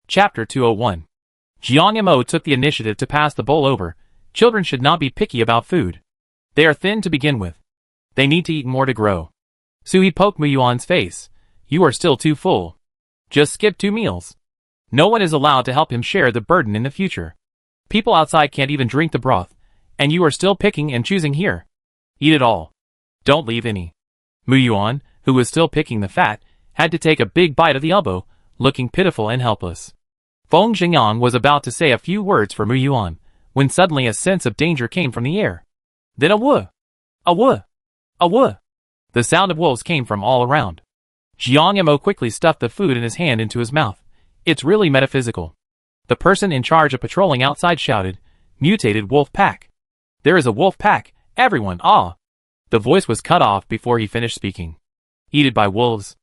Chapter 201. Jiang Mo took the initiative to pass the bowl over. Children should not be picky about food. They are thin to begin with. They need to eat more to grow. Sui poked Mu Yuan's face. You are still too full. Just skip 2 meals. No one is allowed to help him share the burden in the future. People outside can't even drink the broth, and you are still picking and choosing here. Eat it all. Don't leave any. Mu Yuan, who was still picking the fat, had to take a big bite of the elbow, looking pitiful and helpless. Feng Xingyang was about to say a few words for Mu Yuan, when suddenly a sense of danger came from the air. Then a woo! A woo! A woo! The sound of wolves came from all around. Jiang Mo quickly stuffed the food in his hand into his mouth. It's really metaphysical. The person in charge of patrolling outside shouted, Mutated wolf pack. There is a wolf pack, everyone, ah! The voice was cut off before he finished speaking. Eaten by wolves.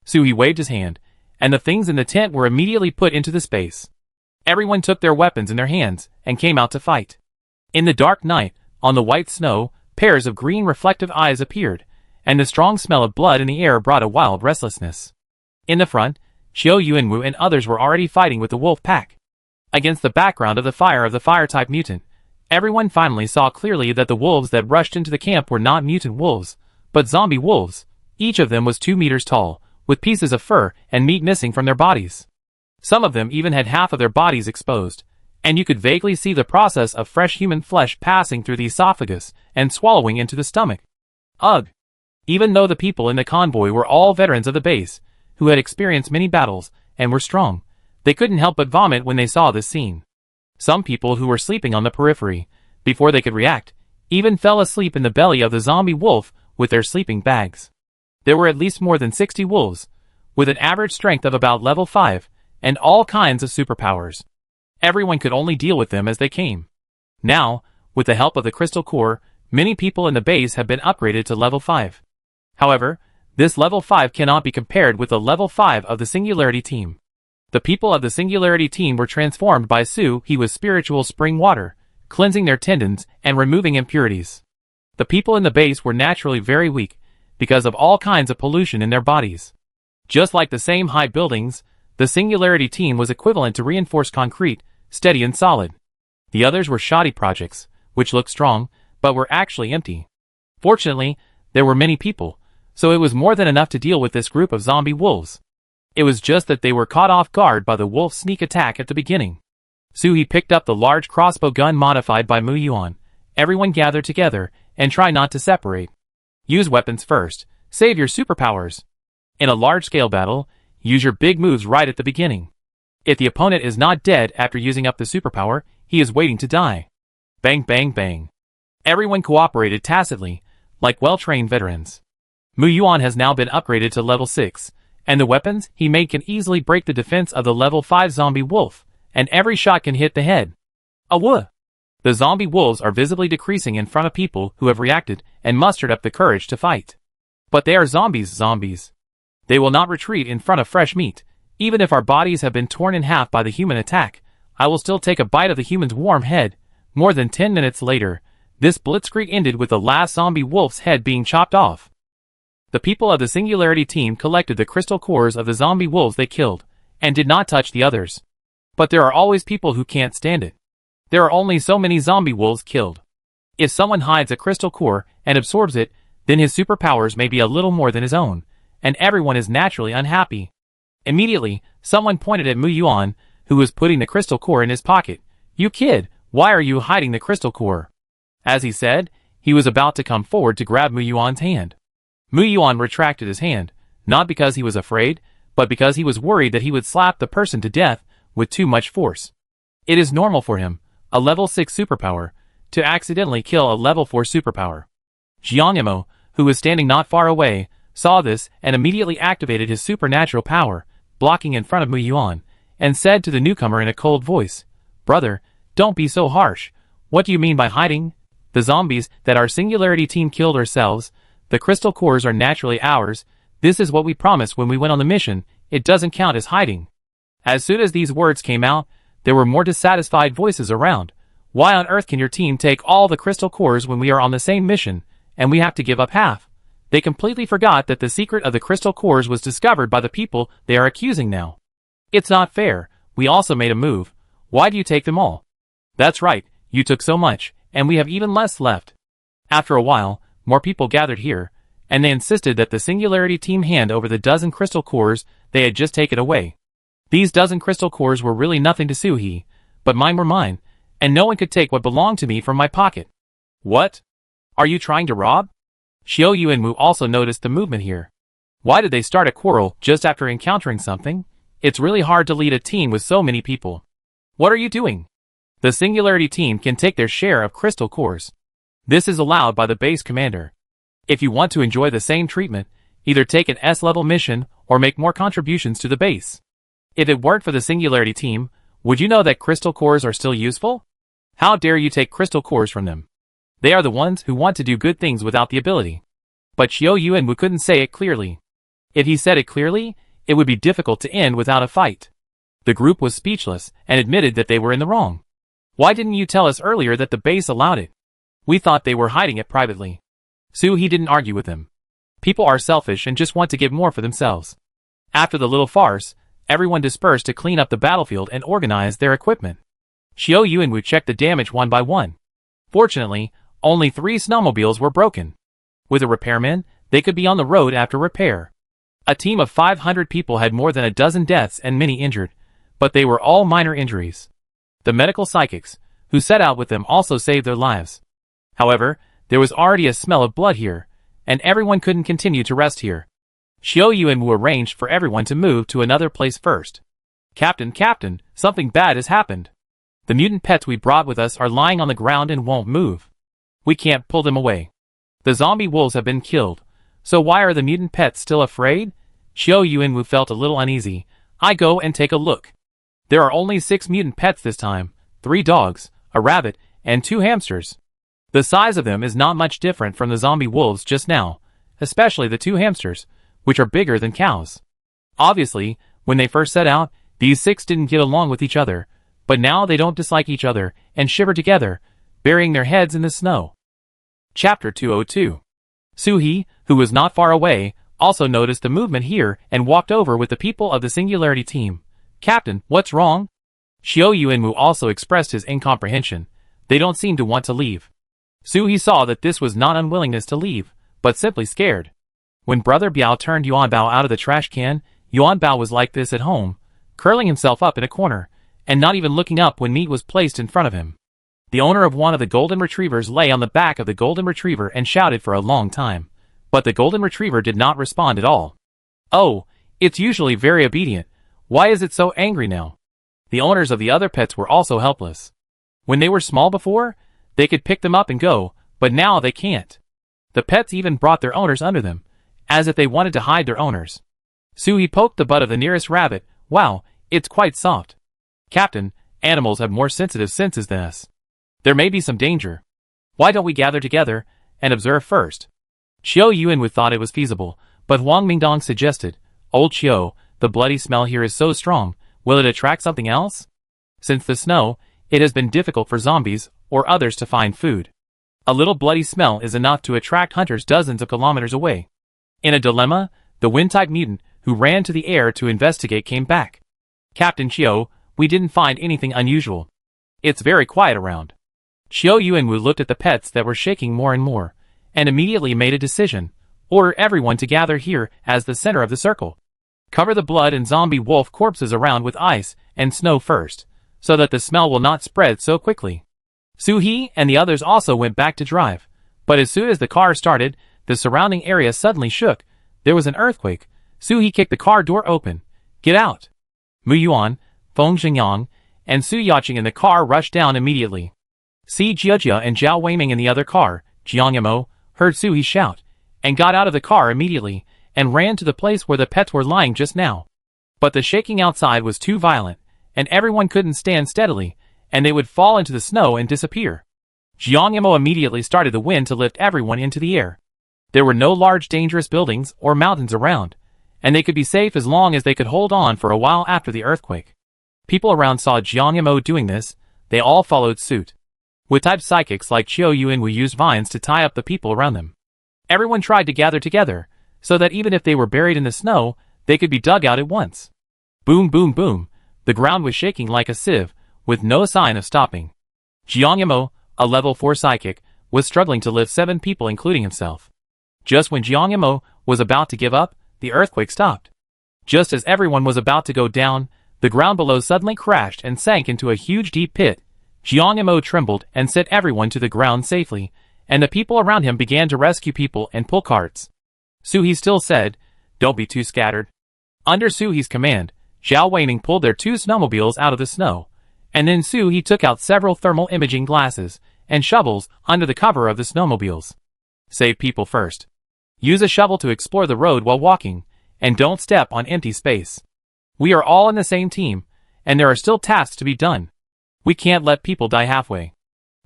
Sui waved his hand, and the things in the tent were immediately put into the space. Everyone took their weapons in their hands, and came out to fight. In the dark night, on the white snow, pairs of green reflective eyes appeared, and the strong smell of blood in the air brought a wild restlessness. In the front, Xiao Yuanwu and others were already fighting with the wolf pack. Against the background of the fire-type mutant, everyone finally saw clearly that the wolves that rushed into the camp were not mutant wolves, but zombie wolves. Each of them was 2 meters tall, with pieces of fur and meat missing from their bodies. Some of them even had half of their bodies exposed, and you could vaguely see the process of fresh human flesh passing through the esophagus and swallowing into the stomach. Ugh! Even though the people in the convoy were all veterans of the base, who had experienced many battles and were strong, they couldn't help but vomit when they saw this scene. Some people who were sleeping on the periphery, before they could react, even fell asleep in the belly of the zombie wolf with their sleeping bags. There were at least more than 60 wolves, with an average strength of about level 5, and all kinds of superpowers. Everyone could only deal with them as they came. Now, with the help of the crystal core, many people in the base have been upgraded to level 5. However, this level 5 cannot be compared with the level 5 of the Singularity team. The people of the Singularity team were transformed by Su. He was spiritual spring water, cleansing their tendons and removing impurities. The people in the base were naturally very weak, because of all kinds of pollution in their bodies. Just like the same high buildings, the Singularity team was equivalent to reinforced concrete, steady and solid. The others were shoddy projects, which looked strong, but were actually empty. Fortunately, there were many people, so it was more than enough to deal with this group of zombie wolves. It was just that they were caught off guard by the wolf sneak attack at the beginning. Sui picked up the large crossbow gun modified by Mu Yuan. Everyone gathered together, and try not to separate. Use weapons first, save your superpowers. In a large-scale battle, use your big moves right at the beginning. If the opponent is not dead after using up the superpower, he is waiting to die. Bang bang bang. Everyone cooperated tacitly, like well-trained veterans. Mu Yuan has now been upgraded to level 6, and the weapons he made can easily break the defense of the level 5 zombie wolf, and every shot can hit the head. Awoo! The zombie wolves are visibly decreasing in front of people who have reacted and mustered up the courage to fight. But they are zombies. They will not retreat in front of fresh meat. Even if our bodies have been torn in half by the human attack, I will still take a bite of the human's warm head. More than 10 minutes later, this blitzkrieg ended with the last zombie wolf's head being chopped off. The people of the Singularity team collected the crystal cores of the zombie wolves they killed, and did not touch the others. But there are always people who can't stand it. There are only so many zombie wolves killed. If someone hides a crystal core and absorbs it, then his superpowers may be a little more than his own, and everyone is naturally unhappy. Immediately, someone pointed at Mu Yuan, who was putting the crystal core in his pocket. You kid, why are you hiding the crystal core? As he said, he was about to come forward to grab Mu Yuan's hand. Mu Yuan retracted his hand, not because he was afraid, but because he was worried that he would slap the person to death with too much force. It is normal for him, a level 6 superpower, to accidentally kill a level 4 superpower. Jiang Mo, who was standing not far away, saw this and immediately activated his supernatural power, blocking in front of Mu Yuan, and said to the newcomer in a cold voice, Brother, don't be so harsh. What do you mean by hiding? The zombies that our Singularity team killed ourselves, the crystal cores are naturally ours. This is what we promised when we went on the mission. It doesn't count as hiding. As soon as these words came out, there were more dissatisfied voices around. Why on earth can your team take all the crystal cores when we are on the same mission, and we have to give up half? They completely forgot that the secret of the crystal cores was discovered by the people they are accusing now. It's not fair. We also made a move. Why do you take them all? That's right, you took so much, and we have even less left. After a while, more people gathered here, and they insisted that the Singularity team hand over the dozen crystal cores they had just taken away. These dozen crystal cores were really nothing to Suhi, but mine were mine, and no one could take what belonged to me from my pocket. What? Are you trying to rob? Xiao Yu and Wu also noticed the movement here. Why did they start a quarrel just after encountering something? It's really hard to lead a team with so many people. What are you doing? The Singularity team can take their share of crystal cores. This is allowed by the base commander. If you want to enjoy the same treatment, either take an S-level mission or make more contributions to the base. If it weren't for the Singularity team, would you know that crystal cores are still useful? How dare you take crystal cores from them? They are the ones who want to do good things without the ability. But Xiao Yu and Wu couldn't say it clearly. If he said it clearly, it would be difficult to end without a fight. The group was speechless and admitted that they were in the wrong. Why didn't you tell us earlier that the base allowed it? We thought they were hiding it privately. He didn't argue with them. People are selfish and just want to give more for themselves. After the little farce, everyone dispersed to clean up the battlefield and organize their equipment. Xiao Yu and Wu checked the damage one by one. Fortunately, only 3 snowmobiles were broken. With a repairman, they could be on the road after repair. A team of 500 people had more than a dozen deaths and many injured, but they were all minor injuries. The medical psychics, who set out with them, also saved their lives. However, there was already a smell of blood here, and everyone couldn't continue to rest here. Xiao Yu and Wu arranged for everyone to move to another place first. Captain, something bad has happened. The mutant pets we brought with us are lying on the ground and won't move. We can't pull them away. The zombie wolves have been killed, so why are the mutant pets still afraid? Xiao Yu and Wu felt a little uneasy. I go and take a look. There are only 6 mutant pets this time, 3 dogs, a rabbit, and 2 hamsters. The size of them is not much different from the zombie wolves just now, especially the 2 hamsters, which are bigger than cows. Obviously, when they first set out, these 6 didn't get along with each other, but now they don't dislike each other and shiver together, burying their heads in the snow. Chapter 202. Suhi, who was not far away, also noticed the movement here and walked over with the people of the Singularity team. Captain, what's wrong? Xiao Yu and Wu also expressed his incomprehension. They don't seem to want to leave. Suhi saw that this was not unwillingness to leave, but simply scared. When Brother Biao turned Yuan Bao out of the trash can, Yuan Bao was like this at home, curling himself up in a corner, and not even looking up when meat was placed in front of him. The owner of one of the golden retrievers lay on the back of the golden retriever and shouted for a long time, but the golden retriever did not respond at all. Oh, it's usually very obedient. Why is it so angry now? The owners of the other pets were also helpless. When they were small before, they could pick them up and go, but now they can't. The pets even brought their owners under them, as if they wanted to hide their owners. Suhi poked the butt of the nearest rabbit. Wow, it's quite soft. Captain, animals have more sensitive senses than us. There may be some danger. Why don't we gather together and observe first? Xiao Yu and Wu thought it was feasible, but Huang Mingdong suggested, Old Xiao, the bloody smell here is so strong, will it attract something else? Since the snow, it has been difficult for zombies or others to find food. A little bloody smell is enough to attract hunters dozens of kilometers away. In a dilemma, the wind-type mutant who ran to the air to investigate came back. Captain Xiao, we didn't find anything unusual. It's very quiet around. Xiao Yu and Wu looked at the pets that were shaking more and more, and immediately made a decision. Order everyone to gather here as the center of the circle. Cover the blood and zombie wolf corpses around with ice and snow first, so that the smell will not spread so quickly. Suhi and the others also went back to drive, but as soon as the car started, the surrounding area suddenly shook. There was an earthquake. Suhi kicked the car door open. Get out! Mu Yuan, Feng Xingyang, and Su Yaqing in the car rushed down immediately. Si Jiajia and Zhao Weiming in the other car, Jiang Yamo, heard Suhi shout, and got out of the car immediately, and ran to the place where the pets were lying just now. But the shaking outside was too violent, and everyone couldn't stand steadily, and they would fall into the snow and disappear. Jiang Yamo immediately started the wind to lift everyone into the air. There were no large dangerous buildings or mountains around, and they could be safe as long as they could hold on for a while after the earthquake. People around saw Jiang Yamo doing this. They all followed suit. Wood-type psychics like Xiao Yu and Wu used vines to tie up the people around them. Everyone tried to gather together, so that even if they were buried in the snow, they could be dug out at once. Boom, boom, boom. The ground was shaking like a sieve, with no sign of stopping. Jiang Yimou, a level 4 psychic, was struggling to lift 7 people including himself. Just when Jiang Yimou was about to give up, the earthquake stopped. Just as everyone was about to go down, the ground below suddenly crashed and sank into a huge deep pit. Jiang Yimou trembled and set everyone to the ground safely, and the people around him began to rescue people and pull carts. Suhi still said, "Don't be too scattered." Under Suhi's command, Zhao Weining pulled their 2 snowmobiles out of the snow, and then Suhi took out several thermal imaging glasses and shovels under the cover of the snowmobiles. Save people first. Use a shovel to explore the road while walking, and don't step on empty space. We are all in the same team, and there are still tasks to be done. We can't let people die halfway.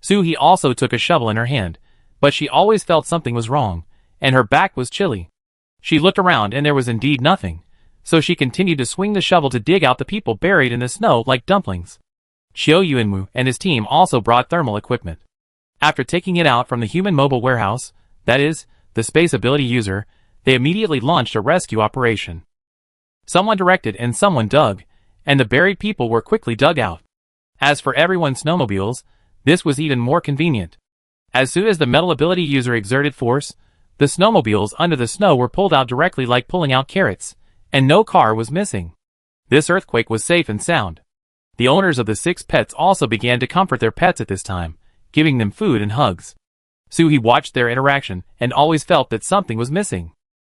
Suhi also took a shovel in her hand, but she always felt something was wrong, and her back was chilly. She looked around and there was indeed nothing, so she continued to swing the shovel to dig out the people buried in the snow like dumplings. Qiu Yuanwu and his team also brought thermal equipment. After taking it out from the human mobile warehouse, that is, the space ability user, they immediately launched a rescue operation. Someone directed and someone dug, and the buried people were quickly dug out. As for everyone's snowmobiles, this was even more convenient. As soon as the metal ability user exerted force, the snowmobiles under the snow were pulled out directly like pulling out carrots, and no car was missing. This earthquake was safe and sound. The owners of the 6 pets also began to comfort their pets at this time, giving them food and hugs. Suhi watched their interaction and always felt that something was missing.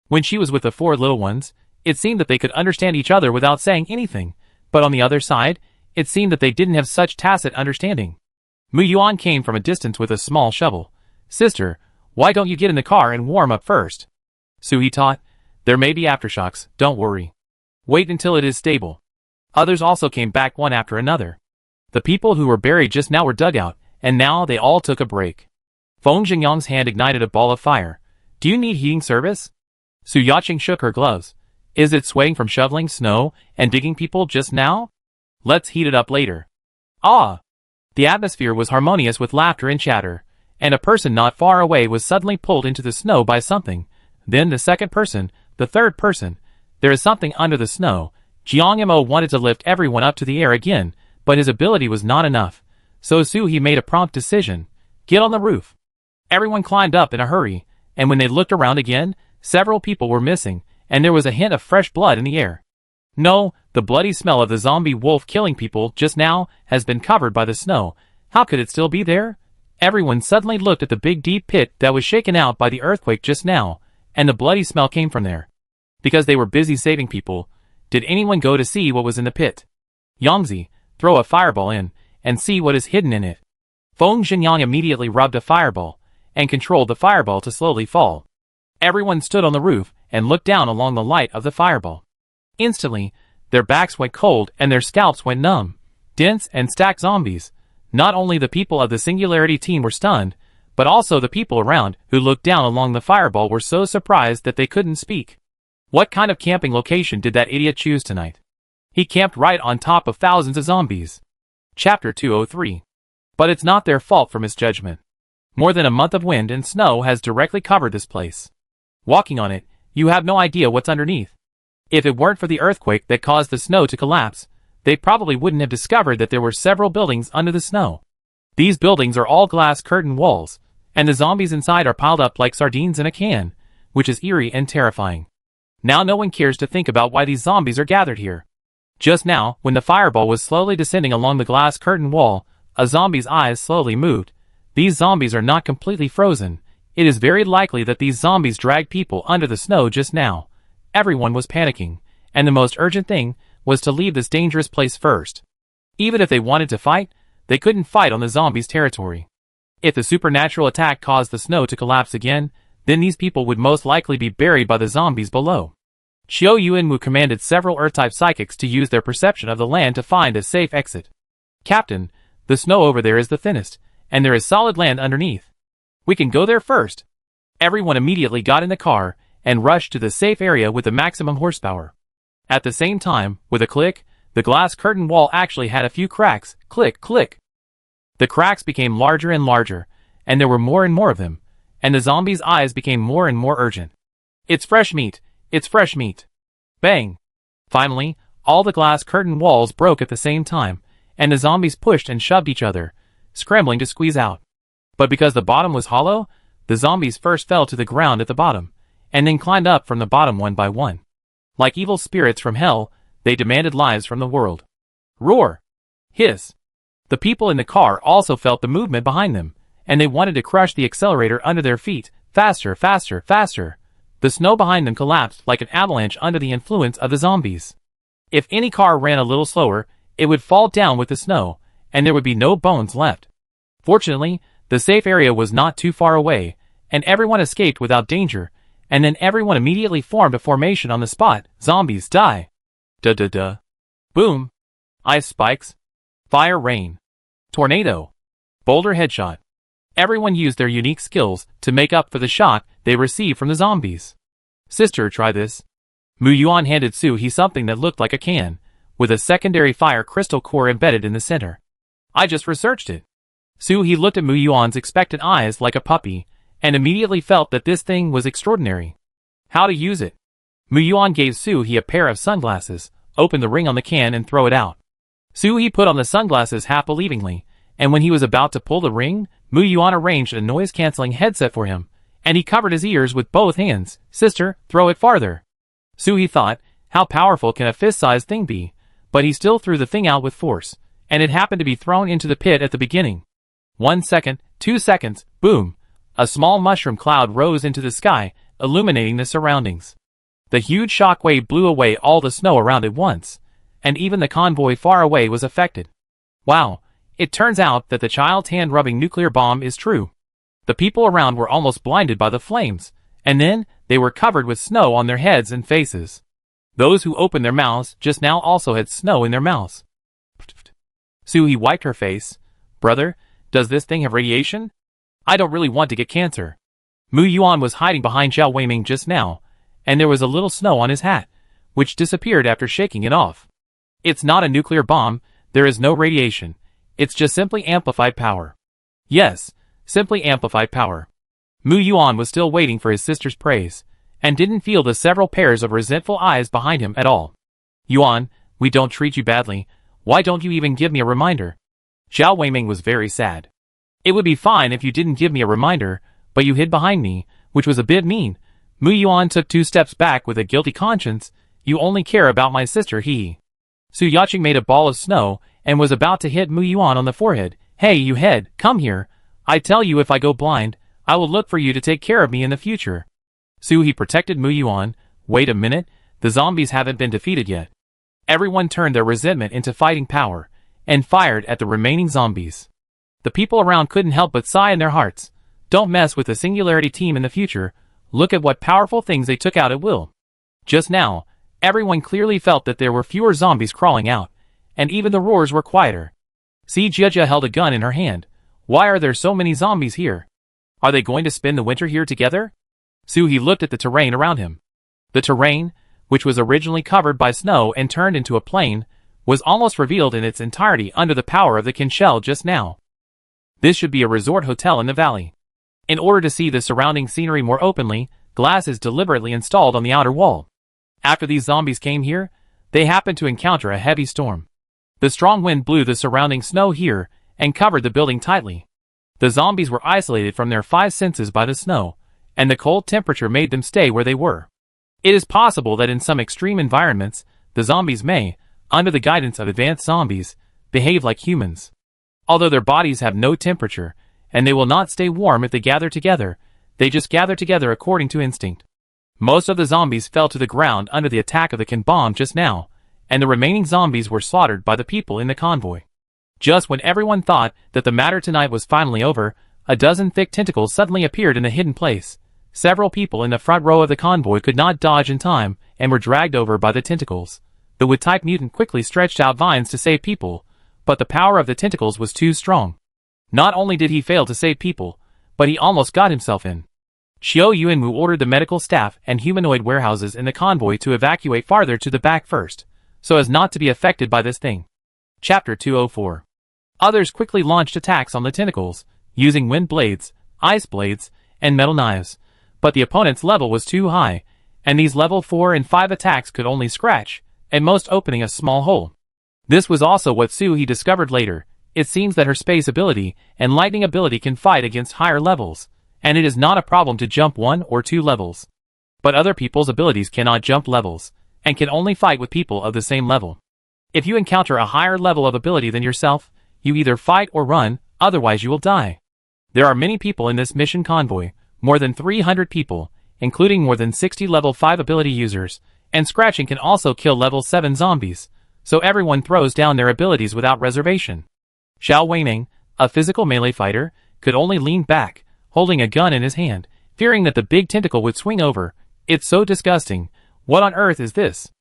When she was with the 4 little ones, it seemed that they could understand each other without saying anything, but on the other side, it seemed that they didn't have such tacit understanding. Mu Yuan came from a distance with a small shovel. "Sister, why don't you get in the car and warm up first?" Suhi taught, "There may be aftershocks, don't worry. Wait until it is stable." Others also came back one after another. The people who were buried just now were dug out, and now they all took a break. Feng Xingyang's hand ignited a ball of fire. "Do you need heating service?" Su Yaqing shook her gloves. "Is it swaying from shoveling snow and digging people just now? Let's heat it up later." Ah! The atmosphere was harmonious with laughter and chatter, and a person not far away was suddenly pulled into the snow by something. Then the second person, the third person. There is something under the snow. Jiang Yimou wanted to lift everyone up to the air again, but his ability was not enough. So Suhi made a prompt decision. "Get on the roof." Everyone climbed up in a hurry, and when they looked around again, several people were missing, and there was a hint of fresh blood in the air. No, the bloody smell of the zombie wolf killing people just now has been covered by the snow. How could it still be there? Everyone suddenly looked at the big deep pit that was shaken out by the earthquake just now, and the bloody smell came from there. Because they were busy saving people, did anyone go to see what was in the pit? Yangzi, throw a fireball in, and see what is hidden in it. Feng Xingyang immediately rubbed a fireball, and controlled the fireball to slowly fall. Everyone stood on the roof, and looked down along the light of the fireball. Instantly, their backs went cold and their scalps went numb. Dense and stacked zombies. Not only the people of the Singularity team were stunned, but also the people around who looked down along the fireball were so surprised that they couldn't speak. What kind of camping location did that idiot choose tonight? He camped right on top of thousands of zombies. Chapter 203. But it's not their fault for misjudgment. More than a month of wind and snow has directly covered this place. Walking on it, you have no idea what's underneath. If it weren't for the earthquake that caused the snow to collapse, they probably wouldn't have discovered that there were several buildings under the snow. These buildings are all glass curtain walls, and the zombies inside are piled up like sardines in a can, which is eerie and terrifying. Now no one cares to think about why these zombies are gathered here. Just now, when the fireball was slowly descending along the glass curtain wall, a zombie's eyes slowly moved. These zombies are not completely frozen. It is very likely that these zombies dragged people under the snow just now. Everyone was panicking, and the most urgent thing was to leave this dangerous place first. Even if they wanted to fight, they couldn't fight on the zombies' territory. If the supernatural attack caused the snow to collapse again, then these people would most likely be buried by the zombies below. Qiu Yuanwu commanded several Earth-type psychics to use their perception of the land to find a safe exit. "Captain, the snow over there is the thinnest, and there is solid land underneath. We can go there first." Everyone immediately got in the car and rushed to the safe area with the maximum horsepower. At the same time, with a click, the glass curtain wall actually had a few cracks. Click, click. The cracks became larger and larger, and there were more and more of them, and the zombies' eyes became more and more urgent. "It's fresh meat! It's fresh meat!" Bang! Finally, All the glass curtain walls broke at the same time, and the zombies pushed and shoved each other, scrambling to squeeze out. But because the bottom was hollow, the zombies first fell to the ground at the bottom, and then climbed up from the bottom one by one. Like evil spirits from hell, they demanded lives from the world. Roar! Hiss! The people in the car also felt the movement behind them, and they wanted to crush the accelerator under their feet. Faster, faster, faster! The snow behind them collapsed like an avalanche under the influence of the zombies. If any car ran a little slower, it would fall down with the snow, and there would be no bones left. Fortunately, the safe area was not too far away, and everyone escaped without danger, and then everyone immediately formed a formation on the spot. Zombies die. Duh. Boom. Ice spikes. Fire rain. Tornado. Boulder headshot. Everyone used their unique skills to make up for the shock they received from the zombies. Sister, try this. Mu Yuan handed Su He something that looked like a can, with a secondary fire crystal core embedded in the center. I just researched it. Su He looked at Mu Yuan's expectant eyes like a puppy, and immediately felt that this thing was extraordinary. How to use it? Mu Yuan gave Su He a pair of sunglasses, opened the ring on the can and throw it out. Su He put on the sunglasses half believingly, and when he was about to pull the ring, Mu Yuan arranged a noise-canceling headset for him, and he covered his ears with both hands. Sister, throw it farther. Su He thought, how powerful can a fist-sized thing be? But he still threw the thing out with force, and it happened to be thrown into the pit at the beginning. 1 second, 2 seconds, boom! A small mushroom cloud rose into the sky, illuminating the surroundings. The huge shockwave blew away all the snow around at once, and even the convoy far away was affected. Wow, it turns out that the child's hand-rubbing nuclear bomb is true. The people around were almost blinded by the flames, and then they were covered with snow on their heads and faces. Those who opened their mouths just now also had snow in their mouths. Su He wiped her face. Brother, does this thing have radiation? I don't really want to get cancer. Mu Yuan was hiding behind Xiao Weiming just now, and there was a little snow on his hat, which disappeared after shaking it off. It's not a nuclear bomb, there is no radiation. It's just simply amplified power. Yes, simply amplified power. Mu Yuan was still waiting for his sister's praise, and didn't feel the several pairs of resentful eyes behind him at all. Yuan, we don't treat you badly, why don't you even give me a reminder? Xiao Weiming was very sad. It would be fine if you didn't give me a reminder, but you hid behind me, which was a bit mean. Mu Yuan took 2 steps back with a guilty conscience. You only care about my sister, he. Su Yaqing made a ball of snow, and was about to hit Mu Yuan on the forehead. Hey, you head, come here. I tell you if I go blind, I will look for you to take care of me in the future. Su He protected Mu Yuan. Wait a minute, the zombies haven't been defeated yet. Everyone turned their resentment into fighting power, and fired at the remaining zombies. The people around couldn't help but sigh in their hearts. Don't mess with the Singularity team in the future. Look at what powerful things they took out at will. Just now, everyone clearly felt that there were fewer zombies crawling out, and even the roars were quieter. Si Jiejia held a gun in her hand. Why are there so many zombies here? Are they going to spend the winter here together? Su He looked at the terrain around him. The terrain, which was originally covered by snow and turned into a plain, was almost revealed in its entirety under the power of the Kinshell just now. This should be a resort hotel in the valley. In order to see the surrounding scenery more openly, glass is deliberately installed on the outer wall. After these zombies came here, they happened to encounter a heavy storm. The strong wind blew the surrounding snow here, and covered the building tightly. The zombies were isolated from their 5 senses by the snow, and the cold temperature made them stay where they were. It is possible that in some extreme environments, the zombies may, under the guidance of advanced zombies, behave like humans. Although their bodies have no temperature, and they will not stay warm if they gather together, they just gather together according to instinct. Most of the zombies fell to the ground under the attack of the Kin bomb just now, and the remaining zombies were slaughtered by the people in the convoy. Just when everyone thought that the matter tonight was finally over, a dozen thick tentacles suddenly appeared in the hidden place. Several people in the front row of the convoy could not dodge in time, and were dragged over by the tentacles. The Wood-type mutant quickly stretched out vines to save people, but the power of the tentacles was too strong. Not only did he fail to save people, but he almost got himself in. Xiao Yuanwu ordered the medical staff and humanoid warehouses in the convoy to evacuate farther to the back first, so as not to be affected by this thing. Chapter 204. Others quickly launched attacks on the tentacles, using wind blades, ice blades, and metal knives, but the opponent's level was too high, and these level 4 and 5 attacks could only scratch, at most opening a small hole. This was also what Suhi discovered later. It seems that her space ability and lightning ability can fight against higher levels, and it is not a problem to jump 1 or 2 levels. But other people's abilities cannot jump levels, and can only fight with people of the same level. If you encounter a higher level of ability than yourself, you either fight or run, otherwise you will die. There are many people in this mission convoy, more than 300 people, including more than 60 level 5 ability users, and scratching can also kill level 7 zombies, so everyone throws down their abilities without reservation. Xiao Weining, a physical melee fighter, could only lean back, holding a gun in his hand, fearing that the big tentacle would swing over. It's so disgusting. What on earth is this?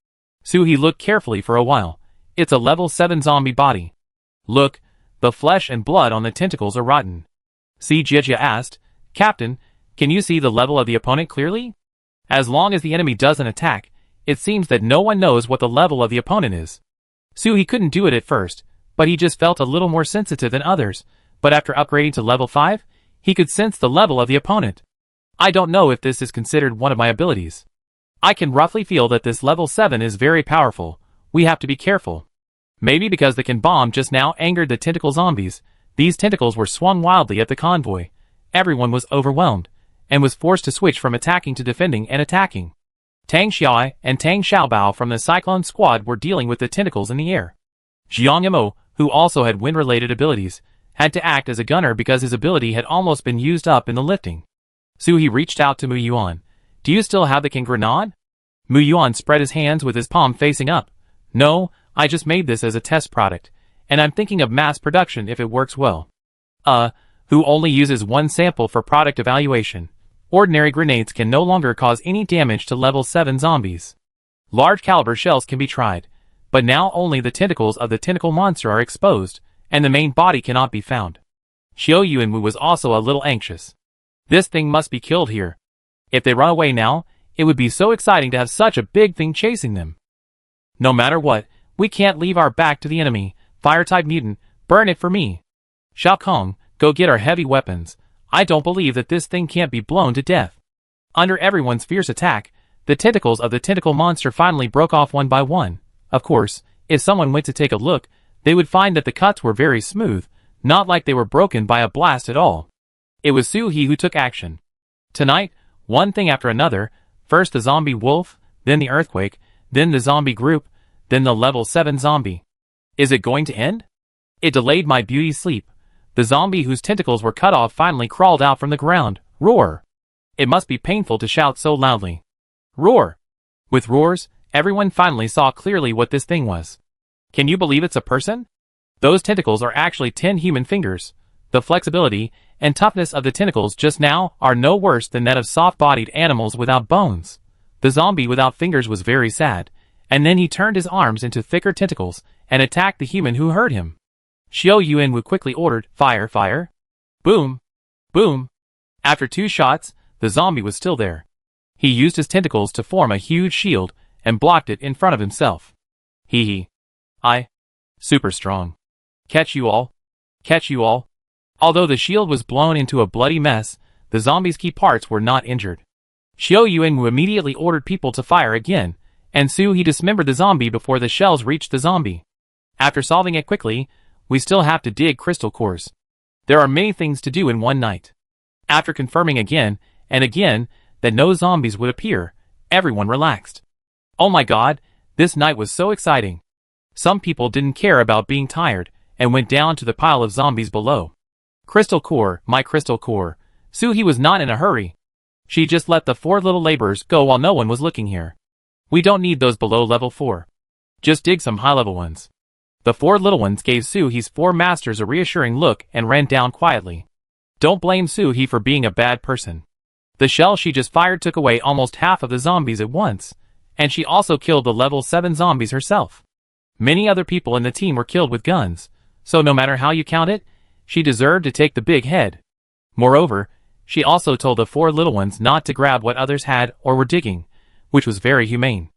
Suhi looked carefully for a while. It's a level 7 zombie body. Look, the flesh and blood on the tentacles are rotten. Si Jijia asked, Captain, can you see the level of the opponent clearly? As long as the enemy doesn't attack, it seems that no one knows what the level of the opponent is. Suhi couldn't do it at first, but he just felt a little more sensitive than others, but after upgrading to level 5, he could sense the level of the opponent. I don't know if this is considered one of my abilities. I can roughly feel that this level 7 is very powerful. We have to be careful. Maybe because the can bomb just now angered the tentacle zombies, these tentacles were swung wildly at the convoy. Everyone was overwhelmed, and was forced to switch from attacking to defending and attacking. Tang Xiai and Tang Xiaobao from the Cyclone Squad were dealing with the tentacles in the air. Jiang Yamo, who also had wind-related abilities, had to act as a gunner because his ability had almost been used up in the lifting. Suhi reached out to Mu Yuan. Do you still have the King Grenade? Mu Yuan spread his hands with his palm facing up. No, I just made this as a test product, and I'm thinking of mass production if it works well. Who only uses one sample for product evaluation. Ordinary grenades can no longer cause any damage to level 7 zombies. Large caliber shells can be tried, but now only the tentacles of the tentacle monster are exposed, and the main body cannot be found. Xiao Yuanwu was also a little anxious. This thing must be killed here. If they run away now, it would be so exciting to have such a big thing chasing them. No matter what, we can't leave our back to the enemy. Fire-type mutant, burn it for me. Xiao Kong, go get our heavy weapons. I don't believe that this thing can't be blown to death. Under everyone's fierce attack, the tentacles of the tentacle monster finally broke off one by one. Of course, if someone went to take a look, they would find that the cuts were very smooth, not like they were broken by a blast at all. It was Suhi who took action. Tonight, one thing after another, first the zombie wolf, then the earthquake, then the zombie group, then the level 7 zombie. Is it going to end? It delayed my beauty sleep. The zombie whose tentacles were cut off finally crawled out from the ground. Roar! It must be painful to shout so loudly. Roar! With roars, everyone finally saw clearly what this thing was. Can you believe it's a person? Those tentacles are actually 10 human fingers. The flexibility and toughness of the tentacles just now are no worse than that of soft-bodied animals without bones. The zombie without fingers was very sad, and then he turned his arms into thicker tentacles and attacked the human who hurt him. Xiao Yuanwu quickly ordered, fire, fire. Boom! Boom! After 2 shots, the zombie was still there. He used his tentacles to form a huge shield and blocked it in front of himself. Hee. Super strong. Catch you all. Catch you all. Although the shield was blown into a bloody mess, the zombie's key parts were not injured. Xiao Yuanwu immediately ordered people to fire again, and he dismembered the zombie before the shells reached the zombie. After solving it quickly, we still have to dig crystal cores. There are many things to do in one night. After confirming again and again that no zombies would appear, everyone relaxed. Oh my god, this night was so exciting. Some people didn't care about being tired and went down to the pile of zombies below. Crystal core, my crystal core. Suhi was not in a hurry. She just let the 4 little laborers go while no one was looking here. We don't need those below level 4. Just dig some high-level ones. The 4 little ones gave Suhi's 4 masters a reassuring look and ran down quietly. Don't blame Suhi for being a bad person. The shell she just fired took away almost half of the zombies at once, and she also killed the level 7 zombies herself. Many other people in the team were killed with guns, so no matter how you count it, she deserved to take the big head. Moreover, she also told the 4 little ones not to grab what others had or were digging, which was very humane.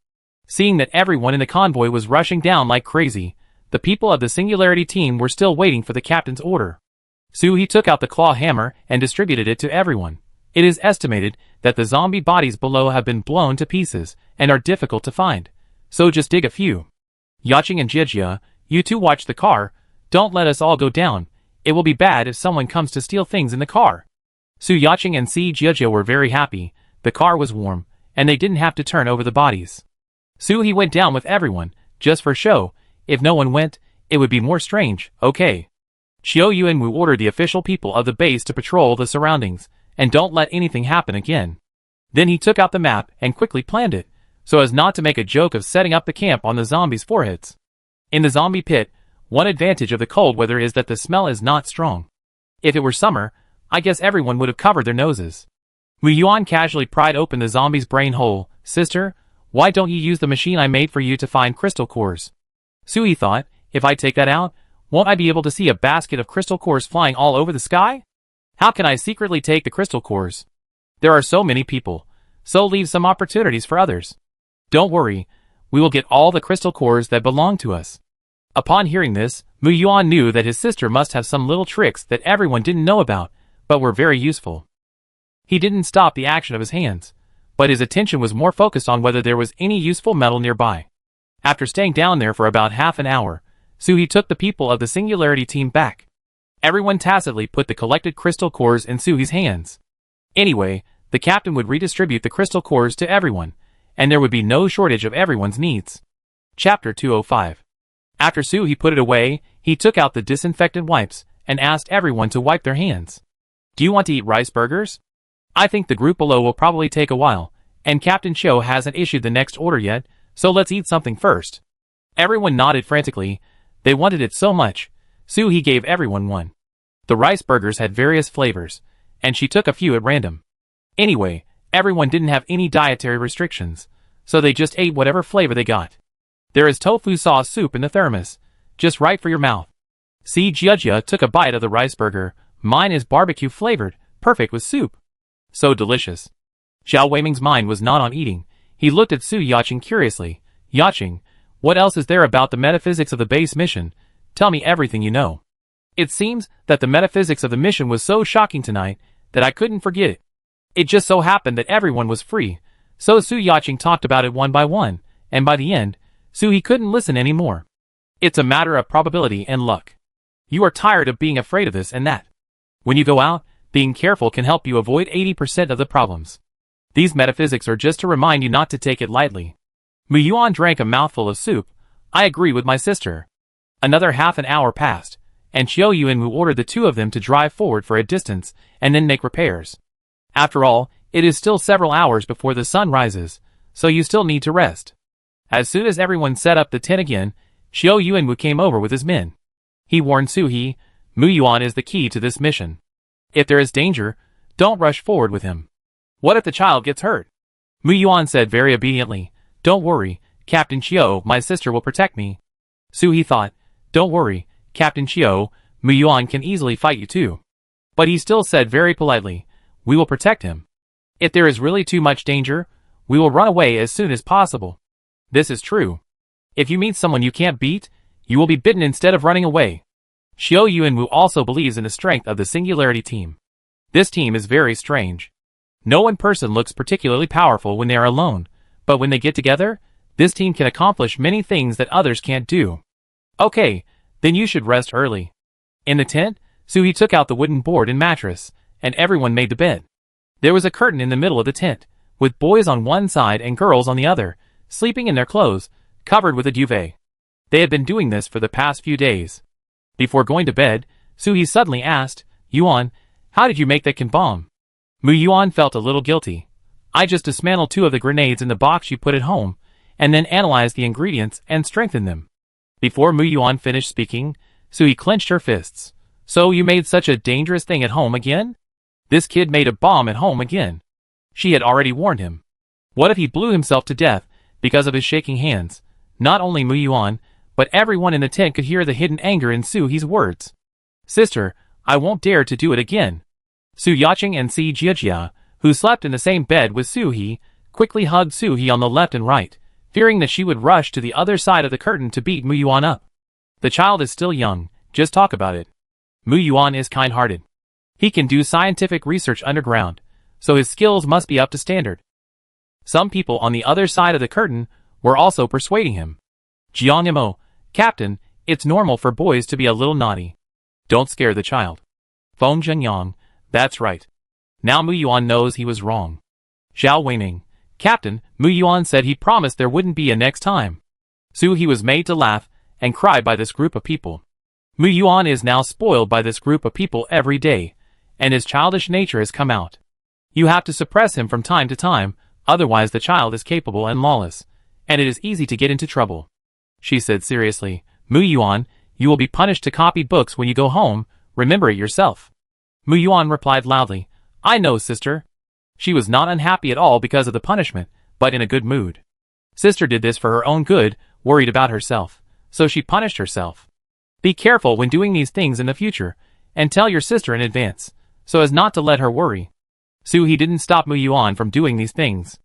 Seeing that everyone in the convoy was rushing down like crazy, the people of the Singularity team were still waiting for the captain's order. Suhi took out the claw hammer and distributed it to everyone. It is estimated that the zombie bodies below have been blown to pieces and are difficult to find, so just dig a few. Yaching and Jijia, you two watch the car, don't let us all go down, it will be bad if someone comes to steal things in the car. Su Yaching and Si Jijia were very happy, the car was warm, and they didn't have to turn over the bodies. Su He went down with everyone, just for show, if no one went, it would be more strange, okay. Xiao Yuanwu ordered the official people of the base to patrol the surroundings, and don't let anything happen again. Then he took out the map and quickly planned it, so as not to make a joke of setting up the camp on the zombies' foreheads. In the zombie pit, one advantage of the cold weather is that the smell is not strong. If it were summer, I guess everyone would have covered their noses. Wu Yuan casually pried open the zombie's brain hole. Sister, why don't you use the machine I made for you to find crystal cores? Sui thought, if I take that out, won't I be able to see a basket of crystal cores flying all over the sky? How can I secretly take the crystal cores? There are so many people, so leave some opportunities for others. Don't worry, we will get all the crystal cores that belong to us. Upon hearing this, Mu Yuan knew that his sister must have some little tricks that everyone didn't know about, but were very useful. He didn't stop the action of his hands, but his attention was more focused on whether there was any useful metal nearby. After staying down there for about half an hour, Suhi took the people of the Singularity team back. Everyone tacitly put the collected crystal cores in Suhi's hands. Anyway, the captain would redistribute the crystal cores to everyone, and there would be no shortage of everyone's needs. Chapter 205. After Suhi put it away, he took out the disinfectant wipes, and asked everyone to wipe their hands. Do you want to eat rice burgers? I think the group below will probably take a while, and Captain Cho hasn't issued the next order yet, so let's eat something first. Everyone nodded frantically, they wanted it so much. Suhi gave everyone one. The rice burgers had various flavors, and she took a few at random. Anyway, everyone didn't have any dietary restrictions, so they just ate whatever flavor they got. There is tofu sauce soup in the thermos, just right for your mouth. Si Jia took a bite of the rice burger. Mine is barbecue flavored, perfect with soup. So delicious. Xiao Weiming's mind was not on eating. He looked at Su Yaching curiously. Yaching, what else is there about the metaphysics of the base mission? Tell me everything you know. It seems that the metaphysics of the mission was so shocking tonight that I couldn't forget it. It just so happened that everyone was free, so Su Yaching talked about it one by one, and by the end, Su couldn't listen anymore. It's a matter of probability and luck. You are tired of being afraid of this and that. When you go out, being careful can help you avoid 80% of the problems. These metaphysics are just to remind you not to take it lightly. Mu Yuan drank a mouthful of soup. I agree with my sister. Another half an hour passed, and Xiao Yuanwu ordered the two of them to drive forward for a distance, and then make repairs. After all, it is still several hours before the sun rises, so you still need to rest. As soon as everyone set up the tent again, Xiao Yuanwu came over with his men. He warned Suhi, Mu Yuan is the key to this mission. If there is danger, don't rush forward with him. What if the child gets hurt? Mu Yuan said very obediently, don't worry, Captain Xiao, my sister will protect me. Suhi thought, don't worry, Captain Xiao, Mu Yuan can easily fight you too. But he still said very politely, we will protect him. If there is really too much danger, we will run away as soon as possible. This is true. If you meet someone you can't beat, you will be bitten instead of running away. Xiao Yuanwu also believes in the strength of the Singularity team. This team is very strange. No one person looks particularly powerful when they are alone, but when they get together, this team can accomplish many things that others can't do. Okay, then you should rest early. In the tent, Suhi took out the wooden board and mattress, and everyone made the bed. There was a curtain in the middle of the tent, with boys on one side and girls on the other, sleeping in their clothes, covered with a duvet. They had been doing this for the past few days. Before going to bed, Suhi suddenly asked, Yuan, how did you make that can bomb? Mu Yuan felt a little guilty. I just dismantled 2 of the grenades in the box you put at home, and then analyzed the ingredients and strengthened them. Before Mu Yuan finished speaking, Suhi clenched her fists. So you made such a dangerous thing at home again? This kid made a bomb at home again. She had already warned him. What if he blew himself to death because of his shaking hands? Not only Mu Yuan, but everyone in the tent could hear the hidden anger in Suhi's words. Sister, I won't dare to do it again. Su Yaching and Si Jia, who slept in the same bed with Suhi, quickly hugged Suhi on the left and right, fearing that she would rush to the other side of the curtain to beat Mu Yuan up. The child is still young, just talk about it. Mu Yuan is kind-hearted. He can do scientific research underground, so his skills must be up to standard. Some people on the other side of the curtain were also persuading him. Jiangnamo, Captain, it's normal for boys to be a little naughty. Don't scare the child. Feng Zhengyang, that's right. Now Mu Yuan knows he was wrong. Zhao Weiming, Captain, Mu Yuan said he promised there wouldn't be a next time. He was made to laugh and cry by this group of people. Mu Yuan is now spoiled by this group of people every day, and his childish nature has come out. You have to suppress him from time to time, otherwise the child is capable and lawless, and it is easy to get into trouble. She said seriously, Mu Yuan, you will be punished to copy books when you go home, remember it yourself. Mu Yuan replied loudly, I know, sister. She was not unhappy at all because of the punishment, but in a good mood. Sister did this for her own good, worried about herself, so she punished herself. Be careful when doing these things in the future, and tell your sister in advance, so as not to let her worry. He didn't stop Mu Yuan from doing these things.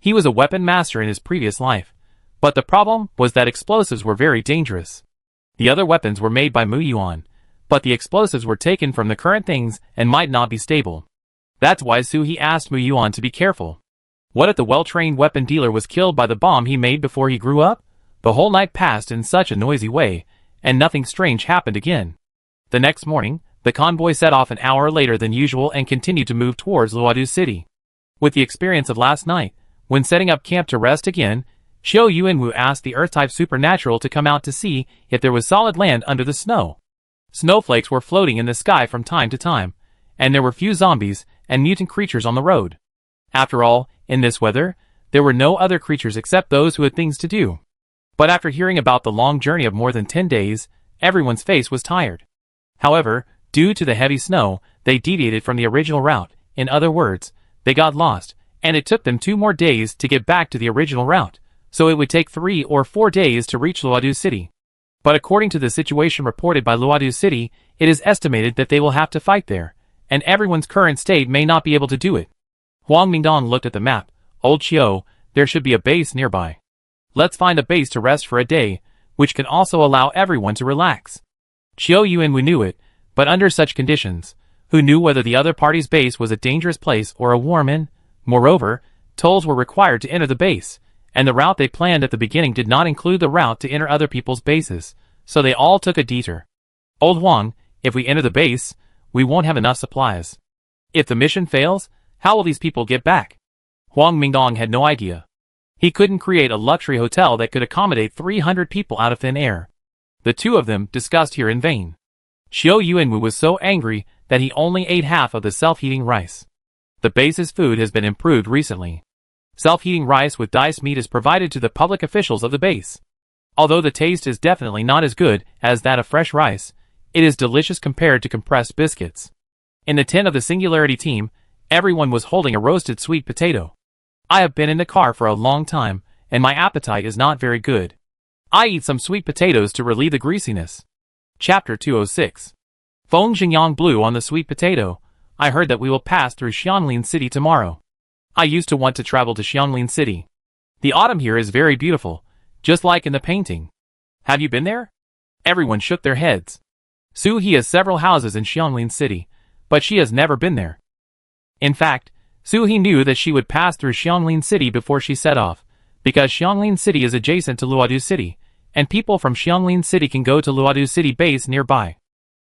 He was a weapon master in his previous life, but the problem was that explosives were very dangerous. The other weapons were made by Mu Yuan, but the explosives were taken from the current things and might not be stable. That's why he asked Mu Yuan to be careful. What if the well-trained weapon dealer was killed by the bomb he made before he grew up? The whole night passed in such a noisy way, and nothing strange happened again. The next morning, the convoy set off an hour later than usual and continued to move towards Luodu City. With the experience of last night, when setting up camp to rest again, Xiao Yuanwu asked the Earth-type supernatural to come out to see if there was solid land under the snow. Snowflakes were floating in the sky from time to time, and there were few zombies and mutant creatures on the road. After all, in this weather, there were no other creatures except those who had things to do. But after hearing about the long journey of more than 10 days, everyone's face was tired. However, due to the heavy snow, they deviated from the original route. In other words, they got lost, and it took them 2 more days to get back to the original route, so it would take 3 or 4 days to reach Luodu City. But according to the situation reported by Luodu City, it is estimated that they will have to fight there, and everyone's current state may not be able to do it. Huang Mingdong looked at the map. Old Qiu, there should be a base nearby. Let's find a base to rest for a day, which can also allow everyone to relax. Qiu Yuanwu knew it, but under such conditions, who knew whether the other party's base was a dangerous place or a warm inn? Moreover, tolls were required to enter the base, and the route they planned at the beginning did not include the route to enter other people's bases, so they all took a detour. Old Huang, if we enter the base, we won't have enough supplies. If the mission fails, how will these people get back? Huang Mingdong had no idea. He couldn't create a luxury hotel that could accommodate 300 people out of thin air. The two of them discussed here in vain. Xiao Yuanwu was so angry that he only ate half of the self-heating rice. The base's food has been improved recently. Self-heating rice with diced meat is provided to the public officials of the base. Although the taste is definitely not as good as that of fresh rice, it is delicious compared to compressed biscuits. In the tent of the Singularity team, everyone was holding a roasted sweet potato. I have been in the car for a long time, and my appetite is not very good. I eat some sweet potatoes to relieve the greasiness. Chapter 206. Feng Xingyang blew on the sweet potato. I heard that we will pass through Xianglin City tomorrow. I used to want to travel to Xianglin City. The autumn here is very beautiful, just like in the painting. Have you been there? Everyone shook their heads. He has several houses in Xianglin City, but she has never been there. In fact, he knew that she would pass through Xianglin City before she set off, because Xianglin City is adjacent to Luodu City, and people from Xianglin City can go to Luodu City base nearby.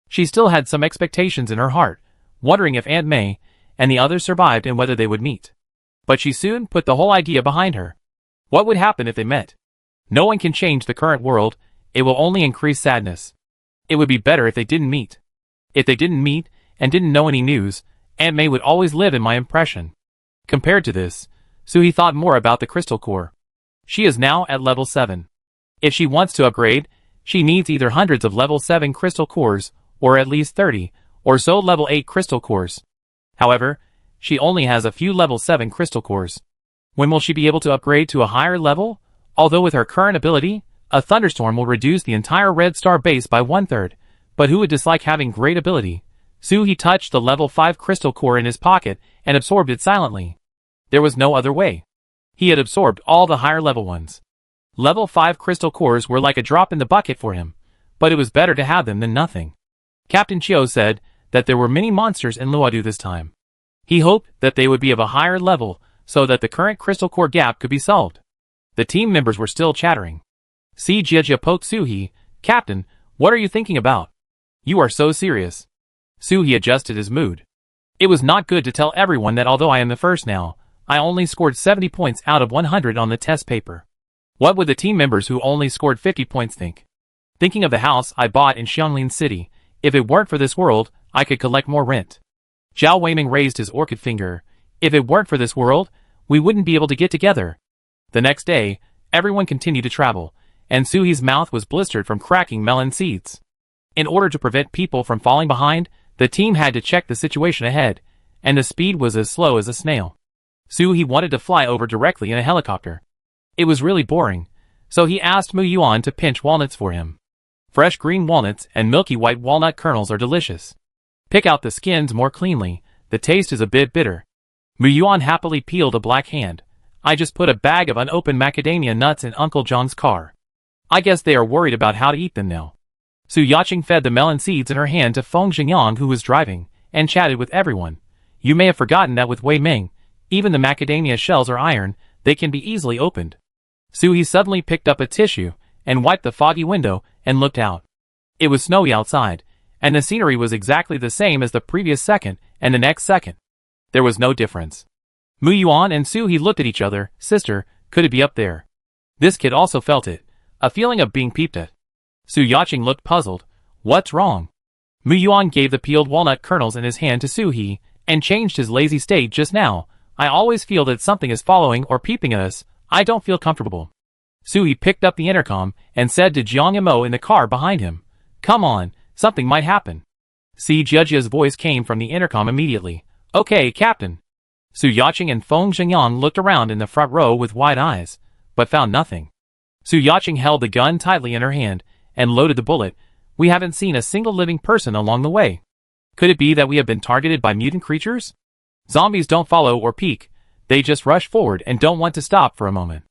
She still had some expectations in her heart, wondering if Aunt May and the others survived and whether they would meet. But she soon put the whole idea behind her. What would happen if they met? No one can change the current world, it will only increase sadness. It would be better if they didn't meet. If they didn't meet and didn't know any news, Aunt May would always live in my impression. Compared to this, he thought more about the crystal core. She is now at level 7. If she wants to upgrade, she needs either hundreds of level 7 crystal cores, or at least 30, or so level 8 crystal cores. However, she only has a few level 7 crystal cores. When will she be able to upgrade to a higher level? Although with her current ability, a thunderstorm will reduce the entire Red Star base by 1/3, but who would dislike having great ability? He touched the level 5 crystal core in his pocket and absorbed it silently. There was no other way. He had absorbed all the higher level ones. Level 5 crystal cores were like a drop in the bucket for him, but it was better to have them than nothing. Captain Qiu said that there were many monsters in Luodu this time. He hoped that they would be of a higher level so that the current crystal core gap could be solved. The team members were still chattering. Si Jia poked Suhee. Captain, what are you thinking about? You are so serious. Suhee adjusted his mood. It was not good to tell everyone that although I am the first now, I only scored 70 points out of 100 on the test paper. What would the team members who only scored 50 points think? Thinking of the house I bought in Xianglin City, if it weren't for this world, I could collect more rent. Zhao Weiming raised his orchid finger. If it weren't for this world, we wouldn't be able to get together. The next day, everyone continued to travel, and Suhee's mouth was blistered from cracking melon seeds. In order to prevent people from falling behind, the team had to check the situation ahead, and the speed was as slow as a snail. Suhee wanted to fly over directly in a helicopter. It was really boring, so he asked Mu Yuan to pinch walnuts for him. Fresh green walnuts and milky white walnut kernels are delicious. Pick out the skins more cleanly, the taste is a bit bitter. Mu Yuan happily peeled a black hand. I just put a bag of unopened macadamia nuts in Uncle John's car. I guess they are worried about how to eat them now. Su Yaqing fed the melon seeds in her hand to Feng Xingyang, who was driving, and chatted with everyone. You may have forgotten that with Wei Ming, even the macadamia shells are iron, they can be easily opened. Suhee suddenly picked up a tissue, and wiped the foggy window, and looked out. It was snowy outside, and the scenery was exactly the same as the previous second and the next second. There was no difference. Mu Yuan and Suhee looked at each other. Sister, could it be up there? This kid also felt it, a feeling of being peeped at. Su Yaqing looked puzzled. What's wrong? Mu Yuan gave the peeled walnut kernels in his hand to Suhee, and changed his lazy state just now. I always feel that something is following or peeping at us. I don't feel comfortable. Suhee picked up the intercom and said to Jiang Yamo in the car behind him, Come on, something might happen. Si Jiajia's voice came from the intercom immediately. Okay, Captain. Su Yaqing and Feng Xingyang looked around in the front row with wide eyes, but found nothing. Su Yaqing held the gun tightly in her hand and loaded the bullet. We haven't seen a single living person along the way. Could it be that we have been targeted by mutant creatures? Zombies don't follow or peek. They just rush forward and don't want to stop for a moment.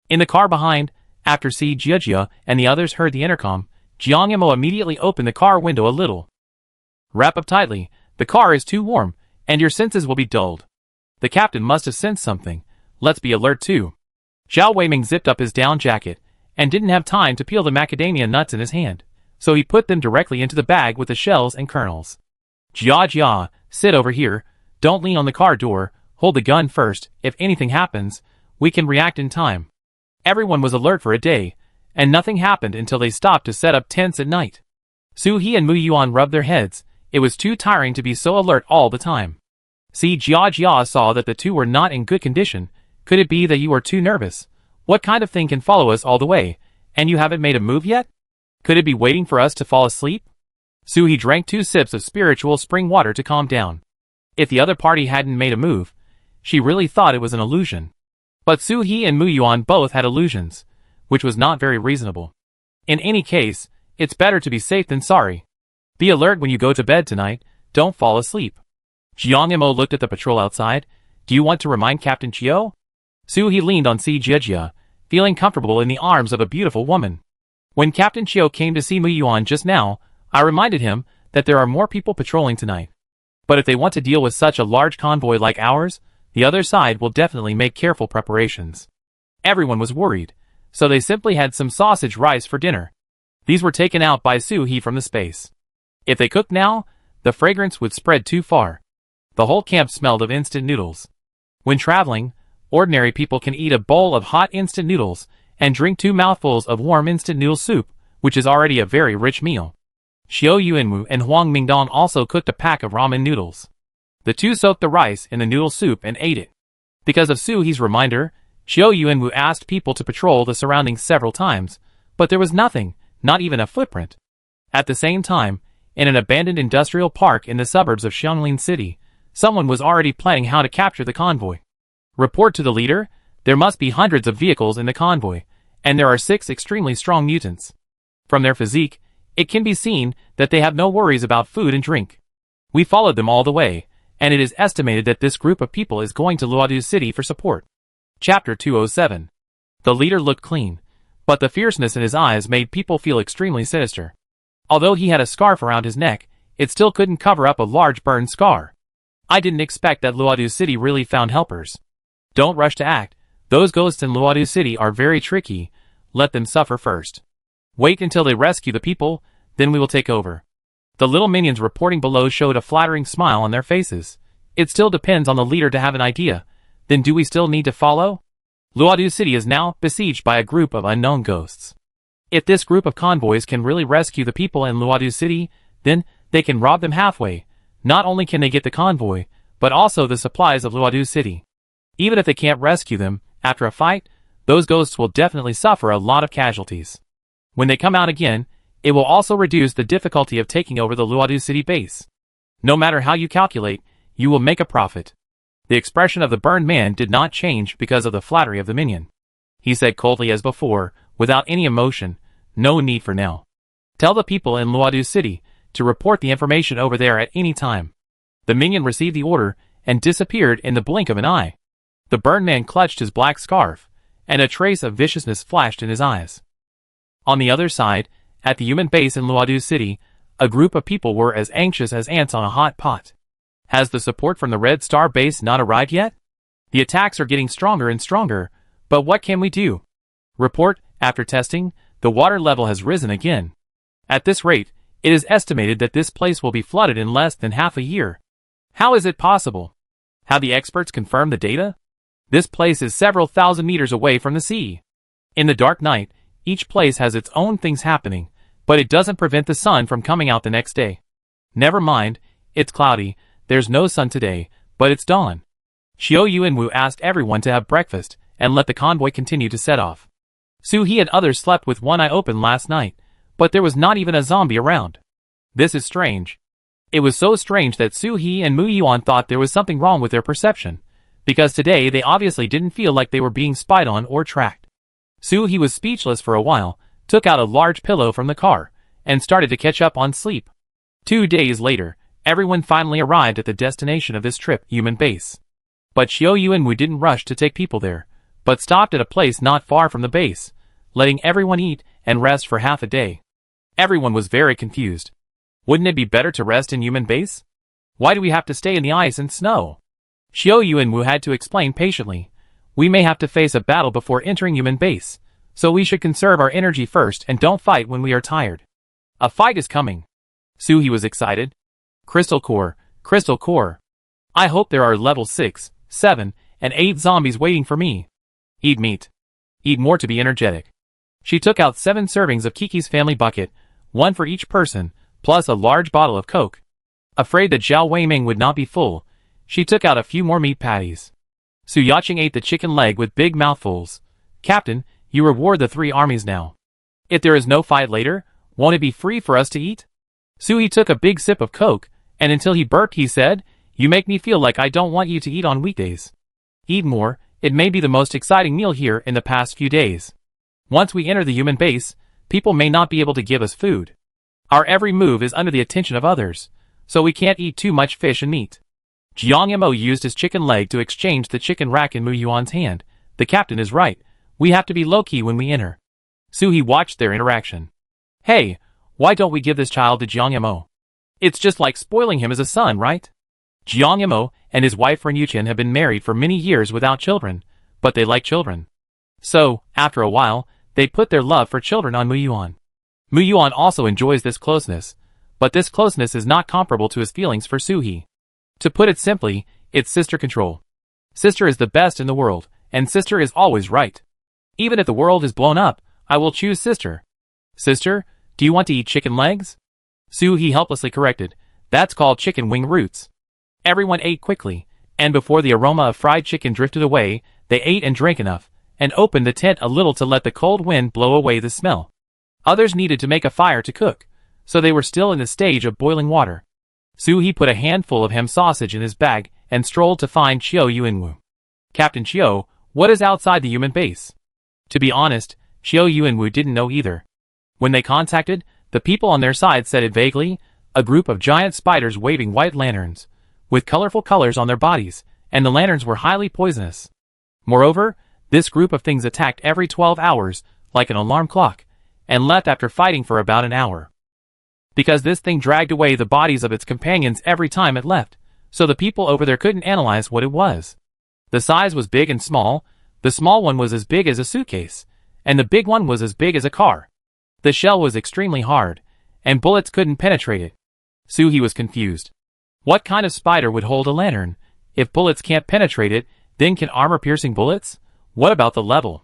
In the car behind, after Si Jiajia and the others heard the intercom, Jiang Yamo immediately opened the car window a little. Wrap up tightly. The car is too warm, and your senses will be dulled. The captain must have sensed something. Let's be alert too. Zhao Weiming zipped up his down jacket, and didn't have time to peel the macadamia nuts in his hand, so he put them directly into the bag with the shells and kernels. Jia, sit over here. Don't lean on the car door. Hold the gun first. If anything happens, we can react in time. Everyone was alert for a day, and nothing happened until they stopped to set up tents at night. Suhee and Mu Yuan rubbed their heads. It was too tiring to be so alert all the time. Si Jia saw that the two were not in good condition. Could it be that you are too nervous? What kind of thing can follow us all the way, and you haven't made a move yet? Could it be waiting for us to fall asleep? Suhee drank 2 sips of spiritual spring water to calm down. If the other party hadn't made a move, she really thought it was an illusion. But Suhee and Mu Yuan both had illusions, which was not very reasonable. In any case, it's better to be safe than sorry. Be alert when you go to bed tonight. Don't fall asleep. Jiang Mo looked at the patrol outside. Do you want to remind Captain Chiu? Suhee leaned on Si Jiajia, feeling comfortable in the arms of a beautiful woman. When Captain Chiu came to see Mu Yuan just now, I reminded him that there are more people patrolling tonight. But if they want to deal with such a large convoy like ours, the other side will definitely make careful preparations. Everyone was worried, so they simply had some sausage rice for dinner. These were taken out by Suhee from the space. If they cooked now, the fragrance would spread too far. The whole camp smelled of instant noodles. When traveling, ordinary people can eat a bowl of hot instant noodles and drink 2 mouthfuls of warm instant noodle soup, which is already a very rich meal. Xiao Yuanwu and Huang Mingdong also cooked a pack of ramen noodles. The two soaked the rice in the noodle soup and ate it. Because of Suhee's reminder, Xiao Yuanwu asked people to patrol the surroundings several times, but there was nothing, not even a footprint. At the same time, in an abandoned industrial park in the suburbs of Xianglin City, someone was already planning how to capture the convoy. Report to the leader, there must be hundreds of vehicles in the convoy, and there are 6 extremely strong mutants. From their physique, it can be seen that they have no worries about food and drink. We followed them all the way, and it is estimated that this group of people is going to Luodu City for support. Chapter 207. The leader looked clean, but the fierceness in his eyes made people feel extremely sinister. Although he had a scarf around his neck, it still couldn't cover up a large burn scar. I didn't expect that Luodu City really found helpers. Don't rush to act. Those ghosts in Luodu City are very tricky. Let them suffer first. Wait until they rescue the people, then we will take over. The little minions reporting below showed a flattering smile on their faces. It still depends on the leader to have an idea. Then do we still need to follow? Luodu City is now besieged by a group of unknown ghosts. If this group of convoys can really rescue the people in Luodu City, then they can rob them halfway. Not only can they get the convoy, but also the supplies of Luodu City. Even if they can't rescue them, after a fight, those ghosts will definitely suffer a lot of casualties. When they come out again, it will also reduce the difficulty of taking over the Luodu City base. No matter how you calculate, you will make a profit. The expression of the burned man did not change because of the flattery of the minion. He said coldly as before, without any emotion, no need for now. Tell the people in Luodu City to report the information over there at any time. The minion received the order and disappeared in the blink of an eye. The burned man clutched his black scarf, and a trace of viciousness flashed in his eyes. On the other side, at the human base in Luodu City, a group of people were as anxious as ants on a hot pot. Has the support from the Red Star base not arrived yet? The attacks are getting stronger and stronger, but what can we do? Report, after testing, the water level has risen again. At this rate, it is estimated that this place will be flooded in less than half a year. How is it possible? Have the experts confirmed the data? This place is several thousand meters away from the sea. In the dark night, each place has its own things happening, but it doesn't prevent the sun from coming out the next day. Never mind, it's cloudy, there's no sun today, but it's dawn. Xiao Yuanwu asked everyone to have breakfast and let the convoy continue to set off. Su He and others slept with one eye open last night, but there was not even a zombie around. This is strange. It was so strange that Su He and Mu Yuan thought there was something wrong with their perception, because today they obviously didn't feel like they were being spied on or tracked. Su He was speechless for a while, took out a large pillow from the car, and started to catch up on sleep. 2 days later, everyone finally arrived at the destination of this trip, human base. But Xiao Yuanwu didn't rush to take people there, but stopped at a place not far from the base, letting everyone eat and rest for half a day. Everyone was very confused. Wouldn't it be better to rest in human base? Why do we have to stay in the ice and snow? Xiao Yuanwu had to explain patiently. We may have to face a battle before entering human base, so we should conserve our energy first and don't fight when we are tired. A fight is coming. Su He was excited. Crystal Core, Crystal Core. I hope there are level 6, 7, and 8 zombies waiting for me. Eat meat. Eat more to be energetic. She took out 7 servings of Kiki's family bucket, 1 for each person, plus a large bottle of Coke. Afraid that Zhao Weiming would not be full, she took out a few more meat patties. Su Yaqing ate the chicken leg with big mouthfuls. Captain, you reward the 3 armies now. If there is no fight later, won't it be free for us to eat? Su He took a big sip of Coke, and until he burped he said, You make me feel like I don't want you to eat on weekdays. Eat more, it may be the most exciting meal here in the past few days. Once we enter the human base, people may not be able to give us food. Our every move is under the attention of others, so we can't eat too much fish and meat. Jiang Yamo used his chicken leg to exchange the chicken rack in Mu Yuan's hand. The captain is right. We have to be low-key when we enter. Su He watched their interaction. Hey, why don't we give this child to Jiang Yamo? It's just like spoiling him as a son, right? Jiang Yamo and his wife Ren Yuqian have been married for many years without children, but they like children. So, after a while, they put their love for children on Mu Yuan. Mu Yuan also enjoys this closeness, but this closeness is not comparable to his feelings for Su He. To put it simply, it's sister control. Sister is the best in the world, and sister is always right. Even if the world is blown up, I will choose sister. Sister, do you want to eat chicken legs? Su He helplessly corrected. That's called chicken wing roots. Everyone ate quickly, and before the aroma of fried chicken drifted away, they ate and drank enough, and opened the tent a little to let the cold wind blow away the smell. Others needed to make a fire to cook, so they were still in the stage of boiling water. Su He put a handful of ham sausage in his bag and strolled to find Xiao Yuanwu. Captain Xiao, what is outside the human base? To be honest, Xiao Yuanwu didn't know either. When they contacted, the people on their side said it vaguely, a group of giant spiders waving white lanterns, with colorful colors on their bodies, and the lanterns were highly poisonous. Moreover, this group of things attacked every 12 hours, like an alarm clock, and left after fighting for about an hour. Because this thing dragged away the bodies of its companions every time it left, so the people over there couldn't analyze what it was. The size was big and small, The small one was as big as a suitcase, and the big one was as big as a car. The shell was extremely hard, and bullets couldn't penetrate it. Suhi was confused. What kind of spider would hold a lantern? If bullets can't penetrate it, then can armor-piercing bullets? What about the level?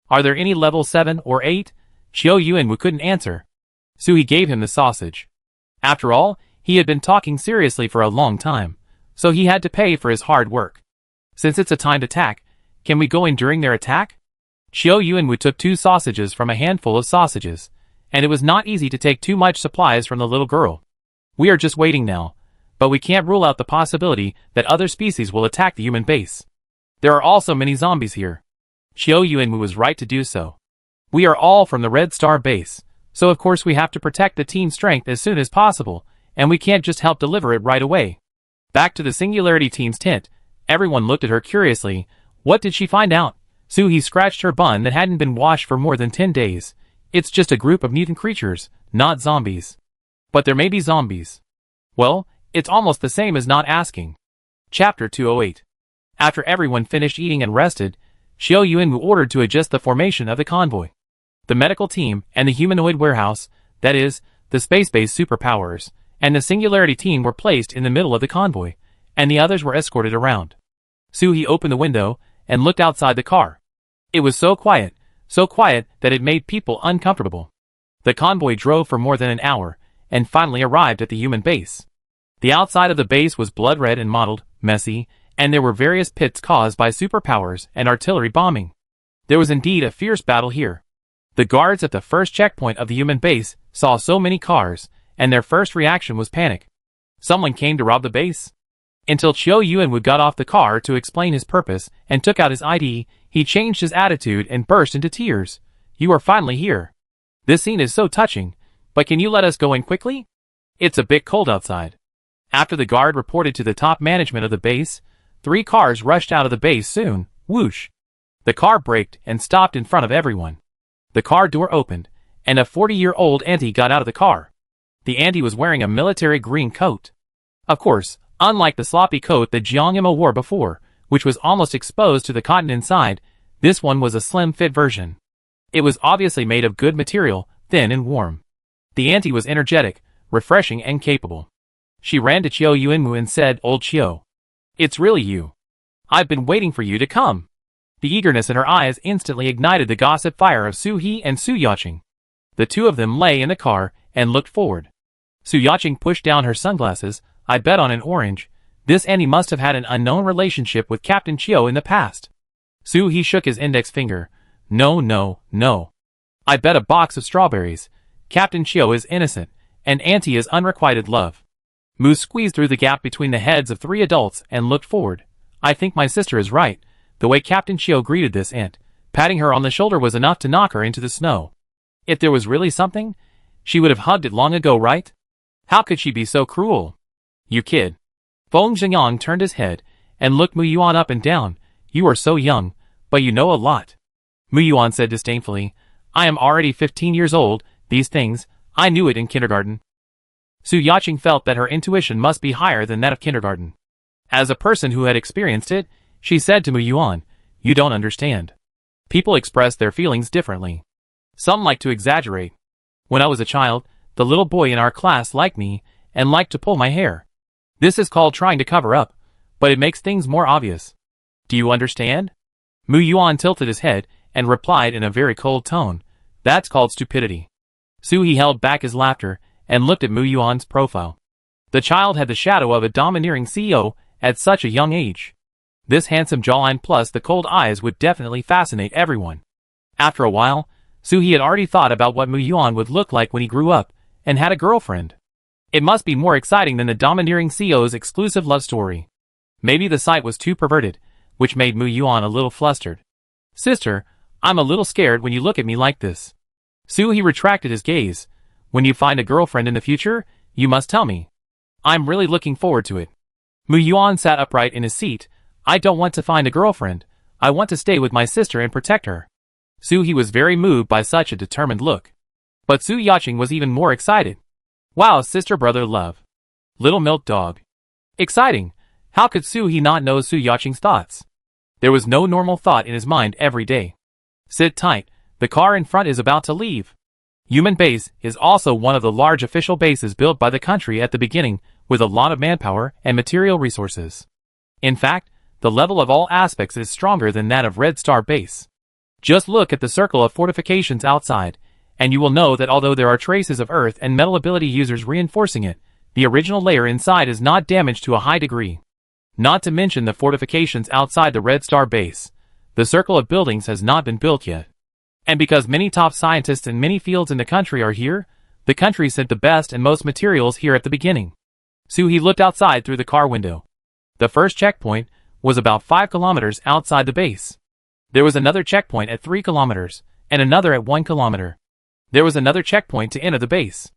Are there any level 7 or 8? Qiu Yuanwu couldn't answer. Suhi gave him the sausage. After all, he had been talking seriously for a long time, so he had to pay for his hard work. Since it's a timed attack, can we go in during their attack? Qiu Yuanwu took 2 sausages from a handful of sausages, and it was not easy to take too much supplies from the little girl. We are just waiting now, but we can't rule out the possibility that other species will attack the human base. There are also many zombies here. Qiu Yuanwu was right to do so. We are all from the Red Star base, so of course we have to protect the team's strength as soon as possible, and we can't just help deliver it right away. Back to the Singularity team's tent, everyone looked at her curiously. What did she find out? Suhi scratched her bun that hadn't been washed for more than 10 days. It's just a group of mutant creatures, not zombies. But there may be zombies. Well, it's almost the same as not asking. Chapter 208. After everyone finished eating and rested, Qiu Yuanwu ordered to adjust the formation of the convoy. The medical team and the humanoid warehouse, that is, the space-based superpowers, and the Singularity team were placed in the middle of the convoy, and the others were escorted around. Suhi opened the window and looked outside the car. It was so quiet that it made people uncomfortable. The convoy drove for more than an hour, and finally arrived at the human base. The outside of the base was blood-red and mottled, messy, and there were various pits caused by superpowers and artillery bombing. There was indeed a fierce battle here. The guards at the first checkpoint of the human base saw so many cars, and their first reaction was panic. Someone came to rob the base? Until Qiu Yuanwu got off the car to explain his purpose and took out his ID, he changed his attitude and burst into tears. You are finally here. This scene is so touching, but can you let us go in quickly? It's a bit cold outside. After the guard reported to the top management of the base, 3 cars rushed out of the base soon. Whoosh! The car braked and stopped in front of everyone. The car door opened, and a 40-year-old auntie got out of the car. The auntie was wearing a military green coat. Of course, unlike the sloppy coat that Jiang Yimou wore before, which was almost exposed to the cotton inside, this one was a slim-fit version. It was obviously made of good material, thin and warm. The auntie was energetic, refreshing and capable. She ran to Qiu Yuanwu and said, Old Qiu. It's really you. I've been waiting for you to come. The eagerness in her eyes instantly ignited the gossip fire of Su He and Su Yaqing. The two of them lay in the car and looked forward. Su Yaqing pushed down her sunglasses. I bet on an orange. This auntie must have had an unknown relationship with Captain Qiu in the past. Su He shook his index finger. No. I bet a box of strawberries. Captain Qiu is innocent, and auntie is unrequited love. Mu squeezed through the gap between the heads of 3 adults and looked forward. I think my sister is right. The way Captain Qiu greeted this aunt, patting her on the shoulder, was enough to knock her into the snow. If there was really something, she would have hugged it long ago, right? How could she be so cruel? You kid. Feng Zhengyang turned his head and looked Mu Yuan up and down. You are so young, but you know a lot. Mu Yuan said disdainfully, I am already 15 years old. These things, I knew it in kindergarten. Su Yaqing felt that her intuition must be higher than that of kindergarten. As a person who had experienced it, she said to Mu Yuan, You don't understand. People express their feelings differently. Some like to exaggerate. When I was a child, the little boy in our class liked me and liked to pull my hair. This is called trying to cover up, but it makes things more obvious. Do you understand? Mu Yuan tilted his head and replied in a very cold tone, That's called stupidity. Su He held back his laughter and looked at Mu Yuan's profile. The child had the shadow of a domineering CEO at such a young age. This handsome jawline plus the cold eyes would definitely fascinate everyone. After a while, Su He had already thought about what Mu Yuan would look like when he grew up and had a girlfriend. It must be more exciting than the domineering CEO's exclusive love story. Maybe the sight was too perverted, which made Mu Yuan a little flustered. Sister, I'm a little scared when you look at me like this. Su He retracted his gaze. When you find a girlfriend in the future, you must tell me. I'm really looking forward to it. Mu Yuan sat upright in his seat. I don't want to find a girlfriend. I want to stay with my sister and protect her. Su He was very moved by such a determined look. But Su Yaqing was even more excited. Wow, sister-brother love. Little milk dog. Exciting. How could Su He not know Su Yaqing's thoughts? There was no normal thought in his mind every day. Sit tight, the car in front is about to leave. Human Base is also one of the large official bases built by the country at the beginning, with a lot of manpower and material resources. In fact, the level of all aspects is stronger than that of Red Star Base. Just look at the circle of fortifications outside, and you will know that although there are traces of earth and metal ability users reinforcing it, the original layer inside is not damaged to a high degree. Not to mention the fortifications outside the Red Star Base. The circle of buildings has not been built yet. And because many top scientists in many fields in the country are here, the country sent the best and most materials here at the beginning. Suhi looked outside through the car window. The first checkpoint was about 5 kilometers outside the base. There was another checkpoint at 3 kilometers, and another at 1 kilometer. There was another checkpoint to enter the base.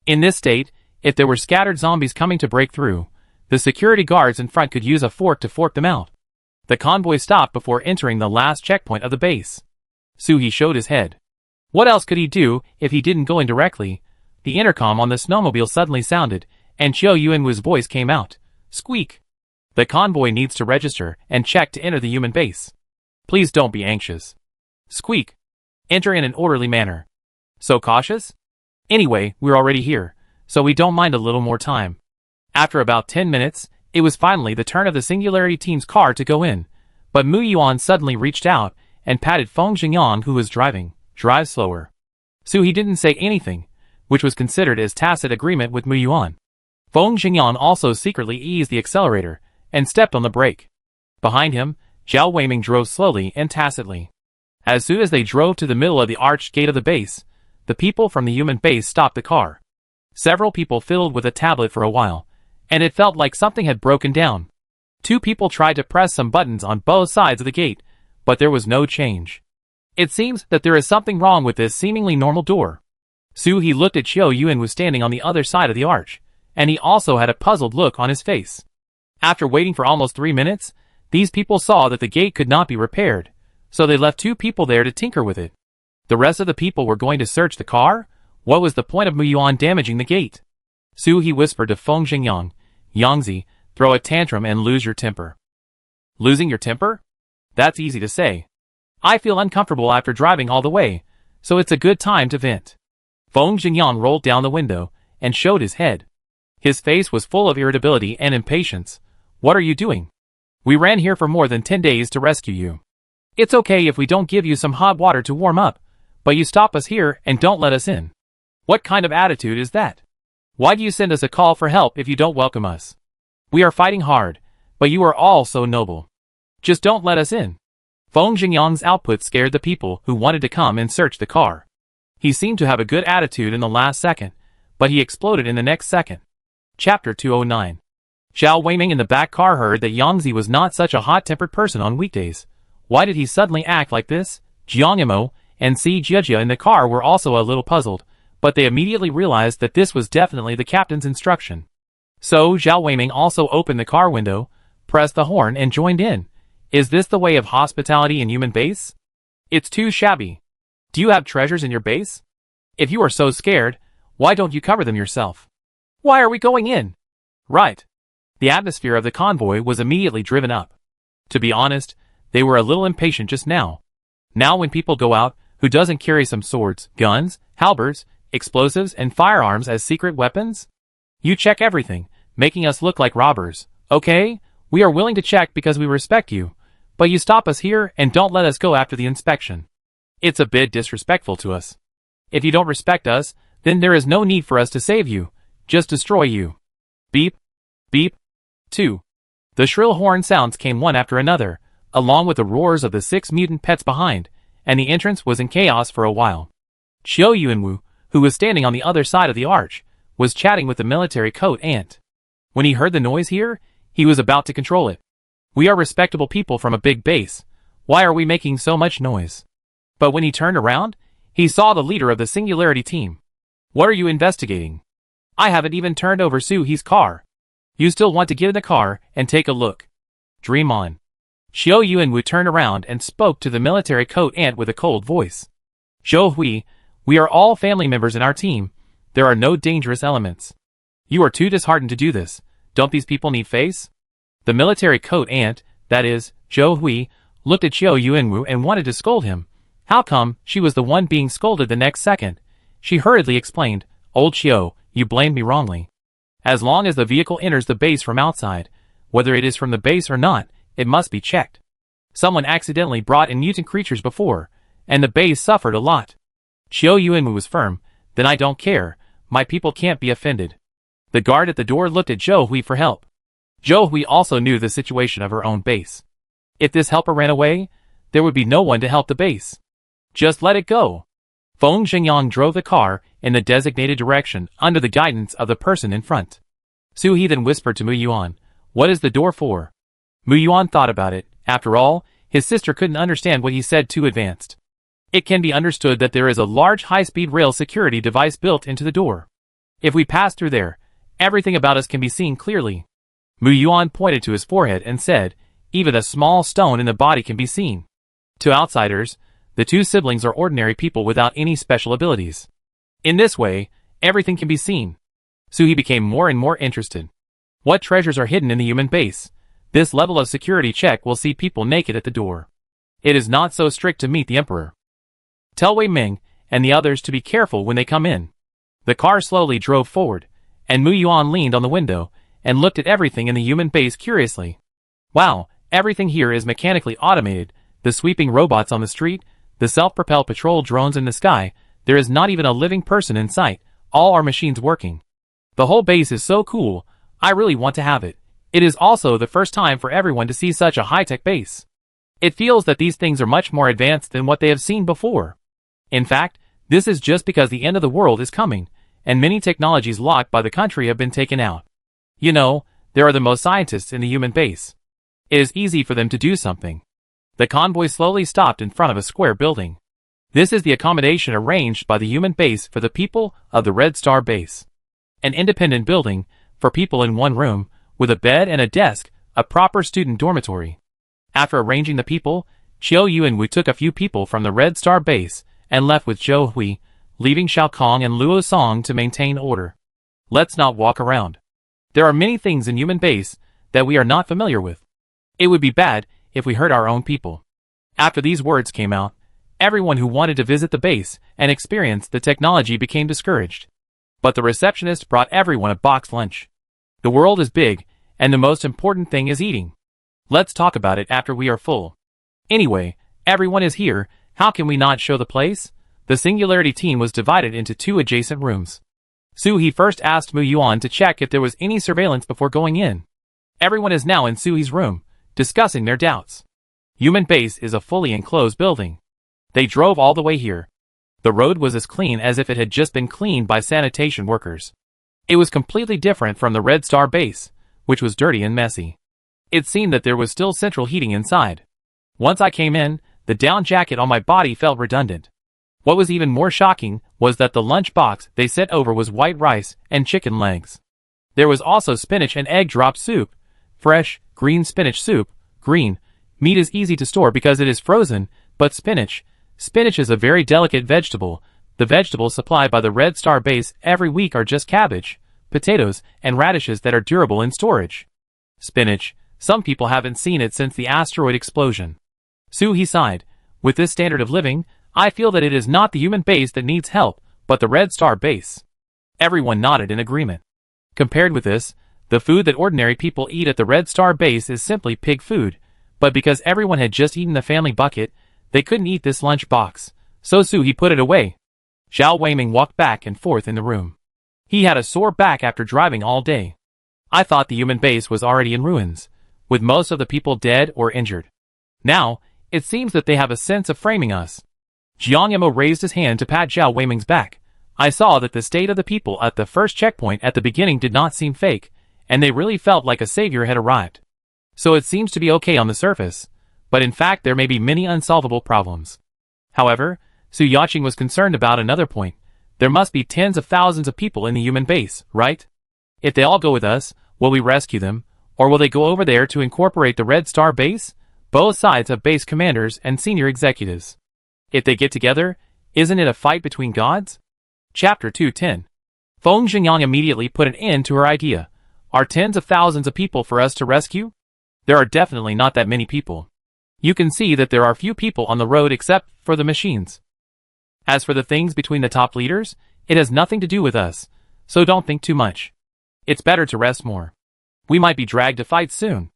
In this state, if there were scattered zombies coming to break through, the security guards in front could use a fork to fork them out. The convoy stopped before entering the last checkpoint of the base. Suhi showed his head. What else could he do if he didn't go in directly? The intercom on the snowmobile suddenly sounded, and Chiu Yuanwu's voice came out. Squeak. The convoy needs to register and check to enter the human base. Please don't be anxious. Squeak. Enter in an orderly manner. So cautious? Anyway, we're already here, so we don't mind a little more time. After about 10 minutes, it was finally the turn of the Singularity team's car to go in, but Mu Yuan suddenly reached out and patted Feng Xingyang who was driving. Drive slower. Suhi didn't say anything, which was considered as tacit agreement with Mu Yuan. Feng Xingyang also secretly eased the accelerator and stepped on the brake. Behind him, Zhao Weiming drove slowly and tacitly. As soon as they drove to the middle of the arched gate of the base, the people from the human base stopped the car. Several people fiddled with a tablet for a while, and it felt like something had broken down. 2 people tried to press some buttons on both sides of the gate, but there was no change. It seems that there is something wrong with this seemingly normal door. Suhi looked at Chiu Yuan was standing on the other side of the arch, and he also had a puzzled look on his face. After waiting for almost 3 minutes, these people saw that the gate could not be repaired, so they left 2 people there to tinker with it. The rest of the people were going to search the car? What was the point of Mu Yuan damaging the gate? Suhi whispered to Feng Xingyang, Yangzi, throw a tantrum and lose your temper. Losing your temper? That's easy to say. I feel uncomfortable after driving all the way, so it's a good time to vent. Feng Xingyang rolled down the window and showed his head. His face was full of irritability and impatience. What are you doing? We ran here for more than 10 days to rescue you. It's okay if we don't give you some hot water to warm up, but you stop us here and don't let us in. What kind of attitude is that? Why do you send us a call for help if you don't welcome us? We are fighting hard, but you are all so noble. Just don't let us in. Feng Xingyang's output scared the people who wanted to come and search the car. He seemed to have a good attitude in the last second, but he exploded in the next second. Chapter 209. Zhao Weiming in the back car heard that Yangzi was not such a hot-tempered person on weekdays. Why did he suddenly act like this? Jiang Yimo and Si Jiejia in the car were also a little puzzled, but they immediately realized that this was definitely the captain's instruction. So Zhao Weiming also opened the car window, pressed the horn and joined in. Is this the way of hospitality in human base? It's too shabby. Do you have treasures in your base? If you are so scared, why don't you cover them yourself? Why are we going in? Right. The atmosphere of the convoy was immediately driven up. To be honest, they were a little impatient just now. Now when people go out, who doesn't carry some swords, guns, halberds, explosives and firearms as secret weapons? You check everything, making us look like robbers. Okay, we are willing to check because we respect you, but you stop us here and don't let us go after the inspection. It's a bit disrespectful to us. If you don't respect us, then there is no need for us to save you, just destroy you. Beep. Beep. 2. The shrill horn sounds came one after another, along with the roars of the 6 mutant pets behind, and the entrance was in chaos for a while. Chiu Yuanwu, who was standing on the other side of the arch, was chatting with the military coat ant. When he heard the noise here, he was about to control it. We are respectable people from a big base. Why are we making so much noise? But when he turned around, he saw the leader of the Singularity team. What are you investigating? I haven't even turned over Suhi's car. You still want to get in the car and take a look. Dream on. Chiu Yuanwu turned around and spoke to the military coat ant with a cold voice. Zhou Hui, we are all family members in our team. There are no dangerous elements. You are too disheartened to do this. Don't these people need face? The military coat ant, that is, Zhou Hui, looked at Xiao Yuanwu and wanted to scold him. How come she was the one being scolded the next second? She hurriedly explained, "Old Xiao, you blamed me wrongly. As long as the vehicle enters the base from outside, whether it is from the base or not, it must be checked. Someone accidentally brought in mutant creatures before, and the base suffered a lot." Xiao Yuanwu was firm. "Then I don't care, my people can't be offended." The guard at the door looked at Zhou Hui for help. Zhou Hui also knew the situation of her own base. If this helper ran away, there would be no one to help the base. Just let it go. Feng Xingyang drove the car in the designated direction under the guidance of the person in front. Su He then whispered to Mu Yuan, "What is the door for?" Mu Yuan thought about it. After all, his sister couldn't understand what he said too advanced. It can be understood that there is a large high-speed rail security device built into the door. If we pass through there, everything about us can be seen clearly. Mu Yuan pointed to his forehead and said, "Even a small stone in the body can be seen." To outsiders, the two siblings are ordinary people without any special abilities. In this way, everything can be seen. So he became more and more interested. What treasures are hidden in the human base? This level of security check will see people naked at the door. It is not so strict to meet the emperor. Tell Wei Ming and the others to be careful when they come in. The car slowly drove forward, and Mu Yuan leaned on the window and looked at everything in the human base curiously. Wow, everything here is mechanically automated. The sweeping robots on the street, the self-propelled patrol drones in the sky, there is not even a living person in sight, all are machines working. The whole base is so cool, I really want to have it. It is also the first time for everyone to see such a high-tech base. It feels that these things are much more advanced than what they have seen before. In fact, this is just because the end of the world is coming, and many technologies locked by the country have been taken out. You know, there are the most scientists in the human base. It is easy for them to do something. The convoy slowly stopped in front of a square building. This is the accommodation arranged by the human base for the people of the Red Star base. An independent building, for people in one room, with a bed and a desk, a proper student dormitory. After arranging the people, Xiao Yuanwu took a few people from the Red Star base and left with Zhou Hui, leaving Xiao Kong and Luo Song to maintain order. Let's not walk around. There are many things in human base that we are not familiar with. It would be bad if we hurt our own people. After these words came out, everyone who wanted to visit the base and experience the technology became discouraged. But the receptionist brought everyone a boxed lunch. The world is big, and the most important thing is eating. Let's talk about it after we are full. Anyway, everyone is here, how can we not show the place? The Singularity team was divided into two adjacent rooms. Su He first asked Mu Yuan to check if there was any surveillance before going in. Everyone is now in Su He's room, discussing their doubts. Human base is a fully enclosed building. They drove all the way here. The road was as clean as if it had just been cleaned by sanitation workers. It was completely different from the Red Star base, which was dirty and messy. It seemed that there was still central heating inside. Once I came in, the down jacket on my body felt redundant. What was even more shocking was that the lunch box they sent over was white rice and chicken legs. There was also spinach and egg drop soup. Fresh, green spinach soup. Green meat is easy to store because it is frozen, but spinach is a very delicate vegetable. The vegetables supplied by the Red Star base every week are just cabbage, potatoes, and radishes that are durable in storage. Spinach, some people haven't seen it since the asteroid explosion. Su He sighed. With this standard of living, I feel that it is not the human base that needs help, but the Red Star base. Everyone nodded in agreement. Compared with this, the food that ordinary people eat at the Red Star base is simply pig food, but because everyone had just eaten the family bucket, they couldn't eat this lunch box, so Su He put it away. Zhao Weiming walked back and forth in the room. He had a sore back after driving all day. I thought the human base was already in ruins, with most of the people dead or injured. Now, it seems that they have a sense of framing us. Jiang Yamo raised his hand to pat Zhao Weiming's back. I saw that the state of the people at the first checkpoint at the beginning did not seem fake, and they really felt like a savior had arrived. So it seems to be okay on the surface, but in fact there may be many unsolvable problems. However, Su Yaqing was concerned about another point. There must be tens of thousands of people in the human base, right? If they all go with us, will we rescue them, or will they go over there to incorporate the Red Star base? Both sides have base commanders and senior executives. If they get together, isn't it a fight between gods? Chapter 210. Feng Xingyang immediately put an end to her idea. Are tens of thousands of people for us to rescue? There are definitely not that many people. You can see that there are few people on the road except for the machines. As for the things between the top leaders, it has nothing to do with us, so don't think too much. It's better to rest more. We might be dragged to fight soon.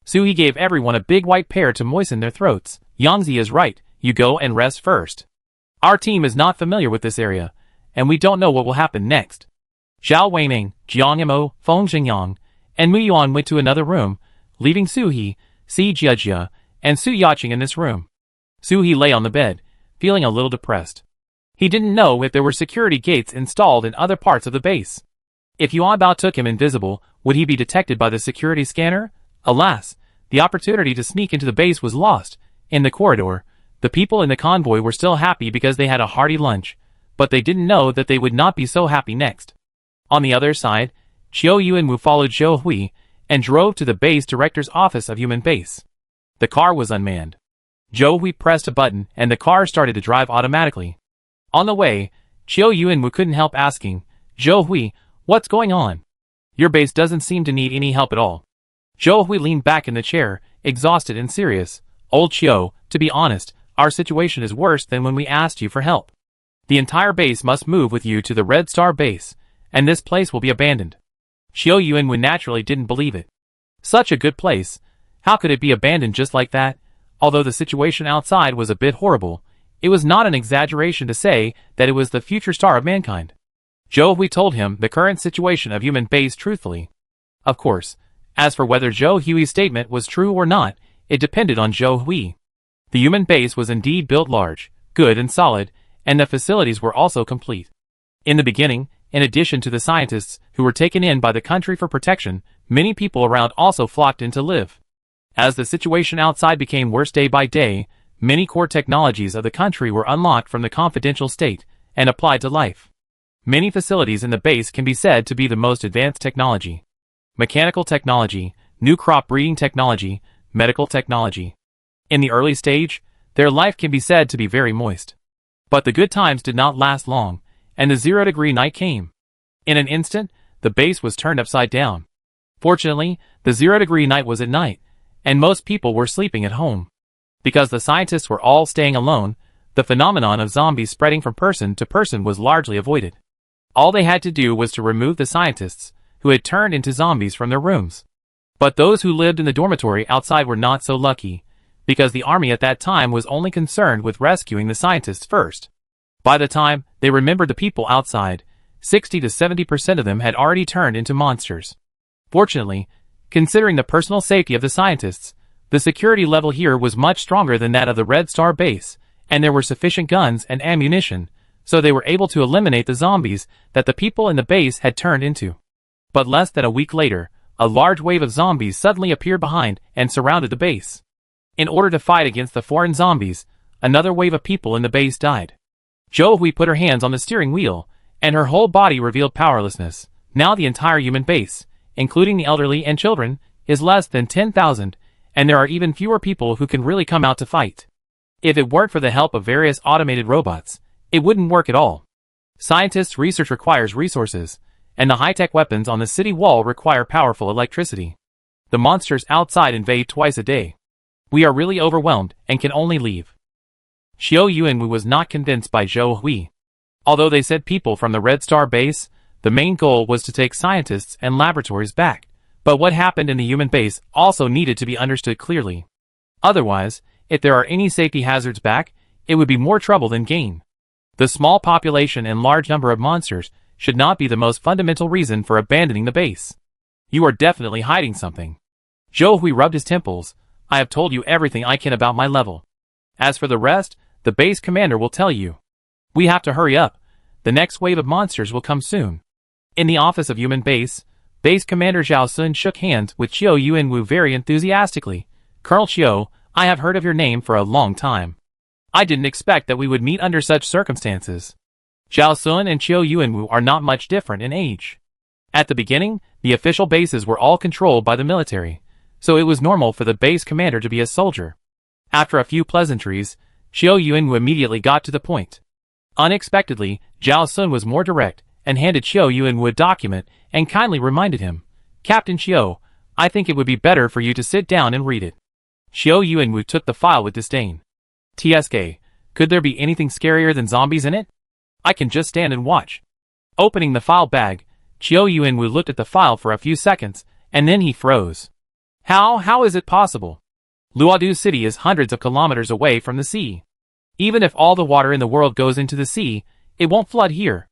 Suhi gave everyone a big white pear to moisten their throats. Yangzi is right, you go and rest first. Our team is not familiar with this area, and we don't know what will happen next. Zhao Weiming, Jiang Yamo, Feng Xingyang, and Mu Yuan went to another room, leaving Suhi, Si Jiajia, and Su Yaqing in this room. Suhi lay on the bed, feeling a little depressed. He didn't know if there were security gates installed in other parts of the base. If Yuan Bao took him invisible, would he be detected by the security scanner? Alas, the opportunity to sneak into the base was lost. In the corridor, the people in the convoy were still happy because they had a hearty lunch, but they didn't know that they would not be so happy next. On the other side, Qiu Yuanwu followed Zhou Hui and drove to the base director's office of Human Base. The car was unmanned. Zhou Hui pressed a button and the car started to drive automatically. On the way, Qiu Yuanwu couldn't help asking, Zhou Hui, what's going on? Your base doesn't seem to need any help at all. Zhou Hui leaned back in the chair, exhausted and serious. Old Qiu, to be honest, our situation is worse than when we asked you for help. The entire base must move with you to the Red Star base, and this place will be abandoned. Qiu Yuanwu naturally didn't believe it. Such a good place, how could it be abandoned just like that? Although the situation outside was a bit horrible, it was not an exaggeration to say that it was the future star of mankind. Zhou Hui told him the current situation of Human Base truthfully. Of course, as for whether Zhou Hui's statement was true or not, it depended on Zhou Hui. The Human Base was indeed built large, good and solid, and the facilities were also complete. In the beginning, in addition to the scientists who were taken in by the country for protection, many people around also flocked in to live. As the situation outside became worse day by day, many core technologies of the country were unlocked from the confidential state and applied to life. Many facilities in the base can be said to be the most advanced technology. Mechanical technology, new crop breeding technology, medical technology. In the early stage, their life can be said to be very moist. But the good times did not last long, and the 0-degree night came. In an instant, the base was turned upside down. Fortunately, the 0-degree night was at night, and most people were sleeping at home. Because the scientists were all staying alone, the phenomenon of zombies spreading from person to person was largely avoided. All they had to do was to remove the scientists, who had turned into zombies from their rooms. But those who lived in the dormitory outside were not so lucky, because the army at that time was only concerned with rescuing the scientists first. By the time they remembered the people outside, 60 to 70% of them had already turned into monsters. Fortunately, considering the personal safety of the scientists, the security level here was much stronger than that of the Red Star base, and there were sufficient guns and ammunition, so they were able to eliminate the zombies that the people in the base had turned into. But less than a week later, a large wave of zombies suddenly appeared behind and surrounded the base. In order to fight against the foreign zombies, another wave of people in the base died. Zhou Hui put her hands on the steering wheel, and her whole body revealed powerlessness. Now the entire human base, including the elderly and children, is less than 10,000, and there are even fewer people who can really come out to fight. If it weren't for the help of various automated robots, it wouldn't work at all. Scientists' research requires resources, and the high-tech weapons on the city wall require powerful electricity. The monsters outside invade twice a day. We are really overwhelmed and can only leave. Qiu Yuanwu was not convinced by Zhou Hui. Although they said people from the Red Star base, the main goal was to take scientists and laboratories back. But what happened in the human base also needed to be understood clearly. Otherwise, if there are any safety hazards back, it would be more trouble than gain. The small population and large number of monsters should not be the most fundamental reason for abandoning the base. You are definitely hiding something. Zhou Hui rubbed his temples. I have told you everything I can about my level. As for the rest, the base commander will tell you. We have to hurry up. The next wave of monsters will come soon. In the office of Human Base Commander Zhao Sun shook hands with Qiu Yuanwu very enthusiastically. Colonel Qiu, I have heard of your name for a long time. I didn't expect that we would meet under such circumstances. Zhao Sun and Qiu Yuanwu are not much different in age. At the beginning, the official bases were all controlled by the military, so it was normal for the base commander to be a soldier. After a few pleasantries, Qiu Yuanwu immediately got to the point. Unexpectedly, Zhao Sun was more direct and handed Qiu Yuanwu a document and kindly reminded him, Captain Qiu, I think it would be better for you to sit down and read it. Xiao Yuanwu took the file with disdain. TSK, could there be anything scarier than zombies in it? I can just stand and watch. Opening the file bag, Xiao Yuanwu looked at the file for a few seconds, and then he froze. How is it possible? Luodu City is hundreds of kilometers away from the sea. Even if all the water in the world goes into the sea, it won't flood here.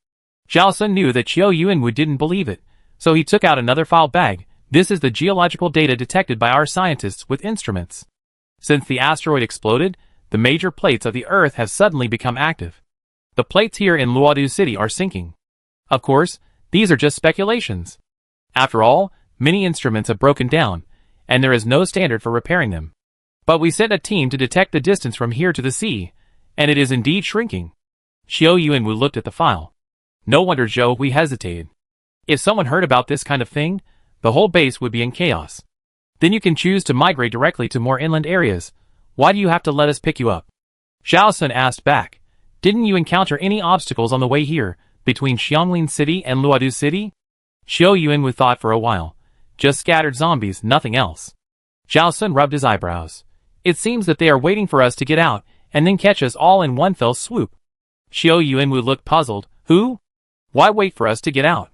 Zhao Sun knew that Xiao Yuanwu didn't believe it, so he took out another file bag. This is the geological data detected by our scientists with instruments. Since the asteroid exploded, the major plates of the Earth have suddenly become active. The plates here in Luodu City are sinking. Of course, these are just speculations. After all, many instruments have broken down, and there is no standard for repairing them. But we sent a team to detect the distance from here to the sea, and it is indeed shrinking. Xiao Yuanwu looked at the file. No wonder Zhou Hui hesitated. If someone heard about this kind of thing, the whole base would be in chaos. Then you can choose to migrate directly to more inland areas. Why do you have to let us pick you up? Zhao Sun asked back. Didn't you encounter any obstacles on the way here, between Xianglin City and Luodu City? Xiao Yuanwu thought for a while. Just scattered zombies, nothing else. Zhao Sun rubbed his eyebrows. It seems that they are waiting for us to get out, and then catch us all in one fell swoop. Xiao Yuanwu looked puzzled. Who? Why wait for us to get out?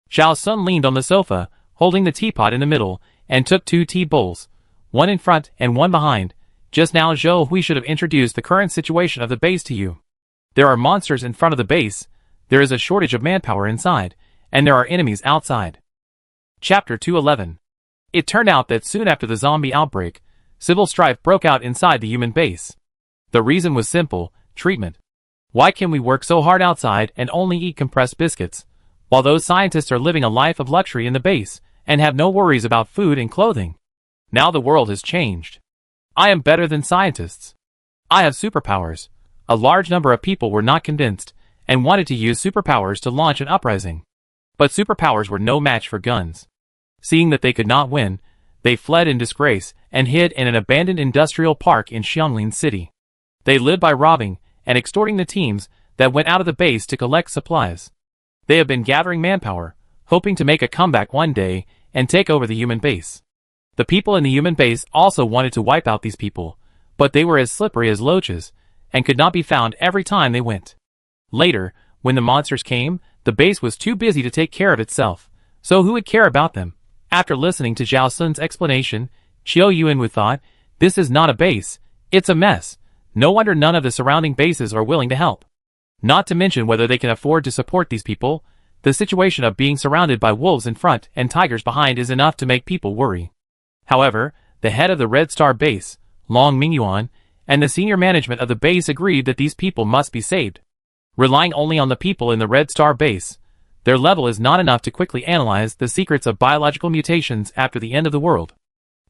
Zhao Sun leaned on the sofa, holding the teapot in the middle, and took 2 tea bowls, one in front and one behind. Just now Zhou Hui should have introduced the current situation of the base to you. There are monsters in front of the base, there is a shortage of manpower inside, and there are enemies outside. Chapter 211. It turned out that soon after the zombie outbreak, civil strife broke out inside the human base. The reason was simple: treatment. Why can we work so hard outside and only eat compressed biscuits, while those scientists are living a life of luxury in the base, and have no worries about food and clothing? Now the world has changed. I am better than scientists. I have superpowers. A large number of people were not convinced, and wanted to use superpowers to launch an uprising. But superpowers were no match for guns. Seeing that they could not win, they fled in disgrace and hid in an abandoned industrial park in Xianglin City. They lived by robbing and extorting the teams that went out of the base to collect supplies. They have been gathering manpower, hoping to make a comeback one day and take over the human base. The people in the human base also wanted to wipe out these people, but they were as slippery as loaches, and could not be found every time they went. Later, when the monsters came, the base was too busy to take care of itself, so who would care about them? After listening to Zhao Sun's explanation, Xiao Yuanwu thought, this is not a base, it's a mess. No wonder none of the surrounding bases are willing to help. Not to mention whether they can afford to support these people. The situation of being surrounded by wolves in front and tigers behind is enough to make people worry. However, the head of the Red Star base, Long Mingyuan, and the senior management of the base agreed that these people must be saved. Relying only on the people in the Red Star base, their level is not enough to quickly analyze the secrets of biological mutations after the end of the world.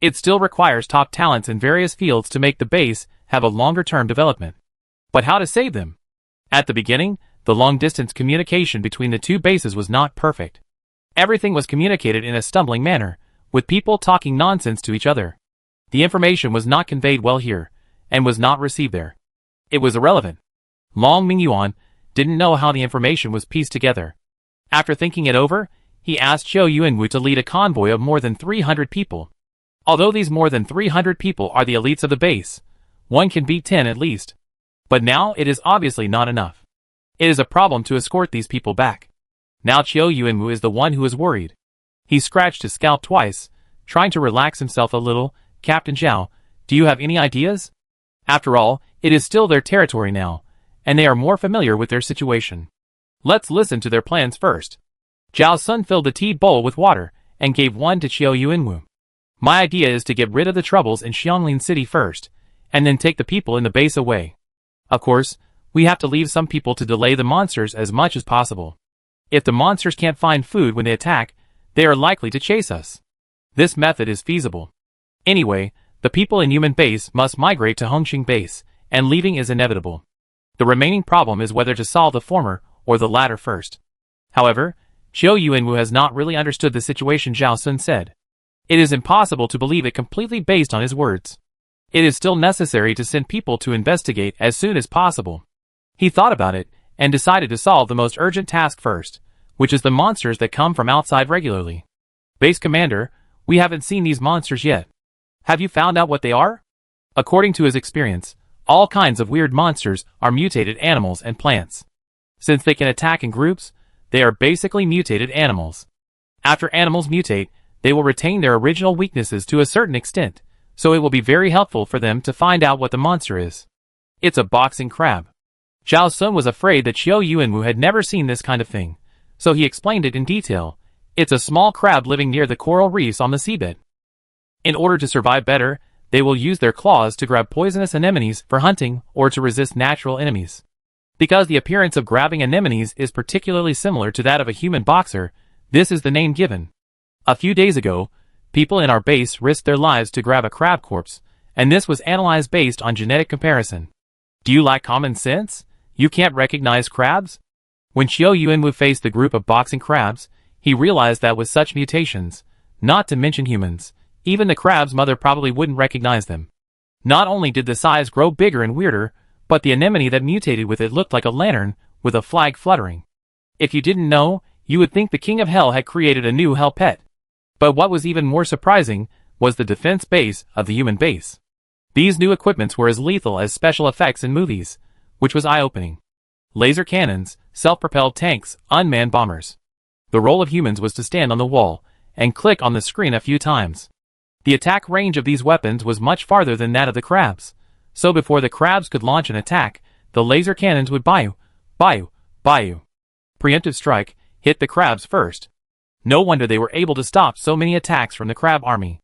It still requires top talents in various fields to make the base have a longer-term development. But how to save them? At the beginning, the long-distance communication between the two bases was not perfect. Everything was communicated in a stumbling manner, with people talking nonsense to each other. The information was not conveyed well here, and was not received there. It was irrelevant. Long Mingyuan didn't know how the information was pieced together. After thinking it over, he asked Xiao Yuanwu to lead a convoy of more than 300 people. Although these more than 300 people are the elites of the base, one can beat 10 at least. But now it is obviously not enough. It is a problem to escort these people back. Now Xiao Yuanwu is the one who is worried. He scratched his scalp twice, trying to relax himself a little. Captain Zhao, do you have any ideas? After all, it is still their territory now, and they are more familiar with their situation. Let's listen to their plans first. Zhao Sun filled the tea bowl with water, and gave one to Xiao Yuanwu. My idea is to get rid of the troubles in Xianglin City first, and then take the people in the base away. Of course, we have to leave some people to delay the monsters as much as possible. If the monsters can't find food when they attack, they are likely to chase us. This method is feasible. Anyway, the people in human base must migrate to Hongqing base, and leaving is inevitable. The remaining problem is whether to solve the former or the latter first. However, Xiao Yuanwu has not really understood the situation Zhao Sun said. It is impossible to believe it completely based on his words. It is still necessary to send people to investigate as soon as possible. He thought about it, and decided to solve the most urgent task first, which is the monsters that come from outside regularly. Base Commander, we haven't seen these monsters yet. Have you found out what they are? According to his experience, all kinds of weird monsters are mutated animals and plants. Since they can attack in groups, they are basically mutated animals. After animals mutate, they will retain their original weaknesses to a certain extent, so it will be very helpful for them to find out what the monster is. It's a boxing crab. Zhao Sun was afraid that Xiao Yuanwu had never seen this kind of thing, so he explained it in detail. It's a small crab living near the coral reefs on the seabed. In order to survive better, they will use their claws to grab poisonous anemones for hunting or to resist natural enemies. Because the appearance of grabbing anemones is particularly similar to that of a human boxer, this is the name given. A few days ago, people in our base risked their lives to grab a crab corpse, and this was analyzed based on genetic comparison. Do you lack common sense? You can't recognize crabs? When Xiao Yuanwu faced the group of boxing crabs, he realized that with such mutations, not to mention humans, even the crab's mother probably wouldn't recognize them. Not only did the size grow bigger and weirder, but the anemone that mutated with it looked like a lantern with a flag fluttering. If you didn't know, you would think the king of hell had created a new hell pet. But what was even more surprising was the defense base of the human base. These new equipments were as lethal as special effects in movies, which was eye-opening. Laser cannons, self-propelled tanks, unmanned bombers. The role of humans was to stand on the wall and click on the screen a few times. The attack range of these weapons was much farther than that of the crabs, so before the crabs could launch an attack, the laser cannons would Bayou. Preemptive strike, hit the crabs first. No wonder they were able to stop so many attacks from the crab army.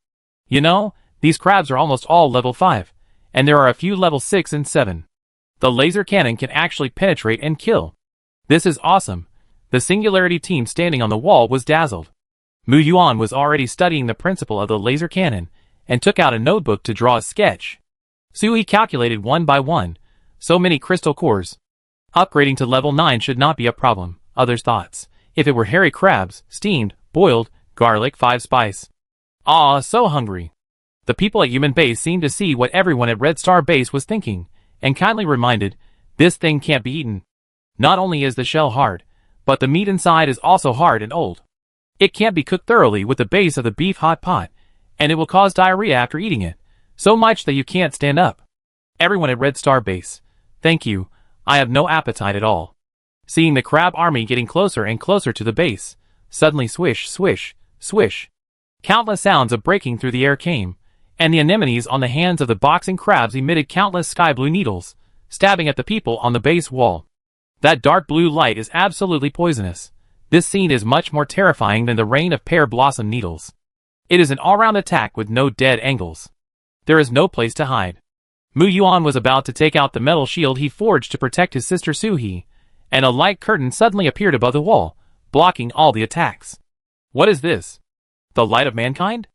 You know, these crabs are almost all level 5, and there are a few level 6 and 7. The laser cannon can actually penetrate and kill. This is awesome. The Singularity team standing on the wall was dazzled. Mu Yuan was already studying the principle of the laser cannon, and took out a notebook to draw a sketch. Sui calculated one by one, so many crystal cores. Upgrading to level 9 should not be a problem, others thought. If it were hairy crabs, steamed, boiled, garlic 5 spice. Ah, so hungry. The people at Human Base seemed to see what everyone at Red Star Base was thinking, and kindly reminded, this thing can't be eaten. Not only is the shell hard, but the meat inside is also hard and old. It can't be cooked thoroughly with the base of the beef hot pot, and it will cause diarrhea after eating it, so much that you can't stand up. Everyone at Red Star Base, thank you, I have no appetite at all. Seeing the crab army getting closer and closer to the base, suddenly swish, swish, swish. Countless sounds of breaking through the air came, and the anemones on the hands of the boxing crabs emitted countless sky blue needles, stabbing at the people on the base wall. That dark blue light is absolutely poisonous. This scene is much more terrifying than the rain of pear blossom needles. It is an all-round attack with no dead angles. There is no place to hide. Mu Yuan was about to take out the metal shield he forged to protect his sister Suhi, and a light curtain suddenly appeared above the wall, blocking all the attacks. What is this? The light of mankind?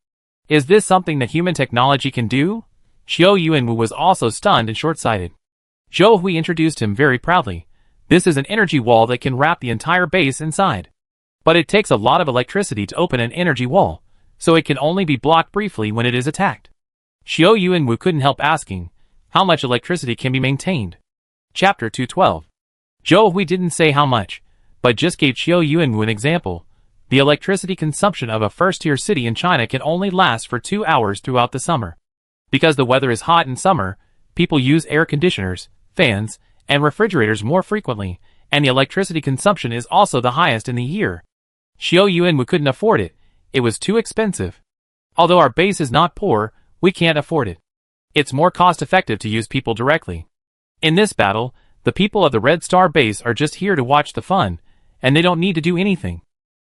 Is this something that human technology can do? Xiao Yuanwu was also stunned and short-sighted. Zhou Hui introduced him very proudly. This is an energy wall that can wrap the entire base inside. But it takes a lot of electricity to open an energy wall, so it can only be blocked briefly when it is attacked. Xiao Yuanwu couldn't help asking, how much electricity can be maintained? Chapter 212. Zhou Hui didn't say how much, but just gave Xiao Yuanwu an example. The electricity consumption of a first-tier city in China can only last for 2 hours throughout the summer. Because the weather is hot in summer, people use air conditioners, fans, and refrigerators more frequently, and the electricity consumption is also the highest in the year. Xiao Yuanwu couldn't afford it. It was too expensive. Although our base is not poor, we can't afford it. It's more cost-effective to use people directly. In this battle, the people of the Red Star Base are just here to watch the fun, and they don't need to do anything.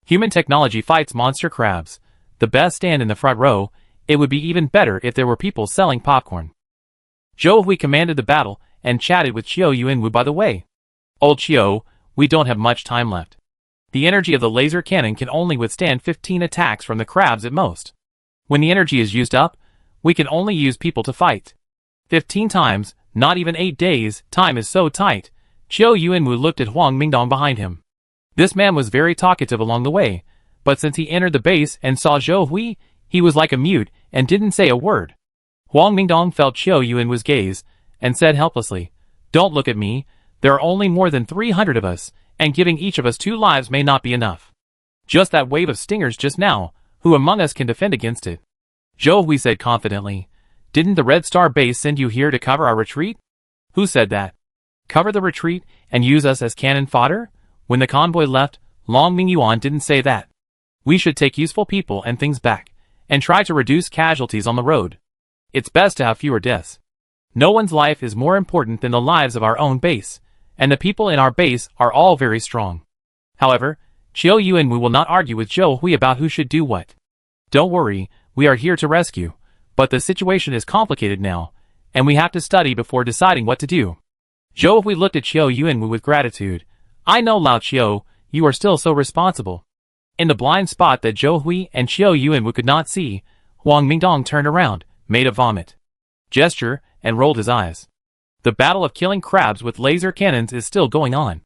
Human technology fights monster crabs. The best stand in the front row. It would be even better if there were people selling popcorn. Zhou Hui commanded the battle and chatted with Xiao Yuanwu by the way. Old Xiao, we don't have much time left. The energy of the laser cannon can only withstand 15 attacks from the crabs at most. When the energy is used up, we can only use people to fight. 15 times, not even 8 days, time is so tight. Xiao Yuanwu looked at Huang Mingdong behind him. This man was very talkative along the way, but since he entered the base and saw Zhou Hui, he was like a mute and didn't say a word. Huang Mingdong felt Xiao Yuanwu's gaze and said helplessly, "Don't look at me, there are only more than 300 of us, and giving each of us 2 lives may not be enough. Just that wave of stingers just now, who among us can defend against it?" Zhou Hui said confidently, Didn't the Red Star base send you here to cover our retreat? Who said that? Cover the retreat and use us as cannon fodder? When the convoy left, Long Mingyuan didn't say that. We should take useful people and things back, and try to reduce casualties on the road. It's best to have fewer deaths. No one's life is more important than the lives of our own base, and the people in our base are all very strong. However, Chiu Yu and we will not argue with Zhou Hui about who should do what. Don't worry, we are here to rescue, but the situation is complicated now, and we have to study before deciding what to do. Zhou Hui looked at Chiu Yu and with gratitude. I know, Lao Chiu, you are still so responsible. In the blind spot that Zhou Hui and Chiu Yu and could not see, Huang Mingdong turned around, made a vomit gesture, and rolled his eyes. The battle of killing crabs with laser cannons is still going on.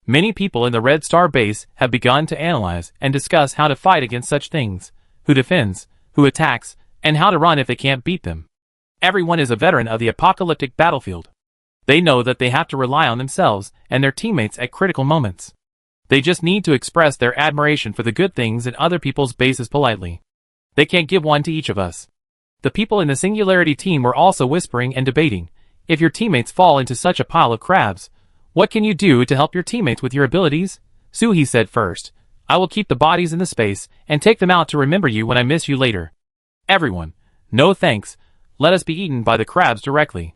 Many people in the Red Star base have begun to analyze and discuss how to fight against such things, who defends, who attacks, and how to run if they can't beat them. Everyone is a veteran of the apocalyptic battlefield. They know that they have to rely on themselves and their teammates at critical moments. They just need to express their admiration for the good things in other people's bases politely. They can't give one to each of us. The people in the Singularity team were also whispering and debating. If your teammates fall into such a pile of crabs, what can you do to help your teammates with your abilities? Suhi said first. I will keep the bodies in the space and take them out to remember you when I miss you later. Everyone, no thanks. Let us be eaten by the crabs directly.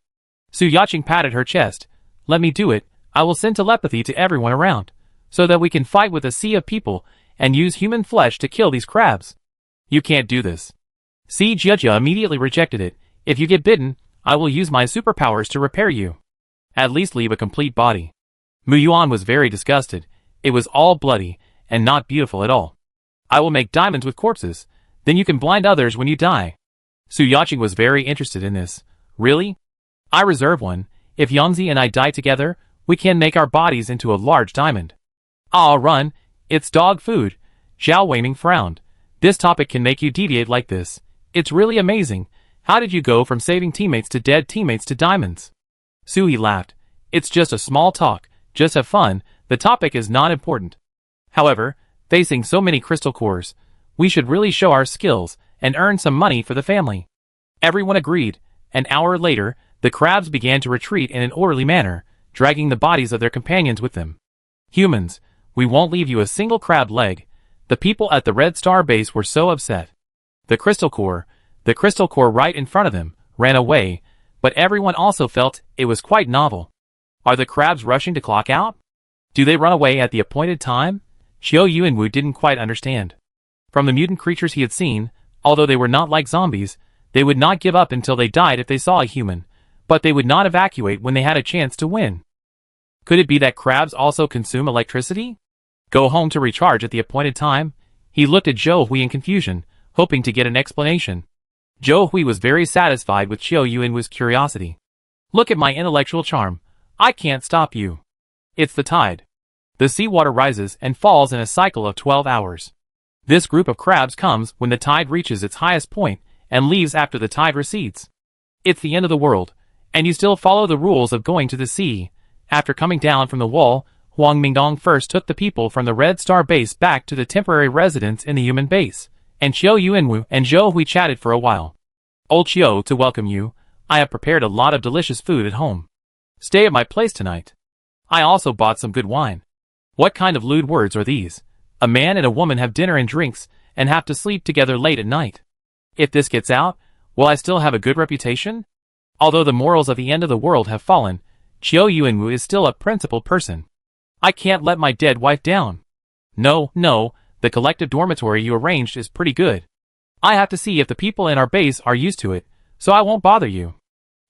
Su Yaching patted her chest. Let me do it. I will send telepathy to everyone around, so that we can fight with a sea of people and use human flesh to kill these crabs. You can't do this. Si Jiajia immediately rejected it. If you get bitten, I will use my superpowers to repair you. At least leave a complete body. Mu Yuan was very disgusted. It was all bloody, and not beautiful at all. I will make diamonds with corpses, then you can blind others when you die. Su Yaching was very interested in this. Really? I reserve one. If Yangzi and I die together, we can make our bodies into a large diamond. I'll run. It's dog food. Zhao Weiming frowned. This topic can make you deviate like this. It's really amazing. How did you go from saving teammates to dead teammates to diamonds? Suhi laughed. It's just a small talk. Just have fun. The topic is not important. However, facing so many crystal cores, we should really show our skills and earn some money for the family. Everyone agreed. An hour later, the crabs began to retreat in an orderly manner, dragging the bodies of their companions with them. Humans, we won't leave you a single crab leg. The people at the Red Star base were so upset. The crystal core right in front of them, ran away, but everyone also felt it was quite novel. Are the crabs rushing to clock out? Do they run away at the appointed time? Chiu Yuanwu didn't quite understand. From the mutant creatures he had seen, although they were not like zombies, they would not give up until they died if they saw a human, but they would not evacuate when they had a chance to win. Could it be that crabs also consume electricity? Go home to recharge at the appointed time? He looked at Zhou Hui in confusion, hoping to get an explanation. Zhou Hui was very satisfied with Chiu Yuanwu's curiosity. Look at my intellectual charm. I can't stop you. It's the tide. The seawater rises and falls in a cycle of 12 hours. This group of crabs comes when the tide reaches its highest point and leaves after the tide recedes. It's the end of the world, and you still follow the rules of going to the sea. After coming down from the wall, Huang Mingdong first took the people from the Red Star base back to the temporary residence in the human base, and Chiu Yuanwu and Zhou Hui chatted for a while. Old Chiu, to welcome you, I have prepared a lot of delicious food at home. Stay at my place tonight. I also bought some good wine. What kind of lewd words are these? A man and a woman have dinner and drinks, and have to sleep together late at night. If this gets out, will I still have a good reputation? Although the morals of the end of the world have fallen, Chiu Yuanwu is still a principled person. I can't let my dead wife down. No, the collective dormitory you arranged is pretty good. I have to see if the people in our base are used to it, so I won't bother you.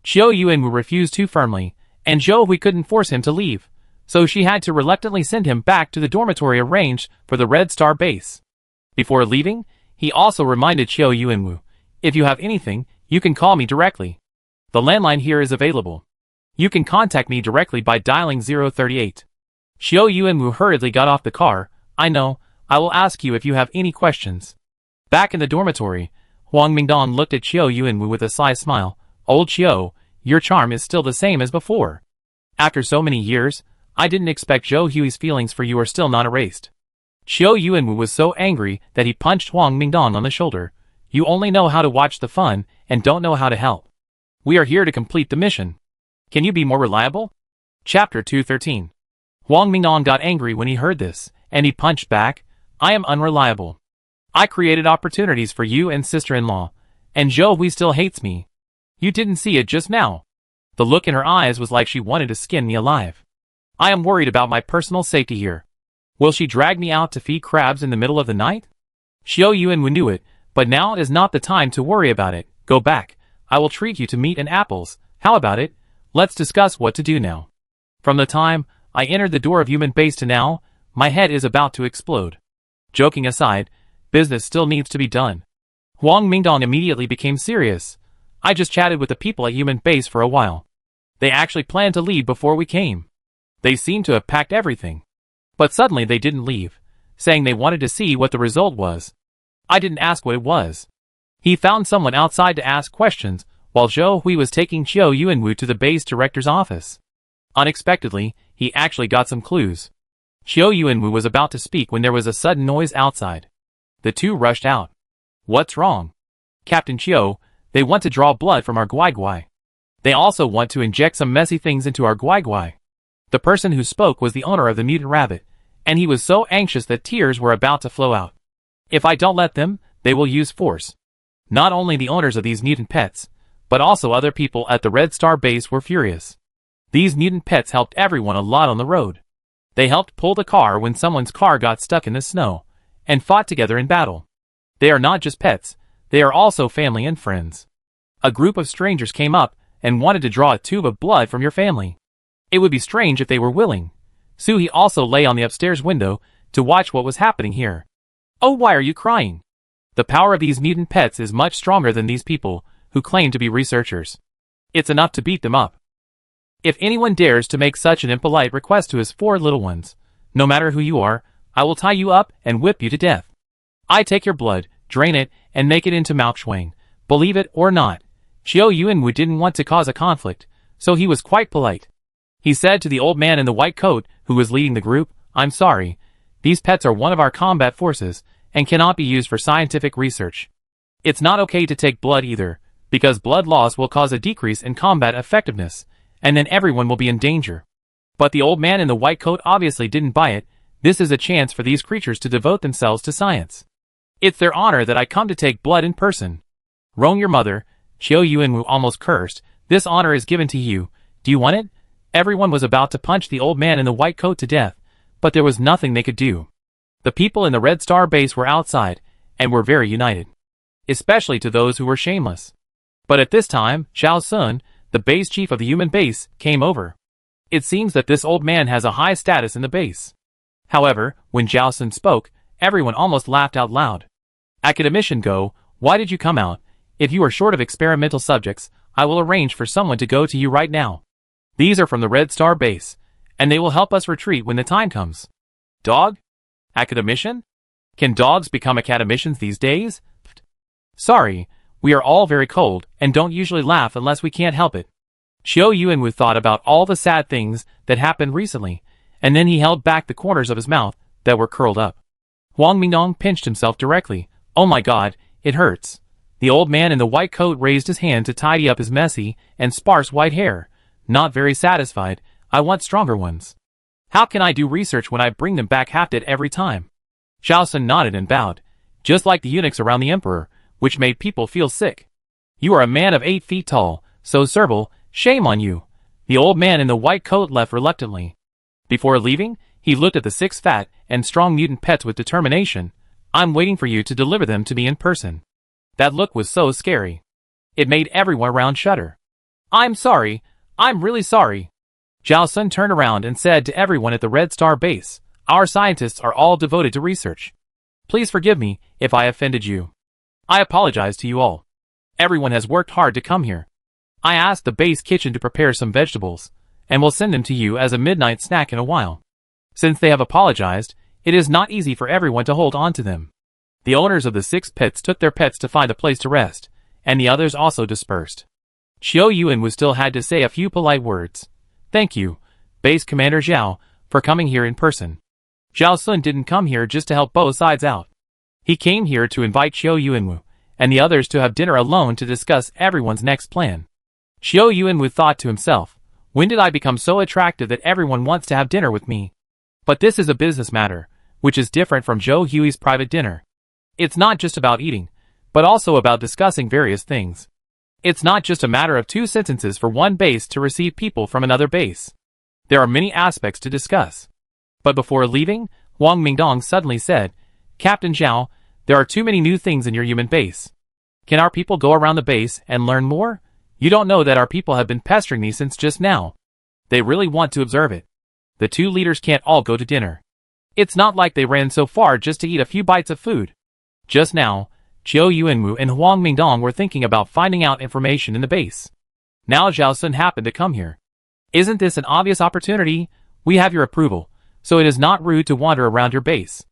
Chiu Yuanwu refused too firmly, and Zhou Hui couldn't force him to leave, so she had to reluctantly send him back to the dormitory arranged for the Red Star base. Before leaving, he also reminded Chiu Yuanwu, if you have anything, you can call me directly. The landline here is available. You can contact me directly by dialing 038. Chiu Yuanwu hurriedly got off the car. I know, I will ask you if you have any questions. Back in the dormitory, Huang Mingdong looked at Chiu Yuanwu with a sly smile. Old Chiu, your charm is still the same as before. After so many years, I didn't expect Zhou Hui's feelings for you are still not erased. Chiu Yuanwu was so angry that he punched Huang Mingdong on the shoulder. You only know how to watch the fun, and don't know how to help. We are here to complete the mission. Can you be more reliable? Chapter 213. Huang Mingnong got angry when he heard this, and he punched back. I am unreliable. I created opportunities for you and sister-in-law, and Zhou Hui still hates me. You didn't see it just now. The look in her eyes was like she wanted to skin me alive. I am worried about my personal safety here. Will she drag me out to feed crabs in the middle of the night? Xiao Yuanwu knew it, but now is not the time to worry about it. Go back. I will treat you to meat and apples. How about it? Let's discuss what to do now. From the time I entered the door of human base to now, my head is about to explode. Joking aside, business still needs to be done. Huang Mingnong immediately became serious. I just chatted with the people at human base for a while. They actually planned to leave before we came. They seemed to have packed everything. But suddenly they didn't leave, saying they wanted to see what the result was. I didn't ask what it was. He found someone outside to ask questions, while Zhou Hui was taking Xiao Yuanwu to the base director's office. Unexpectedly, he actually got some clues. Xiao Yuanwu was about to speak when there was a sudden noise outside. The two rushed out. What's wrong? Captain Xiao, they want to draw blood from our Guai Guai. They also want to inject some messy things into our Guai Guai. The person who spoke was the owner of the mutant rabbit, and he was so anxious that tears were about to flow out. If I don't let them, they will use force. Not only the owners of these mutant pets, but also other people at the Red Star base were furious. These mutant pets helped everyone a lot on the road. They helped pull the car when someone's car got stuck in the snow, and fought together in battle. They are not just pets, they are also family and friends. A group of strangers came up and wanted to draw a tube of blood from your family. It would be strange if they were willing. Suhi also lay on the upstairs window to watch what was happening here. Oh, why are you crying? The power of these mutant pets is much stronger than these people who claim to be researchers. It's enough to beat them up. If anyone dares to make such an impolite request to his 4 little ones, no matter who you are, I will tie you up and whip you to death. I take your blood, drain it, and make it into Malkshuang. Believe it or not, Xiao Yuanwu didn't want to cause a conflict, so he was quite polite. He said to the old man in the white coat who was leading the group, I'm sorry. These pets are one of our combat forces and cannot be used for scientific research. It's not okay to take blood either, because blood loss will cause a decrease in combat effectiveness, and then everyone will be in danger. But the old man in the white coat obviously didn't buy it. This is a chance for these creatures to devote themselves to science. It's their honor that I come to take blood in person. Wrong your mother, Xiao Yuanwu almost cursed. This honor is given to you. Do you want it? Everyone was about to punch the old man in the white coat to death, but there was nothing they could do. The people in the Red Star base were outside, and were very united. Especially to those who were shameless. But at this time, Zhao Sun, the base chief of the human base, came over. It seems that this old man has a high status in the base. However, when Zhao Sun spoke, everyone almost laughed out loud. Academician Go, why did you come out? If you are short of experimental subjects, I will arrange for someone to go to you right now. These are from the Red Star base, and they will help us retreat when the time comes. Dog? Academician? Can dogs become academicians these days? Sorry, we are all very cold and don't usually laugh unless we can't help it. Xiao Yuanwu thought about all the sad things that happened recently, and then he held back the corners of his mouth that were curled up. Huang Mingnong pinched himself directly. Oh my god, it hurts. The old man in the white coat raised his hand to tidy up his messy and sparse white hair. Not very satisfied, I want stronger ones. How can I do research when I bring them back half dead every time? Zhao Sun nodded and bowed, just like the eunuchs around the emperor, which made people feel sick. You are a man of 8 feet tall, so Serval, shame on you. The old man in the white coat left reluctantly. Before leaving, he looked at the 6 fat and strong mutant pets with determination. I'm waiting for you to deliver them to me in person. That look was so scary. It made everyone around shudder. I'm sorry. I'm really sorry. Zhao Sun turned around and said to everyone at the Red Star base, our scientists are all devoted to research. Please forgive me if I offended you. I apologize to you all. Everyone has worked hard to come here. I asked the base kitchen to prepare some vegetables, and will send them to you as a midnight snack in a while. Since they have apologized, it is not easy for everyone to hold on to them. The owners of the 6 pets took their pets to find a place to rest, and the others also dispersed. Xiao Yuanwu still had to say a few polite words. Thank you, Base Commander Zhao, for coming here in person. Zhao Sun didn't come here just to help both sides out. He came here to invite Xiao Yuanwu and the others to have dinner alone to discuss everyone's next plan. Xiao Yuanwu thought to himself, when did I become so attractive that everyone wants to have dinner with me? But this is a business matter, which is different from Zhou Hui's private dinner. It's not just about eating, but also about discussing various things. It's not just a matter of 2 sentences for one base to receive people from another base. There are many aspects to discuss. But before leaving, Wang Mingdong suddenly said, Captain Zhao, there are too many new things in your human base. Can our people go around the base and learn more? You don't know that our people have been pestering me since just now. They really want to observe it. The 2 leaders can't all go to dinner. It's not like they ran so far just to eat a few bites of food. Just now, Qiu Yuanwu and Huang Mingdong were thinking about finding out information in the base. Now Zhao Sun happened to come here. Isn't this an obvious opportunity? We have your approval, so it is not rude to wander around your base.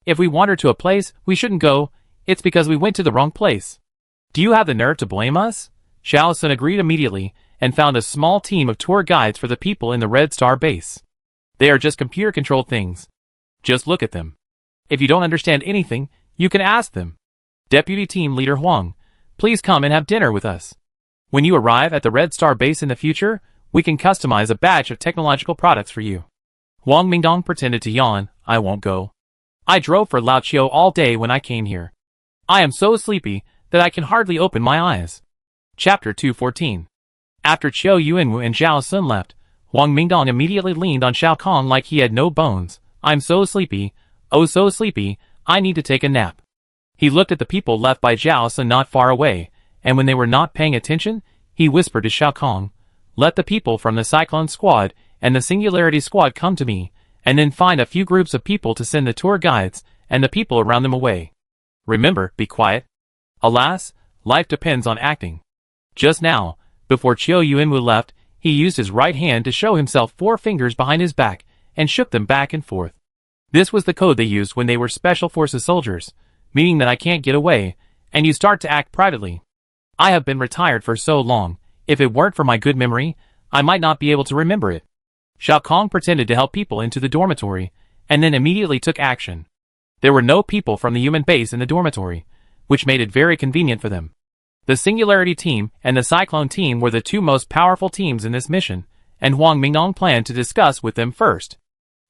If we wander to a place we shouldn't go, it's because we went to the wrong place. Do you have the nerve to blame us? Zhao Sun agreed immediately and found a small team of tour guides for the people in the Red Star base. They are just computer-controlled things. Just look at them. If you don't understand anything, you can ask them. Deputy Team Leader Huang, please come and have dinner with us. When you arrive at the Red Star base in the future, we can customize a batch of technological products for you. Huang Mingdong pretended to yawn. I won't go. I drove for Lao Chiu all day when I came here. I am so sleepy that I can hardly open my eyes. Chapter 214. After Qiu Yuanwu and Zhao Sun left, Huang Mingdong immediately leaned on Xiao Kong like he had no bones. I'm so sleepy. Oh, so sleepy. I need to take a nap. He looked at the people left by Zhao Sun not far away, and when they were not paying attention, he whispered to Xiao Kong, let the people from the Cyclone Squad and the Singularity Squad come to me, and then find a few groups of people to send the tour guides and the people around them away. Remember, be quiet. Alas, life depends on acting. Just now, before Qiu Yuanwu left, he used his right hand to show himself 4 fingers behind his back and shook them back and forth. This was the code they used when they were Special Forces soldiers, meaning that I can't get away, and you start to act privately. I have been retired for so long, if it weren't for my good memory, I might not be able to remember it. Xiao Kong pretended to help people into the dormitory, and then immediately took action. There were no people from the human base in the dormitory, which made it very convenient for them. The Singularity team and the Cyclone team were the 2 most powerful teams in this mission, and Huang Mingdong planned to discuss with them first.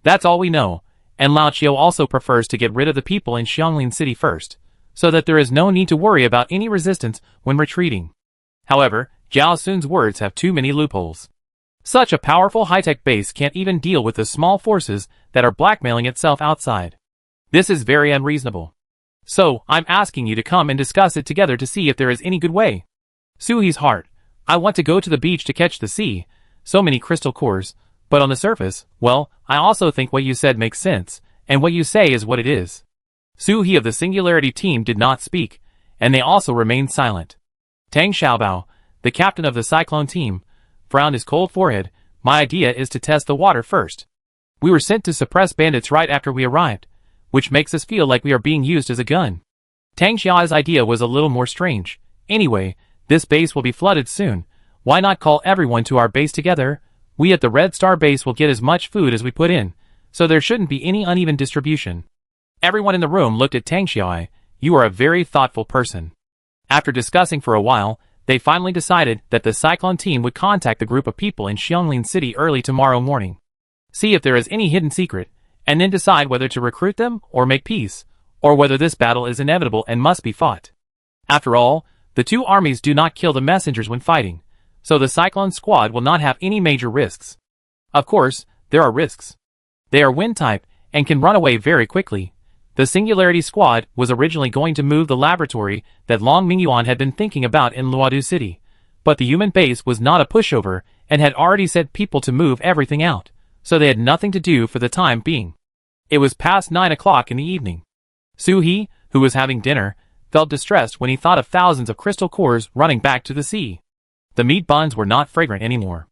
That's all we know, and Lao Chiu also prefers to get rid of the people in Xianglin City first, so that there is no need to worry about any resistance when retreating. However, Zhao Sun's words have too many loopholes. Such a powerful high-tech base can't even deal with the small forces that are blackmailing itself outside. This is very unreasonable. So, I'm asking you to come and discuss it together to see if there is any good way. Suhi's heart. I want to go to the beach to catch the sea. So many crystal cores. But on the surface, well, I also think what you said makes sense, and what you say is what it is. Suhi of the Singularity team did not speak, and they also remained silent. Tang Xiaobao, the captain of the Cyclone team, frowned his cold forehead. My idea is to test the water first. We were sent to suppress bandits right after we arrived, which makes us feel like we are being used as a gun. Tang Xiao's idea was a little more strange. Anyway, this base will be flooded soon. Why not call everyone to our base together? We at the Red Star base will get as much food as we put in, so there shouldn't be any uneven distribution. Everyone in the room looked at Tang Xiao. You are a very thoughtful person. After discussing for a while, they finally decided that the Cyclone team would contact the group of people in Xianglin City early tomorrow morning. See if there is any hidden secret, and then decide whether to recruit them or make peace, or whether this battle is inevitable and must be fought. After all, the 2 armies do not kill the messengers when fighting, so the Cyclone Squad will not have any major risks. Of course, there are risks. They are wind type and can run away very quickly. The Singularity Squad was originally going to move the laboratory that Long Mingyuan had been thinking about in Luodu City, but the human base was not a pushover and had already sent people to move everything out, so they had nothing to do for the time being. It was past 9 o'clock in the evening. Suhi, who was having dinner, felt distressed when he thought of thousands of crystal cores running back to the sea. The meat buns were not fragrant anymore.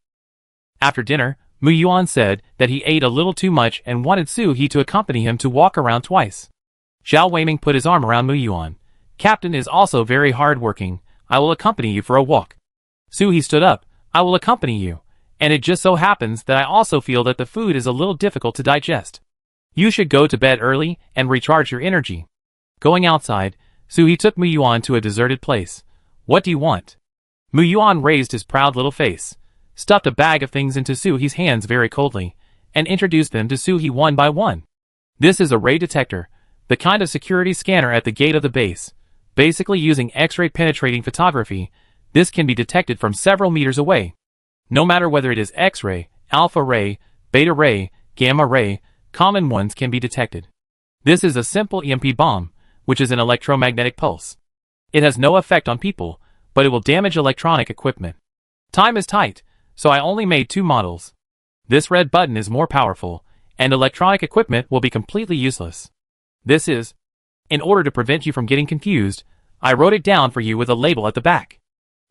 After dinner, Mu Yuan said that he ate a little too much and wanted Suhi to accompany him to walk around twice. Zhao Weiming put his arm around Mu Yuan. Captain is also very hard-working. I will accompany you for a walk. Suhi stood up. I will accompany you. And it just so happens that I also feel that the food is a little difficult to digest. You should go to bed early and recharge your energy. Going outside, Suhi took Mu Yuan to a deserted place. What do you want? Mu Yuan raised his proud little face, stuffed a bag of things into Su-hee's hands very coldly, and introduced them to Su-hee one by one. This is a ray detector, the kind of security scanner at the gate of the base. Basically using X-ray penetrating photography, this can be detected from several meters away. No matter whether it is X-ray, alpha ray, beta ray, gamma ray, common ones can be detected. This is a simple EMP bomb, which is an electromagnetic pulse. It has no effect on people, but it will damage electronic equipment. Time is tight, so I only made 2 models. This red button is more powerful, and electronic equipment will be completely useless. This is, in order to prevent you from getting confused, I wrote it down for you with a label at the back.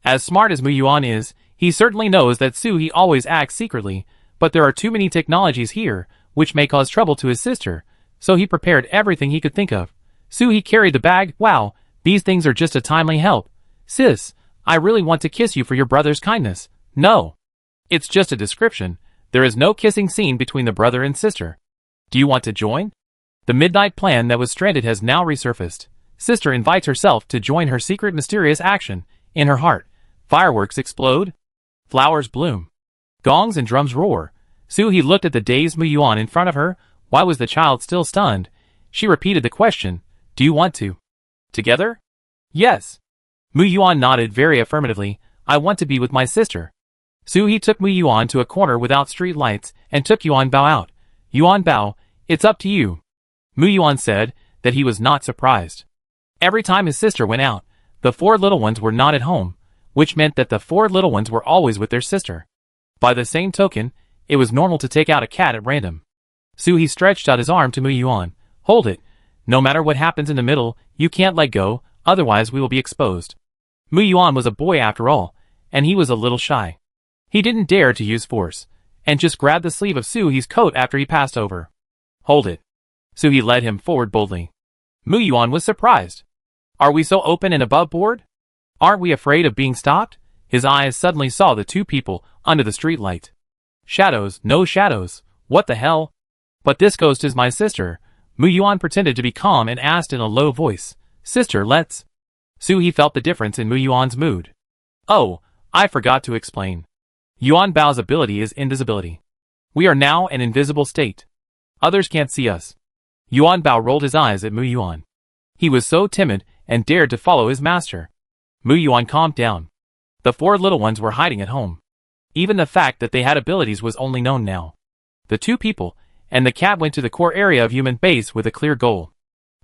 As smart as Mu Yuan is, he certainly knows that Su-hee always acts secretly, but there are too many technologies here, which may cause trouble to his sister, so he prepared everything he could think of. Su-hee carried the bag. Wow, these things are just a timely help. Sis, I really want to kiss you for your brother's kindness. No. It's just a description. There is no kissing scene between the brother and sister. Do you want to join? The midnight plan that was stranded has now resurfaced. Sister invites herself to join her secret mysterious action. In her heart, fireworks explode. Flowers bloom. Gongs and drums roar. Su-hee looked at the dazed Mu Yuan in front of her. Why was the child still stunned? She repeated the question. Do you want to? Together? Yes. Mu Yuan nodded very affirmatively. I want to be with my sister. Su-hee took Mu Yuan to a corner without street lights and took Yuan Bao out. Yuan Bao, it's up to you. Mu Yuan said that he was not surprised. Every time his sister went out, the 4 little ones were not at home, which meant that the 4 little ones were always with their sister. By the same token, it was normal to take out a cat at random. Su-hee stretched out his arm to Mu Yuan. Hold it. No matter what happens in the middle, you can't let go, otherwise we will be exposed. Mu Yuan was a boy after all, and he was a little shy. He didn't dare to use force, and just grabbed the sleeve of Su-hee's coat after he passed over. Hold it. Su-hee led him forward boldly. Mu Yuan was surprised. Are we so open and above board? Aren't we afraid of being stopped? His eyes suddenly saw the 2 people under the streetlight. Shadows, no shadows. What the hell? But this ghost is my sister. Mu Yuan pretended to be calm and asked in a low voice. Sister, let's... Su-hee felt the difference in Mu Yuan's mood. Oh, I forgot to explain. Yuan Bao's ability is invisibility. We are now an invisible state. Others can't see us. Yuan Bao rolled his eyes at Mu Yuan. He was so timid and dared to follow his master. Mu Yuan calmed down. The 4 little ones were hiding at home. Even the fact that they had abilities was only known now. The 2 people and the cat went to the core area of human base with a clear goal.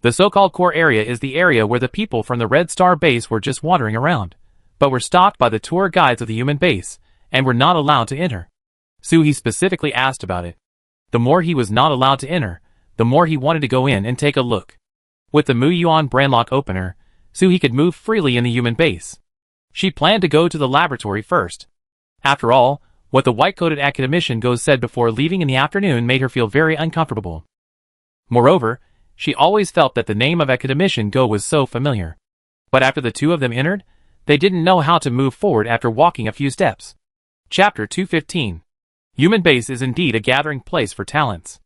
The so-called core area is the area where the people from the Red Star base were just wandering around, but were stopped by the tour guides of the human base, and were not allowed to enter. Su-hee specifically asked about it. The more he was not allowed to enter, the more he wanted to go in and take a look. With the Mu Yuan brandlock opener, Su-hee could move freely in the human base. She planned to go to the laboratory first. After all, what the white-coated academician Go said before leaving in the afternoon made her feel very uncomfortable. Moreover, she always felt that the name of academician Go was so familiar. But after the 2 of them entered, they didn't know how to move forward after walking a few steps. Chapter 215. Human base is indeed a gathering place for talents.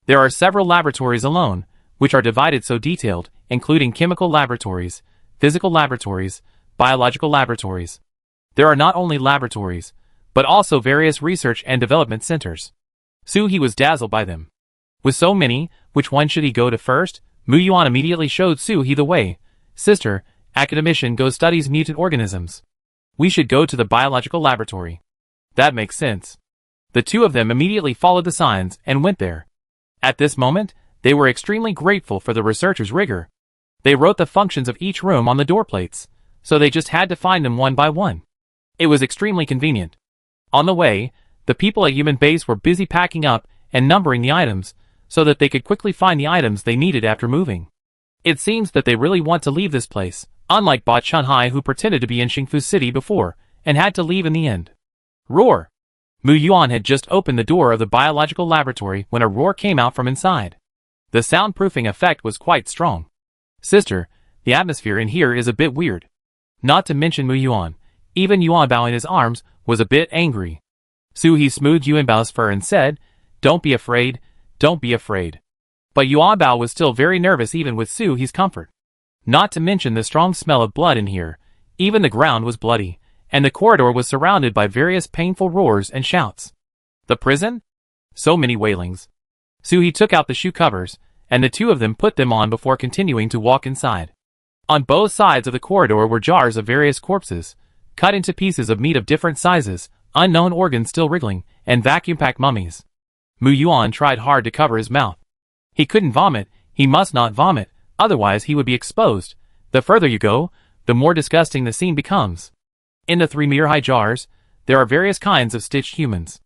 There are several laboratories alone, which are divided so detailed, including chemical laboratories, physical laboratories, biological laboratories. There are not only laboratories, but also various research and development centers. Su-hee was dazzled by them. With so many, which one should he go to first? Mu Yuan immediately showed Su-hee the way. Sister, academician Go studies mutant organisms. We should go to the biological laboratory. That makes sense. The 2 of them immediately followed the signs and went there. At this moment, they were extremely grateful for the researchers' rigor. They wrote the functions of each room on the door plates, so they just had to find them one by one. It was extremely convenient. On the way, the people at human base were busy packing up and numbering the items, so that they could quickly find the items they needed after moving. It seems that they really want to leave this place, unlike Ba Chunhai who pretended to be in Xingfu City before, and had to leave in the end. Roar! Mu Yuan had just opened the door of the biological laboratory when a roar came out from inside. The soundproofing effect was quite strong. Sister, the atmosphere in here is a bit weird. Not to mention Mu Yuan, even Yuan Bao in his arms, was a bit angry. Su-hee smoothed Yuan Bao's fur and said, Don't be afraid, don't be afraid. But Yuan Bao was still very nervous even with Su-hee's comfort. Not to mention the strong smell of blood in here. Even the ground was bloody, and the corridor was surrounded by various painful roars and shouts. The prison? So many wailings. Soo-hee took out the shoe covers, and the two of them put them on before continuing to walk inside. On both sides of the corridor were jars of various corpses, cut into pieces of meat of different sizes, unknown organs still wriggling, and vacuum-packed mummies. Mu Yuan tried hard to cover his mouth. He couldn't vomit, he must not vomit, otherwise he would be exposed. The further you go, the more disgusting the scene becomes. In the 3-meter-high jars, there are various kinds of stitched humans.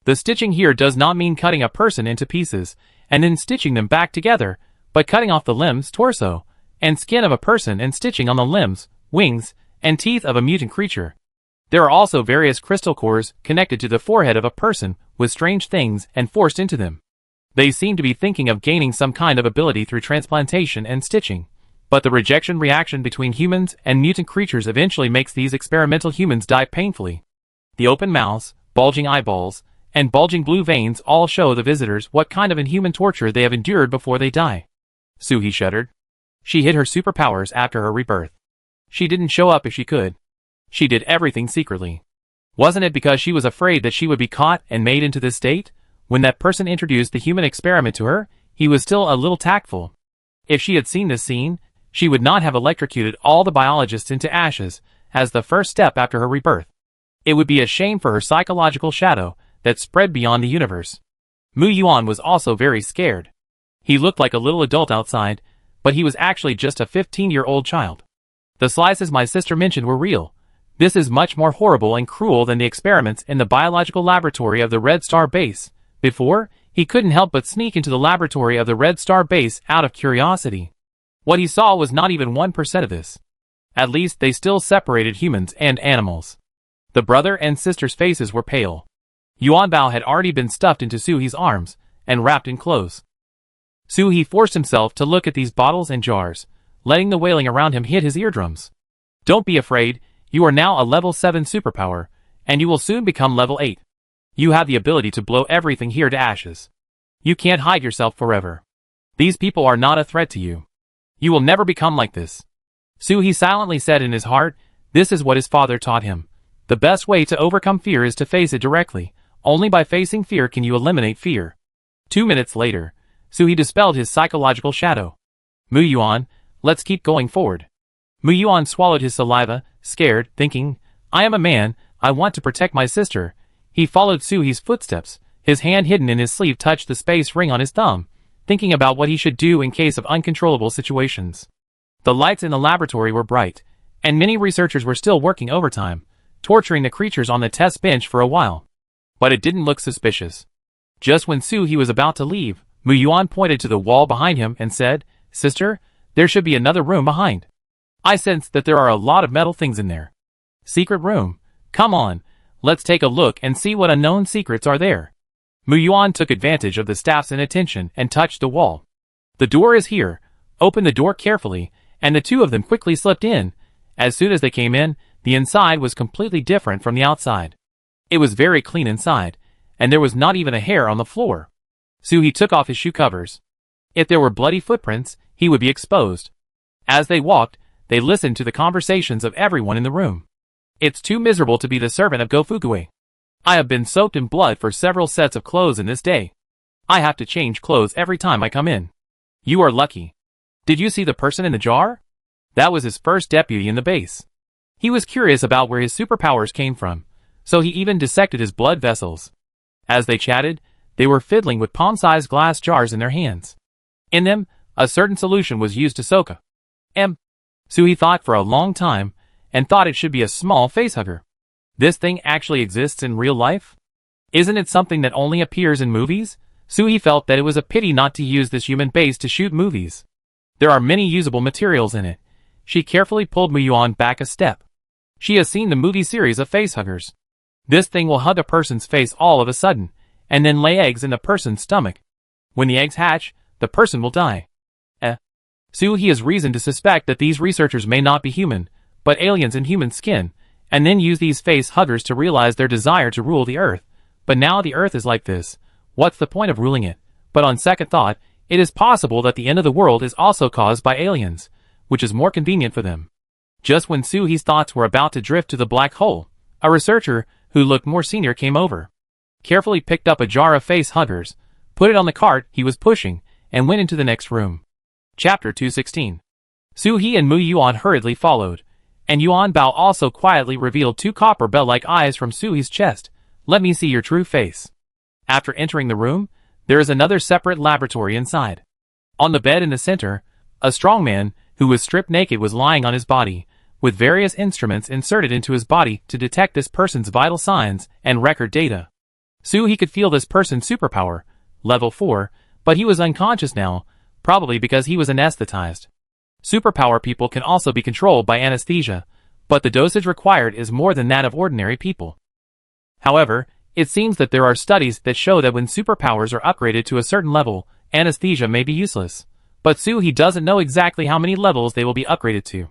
The stitching here does not mean cutting a person into pieces, and then stitching them back together, but cutting off the limbs, torso, and skin of a person and stitching on the limbs, wings, and teeth of a mutant creature. There are also various crystal cores connected to the forehead of a person with strange things and forced into them. They seem to be thinking of gaining some kind of ability through transplantation and stitching, but the rejection reaction between humans and mutant creatures eventually makes these experimental humans die painfully. The open mouths, bulging eyeballs, and bulging blue veins all show the visitors what kind of inhuman torture they have endured before they die. Soo-hee shuddered. She hid her superpowers after her rebirth. She didn't show up if she could. She did everything secretly. Wasn't it because she was afraid that she would be caught and made into this state? When that person introduced the human experiment to her, he was still a little tactful. If she had seen this scene, she would not have electrocuted all the biologists into ashes as the first step after her rebirth. It would be a shame for her psychological shadow that spread beyond the universe. Mu Yuan was also very scared. He looked like a little adult outside, but he was actually just a 15-year-old child. The slices my sister mentioned were real. This is much more horrible and cruel than the experiments in the biological laboratory of the Red Star Base. Before, he couldn't help but sneak into the laboratory of the Red Star Base out of curiosity. What he saw was not even 1% of this. At least they still separated humans and animals. The brother and sister's faces were pale. Yuan Bao had already been stuffed into Soo-hee's arms and wrapped in clothes. Soo-hee forced himself to look at these bottles and jars, letting the wailing around him hit his eardrums. Don't be afraid, you are now a level 7 superpower, and you will soon become level 8. You have the ability to blow everything here to ashes. You can't hide yourself forever. These people are not a threat to you. You will never become like this. Soo-hee silently said in his heart, this is what his father taught him. The best way to overcome fear is to face it directly. Only by facing fear can you eliminate fear. 2 minutes later, Soo-hee dispelled his psychological shadow. Mu Yuan, let's keep going forward. Mu Yuan swallowed his saliva, scared, thinking, I am a man, I want to protect my sister. He followed Soo-hee's footsteps, his hand hidden in his sleeve touched the space ring on his thumb, thinking about what he should do in case of uncontrollable situations. The lights in the laboratory were bright, and many researchers were still working overtime, torturing the creatures on the test bench for a while. But it didn't look suspicious. Just when Soo-hee was about to leave, Mu Yuan pointed to the wall behind him and said, Sister, there should be another room behind. I sense that there are a lot of metal things in there. Secret room. Come on, let's take a look and see what unknown secrets are there. Mu Yuan took advantage of the staff's inattention and touched the wall. The door is here. Open the door carefully, and the two of them quickly slipped in. As soon as they came in, the inside was completely different from the outside. It was very clean inside, and there was not even a hair on the floor. Soo-hee took off his shoe covers. If there were bloody footprints, he would be exposed. As they walked, they listened to the conversations of everyone in the room. It's too miserable to be the servant of Go-Fuguei. I have been soaked in blood for several sets of clothes in this day. I have to change clothes every time I come in. You are lucky. Did you see the person in the jar? That was his first deputy in the base. He was curious about where his superpowers came from, so he even dissected his blood vessels. As they chatted, they were fiddling with palm-sized glass jars in their hands. In them, a certain solution was used to soak Soo-hee thought for a long time, and thought it should be a small facehugger. This thing actually exists in real life? Isn't it something that only appears in movies? Soo-hee felt that it was a pity not to use this human base to shoot movies. There are many usable materials in it. She carefully pulled Mu Yuan back a step. She has seen the movie series of facehuggers. This thing will hug a person's face all of a sudden, and then lay eggs in the person's stomach. When the eggs hatch, the person will die. Soo-hee has reason to suspect that these researchers may not be human, but aliens in human skin, and then use these face huggers to realize their desire to rule the earth. But now the earth is like this. What's the point of ruling it? But on second thought, it is possible that the end of the world is also caused by aliens, which is more convenient for them. Just when Suhi's thoughts were about to drift to the black hole, a researcher, who looked more senior, came over, carefully picked up a jar of face huggers, put it on the cart he was pushing, and went into the next room. Chapter 216. Suhi and Mu Yuan hurriedly followed, and Yuan Bao also quietly revealed two copper bell-like eyes from Suhi's chest. Let me see your true face. After entering the room, there is another separate laboratory inside. On the bed in the center, a strong man, who was stripped naked, was lying on his body, with various instruments inserted into his body to detect this person's vital signs and record data. Suhi could feel this person's superpower, level 4, but he was unconscious now, probably because he was anesthetized. Superpower people can also be controlled by anesthesia, but the dosage required is more than that of ordinary people. However, it seems that there are studies that show that when superpowers are upgraded to a certain level, anesthesia may be useless. But Suhi doesn't know exactly how many levels they will be upgraded to.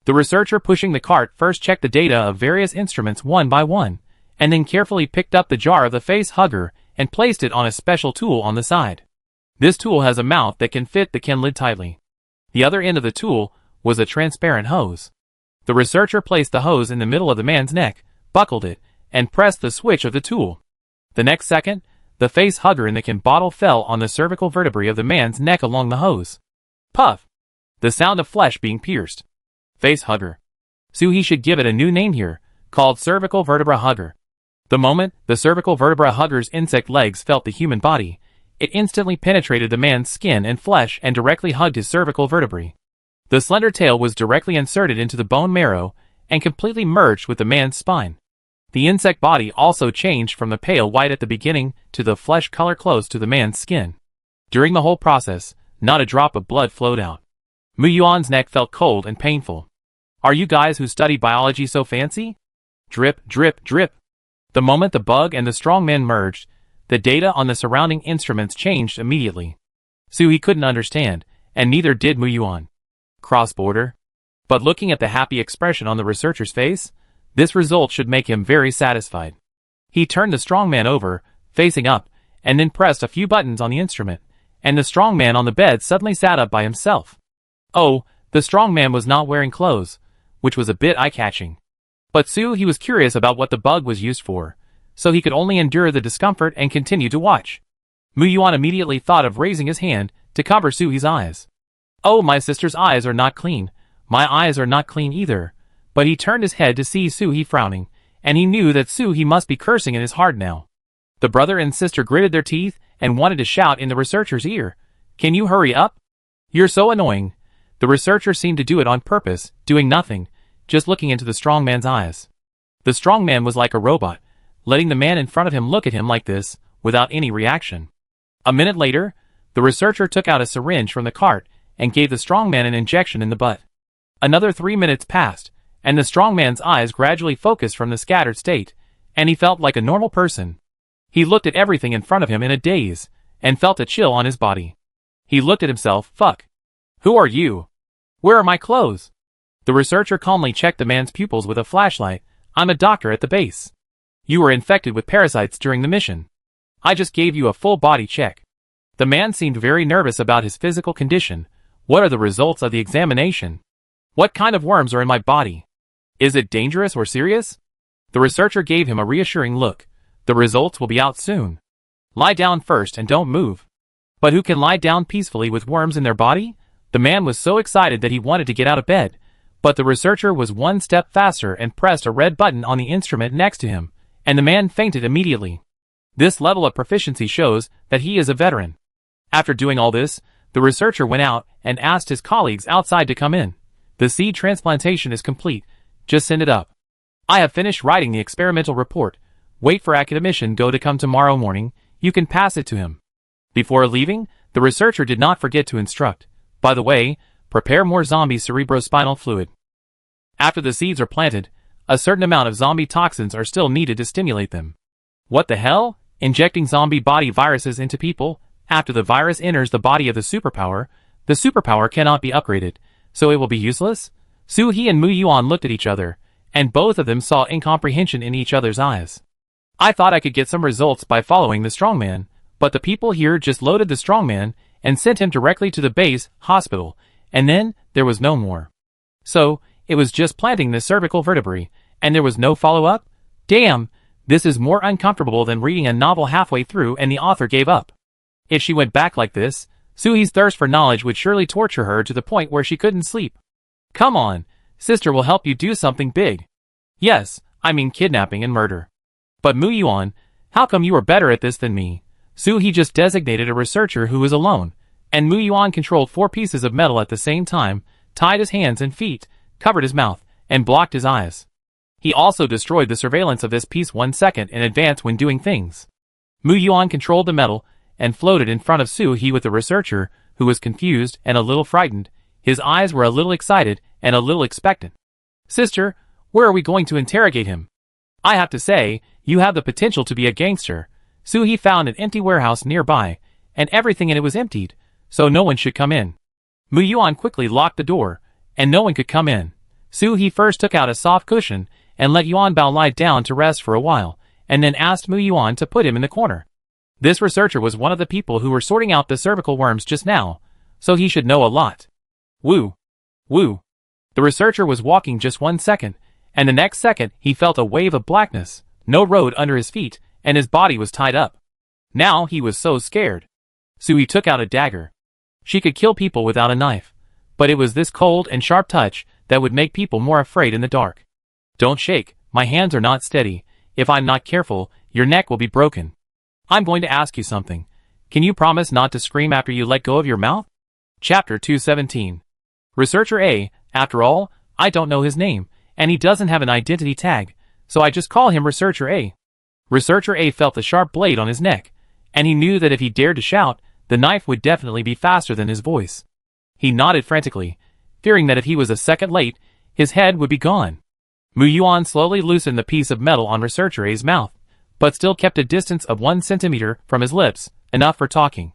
The researcher pushing the cart first checked the data of various instruments one by one, and then carefully picked up the jar of the face hugger and placed it on a special tool on the side. This tool has a mouth that can fit the can lid tightly. The other end of the tool was a transparent hose. The researcher placed the hose in the middle of the man's neck, buckled it, and pressed the switch of the tool. The next second, the face hugger in the can bottle fell on the cervical vertebrae of the man's neck along the hose. Puff! The sound of flesh being pierced. Face hugger. Suhi should give it a new name here, called cervical vertebra hugger. The moment the cervical vertebra hugger's insect legs felt the human body, it instantly penetrated the man's skin and flesh and directly hugged his cervical vertebrae. The slender tail was directly inserted into the bone marrow and completely merged with the man's spine. The insect body also changed from the pale white at the beginning to the flesh color close to the man's skin. During the whole process, not a drop of blood flowed out. Mu Yuan's neck felt cold and painful. Are you guys who study biology so fancy? Drip, drip, drip. The moment the bug and the strong man merged, the data on the surrounding instruments changed immediately. Suhi couldn't understand, and neither did Mu Yuan. Cross-border? But looking at the happy expression on the researcher's face, this result should make him very satisfied. He turned the strong man over, facing up, and then pressed a few buttons on the instrument, and the strong man on the bed suddenly sat up by himself. Oh, the strong man was not wearing clothes, which was a bit eye-catching. But Suhi was curious about what the bug was used for, so he could only endure the discomfort and continue to watch. Mu Yuan immediately thought of raising his hand to cover Suhi's eyes. Oh, my sister's eyes are not clean. My eyes are not clean either. But he turned his head to see Suhi frowning, and he knew that Suhi must be cursing in his heart now. The brother and sister gritted their teeth and wanted to shout in the researcher's ear, "Can you hurry up? You're so annoying." The researcher seemed to do it on purpose, doing nothing, just looking into the strong man's eyes. The strong man was like a robot, letting the man in front of him look at him like this, without any reaction. A minute later, the researcher took out a syringe from the cart and gave the strong man an injection in the butt. Another 3 minutes passed, and the strong man's eyes gradually focused from the scattered state, and he felt like a normal person. He looked at everything in front of him in a daze, and felt a chill on his body. He looked at himself. Fuck. Who are you? Where are my clothes? The researcher calmly checked the man's pupils with a flashlight. I'm a doctor at the base. You were infected with parasites during the mission. I just gave you a full body check. The man seemed very nervous about his physical condition. What are the results of the examination? What kind of worms are in my body? Is it dangerous or serious? The researcher gave him a reassuring look. The results will be out soon. Lie down first and don't move. But who can lie down peacefully with worms in their body? The man was so excited that he wanted to get out of bed, but the researcher was one step faster and pressed a red button on the instrument next to him, and the man fainted immediately. This level of proficiency shows that he is a veteran. After doing all this, the researcher went out and asked his colleagues outside to come in. The seed transplantation is complete. Just send it up. I have finished writing the experimental report. Wait for academician Go to come tomorrow morning. You can pass it to him. Before leaving, the researcher did not forget to instruct. By the way, prepare more zombie cerebrospinal fluid. After the seeds are planted, a certain amount of zombie toxins are still needed to stimulate them. What the hell? Injecting zombie body viruses into people? After the virus enters the body of the superpower cannot be upgraded, so it will be useless? Suhi and Mu Yuan looked at each other, and both of them saw incomprehension in each other's eyes. I thought I could get some results by following the strongman, but the people here just loaded the strongman and sent him directly to the base hospital, and then there was no more. So, It was just planting the cervical vertebrae, and there was no follow-up? Damn, this is more uncomfortable than reading a novel halfway through and the author gave up. If she went back like this, Suhi's thirst for knowledge would surely torture her to the point where she couldn't sleep. Come on, sister will help you do something big. Yes, I mean kidnapping and murder. But Mu Yuan, how come you are better at this than me? Suhi just designated a researcher who was alone, and Mu Yuan controlled 4 pieces of metal at the same time, tied his hands and feet, covered his mouth, and blocked his eyes. He also destroyed the surveillance of this piece 1 second in advance when doing things. Mu Yuan controlled the metal, and floated in front of Suhi with the researcher, who was confused and a little frightened. His eyes were a little excited and a little expectant. Sister, where are we going to interrogate him? I have to say, you have the potential to be a gangster. Suhi found an empty warehouse nearby, and everything in it was emptied, so no one should come in. Mu Yuan quickly locked the door, and no one could come in. Suhi first took out a soft cushion, and let Yuan Bao lie down to rest for a while, and then asked Mu Yuan to put him in the corner. This researcher was one of the people who were sorting out the cervical worms just now, so he should know a lot. Woo! Woo! The researcher was walking just 1 second, and the next second he felt a wave of blackness, no road under his feet, and his body was tied up. Now he was so scared. Suhi took out a dagger. She could kill people without a knife, but it was this cold and sharp touch that would make people more afraid in the dark. Don't shake, my hands are not steady. If I'm not careful, your neck will be broken. I'm going to ask you something. Can you promise not to scream after you let go of your mouth? Chapter 217. Researcher A, after all, I don't know his name, and he doesn't have an identity tag, so I just call him Researcher A. Researcher A felt the sharp blade on his neck, and he knew that if he dared to shout, the knife would definitely be faster than his voice. He nodded frantically, fearing that if he was a second late, his head would be gone. Mu Yuan slowly loosened the piece of metal on Researcher A's mouth, but still kept a distance of 1 centimeter from his lips, enough for talking.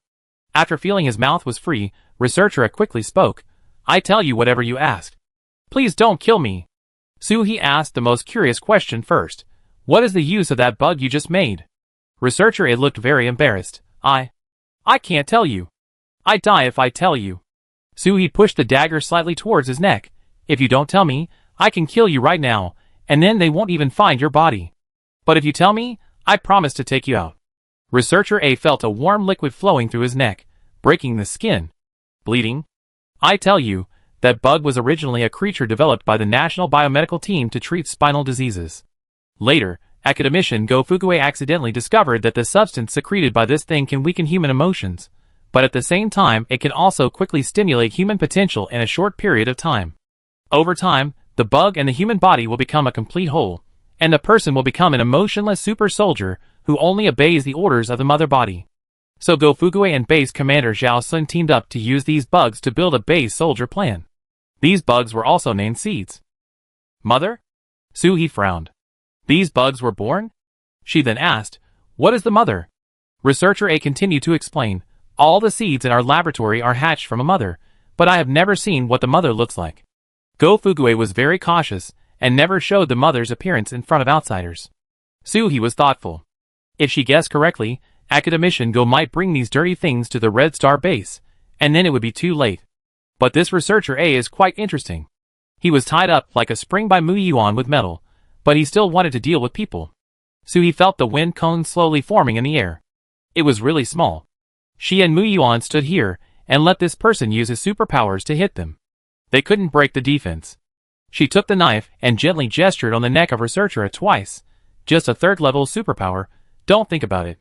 After feeling his mouth was free, Researcher A quickly spoke. I tell you whatever you ask. Please don't kill me. Suhi asked the most curious question first. What is the use of that bug you just made? Researcher A looked very embarrassed. I can't tell you. I die if I tell you. Suhi pushed the dagger slightly towards his neck. If you don't tell me, I can kill you right now, and then they won't even find your body. But if you tell me, I promise to take you out. Researcher A felt a warm liquid flowing through his neck, breaking the skin. Bleeding? I tell you, that bug was originally a creature developed by the National Biomedical Team to treat spinal diseases. Later, academician Go Fuguei accidentally discovered that the substance secreted by this thing can weaken human emotions, but at the same time it can also quickly stimulate human potential in a short period of time. Over time, the bug and the human body will become a complete whole, and the person will become an emotionless super soldier who only obeys the orders of the mother body. So Go Fuguei and base commander Zhao Sun teamed up to use these bugs to build a base soldier plan. These bugs were also named seeds. Mother? Suhi frowned. These bugs were born? She then asked, what is the mother? Researcher A continued to explain, all the seeds in our laboratory are hatched from a mother, but I have never seen what the mother looks like. Go Fuguei was very cautious, and never showed the mother's appearance in front of outsiders. Suhi was thoughtful. If she guessed correctly, academician Go might bring these dirty things to the Red Star base, and then it would be too late. But this Researcher A is quite interesting. He was tied up like a spring by Mu Yuan with metal, but he still wanted to deal with people. Suhi felt the wind cone slowly forming in the air. It was really small. She and Mu Yuan stood here, and let this person use his superpowers to hit them. They couldn't break the defense. She took the knife and gently gestured on the neck of Researcher A twice. Just a third-level superpower, don't think about it.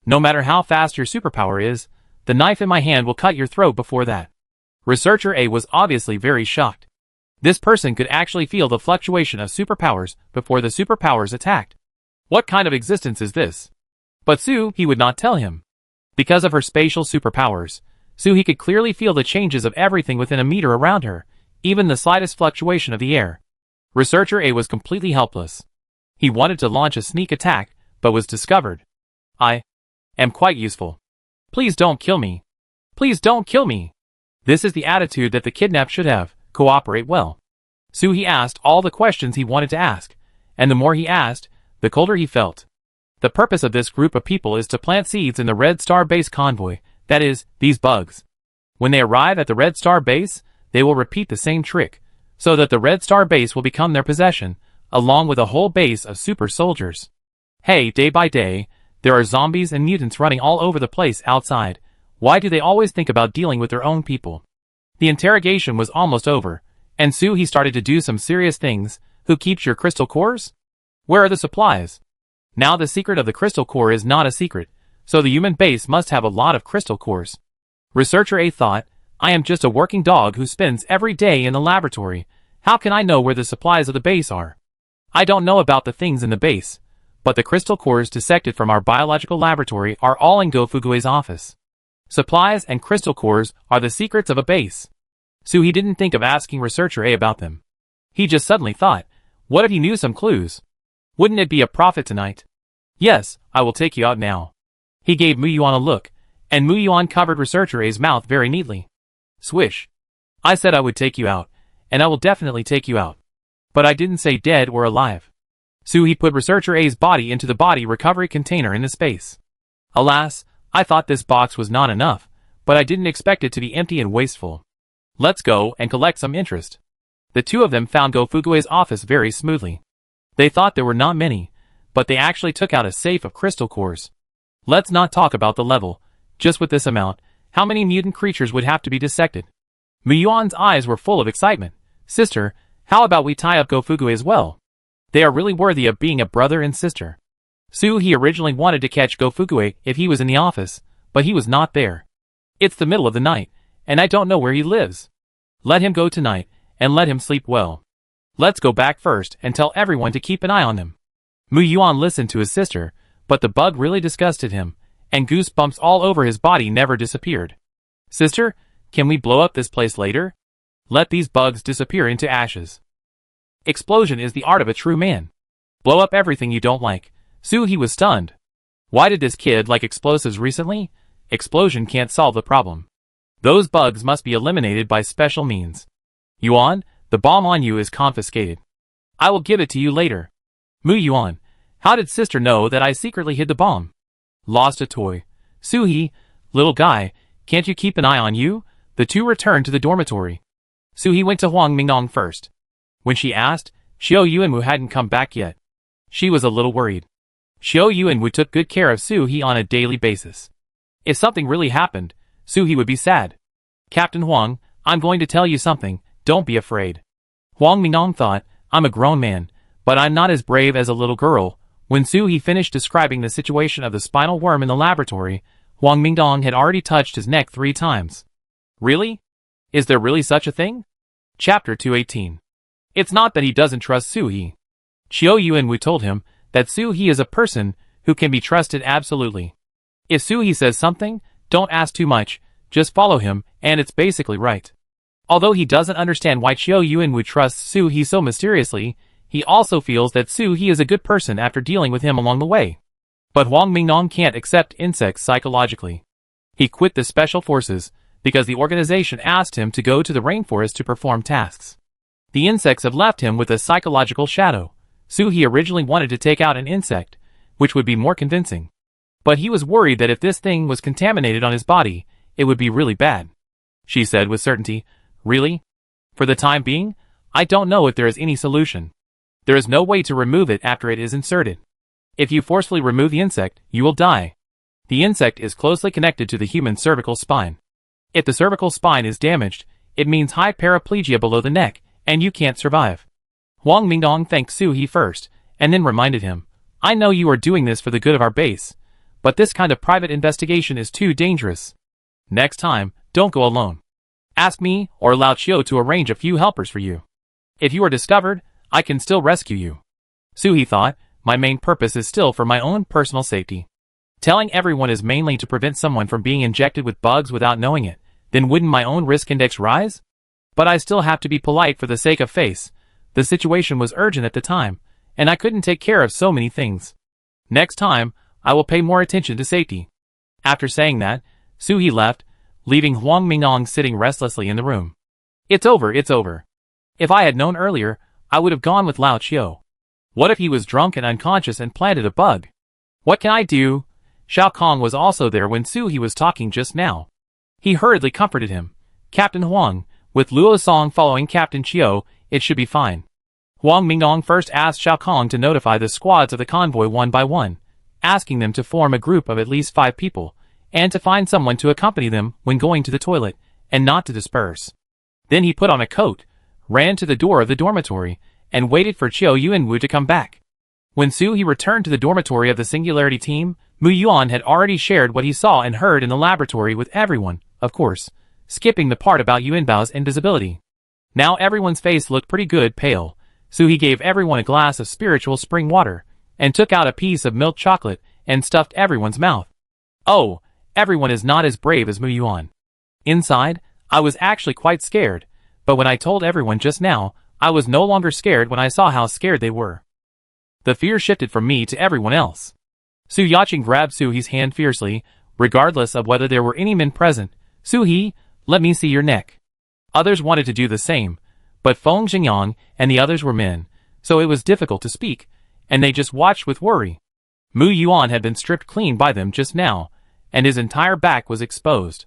No matter how fast your superpower is, the knife in my hand will cut your throat before that. Researcher A was obviously very shocked. This person could actually feel the fluctuation of superpowers before the superpowers attacked. What kind of existence is this? But Suhi would not tell him. Because of her spatial superpowers, Suhi could clearly feel the changes of everything within a meter around her, even the slightest fluctuation of the air. Researcher A was completely helpless. He wanted to launch a sneak attack, but was discovered. I am quite useful. Please don't kill me. Please don't kill me. This is the attitude that the kidnapped should have. Cooperate well. Suhi asked all the questions he wanted to ask, and the more he asked, the colder he felt. The purpose of this group of people is to plant seeds in the Red Star base convoy, that is, these bugs. When they arrive at the Red Star base, they will repeat the same trick, so that the Red Star base will become their possession, along with a whole base of super soldiers. Hey, day by day, there are zombies and mutants running all over the place outside. Why do they always think about dealing with their own people? The interrogation was almost over, and he started to do some serious things. Who keeps your crystal cores? Where are the supplies? Now the secret of the crystal core is not a secret, so the human base must have a lot of crystal cores. Researcher A thought, I am just a working dog who spends every day in the laboratory. How can I know where the supplies of the base are? I don't know about the things in the base, but the crystal cores dissected from our biological laboratory are all in Go-Fugue's office. Supplies and crystal cores are the secrets of a base. So he didn't think of asking Researcher A about them. He just suddenly thought, what if he knew some clues? Wouldn't it be a profit tonight? Yes, I will take you out now. He gave Mu Yuan a look, and Mu Yuan covered Researcher A's mouth very neatly. Swish. I said I would take you out, and I will definitely take you out. But I didn't say dead or alive. So he put Researcher A's body into the body recovery container in the space. Alas, I thought this box was not enough, but I didn't expect it to be empty and wasteful. Let's go and collect some interest. The two of them found Go-Fugue's office very smoothly. They thought there were not many, but they actually took out a safe of crystal cores. Let's not talk about the level. Just with this amount, how many mutant creatures would have to be dissected? Mu Yuan's eyes were full of excitement. Sister, how about we tie up Go-Fugue as well? They are really worthy of being a brother and sister. He originally wanted to catch Go-Fugue if he was in the office, but he was not there. It's the middle of the night, and I don't know where he lives. Let him go tonight, and let him sleep well. Let's go back first and tell everyone to keep an eye on him. Mu Yuan listened to his sister, but the bug really disgusted him, and goosebumps all over his body never disappeared. Sister, can we blow up this place later? Let these bugs disappear into ashes. Explosion is the art of a true man. Blow up everything you don't like. He was stunned. Why did this kid like explosives recently? Explosion can't solve the problem. Those bugs must be eliminated by special means. Yuan, the bomb on you is confiscated. I will give it to you later. Mu Yuan, how did sister know that I secretly hid the bomb? Lost a toy. Suhi, little guy, can't you keep an eye on you? The two returned to the dormitory. Suhi went to Huang Mingnong first. When she asked, Xiao Yuanwu hadn't come back yet. She was a little worried. Xiao Yuanwu took good care of Suhi on a daily basis. If something really happened, Suhi would be sad. Captain Huang, I'm going to tell you something, don't be afraid. Huang Mingnong thought, I'm a grown man, but I'm not as brave as a little girl. When Suhi finished describing the situation of the spinal worm in the laboratory, Huang Mingnong had already touched his neck 3 times. Really? Is there really such a thing? Chapter 218. It's not that he doesn't trust Suhi. Xiao Yuanwu told him that Suhi is a person who can be trusted absolutely. If Suhi says something, don't ask too much, just follow him, and it's basically right. Although he doesn't understand why Xiao Yuanwu trusts Suhi so mysteriously, he also feels that Suhi is a good person after dealing with him along the way. But Huang Mingnong can't accept insects psychologically. He quit the special forces because the organization asked him to go to the rainforest to perform tasks. The insects have left him with a psychological shadow. Suhi originally wanted to take out an insect, which would be more convincing. But he was worried that if this thing was contaminated on his body, it would be really bad. She said with certainty, Really? For the time being, I don't know if there is any solution. There is no way to remove it after it is inserted. If you forcefully remove the insect, you will die. The insect is closely connected to the human cervical spine. If the cervical spine is damaged, it means high paraplegia below the neck, and you can't survive. Huang Mingnong thanked Suhi first, and then reminded him, I know you are doing this for the good of our base, but this kind of private investigation is too dangerous. Next time, don't go alone. Ask me or Lao Chiu to arrange a few helpers for you. If you are discovered, I can still rescue you. Suhi thought, my main purpose is still for my own personal safety. Telling everyone is mainly to prevent someone from being injected with bugs without knowing it, then wouldn't my own risk index rise? But I still have to be polite for the sake of face. The situation was urgent at the time, and I couldn't take care of so many things. Next time, I will pay more attention to safety. After saying that, Suhi left, leaving Huang Mingnong sitting restlessly in the room. It's over, it's over. If I had known earlier, I would have gone with Lao Chiu. What if he was drunk and unconscious and planted a bug? What can I do? Xiao Kong was also there when Suhi was talking just now. He hurriedly comforted him. Captain Huang, with Luo Song following Captain Chiu, it should be fine. Huang Mingdong first asked Xiao Kong to notify the squads of the convoy one by one, asking them to form a group of at least 5 people, and to find someone to accompany them when going to the toilet, and not to disperse. Then he put on a coat, ran to the door of the dormitory, and waited for Chiu Yuanwu to come back. When Su He returned to the dormitory of the Singularity team, Mu Yuan had already shared what he saw and heard in the laboratory with everyone, of course, skipping the part about Yuanbao's invisibility. Now everyone's face looked pretty good pale, so he gave everyone a glass of spiritual spring water, and took out a piece of milk chocolate, and stuffed everyone's mouth. Oh, everyone is not as brave as Mu Yuan. Inside, I was actually quite scared, but when I told everyone just now, I was no longer scared when I saw how scared they were. The fear shifted from me to everyone else. Su Yaqing grabbed Su He's hand fiercely, regardless of whether there were any men present. Su He, let me see your neck. Others wanted to do the same, but Feng Xingyang and the others were men, so it was difficult to speak, and they just watched with worry. Mu Yuan had been stripped clean by them just now, and his entire back was exposed.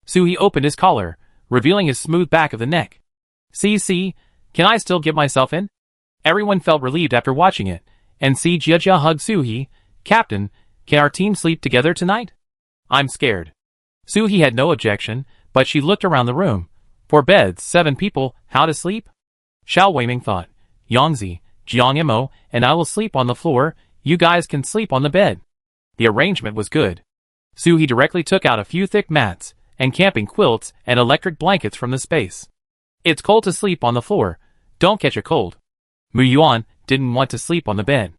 Su He opened his collar, revealing his smooth back of the neck. See, can I still get myself in? Everyone felt relieved after watching it, and Jia hugged Su He. Captain, can our team sleep together tonight? I'm scared. Su He had no objection, but she looked around the room. 4 beds, 7 people, how to sleep? Xiao Weiming thought, Yangzi, Jiang Mo, and I will sleep on the floor, you guys can sleep on the bed. The arrangement was good. Su He directly took out a few thick mats, and camping quilts and electric blankets from the space. It's cold to sleep on the floor, don't catch a cold. Mu Yuan didn't want to sleep on the bed.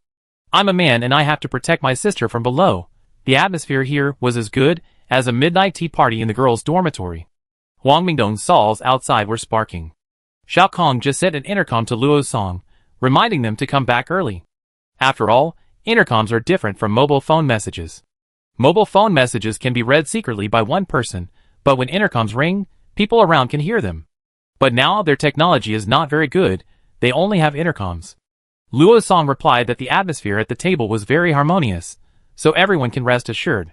I'm a man and I have to protect my sister from below. The atmosphere here was as good as a midnight tea party in the girls' dormitory. Huang Mingdong's saws outside were sparking. Xiao Kong just sent an intercom to Luo Song, reminding them to come back early. After all, intercoms are different from mobile phone messages. Mobile phone messages can be read secretly by one person, but when intercoms ring, people around can hear them. But now their technology is not very good, they only have intercoms. Luo Song replied that the atmosphere at the table was very harmonious, so everyone can rest assured.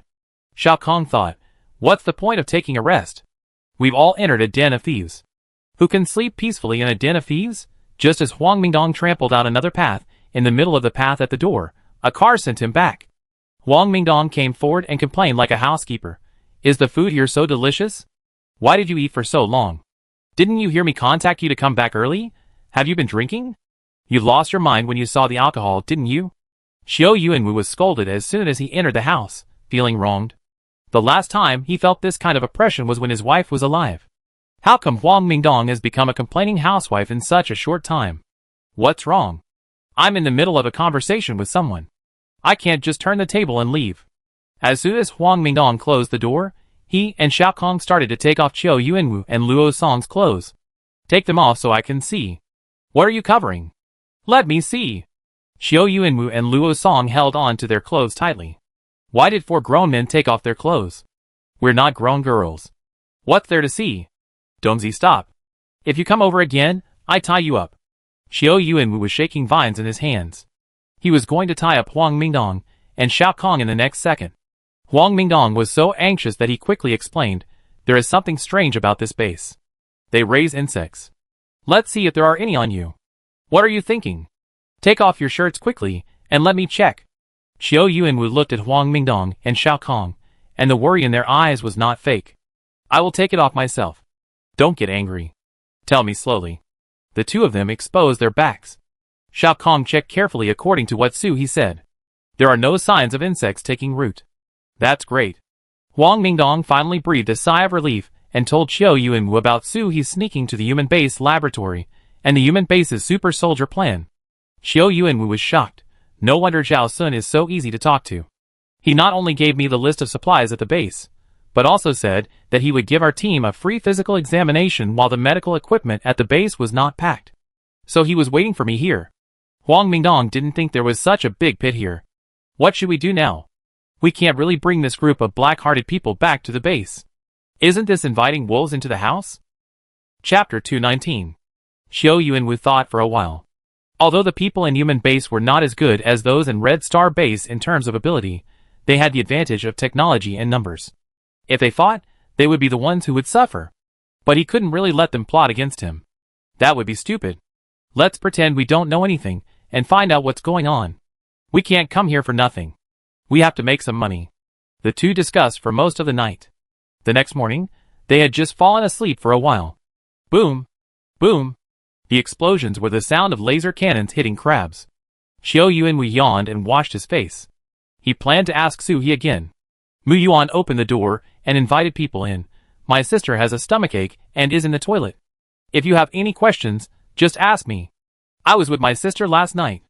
Xiao Kong thought, what's the point of taking a rest? We've all entered a den of thieves. Who can sleep peacefully in a den of thieves? Just as Huang Mingdong trampled out another path, in the middle of the path at the door, a car sent him back. Huang Mingdong came forward and complained like a housekeeper. Is the food here so delicious? Why did you eat for so long? Didn't you hear me contact you to come back early? Have you been drinking? You lost your mind when you saw the alcohol, didn't you? Xiu Yuanwu was scolded as soon as he entered the house, feeling wronged. The last time he felt this kind of oppression was when his wife was alive. How come Huang Mingdong has become a complaining housewife in such a short time? What's wrong? I'm in the middle of a conversation with someone. I can't just turn the table and leave. As soon as Huang Mingdong closed the door, he and Xiao Kong started to take off Chiu Yuanwu and Luo Song's clothes. Take them off so I can see. What are you covering? Let me see. Chiu Yuanwu and Luo Song held on to their clothes tightly. Why did 4 grown men take off their clothes? We're not grown girls. What's there to see? Domzi, stop. If you come over again, I tie you up. Xiu Yuanwu was shaking vines in his hands. He was going to tie up Huang Mingdong and Xiao Kong in the next second. Huang Mingdong was so anxious that he quickly explained, there is something strange about this base. They raise insects. Let's see if there are any on you. What are you thinking? Take off your shirts quickly, and let me check. Xiu Yuanwu looked at Huang Mingdong and Xiao Kong, and the worry in their eyes was not fake. I will take it off myself. Don't get angry. Tell me slowly. The 2 of them exposed their backs. Xiao Kong checked carefully according to what Su He said. There are no signs of insects taking root. That's great. Huang Mingdong finally breathed a sigh of relief and told Xiu Yuanwu about Su He's sneaking to the human base laboratory and the human base's super soldier plan. Xiu Yuanwu was shocked. No wonder Zhao Sun is so easy to talk to. He not only gave me the list of supplies at the base, but also said that he would give our team a free physical examination while the medical equipment at the base was not packed. So he was waiting for me here. Huang Mingdong didn't think there was such a big pit here. What should we do now? We can't really bring this group of black-hearted people back to the base. Isn't this inviting wolves into the house? Chapter 219. Xiu Yuanwu thought for a while. Although the people in human base were not as good as those in Red Star base in terms of ability, they had the advantage of technology and numbers. If they fought, they would be the ones who would suffer. But he couldn't really let them plot against him. That would be stupid. Let's pretend we don't know anything, and find out what's going on. We can't come here for nothing. We have to make some money. The two discussed for most of the night. The next morning, they had just fallen asleep for a while. Boom! Boom! The explosions were the sound of laser cannons hitting crabs. Xiao Yuanwu yawned and washed his face. He planned to ask Su He again. Mu Yuan opened the door and invited people in. My sister has a stomachache and is in the toilet. If you have any questions, just ask me. I was with my sister last night.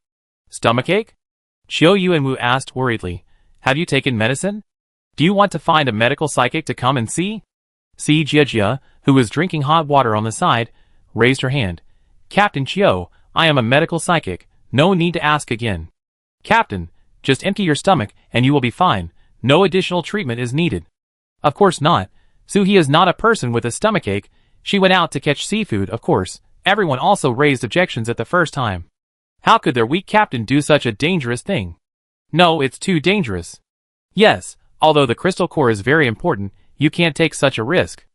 Stomachache? Xiao Yuanwu asked worriedly. Have you taken medicine? Do you want to find a medical psychic to come and see? Si Jiajia, who was drinking hot water on the side, raised her hand. Captain Qiu, I am a medical psychic. No need to ask again. Captain, just empty your stomach and you will be fine. No additional treatment is needed. Of course not. Su He is not a person with a stomachache. She went out to catch seafood, of course. Everyone also raised objections at the first time. How could their weak captain do such a dangerous thing? No, it's too dangerous. Yes, although the crystal core is very important, you can't take such a risk.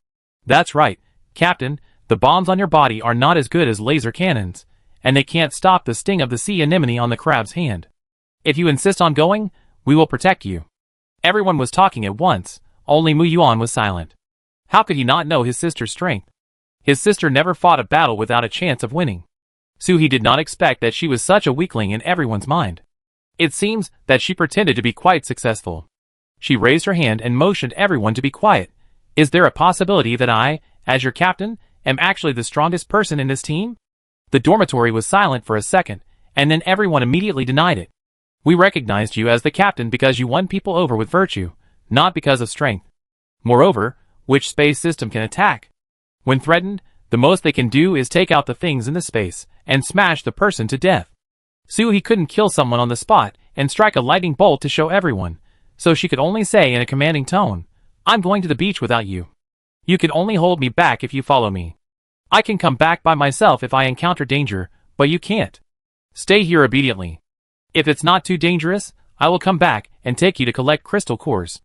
That's right, Captain. The bombs on your body are not as good as laser cannons, and they can't stop the sting of the sea anemone on the crab's hand. If you insist on going, we will protect you. Everyone was talking at once, only Mu Yuan was silent. How could he not know his sister's strength? His sister never fought a battle without a chance of winning. Su He did not expect that she was such a weakling in everyone's mind. It seems that she pretended to be quite successful. She raised her hand and motioned everyone to be quiet. Is there a possibility that I, as your captain, am actually the strongest person in this team? The dormitory was silent for a second, and then everyone immediately denied it. We recognized you as the captain because you won people over with virtue, not because of strength. Moreover, which space system can attack? When threatened, the most they can do is take out the things in the space and smash the person to death. Su He couldn't kill someone on the spot and strike a lightning bolt to show everyone, so she could only say in a commanding tone, I'm going to the beach without you. You can only hold me back if you follow me. I can come back by myself if I encounter danger, but you can't. Stay here obediently. If it's not too dangerous, I will come back and take you to collect crystal cores.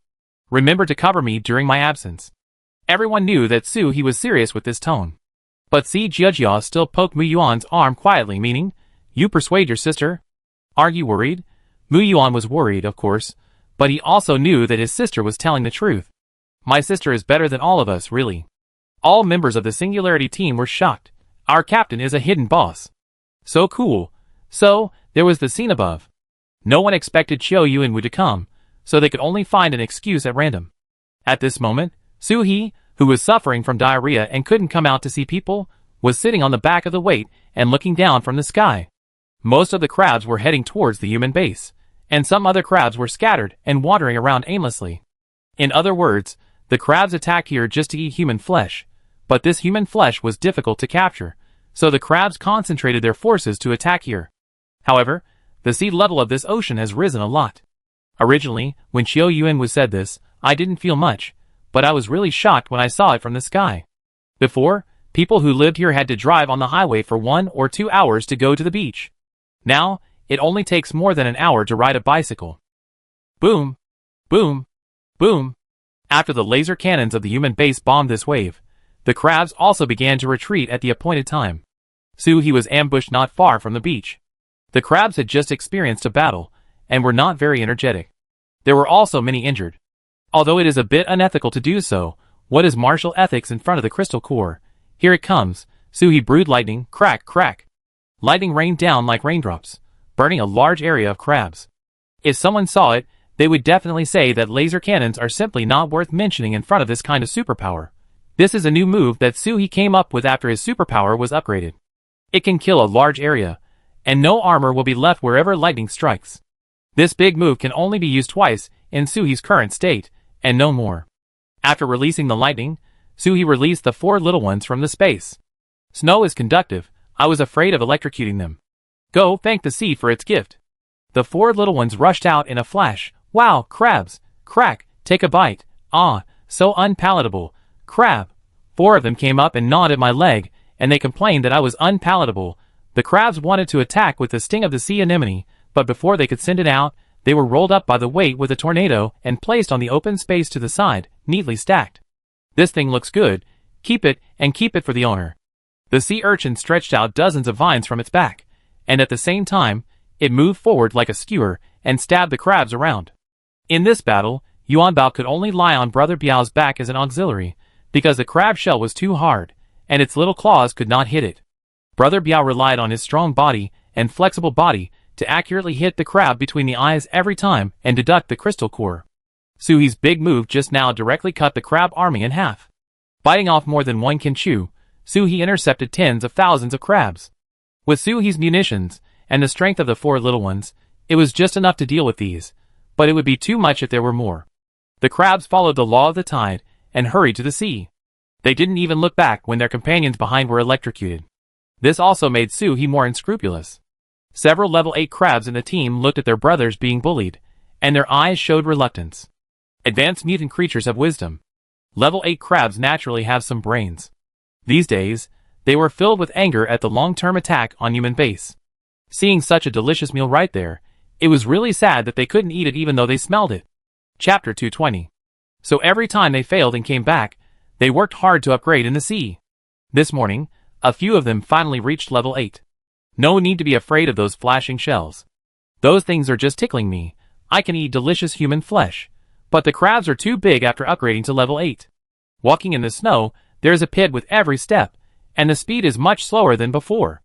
Remember to cover me during my absence. Everyone knew that Su He was serious with this tone. But Si Jiajia still poked Mu Yuan's arm quietly, meaning, you persuade your sister? Aren't you worried? Mu Yuan was worried, of course, but he also knew that his sister was telling the truth. My sister is better than all of us, really. All members of the Singularity team were shocked. Our captain is a hidden boss. So cool. So, there was the scene above. No one expected Qiu Yuanwu to come, so they could only find an excuse at random. At this moment, Su He, who was suffering from diarrhea and couldn't come out to see people, was sitting on the back of the weight and looking down from the sky. Most of the crabs were heading towards the human base, and some other crabs were scattered and wandering around aimlessly. In other words, the crabs attacked here just to eat human flesh, but this human flesh was difficult to capture, so the crabs concentrated their forces to attack here. However, the sea level of this ocean has risen a lot. Originally, when Qiu Yuanwu said this, I didn't feel much, but I was really shocked when I saw it from the sky. Before, people who lived here had to drive on the highway for 1 or 2 hours to go to the beach. Now, it only takes more than an hour to ride a bicycle. Boom! Boom! Boom! After the laser cannons of the human base bombed this wave, the crabs also began to retreat at the appointed time. Su He was ambushed not far from the beach. The crabs had just experienced a battle, and were not very energetic. There were also many injured. Although it is a bit unethical to do so, what is martial ethics in front of the crystal core? Here it comes. Su He brewed lightning, crack, crack. Lightning rained down like raindrops, burning a large area of crabs. If someone saw it, they would definitely say that laser cannons are simply not worth mentioning in front of this kind of superpower. This is a new move that Su He came up with after his superpower was upgraded. It can kill a large area, and no armor will be left wherever lightning strikes. This big move can only be used twice in Su He's current state, and no more. After releasing the lightning, Su He released the 4 little ones from the space. Snow is conductive. I was afraid of electrocuting them. Go thank the sea for its gift. The 4 little ones rushed out in a flash. Wow, crabs! Crack, take a bite. Ah, so unpalatable. Crab. 4 of them came up and gnawed at my leg, and they complained that I was unpalatable. The crabs wanted to attack with the sting of the sea anemone, but before they could send it out, they were rolled up by the weight with a tornado and placed on the open space to the side, neatly stacked. This thing looks good. Keep it, and keep it for the owner. The sea urchin stretched out dozens of vines from its back, and at the same time, it moved forward like a skewer and stabbed the crabs around. In this battle, Yuan Bao could only lie on Brother Biao's back as an auxiliary, because the crab shell was too hard, and its little claws could not hit it. Brother Biao relied on his strong body and flexible body to accurately hit the crab between the eyes every time and deduct the crystal core. Suhi's big move just now directly cut the crab army in half. Biting off more than one can chew, Suhi intercepted tens of thousands of crabs. With Suhi's munitions, and the strength of the 4 little ones, it was just enough to deal with these, but it would be too much if there were more. The crabs followed the law of the tide, and hurried to the sea. They didn't even look back when their companions behind were electrocuted. This also made Suhi more unscrupulous. Several level 8 crabs in the team looked at their brothers being bullied, and their eyes showed reluctance. Advanced mutant creatures have wisdom. Level 8 crabs naturally have some brains. These days, they were filled with anger at the long-term attack on human base. Seeing such a delicious meal right there, it was really sad that they couldn't eat it even though they smelled it. Chapter 220. So every time they failed and came back, they worked hard to upgrade in the sea. This morning, a few of them finally reached level 8. No need to be afraid of those flashing shells. Those things are just tickling me. I can eat delicious human flesh. But the crabs are too big after upgrading to level 8. Walking in the snow, there is a pit with every step, and the speed is much slower than before.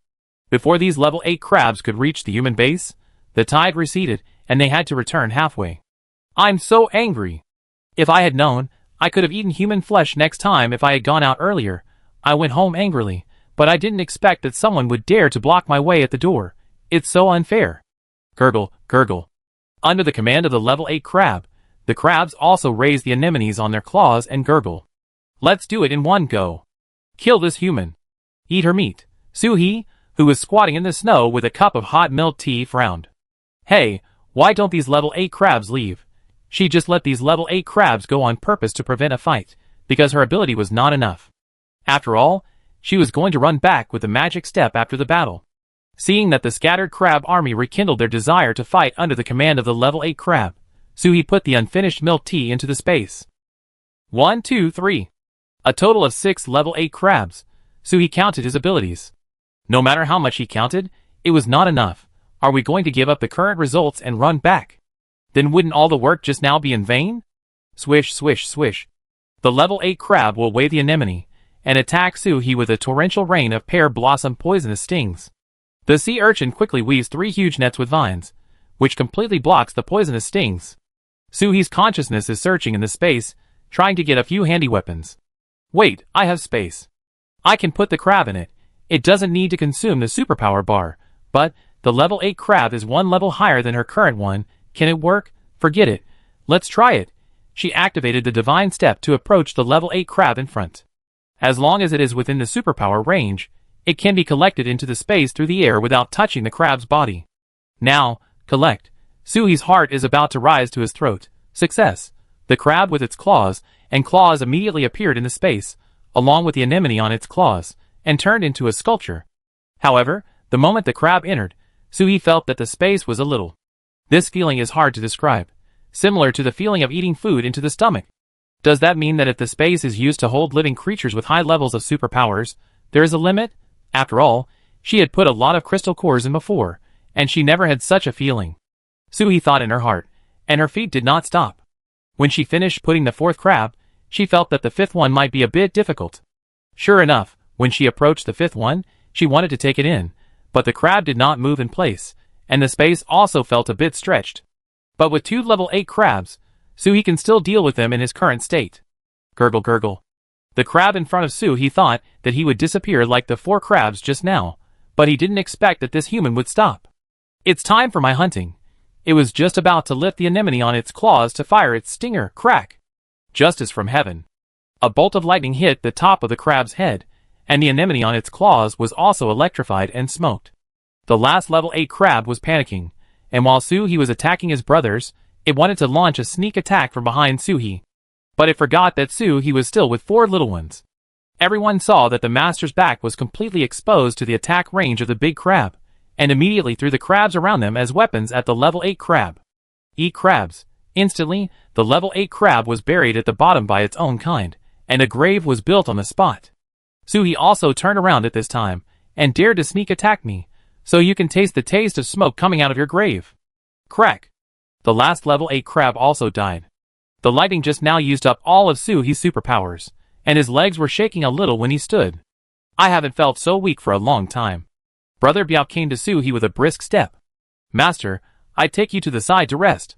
Before these level 8 crabs could reach the human base, the tide receded and they had to return halfway. I'm so angry. If I had known, I could have eaten human flesh next time if I had gone out earlier. I went home angrily, but I didn't expect that someone would dare to block my way at the door. It's so unfair. Gurgle, gurgle. Under the command of the level 8 crab, the crabs also raise the anemones on their claws and gurgle. Let's do it in one go. Kill this human. Eat her meat. Suhi, who was squatting in the snow with a cup of hot milk tea, frowned. Hey, why don't these level 8 crabs leave? She just let these level 8 crabs go on purpose to prevent a fight, because her ability was not enough. After all, she was going to run back with the magic step after the battle. Seeing that the scattered crab army rekindled their desire to fight under the command of the level 8 crab, Suhi put the unfinished milk tea into the space. 1, 2, 3. A total of 6 level 8 crabs. Suhi counted his abilities. No matter how much he counted, it was not enough. Are we going to give up the current results and run back? Then wouldn't all the work just now be in vain? Swish, swish, swish. The level 8 crab will weigh the anemone, and attack Suhi with a torrential rain of pear blossom poisonous stings. The sea urchin quickly weaves 3 huge nets with vines, which completely blocks the poisonous stings. Suhi's consciousness is searching in the space, trying to get a few handy weapons. Wait, I have space. I can put the crab in it. It doesn't need to consume the superpower bar, but the level 8 crab is 1 level higher than her current one. Can it work? Forget it. Let's try it. She activated the divine step to approach the level 8 crab in front. As long as it is within the superpower range, it can be collected into the space through the air without touching the crab's body. Now, collect. Suhi's heart is about to rise to his throat. Success. The crab with its claws immediately appeared in the space, along with the anemone on its claws, and turned into a sculpture. However, the moment the crab entered, Suhi felt that the space was a little. This feeling is hard to describe, similar to the feeling of eating food into the stomach. Does that mean that if the space is used to hold living creatures with high levels of superpowers, there is a limit? After all, she had put a lot of crystal cores in before, and she never had such a feeling. Suhi thought in her heart, and her feet did not stop. When she finished putting the 4th crab, she felt that the 5th one might be a bit difficult. Sure enough, when she approached the 5th one, she wanted to take it in, but the crab did not move in place, and the space also felt a bit stretched. But with 2 level 8 crabs, Suhi can still deal with them in his current state. Gurgle, gurgle. The crab in front of Suhi thought that he would disappear like the 4 crabs just now, but he didn't expect that this human would stop. It's time for my hunting. It was just about to lift the anemone on its claws to fire its stinger. Crack! Justice from heaven. A bolt of lightning hit the top of the crab's head, and the anemone on its claws was also electrified and smoked. The last level 8 crab was panicking, and while Suhi was attacking his brothers, it wanted to launch a sneak attack from behind Suhi. But it forgot that Suhi was still with 4 little ones. Everyone saw that the master's back was completely exposed to the attack range of the big crab, and immediately threw the crabs around them as weapons at the level 8 crab. Eat crabs. Instantly, the level 8 crab was buried at the bottom by its own kind, and a grave was built on the spot. Suhi also turned around at this time, and dared to sneak attack me, so you can taste the taste of smoke coming out of your grave. Crack. The last level 8 crab also died. The lightning just now used up all of Suhi's superpowers, and his legs were shaking a little when he stood. I haven't felt so weak for a long time. Brother Biao came to Suhi with a brisk step. Master, I take you to the side to rest.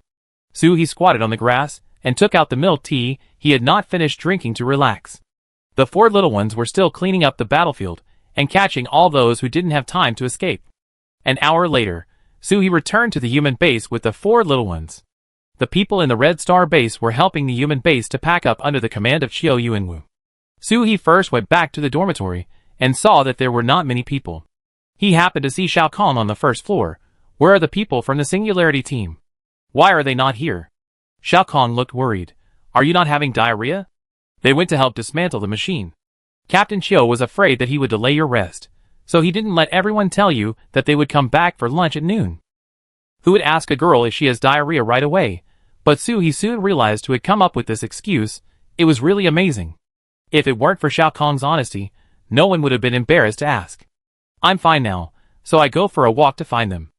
Suhi squatted on the grass, and took out the milk tea he had not finished drinking to relax. The 4 little ones were still cleaning up the battlefield, and catching all those who didn't have time to escape. An hour later, Suhi returned to the human base with the 4 little ones. The people in the Red Star base were helping the human base to pack up under the command of Chiu Yuanwu. Suhi first went back to the dormitory, and saw that there were not many people. He happened to see Shao Kahn on the first floor. Where are the people from the Singularity team? Why are they not here? Shao Kahn looked worried. Are you not having diarrhea? They went to help dismantle the machine. Captain Chiu was afraid that he would delay your rest, so he didn't let everyone tell you that they would come back for lunch at noon. Who would ask a girl if she has diarrhea right away? But Suhi soon realized who had come up with this excuse. It was really amazing. If it weren't for Shao Kahn's honesty, no one would have been embarrassed to ask. I'm fine now, so I go for a walk to find them.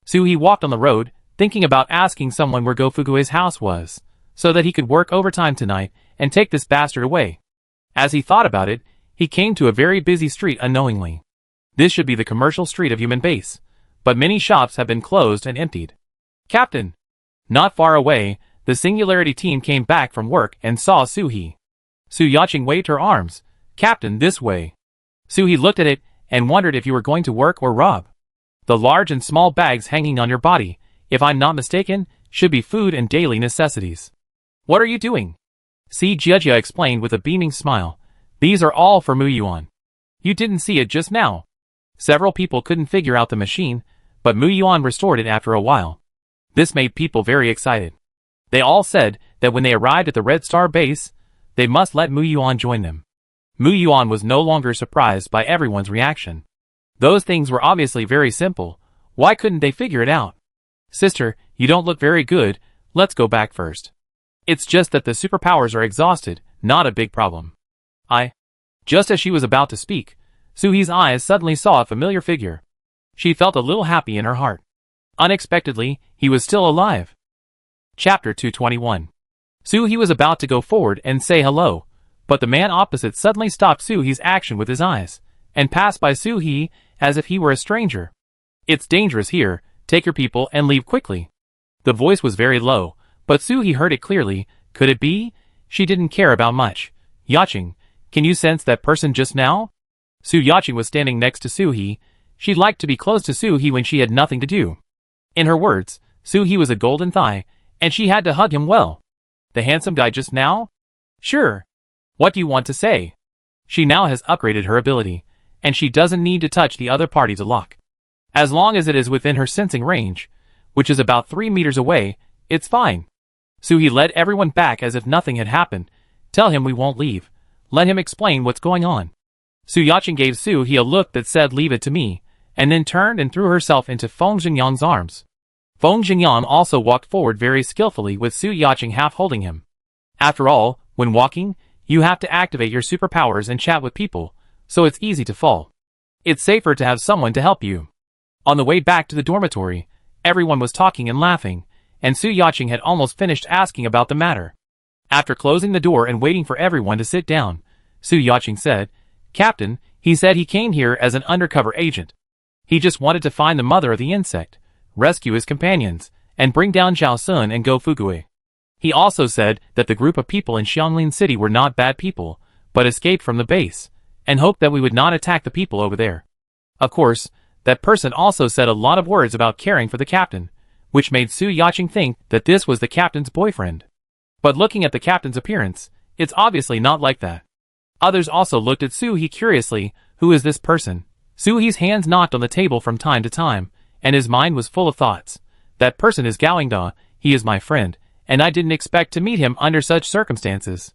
Suhi walked on the road, thinking about asking someone where Go Fugue's house was, so that he could work overtime tonight and take this bastard away. As he thought about it, he came to a very busy street unknowingly. This should be the commercial street of Human Base, but many shops have been closed and emptied. Captain! Not far away, the Singularity team came back from work and saw Suhi. Su Yaching waved her arms. Captain, this way. Suhi looked at it and wondered if you were going to work or rob. The large and small bags hanging on your body, if I'm not mistaken, should be food and daily necessities. What are you doing? Si Jiejia explained with a beaming smile. These are all for Mu Yuan. You didn't see it just now. Several people couldn't figure out the machine, but Mu Yuan restored it after a while. This made people very excited. They all said that when they arrived at the Red Star base, they must let Mu Yuan join them. Mu Yuan was no longer surprised by everyone's reaction. Those things were obviously very simple. Why couldn't they figure it out? Sister, you don't look very good. Let's go back first. It's just that the superpowers are exhausted, not a big problem. Just as she was about to speak, Suhi's eyes suddenly saw a familiar figure. She felt a little happy in her heart. Unexpectedly, he was still alive. Chapter 221. Suhi was about to go forward and say hello, but the man opposite suddenly stopped Suhi's action with his eyes, and passed by Suhi as if he were a stranger. It's dangerous here, take your people and leave quickly. The voice was very low, but Suhi heard it clearly. Could it be? She didn't care about much. Yaching, can you sense that person just now? Su Yaching was standing next to Suhi. She liked to be close to Suhi when she had nothing to do. In her words, Suhi was a golden thigh, and she had to hug him well. The handsome guy just now? Sure. What do you want to say? She now has upgraded her ability, and she doesn't need to touch the other party to lock. As long as it is within her sensing range, which is about 3 meters away, it's fine. Suhi led everyone back as if nothing had happened. Tell him we won't leave. Let him explain what's going on. Su Yaching gave Suhi a look that said leave it to me, and then turned and threw herself into Feng Jingyang's arms. Feng Jingyang also walked forward very skillfully with Su Yaching half holding him. After all, when walking, you have to activate your superpowers and chat with people, so it's easy to fall. It's safer to have someone to help you. On the way back to the dormitory, everyone was talking and laughing, and Su Yaching had almost finished asking about the matter. After closing the door and waiting for everyone to sit down, Su Yaching said, Captain, he said he came here as an undercover agent. He just wanted to find the mother of the insect, rescue his companions, and bring down Zhao Sun and Go Fugue. He also said that the group of people in Xianglin City were not bad people, but escaped from the base, and hoped that we would not attack the people over there. Of course, that person also said a lot of words about caring for the captain, which made Su Yaching think that this was the captain's boyfriend. But looking at the captain's appearance, it's obviously not like that. Others also looked at Suhi curiously. Who is this person? Suhi's hands knocked on the table from time to time, and his mind was full of thoughts. That person is Gaoingda, he is my friend, and I didn't expect to meet him under such circumstances.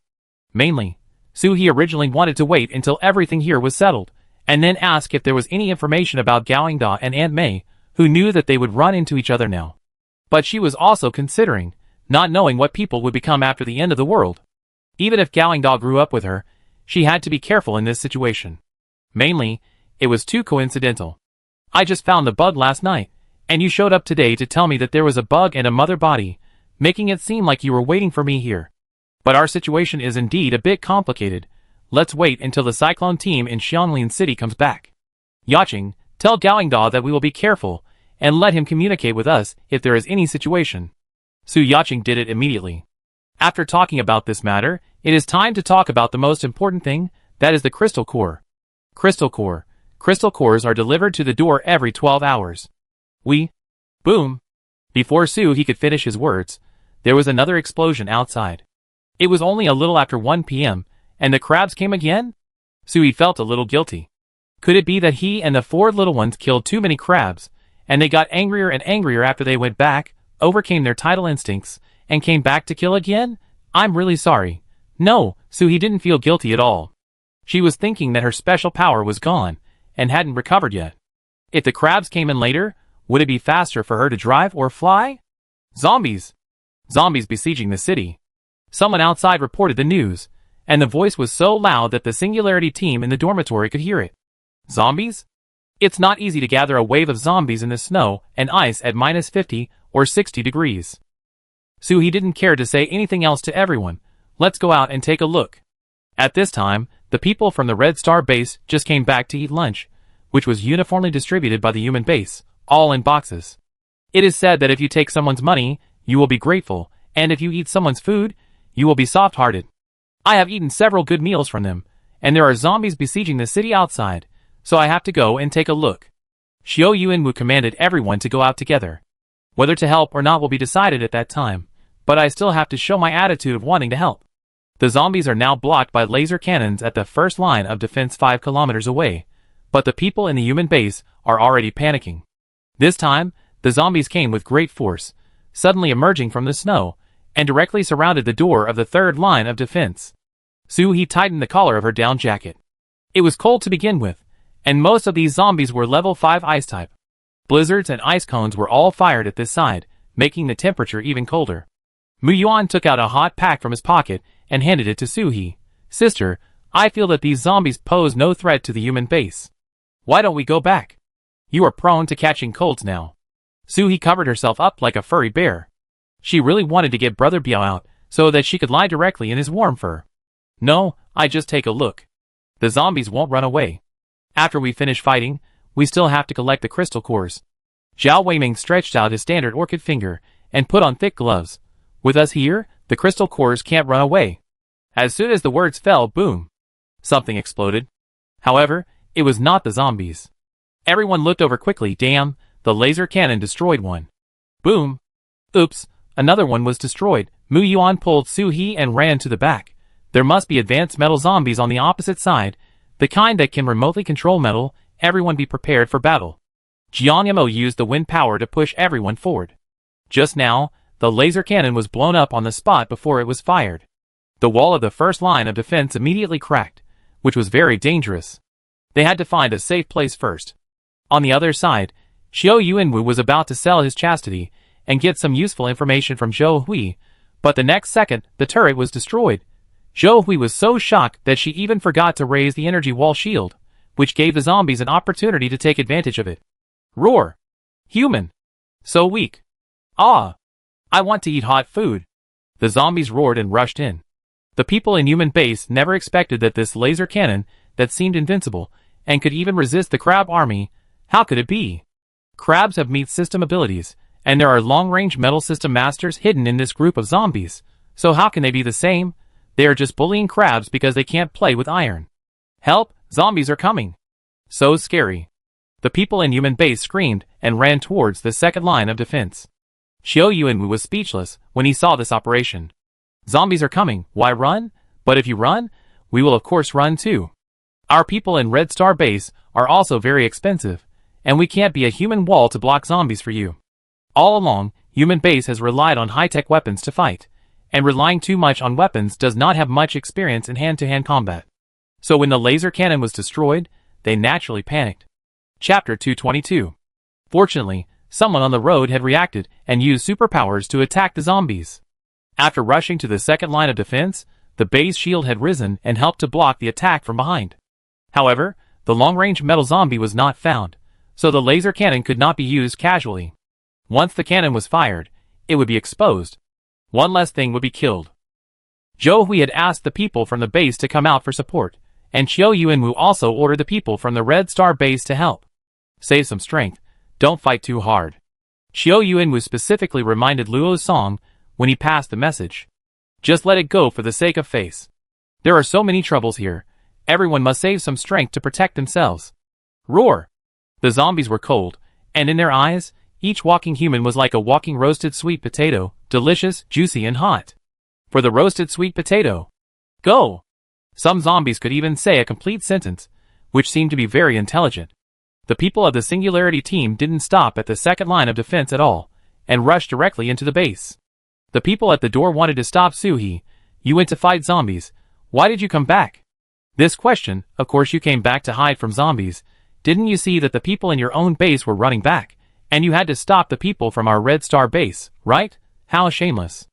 Mainly, Suhi originally wanted to wait until everything here was settled, and then ask if there was any information about Gaoingda and Aunt Mei, who knew that they would run into each other now. But she was also considering, not knowing what people would become after the end of the world. Even if Gaoingda grew up with her, she had to be careful in this situation. Mainly, it was too coincidental. I just found the bug last night, and you showed up today to tell me that there was a bug and a mother body, making it seem like you were waiting for me here. But our situation is indeed a bit complicated. Let's wait until the Cyclone team in Xianlin City comes back. Yaching, tell Gaoingda that we will be careful, and let him communicate with us if there is any situation. Su Yaching did it immediately. After talking about this matter, it is time to talk about the most important thing, that is the crystal core. Crystal core. Crystal cores are delivered to the door every 12 hours. Boom. Before Su he could finish his words, there was another explosion outside. It was only a little after 1 p.m., and the crabs came again? Sui felt a little guilty. Could it be that he and the 4 little ones killed too many crabs, and they got angrier and angrier after they went back, overcame their tidal instincts, and came back to kill again? I'm really sorry. No, Sui didn't feel guilty at all. She was thinking that her special power was gone, and hadn't recovered yet. If the crabs came in later, would it be faster for her to drive or fly? Zombies! Zombies besieging the city. Someone outside reported the news, and the voice was so loud that the Singularity team in the dormitory could hear it. Zombies? It's not easy to gather a wave of zombies in the snow and ice at -50 or 60 degrees. Suhi didn't care to say anything else to everyone. Let's go out and take a look. At this time, the people from the Red Star base just came back to eat lunch, which was uniformly distributed by the human base, all in boxes. It is said that if you take someone's money, you will be grateful, and if you eat someone's food, you will be soft-hearted. I have eaten several good meals from them, and there are zombies besieging the city outside, so I have to go and take a look. Xiao Yuanwu commanded everyone to go out together. Whether to help or not will be decided at that time, but I still have to show my attitude of wanting to help. The zombies are now blocked by laser cannons at the first line of defense 5 kilometers away, but the people in the human base are already panicking. This time, the zombies came with great force, suddenly emerging from the snow, and directly surrounded the door of the third line of defense. Suhi tightened the collar of her down jacket. It was cold to begin with, and most of these zombies were level 5 ice type. Blizzards and ice cones were all fired at this side, making the temperature even colder. Mu Yuan took out a hot pack from his pocket and handed it to Suhi. Sister, I feel that these zombies pose no threat to the human base. Why don't we go back? You are prone to catching colds now. Suhi covered herself up like a furry bear. She really wanted to get Brother Biao out so that she could lie directly in his warm fur. No, I just take a look. The zombies won't run away. After we finish fighting, we still have to collect the crystal cores. Zhao Weiming stretched out his standard orchid finger and put on thick gloves. With us here, the crystal cores can't run away. As soon as the words fell, boom! Something exploded. However, it was not the zombies. Everyone looked over quickly. Damn, the laser cannon destroyed one. Boom! Oops, another one was destroyed. Mu Yuan pulled Suhi and ran to the back. There must be advanced metal zombies on the opposite side, the kind that can remotely control metal. Everyone be prepared for battle. Jiang Yamo used the wind power to push everyone forward. Just now, the laser cannon was blown up on the spot before it was fired. The wall of the first line of defense immediately cracked, which was very dangerous. They had to find a safe place first. On the other side, Xiao Yuanwu was about to sell his chastity and get some useful information from Zhou Hui, but the next second, the turret was destroyed. Zhou Hui was so shocked that she even forgot to raise the energy wall shield, which gave the zombies an opportunity to take advantage of it. Roar! Human! So weak! Ah! I want to eat hot food! The zombies roared and rushed in. The people in human base never expected that this laser cannon, that seemed invincible, and could even resist the crab army, how could it be? Crabs have meat system abilities, and there are long-range metal system masters hidden in this group of zombies, so how can they be the same? They are just bullying crabs because they can't play with iron. Help! Zombies are coming! So scary. The people in human base screamed and ran towards the second line of defense. Xiao Yuanwu was speechless when he saw this operation. Zombies are coming, why run? But if you run, we will of course run too. Our people in Red Star base are also very expensive, and we can't be a human wall to block zombies for you. All along, human base has relied on high-tech weapons to fight, and relying too much on weapons does not have much experience in hand-to-hand combat. So when the laser cannon was destroyed, they naturally panicked. Chapter 222. Fortunately, someone on the road had reacted and used superpowers to attack the zombies. After rushing to the second line of defense, the base shield had risen and helped to block the attack from behind. However, The long-range metal zombie was not found, so the laser cannon could not be used casually. Once the cannon was fired, it would be exposed. One less thing would be killed. Zhou Hui had asked the people from the base to come out for support, and Qiu Yuanwu also ordered the people from the Red Star base to help. Save some strength, don't fight too hard. Qiu Yuanwu specifically reminded Luo Song when he passed the message. Just let it go for the sake of face. There are so many troubles here, everyone must save some strength to protect themselves. Roar! The zombies were cold, and in their eyes, each walking human was like a walking roasted sweet potato, delicious, juicy and hot. For the roasted sweet potato. Go! Some zombies could even say a complete sentence, which seemed to be very intelligent. The people of the Singularity team didn't stop at the second line of defense at all, and rushed directly into the base. The people at the door wanted to stop Suhi. You went to fight zombies. Why did you come back? This question, of course you came back to hide from zombies. Didn't you see that the people in your own base were running back, and you had to stop the people from our Red Star base, right? How shameless.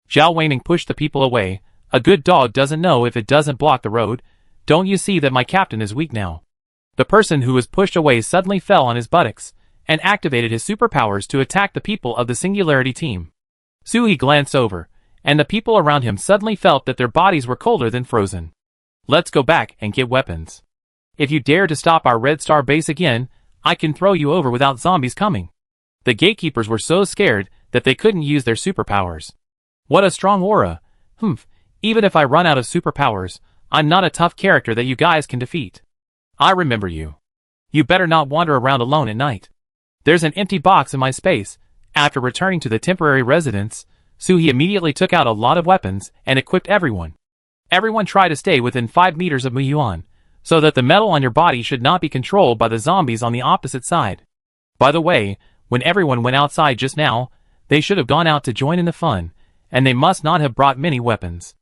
Zhao Weiming pushed the people away. A good dog doesn't know if it doesn't block the road. Don't you see that my captain is weak now? The person who was pushed away suddenly fell on his buttocks, and activated his superpowers to attack the people of the Singularity team. Suhi glanced over, and the people around him suddenly felt that their bodies were colder than frozen. Let's go back and get weapons. If you dare to stop our Red Star base again, I can throw you over without zombies coming. The gatekeepers were so scared that they couldn't use their superpowers. What a strong aura. Even if I run out of superpowers, I'm not a tough character that you guys can defeat. I remember you. You better not wander around alone at night. There's an empty box in my space. After returning to the temporary residence, Suhi immediately took out a lot of weapons and equipped everyone. Everyone try to stay within 5 meters of Muyuan, so that the metal on your body should not be controlled by the zombies on the opposite side. By the way, when everyone went outside just now, they should have gone out to join in the fun, and they must not have brought many weapons.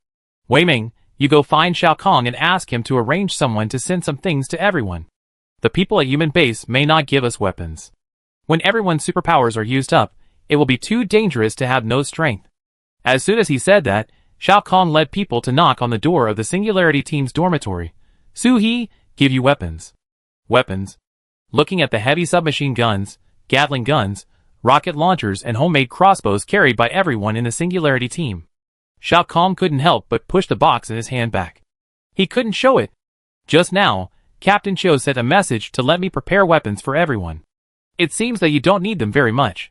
Wei Ming, you go find Xiao Kong and ask him to arrange someone to send some things to everyone. The people at human base may not give us weapons. When everyone's superpowers are used up, it will be too dangerous to have no strength. As soon as he said that, Xiao Kong led people to knock on the door of the Singularity team's dormitory. Suhi, give you weapons. Weapons. Looking at the heavy submachine guns, Gatling guns, rocket launchers and homemade crossbows carried by everyone in the Singularity team. Xiao Kong couldn't help but push the box in his hand back. He couldn't show it. Just now, Captain Chiu sent a message to let me prepare weapons for everyone. It seems that you don't need them very much,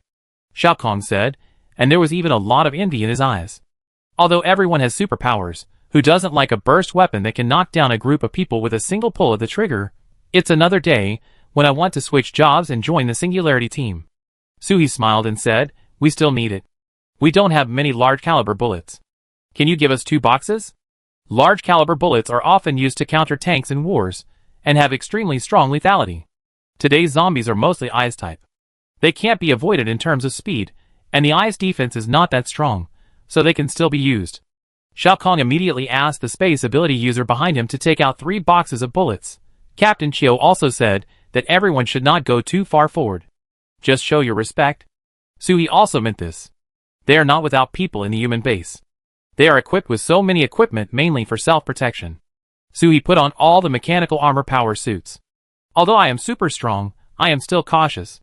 Xiao Kong said, and there was even a lot of envy in his eyes. Although everyone has superpowers, who doesn't like a burst weapon that can knock down a group of people with a single pull of the trigger? It's another day, when I want to switch jobs and join the Singularity team. Suhi smiled and said, we still need it. We don't have many large caliber bullets. Can you give us 2 boxes? Large caliber bullets are often used to counter tanks in wars, and have extremely strong lethality. Today's zombies are mostly ice type. They can't be avoided in terms of speed, and the ice defense is not that strong, so they can still be used. Xiao Kong immediately asked the space ability user behind him to take out 3 boxes of bullets. Captain Chiu also said that everyone should not go too far forward. Just show your respect. Suhi also meant this. They are not without people in the human base. They are equipped with so many equipment mainly for self-protection. Suhi put on all the mechanical armor power suits. Although I am super strong, I am still cautious.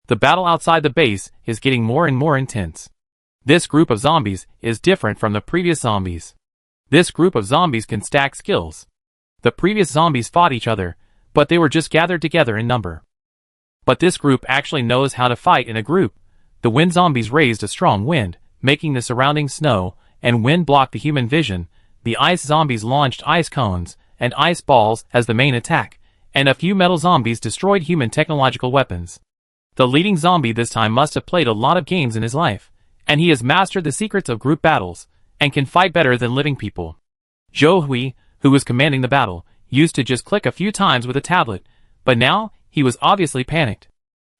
The battle outside the base is getting more and more intense. This group of zombies is different from the previous zombies. This group of zombies can stack skills. The previous zombies fought each other, but they were just gathered together in number. But this group actually knows how to fight in a group. The wind zombies raised a strong wind, making the surrounding snow and wind block the human vision. The ice zombies launched ice cones and ice balls as the main attack, and a few metal zombies destroyed human technological weapons. The leading zombie this time must have played a lot of games in his life, and he has mastered the secrets of group battles, and can fight better than living people. Zhou Hui, who was commanding the battle, used to just click a few times with a tablet, but now, he was obviously panicked.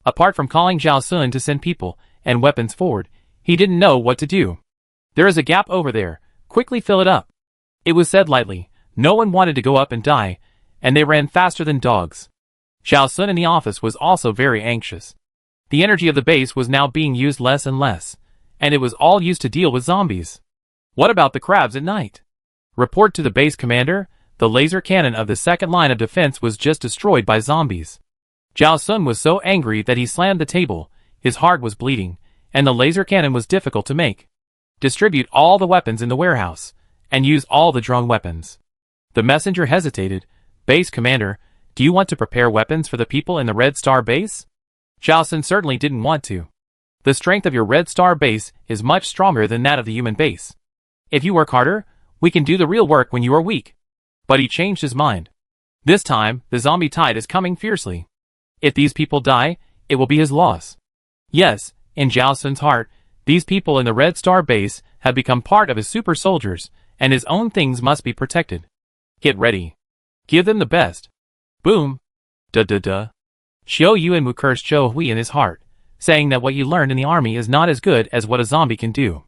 Apart from calling Zhao Sun to send people and weapons forward, he didn't know what to do. There is a gap over there, quickly fill it up. It was said lightly, no one wanted to go up and die, and they ran faster than dogs. Zhao Sun in the office was also very anxious. The energy of the base was now being used less and less, and it was all used to deal with zombies. What about the crabs at night? Report to the base commander, The laser cannon of the second line of defense was just destroyed by zombies. Zhao Sun was so angry that he slammed the table, his heart was bleeding, and the laser cannon was difficult to make. Distribute all the weapons in the warehouse, and use all the drone weapons. The messenger hesitated. Base commander, do you want to prepare weapons for the people in the Red Star base? Zhao Sun certainly didn't want to. The strength of your Red Star base is much stronger than that of the human base. If you work harder, we can do the real work when you are weak. But he changed his mind. This time, the zombie tide is coming fiercely. If these people die, it will be his loss. Yes, in Zhao Sun's heart, these people in the Red Star base have become part of his super soldiers, and his own things must be protected. Get ready. Give them the best. Boom. Duh. Xiao Yuanwu cursed Zhou Hui in his heart, saying that what you learned in the army is not as good as what a zombie can do.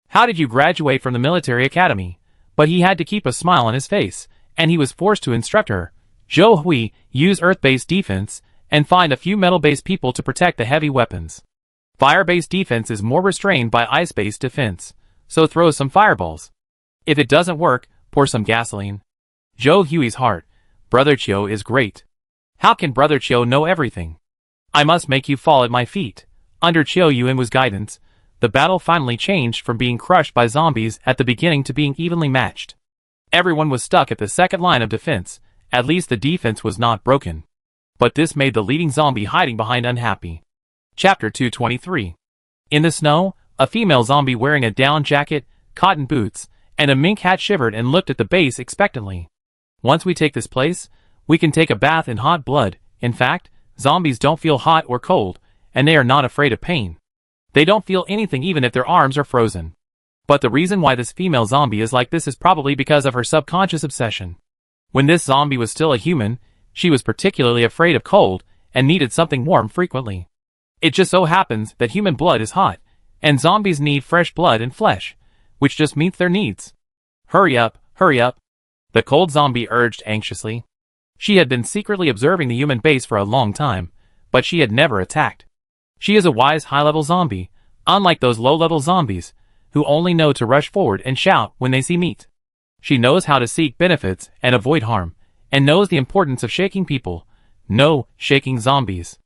How did you graduate from the military academy? But he had to keep a smile on his face, and he was forced to instruct her. Zhou Hui, use earth-based defense, and find a few metal-based people to protect the heavy weapons. Fire-based defense is more restrained by ice-based defense, so throw some fireballs. If it doesn't work, pour some gasoline. Zhou Hui's heart. Brother Qiu is great. How can Brother Qiu know everything? I must make you fall at my feet. Under Qiu Yuanwu's guidance, the battle finally changed from being crushed by zombies at the beginning to being evenly matched. Everyone was stuck at the second line of defense, at least the defense was not broken. But this made the leading zombie hiding behind unhappy. Chapter 223. In the snow, a female zombie wearing a down jacket, cotton boots, and a mink hat shivered and looked at the base expectantly. Once we take this place, we can take a bath in hot blood. In fact, zombies don't feel hot or cold, and they are not afraid of pain. They don't feel anything even if their arms are frozen. But the reason why this female zombie is like this is probably because of her subconscious obsession. When this zombie was still a human, she was particularly afraid of cold and needed something warm frequently. It just so happens that human blood is hot, and zombies need fresh blood and flesh, which just meets their needs. Hurry up, the cold zombie urged anxiously. She had been secretly observing the human base for a long time, but she had never attacked. She is a wise high-level zombie, unlike those low-level zombies, who only know to rush forward and shout when they see meat. She knows how to seek benefits and avoid harm, and knows the importance of shaking people. No, shaking zombies.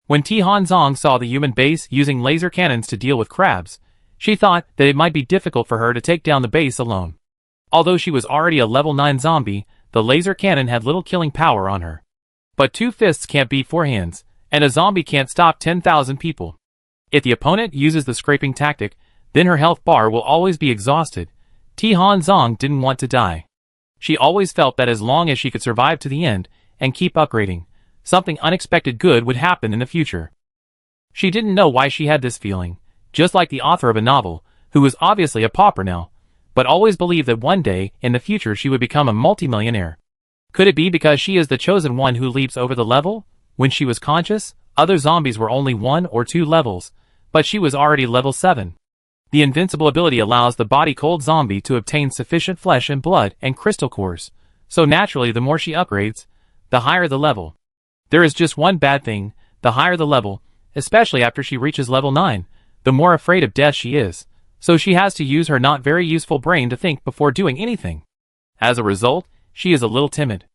When Tihan Zong saw the human base using laser cannons to deal with crabs, she thought that it might be difficult for her to take down the base alone. Although she was already a level 9 zombie, the laser cannon had little killing power on her. But 2 fists can't beat 4 hands, and a zombie can't stop 10,000 people. If the opponent uses the scraping tactic, then her health bar will always be exhausted. Tihan Zong didn't want to die. She always felt that as long as she could survive to the end and keep upgrading, something unexpected good would happen in the future. She didn't know why she had this feeling, just like the author of a novel, who was obviously a pauper now, but always believed that one day in the future she would become a multimillionaire. Could it be because she is the chosen one who leaps over the level? When she was conscious, other zombies were only 1 or 2 levels, but she was already level 7. The invincible ability allows the body-cold zombie to obtain sufficient flesh and blood and crystal cores, so naturally the more she upgrades, the higher the level. There is just one bad thing: the higher the level, especially after she reaches level 9, the more afraid of death she is, so she has to use her not very useful brain to think before doing anything. As a result, she is a little timid.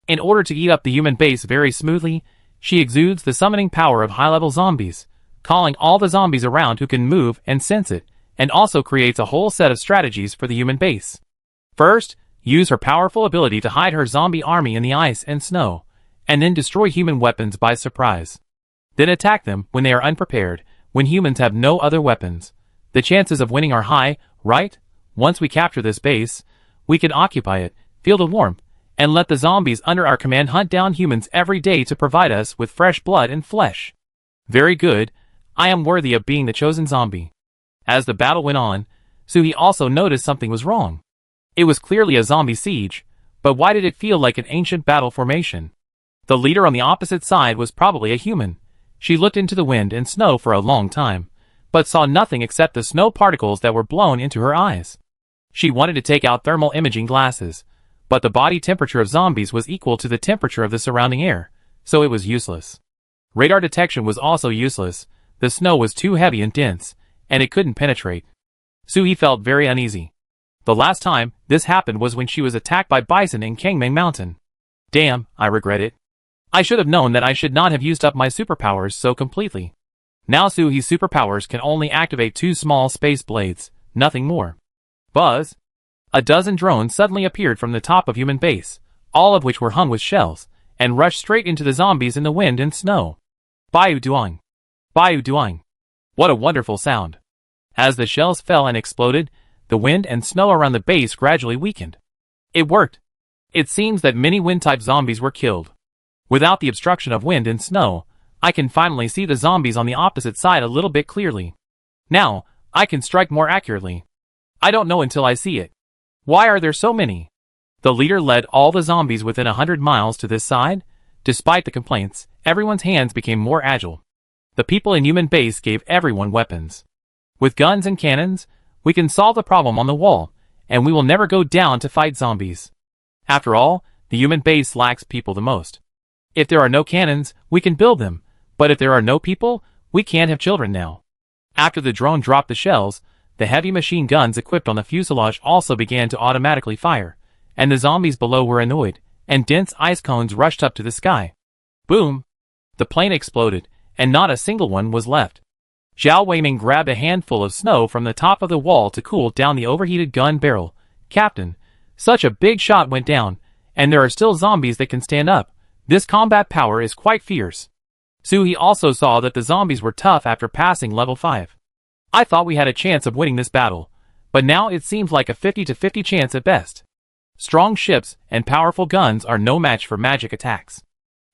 In order to eat up the human base very smoothly, she exudes the summoning power of high-level zombies, calling all the zombies around who can move and sense it, and also creates a whole set of strategies for the human base. First, use her powerful ability to hide her zombie army in the ice and snow, and then destroy human weapons by surprise. Then attack them when they are unprepared, when humans have no other weapons. The chances of winning are high, right? Once we capture this base, we can occupy it, feel the warmth, and let the zombies under our command hunt down humans every day to provide us with fresh blood and flesh. Very good, I am worthy of being the chosen zombie. As the battle went on, Suhi also noticed something was wrong. It was clearly a zombie siege, but why did it feel like an ancient battle formation? The leader on the opposite side was probably a human. She looked into the wind and snow for a long time, but saw nothing except the snow particles that were blown into her eyes. She wanted to take out thermal imaging glasses, but the body temperature of zombies was equal to the temperature of the surrounding air, so it was useless. Radar detection was also useless. The snow was too heavy and dense, and it couldn't penetrate. Suhi felt very uneasy. The last time, This happened was when she was attacked by bison in Kangming Mountain. Damn, I regret it. I should have known that I should not have used up my superpowers so completely. Now Suhi's superpowers can only activate 2 small space blades, nothing more. Buzz! A dozen drones suddenly appeared from the top of human base, all of which were hung with shells, and rushed straight into the zombies in the wind and snow. Bayu Duang! Bayu Duang! What a wonderful sound! As the shells fell and exploded, the wind and snow around the base gradually weakened. It worked! It seems that many wind-type zombies were killed. Without the obstruction of wind and snow, I can finally see the zombies on the opposite side a little bit clearly. Now, I can strike more accurately. I don't know until I see it. Why are there so many? The leader led all the zombies within 100 miles to this side. Despite the complaints, everyone's hands became more agile. The people in human base gave everyone weapons. With guns and cannons, we can solve the problem on the wall, and we will never go down to fight zombies. After all, the human base lacks people the most. If there are no cannons, we can build them, but if there are no people, we can't have children now. After the drone dropped the shells, the heavy machine guns equipped on the fuselage also began to automatically fire, and the zombies below were annoyed, and dense ice cones rushed up to the sky. Boom! The plane exploded, and not a single one was left. Zhao Weiming grabbed a handful of snow from the top of the wall to cool down the overheated gun barrel. Captain, such a big shot went down, and there are still zombies that can stand up. This combat power is quite fierce. Suhi also saw that the zombies were tough after passing level 5. I thought we had a chance of winning this battle, but now it seems like a 50-50 chance at best. Strong ships and powerful guns are no match for magic attacks.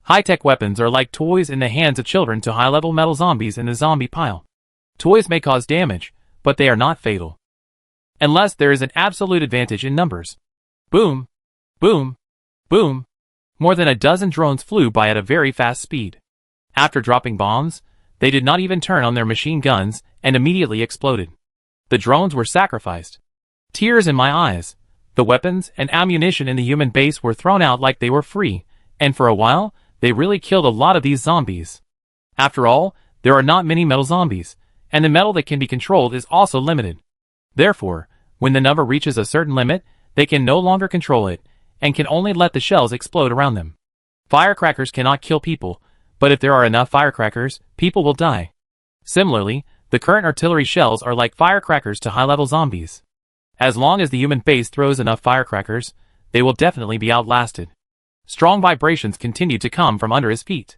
High-tech weapons are like toys in the hands of children to high-level metal zombies in the zombie pile. Toys may cause damage, but they are not fatal. Unless there is an absolute advantage in numbers. Boom! Boom! Boom! More than a dozen drones flew by at a very fast speed. After dropping bombs, they did not even turn on their machine guns and immediately exploded. The drones were sacrificed. Tears in my eyes. The weapons and ammunition in the human base were thrown out like they were free, and for a while, they really killed a lot of these zombies. After all, there are not many metal zombies, and the metal that can be controlled is also limited. Therefore, when the number reaches a certain limit, they can no longer control it, and can only let the shells explode around them. Firecrackers cannot kill people, but if there are enough firecrackers, people will die. Similarly, the current artillery shells are like firecrackers to high-level zombies. As long as the human base throws enough firecrackers, they will definitely be outlasted. Strong vibrations continued to come from under his feet.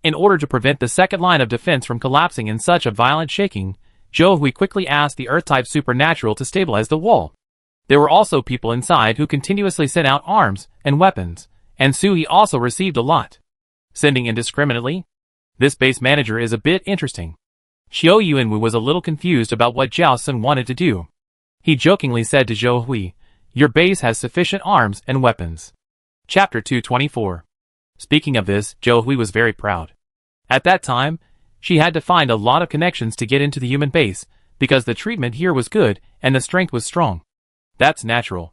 In order to prevent the second line of defense from collapsing in such a violent shaking, Zhou Hui quickly asked the Earth-type supernatural to stabilize the wall. There were also people inside who continuously sent out arms and weapons, and Suhi also received a lot. Sending indiscriminately? This base manager is a bit interesting. Xiao Yuanwu was a little confused about what Zhao Sun wanted to do. He jokingly said to Zhou Hui, "Your base has sufficient arms and weapons." Chapter 224. Speaking of this, Zhou Hui was very proud. At that time, she had to find a lot of connections to get into the human base, because the treatment here was good and the strength was strong. That's natural.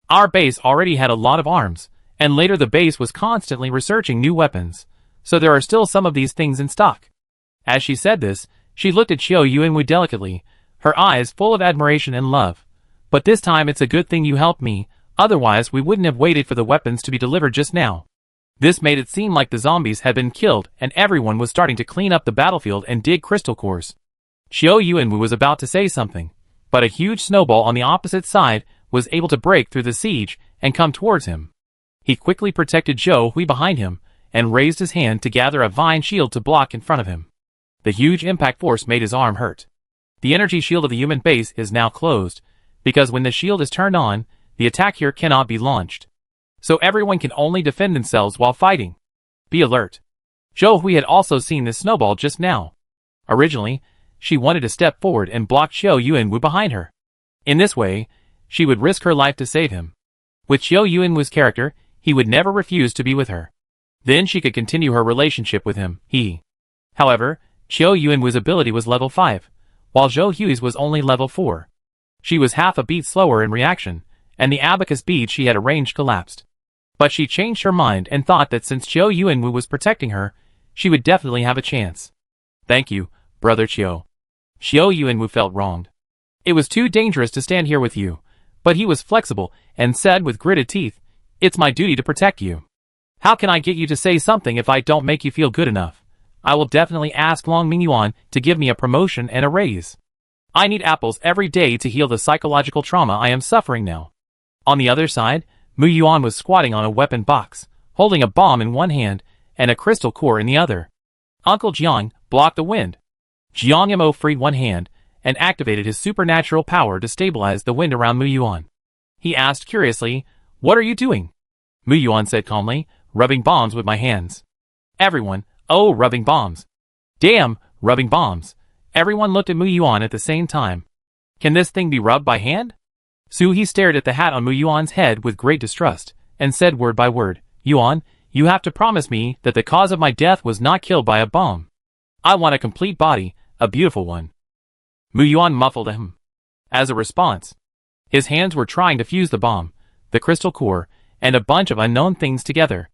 Our base already had a lot of arms, and later the base was constantly researching new weapons, so there are still some of these things in stock. As she said this, she looked at Xiao Yuanwu delicately, her eyes full of admiration and love. But this time it's a good thing you helped me, otherwise we wouldn't have waited for the weapons to be delivered just now. This made it seem like the zombies had been killed and everyone was starting to clean up the battlefield and dig crystal cores. Xiao Yuanwu was about to say something, but a huge snowball on the opposite side was able to break through the siege and come towards him. He quickly protected Zhou Hui behind him and raised his hand to gather a vine shield to block in front of him. The huge impact force made his arm hurt. The energy shield of the human base is now closed, because when the shield is turned on, the attack here cannot be launched. So everyone can only defend themselves while fighting. Be alert. Zhou Hui had also seen this snowball just now. Originally, she wanted to step forward and block Xiao Yuanwu behind her. In this way, she would risk her life to save him. With Xiao Yuanwu's character, he would never refuse to be with her. Then she could continue her relationship with him. However, Xiao Yuanwu's ability was level 5, while Zhou Hui's was only level 4. She was half a beat slower in reaction, and the abacus bead she had arranged collapsed. But she changed her mind and thought that since Xiao Yuanwu was protecting her, she would definitely have a chance. Thank you, Brother Xiao. Xiao Yuanwu felt wronged. It was too dangerous to stand here with you, But he was flexible and said with gritted teeth, "It's my duty to protect you. How can I get you to say something if I don't make you feel good enough? I will definitely ask Long Mingyuan to give me a promotion and a raise. I need apples every day to heal the psychological trauma I am suffering now." On the other side, Mu Yuan was squatting on a weapon box, holding a bomb in one hand and a crystal core in the other. Uncle Jiang blocked the wind. Jiang Yamo freed one hand and activated his supernatural power to stabilize the wind around Mu Yuan. He asked curiously, "What are you doing?" Mu Yuan said calmly, "Rubbing bombs with my hands." Everyone, "Oh, rubbing bombs. Damn, rubbing bombs." Everyone looked at Mu Yuan at the same time. "Can this thing be rubbed by hand?" He stared at the hat on Mu Yuan's head with great distrust, and said word by word, "Yuan, you have to promise me that the cause of my death was not killed by a bomb. I want a complete body, a beautiful one." Mu Yuan muffled him. As a response, his hands were trying to fuse the bomb, the crystal core, and a bunch of unknown things together.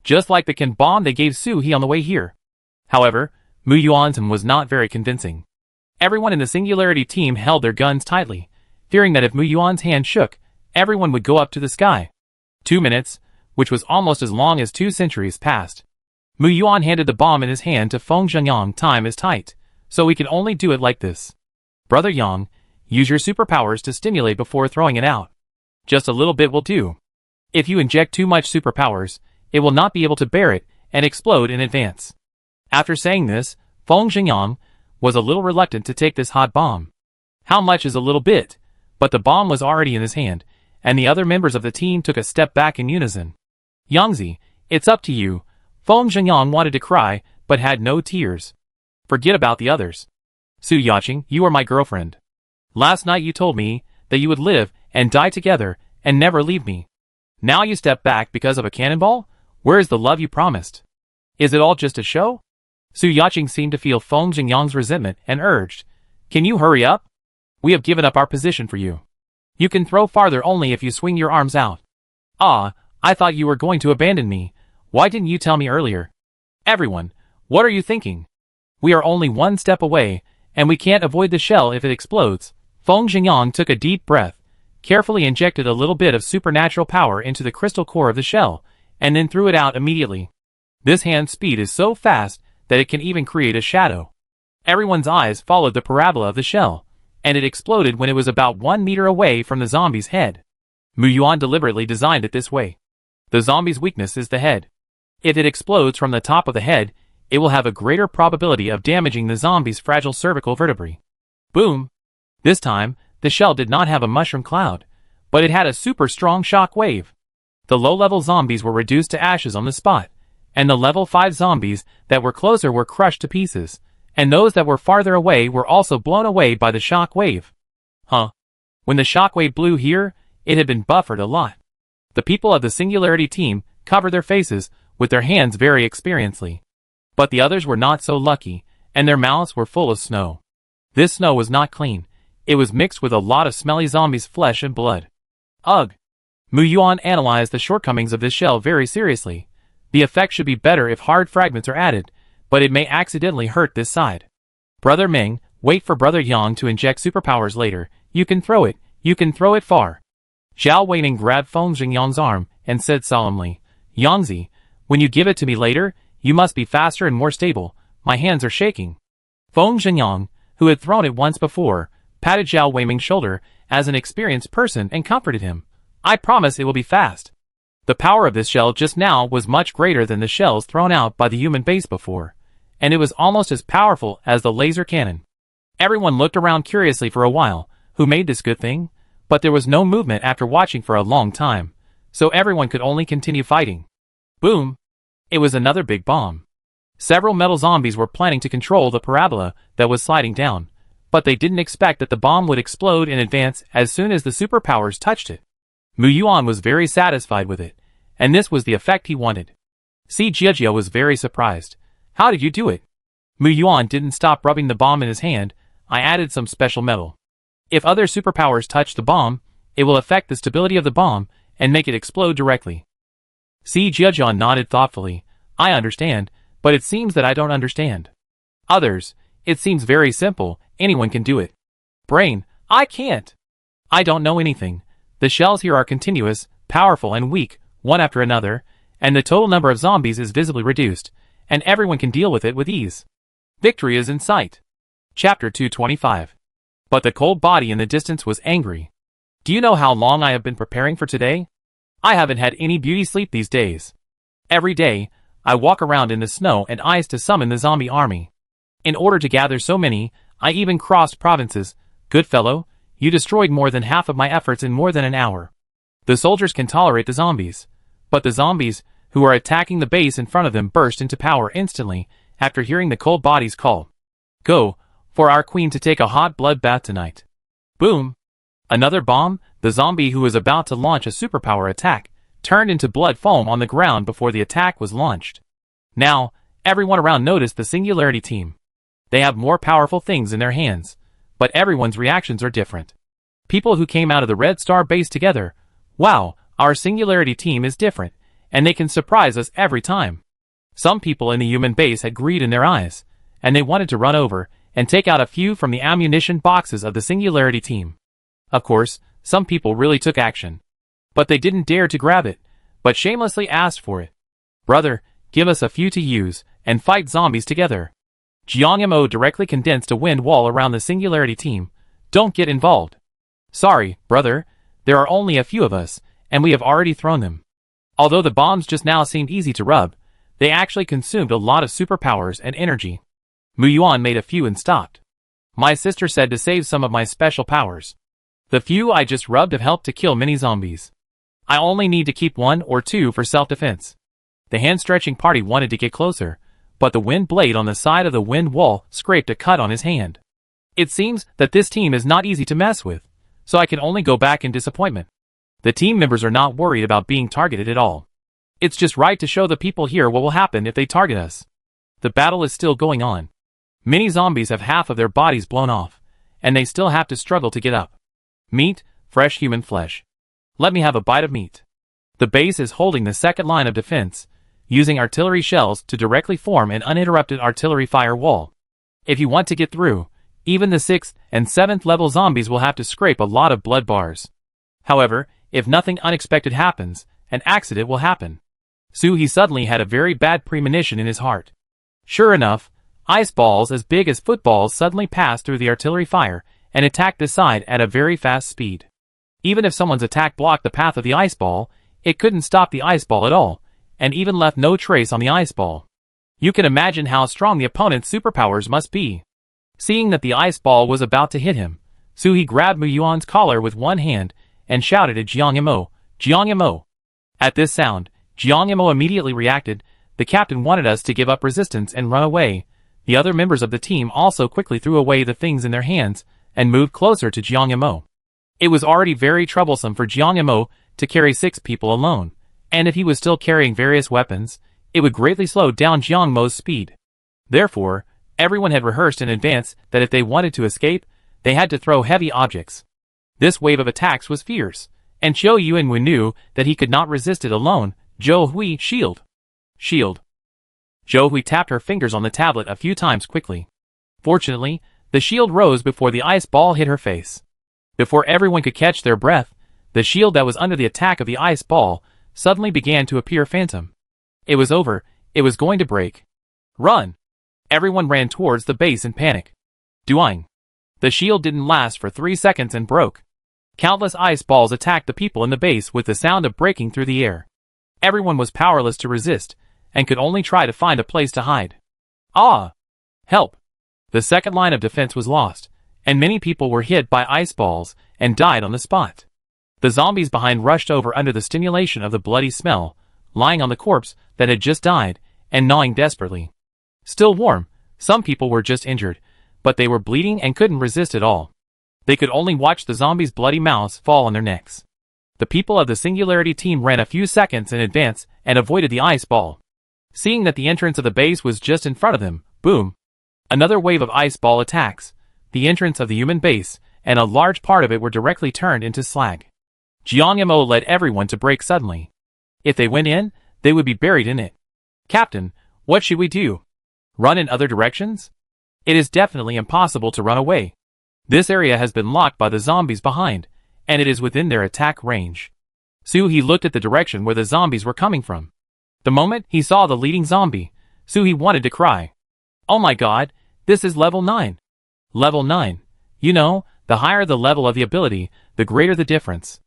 Just like the can bomb they gave Su-He on the way here. However, Mu Yuan's was not very convincing. Everyone in the Singularity team held their guns tightly, fearing that if Mu Yuan's hand shook, everyone would go up to the sky. 2 minutes, which was almost as long as 2 centuries, passed. Mu Yuan handed the bomb in his hand to Feng Zhengyang. "Time is tight, so we can only do it like this. Brother Yang, use your superpowers to stimulate before throwing it out. Just a little bit will do. If you inject too much superpowers, it will not be able to bear it and explode in advance." After saying this, Feng Zhengyang was a little reluctant to take this hot bomb. How much is a little bit? But the bomb was already in his hand, and the other members of the team took a step back in unison. "Yangzi, it's up to you." Feng Zhengyang wanted to cry, but had no tears. "Forget about the others. Su Yaqing, you are my girlfriend. Last night you told me that you would live and die together and never leave me. Now you step back because of a cannonball? Where is the love you promised? Is it all just a show?" Su Yaqing seemed to feel Feng Zhengyang's resentment and urged, "Can you hurry up? We have given up our position for you. You can throw farther only if you swing your arms out." "Ah, I thought you were going to abandon me. Why didn't you tell me earlier?" "Everyone, what are you thinking? We are only one step away, and we can't avoid the shell if it explodes." Feng Zhengyang took a deep breath, carefully injected a little bit of supernatural power into the crystal core of the shell, and then threw it out immediately. This hand speed is so fast that it can even create a shadow. Everyone's eyes followed the parabola of the shell, and it exploded when it was about 1 meter away from the zombie's head. Mu Yuan deliberately designed it this way. The zombie's weakness is the head. If it explodes from the top of the head, it will have a greater probability of damaging the zombie's fragile cervical vertebrae. Boom! This time, the shell did not have a mushroom cloud, but it had a super strong shock wave. The low-level zombies were reduced to ashes on the spot, and the level 5 zombies that were closer were crushed to pieces, and those that were farther away were also blown away by the shock wave. When the shock wave blew here, it had been buffered a lot. The people of the Singularity team covered their faces with their hands very experiently. But the others were not so lucky, and their mouths were full of snow. This snow was not clean. It was mixed with a lot of smelly zombies' flesh and blood. Ugh! Mu Yuan analyzed the shortcomings of this shell very seriously. The effect should be better if hard fragments are added, but it may accidentally hurt this side. "Brother Ming, wait for Brother Yang to inject superpowers later. You can throw it far." Zhao Weiming grabbed Feng Zhengyang's arm and said solemnly, "Yangzi, when you give it to me later, you must be faster and more stable. My hands are shaking." Feng Zhengyang, who had thrown it once before, patted Zhao Weiming's shoulder as an experienced person and comforted him. "I promise it will be fast." The power of this shell just now was much greater than the shells thrown out by the human base before, and it was almost as powerful as the laser cannon. Everyone looked around curiously for a while, who made this good thing? But there was no movement after watching for a long time, so everyone could only continue fighting. Boom! It was another big bomb. Several metal zombies were planning to control the parabola that was sliding down, but they didn't expect that the bomb would explode in advance as soon as the superpowers touched it. Mu Yuan was very satisfied with it, and this was the effect he wanted. Si Jiejia was very surprised. "How did you do it?" Mu Yuan didn't stop rubbing the bomb in his hand. "I added some special metal. If other superpowers touch the bomb, it will affect the stability of the bomb and make it explode directly." Si Jiejia nodded thoughtfully. "I understand, but it seems that I don't understand." Others, "It seems very simple, anyone can do it." Brain, "I can't. I don't know anything. The shells here are continuous, powerful and weak, one after another, and the total number of zombies is visibly reduced, and everyone can deal with it with ease. Victory is in sight. Chapter 225. But the cold body in the distance was angry. Do you know how long I have been preparing for today? I haven't had any beauty sleep these days. Every day, I walk around in the snow and ice to summon the zombie army. In order to gather so many, I even crossed provinces. Good fellow, you destroyed more than half of my efforts in more than an hour. The soldiers can tolerate the zombies, but the zombies, who are attacking the base in front of them, burst into power instantly after hearing the cold body's call. Go, for our queen to take a hot bloodbath tonight. Boom! Another bomb. The zombie who was about to launch a superpower attack turned into blood foam on the ground before the attack was launched. Now, everyone around noticed the Singularity team. They have more powerful things in their hands, but everyone's reactions are different. People who came out of the Red Star base together, wow, our Singularity team is different, and they can surprise us every time. Some people in the human base had greed in their eyes, and they wanted to run over and take out a few from the ammunition boxes of the Singularity team. Of course, some people really took action. But they didn't dare to grab it, but shamelessly asked for it. Brother, give us a few to use, and fight zombies together. Jiang directly condensed a wind wall around the Singularity team. Don't get involved. Sorry, brother, there are only a few of us, and we have already thrown them. Although the bombs just now seemed easy to rub, they actually consumed a lot of superpowers and energy. Mu Yuan made a few and stopped. My sister said to save some of my special powers. The few I just rubbed have helped to kill many zombies. I only need to keep 1 or 2 for self-defense. The hand-stretching party wanted to get closer, but the wind blade on the side of the wind wall scraped a cut on his hand. It seems that this team is not easy to mess with, so I can only go back in disappointment. The team members are not worried about being targeted at all. It's just right to show the people here what will happen if they target us. The battle is still going on. Many zombies have half of their bodies blown off, and they still have to struggle to get up. Meat, fresh human flesh. Let me have a bite of meat. The base is holding the second line of defense, using artillery shells to directly form an uninterrupted artillery fire wall. If you want to get through, even the 6th and 7th level zombies will have to scrape a lot of blood bars. However, if nothing unexpected happens, an accident will happen. He suddenly had a very bad premonition in his heart. Sure enough, ice balls as big as footballs suddenly passed through the artillery fire and attacked the side at a very fast speed. Even if someone's attack blocked the path of the ice ball, it couldn't stop the ice ball at all, and even left no trace on the ice ball. You can imagine how strong the opponent's superpowers must be. Seeing that the ice ball was about to hit him, He grabbed Mu Yuan's collar with one hand and shouted at Jiang Yamo, "Jiang Yamo!" At this sound, Jiang Yamo immediately reacted. The captain wanted us to give up resistance and run away. The other members of the team also quickly threw away the things in their hands and moved closer to Jiang Yamo. It was already very troublesome for Jiang Yamo to carry 6 people alone, and if he was still carrying various weapons, it would greatly slow down Jiang Yamo's speed. Therefore, everyone had rehearsed in advance that if they wanted to escape, they had to throw heavy objects. This wave of attacks was fierce, and Zhou Yuanwen knew that he could not resist it alone. Zhou Hui, shield. Shield. Zhou Hui tapped her fingers on the tablet a few times quickly. Fortunately, the shield rose before the ice ball hit her face. Before everyone could catch their breath, the shield that was under the attack of the ice ball suddenly began to appear phantom. It was over. It was going to break. Run! Everyone ran towards the base in panic. Doing. The shield didn't last for 3 seconds and broke. Countless ice balls attacked the people in the base with the sound of breaking through the air. Everyone was powerless to resist, and could only try to find a place to hide. Ah! Help! The second line of defense was lost, and many people were hit by ice balls and died on the spot. The zombies behind rushed over under the stimulation of the bloody smell, lying on the corpse that had just died, and gnawing desperately. Still warm, some people were just injured, but they were bleeding and couldn't resist at all. They could only watch the zombies' bloody mouths fall on their necks. The people of the Singularity team ran a few seconds in advance and avoided the ice ball. Seeing that the entrance of the base was just in front of them, boom! Another wave of ice ball attacks. The entrance of the human base, and a large part of it were directly turned into slag. Jiang Yamo led everyone to break suddenly. If they went in, they would be buried in it. Captain, what should we do? Run in other directions? It is definitely impossible to run away. This area has been locked by the zombies behind, and it is within their attack range. Suhi looked at the direction where the zombies were coming from. The moment he saw the leading zombie, Suhi wanted to cry. Oh my god, this is level 9. Level 9. You know, the higher the level of the ability, the greater the difference.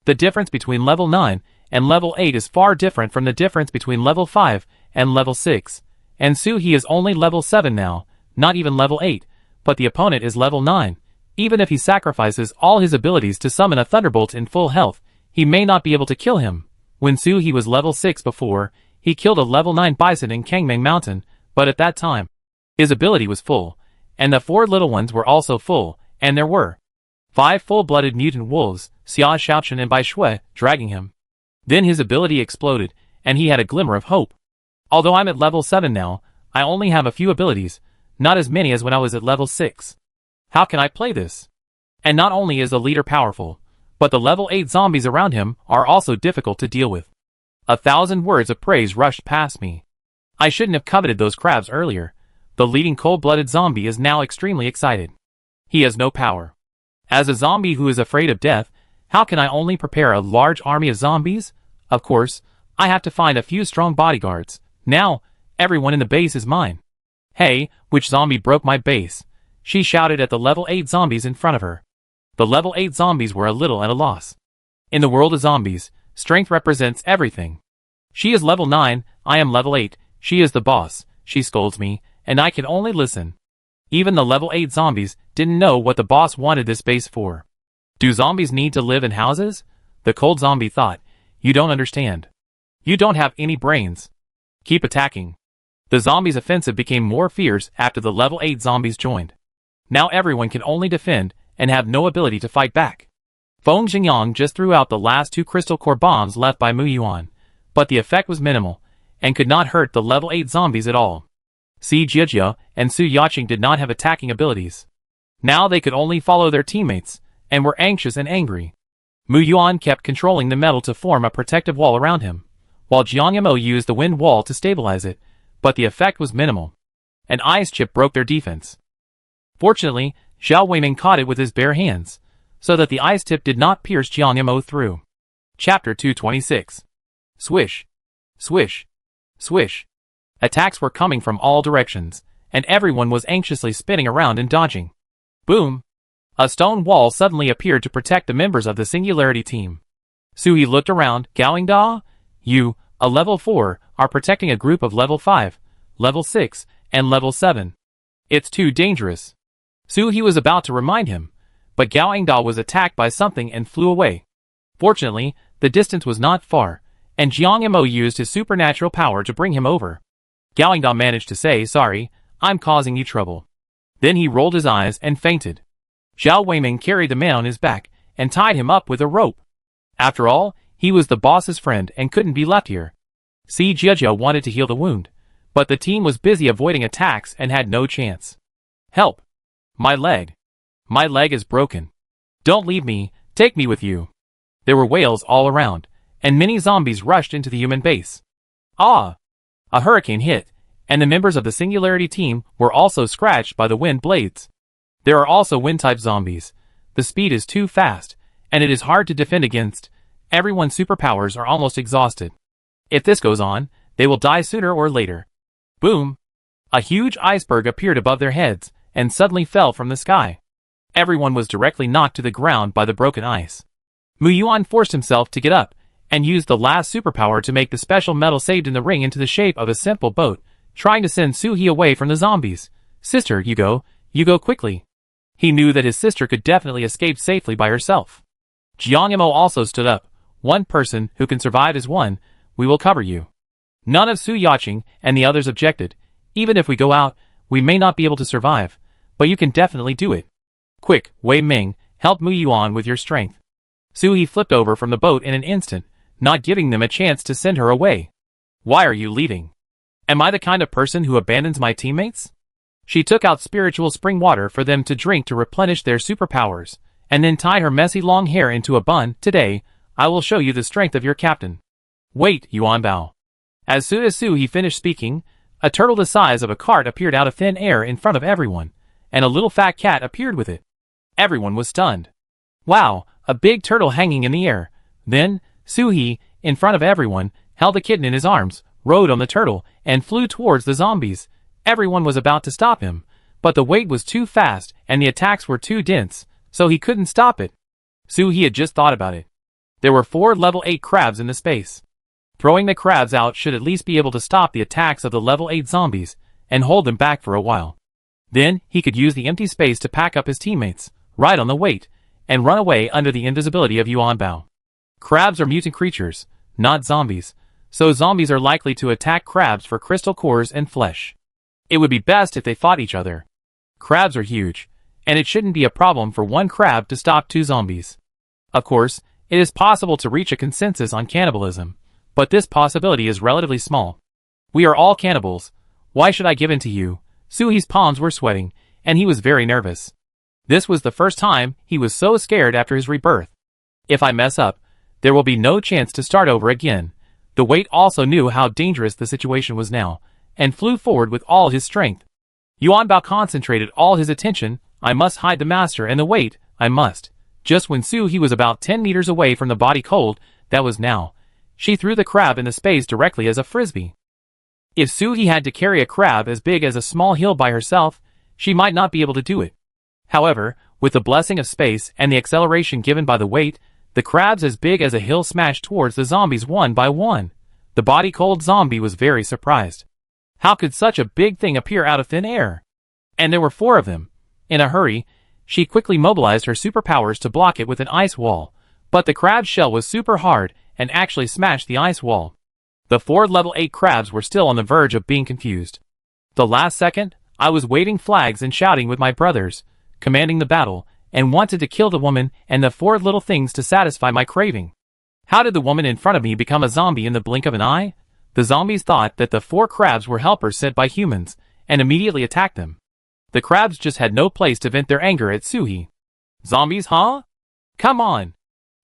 The difference between level 9 and level 8 is far different from the difference between level 5 and level 6. And Suhi is only level 7 now, not even level 8, but the opponent is level 9. Even if he sacrifices all his abilities to summon a thunderbolt in full health, he may not be able to kill him. When Suhi was level 6 before, he killed a level 9 bison in Kangming Mountain, but at that time, his ability was full, and the 4 little ones were also full, and there were 5 full-blooded mutant wolves, Xia Xiaochen and Bai Shui, dragging him. Then his ability exploded, and he had a glimmer of hope. Although I'm at level 7 now, I only have a few abilities, not as many as when I was at level 6. How can I play this? And not only is the leader powerful, but the level 8 zombies around him are also difficult to deal with. 1,000 words of praise rushed past me. I shouldn't have coveted those crabs earlier. The leading cold-blooded zombie is now extremely excited. He has no power. As a zombie who is afraid of death, how can I only prepare a large army of zombies? Of course, I have to find a few strong bodyguards. Now, everyone in the base is mine. Hey, which zombie broke my base? She shouted at the level 8 zombies in front of her. The level 8 zombies were a little at a loss. In the world of zombies, strength represents everything. She is level 9, I am level 8, she is the boss, she scolds me, and I can only listen. Even the level 8 zombies didn't know what the boss wanted this base for. Do zombies need to live in houses? The cold zombie thought. You don't understand. You don't have any brains. Keep attacking. The zombies' offensive became more fierce after the level 8 zombies joined. Now everyone can only defend and have no ability to fight back. Feng Xingyang just threw out the last 2 crystal core bombs left by Mu Yuan, but the effect was minimal, and could not hurt the level 8 zombies at all. Si Jiejia and Su Yaqing did not have attacking abilities. Now they could only follow their teammates, and were anxious and angry. Mu Yuan kept controlling the metal to form a protective wall around him, while Jiang Yamo used the wind wall to stabilize it, but the effect was minimal. An ice chip broke their defense. Fortunately, Xiao Weiming caught it with his bare hands, so that the ice tip did not pierce Jiang Yamo through. Chapter 226. Swish. Swish. Swish. Attacks were coming from all directions, and everyone was anxiously spinning around and dodging. Boom! A stone wall suddenly appeared to protect the members of the Singularity team. Suhi looked around. Gawingda, you, a level 4, are protecting a group of level 5, level 6, and level 7. It's too dangerous. Suhi was about to remind him, but Gawingda was attacked by something and flew away. Fortunately, the distance was not far, and Jiang Yamo used his supernatural power to bring him over. Gawingda managed to say, sorry, I'm causing you trouble. Then he rolled his eyes and fainted. Xiao Weiming carried the man on his back and tied him up with a rope. After all, he was the boss's friend and couldn't be left here. Si Jiejia wanted to heal the wound, but the team was busy avoiding attacks and had no chance. Help! My leg! My leg is broken. Don't leave me, take me with you. There were wails all around, and many zombies rushed into the human base. Ah! A hurricane hit, and the members of the Singularity team were also scratched by the wind blades. There are also wind-type zombies. The speed is too fast, and it is hard to defend against. Everyone's superpowers are almost exhausted. If this goes on, they will die sooner or later. Boom! A huge iceberg appeared above their heads, and suddenly fell from the sky. Everyone was directly knocked to the ground by the broken ice. Mu Yuan forced himself to get up, and used the last superpower to make the special metal saved in the ring into the shape of a simple boat, trying to send Suhi away from the zombies. Sister, you go quickly. He knew that his sister could definitely escape safely by herself. Jiang Yamo also stood up. One person who can survive is one, we will cover you. None of Su Yaqing and the others objected. Even if we go out, we may not be able to survive, but you can definitely do it. Quick, Wei Ming, help Mu Yuan with your strength. Suhi flipped over from the boat in an instant, not giving them a chance to send her away. Why are you leaving? Am I the kind of person who abandons my teammates? She took out spiritual spring water for them to drink to replenish their superpowers, and then tied her messy long hair into a bun. Today, I will show you the strength of your captain. Wait, Yuan Bao. As soon as Suhi finished speaking, a turtle the size of a cart appeared out of thin air in front of everyone, and a little fat cat appeared with it. Everyone was stunned. Wow, a big turtle hanging in the air. Then, Suhi, in front of everyone, held the kitten in his arms, rode on the turtle, and flew towards the zombies. Everyone was about to stop him, but the weight was too fast and the attacks were too dense, so he couldn't stop it. Suhi had just thought about it. There were 4 level 8 crabs in the space. Throwing the crabs out should at least be able to stop the attacks of the level 8 zombies, and hold them back for a while. Then, he could use the empty space to pack up his teammates, ride on the weight, and run away under the invisibility of Yuan Bao. Crabs are mutant creatures, not zombies, so zombies are likely to attack crabs for crystal cores and flesh. It would be best if they fought each other. Crabs are huge, and it shouldn't be a problem for one crab to stop 2 zombies. Of course, it is possible to reach a consensus on cannibalism, but this possibility is relatively small. We are all cannibals. Why should I give in to you? Suhi's palms were sweating, and he was very nervous. This was the first time he was so scared after his rebirth. If I mess up, there will be no chance to start over again. The weight also knew how dangerous the situation was now, and flew forward with all his strength. Yuan Bao concentrated all his attention. I must hide the master and the weight, I must. Just when Suhi was about 10 meters away from the body cold, that was now. She threw the crab into space directly as a frisbee. If Suhi had to carry a crab as big as a small hill by herself, she might not be able to do it. However, with the blessing of space and the acceleration given by the weight, the crabs as big as a hill smashed towards the zombies one by one. The body-cold zombie was very surprised. How could such a big thing appear out of thin air? And there were 4 of them. In a hurry, she quickly mobilized her superpowers to block it with an ice wall, but the crab's shell was super hard and actually smashed the ice wall. The 4 level 8 crabs were still on the verge of being confused. The last second, I was waving flags and shouting with my brothers, commanding the battle, and wanted to kill the woman and the 4 little things to satisfy my craving. How did the woman in front of me become a zombie in the blink of an eye? The zombies thought that the 4 crabs were helpers sent by humans, and immediately attacked them. The crabs just had no place to vent their anger at Suhi. Zombies, huh? Come on!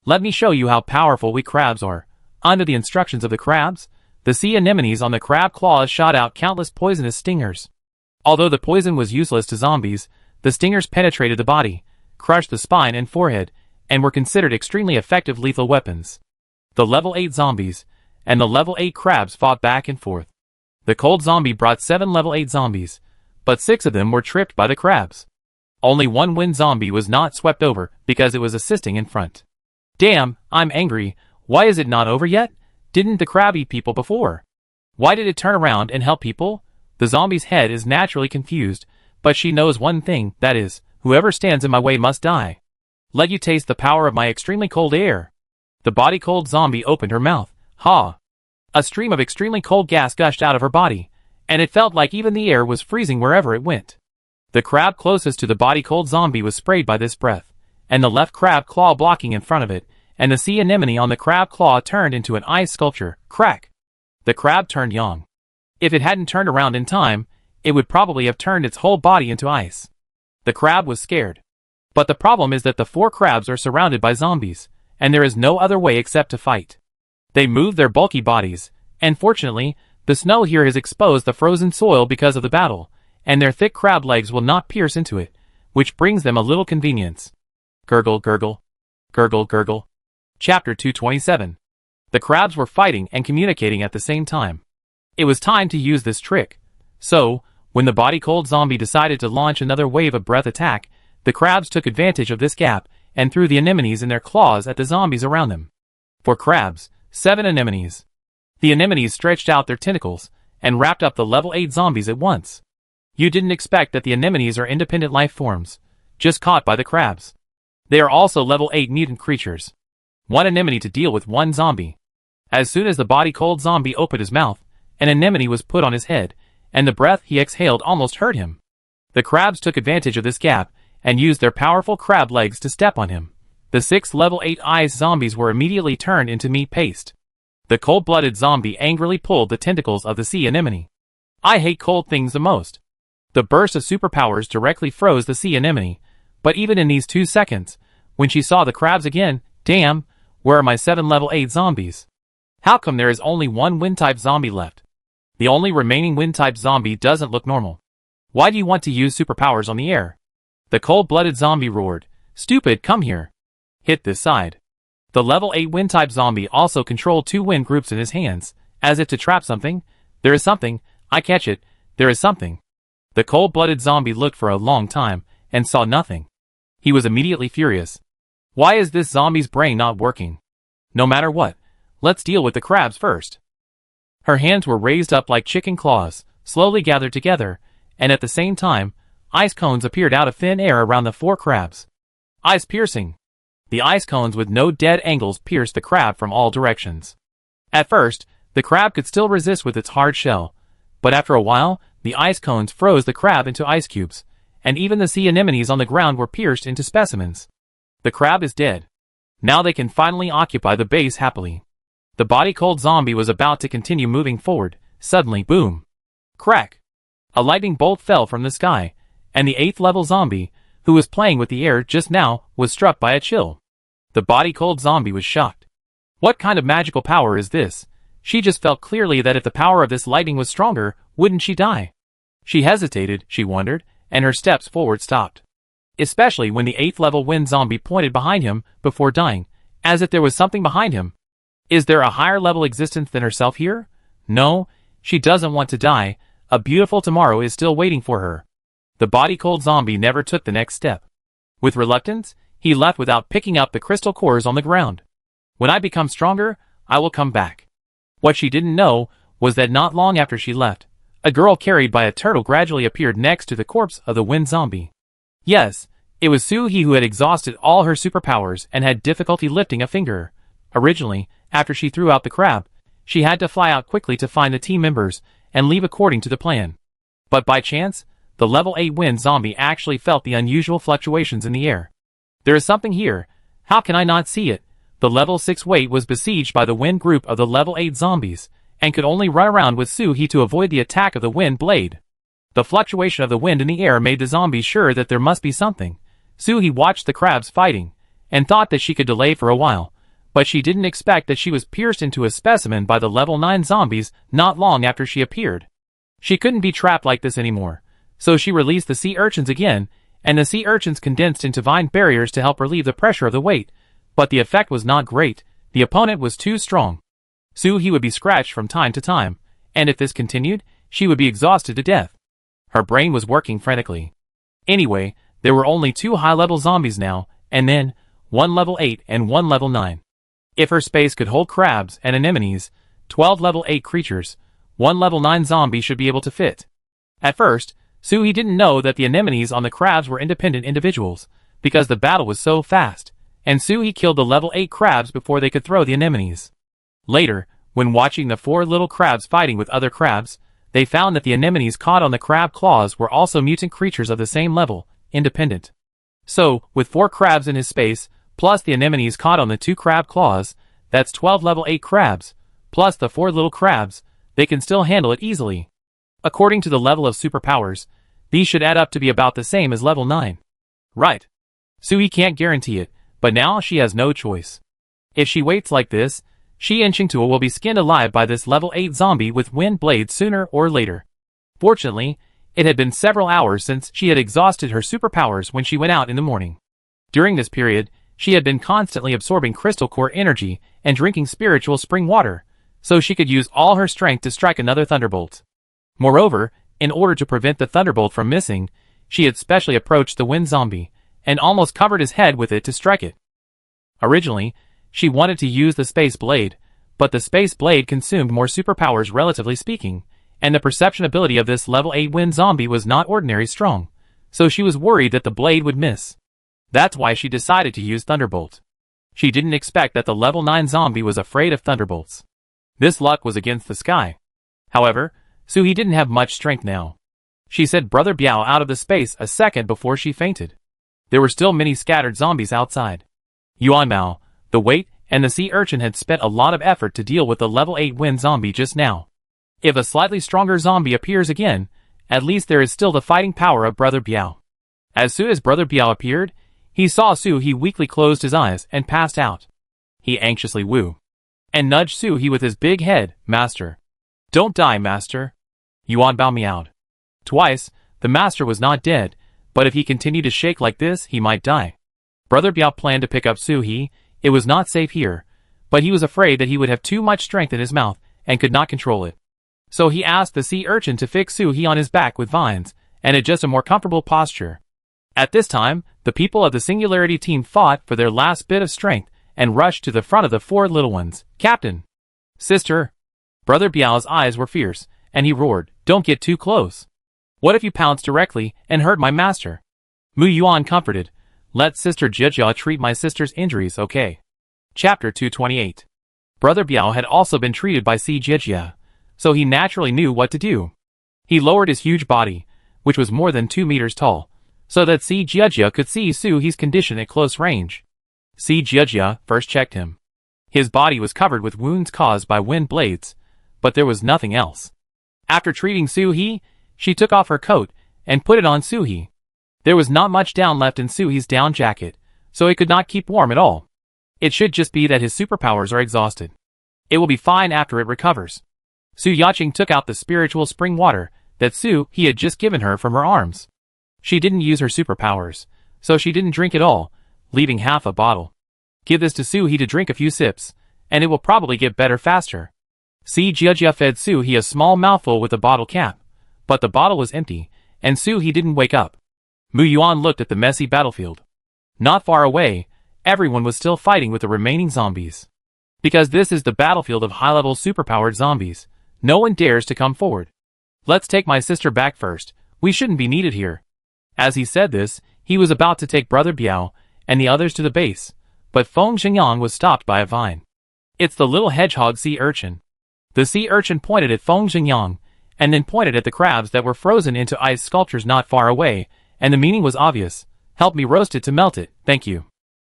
Let me show you how powerful we crabs are. Under the instructions of the crabs, the sea anemones on the crab claws shot out countless poisonous stingers. Although the poison was useless to zombies, the stingers penetrated the body, crushed the spine and forehead, and were considered extremely effective lethal weapons. The level 8 zombies and the level 8 crabs fought back and forth. The cold zombie brought 7 level 8 zombies, but 6 of them were tripped by the crabs. Only one wind zombie was not swept over because it was assisting in front. Damn, I'm angry. Why is it not over yet? Didn't the crab eat people before? Why did it turn around and help people? The zombie's head is naturally confused, but she knows one thing, that is, whoever stands in my way must die. Let you taste the power of my extremely cold air. The body-cold zombie opened her mouth. Ha! A stream of extremely cold gas gushed out of her body, and it felt like even the air was freezing wherever it went. The crab closest to the body-cold zombie was sprayed by this breath, and the left crab claw blocking in front of it, and the sea anemone on the crab claw turned into an ice sculpture. Crack! The crab turned young. If it hadn't turned around in time, it would probably have turned its whole body into ice. The crab was scared. But the problem is that the 4 crabs are surrounded by zombies, and there is no other way except to fight. They move their bulky bodies, and fortunately, the snow here has exposed the frozen soil because of the battle, and their thick crab legs will not pierce into it, which brings them a little convenience. Gurgle, gurgle. Gurgle, gurgle. Chapter 227. The crabs were fighting and communicating at the same time. It was time to use this trick. So, when the body-cold zombie decided to launch another wave of breath attack, the crabs took advantage of this gap and threw the anemones in their claws at the zombies around them. For crabs, 7 anemones. The anemones stretched out their tentacles and wrapped up the level 8 zombies at once. You didn't expect that the anemones are independent life forms, just caught by the crabs. They are also level 8 mutant creatures. 1 anemone to deal with 1 zombie. As soon as the body-cold zombie opened his mouth, an anemone was put on his head, and the breath he exhaled almost hurt him. The crabs took advantage of this gap and used their powerful crab legs to step on him. The 6 level 8 ice zombies were immediately turned into meat paste. The cold-blooded zombie angrily pulled the tentacles of the sea anemone. I hate cold things the most. The burst of superpowers directly froze the sea anemone, but even in these 2 seconds, when she saw the crabs again, damn, where are my 7 level 8 zombies? How come there is only 1 wind-type zombie left? The only remaining wind-type zombie doesn't look normal. Why do you want to use superpowers on the air? The cold-blooded zombie roared. Stupid, come here. hit this side. The level 8 wind-type zombie also controlled 2 wind groups in his hands, as if to trap something. There is something, I catch it, there is something. The cold-blooded zombie looked for a long time, and saw nothing. He was immediately furious. Why is this zombie's brain not working? No matter what, let's deal with the crabs first. Her hands were raised up like chicken claws, slowly gathered together, and at the same time, ice cones appeared out of thin air around the 4 crabs. Ice piercing. The ice cones with no dead angles pierced the crab from all directions. At first, the crab could still resist with its hard shell, but after a while, the ice cones froze the crab into ice cubes, and even the sea anemones on the ground were pierced into specimens. The crab is dead. Now they can finally occupy the base happily. The body-cold zombie was about to continue moving forward. Suddenly, boom! Crack! A lightning bolt fell from the sky, and the 8th level zombie, who was playing with the air just now, was struck by a chill. The body-cold zombie was shocked. What kind of magical power is this? She just felt clearly that if the power of this lightning was stronger, wouldn't she die? She hesitated, she wondered, and her steps forward stopped. Especially when the 8th level wind zombie pointed behind him before dying, as if there was something behind him. Is there a higher level existence than herself here? No, she doesn't want to die. A beautiful tomorrow is still waiting for her. The body-cold zombie never took the next step. With reluctance, he left without picking up the crystal cores on the ground. When I become stronger, I will come back. What she didn't know was that not long after she left, a girl carried by a turtle gradually appeared next to the corpse of the wind zombie. Yes, it was Soo-hee who had exhausted all her superpowers and had difficulty lifting a finger. Originally, after she threw out the crab, she had to fly out quickly to find the team members and leave according to the plan. But by chance, the level 8 wind zombie actually felt the unusual fluctuations in the air. There is something here. How can I not see it? The level 6 weight was besieged by the wind group of the level 8 zombies, and could only run around with Soo-hee to avoid the attack of the wind blade. The fluctuation of the wind in the air made the zombies sure that there must be something. Soo-hee watched the crabs fighting, and thought that she could delay for a while, but she didn't expect that she was pierced into a specimen by the level 9 zombies not long after she appeared. She couldn't be trapped like this anymore, so she released the sea urchins again, and the sea urchins condensed into vine barriers to help relieve the pressure of the weight, but the effect was not great. The opponent was too strong. Soo-hee would be scratched from time to time, and if this continued, she would be exhausted to death. Her brain was working frantically. Anyway, there were only 2 high-level zombies now, and then, 1 level 8 and 1 level 9. If her space could hold crabs and anemones, 12 level 8 creatures, 1 level 9 zombie should be able to fit. At first, Soo-hee didn't know that the anemones on the crabs were independent individuals, because the battle was so fast, and Soo-hee killed the level 8 crabs before they could throw the anemones. Later, when watching the 4 little crabs fighting with other crabs, they found that the anemones caught on the crab claws were also mutant creatures of the same level, independent. So, with 4 crabs in his space, plus the anemones caught on the 2 crab claws, that's 12 level 8 crabs, plus the 4 little crabs, they can still handle it easily. According to the level of superpowers, these should add up to be about the same as level 9. Right. Soo-hee can't guarantee it, but now she has no choice. If she waits like this, she and Chingtua will be skinned alive by this level 8 zombie with wind blades sooner or later. Fortunately, it had been several hours since she had exhausted her superpowers when she went out in the morning. During this period, she had been constantly absorbing crystal core energy and drinking spiritual spring water, so she could use all her strength to strike another thunderbolt. Moreover, in order to prevent the thunderbolt from missing, she had specially approached the wind zombie, and almost covered his head with it to strike it. Originally, she wanted to use the space blade, but the space blade consumed more superpowers relatively speaking, and the perception ability of this level 8 wind zombie was not ordinary strong, so she was worried that the blade would miss. That's why she decided to use Thunderbolt. She didn't expect that the level 9 zombie was afraid of thunderbolts. This luck was against the sky. However, Soo-hee didn't have much strength now. She said Brother Biao out of the space a second before she fainted. There were still many scattered zombies outside. Yuan Mao, the weight, and the sea urchin had spent a lot of effort to deal with the level 8 wind zombie just now. If a slightly stronger zombie appears again, at least there is still the fighting power of Brother Biao. As soon as Brother Biao appeared, he saw Soo-hee weakly closed his eyes and passed out. He anxiously woo and nudged Soo-hee with his big head. Master. Don't die, Master. Yuan Bao meowed. Twice, the Master was not dead, but if he continued to shake like this, he might die. Brother Biao planned to pick up Su-hee. It was not safe here, but he was afraid that he would have too much strength in his mouth and could not control it. So he asked the sea urchin to fix Su-hee on his back with vines and adjust a more comfortable posture. At this time, the people of the Singularity team fought for their last bit of strength and rushed to the front of the four little ones. Captain! Sister! Brother Biao's eyes were fierce, and he roared, "Don't get too close. What if you pounce directly and hurt my master?" Mu Yuan comforted, "Let Sister Jijia treat my sister's injuries, okay?" Chapter 228. Brother Biao had also been treated by Si Jijia, so he naturally knew what to do. He lowered his huge body, which was more than 2 meters tall, so that Si Jijia could see Su-hee's condition at close range. Si Jijia first checked him. His body was covered with wounds caused by wind blades, but there was nothing else. After treating Su-hee, she took off her coat and put it on Su-hee. There was not much down left in Su-hee's down jacket, so he could not keep warm at all. It should just be that his superpowers are exhausted. It will be fine after it recovers. Su Yaching took out the spiritual spring water that Su-hee had just given her from her arms. She didn't use her superpowers, so she didn't drink it all, leaving half a bottle. Give this to Su-hee to drink a few sips, and it will probably get better faster. Si Jijia fed Su-hee a small mouthful with the bottle cap, but the bottle was empty, and Su-hee didn't wake up. Mu Yuan looked at the messy battlefield. Not far away, everyone was still fighting with the remaining zombies. Because this is the battlefield of high-level superpowered zombies, no one dares to come forward. "Let's take my sister back first, we shouldn't be needed here." As he said this, he was about to take Brother Biao and the others to the base, but Feng Xingyang was stopped by a vine. "It's the little hedgehog sea urchin." The sea urchin pointed at Feng Xingyang, and then pointed at the crabs that were frozen into ice sculptures not far away, and the meaning was obvious. "Help me roast it to melt it, thank you."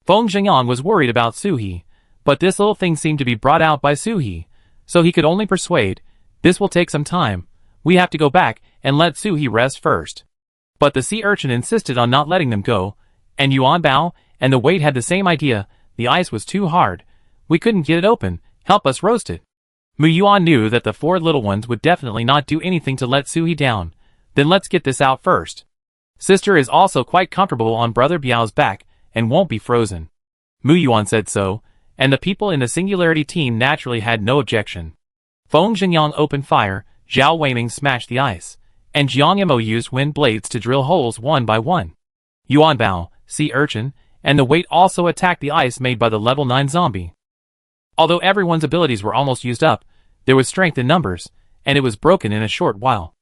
Feng Xingyang was worried about Su-hee, but this little thing seemed to be brought out by Su-hee, so he could only persuade, "This will take some time. We have to go back and let Su-hee rest first." But the sea urchin insisted on not letting them go, and Yuan Bao and the weight had the same idea. "The ice was too hard. We couldn't get it open. Help us roast it." Mu Yuan knew that the four little ones would definitely not do anything to let Su-hee down. "Then let's get this out first. Sister is also quite comfortable on Brother Biao's back and won't be frozen." Mu Yuan said so, and the people in the Singularity team naturally had no objection. Feng Xingyang opened fire, Zhao Weiming smashed the ice, and Jiang Yimo used wind blades to drill holes one by one. Yuan Bao, sea urchin, and the weight also attacked the ice made by the level 9 zombie. Although everyone's abilities were almost used up, there was strength in numbers, and it was broken in a short while.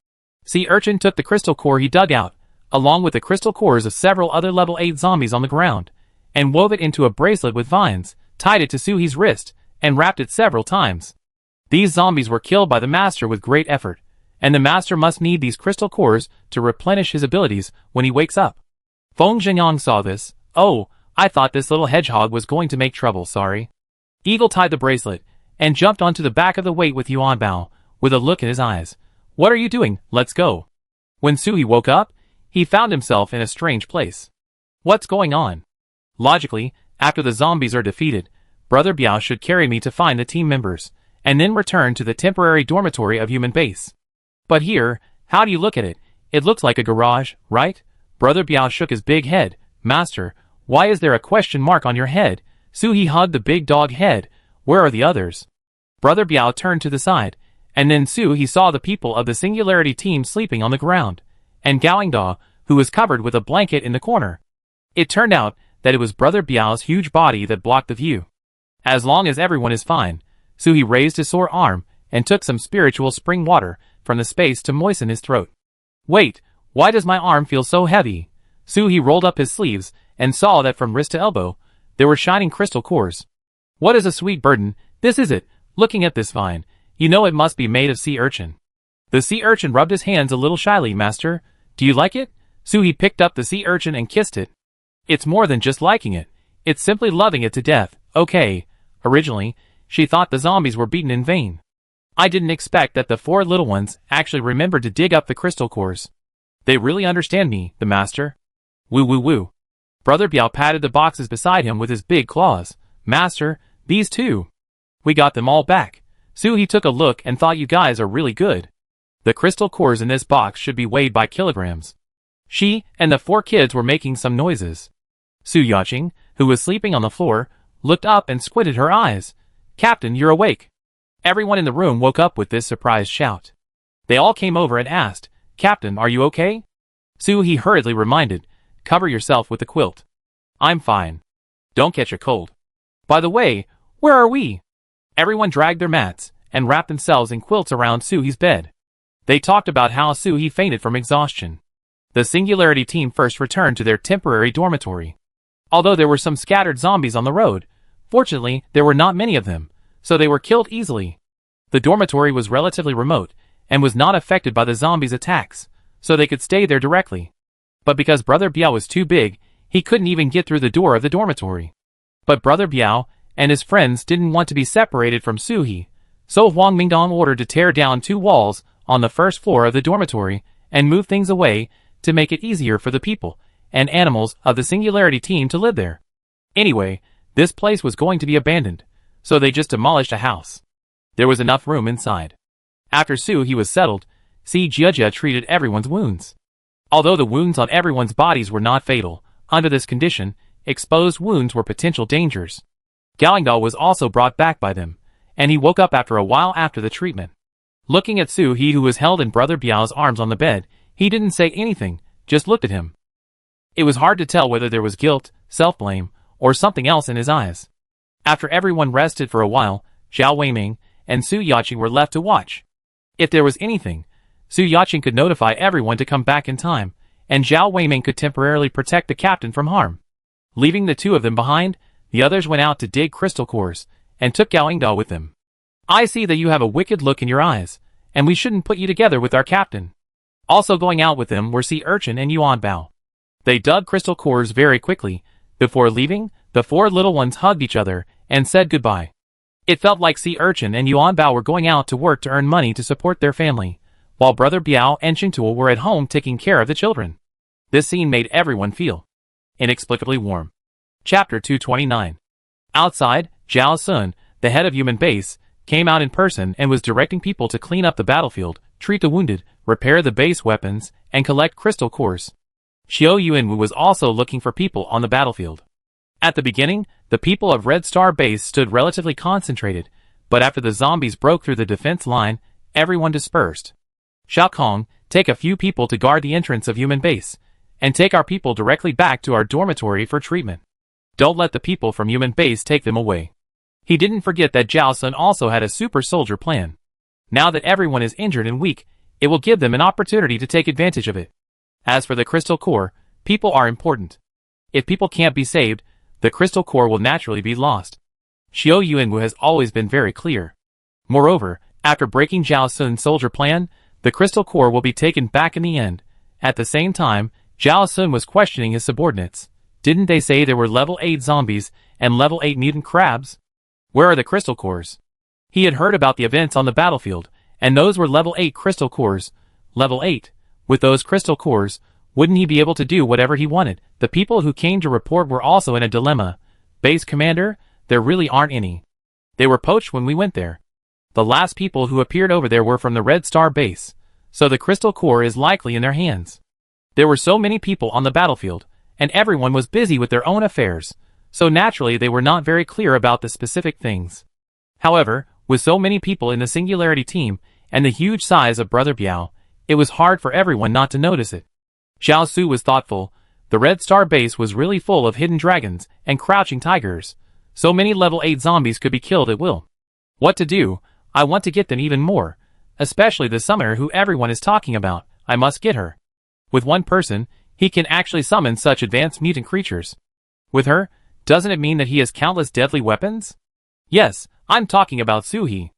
Sea urchin took the crystal core he dug out, along with the crystal cores of several other level 8 zombies on the ground, and wove it into a bracelet with vines, tied it to Su-hee's wrist, and wrapped it several times. These zombies were killed by the master with great effort, and the master must need these crystal cores to replenish his abilities when he wakes up. Feng Xingyang saw this. "Oh, I thought this little hedgehog was going to make trouble, sorry." Eagle tied the bracelet, and jumped onto the back of the weight with Yuan Bao, with a look in his eyes. "What are you doing? Let's go." When Su-hee woke up, he found himself in a strange place. What's going on? Logically, after the zombies are defeated, Brother Biao should carry me to find the team members, and then return to the temporary dormitory of human base. But here, how do you look at it? It looks like a garage, right? Brother Biao shook his big head. "Master, why is there a question mark on your head?" Su-hee hugged the big dog head. "Where are the others?" Brother Biao turned to the side, and then Su-hee saw the people of the Singularity team sleeping on the ground, and Gaoingda, who was covered with a blanket in the corner. It turned out that it was Brother Biao's huge body that blocked the view. As long as everyone is fine, Su-hee raised his sore arm and took some spiritual spring water from the space to moisten his throat. "Wait, why does my arm feel so heavy?" Su-hee rolled up his sleeves and saw that from wrist to elbow, there were shining crystal cores. "What is a sweet burden, this is it, looking at this vine, you know it must be made of sea urchin." The sea urchin rubbed his hands a little shyly. "Master, do you like it?" Su-hee picked up the sea urchin and kissed it. "It's more than just liking it, it's simply loving it to death." "Okay." Originally, she thought the zombies were beaten in vain. "I didn't expect that the four little ones actually remembered to dig up the crystal cores. They really understand me, the master." "Woo woo woo." Brother Biao patted the boxes beside him with his big claws. "Master, these two. We got them all back." Su-hee took a look and thought, "You guys are really good. The crystal cores in this box should be weighed by kilograms." She and the four kids were making some noises. Su Yaching, who was sleeping on the floor, looked up and squinted her eyes. "Captain, you're awake." Everyone in the room woke up with this surprised shout. They all came over and asked, "Captain, are you okay?" Soo-hee hurriedly reminded, "Cover yourself with the quilt." "I'm fine. Don't catch a cold. By the way, where are we?" Everyone dragged their mats and wrapped themselves in quilts around Soo-hee's bed. They talked about how Soo-hee fainted from exhaustion. The Singularity team first returned to their temporary dormitory. Although there were some scattered zombies on the road, fortunately there were not many of them, so they were killed easily. The dormitory was relatively remote and was not affected by the zombies' attacks, so they could stay there directly. But because Brother Biao was too big, he couldn't even get through the door of the dormitory. But Brother Biao and his friends didn't want to be separated from Soo-hee, so Huang Mingdong ordered to tear down 2 walls on the first floor of the dormitory and move things away to make it easier for the people and animals of the Singularity team to live there. Anyway, this place was going to be abandoned, so they just demolished a house. There was enough room inside. After Soo-hee was settled, Si Jiajia treated everyone's wounds. Although the wounds on everyone's bodies were not fatal, under this condition, exposed wounds were potential dangers. Gaoingdao was also brought back by them, and he woke up after a while after the treatment. Looking at Soo-hee, who was held in Brother Biao's arms on the bed, he didn't say anything, just looked at him. It was hard to tell whether there was guilt, self-blame, or something else in his eyes. After everyone rested for a while, Zhao Weiming and Su Yaqing were left to watch. If there was anything, Su Yaqing could notify everyone to come back in time, and Zhao Weiming could temporarily protect the captain from harm. Leaving the 2 of them behind, the others went out to dig crystal cores, and took Gaoingdao with them. "I see that you have a wicked look in your eyes, and we shouldn't put you together with our captain." Also going out with them were Sea Urchin and Yuan Bao. They dug crystal cores very quickly. Before leaving, the 4 little ones hugged each other and said goodbye. It felt like Sea Urchin and Yuan Bao were going out to work to earn money to support their family, while Brother Biao and Xingtuo were at home taking care of the children. This scene made everyone feel inexplicably warm. Chapter 229. Outside, Zhao Sun, the head of Human Base, came out in person and was directing people to clean up the battlefield, treat the wounded, repair the base weapons, and collect crystal cores. Xiao Yuanwu was also looking for people on the battlefield. At the beginning, the people of Red Star Base stood relatively concentrated, but after the zombies broke through the defense line, everyone dispersed. Xiao Kong, take a few people to guard the entrance of Human Base, and take our people directly back to our dormitory for treatment. Don't let the people from Human Base take them away. He didn't forget that Zhao Sun also had a super soldier plan. Now that everyone is injured and weak, it will give them an opportunity to take advantage of it. As for the crystal core, people are important. If people can't be saved, the crystal core will naturally be lost. Xiao Yuanwu has always been very clear. Moreover, after breaking Zhao Sun's soldier plan, the crystal core will be taken back in the end. At the same time, Zhao Sun was questioning his subordinates. Didn't they say there were level 8 zombies and level 8 mutant crabs? Where are the crystal cores? He had heard about the events on the battlefield, and those were level 8 crystal cores. Level 8. With those crystal cores, wouldn't he be able to do whatever he wanted? The people who came to report were also in a dilemma. Base commander, there really aren't any. They were poached when we went there. The last people who appeared over there were from the Red Star Base, so the crystal core is likely in their hands. There were so many people on the battlefield, and everyone was busy with their own affairs, so naturally they were not very clear about the specific things. However, with so many people in the Singularity team, and the huge size of Brother Biao, it was hard for everyone not to notice it. Xiao Su was thoughtful. The Red Star Base was really full of hidden dragons and crouching tigers. So many level 8 zombies could be killed at will. What to do? I want to get them even more. Especially the summoner who everyone is talking about. I must get her. With one person, he can actually summon such advanced mutant creatures. With her, doesn't it mean that he has countless deadly weapons? Yes, I'm talking about Soo-hee.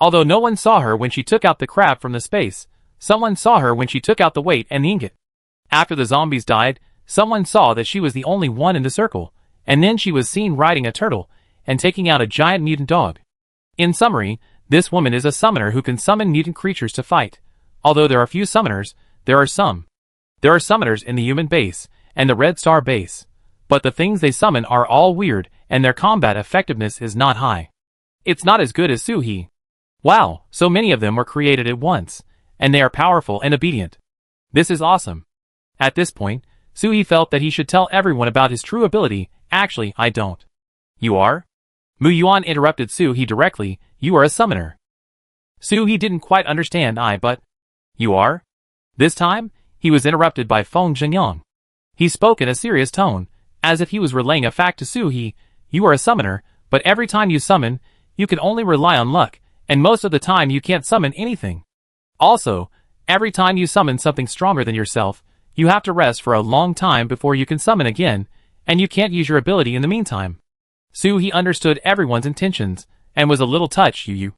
Although no one saw her when she took out the crab from the space, someone saw her when she took out the weight and the ingot. After the zombies died, someone saw that she was the only one in the circle, and then she was seen riding a turtle and taking out a giant mutant dog. In summary, this woman is a summoner who can summon mutant creatures to fight. Although there are few summoners, there are some. There are summoners in the Human Base and the Red Star Base, but the things they summon are all weird and their combat effectiveness is not high. It's not as good as Soo-hee. Wow, so many of them were created at once, and they are powerful and obedient. This is awesome. At this point, Suhi felt that he should tell everyone about his true ability. Actually, I don't. You are? Mu Yuan interrupted Suhi directly. You are a summoner. Suhi didn't quite understand but... You are? This time, he was interrupted by Feng Zhenyang. He spoke in a serious tone, as if he was relaying a fact to Suhi. You are a summoner, but every time you summon, you can only rely on luck, and most of the time you can't summon anything. Also, every time you summon something stronger than yourself, you have to rest for a long time before you can summon again, and you can't use your ability in the meantime. Suhi understood everyone's intentions, and was a little touched. You.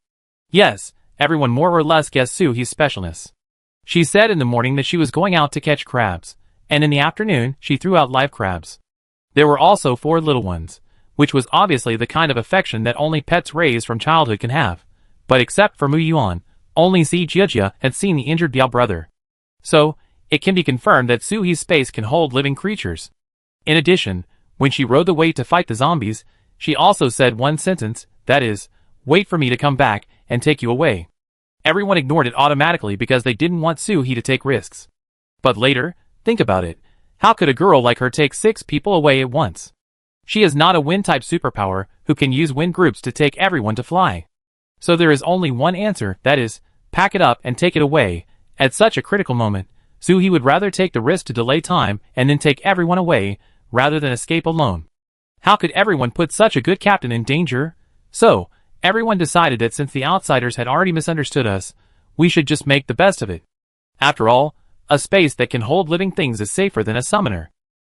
Yes, everyone more or less guessed Suhi's specialness. She said in the morning that she was going out to catch crabs, and in the afternoon she threw out live crabs. There were also 4 little ones, which was obviously the kind of affection that only pets raised from childhood can have. But except for Mu Yuan, only Si Jiejia had seen the injured Biao brother. So, it can be confirmed that Suhi's space can hold living creatures. In addition, when she rode the way to fight the zombies, she also said one sentence, that is, wait for me to come back and take you away. Everyone ignored it automatically because they didn't want Suhi to take risks. But later, think about it. How could a girl like her take 6 people away at once? She is not a wind-type superpower who can use wind groups to take everyone to fly. So there is only one answer, that is, pack it up and take it away. At such a critical moment, Suhi would rather take the risk to delay time and then take everyone away, rather than escape alone. How could everyone put such a good captain in danger? So, everyone decided that since the outsiders had already misunderstood us, we should just make the best of it. After all, a space that can hold living things is safer than a summoner.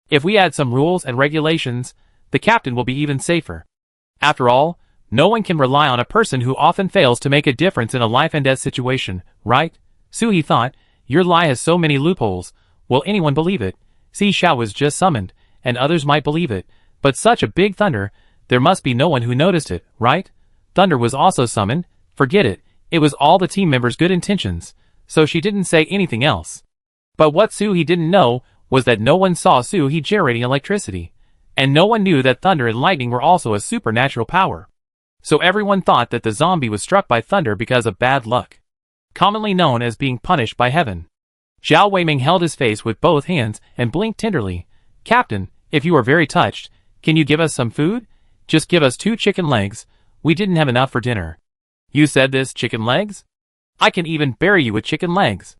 If we add some rules and regulations, the captain will be even safer. After all, no one can rely on a person who often fails to make a difference in a life and death situation, right? Suhi thought, your lie has so many loopholes. Will anyone believe it? Si Xiao was just summoned, and others might believe it, but such a big thunder, there must be no one who noticed it, right? Thunder was also summoned. Forget it, it was all the team members' good intentions, so she didn't say anything else. But what Suhi didn't know was that no one saw Suhi generating electricity, and no one knew that thunder and lightning were also a supernatural power. So everyone thought that the zombie was struck by thunder because of bad luck, commonly known as being punished by heaven. Zhao Weiming held his face with both hands and blinked tenderly. Captain, if you are very touched, can you give us some food? Just give us 2 chicken legs. We didn't have enough for dinner. You said this, chicken legs? I can even bury you with chicken legs.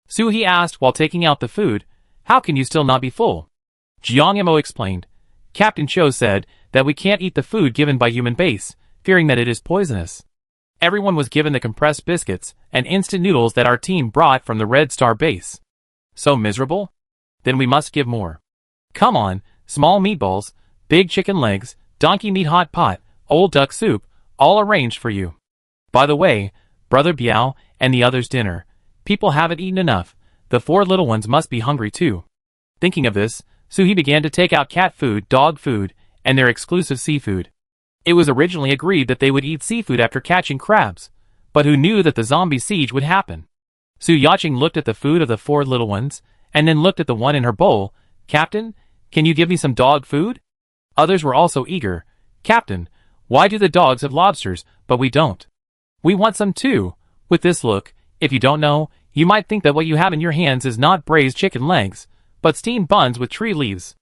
Suhi asked while taking out the food. How can you still not be full? Jiang Yamo explained. Captain Cho said that we can't eat the food given by human base, fearing that it is poisonous. Everyone was given the compressed biscuits and instant noodles that our team brought from the Red Star base. So miserable? Then we must give more. Come on, small meatballs, big chicken legs, donkey meat hot pot, old duck soup, all arranged for you. By the way, Brother Biao and the others' dinner. People haven't eaten enough. The 4 little ones must be hungry too. Thinking of this, Suhi began to take out cat food, dog food, and their exclusive seafood. It was originally agreed that they would eat seafood after catching crabs, but who knew that the zombie siege would happen? Su Yaching looked at the food of the 4 little ones, and then looked at the one in her bowl. Captain, can you give me some dog food? Others were also eager. Captain, why do the dogs have lobsters, but we don't? We want some too. With this look, if you don't know, you might think that what you have in your hands is not braised chicken legs, but steamed buns with tree leaves.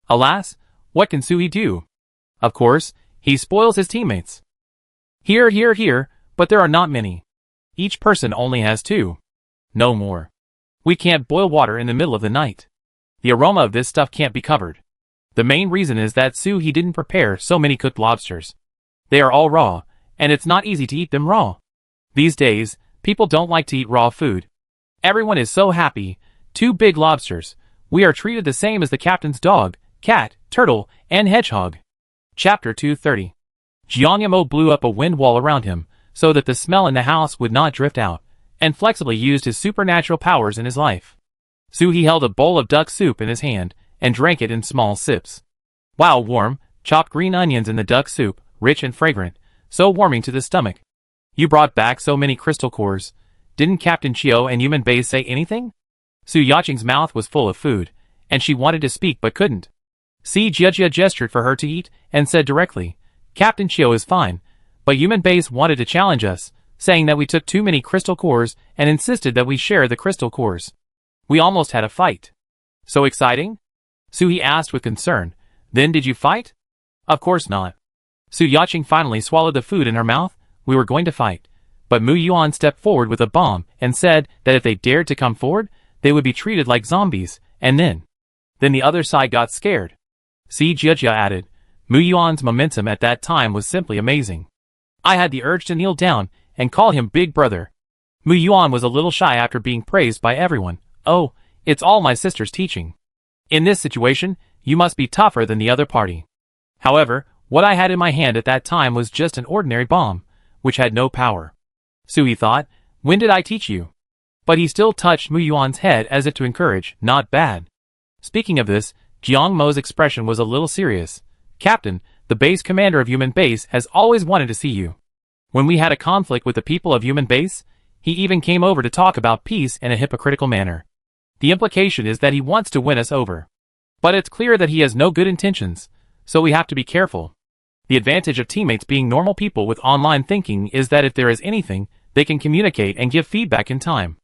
Alas, what can Sui do? Of course, he spoils his teammates. Here, but there are not many. Each person only has 2. No more. We can't boil water in the middle of the night. The aroma of this stuff can't be covered. The main reason is that he didn't prepare so many cooked lobsters. They are all raw, and it's not easy to eat them raw. These days, people don't like to eat raw food. Everyone is so happy. 2 big lobsters. We are treated the same as the captain's dog, cat, turtle, and hedgehog. Chapter 230. Jiang Yamo blew up a wind wall around him, so that the smell in the house would not drift out, and flexibly used his supernatural powers in his life. He held a bowl of duck soup in his hand, and drank it in small sips. Wow, warm, chopped green onions in the duck soup, rich and fragrant, so warming to the stomach. You brought back so many crystal cores. Didn't Captain Chio and Human Bay say anything? Su Yaching's mouth was full of food, and she wanted to speak but couldn't. Si Jiejia gestured for her to eat, and said directly, Captain Chio is fine, but Human Base wanted to challenge us, saying that we took too many crystal cores and insisted that we share the crystal cores. We almost had a fight. So exciting? Su-hee asked with concern. Then did you fight? Of course not. Su Yaching finally swallowed the food in her mouth. We were going to fight. But Mu Yuan stepped forward with a bomb and said that if they dared to come forward, they would be treated like zombies, and then the other side got scared. Si Jiejia added. Mu Yuan's momentum at that time was simply amazing. I had the urge to kneel down and call him big brother. Mu Yuan was a little shy after being praised by everyone. Oh, it's all my sister's teaching. In this situation, you must be tougher than the other party. However, what I had in my hand at that time was just an ordinary bomb, which had no power. Su-hee thought, when did I teach you? But he still touched Mu Yuan's head as if to encourage, not bad. Speaking of this, Jiang Mo's expression was a little serious. Captain, the base commander of Human Base has always wanted to see you. When we had a conflict with the people of Human Base, he even came over to talk about peace in a hypocritical manner. The implication is that he wants to win us over. But it's clear that he has no good intentions, so we have to be careful. The advantage of teammates being normal people with online thinking is that if there is anything, they can communicate and give feedback in time.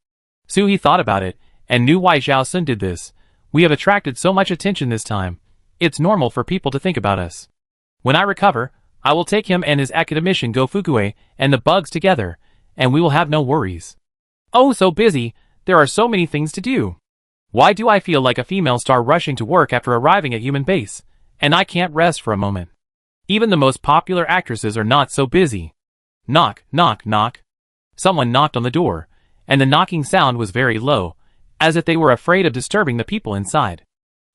Su-hee thought about it, and knew why Zhao Sun did this. We have attracted so much attention this time. It's normal for people to think about us. When I recover, I will take him and his academician Go Fukue and the bugs together, and we will have no worries. Oh, so busy, there are so many things to do. Why do I feel like a female star rushing to work after arriving at Human Base, and I can't rest for a moment? Even the most popular actresses are not so busy. Knock, knock, knock. Someone knocked on the door, and the knocking sound was very low, as if they were afraid of disturbing the people inside.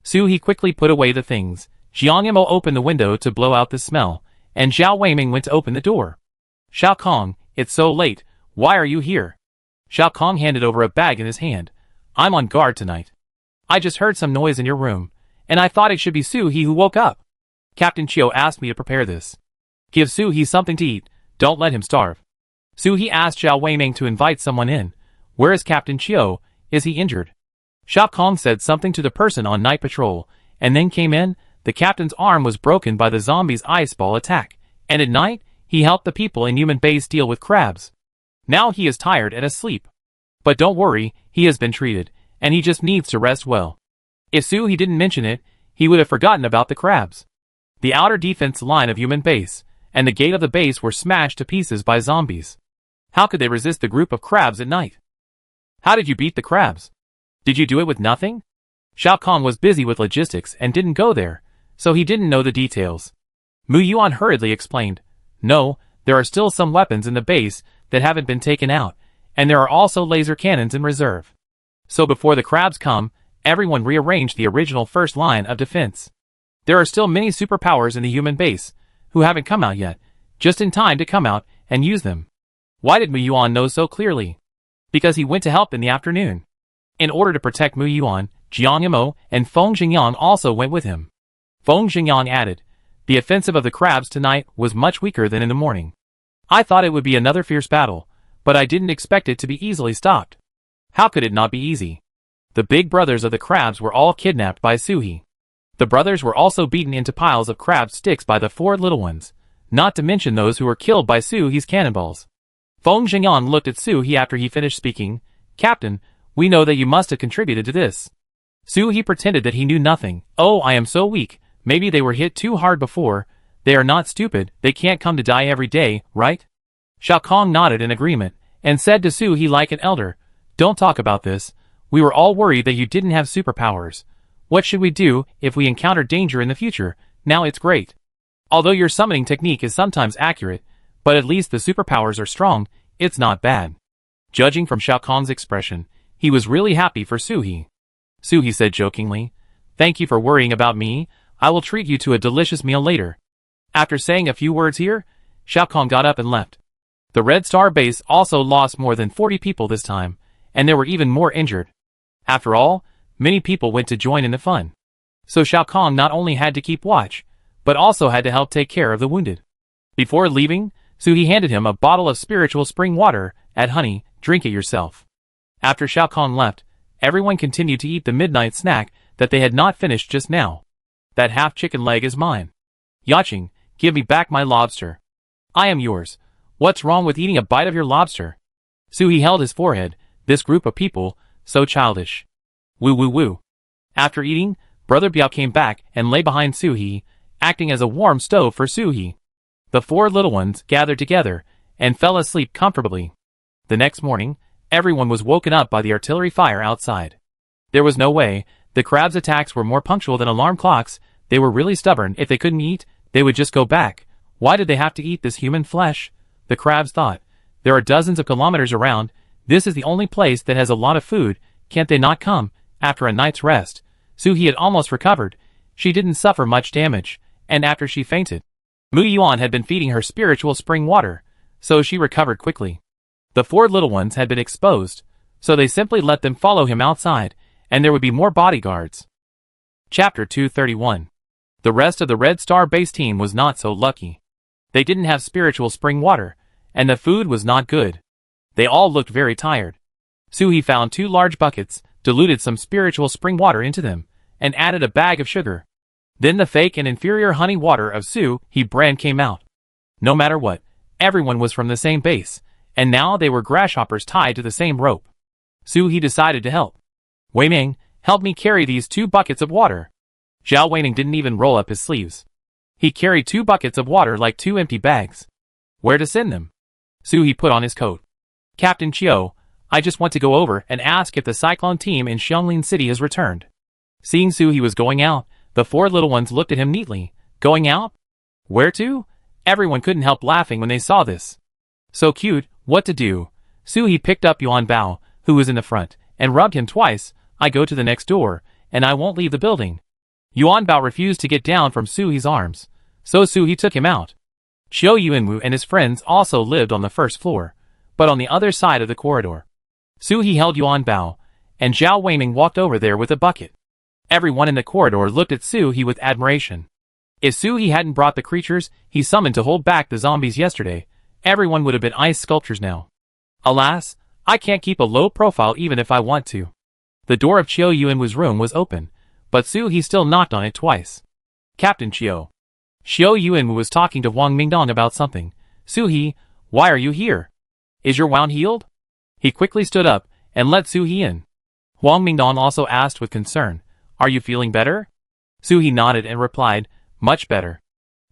Su-hee quickly put away the things. Jiang Yimou opened the window to blow out the smell, and Zhao Weiming went to open the door. Xiao Kong, it's so late, why are you here? Xiao Kong handed over a bag in his hand. I'm on guard tonight. I just heard some noise in your room, and I thought it should be Su-hee who woke up. Captain Chiu asked me to prepare this. Give Su-hee something to eat, don't let him starve. Su-hee asked Zhao Weiming to invite someone in. Where is Captain Chiu? Is he injured? Xiao Kong said something to the person on night patrol, and then came in. The captain's arm was broken by the zombie's ice ball attack, and at night, he helped the people in Human Base deal with crabs. Now he is tired and asleep. But don't worry, he has been treated, and he just needs to rest well. If Su-hee didn't mention it, he would have forgotten about the crabs. The outer defense line of Human Base, and the gate of the base were smashed to pieces by zombies. How could they resist the group of crabs at night? How did you beat the crabs? Did you do it with nothing? Xiao Kong was busy with logistics and didn't go there, so he didn't know the details. Mu Yuan hurriedly explained. No, there are still some weapons in the base that haven't been taken out, and there are also laser cannons in reserve. So before the crabs come, everyone rearranged the original first line of defense. There are still many superpowers in the Human Base, who haven't come out yet, just in time to come out and use them. Why did Mu Yuan know so clearly? Because he went to help in the afternoon. In order to protect Mu Yuan, Jiang Yimou and Feng Xingyang also went with him. Feng Xingyang added, the offensive of the crabs tonight was much weaker than in the morning. I thought it would be another fierce battle, but I didn't expect it to be easily stopped. How could it not be easy? The big brothers of the crabs were all kidnapped by Su-hee. The brothers were also beaten into piles of crab sticks by the 4 little ones, not to mention those who were killed by Su-hee's cannonballs. Feng Xingyang looked at Su-hee after he finished speaking. Captain, we know that you must have contributed to this. Su-hee pretended that he knew nothing. Oh, I am so weak. Maybe they were hit too hard before. They are not stupid. They can't come to die every day, right? Xiao Kong nodded in agreement, and said to Su-hee like an elder, don't talk about this. We were all worried that you didn't have superpowers. What should we do if we encounter danger in the future? Now it's great. Although your summoning technique is sometimes accurate, but at least the superpowers are strong, it's not bad. Judging from Xiao Kong's expression, he was really happy for Su-hee. Su-hee said jokingly, thank you for worrying about me. I will treat you to a delicious meal later. After saying a few words here, Xiao Kong got up and left. The Red Star base also lost more than 40 people this time, and there were even more injured. After all, many people went to join in the fun. So Xiao Kong not only had to keep watch, but also had to help take care of the wounded. Before leaving, Su-hee handed him a bottle of spiritual spring water. Add honey, drink it yourself. After Xiao Kong left, everyone continued to eat the midnight snack that they had not finished just now. That half chicken leg is mine. Yaching, give me back my lobster. I am yours. What's wrong with eating a bite of your lobster? Su-hee held his forehead. This group of people, so childish. Woo woo woo. After eating, Brother Biao came back and lay behind Su-hee, acting as a warm stove for Su-hee. The four little ones gathered together and fell asleep comfortably. The next morning, everyone was woken up by the artillery fire outside. There was no way. The crabs' attacks were more punctual than alarm clocks. They were really stubborn. If they couldn't eat, they would just go back. Why did they have to eat this human flesh? The crabs thought. There are dozens of kilometers around. This is the only place that has a lot of food. Can't they not come? After a night's rest, Su-hee had almost recovered. She didn't suffer much damage, and after she fainted, Mu Yuan had been feeding her spiritual spring water, so she recovered quickly. The four little ones had been exposed, so they simply let them follow him outside, and there would be more bodyguards. Chapter 231. The rest of the Red Star base team was not so lucky. They didn't have spiritual spring water, and the food was not good. They all looked very tired. Su-hee found 2 large buckets, diluted some spiritual spring water into them, and added a bag of sugar. Then the fake and inferior honey water of Su-hee brand came out. No matter what, everyone was from the same base, and now they were grasshoppers tied to the same rope. Su-hee decided to help. Wei Ming, help me carry these 2 buckets of water. Zhao Weining didn't even roll up his sleeves. He carried 2 buckets of water like 2 empty bags. Where to send them? Su-hee put on his coat. Captain Chiu, I just want to go over and ask if the Cyclone team in Xianglin City has returned. Seeing Su-hee was going out, the 4 little ones looked at him neatly. Going out? Where to? Everyone couldn't help laughing when they saw this. So cute, what to do? Su-hee picked up Yuan Bao, who was in the front, and rubbed him twice. I go to the next door, and I won't leave the building. Yuan Bao refused to get down from Su-hee's arms, so Su-hee took him out. Qiu Yuanwu and his friends also lived on the first floor, but on the other side of the corridor. Su-hee held Yuan Bao, and Zhao Weiming walked over there with a bucket. Everyone in the corridor looked at Su-hee with admiration. If Su-hee hadn't brought the creatures he summoned to hold back the zombies yesterday, everyone would have been ice sculptures now. Alas, I can't keep a low profile even if I want to. The door of Qiu Yuanwu's room was open, but Su-hee still knocked on it twice. Captain Qiu. Qiu Yuanwu was talking to Wang Mingdong about something. Su-hee, why are you here? Is your wound healed? He quickly stood up and let Su-hee in. Wang Mingdong also asked with concern, are you feeling better? Su-hee nodded and replied, much better.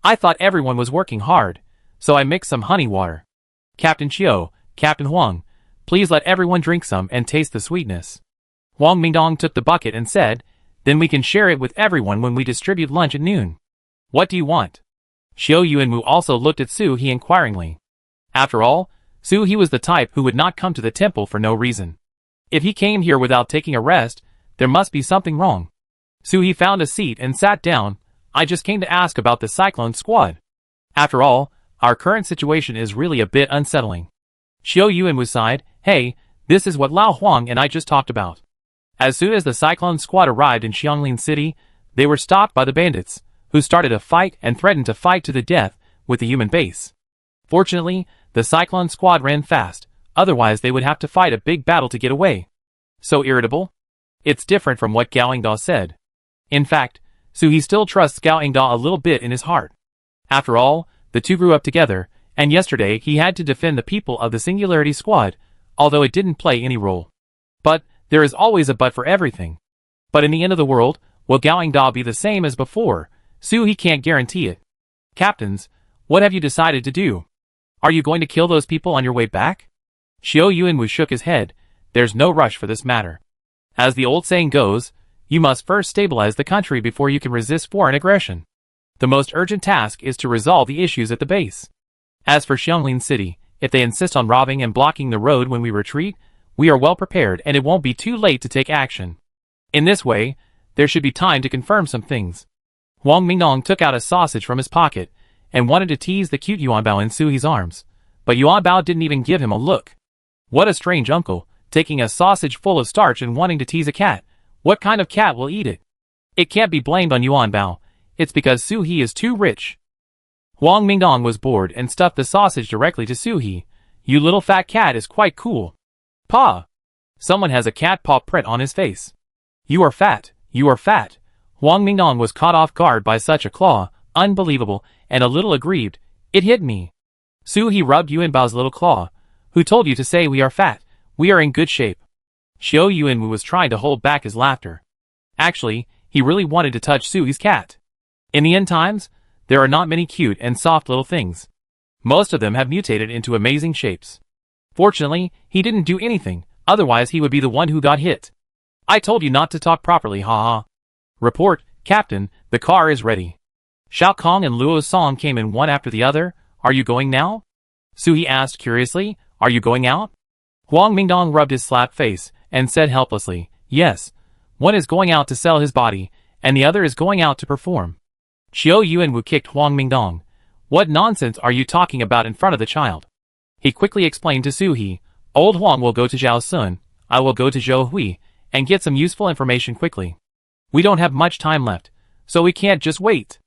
I thought everyone was working hard, so I mixed some honey water. Captain Qiu, Captain Huang, please let everyone drink some and taste the sweetness. Wang Mingdong took the bucket and said, then we can share it with everyone when we distribute lunch at noon. What do you want? Qiu Yuanwu also looked at Su-hee inquiringly. After all, Su-hee was the type who would not come to the temple for no reason. If he came here without taking a rest, there must be something wrong. Su-hee found a seat and sat down. I just came to ask about the Cyclone Squad. After all, our current situation is really a bit unsettling. Qiu Yuanwu sighed, hey, this is what Lao Huang and I just talked about. As soon as the Cyclone Squad arrived in Xianglin City, they were stopped by the bandits, who started a fight and threatened to fight to the death with the human base. Fortunately, the Cyclone Squad ran fast, otherwise they would have to fight a big battle to get away. So irritable? It's different from what Gao Yingda said. In fact, Su-hee still trusts Gao Yingda a little bit in his heart. After all, the two grew up together, and yesterday he had to defend the people of the Singularity Squad, although it didn't play any role. But, there is always a but for everything. But in the end of the world, will Gao Yingda be the same as before? Su-hee can't guarantee it. Captains, what have you decided to do? Are you going to kill those people on your way back? Qiu Yuanwu shook his head. There's no rush for this matter. As the old saying goes, you must first stabilize the country before you can resist foreign aggression. The most urgent task is to resolve the issues at the base. As for Xianglin City, if they insist on robbing and blocking the road when we retreat, we are well prepared and it won't be too late to take action. In this way, there should be time to confirm some things. Wang Mingdong took out a sausage from his pocket and wanted to tease the cute Yuan Bao in Su-hee's arms, but Yuan Bao didn't even give him a look. What a strange uncle, taking a sausage full of starch and wanting to tease a cat. What kind of cat will eat it? It can't be blamed on Yuan Bao. It's because Su-hee is too rich. Wang Mingdong was bored and stuffed the sausage directly to Su-hee. You little fat cat is quite cool. Paw! Someone has a cat paw print on his face. You are fat, you are fat. Wang Mingdong was caught off guard by such a claw, unbelievable, and a little aggrieved. It hit me. Su-hee rubbed Yuan Bao's little claw. Who told you to say we are fat? We are in good shape. Qiu Yuanwu was trying to hold back his laughter. Actually, He really wanted to touch Suhi's cat. In the end times, there are not many cute and soft little things. Most of them have mutated into amazing shapes. Fortunately, he didn't do anything, otherwise he would be the one who got hit. I told you not to talk properly, haha. Report, Captain, the car is ready. Xiao Kong and Luo Song came in one after the other. Are you going now? Suhi asked curiously. Are you going out? Huang Mingdong rubbed his slapped face and said helplessly, yes. One is going out to sell his body, and the other is going out to perform. Xiao Yuanwu kicked Huang Mingdong. What nonsense are you talking about in front of the child? He quickly explained to Suhi, Old Huang will go to Zhao Sun, I will go to Zhou Hui, and get some useful information quickly. We don't have much time left, so we can't just wait.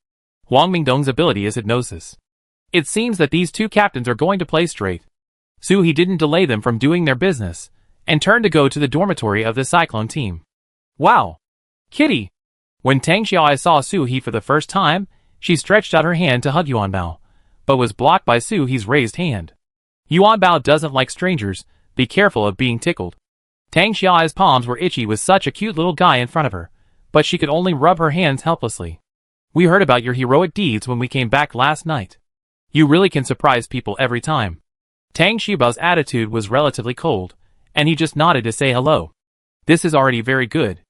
Huang Mingdong's ability is hypnosis. It seems that these two captains are going to play straight. Suhi didn't delay them from doing their business, and turned to go to the dormitory of the Cyclone team. Wow! Kitty! When Tang Xiaoai saw Suhi for the first time, she stretched out her hand to hug Yuanbao, but was blocked by Suhi's raised hand. Yuanbao doesn't like strangers, be careful of being tickled. Tang Xiaoai's palms were itchy with such a cute little guy in front of her, but she could only rub her hands helplessly. We heard about your heroic deeds when we came back last night. You really can surprise people every time. Tang Xiaobao's attitude was relatively cold, and he just nodded to say hello. This is already very good.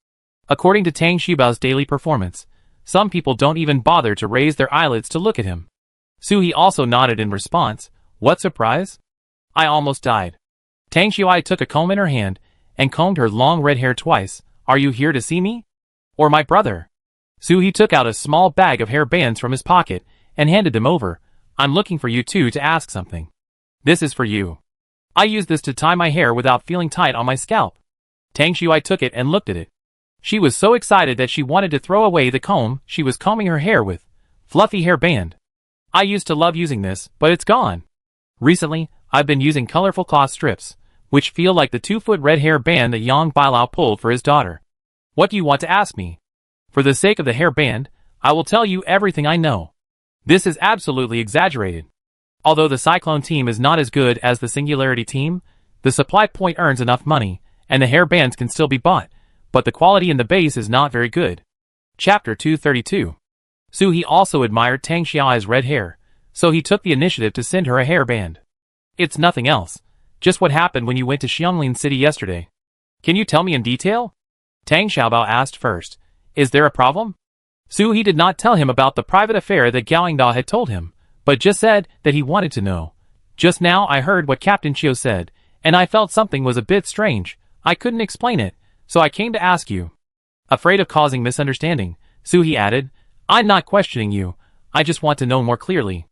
According to Tang Xiaobao's daily performance, some people don't even bother to raise their eyelids to look at him. Suhi also nodded in response. What surprise? I almost died. Tang Xiaoai took a comb in her hand and combed her long red hair twice. Are you here to see me? Or my brother? Suhi took out a small bag of hair bands from his pocket and handed them over. I'm looking for you two to ask something. This is for you. I use this to tie my hair without feeling tight on my scalp. Tang Xiaoai took it and looked at it. She was so excited that she wanted to throw away the comb she was combing her hair with. Fluffy hair band. I used to love using this, but it's gone. Recently, I've been using colorful cloth strips, which feel like the 2-foot red hair band that Yang Bailao pulled for his daughter. What do you want to ask me? For the sake of the hair band, I will tell you everything I know. This is absolutely exaggerated. Although the Cyclone team is not as good as the Singularity team, the supply point earns enough money, and the hair bands can still be bought, but the quality in the base is not very good. Chapter 232. Suhi also admired Tang Xiaoai's red hair, so he took the initiative to send her a hair band. It's nothing else, just what happened when you went to Xianglin City yesterday. Can you tell me in detail? Tang Xiaobao asked first. Is there a problem? Suhi did not tell him about the private affair that Gaoingda had told him, but just said that he wanted to know. Just now I heard what Captain Chiu said, and I felt something was a bit strange. I couldn't explain it, so I came to ask you. Afraid of causing misunderstanding, Suhi added, I'm not questioning you, I just want to know more clearly.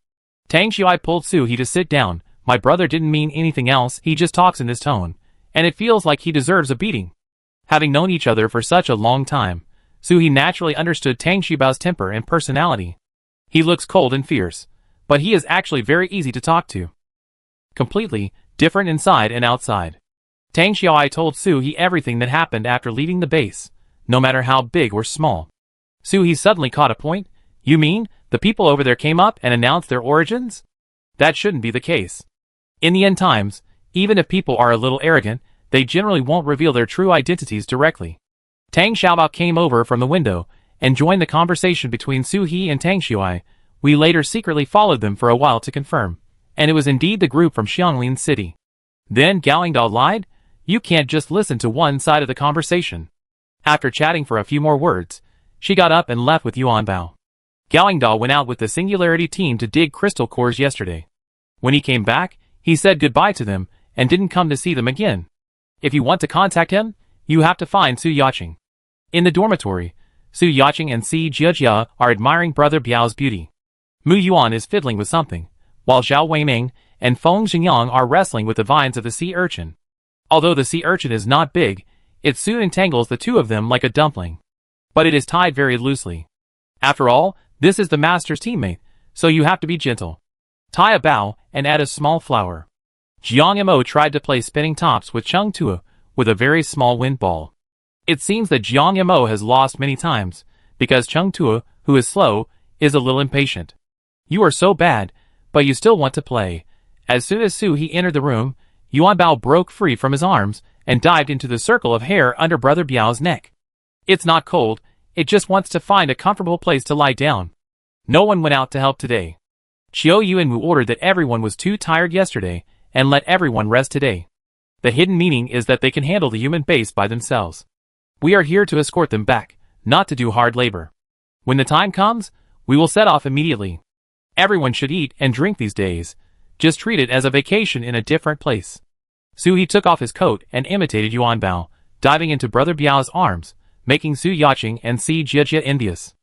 Tang Xiaoai pulled Suhi to sit down. My brother didn't mean anything else, he just talks in this tone, and it feels like he deserves a beating. Having known each other for such a long time, Suhi naturally understood Tang Xiaobao's temper and personality. He looks cold and fierce, but he is actually very easy to talk to. Completely different inside and outside. Tang Xiaoai told Suhi everything that happened after leaving the base, no matter how big or small. Suhi suddenly caught a point. You mean, the people over there came up and announced their origins? That shouldn't be the case. In the end times, even if people are a little arrogant, they generally won't reveal their true identities directly. Tang Xiaobao came over from the window and joined the conversation between Suhi and Tang Xiaoai. We later secretly followed them for a while to confirm, and it was indeed the group from Xianglin City. Then Gaoingda lied? You can't just listen to one side of the conversation. After chatting for a few more words, she got up and left with Yuanbao. Gaoingda went out with the Singularity team to dig crystal cores yesterday. When he came back, he said goodbye to them and didn't come to see them again. If you want to contact him, you have to find Su Yaqing. In the dormitory, Su Yaqing and Si Jiajia are admiring Brother Biao's beauty. Mu Yuan is fiddling with something, while Zhao Weiming and Feng Xingyang are wrestling with the vines of the sea urchin. Although the sea urchin is not big, it soon entangles the two of them like a dumpling. But it is tied very loosely. After all, this is the master's teammate, so you have to be gentle. Tie a bow and add a small flower. Jiang Mo tried to play spinning tops with Cheng Tua with a very small wind ball. It seems that Jiang Mo has lost many times, because Cheng Tua, who is slow, is a little impatient. You are so bad, but you still want to play. As soon as Suhi entered the room, Yuanbao broke free from his arms and dived into the circle of hair under Brother Biao's neck. It's not cold, It just wants to find a comfortable place to lie down. No one went out to help today. Chiao Yuanwu ordered that everyone was too tired yesterday and let everyone rest today. The hidden meaning is that they can handle the human base by themselves. We are here to escort them back, not to do hard labor. When the time comes, we will set off immediately. Everyone should eat and drink these days. Just treat it as a vacation in a different place. Su He took off his coat and imitated Yuan Bao, diving into Brother Biao's arms, making Su Yaqing and Si Jiejie envious.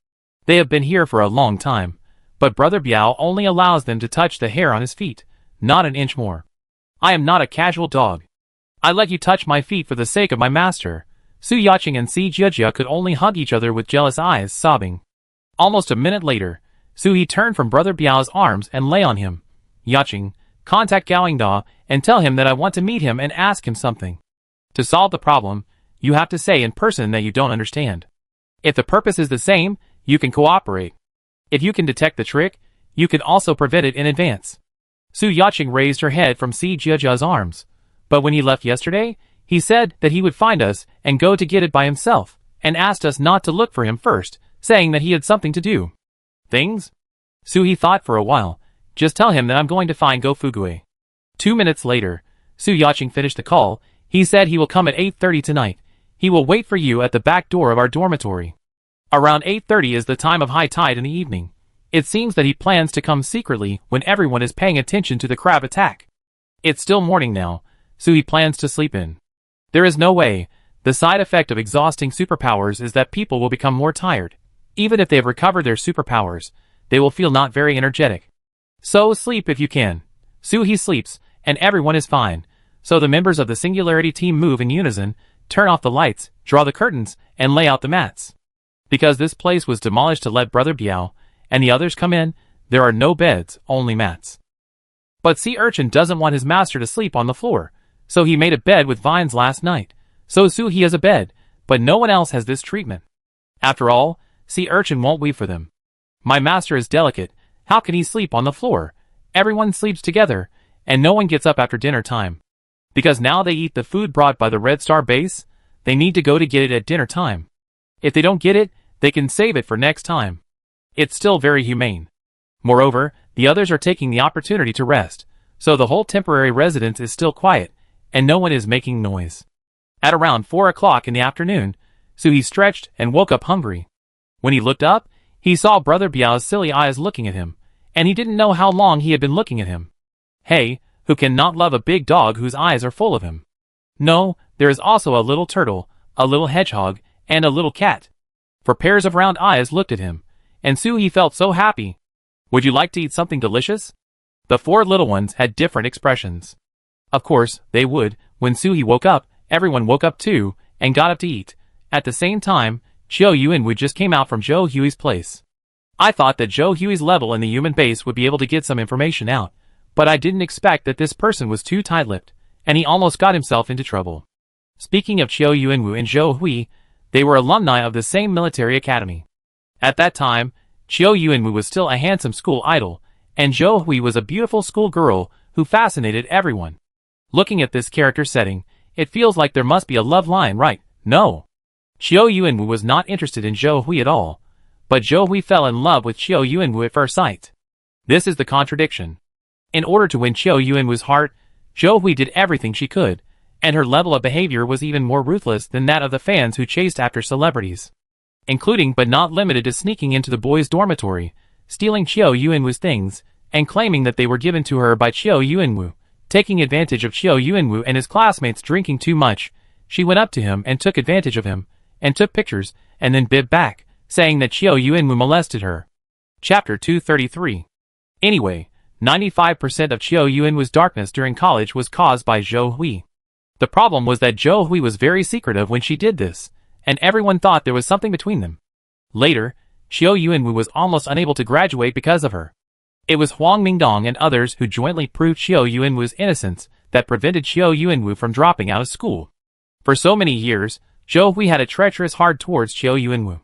They have been here for a long time, but Brother Biao only allows them to touch the hair on his feet, not an inch more. I am not a casual dog. I let you touch my feet for the sake of my master. Su Yaqing and Si Jiejie could only hug each other with jealous eyes, sobbing. Almost a minute later, Su He turned from Brother Biao's arms and lay on him. Yaqing, contact Gaoingda and tell him that I want to meet him and ask him something. To solve the problem, you have to say in person that you don't understand. If the purpose is the same, you can cooperate. If you can detect the trick, you can also prevent it in advance. Su Yaqing raised her head from Si Jiejie's arms, but when he left yesterday, he said that he would find us and go to get it by himself, and asked us not to look for him first, saying that he had something to do. Things? Su He thought for a while. Just tell him that I'm going to find Go Fugue. 2 minutes later, Su Yaqing finished the call. He said he will come at 8:30 tonight. He will wait for you at the back door of our dormitory. Around 8:30 is the time of high tide in the evening. It seems that he plans to come secretly when everyone is paying attention to the crab attack. It's still morning now, so he plans to sleep in. There is no way. The side effect of exhausting superpowers is that people will become more tired. Even if they have recovered their superpowers, they will feel not very energetic. So sleep if you can. Su He sleeps, and everyone is fine. So the members of the Singularity team move in unison, turn off the lights, draw the curtains, and lay out the mats. Because this place was demolished to let Brother Biao and the others come in, there are no beds, only mats. But Sea Urchin doesn't want his master to sleep on the floor, so he made a bed with vines last night. So Su He has a bed, but no one else has this treatment. After all, Sea Urchin won't weave for them. My master is delicate. How can he sleep on the floor? Everyone sleeps together, and no one gets up after dinner time. Because now they eat the food brought by the Red Star base, they need to go to get it at dinner time. If they don't get it, they can save it for next time. It's still very humane. Moreover, the others are taking the opportunity to rest, so the whole temporary residence is still quiet, and no one is making noise. At around 4 o'clock in the afternoon, Su He stretched and woke up hungry. When he looked up, he saw Brother Biao's silly eyes looking at him, and he didn't know how long he had been looking at him. Hey, who can not love a big dog whose eyes are full of him? No, there is also a little turtle, a little hedgehog, and a little cat. For pairs of round eyes looked at him, and Su He felt so happy. Would you like to eat something delicious? The 4 little ones had different expressions. Of course, they would. When Su He woke up, everyone woke up too, and got up to eat. At the same time, Chiao Yuanwu just came out from Zhou Hui's place. I thought that Zhou Hui's level in the human base would be able to get some information out, but I didn't expect that this person was too tight-lipped, and he almost got himself into trouble. Speaking of Chiao Yuanwu and Zhou Hui, they were alumni of the same military academy. At that time, Chiao Yuanwu was still a handsome school idol, and Zhou Hui was a beautiful school girl who fascinated everyone. Looking at this character setting, it feels like there must be a love line, right? No. Chiao Yuanwu was not interested in Zhou Hui at all, but Zhou Hui fell in love with Chiao Yuanwu at first sight. This is the contradiction. In order to win Chiao Yuanwu's heart, Zhou Hui did everything she could, and her level of behavior was even more ruthless than that of the fans who chased after celebrities. Including but not limited to sneaking into the boys' dormitory, stealing Chiao Yuanwu's things, and claiming that they were given to her by Chiao Yuanwu. Taking advantage of Chiao Yuanwu and his classmates drinking too much, she went up to him and took advantage of him, and took pictures, and then bid back, saying that Chiao Yuanwu molested her. Chapter 233. Anyway, 95% of Chiao Yuanwu's darkness during college was caused by Zhou Hui. The problem was that Zhou Hui was very secretive when she did this, and everyone thought there was something between them. Later, Chiao Yuanwu was almost unable to graduate because of her. It was Huang Mingdong and others who jointly proved Chiao Yuanwu's innocence that prevented Chiao Yuanwu from dropping out of school. For so many years, Zhou Hui had a treacherous heart towards Chiao Yuanwu.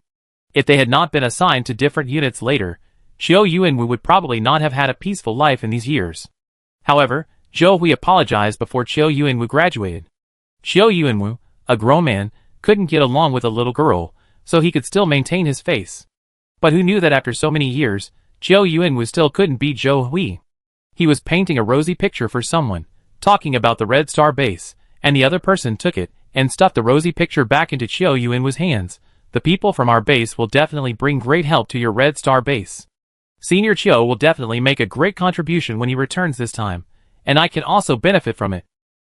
If they had not been assigned to different units later, Chiao Yuanwu would probably not have had a peaceful life in these years. However, Zhou Hui apologized before Chiao Yuanwu graduated. Chiao Yuanwu, a grown man, couldn't get along with a little girl, so he could still maintain his face. But who knew that after so many years, Chiao Yuan still couldn't beat Zhou Hui. He was painting a rosy picture for someone, talking about the Red Star base, and the other person took it and stuffed the rosy picture back into Chiao Yuan's hands. The people from our base will definitely bring great help to your Red Star base. Senior Chiao will definitely make a great contribution when he returns this time, and I can also benefit from it.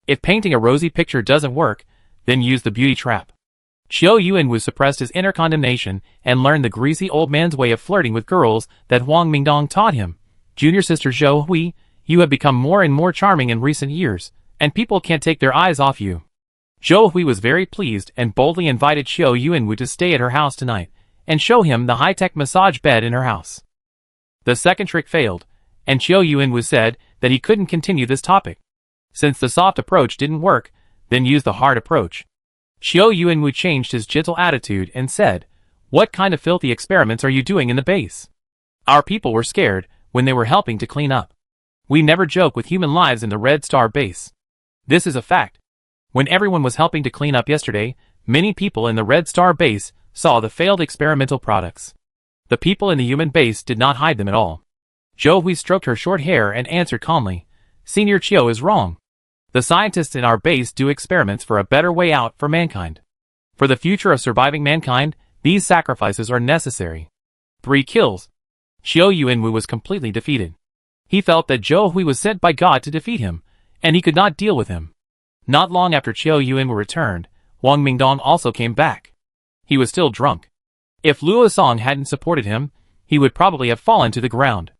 If painting a rosy picture doesn't work, then use the beauty trap. Chiao Yuan suppressed his inner condemnation and learned the greasy old man's way of flirting with girls that Huang Mingdong taught him. Junior sister Zhou Hui, you have become more and more charming in recent years, and people can't take their eyes off you. Zhou Hui was very pleased and boldly invited Chiao Yuan to stay at her house tonight, and show him the high-tech massage bed in her house. The second trick failed, and Chiao Yuan said that he couldn't continue this topic. Since the soft approach didn't work, then use the hard approach. Chiao Yuan changed his gentle attitude and said, "What kind of filthy experiments are you doing in the base? Our people were scared when they were helping to clean up. We never joke with human lives in the Red Star base. This is a fact. When everyone was helping to clean up yesterday, many people in the Red Star base saw the failed experimental products. The people in the human base did not hide them at all." Zhou Hui stroked her short hair and answered calmly, "Senior Chiao is wrong. The scientists in our base do experiments for a better way out for mankind. For the future of surviving mankind, these sacrifices are necessary." 3 kills. Chiao Yuan was completely defeated. He felt that Zhou Hui was sent by God to defeat him, and he could not deal with him. Not long after Chiao Yuan returned, Huang Mingdong also came back. He was still drunk. If Luo Song hadn't supported him, he would probably have fallen to the ground.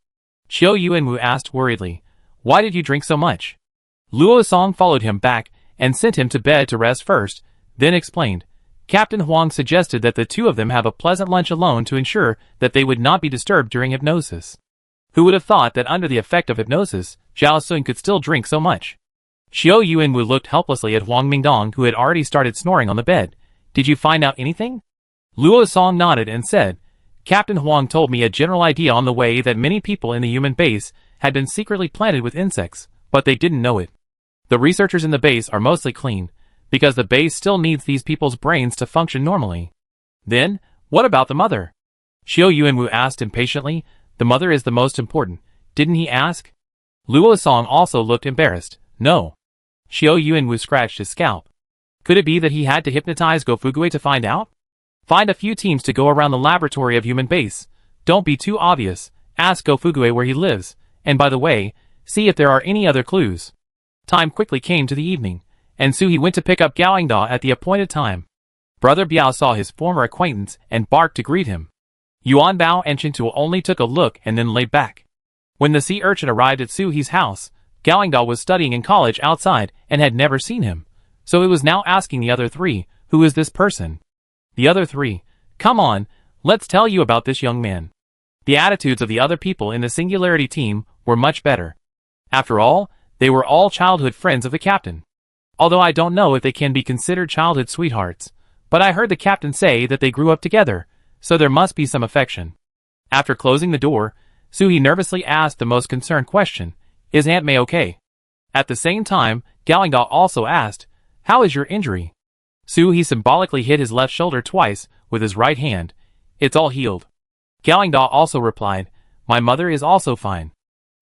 Chiao Yuan asked worriedly, "Why did you drink so much?" Luo Song followed him back and sent him to bed to rest first, then explained, "Captain Huang suggested that the two of them have a pleasant lunch alone to ensure that they would not be disturbed during hypnosis. Who would have thought that under the effect of hypnosis, Zhao Sun could still drink so much?" Chiao Yuan looked helplessly at Huang Mingdong, who had already started snoring on the bed. "Did you find out anything?" Luo Song nodded and said, "Captain Huang told me a general idea on the way that many people in the human base had been secretly planted with insects, but they didn't know it. The researchers in the base are mostly clean, because the base still needs these people's brains to function normally." "Then, what about the mother?" Chiao Yuan asked impatiently. "The mother is the most important, didn't he ask?" Luo Song also looked embarrassed. "No." Chiao Yuan scratched his scalp. Could it be that he had to hypnotize Go Fugue to find out? "Find a few teams to go around the laboratory of human base. Don't be too obvious. Ask Go Fugue where he lives, and by the way, see if there are any other clues." Time quickly came to the evening, and Su He went to pick up Gaoingda at the appointed time. Brother Biao saw his former acquaintance and barked to greet him. Yuan Bao and Chintu only took a look and then laid back. When the sea urchin arrived at Su He's house, Gaoingda was studying in college outside and had never seen him, so it was now asking the other three, "Who is this person?" The other three, "Come on, let's tell you about this young man." The attitudes of the other people in the Singularity team were much better. After all, they were all childhood friends of the captain. Although I don't know if they can be considered childhood sweethearts, but I heard the captain say that they grew up together, so there must be some affection. After closing the door, Su He nervously asked the most concerned question, "Is Aunt May okay?" At the same time, Gaoingda also asked, "How is your injury?" Su He symbolically hit his left shoulder twice with his right hand. "It's all healed." Gaoingda also replied, "My mother is also fine.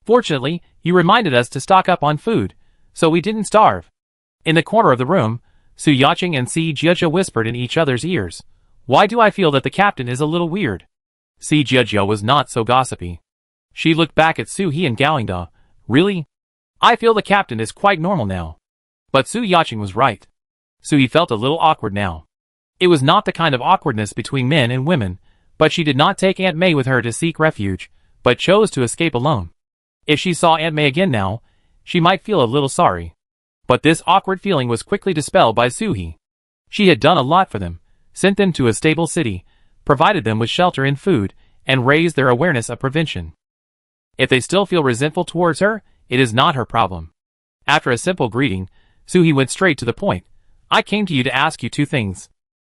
Fortunately, you reminded us to stock up on food, so we didn't starve." In the corner of the room, Su Yaqing and Si Jiejia whispered in each other's ears, "Why do I feel that the captain is a little weird?" Si Jiejia was not so gossipy. She looked back at Su He and Gaoingda. "Really? I feel the captain is quite normal now." But Su Yaqing was right. Su He felt a little awkward now. It was not the kind of awkwardness between men and women, but she did not take Aunt May with her to seek refuge, but chose to escape alone. If she saw Aunt May again now, she might feel a little sorry. But this awkward feeling was quickly dispelled by Su He. She had done a lot for them, sent them to a stable city, provided them with shelter and food, and raised their awareness of prevention. If they still feel resentful towards her, it is not her problem. After a simple greeting, Su He went straight to the point. "I came to you to ask you 2 things.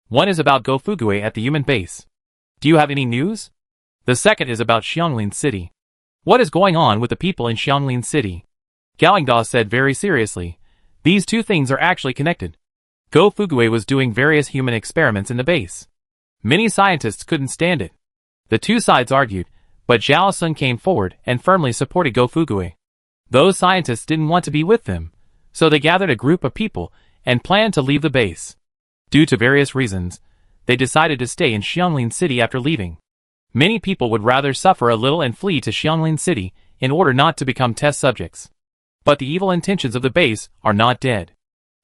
One is about Go Fugue at the human base. Do you have any news? The second is about Xianglin City. What is going on with the people in Xianglin City?" Gaoingda said very seriously, "These 2 things are actually connected. Go Fugue was doing various human experiments in the base. Many scientists couldn't stand it. The two sides argued, but Zhao Sun came forward and firmly supported Go Fugui. Those scientists didn't want to be with them, so they gathered a group of people and planned to leave the base. Due to various reasons, they decided to stay in Xianglin City after leaving. Many people would rather suffer a little and flee to Xianglin City in order not to become test subjects. But the evil intentions of the base are not dead.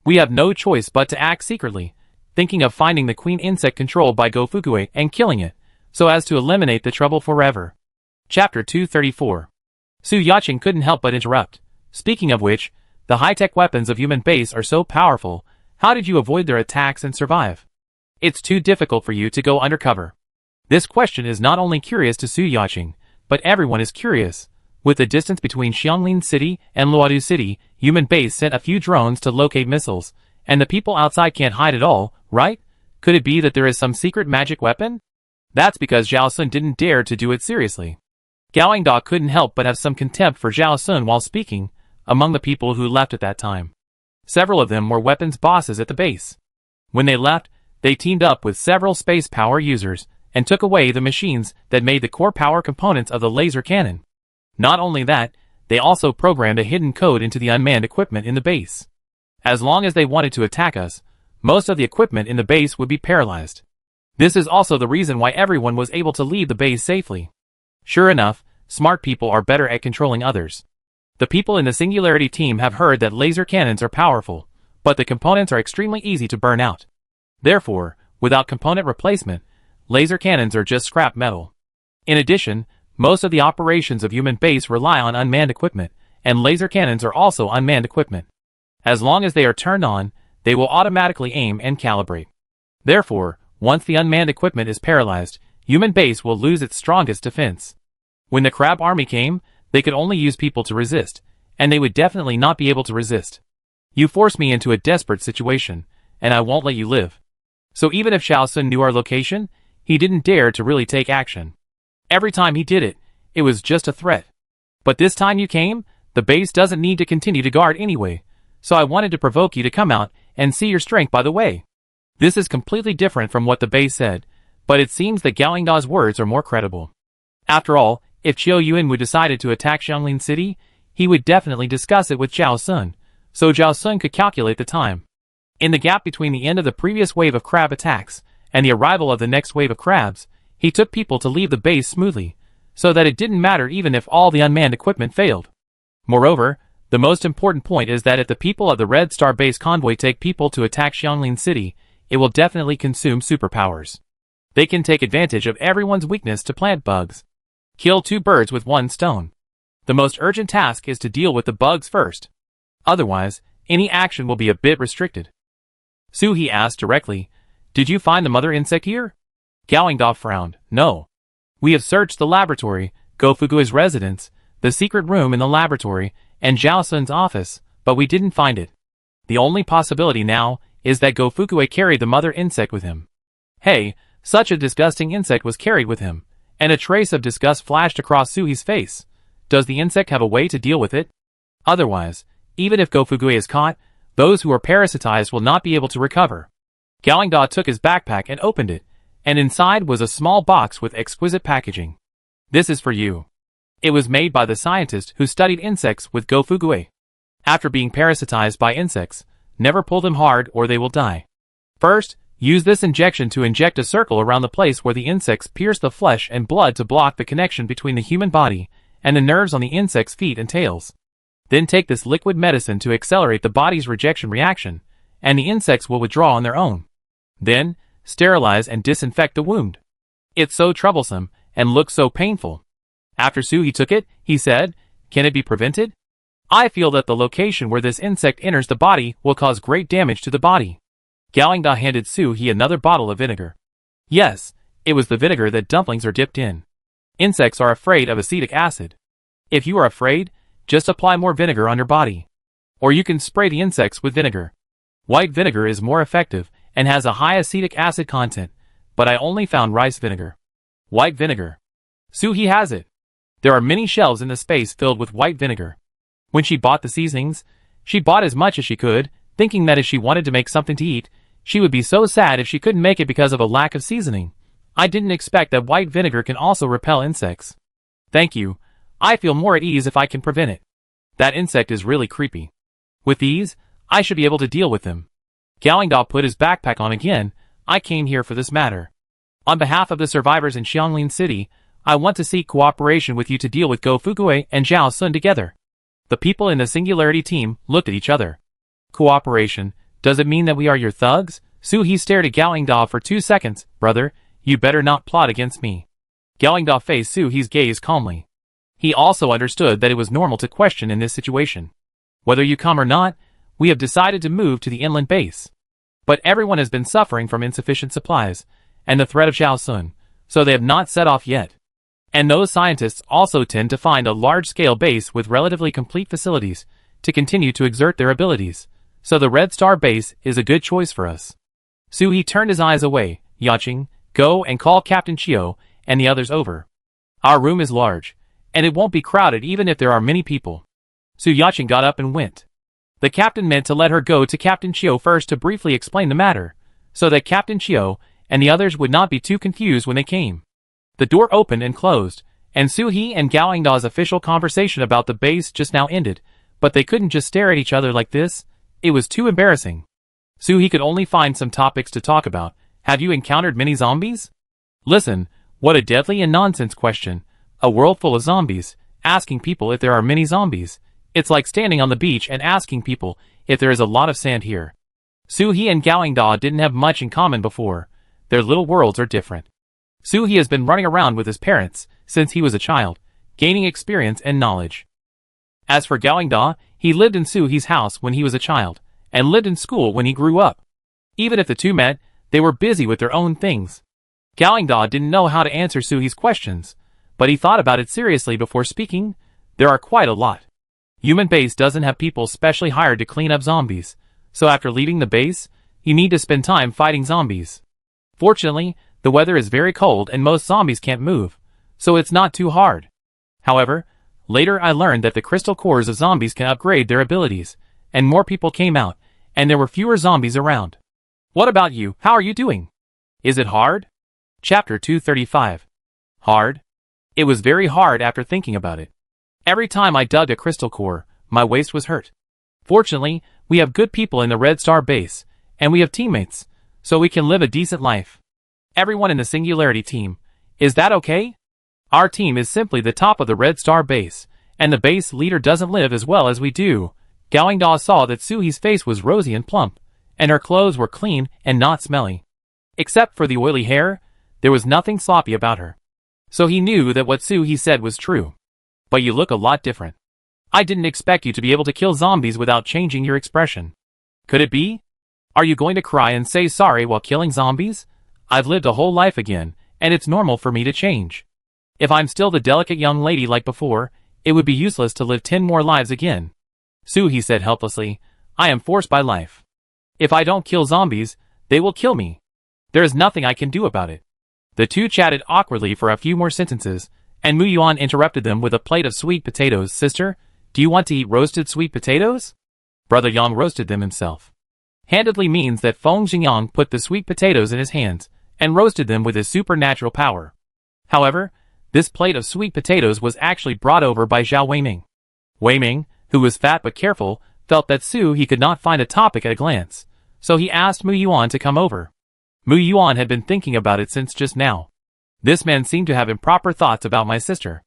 We have no choice but to act secretly, thinking of finding the queen insect controlled by Go Fugui and killing it, so as to eliminate the trouble forever. Chapter 234. Su Yaqing couldn't help but interrupt. Speaking of which, the high-tech weapons of human base are so powerful, how did you avoid their attacks and survive? It's too difficult for you to go undercover. This question is not only curious to Su Yaqing, but everyone is curious. With the distance between Xianglin City and Luodu City, human base sent a few drones to locate missiles, and the people outside can't hide at all, right? Could it be that there is some secret magic weapon? That's because Zhao Sun didn't dare to do it seriously. Gao Da couldn't help but have some contempt for Zhao Sun while speaking, among the people who left at that time. Several of them were weapons bosses at the base. When they left, they teamed up with several space power users, and took away the machines that made the core power components of the laser cannon. Not only that, they also programmed a hidden code into the unmanned equipment in the base. As long as they wanted to attack us, most of the equipment in the base would be paralyzed. This is also the reason why everyone was able to leave the base safely. Sure enough, smart people are better at controlling others. The people in the Singularity team have heard that laser cannons are powerful, but the components are extremely easy to burn out. Therefore, without component replacement, laser cannons are just scrap metal. In addition, most of the operations of human base rely on unmanned equipment, and laser cannons are also unmanned equipment. As long as they are turned on, they will automatically aim and calibrate. Therefore, once the unmanned equipment is paralyzed, human base will lose its strongest defense. When the crab army came, they could only use people to resist, and they would definitely not be able to resist. You forced me into a desperate situation, and I won't let you live. So even if Zhao Sun knew our location, he didn't dare to really take action. Every time he did it, it was just a threat. But this time you came, the base doesn't need to continue to guard anyway, so I wanted to provoke you to come out and see your strength by the way. This is completely different from what the base said, but it seems that Gao Da's words are more credible. After all, if Qiu Yuan would decided to attack Xianglin City, he would definitely discuss it with Zhao Sun, so Zhao Sun could calculate the time. In the gap between the end of the previous wave of crab attacks and the arrival of the next wave of crabs, he took people to leave the base smoothly, so that it didn't matter even if all the unmanned equipment failed. Moreover, the most important point is that if the people of the Red Star base convoy take people to attack Xianglin City, it will definitely consume superpowers. They can take advantage of everyone's weakness to plant bugs. Kill two birds with one stone. The most urgent task is to deal with the bugs first. Otherwise, any action will be a bit restricted. Su He asked directly, "Did you find the mother insect here?" Gao Da frowned. "No. We have searched the laboratory, Go Fugui's residence, the secret room in the laboratory, and Zhao Sun's office, but we didn't find it. The only possibility now is that Go Fugui carried the mother insect with him." Hey, such a disgusting insect was carried with him, and a trace of disgust flashed across Suhi's face. Does the insect have a way to deal with it? Otherwise, even if Go Fugui is caught, those who are parasitized will not be able to recover. Gao Da took his backpack and opened it, and inside was a small box with exquisite packaging. "This is for you." It was made by the scientist who studied insects with Go Fugui. After being parasitized by insects, never pull them hard or they will die. First, use this injection to inject a circle around the place where the insects pierce the flesh and blood to block the connection between the human body and the nerves on the insect's feet and tails. Then take this liquid medicine to accelerate the body's rejection reaction, and the insects will withdraw on their own. Then, sterilize and disinfect the wound. It's so troublesome and looks so painful. After Suhi took it, he said, "Can it be prevented? I feel that the location where this insect enters the body will cause great damage to the body." Gao Da handed Suhi another bottle of vinegar. Yes, it was the vinegar that dumplings are dipped in. Insects are afraid of acetic acid. If you are afraid, just apply more vinegar on your body. Or you can spray the insects with vinegar. White vinegar is more effective and has a high acetic acid content, but I only found rice vinegar. White vinegar. Suhi has it. There are many shelves in the space filled with white vinegar. When she bought the seasonings, she bought as much as she could, thinking that if she wanted to make something to eat, she would be so sad if she couldn't make it because of a lack of seasoning, I didn't expect that white vinegar can also repel insects. Thank you. I feel more at ease if I can prevent it. That insect is really creepy. With these, I should be able to deal with them. Galingda put his backpack on again. I came here for this matter. On behalf of the survivors in Xianglin City, I want to seek cooperation with you to deal with Go Fukue and Zhao Sun together. The people in the Singularity team looked at each other. Cooperation? Does it mean that we are your thugs? Su-hee stared at Galingda for 2 seconds. Brother, you better not plot against me. Galingda faced Su-hee's gaze calmly. He also understood that it was normal to question in this situation. Whether you come or not, we have decided to move to the inland base. But everyone has been suffering from insufficient supplies, and the threat of Zhao Sun, so they have not set off yet. And those scientists also tend to find a large-scale base with relatively complete facilities to continue to exert their abilities, so the Red Star base is a good choice for us. Su-hee turned his eyes away. Yaching, go and call Captain Chio and the others over. Our room is large, and it won't be crowded even if there are many people. Su Yaching got up and went. The captain meant to let her go to Captain Chio first to briefly explain the matter, so that Captain Chio and the others would not be too confused when they came. The door opened and closed, and Su-hee and Galingda's official conversation about the base just now ended, but they couldn't just stare at each other like this. It was too embarrassing. Su-hee could only find some topics to talk about. Have you encountered many zombies? Listen, what a deadly and nonsense question. A world full of zombies, asking people if there are many zombies. It's like standing on the beach and asking people if there is a lot of sand here. Su-hee and Galingda didn't have much in common before. Their little worlds are different. Su-hee has been running around with his parents since he was a child, gaining experience and knowledge. As for Galingda, he lived in Su-hee's house when he was a child, and lived in school when he grew up. Even if the two met, they were busy with their own things. Galingda didn't know how to answer Su-hee's questions, but he thought about it seriously before speaking. There are quite a lot. Human base doesn't have people specially hired to clean up zombies, so after leaving the base, you need to spend time fighting zombies. Fortunately, the weather is very cold and most zombies can't move, so it's not too hard. However, later I learned that the crystal cores of zombies can upgrade their abilities, and more people came out, and there were fewer zombies around. What about you? How are you doing? Is it hard? Chapter 235. Hard? It was very hard after thinking about it. Every time I dug a crystal core, my waist was hurt. Fortunately, we have good people in the Red Star base, and we have teammates, so we can live a decent life. Everyone in the Singularity team. Is that okay? Our team is simply the top of the Red Star base, and the base leader doesn't live as well as we do. Galingda saw that Su-hee's face was rosy and plump, and her clothes were clean and not smelly. Except for the oily hair, there was nothing sloppy about her. So he knew that what Su-hee said was true. But you look a lot different. I didn't expect you to be able to kill zombies without changing your expression. Could it be? Are you going to cry and say sorry while killing zombies? I've lived a whole life again, and it's normal for me to change. If I'm still the delicate young lady like before, it would be useless to live 10 more lives again. Su-hee said helplessly, I am forced by life. If I don't kill zombies, they will kill me. There is nothing I can do about it. The two chatted awkwardly for a few more sentences, and Mu Yuan interrupted them with a plate of sweet potatoes. Sister, do you want to eat roasted sweet potatoes? Brother Yang roasted them himself. Handedly means that Feng Xingyang put the sweet potatoes in his hands, and roasted them with his supernatural power. However, this plate of sweet potatoes was actually brought over by Zhao Weiming. Weiming, who was fat but careful, felt that Su-hee could not find a topic at a glance, so he asked Mu Yuan to come over. Mu Yuan had been thinking about it since just now. This man seemed to have improper thoughts about my sister.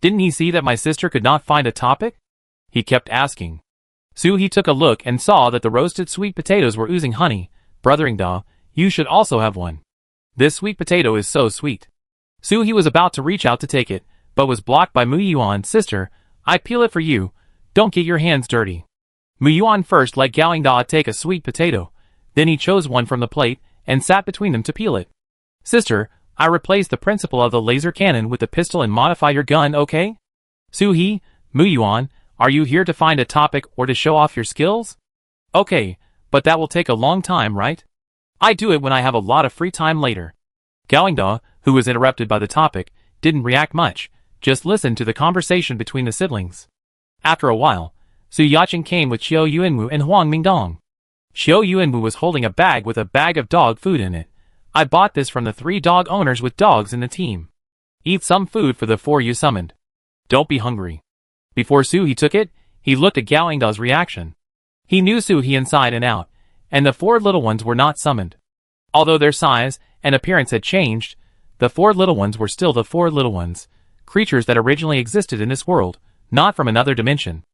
Didn't he see that my sister could not find a topic? He kept asking. Su-hee took a look and saw that the roasted sweet potatoes were oozing honey. Brother-in-law, you should also have one. This sweet potato is so sweet. Su-hee was about to reach out to take it, but was blocked by Mu Yuan. Sister, I peel it for you. Don't get your hands dirty. Mu Yuan first let Galingda take a sweet potato. Then he chose one from the plate and sat between them to peel it. Sister, I replaced the principle of the laser cannon with the pistol and modify your gun, okay? Su-hee, Mu Yuan, are you here to find a topic or to show off your skills? Okay, but that will take a long time, right? I do it when I have a lot of free time later. Galingda, who was interrupted by the topic, didn't react much, just listened to the conversation between the siblings. After a while, Su Yacheng came with Xiao Yuanwu and Huang Mingdong. Xiao Yuanwu was holding a bag with a bag of dog food in it. I bought this from the 3 dog owners with dogs in the team. Eat some food for the 4 you summoned. Don't be hungry. Before Soo-hee took it, he looked at Gyeongda's reaction. He knew Soo-hee inside and out, and the 4 little ones were not summoned. Although their size and appearance had changed, the 4 little ones were still the 4 little ones, creatures that originally existed in this world, not from another dimension.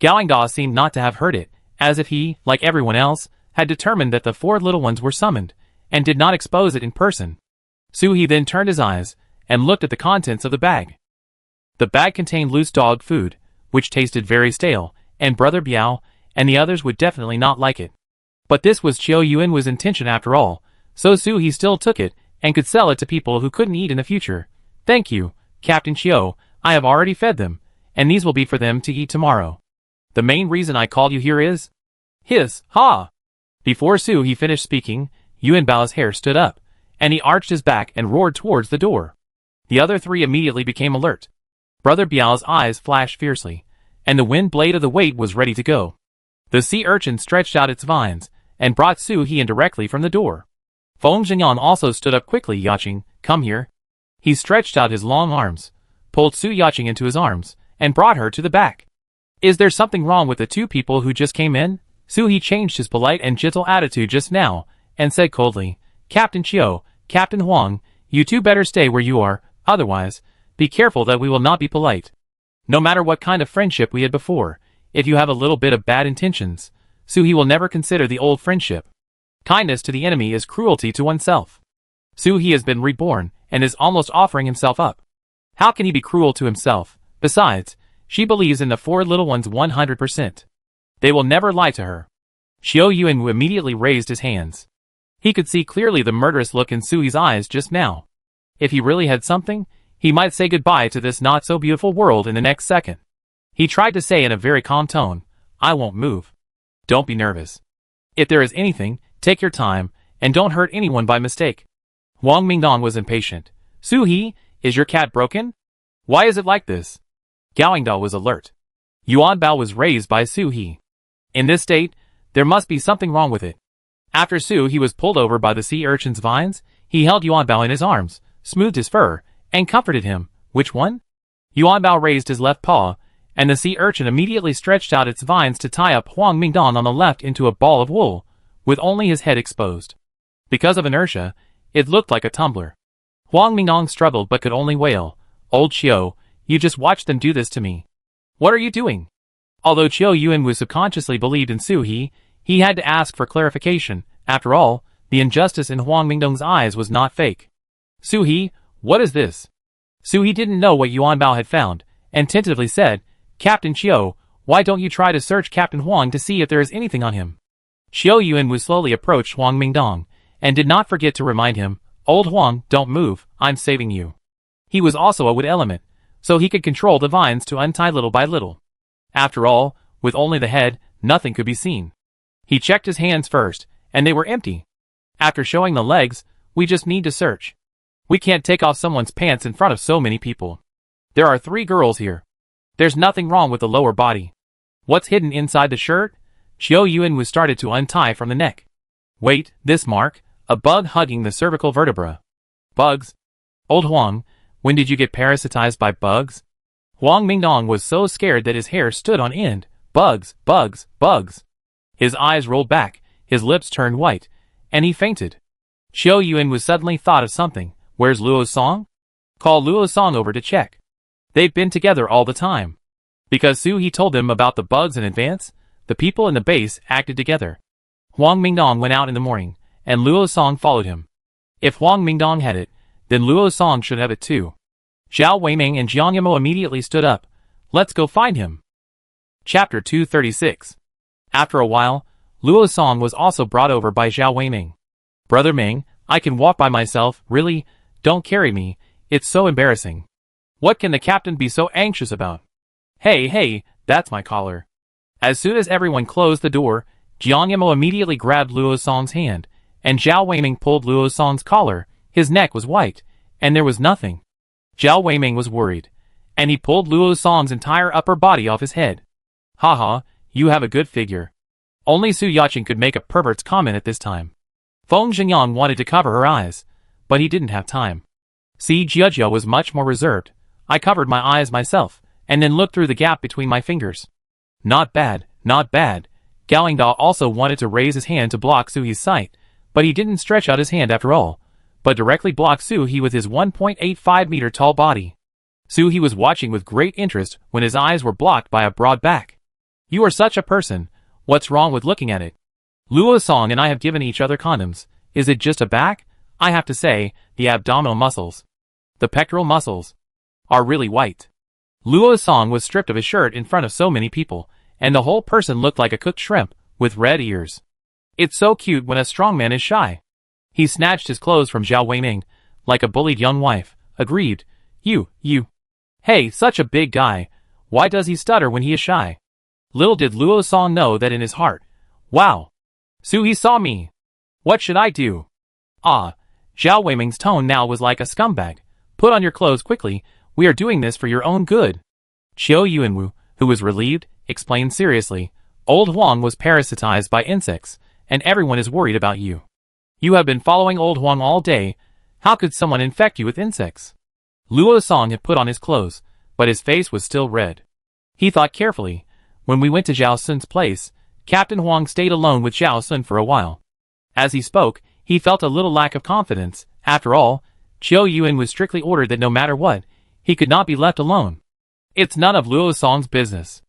Gyeongda seemed not to have heard it, as if he, like everyone else, had determined that the 4 little ones were summoned, and did not expose it in person. Soo-hee then turned his eyes, and looked at the contents of the bag. The bag contained loose dog food, which tasted very stale, and Brother Biao and the others would definitely not like it. But this was Chiu Yuan's intention after all, so Soo-hee still took it, and could sell it to people who couldn't eat in the future. Thank you, Captain Chiu, I have already fed them, and these will be for them to eat tomorrow. The main reason I called you here is... Hiss, ha! Before Soo-hee finished speaking, Yuan Bao's hair stood up, and he arched his back and roared towards the door. The other 3 immediately became alert. Brother Biao's eyes flashed fiercely, and the wind blade of the weight was ready to go. The sea urchin stretched out its vines, and brought Soo-hee in directly from the door. Feng Zhengyan also stood up quickly, Yaching, come here. He stretched out his long arms, pulled Su Yaching into his arms, and brought her to the back. Is there something wrong with the 2 people who just came in? Su-hee changed his polite and gentle attitude just now, and said coldly, Captain Chiu, Captain Huang, you 2 better stay where you are, otherwise, be careful that we will not be polite. No matter what kind of friendship we had before, if you have a little bit of bad intentions, Su-hee will never consider the old friendship. Kindness to the enemy is cruelty to oneself. Su-hee has been reborn, and is almost offering himself up. How can he be cruel to himself? Besides, she believes in the 4 little ones 100%. They will never lie to her. Xiao Yuan immediately raised his hands. He could see clearly the murderous look in Soo-hee's eyes just now. If he really had something, he might say goodbye to this not-so-beautiful world in the next second. He tried to say in a very calm tone, I won't move. Don't be nervous. If there is anything, take your time, and don't hurt anyone by mistake. Wang Mingdong was impatient. Su-hee, is your cat broken? Why is it like this? Gyeongda was alert. Yuan Bao was raised by Su-hee. In this state, there must be something wrong with it. After Su-hee was pulled over by the sea urchin's vines, he held Yuan Bao in his arms, smoothed his fur, and comforted him. Which one? Yuan Bao raised his left paw, and the sea urchin immediately stretched out its vines to tie up Huang Mingdong on the left into a ball of wool, with only his head exposed. Because of inertia, it looked like a tumbler. Huang Mingdong struggled but could only wail, Old Chiu, you just watched them do this to me. What are you doing? Although Chiu Yuan was subconsciously believed in Su-hee, he had to ask for clarification. After all, the injustice in Huang Mingdong's eyes was not fake. Su-hee, what is this? Su-hee didn't know what Yuan Bao had found, and tentatively said, Captain Chiu, why don't you try to search Captain Huang to see if there is anything on him? Xiao Yuan slowly approached Huang Mingdong, and did not forget to remind him, Old Huang, don't move, I'm saving you. He was also a wood element, so he could control the vines to untie little by little. After all, with only the head, nothing could be seen. He checked his hands first, and they were empty. After showing the legs, we just need to search. We can't take off someone's pants in front of so many people. There are 3 girls here. There's nothing wrong with the lower body. What's hidden inside the shirt? Xiao Yuan was started to untie from the neck. Wait, this mark, a bug hugging the cervical vertebra. Bugs? Old Huang, when did you get parasitized by bugs? Huang Mingdong was so scared that his hair stood on end. Bugs, bugs, bugs. His eyes rolled back, his lips turned white, and he fainted. Xiao Yuan was suddenly thought of something. Where's Luo Song? Call Luo Song over to check. They've been together all the time. Because Su-hee told them about the bugs in advance, the people in the base acted together. Huang Mingdong went out in the morning, and Luo Song followed him. If Huang Mingdong had it, then Luo Song should have it too. Zhao Weiming and Jiang Yamo immediately stood up. Let's go find him. Chapter 236. After a while, Luo Song was also brought over by Zhao Weiming. Brother Ming, I can walk by myself, really? Don't carry me, it's so embarrassing. What can the captain be so anxious about? Hey, that's my collar. As soon as everyone closed the door, Jiang Yamo immediately grabbed Luo Song's hand, and Zhao Weiming pulled Luo Song's collar. His neck was white, and there was nothing. Zhao Weiming was worried, and he pulled Luo Song's entire upper body off his head. Haha, you have a good figure. Only Su Yaching could make a pervert's comment at this time. Feng Zhenyang wanted to cover her eyes, but he didn't have time. See, Jiajia was much more reserved. I covered my eyes myself, and then looked through the gap between my fingers. Not bad, not bad. Gao Yingda also wanted to raise his hand to block Suhi's sight, but he didn't stretch out his hand after all, but directly blocked Suhi with his 1.85-meter tall body. Suhi was watching with great interest when his eyes were blocked by a broad back. You are such a person. What's wrong with looking at it? Luo Song and I have given each other condoms. Is it just a back? I have to say, the abdominal muscles, the pectoral muscles, are really white. Luo Song was stripped of his shirt in front of so many people, and the whole person looked like a cooked shrimp, with red ears. It's so cute when a strong man is shy. He snatched his clothes from Zhao Weiming, like a bullied young wife, aggrieved. You. Hey, such a big guy. Why does he stutter when he is shy? Little did Luo Song know that in his heart. Wow. Suhi saw me. What should I do? Ah. Zhao Weiming's tone now was like a scumbag. Put on your clothes quickly. We are doing this for your own good. Qiu Yuanwu, who was relieved, explained seriously. Old Huang was parasitized by insects, and everyone is worried about you. You have been following Old Huang all day. How could someone infect you with insects? Luo Song had put on his clothes, but his face was still red. He thought carefully. When we went to Zhao Sun's place, Captain Huang stayed alone with Zhao Sun for a while. As he spoke, he felt a little lack of confidence. After all, Qiu Yuan was strictly ordered that no matter what, he could not be left alone. It's none of Luo Song's business.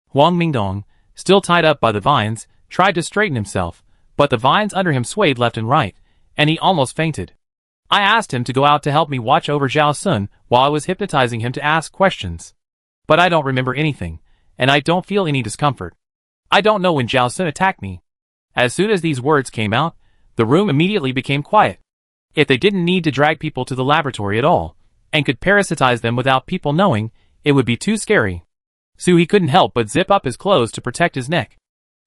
Huang Mingdong, still tied up by the vines, tried to straighten himself, but the vines under him swayed left and right, and he almost fainted. I asked him to go out to help me watch over Zhao Sun while I was hypnotizing him to ask questions. But I don't remember anything, and I don't feel any discomfort. I don't know when Zhao Sun attacked me. As soon as these words came out, the room immediately became quiet. If they didn't need to drag people to the laboratory at all, and could parasitize them without people knowing, it would be too scary. Suhi couldn't help but zip up his clothes to protect his neck.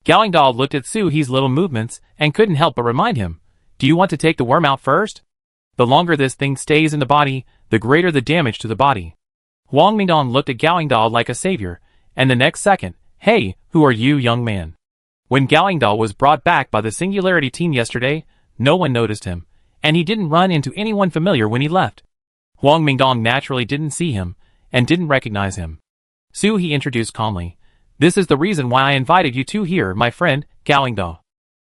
Gao Yingda looked at Suhi's little movements and couldn't help but remind him, do you want to take the worm out first? The longer this thing stays in the body, the greater the damage to the body. Huang Mingdong looked at Gao Yingda like a savior, and the next second, hey, who are you, young man? When Gao Yingda was brought back by the Singularity team yesterday, no one noticed him, and he didn't run into anyone familiar when he left. Huang Mingdong naturally didn't see him, and didn't recognize him. Suhi introduced calmly. This is the reason why I invited you two here, my friend, Gao Yingda.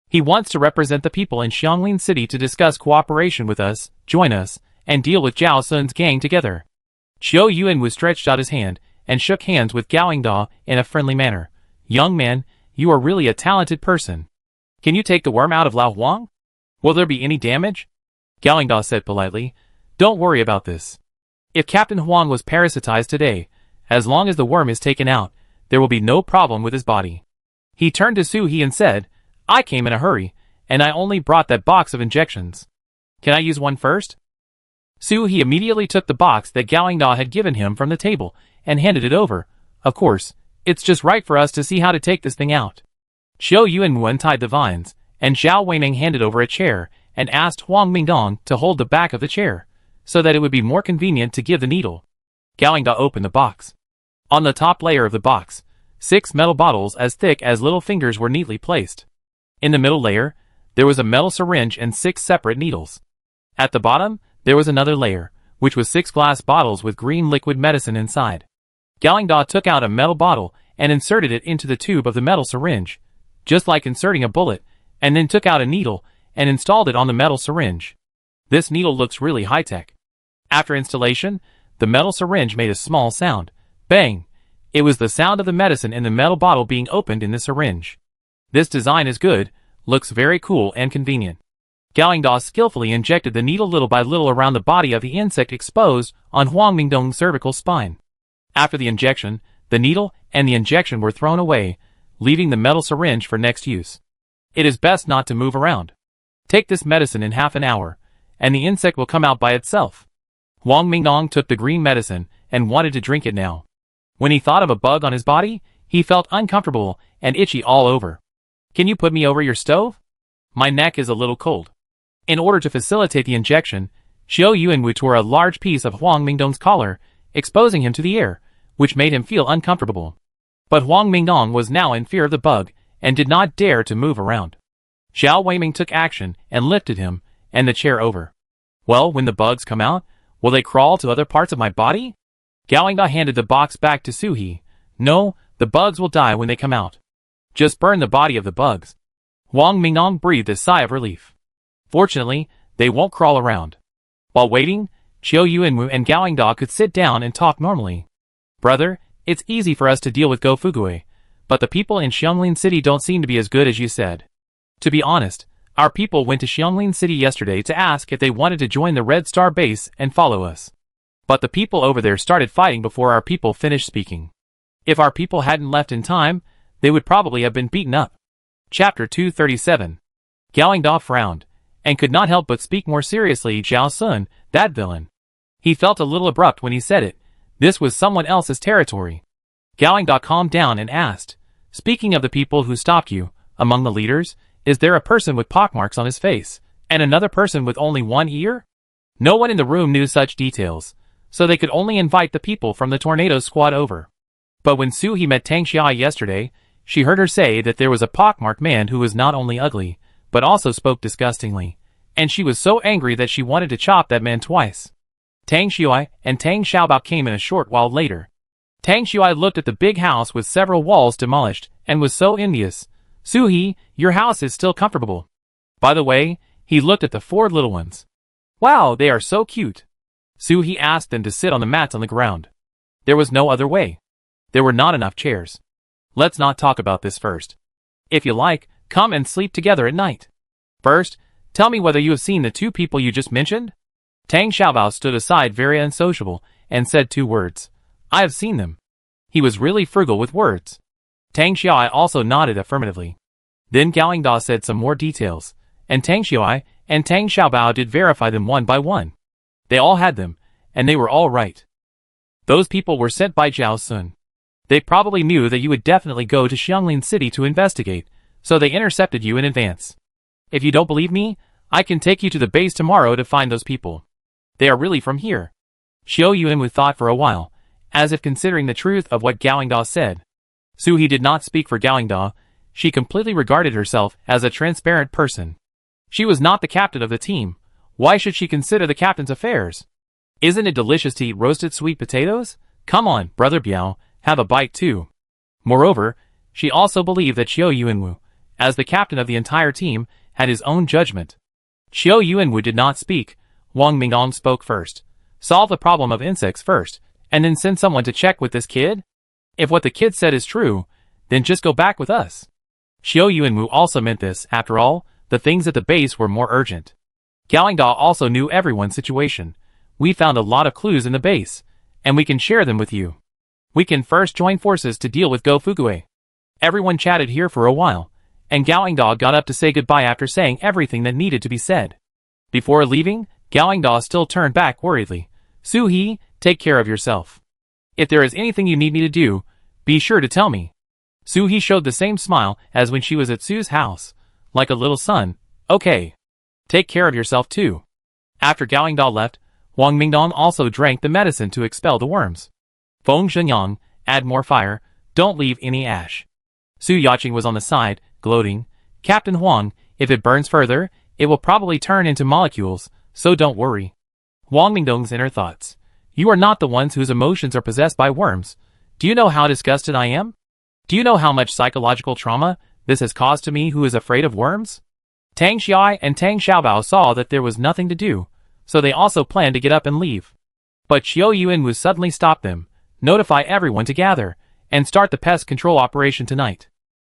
He wants to represent the people in Xianglin City to discuss cooperation with us, join us, and deal with Zhao Sun's gang together. Qiu Yuanwu stretched out his hand, and shook hands with Gao Yingda in a friendly manner. Young man, you are really a talented person. Can you take the worm out of Lao Huang? Will there be any damage? Gao Yingda said politely. Don't worry about this. If Captain Huang was parasitized today, as long as the worm is taken out, there will be no problem with his body. He turned to Suhi and said, I came in a hurry, and I only brought that box of injections. Can I use one first? Suhi immediately took the box that Gao Yingda had given him from the table and handed it over. Of course, it's just right for us to see how to take this thing out. Qiu Yuanwu untied the vines, and Zhao Weiming handed over a chair and asked Huang Mingdong to hold the back of the chair, so that it would be more convenient to give the needle. Gao Yingda opened the box. On the top layer of the box, 6 metal bottles as thick as little fingers were neatly placed. In the middle layer, there was a metal syringe and 6 separate needles. At the bottom, there was another layer, which was 6 glass bottles with green liquid medicine inside. Gao Yingda took out a metal bottle and inserted it into the tube of the metal syringe, just like inserting a bullet, and then took out a needle and installed it on the metal syringe. This needle looks really high-tech. After installation, the metal syringe made a small sound. Bang! It was the sound of the medicine in the metal bottle being opened in the syringe. This design is good, looks very cool and convenient. Gao Yingda skillfully injected the needle little by little around the body of the insect exposed on Huang Mingdong's cervical spine. After the injection, the needle and the injection were thrown away, leaving the metal syringe for next use. It is best not to move around. Take this medicine in half an hour, and the insect will come out by itself. Huang Mingdong took the green medicine and wanted to drink it now. When he thought of a bug on his body, he felt uncomfortable and itchy all over. Can you put me over your stove? My neck is a little cold. In order to facilitate the injection, Qiu Yuanwu tore a large piece of Huang Mingdong's collar, exposing him to the air, which made him feel uncomfortable. But Huang Mingdong was now in fear of the bug, and did not dare to move around. Xiao Weiming took action and lifted him and the chair over. Well, when the bugs come out, will they crawl to other parts of my body? Gaoingda handed the box back to Suhi. No, the bugs will die when they come out. Just burn the body of the bugs. Wang Mingnong breathed a sigh of relief. Fortunately, they won't crawl around. While waiting, Qiu Yuanwu and Gaoingda could sit down and talk normally. Brother, it's easy for us to deal with Go Fugui, but the people in Xianglin City don't seem to be as good as you said. To be honest, our people went to Xianglin City yesterday to ask if they wanted to join the Red Star base and follow us. But the people over there started fighting before our people finished speaking. If our people hadn't left in time, they would probably have been beaten up. Chapter 237. Gaoingda frowned, and could not help but speak more seriously. Zhao Sun, that villain. He felt a little abrupt when he said it. This was someone else's territory. Gaoingda calmed down and asked, speaking of the people who stopped you, among the leaders, is there a person with pockmarks on his face, and another person with only one ear? No one in the room knew such details, so they could only invite the people from the Tornado Squad over. But when Suhi met Tang Xiai yesterday, she heard her say that there was a pockmarked man who was not only ugly, but also spoke disgustingly, and she was so angry that she wanted to chop that man twice. Tang Xiui and Tang Xiaobao came in a short while later. Tang Xiui looked at the big house with several walls demolished, and was so envious. Suhi, your house is still comfortable. By the way, he looked at the 4 little ones. Wow, they are so cute. Suhi asked them to sit on the mats on the ground. There was no other way. There were not enough chairs. Let's not talk about this first. If you like, come and sleep together at night. First, tell me whether you have seen the 2 people you just mentioned? Tang Xiaobao stood aside very unsociable, and said 2 words. I have seen them. He was really frugal with words. Tang Xiai also nodded affirmatively. Then Gaoingda said some more details, and Tang Xiai and Tang Xiaobao did verify them one by one. They all had them, and they were all right. Those people were sent by Zhao Sun. They probably knew that you would definitely go to Xianglin City to investigate, so they intercepted you in advance. If you don't believe me, I can take you to the base tomorrow to find those people. They are really from here. Xiu Yuanwu thought for a while, as if considering the truth of what Gaoingda said. Suhi did not speak for Gaoingda. She completely regarded herself as a transparent person. She was not the captain of the team. Why should she consider the captain's affairs? Isn't it delicious to eat roasted sweet potatoes? Come on, brother Biao, have a bite too. Moreover, she also believed that Qiu Yuanwu, as the captain of the entire team, had his own judgment. Qiu Yuanwu did not speak. Wang Mingnong spoke first. Solve the problem of insects first, and then send someone to check with this kid? If what the kid said is true, then just go back with us. Qiu Yuanwu also meant this. After all, the things at the base were more urgent. Gaoingda also knew everyone's situation. We found a lot of clues in the base, and we can share them with you. We can first join forces to deal with Go Fugui. Everyone chatted here for a while, and Gaoingda got up to say goodbye after saying everything that needed to be said. Before leaving, Gaoingda still turned back worriedly. Suhi, take care of yourself. If there is anything you need me to do, be sure to tell me. Suhi showed the same smile as when she was at Su's house, like a little son. Okay. Take care of yourself too. After Gaoingda left, Wang Mingnong also drank the medicine to expel the worms. Feng Shenyang, add more fire, don't leave any ash. Su Yaqing was on the side, gloating. Captain Huang, if it burns further, it will probably turn into molecules, so don't worry. Wang Mingnong's inner thoughts. You are not the ones whose emotions are possessed by worms. Do you know how disgusted I am? Do you know how much psychological trauma this has caused to me who is afraid of worms? Tang Xiai and Tang Xiaobao saw that there was nothing to do, so they also planned to get up and leave. But Qiu Yuanwu suddenly stopped them. Notify everyone to gather, and start the pest control operation tonight.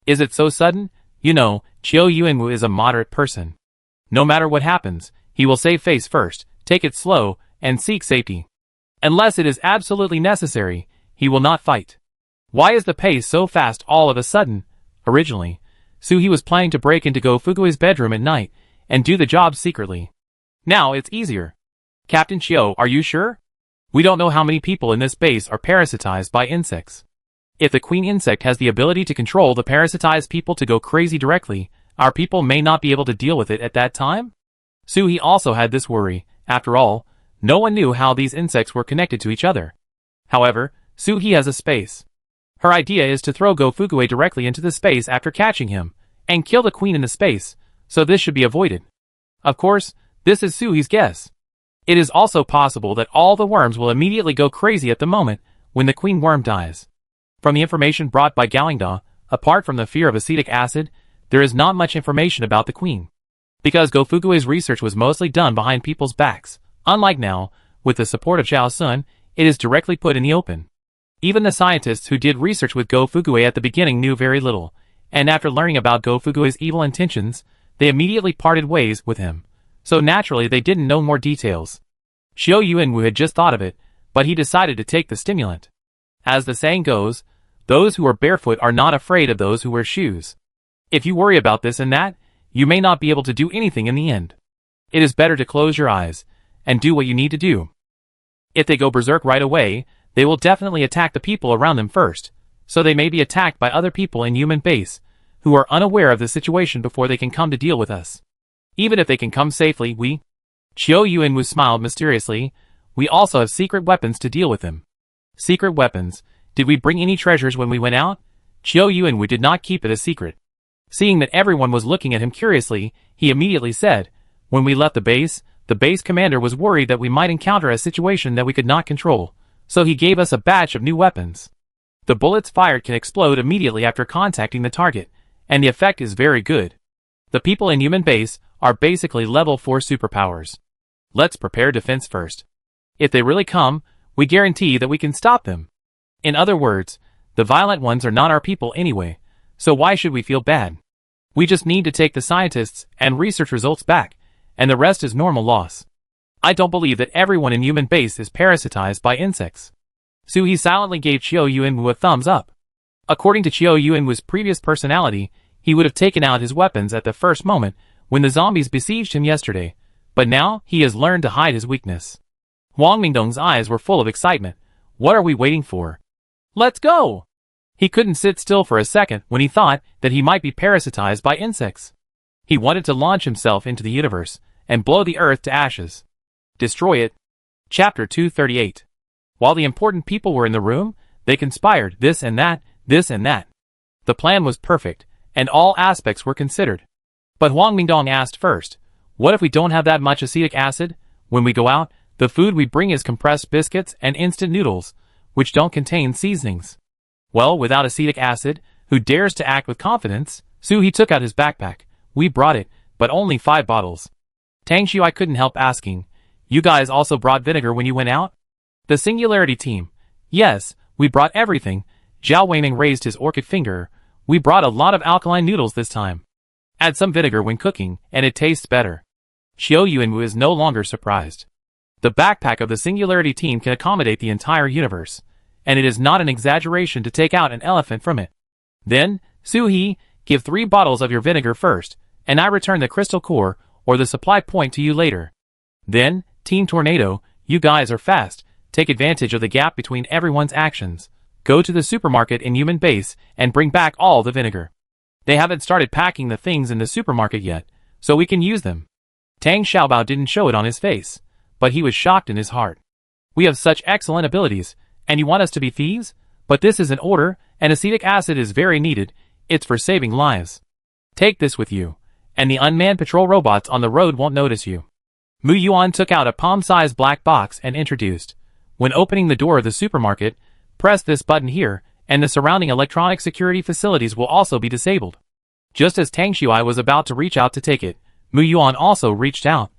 Is it so sudden? You know, Qiu Yuanwu is a moderate person. No matter what happens, he will save face first, take it slow, and seek safety. Unless it is absolutely necessary, he will not fight. Why is the pace so fast all of a sudden? Originally, Suhi was planning to break into Go Fugui's bedroom at night and do the job secretly. Now it's easier. Captain Qiu, are you sure? We don't know how many people in this base are parasitized by insects. If the queen insect has the ability to control the parasitized people to go crazy directly, our people may not be able to deal with it at that time? Suhi also had this worry. After all, no one knew how these insects were connected to each other. However, Suhi has a space. Her idea is to throw Go Fugui directly into the space after catching him, and kill the queen in the space, so this should be avoided. Of course, this is Suhi's guess. It is also possible that all the worms will immediately go crazy at the moment when the queen worm dies. From the information brought by Galingda, apart from the fear of acetic acid, there is not much information about the queen. Because Gofugue's research was mostly done behind people's backs, unlike now, with the support of Zhao Sun, it is directly put in the open. Even the scientists who did research with Gofugue at the beginning knew very little, and after learning about Gofugue's evil intentions, they immediately parted ways with him. So naturally they didn't know more details. Xiao Yuanwu had just thought of it, but he decided to take the stimulant. As the saying goes, those who are barefoot are not afraid of those who wear shoes. If you worry about this and that, you may not be able to do anything in the end. It is better to close your eyes and do what you need to do. If they go berserk right away, they will definitely attack the people around them first, so they may be attacked by other people in human base who are unaware of the situation before they can come to deal with us. Even if they can come safely, Qiao Yuanwu smiled mysteriously, we also have secret weapons to deal with them. Secret weapons? Did we bring any treasures when we went out? Qiao Yuanwu did not keep it a secret. Seeing that everyone was looking at him curiously, he immediately said, when we left the base commander was worried that we might encounter a situation that we could not control, so he gave us a batch of new weapons. The bullets fired can explode immediately after contacting the target, and the effect is very good. The people in human base are basically level 4 superpowers. Let's prepare defense first. If they really come, we guarantee that we can stop them. In other words, the violent ones are not our people anyway, so why should we feel bad? We just need to take the scientists and research results back, and the rest is normal loss. I don't believe that everyone in human base is parasitized by insects. Suhi silently gave Qiao Yuanwu a thumbs up. According to Qiao Yuanwu's previous personality, he would have taken out his weapons at the first moment when the zombies besieged him yesterday, but now he has learned to hide his weakness. Huang Mingdong's eyes were full of excitement. What are we waiting for? Let's go! He couldn't sit still for a second when he thought that he might be parasitized by insects. He wanted to launch himself into the universe and blow the earth to ashes. Destroy it. Chapter 238. While the important people were in the room, they conspired this and that, this and that. The plan was perfect, and all aspects were considered. But Huang Mingdong asked first, what if we don't have that much acetic acid? When we go out, the food we bring is compressed biscuits and instant noodles, which don't contain seasonings. Well, without acetic acid, who dares to act with confidence? Suhi took out his backpack. We brought it, but only 5 bottles. Tang Shui couldn't help asking, you guys also brought vinegar when you went out? The Singularity team. Yes, we brought everything. Zhao Weiming raised his orchid finger. We brought a lot of alkaline noodles this time. Add some vinegar when cooking, and it tastes better. Qiao Yuanwu is no longer surprised. The backpack of the Singularity team can accommodate the entire universe, and it is not an exaggeration to take out an elephant from it. Then, Suhi, give 3 bottles of your vinegar first, and I return the crystal core or the supply point to you later. Then, Team Tornado, you guys are fast, take advantage of the gap between everyone's actions. Go to the supermarket in human base and bring back all the vinegar. They haven't started packing the things in the supermarket yet, so we can use them. Tang Xiaobao didn't show it on his face, but he was shocked in his heart. We have such excellent abilities, and you want us to be thieves? But this is an order, and acetic acid is very needed. It's for saving lives. Take this with you, and the unmanned patrol robots on the road won't notice you. Mu Yuan took out a palm-sized black box and introduced. When opening the door of the supermarket, press this button here, and the surrounding electronic security facilities will also be disabled. Just as Tang Shui was about to reach out to take it, Mu Yuan also reached out.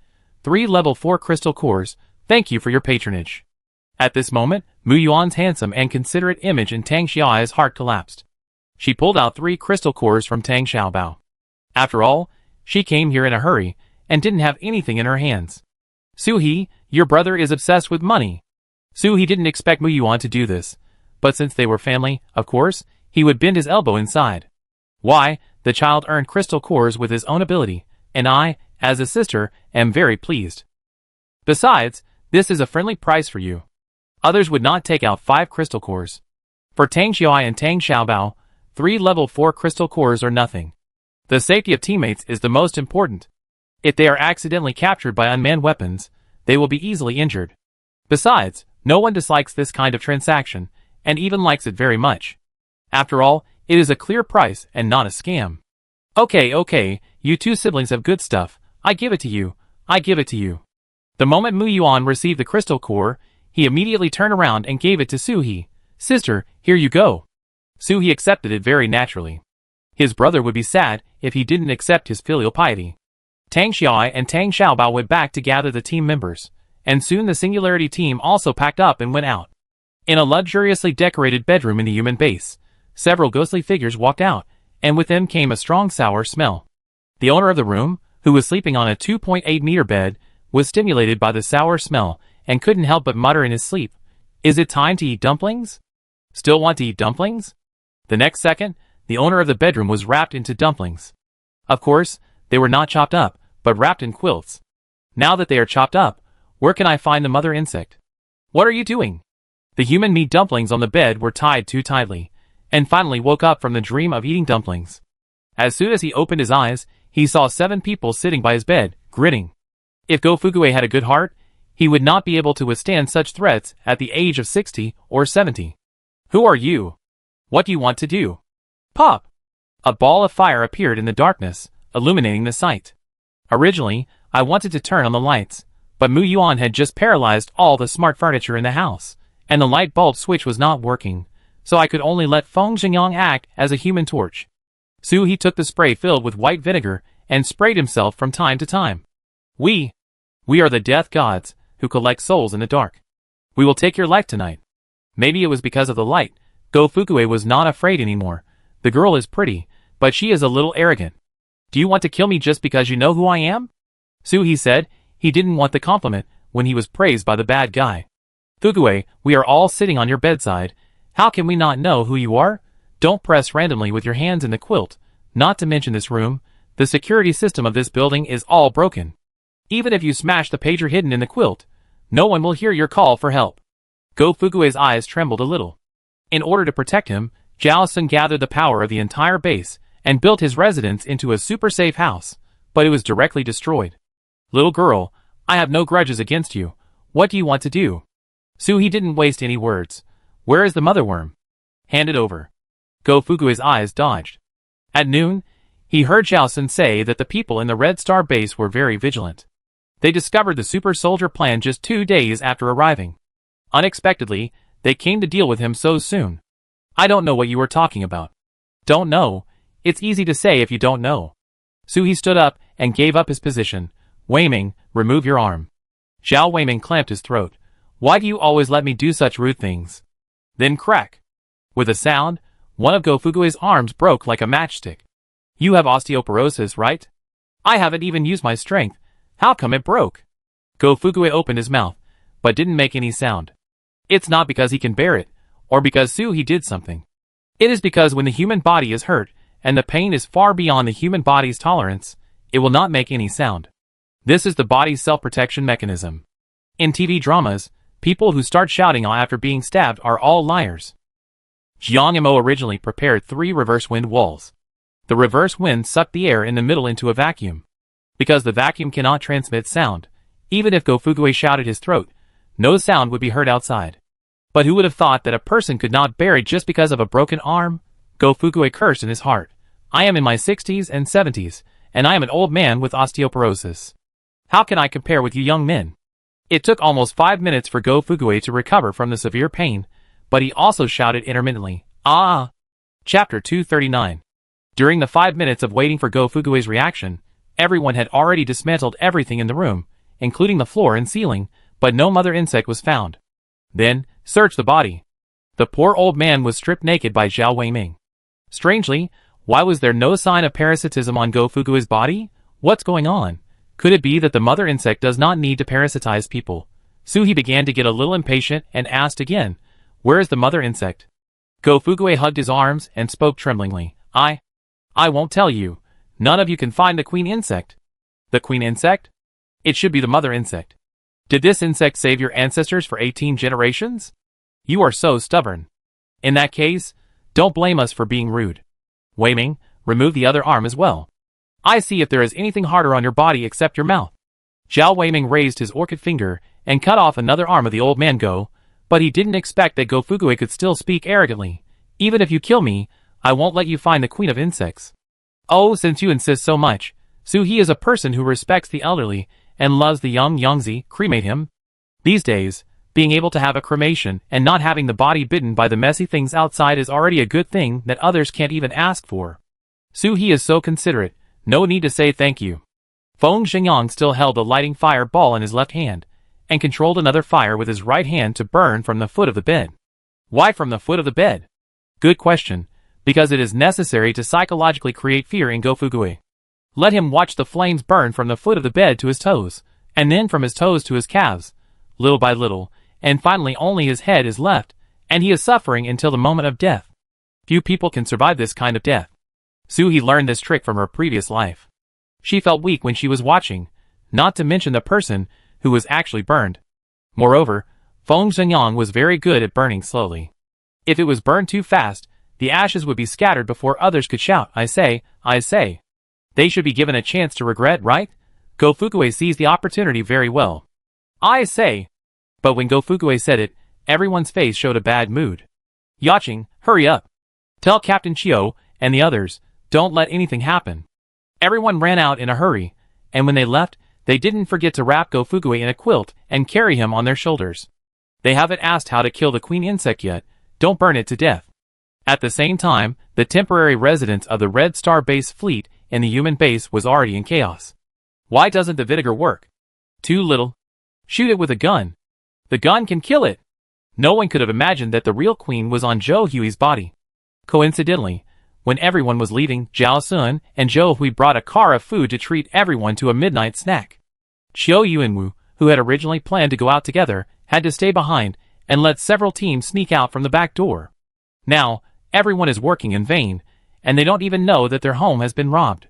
3 level 4 crystal cores, thank you for your patronage. At this moment, Mu Yuan's handsome and considerate image in Tang Shui's heart collapsed. She pulled out 3 crystal cores from Tang Xiaobao. After all, she came here in a hurry, and didn't have anything in her hands. Suhi, your brother is obsessed with money. Suhi didn't expect Mu Yuan to do this, but since they were family, of course, he would bend his elbow inside. Why, the child earned crystal cores with his own ability, and I, as a sister, am very pleased. Besides, this is a friendly price for you. Others would not take out 5 crystal cores. For Tang Shui and Tang Xiaobao, 3 level 4 crystal cores are nothing. The safety of teammates is the most important. If they are accidentally captured by unmanned weapons, they will be easily injured. Besides, no one dislikes this kind of transaction, and even likes it very much. After all, it is a clear price and not a scam. Okay, you two siblings have good stuff. I give it to you. I give it to you. The moment Mu Yuan received the crystal core, he immediately turned around and gave it to Su-hee. Sister, here you go. Su-hee accepted it very naturally. His brother would be sad if he didn't accept his filial piety. Tang Xiaoi and Tang Xiaobao went back to gather the team members, and soon the Singularity team also packed up and went out. In a luxuriously decorated bedroom in the human base, several ghostly figures walked out, and with them came a strong sour smell. The owner of the room, who was sleeping on a 2.8-meter bed, was stimulated by the sour smell and couldn't help but mutter in his sleep, "Is it time to eat dumplings? Still want to eat dumplings?" The next second, the owner of the bedroom was wrapped into dumplings. Of course, they were not chopped up, but wrapped in quilts. Now that they are chopped up, where can I find the mother insect? What are you doing? The human meat dumplings on the bed were tied too tightly, and finally woke up from the dream of eating dumplings. As soon as he opened his eyes, he saw 7 people sitting by his bed, grinning. If Go Fugue had a good heart, he would not be able to withstand such threats at the age of 60 or 70. Who are you? What do you want to do? Pop! A ball of fire appeared in the darkness, illuminating the sight. Originally, I wanted to turn on the lights, but Mu Yuan had just paralyzed all the smart furniture in the house, and the light bulb switch was not working, so I could only let Feng Xingyang act as a human torch. Su-hee took the spray filled with white vinegar and sprayed himself from time to time. We are the death gods, who collect souls in the dark. We will take your life tonight. Maybe it was because of the light. Go Fugue was not afraid anymore. The girl is pretty, but she is a little arrogant. Do you want to kill me just because you know who I am? Su-hee said he didn't want the compliment when he was praised by the bad guy. Fugue, we are all sitting on your bedside. How can we not know who you are? Don't press randomly with your hands in the quilt. Not to mention this room, the security system of this building is all broken. Even if you smash the pager hidden in the quilt, no one will hear your call for help. Go Fugue's eyes trembled a little. In order to protect him, Zhao Sun gathered the power of the entire base and built his residence into a super safe house, but it was directly destroyed. Little girl, I have no grudges against you. What do you want to do? Su-hee didn't waste any words. Where is the mother worm? Hand it over. Go Fugue's eyes dodged. At noon, he heard Zhao Sun say that the people in the Red Star base were very vigilant. They discovered the super soldier plan just 2 days after arriving. Unexpectedly, they came to deal with him so soon. I don't know what you are talking about. Don't know? It's easy to say if you don't know. Su-hee stood up and gave up his position. Wei Ming, remove your arm. Zhao Weiming clamped his throat. Why do you always let me do such rude things? Then crack. With a sound, one of Go Fugue's arms broke like a matchstick. You have osteoporosis, right? I haven't even used my strength. How come it broke? Go Fugue opened his mouth, but didn't make any sound. It's not because he can bear it, or because Su-hee did something. It is because when the human body is hurt, and the pain is far beyond the human body's tolerance, it will not make any sound. This is the body's self-protection mechanism. In TV dramas, people who start shouting after being stabbed are all liars. Jiang Mo originally prepared 3 reverse wind walls. The reverse wind sucked the air in the middle into a vacuum. Because the vacuum cannot transmit sound, even if Go Fugue shouted his throat, no sound would be heard outside. But who would have thought that a person could not bear it just because of a broken arm? Go Fugue cursed in his heart. I am in my 60s and 70s, and I am an old man with osteoporosis. How can I compare with you young men? It took almost 5 minutes for Go Fugue to recover from the severe pain, but he also shouted intermittently, "Ah!" Chapter 239. During the 5 minutes of waiting for Go Fugue's reaction, everyone had already dismantled everything in the room, including the floor and ceiling, but no mother insect was found. Then, search the body. The poor old man was stripped naked by Zhao Weiming. Strangely, why was there no sign of parasitism on Go Fugue's body? What's going on? Could it be that the mother insect does not need to parasitize people? Su-hee began to get a little impatient and asked again, where is the mother insect? Go Fugue hugged his arms and spoke tremblingly. I won't tell you. None of you can find the queen insect. The queen insect? It should be the mother insect. Did this insect save your ancestors for 18 generations? You are so stubborn. In that case, don't blame us for being rude. Wei Ming, remove the other arm as well. I see if there is anything harder on your body except your mouth. Zhao Weiming raised his orchid finger and cut off another arm of the old man Go, but he didn't expect that Go Fugue could still speak arrogantly. Even if you kill me, I won't let you find the queen of insects. Oh, since you insist so much, Su-hee is a person who respects the elderly and loves the young Yongzi, cremate him. These days, being able to have a cremation and not having the body bitten by the messy things outside is already a good thing that others can't even ask for. Su-hee is so considerate, no need to say thank you. Feng Xingyang still held the lighting fire ball in his left hand, and controlled another fire with his right hand to burn from the foot of the bed. Why from the foot of the bed? Good question, because it is necessary to psychologically create fear in Go-Fugue. Let him watch the flames burn from the foot of the bed to his toes, and then from his toes to his calves, little by little, and finally only his head is left, and he is suffering until the moment of death. Few people can survive this kind of death. Su-hee learned this trick from her previous life. She felt weak when she was watching, not to mention the person who was actually burned. Moreover, Feng Xingyang was very good at burning slowly. If it was burned too fast, the ashes would be scattered before others could shout, I say, I say. They should be given a chance to regret, right? Go-Fugue seized the opportunity very well. I say. But when Go-Fugue said it, everyone's face showed a bad mood. Yaching, hurry up. Tell Captain Chiu and the others, don't let anything happen. Everyone ran out in a hurry, and when they left, they didn't forget to wrap Go-Fugue in a quilt and carry him on their shoulders. They haven't asked how to kill the queen insect yet, don't burn it to death. At the same time, the temporary residence of the Red Star base fleet in the human base was already in chaos. Why doesn't the vinegar work? Too little. Shoot it with a gun. The gun can kill it. No one could have imagined that the real queen was on Zhou Hui's body. Coincidentally, when everyone was leaving, Zhao Sun and Zhou Hui brought a car of food to treat everyone to a midnight snack. Qiu Yuanwu, who had originally planned to go out together, had to stay behind and let several teams sneak out from the back door. Now, everyone is working in vain, and they don't even know that their home has been robbed.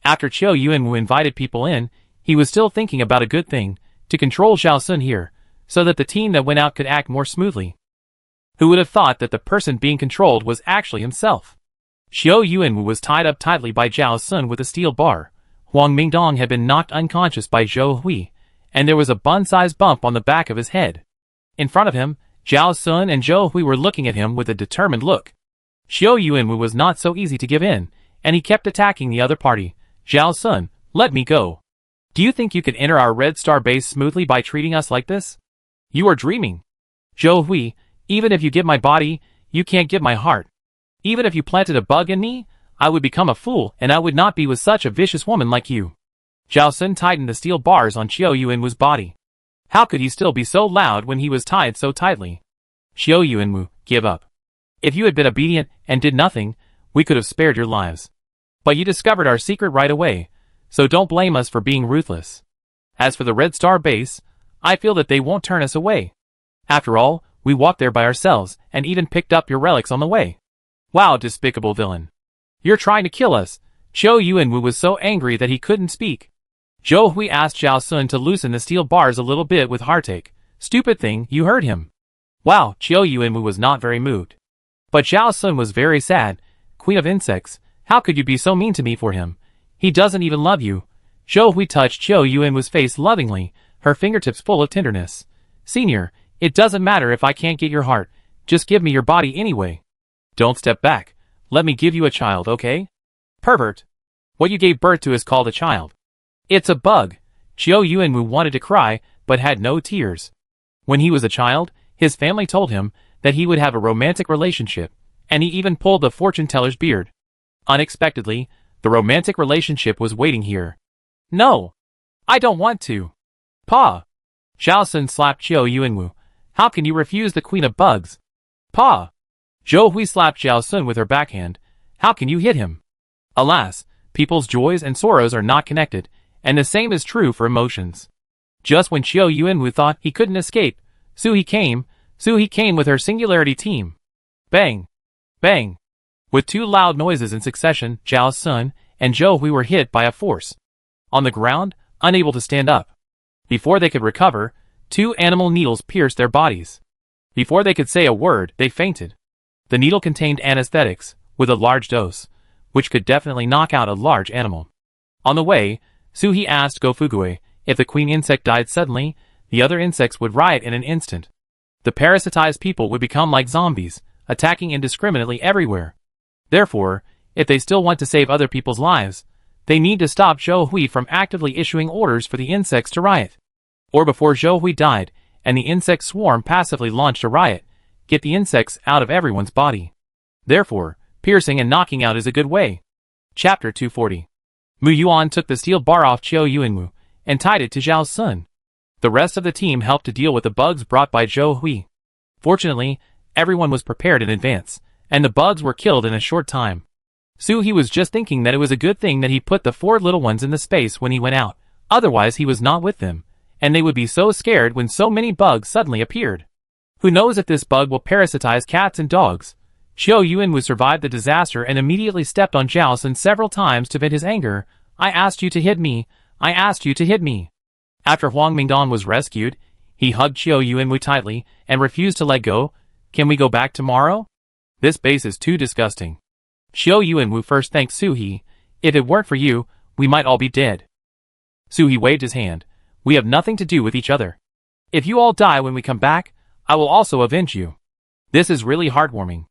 After Qiu Yuanwu invited people in, he was still thinking about a good thing, to control Zhao Sun here, so that the team that went out could act more smoothly. Who would have thought that the person being controlled was actually himself? Qiu Yuanwu was tied up tightly by Zhao Sun with a steel bar. Huang Mingdong had been knocked unconscious by Zhou Hui, and there was a bun-sized bump on the back of his head. In front of him, Zhao Sun and Zhou Hui were looking at him with a determined look. Qiu Yuanwu was not so easy to give in, and he kept attacking the other party. Zhao Sun, let me go. Do you think you can enter our Red Star base smoothly by treating us like this? You are dreaming. Zhou Hui, even if you give my body, you can't give my heart. Even if you planted a bug in me, I would become a fool and I would not be with such a vicious woman like you. Zhao Sun tightened the steel bars on Qiu Yuanwu's body. How could he still be so loud when he was tied so tightly? Qiu Yuanwu, give up. If you had been obedient and did nothing, we could have spared your lives. But you discovered our secret right away, so don't blame us for being ruthless. As for the Red Star base, I feel that they won't turn us away. After all, we walked there by ourselves and even picked up your relics on the way. Wow, despicable villain. You're trying to kill us. Qiu Yuanwu was so angry that he couldn't speak. Zhou Hui asked Zhao Sun to loosen the steel bars a little bit with heartache. Stupid thing, you heard him. Wow, Qiu Yuanwu was not very moved. But Zhao Sun was very sad. Queen of insects, how could you be so mean to me for him? He doesn't even love you. Zhou Hui touched Qiu Yuanwu's face lovingly, her fingertips full of tenderness. Senior, it doesn't matter if I can't get your heart. Just give me your body anyway. Don't step back. Let me give you a child, okay? Pervert. What you gave birth to is called a child. It's a bug. Qiu Yuanwu wanted to cry, but had no tears. When he was a child, his family told him that he would have a romantic relationship, and he even pulled the fortune teller's beard. Unexpectedly, the romantic relationship was waiting here. No! I don't want to. Pa! Zhao Sun slapped Qiu Yuanwu. How can you refuse the queen of bugs? Pa! Zhou Hui slapped Zhao Sun with her backhand. How can you hit him? Alas, people's joys and sorrows are not connected, and the same is true for emotions. Just when Qiu Yuanwu thought he couldn't escape, Su-hee came with her singularity team. Bang! Bang! With two loud noises in succession, Zhao Sun and Zhou Hui were hit by a force. On the ground, unable to stand up. Before they could recover, two animal needles pierced their bodies. Before they could say a word, they fainted. The needle contained anesthetics, with a large dose, which could definitely knock out a large animal. On the way, Su-hee asked Go-Fugue, if the queen insect died suddenly, the other insects would riot in an instant. The parasitized people would become like zombies, attacking indiscriminately everywhere. Therefore, if they still want to save other people's lives, they need to stop Zhou Hui from actively issuing orders for the insects to riot. Or before Zhou Hui died, and the insect swarm passively launched a riot, get the insects out of everyone's body. Therefore, piercing and knocking out is a good way. Chapter 240. Mu Yuan took the steel bar off Qiu Yuanwu and tied it to Zhao Sun. The rest of the team helped to deal with the bugs brought by Zhou Hui. Fortunately, everyone was prepared in advance, and the bugs were killed in a short time. Su He was just thinking that it was a good thing that he put the 4 little ones in the space when he went out, otherwise he was not with them, and they would be so scared when so many bugs suddenly appeared. Who knows if this bug will parasitize cats and dogs? Qiu Yuanwu survived the disaster and immediately stepped on Zhao Sun several times to vent his anger. I asked you to hit me. I asked you to hit me. After Huang Mingdong was rescued, he hugged Qiu Yuanwu tightly and refused to let go. Can we go back tomorrow? This base is too disgusting. Qiu Yuanwu first thanked Su He. If it weren't for you, we might all be dead. Su He waved his hand. We have nothing to do with each other. If you all die when we come back, I will also avenge you. This is really heartwarming.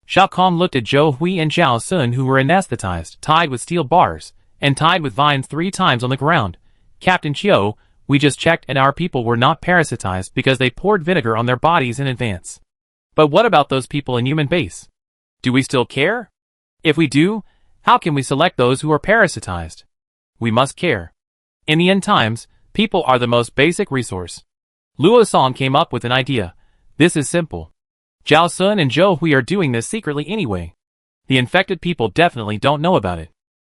Xiao Kong looked at Zhou Hui and Zhao Sun, who were anesthetized, tied with steel bars, and tied with vines 3 times on the ground. Captain Qiu, we just checked and our people were not parasitized because they poured vinegar on their bodies in advance. But what about those people in human base? Do we still care? If we do, how can we select those who are parasitized? We must care. In the end times, people are the most basic resource. Luo Song came up with an idea. This is simple. Zhao Sun and Zhou Hui are doing this secretly anyway. The infected people definitely don't know about it.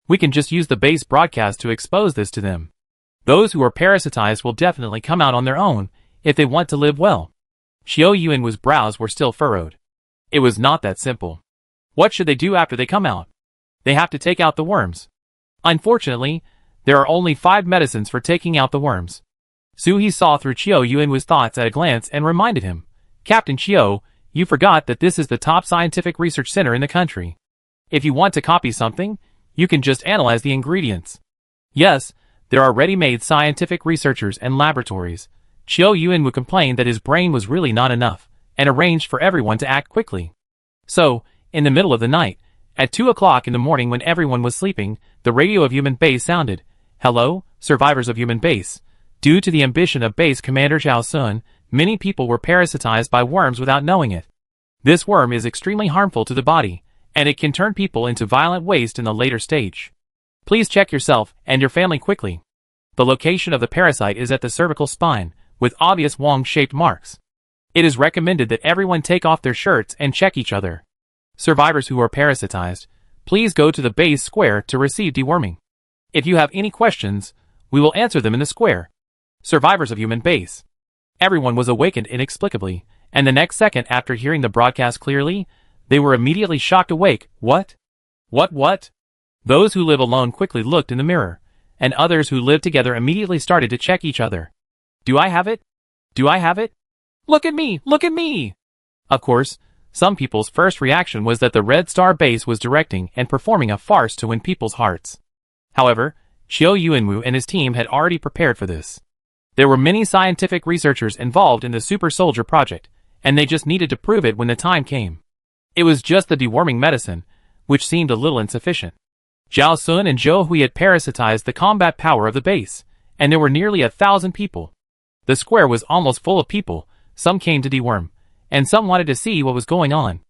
We can just use the base broadcast to expose this to them. Those who are parasitized will definitely come out on their own, if they want to live well. Qiu Yuanwu's brows were still furrowed. It was not that simple. What should they do after they come out? They have to take out the worms. Unfortunately, there are only 5 medicines for taking out the worms. Su He saw through Qiu Yuanwu's thoughts at a glance and reminded him, Captain Qiu, you forgot that this is the top scientific research center in the country. If you want to copy something, you can just analyze the ingredients. Yes, there are ready-made scientific researchers and laboratories. Qiu Yuanwu complained that his brain was really not enough, and arranged for everyone to act quickly. So, in the middle of the night, at 2 o'clock in the morning when everyone was sleeping, the radio of Human Base sounded. Hello, survivors of Human Base. Due to the ambition of Base Commander Zhao Sun, many people were parasitized by worms without knowing it. This worm is extremely harmful to the body, and it can turn people into violent waste in the later stage. Please check yourself and your family quickly. The location of the parasite is at the cervical spine, with obvious wong-shaped marks. It is recommended that everyone take off their shirts and check each other. Survivors who are parasitized, please go to the base square to receive deworming. If you have any questions, we will answer them in the square. Survivors of Human Base. Everyone was awakened inexplicably, and the next second after hearing the broadcast clearly, they were immediately shocked awake. What? What? Those who live alone quickly looked in the mirror, and others who lived together immediately started to check each other. Do I have it? Do I have it? Look at me! Look at me! Of course, some people's first reaction was that the Red Star Base was directing and performing a farce to win people's hearts. However, Qiu Yuanwu and his team had already prepared for this. There were many scientific researchers involved in the Super Soldier project, and they just needed to prove it when the time came. It was just the deworming medicine, which seemed a little insufficient. Zhao Sun and Zhou Hui had parasitized the combat power of the base, and there were nearly 1,000 people. The square was almost full of people. Some came to deworm, and some wanted to see what was going on.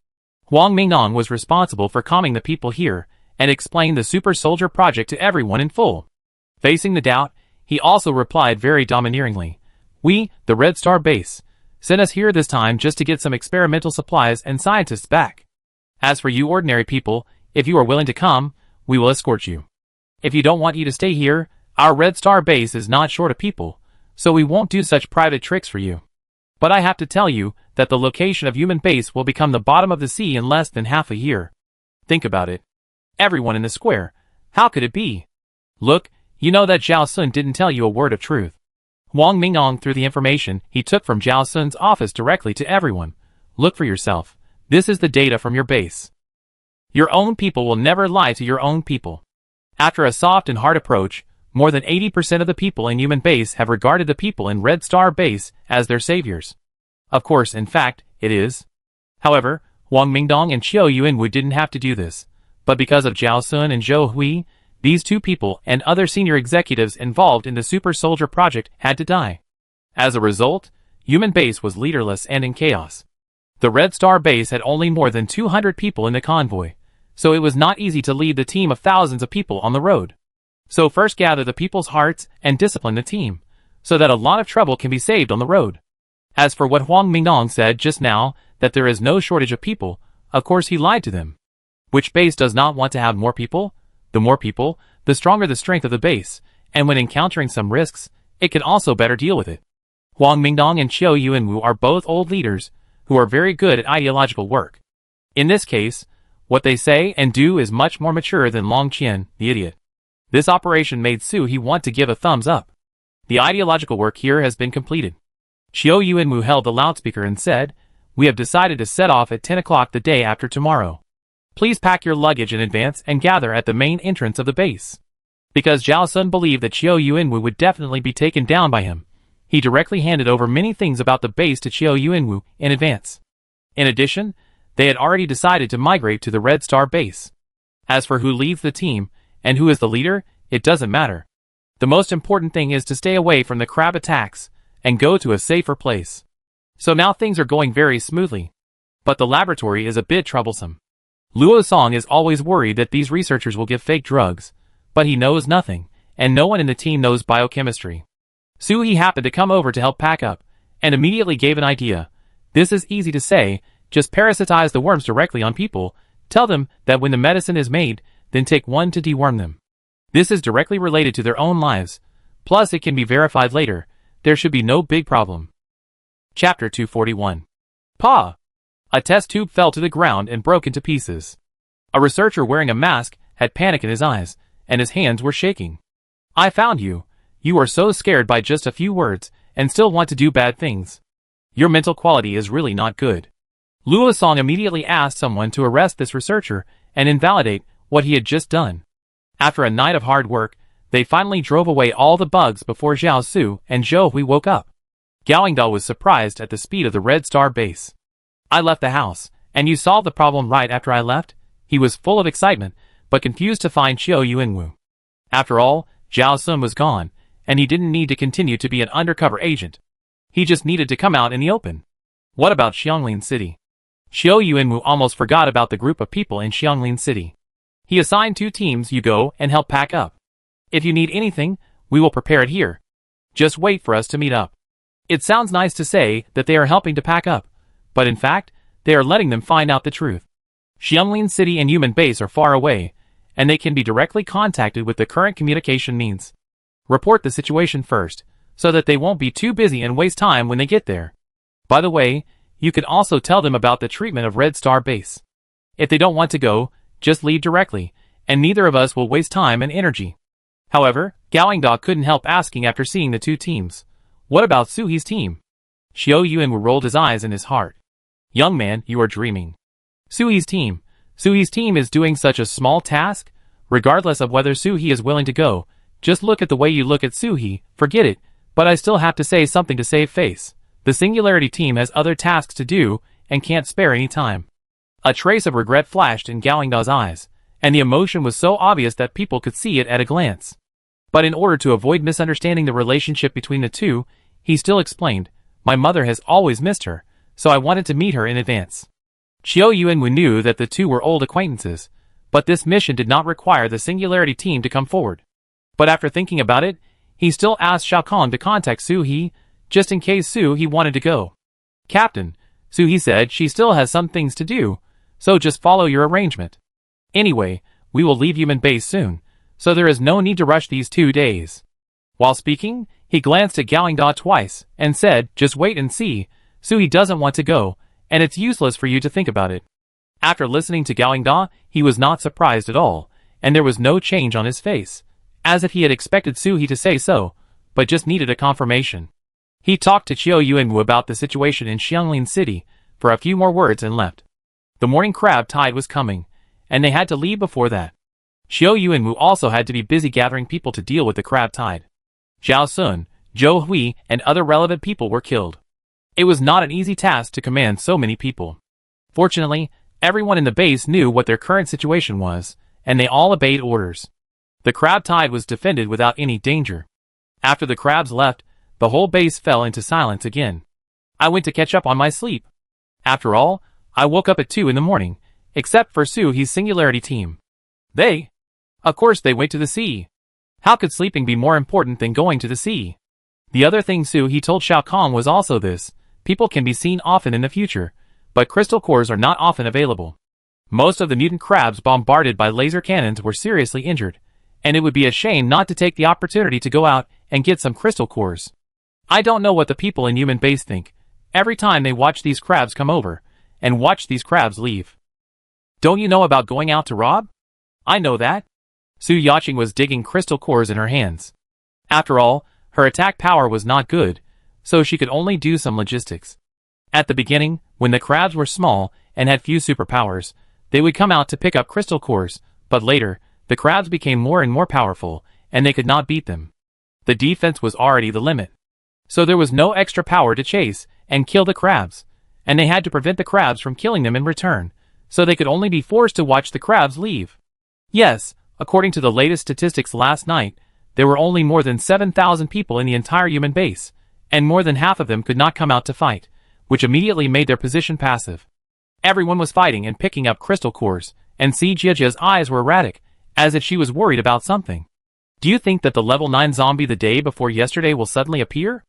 Huang Mingdong was responsible for calming the people here, and explained the Super Soldier project to everyone in full. Facing the doubt, he also replied very domineeringly, We, the Red Star Base, sent us here this time just to get some experimental supplies and scientists back. As for you ordinary people, if you are willing to come, we will escort you. If you don't want you to stay here, our Red Star Base is not short of people, so we won't do such private tricks for you. But I have to tell you that the location of Human Base will become the bottom of the sea in less than half a year. Think about it. Everyone in the square. How could it be? Look, you know that Zhao Sun didn't tell you a word of truth. Huang Mingdong threw the information he took from Zhao Sun's office directly to everyone. Look for yourself. This is the data from your base. Your own people will never lie to your own people. After a soft and hard approach, more than 80% of the people in Human Base have regarded the people in Red Star Base as their saviors. Of course, in fact, it is. However, Huang Mingdong and Qiu Yuanwu didn't have to do this. But because of Zhao Sun and Zhou Hui, these two people and other senior executives involved in the Super Soldier project had to die. As a result, human base was leaderless and in chaos. The Red Star base had only more than 200 people in the convoy, so it was not easy to lead the team of thousands of people on the road. So first gather the people's hearts and discipline the team, so that a lot of trouble can be saved on the road. As for what Huang Mingnong said just now, that there is no shortage of people, of course he lied to them. Which base does not want to have more people? The more people, the stronger the strength of the base, and when encountering some risks, it can also better deal with it. Huang Mingnong and Qiu Yuanwu are both old leaders, who are very good at ideological work. In this case, what they say and do is much more mature than Long Qian, the idiot. This operation made Su He want to give a thumbs up. The ideological work here has been completed. Qiu Yuanwu held the loudspeaker and said, "We have decided to set off at 10 o'clock the day after tomorrow. Please pack your luggage in advance and gather at the main entrance of the base." Because Zhao Sun believed that Qiu Yuanwu would definitely be taken down by him, he directly handed over many things about the base to Qiu Yuanwu in advance. In addition, they had already decided to migrate to the Red Star base. As for who leads the team, and who is the leader, it doesn't matter. The most important thing is to stay away from the crab attacks, and go to a safer place. So now things are going very smoothly. But the laboratory is a bit troublesome. Luo Song is always worried that these researchers will give fake drugs, but he knows nothing, and no one in the team knows biochemistry. Su He happened to come over to help pack up, and immediately gave an idea. This is easy to say, just parasitize the worms directly on people, tell them that when the medicine is made, then take one to deworm them. This is directly related to their own lives, plus it can be verified later, there should be no big problem. Chapter 241. Pa! A test tube fell to the ground and broke into pieces. A researcher wearing a mask had panic in his eyes, and his hands were shaking. "I found you. You are so scared by just a few words, and still want to do bad things. Your mental quality is really not good." Luo Song immediately asked someone to arrest this researcher and invalidate what he had just done. After a night of hard work, they finally drove away all the bugs before Zhao Su and Zhou Hui woke up. Gaoingda was surprised at the speed of the Red Star base. "I left the house, and you solved the problem right after I left?" He was full of excitement, but confused to find Qiu Yuanwu. After all, Zhao Sun was gone, and he didn't need to continue to be an undercover agent. He just needed to come out in the open. What about Xianglin City? Qiu Yuanwu almost forgot about the group of people in Xianglin City. He assigned 2 teams. You go and help pack up. If you need anything, we will prepare it here. Just wait for us to meet up. It sounds nice to say that they are helping to pack up, but in fact, they are letting them find out the truth. Xianglin City and human base are far away, and they can be directly contacted with the current communication means. Report the situation first, so that they won't be too busy and waste time when they get there. By the way, you can also tell them about the treatment of Red Star base. If they don't want to go, just leave directly, and neither of us will waste time and energy. However, Gaoingda couldn't help asking after seeing the 2 teams. What about Su He's team? Qiu Yuanwu rolled his eyes in his heart. "Young man, you are dreaming. Su He's team. Su He's team is doing such a small task? Regardless of whether Su He is willing to go, just look at the way you look at Su He, forget it, but I still have to say something to save face. The Singularity team has other tasks to do, and can't spare any time." A trace of regret flashed in Gaoingda's eyes, and the emotion was so obvious that people could see it at a glance. But in order to avoid misunderstanding the relationship between the two, he still explained, "My mother has always missed her, so I wanted to meet her in advance." Qiu Yuanwu knew that the 2 were old acquaintances, but this mission did not require the Singularity team to come forward. But after thinking about it, he still asked Shao Kong to contact Su He, just in case Su He wanted to go. "Captain," Su He said, "she still has some things to do, so just follow your arrangement. Anyway, we will leave human base soon, so there is no need to rush these 2 days." While speaking, he glanced at Gaoingda twice, and said, "Just wait and see, Su He doesn't want to go, and it's useless for you to think about it." After listening to Gaoingda, he was not surprised at all, and there was no change on his face, as if he had expected Su He to say so, but just needed a confirmation. He talked to Qiu Yuanwu about the situation in Xianglin City for a few more words and left. The morning crab tide was coming, and they had to leave before that. Qiu Yuanwu also had to be busy gathering people to deal with the crab tide. Zhao Sun, Zhou Hui, and other relevant people were killed. It was not an easy task to command so many people. Fortunately, Everyone in the base knew what their current situation was, and they all obeyed orders. The crab tide was defended without any danger. After the crabs left, the whole base fell into silence again. I went to catch up on my sleep. After all, I woke up at 2 in the morning, except for Suhi's Singularity team. Of course they went to the sea. How could sleeping be more important than going to the sea? The other thing Suhi told Shao Kahn was also this: people can be seen often in the future, but crystal cores are not often available. Most of the mutant crabs bombarded by laser cannons were seriously injured, and it would be a shame not to take the opportunity to go out and get some crystal cores. I don't know what the people in human base think every time they watch these crabs come over, and watch these crabs leave. Don't you know about going out to rob? I know that. Su Yaching was digging crystal cores in her hands. After all, her attack power was not good, so she could only do some logistics. At the beginning, when the crabs were small and had few superpowers, they would come out to pick up crystal cores, but later, the crabs became more and more powerful, and they could not beat them. The defense was already the limit. So there was no extra power to chase and kill the crabs, and they had to prevent the crabs from killing them in return, so they could only be forced to watch the crabs leave. Yes, according to the latest statistics last night, there were only more than 7,000 people in the entire human base, and more than half of them could not come out to fight, which immediately made their position passive. Everyone was fighting and picking up crystal cores, and Si Jiajia's eyes were erratic, as if she was worried about something. Do you think that the level 9 zombie the day before yesterday will suddenly appear?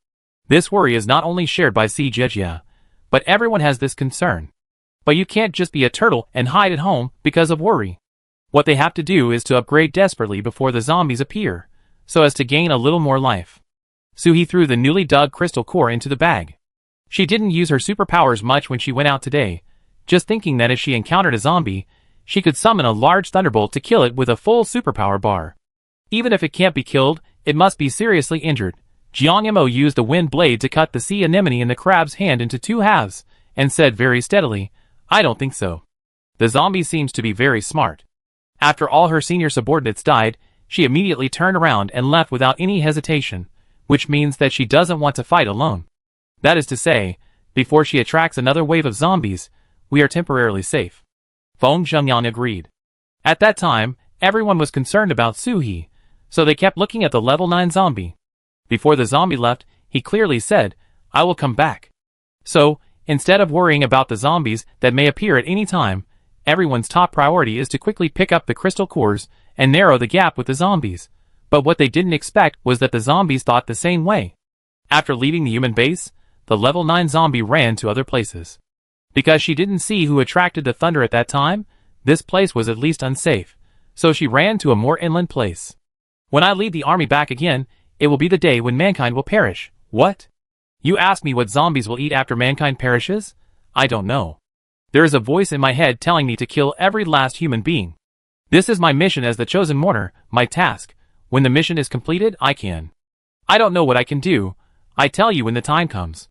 This worry is not only shared by Si Jiajia, but everyone has this concern. But you can't just be a turtle and hide at home because of worry. What they have to do is to upgrade desperately before the zombies appear, so as to gain a little more life. Suhi threw the newly dug crystal core into the bag. She didn't use her superpowers much when she went out today, just thinking that if she encountered a zombie, she could summon a large thunderbolt to kill it with a full superpower bar. Even if it can't be killed, it must be seriously injured. Jiang Yimo used a wind blade to cut the sea anemone in the crab's hand into 2 halves, and said very steadily, "I don't think so. The zombie seems to be very smart." After all her senior subordinates died, she immediately turned around and left without any hesitation, which means that she doesn't want to fight alone. That is to say, before she attracts another wave of zombies, we are temporarily safe. Feng Zhengyan agreed. At that time, everyone was concerned about Suhi, so they kept looking at the level 9 zombie. Before the zombie left, he clearly said, "I will come back." So, instead of worrying about the zombies that may appear at any time, everyone's top priority is to quickly pick up the crystal cores and narrow the gap with the zombies. But what they didn't expect was that the zombies thought the same way. After leaving the human base, the level 9 zombie ran to other places. Because she didn't see who attracted the thunder at that time, this place was at least unsafe, so she ran to a more inland place. When I lead the army back again, it will be the day when mankind will perish. What? You ask me what zombies will eat after mankind perishes? I don't know. There is a voice in my head telling me to kill every last human being. This is my mission as the chosen mourner, my task. When the mission is completed, I don't know what I can do. I tell you when the time comes.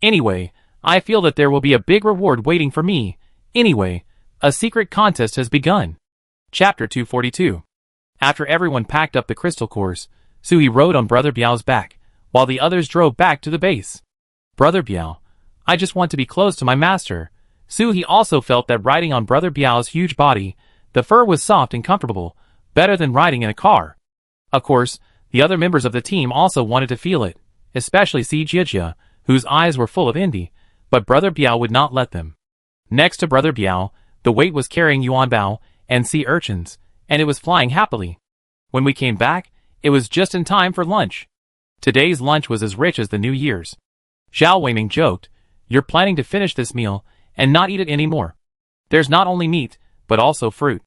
Anyway, I feel that there will be a big reward waiting for me. Anyway, a secret contest has begun. Chapter 242. After everyone packed up the crystal cores, Suhi rode on Brother Biao's back, while the others drove back to the base. Brother Biao, I just want to be close to my master. Suhi also felt that riding on Brother Biao's huge body, the fur was soft and comfortable, better than riding in a car. Of course, the other members of the team also wanted to feel it, especially Si Jiajia, whose eyes were full of envy, but Brother Biao would not let them. Next to Brother Biao, the weight was carrying Yuan Bao and sea urchins, and it was flying happily. When we came back, it was just in time for lunch. Today's lunch was as rich as the New Year's. Zhao Weiming joked, "You're planning to finish this meal and not eat it anymore. There's not only meat, but also fruit."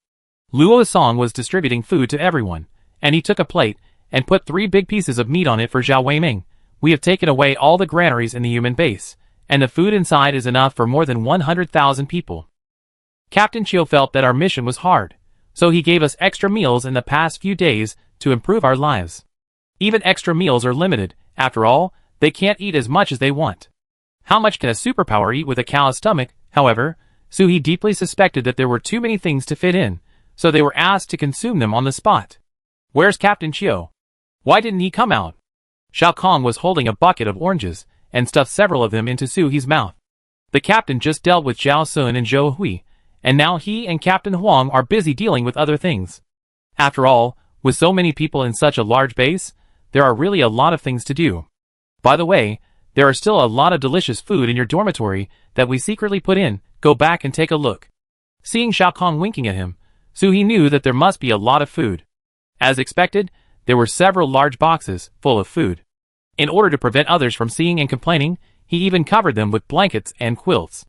Luo Song was distributing food to everyone, and he took a plate and put 3 big pieces of meat on it for Zhao Weiming. "We have taken away all the granaries in the human base, and the food inside is enough for more than 100,000 people. Captain Chiu felt that our mission was hard, so he gave us extra meals in the past few days to improve our lives. Even extra meals are limited. After all, they can't eat as much as they want. How much can a superpower eat with a cow's stomach?" However, Suhi deeply suspected that there were too many things to fit in, so they were asked to consume them on the spot. "Where's Captain Chiu? Why didn't he come out?" Shao Kahn was holding a bucket of oranges, and stuffed several of them into Suhi's mouth. "The captain just dealt with Zhao Sun and Zhou Hui, and now he and Captain Huang are busy dealing with other things. After all, with so many people in such a large base, there are really a lot of things to do. By the way, there are still a lot of delicious food in your dormitory that we secretly put in. Go back and take a look. Seeing Xiao Kong winking at him, Suhi knew that there must be a lot of food. As expected, there were several large boxes full of food. In order to prevent others from seeing and complaining, he even covered them with blankets and quilts.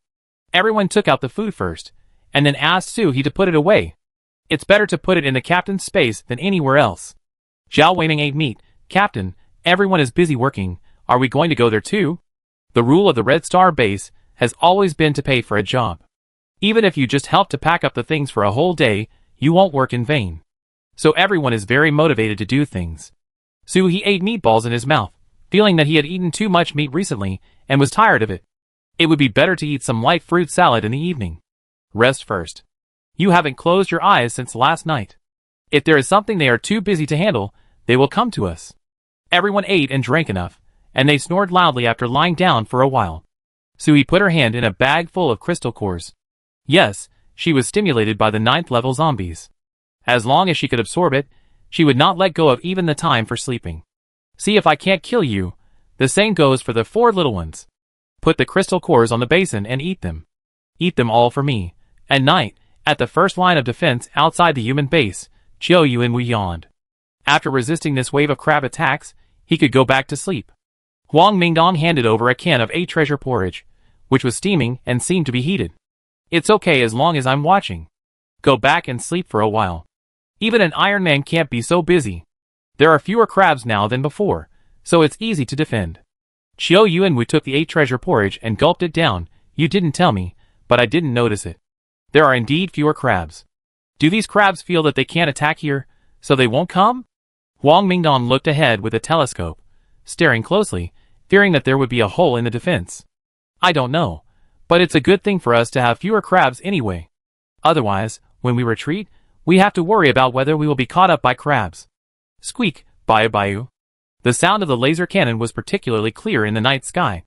Everyone took out the food first, and then asked Suhi to put it away. It's better to put it in the captain's space than anywhere else. Zhao Weiming ate meat. Captain, everyone is busy working. Are we going to go there too? The rule of the Red Star base has always been to pay for a job. Even if you just help to pack up the things for a whole day, you won't work in vain. So everyone is very motivated to do things. Suhi ate meatballs in his mouth, feeling that he had eaten too much meat recently and was tired of it. It would be better to eat some light fruit salad in the evening. Rest first. You haven't closed your eyes since last night. If there is something they are too busy to handle, they will come to us. Everyone ate and drank enough, and they snored loudly after lying down for a while. Suhi put her hand in a bag full of crystal cores. Yes, she was stimulated by the 9th level zombies. As long as she could absorb it, she would not let go of even the time for sleeping. See if I can't kill you. The same goes for the 4 little ones. Put the crystal cores on the basin and eat them. Eat them all for me. At night, at the first line of defense outside the human base, Chiu Yuanwu yawned. After resisting this wave of crab attacks, he could go back to sleep. Huang Mingdong handed over a can of 8 treasure porridge, which was steaming and seemed to be heated. It's okay as long as I'm watching. Go back and sleep for a while. Even an Iron Man can't be so busy. There are fewer crabs now than before, so it's easy to defend. Chiu Yuanwu took the 8 treasure porridge and gulped it down. You didn't tell me, but I didn't notice it. There are indeed fewer crabs. Do these crabs feel that they can't attack here, so they won't come? Huang Mingdong looked ahead with a telescope, staring closely, fearing that there would be a hole in the defense. I don't know, but it's a good thing for us to have fewer crabs anyway. Otherwise, when we retreat, we have to worry about whether we will be caught up by crabs. Squeak, Bayu. The sound of the laser cannon was particularly clear in the night sky.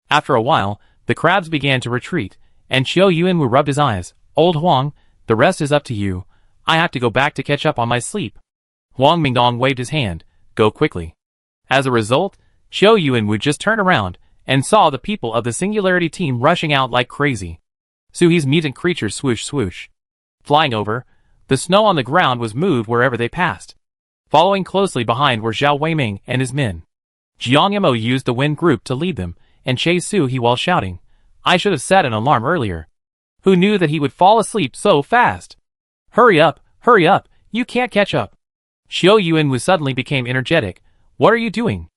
After a while, the crabs began to retreat, and Chiu Yuanwu rubbed his eyes. Old Huang, the rest is up to you. I have to go back to catch up on my sleep. Huang Mingdong waved his hand. Go quickly. As a result, Chiu Yuanwu just turned around and saw the people of the Singularity team rushing out like crazy. Suhi's mutant creatures swoosh swoosh. Flying over, the snow on the ground was moved wherever they passed. Following closely behind were Zhao Weiming and his men. Jiang Yamo used the wind group to lead them and chase Suhi while shouting, I should have set an alarm earlier. Who knew that he would fall asleep so fast? Hurry up, you can't catch up. Chiu Yuanwu suddenly became energetic. What are you doing?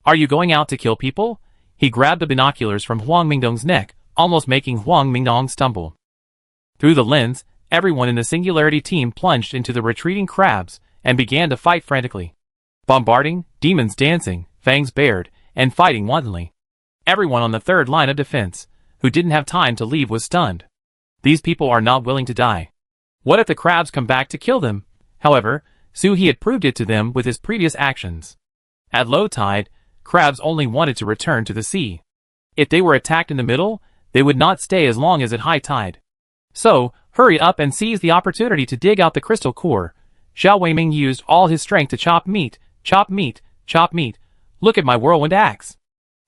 Are you going out to kill people? He grabbed the binoculars from Huang Mingdong's neck, almost making Huang Mingdong stumble. Through the lens, everyone in the Singularity team plunged into the retreating crabs and began to fight frantically. Bombarding, demons dancing, fangs bared, and fighting wantonly. Everyone on the 3rd line of defense, who didn't have time to leave, was stunned. These people are not willing to die. What if the crabs come back to kill them? However, Suhi had proved it to them with his previous actions. At low tide, crabs only wanted to return to the sea. If they were attacked in the middle, they would not stay as long as at high tide. So, hurry up and seize the opportunity to dig out the crystal core. Zhao Weiming used all his strength to chop meat, chop meat, chop meat. Look at my whirlwind axe.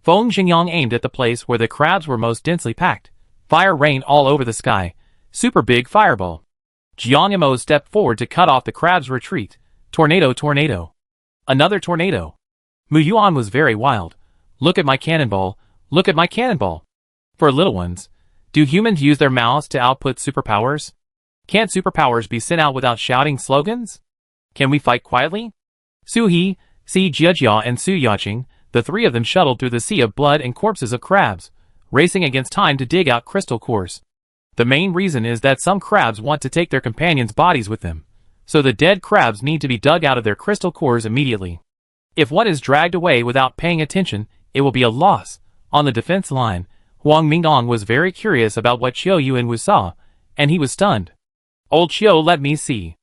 Feng Xingyang aimed at the place where the crabs were most densely packed. Fire rained all over the sky. Super big fireball. Jiang Yamo stepped forward to cut off the crab's retreat. Tornado. Another tornado. Mu Yuan was very wild. Look at my cannonball. Look at my cannonball. For little ones, do humans use their mouths to output superpowers? Can't superpowers be sent out without shouting slogans? Can we fight quietly? Suhi, Si Jiajia and Su Yaqing, the 3 of them shuttled through the sea of blood and corpses of crabs, racing against time to dig out crystal cores. The main reason is that some crabs want to take their companions' bodies with them, so the dead crabs need to be dug out of their crystal cores immediately. If one is dragged away without paying attention, it will be a loss. On the defense line, Huang Mingdong was very curious about what Chiu Yuanwu saw, and he was stunned. Old Chiu, let me see.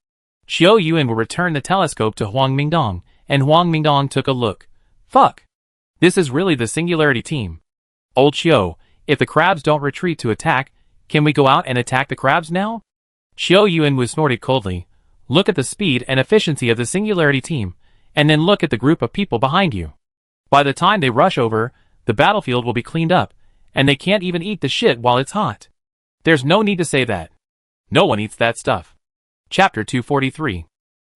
Chiu Yuanwu returned the telescope to Huang Mingdong, and Huang Mingdong took a look. Fuck! This is really the Singularity team. Old Chiu, if the crabs don't retreat to attack, Can we go out and attack the crabs now? Xiao Yuan snorted coldly. Look at the speed and efficiency of the Singularity team, and then look at the group of people behind you. By the time they rush over, the battlefield will be cleaned up, and they can't even eat the shit while it's hot. There's no need to say that. No one eats that stuff. Chapter 243.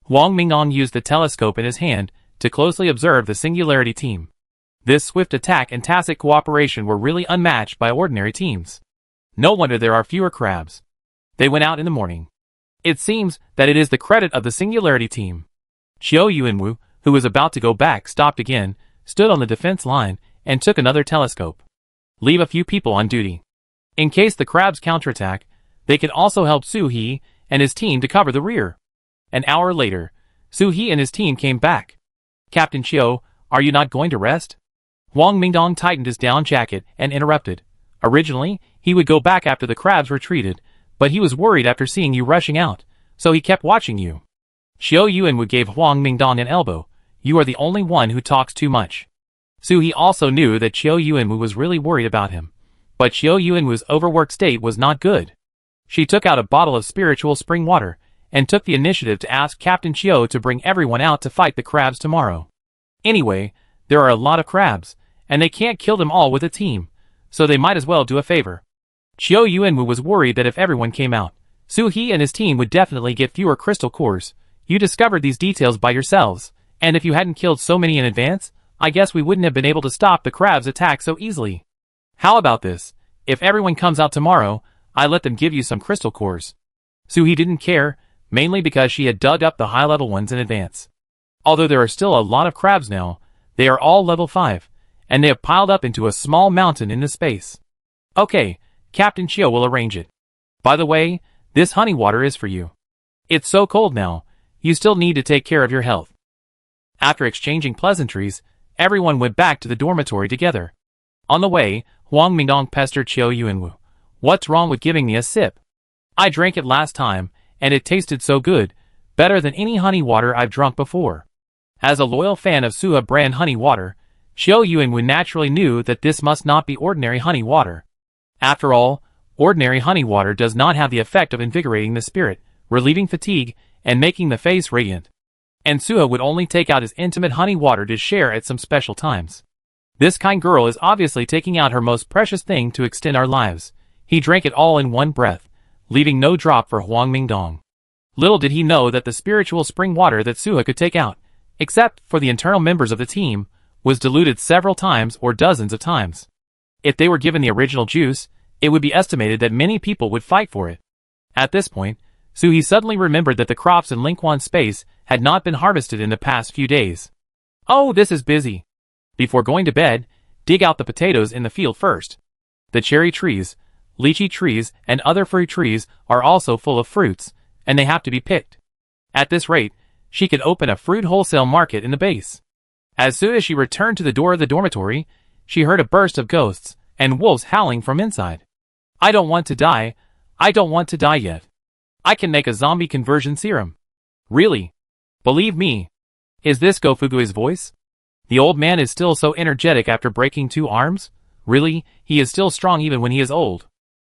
Huang Mingdong used the telescope in his hand to closely observe the Singularity team. This swift attack and tacit cooperation were really unmatched by ordinary teams. No wonder there are fewer crabs. They went out in the morning. It seems that it is the credit of the Singularity team. Xiao Yuanwu, who was about to go back, stopped again, stood on the defense line, and took another telescope. Leave a few people on duty. In case the crabs counterattack, they can also help Su He and his team to cover the rear. An hour later, Su He and his team came back. Captain Xiao, are you not going to rest? Huang Mingdong tightened his down jacket and interrupted. Originally, he would go back after the crabs retreated, but he was worried after seeing you rushing out, so he kept watching you. Xiao Yuanwu gave Huang Mingdong an elbow. You are the only one who talks too much. Su He also knew that Xiao Yuanwu was really worried about him, but Xiao Yuanwu's overworked state was not good. She took out a bottle of spiritual spring water, and took the initiative to ask Captain Xiao to bring everyone out to fight the crabs tomorrow. Anyway, there are a lot of crabs, and they can't kill them all with a team, so they might as well do a favor. Xiao Yuanwu was worried that if everyone came out, Su He and his team would definitely get fewer crystal cores. You discovered these details by yourselves, and if you hadn't killed so many in advance, I guess we wouldn't have been able to stop the crabs' attack so easily. How about this? If everyone comes out tomorrow, I let them give you some crystal cores. Su He didn't care, mainly because she had dug up the high-level ones in advance. Although there are still a lot of crabs now, they are all level 5, and they have piled up into a small mountain in the space. Okay, Captain Xiao will arrange it. By the way, this honey water is for you. It's so cold now, you still need to take care of your health. After exchanging pleasantries, everyone went back to the dormitory together. On the way, Huang Mingdong pestered Xiao Yuanwu. What's wrong with giving me a sip? I drank it last time, and it tasted so good, better than any honey water I've drunk before. As a loyal fan of Suha brand honey water, Xiao Yuanwu naturally knew that this must not be ordinary honey water. After all, ordinary honey water does not have the effect of invigorating the spirit, relieving fatigue, and making the face radiant. And Suha would only take out his intimate honey water to share at some special times. This kind girl is obviously taking out her most precious thing to extend our lives. He drank it all in one breath, leaving no drop for Huang Mingdong. Little did he know that the spiritual spring water that Suha could take out, except for the internal members of the team, was diluted several times or dozens of times. If they were given the original juice, it would be estimated that many people would fight for it. At this point, Su He suddenly remembered that the crops in Lingquan space had not been harvested in the past few days. Oh, this is busy. Before going to bed, dig out the potatoes in the field first. The cherry trees, lychee trees, and other fruit trees are also full of fruits, and they have to be picked. At this rate, she could open a fruit wholesale market in the base. As soon as she returned to the door of the dormitory, she heard a burst of ghosts and wolves howling from inside. I don't want to die. I don't want to die yet. I can make a zombie conversion serum. Really? Believe me. Is this Gofugui's voice? The old man is still so energetic after breaking 2 arms? Really, he is still strong even when he is old.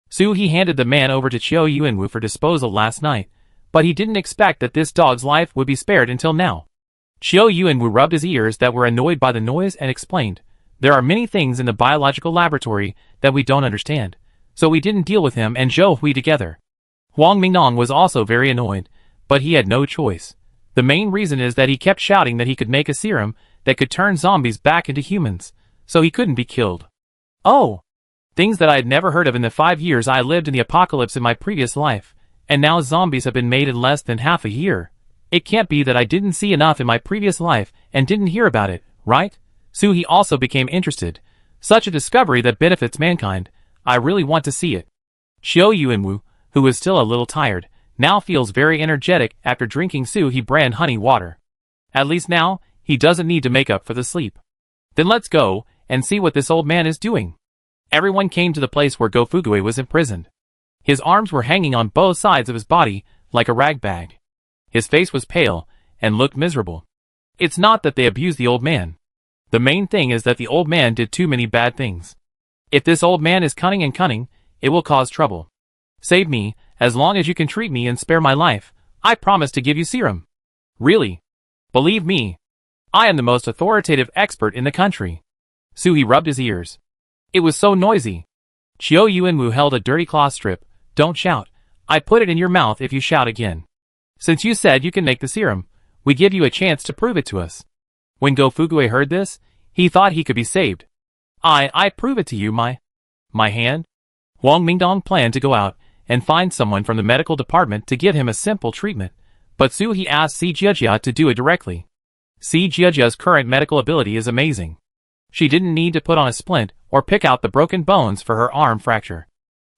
Su He handed the man over to Xiao Yuanwu for disposal last night, but he didn't expect that this dog's life would be spared until now. Xiao Yuanwu rubbed his ears that were annoyed by the noise and explained, there are many things in the biological laboratory that we don't understand, so we didn't deal with him and Zhou Hui together. Huang Mingdong was also very annoyed, but he had no choice. The main reason is that he kept shouting that he could make a serum that could turn zombies back into humans, so he couldn't be killed. Oh! Things that I had never heard of in the 5 years I lived in the apocalypse in my previous life, and now zombies have been made in less than half a year. It can't be that I didn't see enough in my previous life and didn't hear about it, right? Su He also became interested. Such a discovery that benefits mankind. I really want to see it. Xiao Yuanwu, who is still a little tired, now feels very energetic after drinking Su He brand honey water. At least now, he doesn't need to make up for the sleep. Then let's go and see what this old man is doing. Everyone came to the place where Gofugui was imprisoned. His arms were hanging on both sides of his body like a rag bag. His face was pale and looked miserable. It's not that they abused the old man. The main thing is that the old man did too many bad things. If this old man is cunning, it will cause trouble. Save me, as long as you can treat me and spare my life, I promise to give you serum. Really? Believe me, I am the most authoritative expert in the country. Suhi rubbed his ears. It was so noisy. Chiao Yuanwu held a dirty cloth strip. Don't shout. I put it in your mouth if you shout again. Since you said you can make the serum, we give you a chance to prove it to us. When Go Fugui heard this, he thought he could be saved. I prove it to you, my hand? Wang Mingdong planned to go out and find someone from the medical department to give him a simple treatment, but Suhi asked Si Jiejia to do it directly. Si Jiejia's current medical ability is amazing. She didn't need to put on a splint or pick out the broken bones for her arm fracture.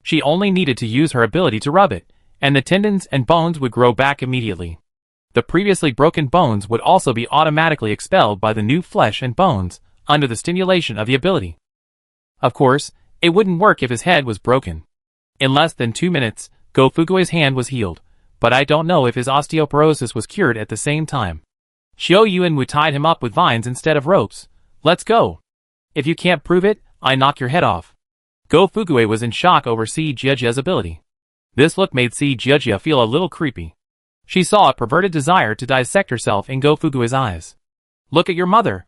She only needed to use her ability to rub it, and the tendons and bones would grow back immediately. The previously broken bones would also be automatically expelled by the new flesh and bones, under the stimulation of the ability. Of course, it wouldn't work if his head was broken. In less than 2 minutes, Go Fugui's hand was healed, but I don't know if his osteoporosis was cured at the same time. Chiao Yuanwu tied him up with vines instead of ropes. Let's go. If you can't prove it, I knock your head off. Go Fugui was in shock over Si Jiejia's ability. This look made Si Jiejia feel a little creepy. She saw a perverted desire to dissect herself in Go Fugui's eyes. Look at your mother.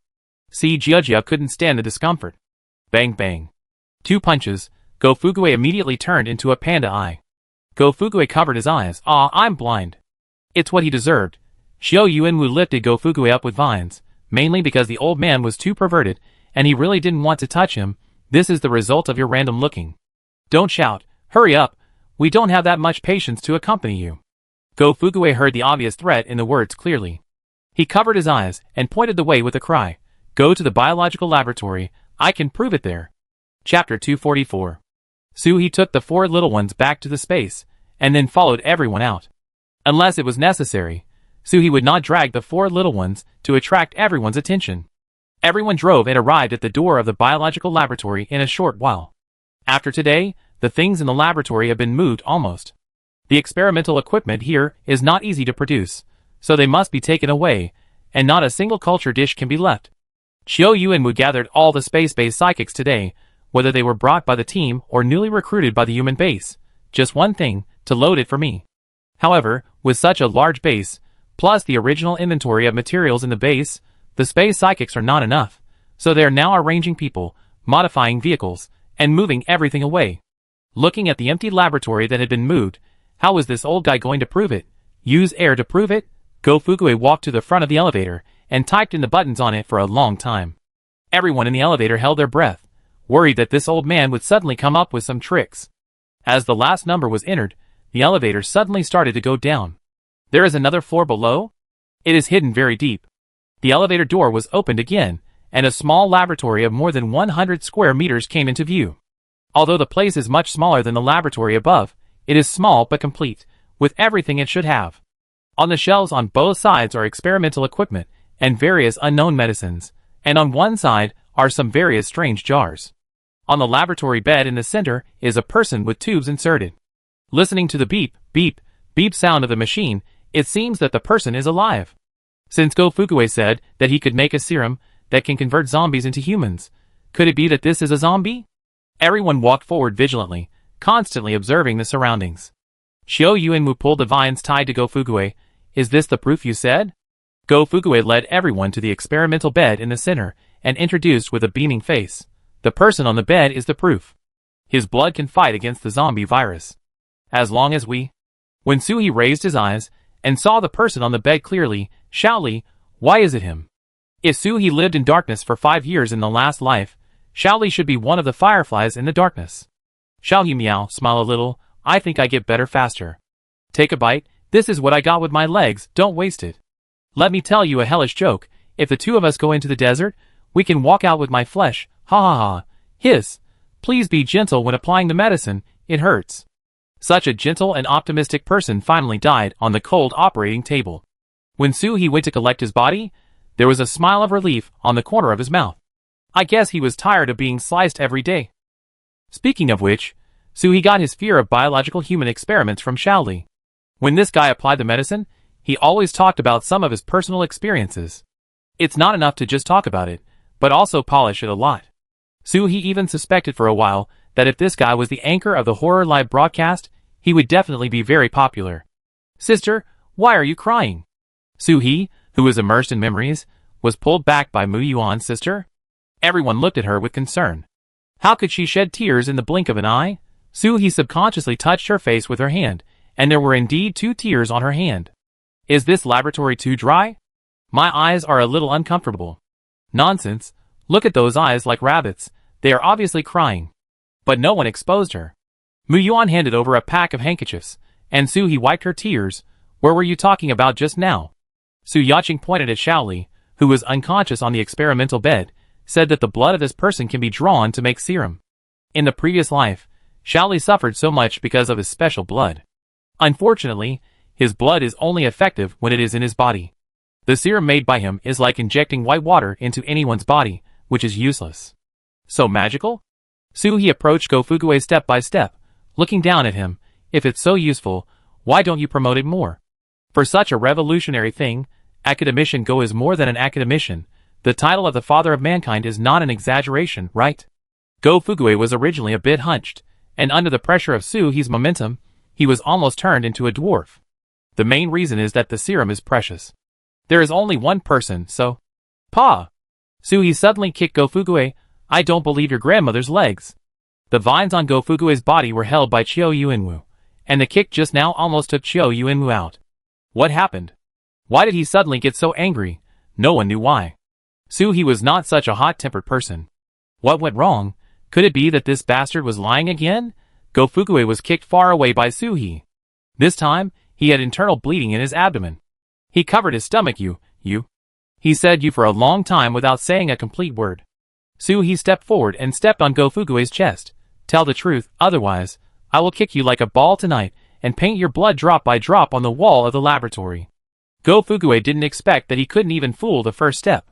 Si Jiejia couldn't stand the discomfort. Bang bang. 2 punches, Go Fugui immediately turned into a panda eye. Go Fugui covered his eyes. Ah, I'm blind. It's what he deserved. Chiao Yuanwu lifted Go Fugui up with vines, mainly because the old man was too perverted, and he really didn't want to touch him. This is the result of your random looking. Don't shout. Hurry up. We don't have that much patience to accompany you. Go Fugui heard the obvious threat in the words clearly. He covered his eyes and pointed the way with a cry. Go to the biological laboratory. I can prove it there. Chapter 244. Suhi took the 4 little ones back to the space, and then followed everyone out. Unless it was necessary, Suhi would not drag the 4 little ones to attract everyone's attention. Everyone drove and arrived at the door of the biological laboratory in a short while. After today, the things in the laboratory have been moved almost. The experimental equipment here is not easy to produce, so they must be taken away, and not a single culture dish can be left. Chiao Yuanwu gathered all the space-based psychics today, whether they were brought by the team or newly recruited by the human base. Just one thing, to load it for me. However, with such a large base, plus the original inventory of materials in the base, the space psychics are not enough, so they are now arranging people, modifying vehicles, and moving everything away. Looking at the empty laboratory that had been moved, how was this old guy going to prove it? Use air to prove it? Go Fugui walked to the front of the elevator, and typed in the buttons on it for a long time. Everyone in the elevator held their breath, worried that this old man would suddenly come up with some tricks. As the last number was entered, the elevator suddenly started to go down. There is another floor below? It is hidden very deep. The elevator door was opened again, and a small laboratory of more than 100 square meters came into view. Although the place is much smaller than the laboratory above, it is small but complete, with everything it should have. On the shelves on both sides are experimental equipment and various unknown medicines, and on one side are some various strange jars. On the laboratory bed in the center is a person with tubes inserted. Listening to the beep, beep, beep sound of the machine, it seems that the person is alive. Since Go Fugui said that he could make a serum that can convert zombies into humans, could it be that this is a zombie? Everyone walked forward vigilantly, constantly observing the surroundings. Chiao Yuanwu pulled the vines tied to Go Fugui. Is this the proof you said? Go Fugui led everyone to the experimental bed in the center and introduced with a beaming face. The person on the bed is the proof. His blood can fight against the zombie virus. As long as we... When Suhi raised his eyes and saw the person on the bed clearly, Shaoli, why is it him? If Suhi lived in darkness for 5 years in the last life, Shaoli should be one of the fireflies in the darkness. Shaoli meow, smile a little, I think I get better faster. Take a bite, this is what I got with my legs, don't waste it. Let me tell you a hellish joke, if the 2 of us go into the desert, we can walk out with my flesh, ha ha ha. Hiss, please be gentle when applying the medicine, it hurts. Such a gentle and optimistic person finally died on the cold operating table. When Suhi went to collect his body, there was a smile of relief on the corner of his mouth. I guess he was tired of being sliced every day. Speaking of which, Suhi got his fear of biological human experiments from Shaoli. When this guy applied the medicine, he always talked about some of his personal experiences. It's not enough to just talk about it, but also polish it a lot. Suhi even suspected for a while that if this guy was the anchor of the horror live broadcast, He would definitely be very popular. Sister, why are you crying? Soo-hee, who was immersed in memories, was pulled back by Mu Yuan's sister. Everyone looked at her with concern. How could she shed tears in the blink of an eye? Soo-hee subconsciously touched her face with her hand, and there were indeed 2 tears on her hand. Is this laboratory too dry? My eyes are a little uncomfortable. Nonsense. Look at those eyes like rabbits. They are obviously crying. But no one exposed her. Mu Yuan handed over a pack of handkerchiefs, and Soo-hee wiped her tears. Where were you talking about just now? Su Yaqing pointed at Xiaoli, who was unconscious on the experimental bed, said that the blood of this person can be drawn to make serum. In the previous life, Xiaoli suffered so much because of his special blood. Unfortunately, his blood is only effective when it is in his body. The serum made by him is like injecting white water into anyone's body, which is useless. So magical? Soo-hee approached Go-Fuguei step by step, looking down at him. If it's so useful, why don't you promote it more? For such a revolutionary thing, academician Go is more than an academician. The title of the father of mankind is not an exaggeration, right? Go-Fuguei was originally a bit hunched, and under the pressure of Soo-hee's momentum, he was almost turned into a dwarf. The main reason is that the serum is precious. There is only one person, so... Pa! Soo-hee suddenly kicked Go-Fuguei. I don't believe your grandmother's legs. The vines on Go-Fuguei's body were held by Chiao Yuanwu, and the kick just now almost took Chiao Yuanwu out. What happened? Why did he suddenly get so angry? No one knew why. Soo-hee was not such a hot-tempered person. What went wrong? Could it be that this bastard was lying again? Go-Fuguei was kicked far away by Soo-hee. This time, he had internal bleeding in his abdomen. He covered his stomach. You. He said you for a long time without saying a complete word. Soo-hee stepped forward and stepped on Go-Fuguei's chest. Tell the truth, otherwise, I will kick you like a ball tonight and paint your blood drop by drop on the wall of the laboratory. Go-Fuguei didn't expect that he couldn't even fool the first step.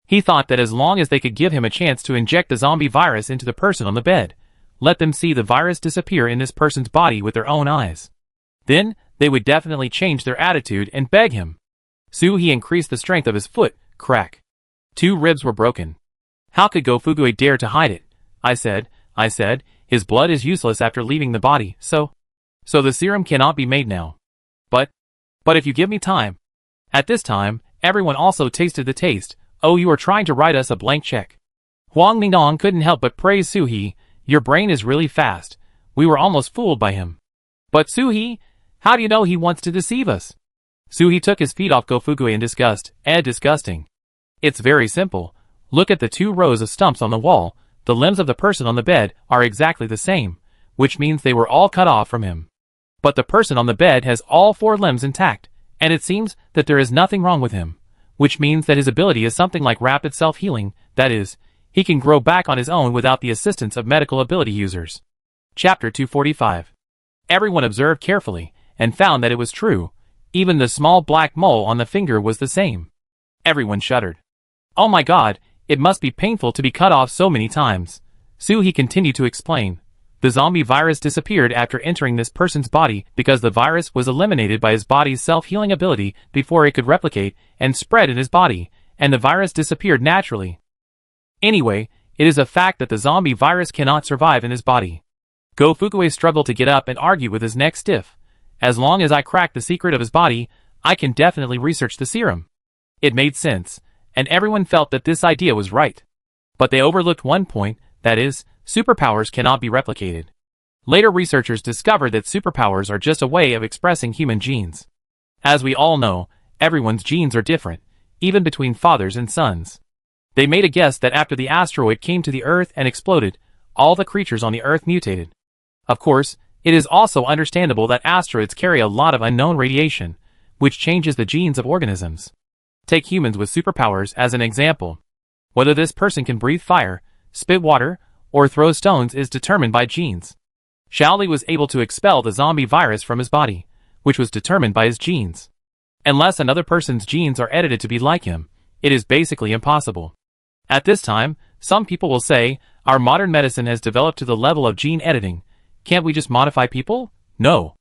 He thought that as long as they could give him a chance to inject the zombie virus into the person on the bed, let them see the virus disappear in this person's body with their own eyes. Then, they would definitely change their attitude and beg him. Soo-hee increased the strength of his foot. Crack. 2 ribs were broken. How could Go-Fuguei dare to hide it? I said, his blood is useless after leaving the body, so the serum cannot be made now. But if you give me time. At this time, everyone also tasted the taste. Oh, you are trying to write us a blank check. Huang Minong couldn't help but praise Soo-hee. Your brain is really fast. We were almost fooled by him. But Soo-hee, how do you know he wants to deceive us? Soo-hee took his feet off Go-Fuguei in disgust. Disgusting. It's very simple. Look at the 2 rows of stumps on the wall. The limbs of the person on the bed are exactly the same, which means they were all cut off from him. But the person on the bed has all 4 limbs intact, and it seems that there is nothing wrong with him, which means that his ability is something like rapid self-healing, that is, he can grow back on his own without the assistance of medical ability users. Chapter 245. Everyone observed carefully, and found that it was true. Even the small black mole on the finger was the same. Everyone shuddered. Oh my god, it must be painful to be cut off so many times. Soo-hee continued to explain. The zombie virus disappeared after entering this person's body because the virus was eliminated by his body's self-healing ability before it could replicate and spread in his body, and the virus disappeared naturally. Anyway, it is a fact that the zombie virus cannot survive in his body. Go-Fuguei struggled to get up and argue with his neck stiff. As long as I crack the secret of his body, I can definitely research the serum. It made sense, and everyone felt that this idea was right. But they overlooked one point, that is, superpowers cannot be replicated. Later researchers discovered that superpowers are just a way of expressing human genes. As we all know, everyone's genes are different, even between fathers and sons. They made a guess that after the asteroid came to the Earth and exploded, all the creatures on the Earth mutated. Of course, it is also understandable that asteroids carry a lot of unknown radiation, which changes the genes of organisms. Take humans with superpowers as an example. Whether this person can breathe fire, spit water, or throw stones is determined by genes. Xiaoli was able to expel the zombie virus from his body, which was determined by his genes. Unless another person's genes are edited to be like him, it is basically impossible. At this time, some people will say, our modern medicine has developed to the level of gene editing. Can't we just modify people? No.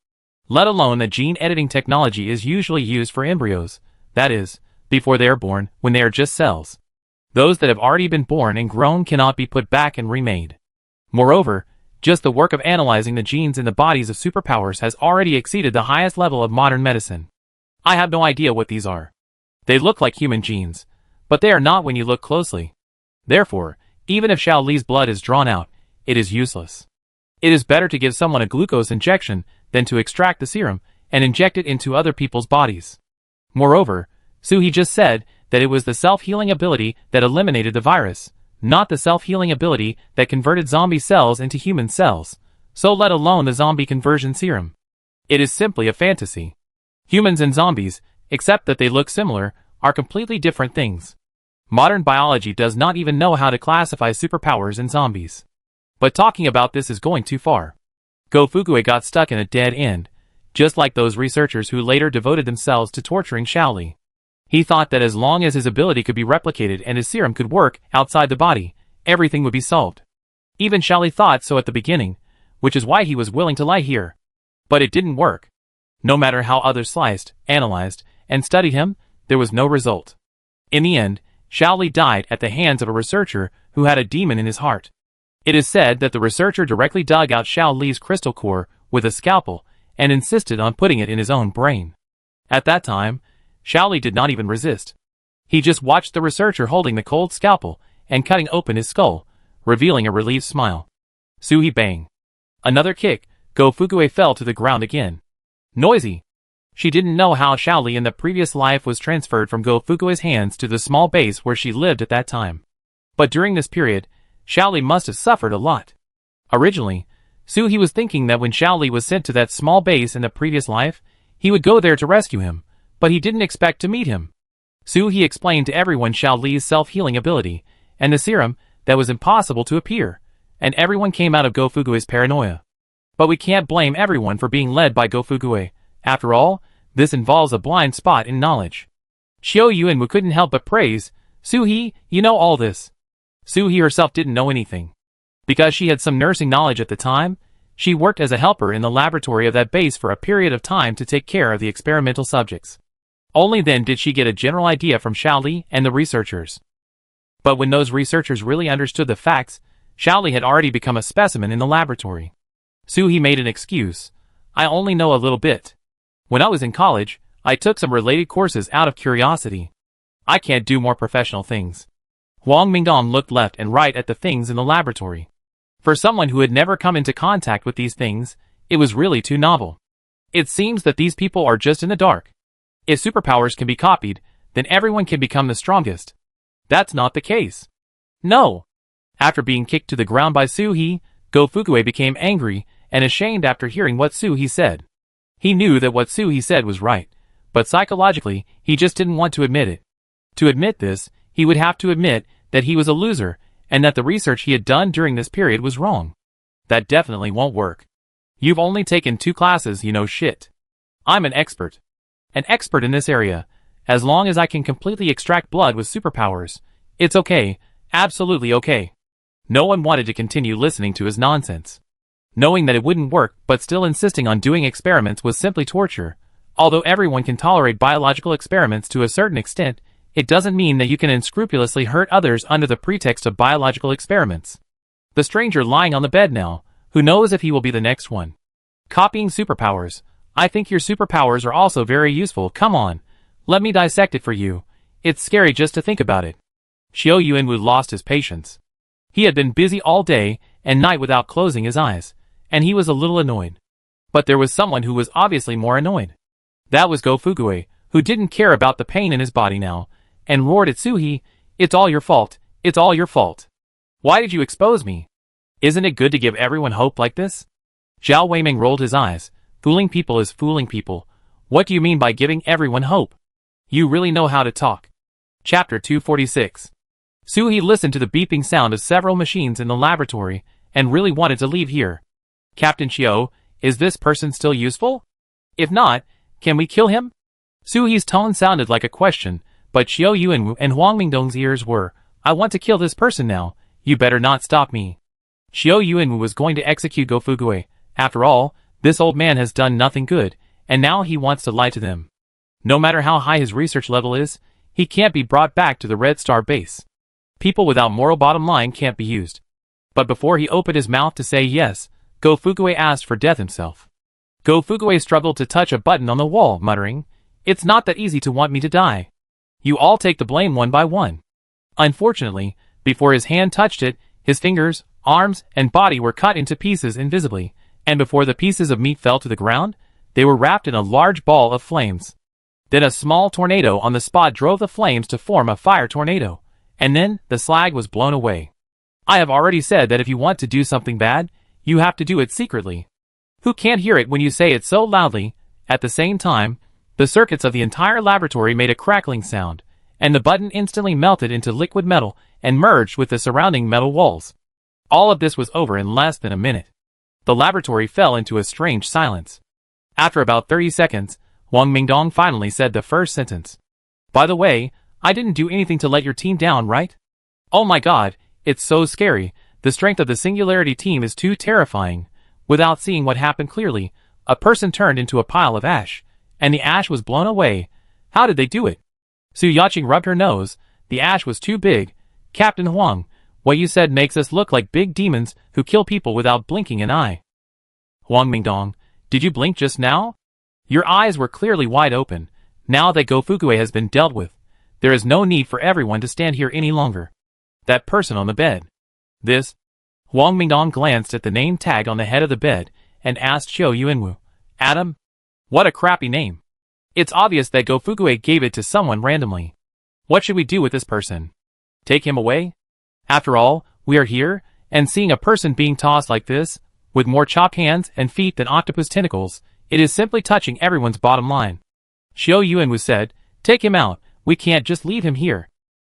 Let alone that gene editing technology is usually used for embryos, that is, before they are born, when they are just cells. Those that have already been born and grown cannot be put back and remade. Moreover, Just the work of analyzing the genes in the bodies of superpowers has already exceeded the highest level of modern medicine. I have no idea what these are. They look like human genes, but they are not when you look closely. Therefore, even if Xiao Li's blood is drawn out, it is useless. It is better to give someone a glucose injection than to extract the serum and inject it into other people's bodies. Moreover, Suhi just said that it was the self-healing ability that eliminated the virus, not the self-healing ability that converted zombie cells into human cells, so let alone the zombie conversion serum. It is simply a fantasy. Humans and zombies, except that they look similar, are completely different things. Modern biology does not even know how to classify superpowers and zombies. But talking about this is going too far. Go Fugue got stuck in a dead end, just like those researchers who later devoted themselves to torturing Xiao Li. He thought that as long as his ability could be replicated and his serum could work outside the body, everything would be solved. Even Xiao Li thought so at the beginning, which is why he was willing to lie here. But it didn't work. No matter how others sliced, analyzed, and studied him, there was no result. In the end, Xiao Li died at the hands of a researcher who had a demon in his heart. It is said that the researcher directly dug out Xiao Li's crystal core with a scalpel and insisted on putting it in his own brain. At that time, Xiao Li did not even resist. He just watched the researcher holding the cold scalpel and cutting open his skull, revealing a relieved smile. Suhi bang. Another kick, Go Fugue fell to the ground again. Noisy. She didn't know how Xiao Li in the previous life was transferred from Go Fugue's hands to the small base where she lived at that time. But during this period, Xiao Li must have suffered a lot. Originally, Suhi was thinking that when Xiao Li was sent to that small base in the previous life, he would go there to rescue him, but he didn't expect to meet him. Suhi explained to everyone Xiao Li's self-healing ability, and the serum that was impossible to appear, and everyone came out of Go Fugue's paranoia. But we can't blame everyone for being led by Go Fugue. After all, this involves a blind spot in knowledge. Xiao Yuanwu couldn't help but praise, Suhi, you know all this. Suhi herself didn't know anything. Because she had some nursing knowledge at the time, she worked as a helper in the laboratory of that base for a period of time to take care of the experimental subjects. Only then did she get a general idea from Xiao Li and the researchers. But when those researchers really understood the facts, Xiao Li had already become a specimen in the laboratory. Suhi made an excuse. I only know a little bit. When I was in college, I took some related courses out of curiosity. I can't do more professional things. Huang Mingdong looked left and right at the things in the laboratory. For someone who had never come into contact with these things, it was really too novel. It seems that these people are just in the dark. If superpowers can be copied, then everyone can become the strongest. That's not the case. No. After being kicked to the ground by Suhi, Go Fugue became angry and ashamed after hearing what Suhi said. He knew that what Suhi said was right, but psychologically, he just didn't want to admit it. To admit this, he would have to admit that he was a loser, and that the research he had done during this period was wrong. That definitely won't work. You've only taken 2 classes, you know shit. I'm an expert. An expert in this area. As long as I can completely extract blood with superpowers, it's okay, absolutely okay. No one wanted to continue listening to his nonsense. Knowing that it wouldn't work but still insisting on doing experiments was simply torture. Although everyone can tolerate biological experiments to a certain extent, it doesn't mean that you can unscrupulously hurt others under the pretext of biological experiments. The stranger lying on the bed now, who knows if he will be the next one. Copying superpowers. I think your superpowers are also very useful, come on. Let me dissect it for you. It's scary just to think about it. Xiao Yuanwu lost his patience. He had been busy all day and night without closing his eyes, and he was a little annoyed. But there was someone who was obviously more annoyed. That was Go Fugue, who didn't care about the pain in his body now, and roared at Suhi, it's all your fault, it's all your fault. Why did you expose me? Isn't it good to give everyone hope like this? Zhao Weiming rolled his eyes. Fooling people is fooling people. What do you mean by giving everyone hope? You really know how to talk. Chapter 246. Suhi listened to the beeping sound of several machines in the laboratory, and really wanted to leave here. Captain Xiao, is this person still useful? If not, can we kill him? Suhi's tone sounded like a question, but Xiao Yuanwu and Huang Mingdong's ears were, I want to kill this person now, you better not stop me. Xiao Yuanwu was going to execute Go Fugue. After all, this old man has done nothing good, and now he wants to lie to them. No matter how high his research level is, he can't be brought back to the Red Star base. People without moral bottom line can't be used. But before he opened his mouth to say yes, Go Fukue asked for death himself. Go Fukue struggled to touch a button on the wall, muttering, "It's not that easy to want me to die. You all take the blame one by one." Unfortunately, before his hand touched it, his fingers, arms, and body were cut into pieces invisibly, and before the pieces of meat fell to the ground, they were wrapped in a large ball of flames. Then a small tornado on the spot drove the flames to form a fire tornado, and then the slag was blown away. I have already said that if you want to do something bad, you have to do it secretly. Who can't hear it when you say it so loudly? At the same time, the circuits of the entire laboratory made a crackling sound, and the button instantly melted into liquid metal and merged with the surrounding metal walls. All of this was over in less than a minute. The laboratory fell into a strange silence. After about 30 seconds, Wang Mingdong finally said the first sentence. "By the way, I didn't do anything to let your team down, right? Oh my god, it's so scary. The strength of the Singularity team is too terrifying." Without seeing what happened clearly, a person turned into a pile of ash, and the ash was blown away. How did they do it? Su Yaqing rubbed her nose. The ash was too big. "Captain Huang, what you said makes us look like big demons who kill people without blinking an eye." "Wang Mingdong, did you blink just now? Your eyes were clearly wide open. Now that Go Fukue has been dealt with, there is no need for everyone to stand here any longer." That person on the bed. This. Wang Mingdong glanced at the name tag on the head of the bed and asked Xiao Yuanwu, "Adam? What a crappy name. It's obvious that Go Fukue gave it to someone randomly. What should we do with this person? Take him away? After all, we are here, and seeing a person being tossed like this, with more chopped hands and feet than octopus tentacles, it is simply touching everyone's bottom line." Xiao Yuanwu said, "Take him out, we can't just leave him here."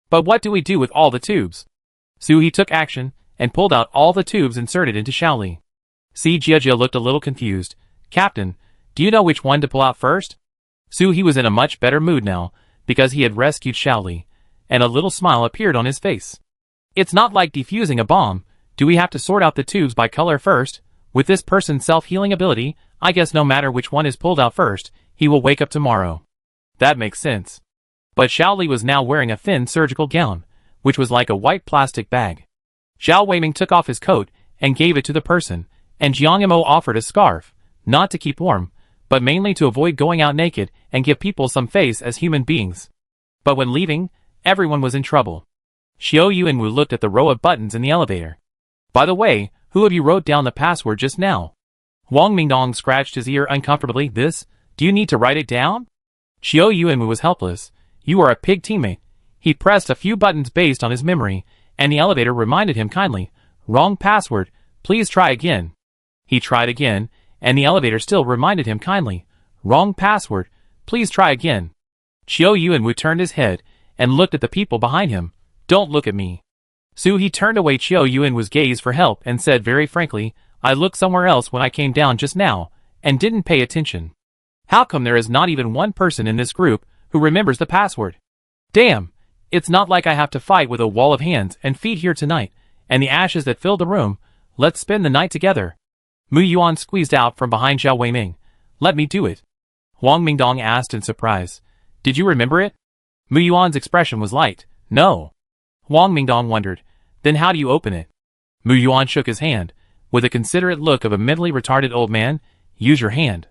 "But what do we do with all the tubes?" Su He took action, and pulled out all the tubes inserted into Shaoli. Si Jiajia looked a little confused. "Captain, do you know which one to pull out first?" Su He was in a much better mood now, because he had rescued Shaoli, and a little smile appeared on his face. "It's not like defusing a bomb. Do we have to sort out the tubes by color first? With this person's self-healing ability, I guess no matter which one is pulled out first, he will wake up tomorrow." That makes sense. But Shaoli was now wearing a thin surgical gown, which was like a white plastic bag. Zhao Weiming took off his coat and gave it to the person, and Jiang Yimo offered a scarf, not to keep warm, but mainly to avoid going out naked and give people some face as human beings. But when leaving, everyone was in trouble. Xiao Yuanwu looked at the row of buttons in the elevator. "By the way, who of you wrote down the password just now?" Wang Mingdong scratched his ear uncomfortably. "This? Do you need to write it down?" Xiao Yuanwu was helpless. "You are a pig teammate." He pressed a few buttons based on his memory, and the elevator reminded him kindly, "Wrong password, please try again." He tried again, and the elevator still reminded him kindly, "Wrong password, please try again." Xiao Yuanwu turned his head and looked at the people behind him. "Don't look at me." Su He turned away Xiao Yuanwu's gaze for help and said very frankly, "I looked somewhere else when I came down just now, and didn't pay attention. How come there is not even one person in this group who remembers the password? Damn! It's not like I have to fight with a wall of hands and feet here tonight, and the ashes that filled the room. Let's spend the night together." Mu Yuan squeezed out from behind Zhao Weiming. "Let me do it." Wang Mingdong asked in surprise, "Did you remember it?" Mu Yuan's expression was light. "No." Wang Mingdong wondered, "Then how do you open it?" Mu Yuan shook his hand, with a considerate look of a mentally retarded old man. "Use your hand."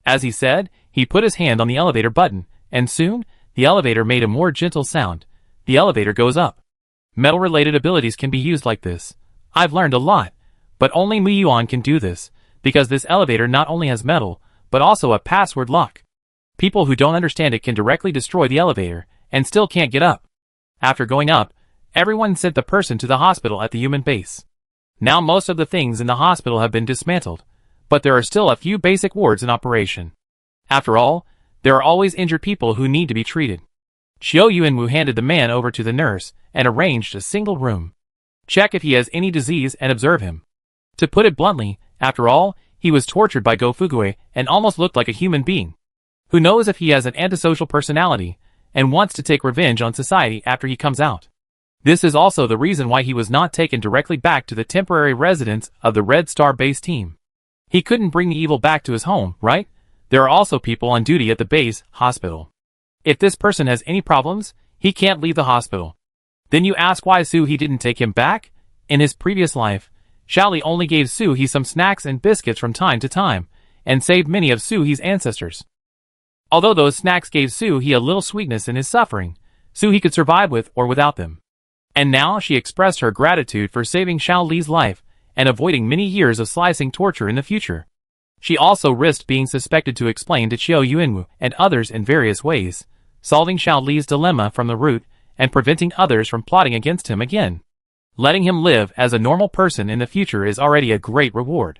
As he said, he put his hand on the elevator button, and soon, the elevator made a more gentle sound. The elevator goes up. Metal-related abilities can be used like this. I've learned a lot, but only Mu Yuan can do this, because this elevator not only has metal, but also a password lock. People who don't understand it can directly destroy the elevator, and still can't get up. After going up, everyone sent the person to the hospital at the human base. Now most of the things in the hospital have been dismantled, but there are still a few basic wards in operation. After all, there are always injured people who need to be treated. Xiao Yuanwu handed the man over to the nurse and arranged a single room. Check if he has any disease and observe him. To put it bluntly, after all, he was tortured by Go Fukue and almost looked like a human being. Who knows if he has an antisocial personality and wants to take revenge on society after he comes out. This is also the reason why he was not taken directly back to the temporary residence of the Red Star base team. He couldn't bring the evil back to his home, right? There are also people on duty at the base hospital. If this person has any problems, he can't leave the hospital. Then you ask why Su He didn't take him back? In his previous life, Xiaoli only gave Su He some snacks and biscuits from time to time, and saved many of Su He's ancestors. Although those snacks gave Su He a little sweetness in his suffering, Su He could survive with or without them. And now she expressed her gratitude for saving Xiaoli's life and avoiding many years of slicing torture in the future. She also risked being suspected to explain to Qiu Yuanwu and others in various ways, solving Xiaoli's dilemma from the root and preventing others from plotting against him again. Letting him live as a normal person in the future is already a great reward.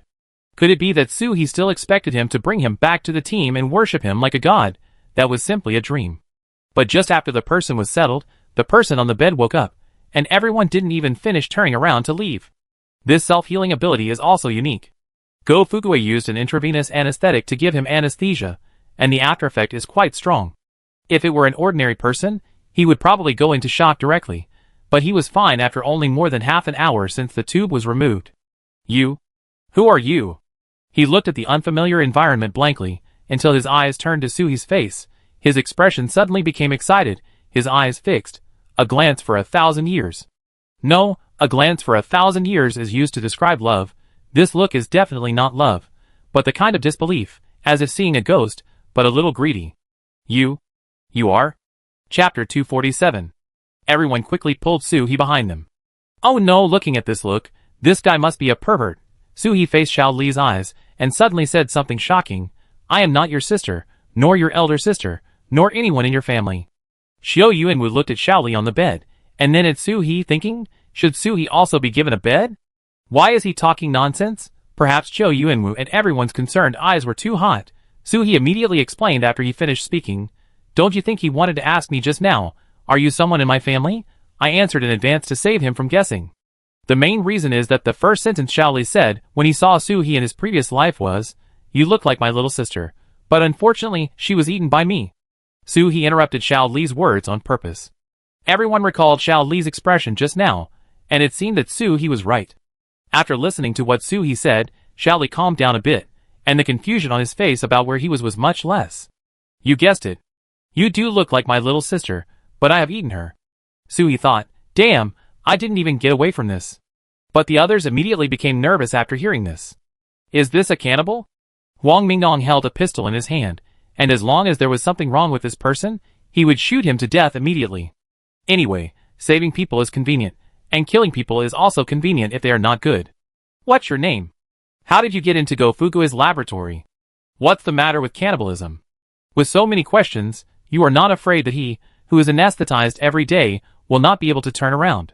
Could it be that Su He still expected him to bring him back to the team and worship him like a god? That was simply a dream. But just after the person was settled, the person on the bed woke up, and everyone didn't even finish turning around to leave. This self-healing ability is also unique. Go Fuguei used an intravenous anesthetic to give him anesthesia, and the after effect is quite strong. If it were an ordinary person, he would probably go into shock directly, but he was fine after only more than half an hour since the tube was removed. You? Who are you? He looked at the unfamiliar environment blankly, until his eyes turned to Suhi's face. His expression suddenly became excited, his eyes fixed. A glance for 1,000 years. No, a glance for 1,000 years is used to describe love. This look is definitely not love, but the kind of disbelief, as if seeing a ghost, but a little greedy. You are? Chapter 247. Everyone quickly pulled Su-He behind them. Oh no, looking at this look, this guy must be a pervert. Su-He faced Xiaoli's eyes, and suddenly said something shocking. I am not your sister, nor your elder sister, nor anyone in your family. Qiu Yuanwu looked at Xiaoli on the bed, and then at Su-He thinking, should Su-He also be given a bed? Why is he talking nonsense? Perhaps Qiu Yuanwu and everyone's concerned eyes were too hot. Su-He immediately explained after he finished speaking. Don't you think he wanted to ask me just now, are you someone in my family? I answered in advance to save him from guessing. The main reason is that the first sentence Xiaoli said when he saw Su-He in his previous life was, you look like my little sister, but unfortunately she was eaten by me. Su-He interrupted Xiaoli's words on purpose. Everyone recalled Xiaoli's expression just now, and it seemed that Su-He was right. After listening to what Su-He said, Xiaoli calmed down a bit, and the confusion on his face about where he was much less. You guessed it. You do look like my little sister, but I have eaten her. Su-He thought, damn, I didn't even get away from this. But the others immediately became nervous after hearing this. Is this a cannibal? Huang Mingnong held a pistol in his hand, and as long as there was something wrong with this person, he would shoot him to death immediately. Anyway, saving people is convenient, and killing people is also convenient if they are not good. What's your name? How did you get into Go Fugui's laboratory? What's the matter with cannibalism? With so many questions, you are not afraid that he, who is anesthetized every day, will not be able to turn around.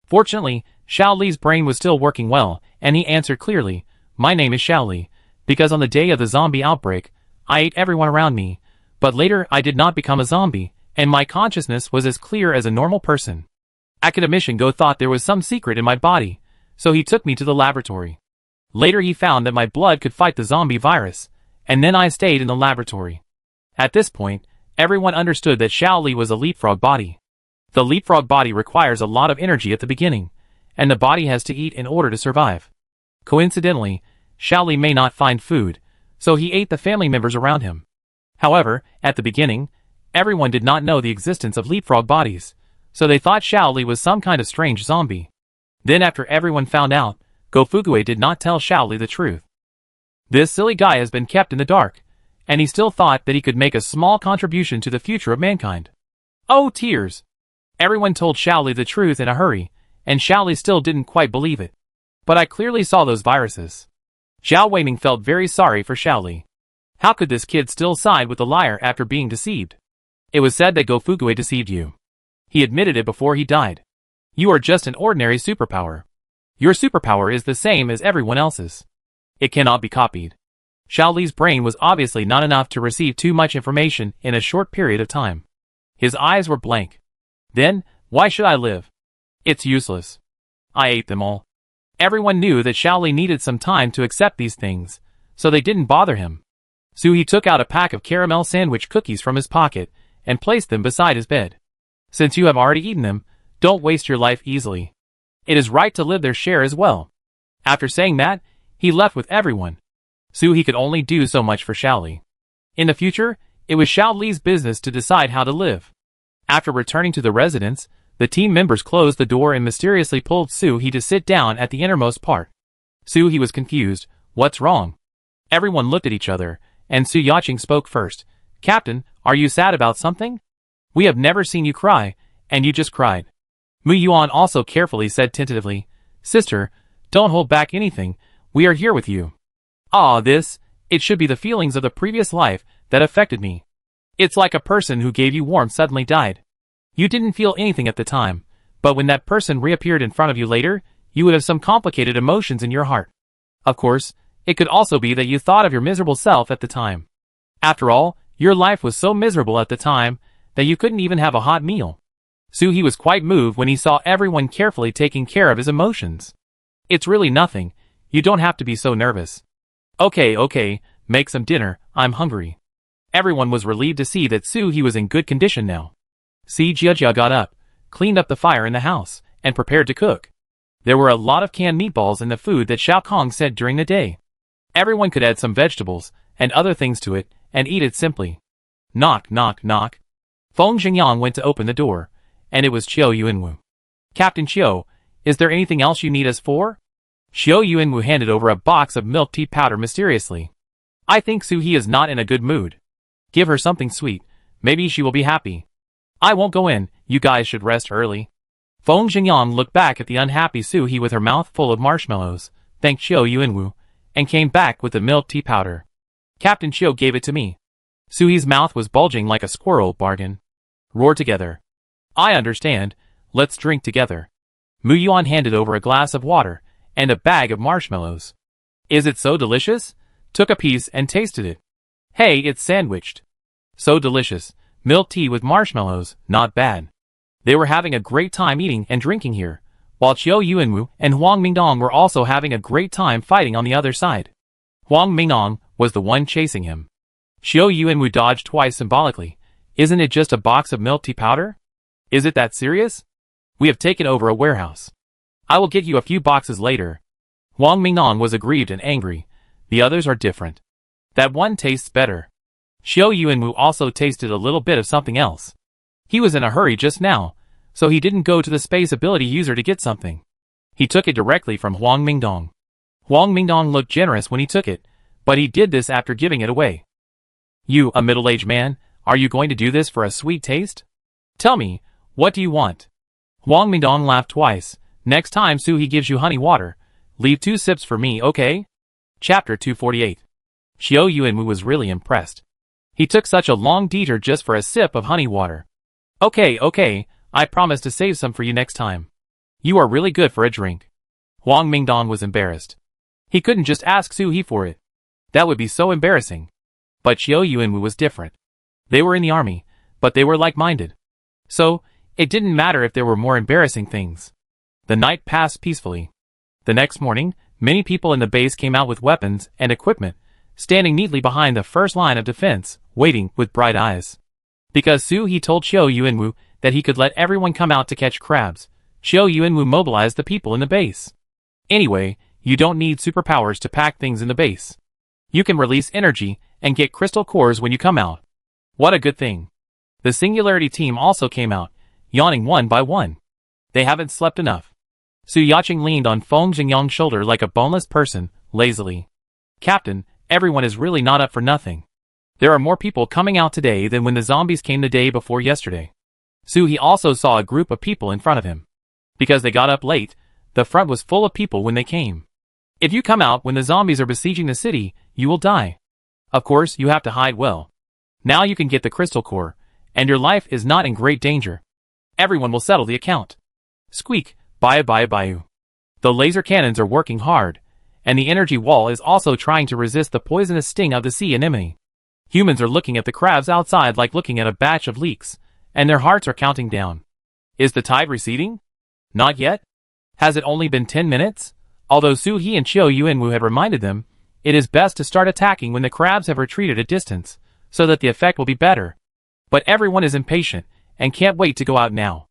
Fortunately, Xiaoli's brain was still working well, and he answered clearly, my name is Xiaoli, because on the day of the zombie outbreak, I ate everyone around me, but later I did not become a zombie, and my consciousness was as clear as a normal person. Academician Go thought there was some secret in my body, so he took me to the laboratory. Later he found that my blood could fight the zombie virus, and then I stayed in the laboratory. At this point, everyone understood that Xiaoli was a leapfrog body. The leapfrog body requires a lot of energy at the beginning, and the body has to eat in order to survive. Coincidentally, Xiaoli may not find food, so he ate the family members around him. However, at the beginning, everyone did not know the existence of leapfrog bodies, so they thought Xiaoli was some kind of strange zombie. Then after everyone found out, Go Fugui did not tell Xiaoli the truth. This silly guy has been kept in the dark, and he still thought that he could make a small contribution to the future of mankind. Oh tears! Everyone told Xiaoli the truth in a hurry, and Xiaoli still didn't quite believe it. But I clearly saw those viruses. Xiao Weiming felt very sorry for Xiaoli. How could this kid still side with the liar after being deceived? It was said that Go Fugui deceived you. He admitted it before he died. You are just an ordinary superpower. Your superpower is the same as everyone else's. It cannot be copied. Xiaoli's brain was obviously not enough to receive too much information in a short period of time. His eyes were blank. Then, why should I live? It's useless. I ate them all. Everyone knew that Xiaoli needed some time to accept these things, so they didn't bother him. So he took out a pack of caramel sandwich cookies from his pocket and placed them beside his bed. Since you have already eaten them, don't waste your life easily. It is right to live their share as well. After saying that, he left with everyone. So he could only do so much for Xiaoli. In the future, it was Xiaoli's business to decide how to live. After returning to the residence, the team members closed the door and mysteriously pulled Su-He to sit down at the innermost part. Su He was confused. What's wrong? Everyone looked at each other, and Su Yacheng spoke first. Captain, are you sad about something? We have never seen you cry, and you just cried. Mu Yuan also carefully said tentatively, Sister, don't hold back anything, we are here with you. It should be the feelings of the previous life that affected me. It's like a person who gave you warmth suddenly died. You didn't feel anything at the time, but when that person reappeared in front of you later, you would have some complicated emotions in your heart. Of course, it could also be that you thought of your miserable self at the time. After all, your life was so miserable at the time that you couldn't even have a hot meal. Su He was quite moved when he saw everyone carefully taking care of his emotions. It's really nothing, you don't have to be so nervous. Okay, make some dinner, I'm hungry. Everyone was relieved to see that Su He was in good condition now. Si Jiajia got up, cleaned up the fire in the house, and prepared to cook. There were a lot of canned meatballs in the food that Xiao Kong said during the day. Everyone could add some vegetables and other things to it, and eat it simply. Knock, knock, knock. Feng Xingyang went to open the door, and it was Qiu Yuanwu. Captain Qiu, is there anything else you need us for? Qiu Yuanwu handed over a box of milk tea powder mysteriously. I think Su He is not in a good mood. Give her something sweet, maybe she will be happy. I won't go in, you guys should rest early. Feng Xingyang looked back at the unhappy Su He with her mouth full of marshmallows, thanked Qiu Yuanwu, and came back with the milk tea powder. Captain Qiu gave it to me. Su He's mouth was bulging like a squirrel. Bargain. Roar together. I understand, let's drink together. Mu Yuan handed over a glass of water and a bag of marshmallows. Is it so delicious? Took a piece and tasted it. Hey, it's sandwiched. So delicious. Milk tea with marshmallows, not bad. They were having a great time eating and drinking here, while Qiu Yuanwu and Huang Mingdong were also having a great time fighting on the other side. Huang Mingdong was the one chasing him. Qiu Yuanwu dodged twice symbolically. Isn't it just a box of milk tea powder? Is it that serious? We have taken over a warehouse. I will get you a few boxes later. Huang Mingdong was aggrieved and angry. The others are different. That one tastes better. Qiu Yuanwu also tasted a little bit of something else. He was in a hurry just now, so he didn't go to the space ability user to get something. He took it directly from Huang Mingdong. Huang Mingdong looked generous when he took it, but he did this after giving it away. You, a middle-aged man, are you going to do this for a sweet taste? Tell me, what do you want? Huang Mingdong laughed twice. Next time Su He gives you honey water, leave 2 sips for me, okay? Chapter 248. Qiu Yuanwu was really impressed. He took such a long detour just for a sip of honey water. Okay, I promise to save some for you next time. You are really good for a drink. Huang Mingdong was embarrassed. He couldn't just ask Su He for it. That would be so embarrassing. But Qiu Yuanwu was different. They were in the army, but they were like-minded. So, it didn't matter if there were more embarrassing things. The night passed peacefully. The next morning, many people in the base came out with weapons and equipment, standing neatly behind the first line of defense, waiting with bright eyes. Because Su He told Qiu Yuanwu that he could let everyone come out to catch crabs, Qiu Yuanwu mobilized the people in the base. Anyway, you don't need superpowers to pack things in the base. You can release energy and get crystal cores when you come out. What a good thing. The Singularity team also came out, yawning one by one. They haven't slept enough. Su Yacheng leaned on Feng Xingyang's shoulder like a boneless person, lazily. Captain, everyone is really not up for nothing. There are more people coming out today than when the zombies came the day before yesterday. Su He also saw a group of people in front of him. Because they got up late, the front was full of people when they came. If you come out when the zombies are besieging the city, you will die. Of course, you have to hide well. Now you can get the crystal core, and your life is not in great danger. Everyone will settle the account. Squeak, bye. The laser cannons are working hard, and the energy wall is also trying to resist the poisonous sting of the sea anemone. Humans are looking at the crabs outside like looking at a batch of leeks, and their hearts are counting down. Is the tide receding? Not yet? Has it only been 10 minutes? Although Su He and Qiu Yuanwu had reminded them, it is best to start attacking when the crabs have retreated a distance, so that the effect will be better. But everyone is impatient, and can't wait to go out now.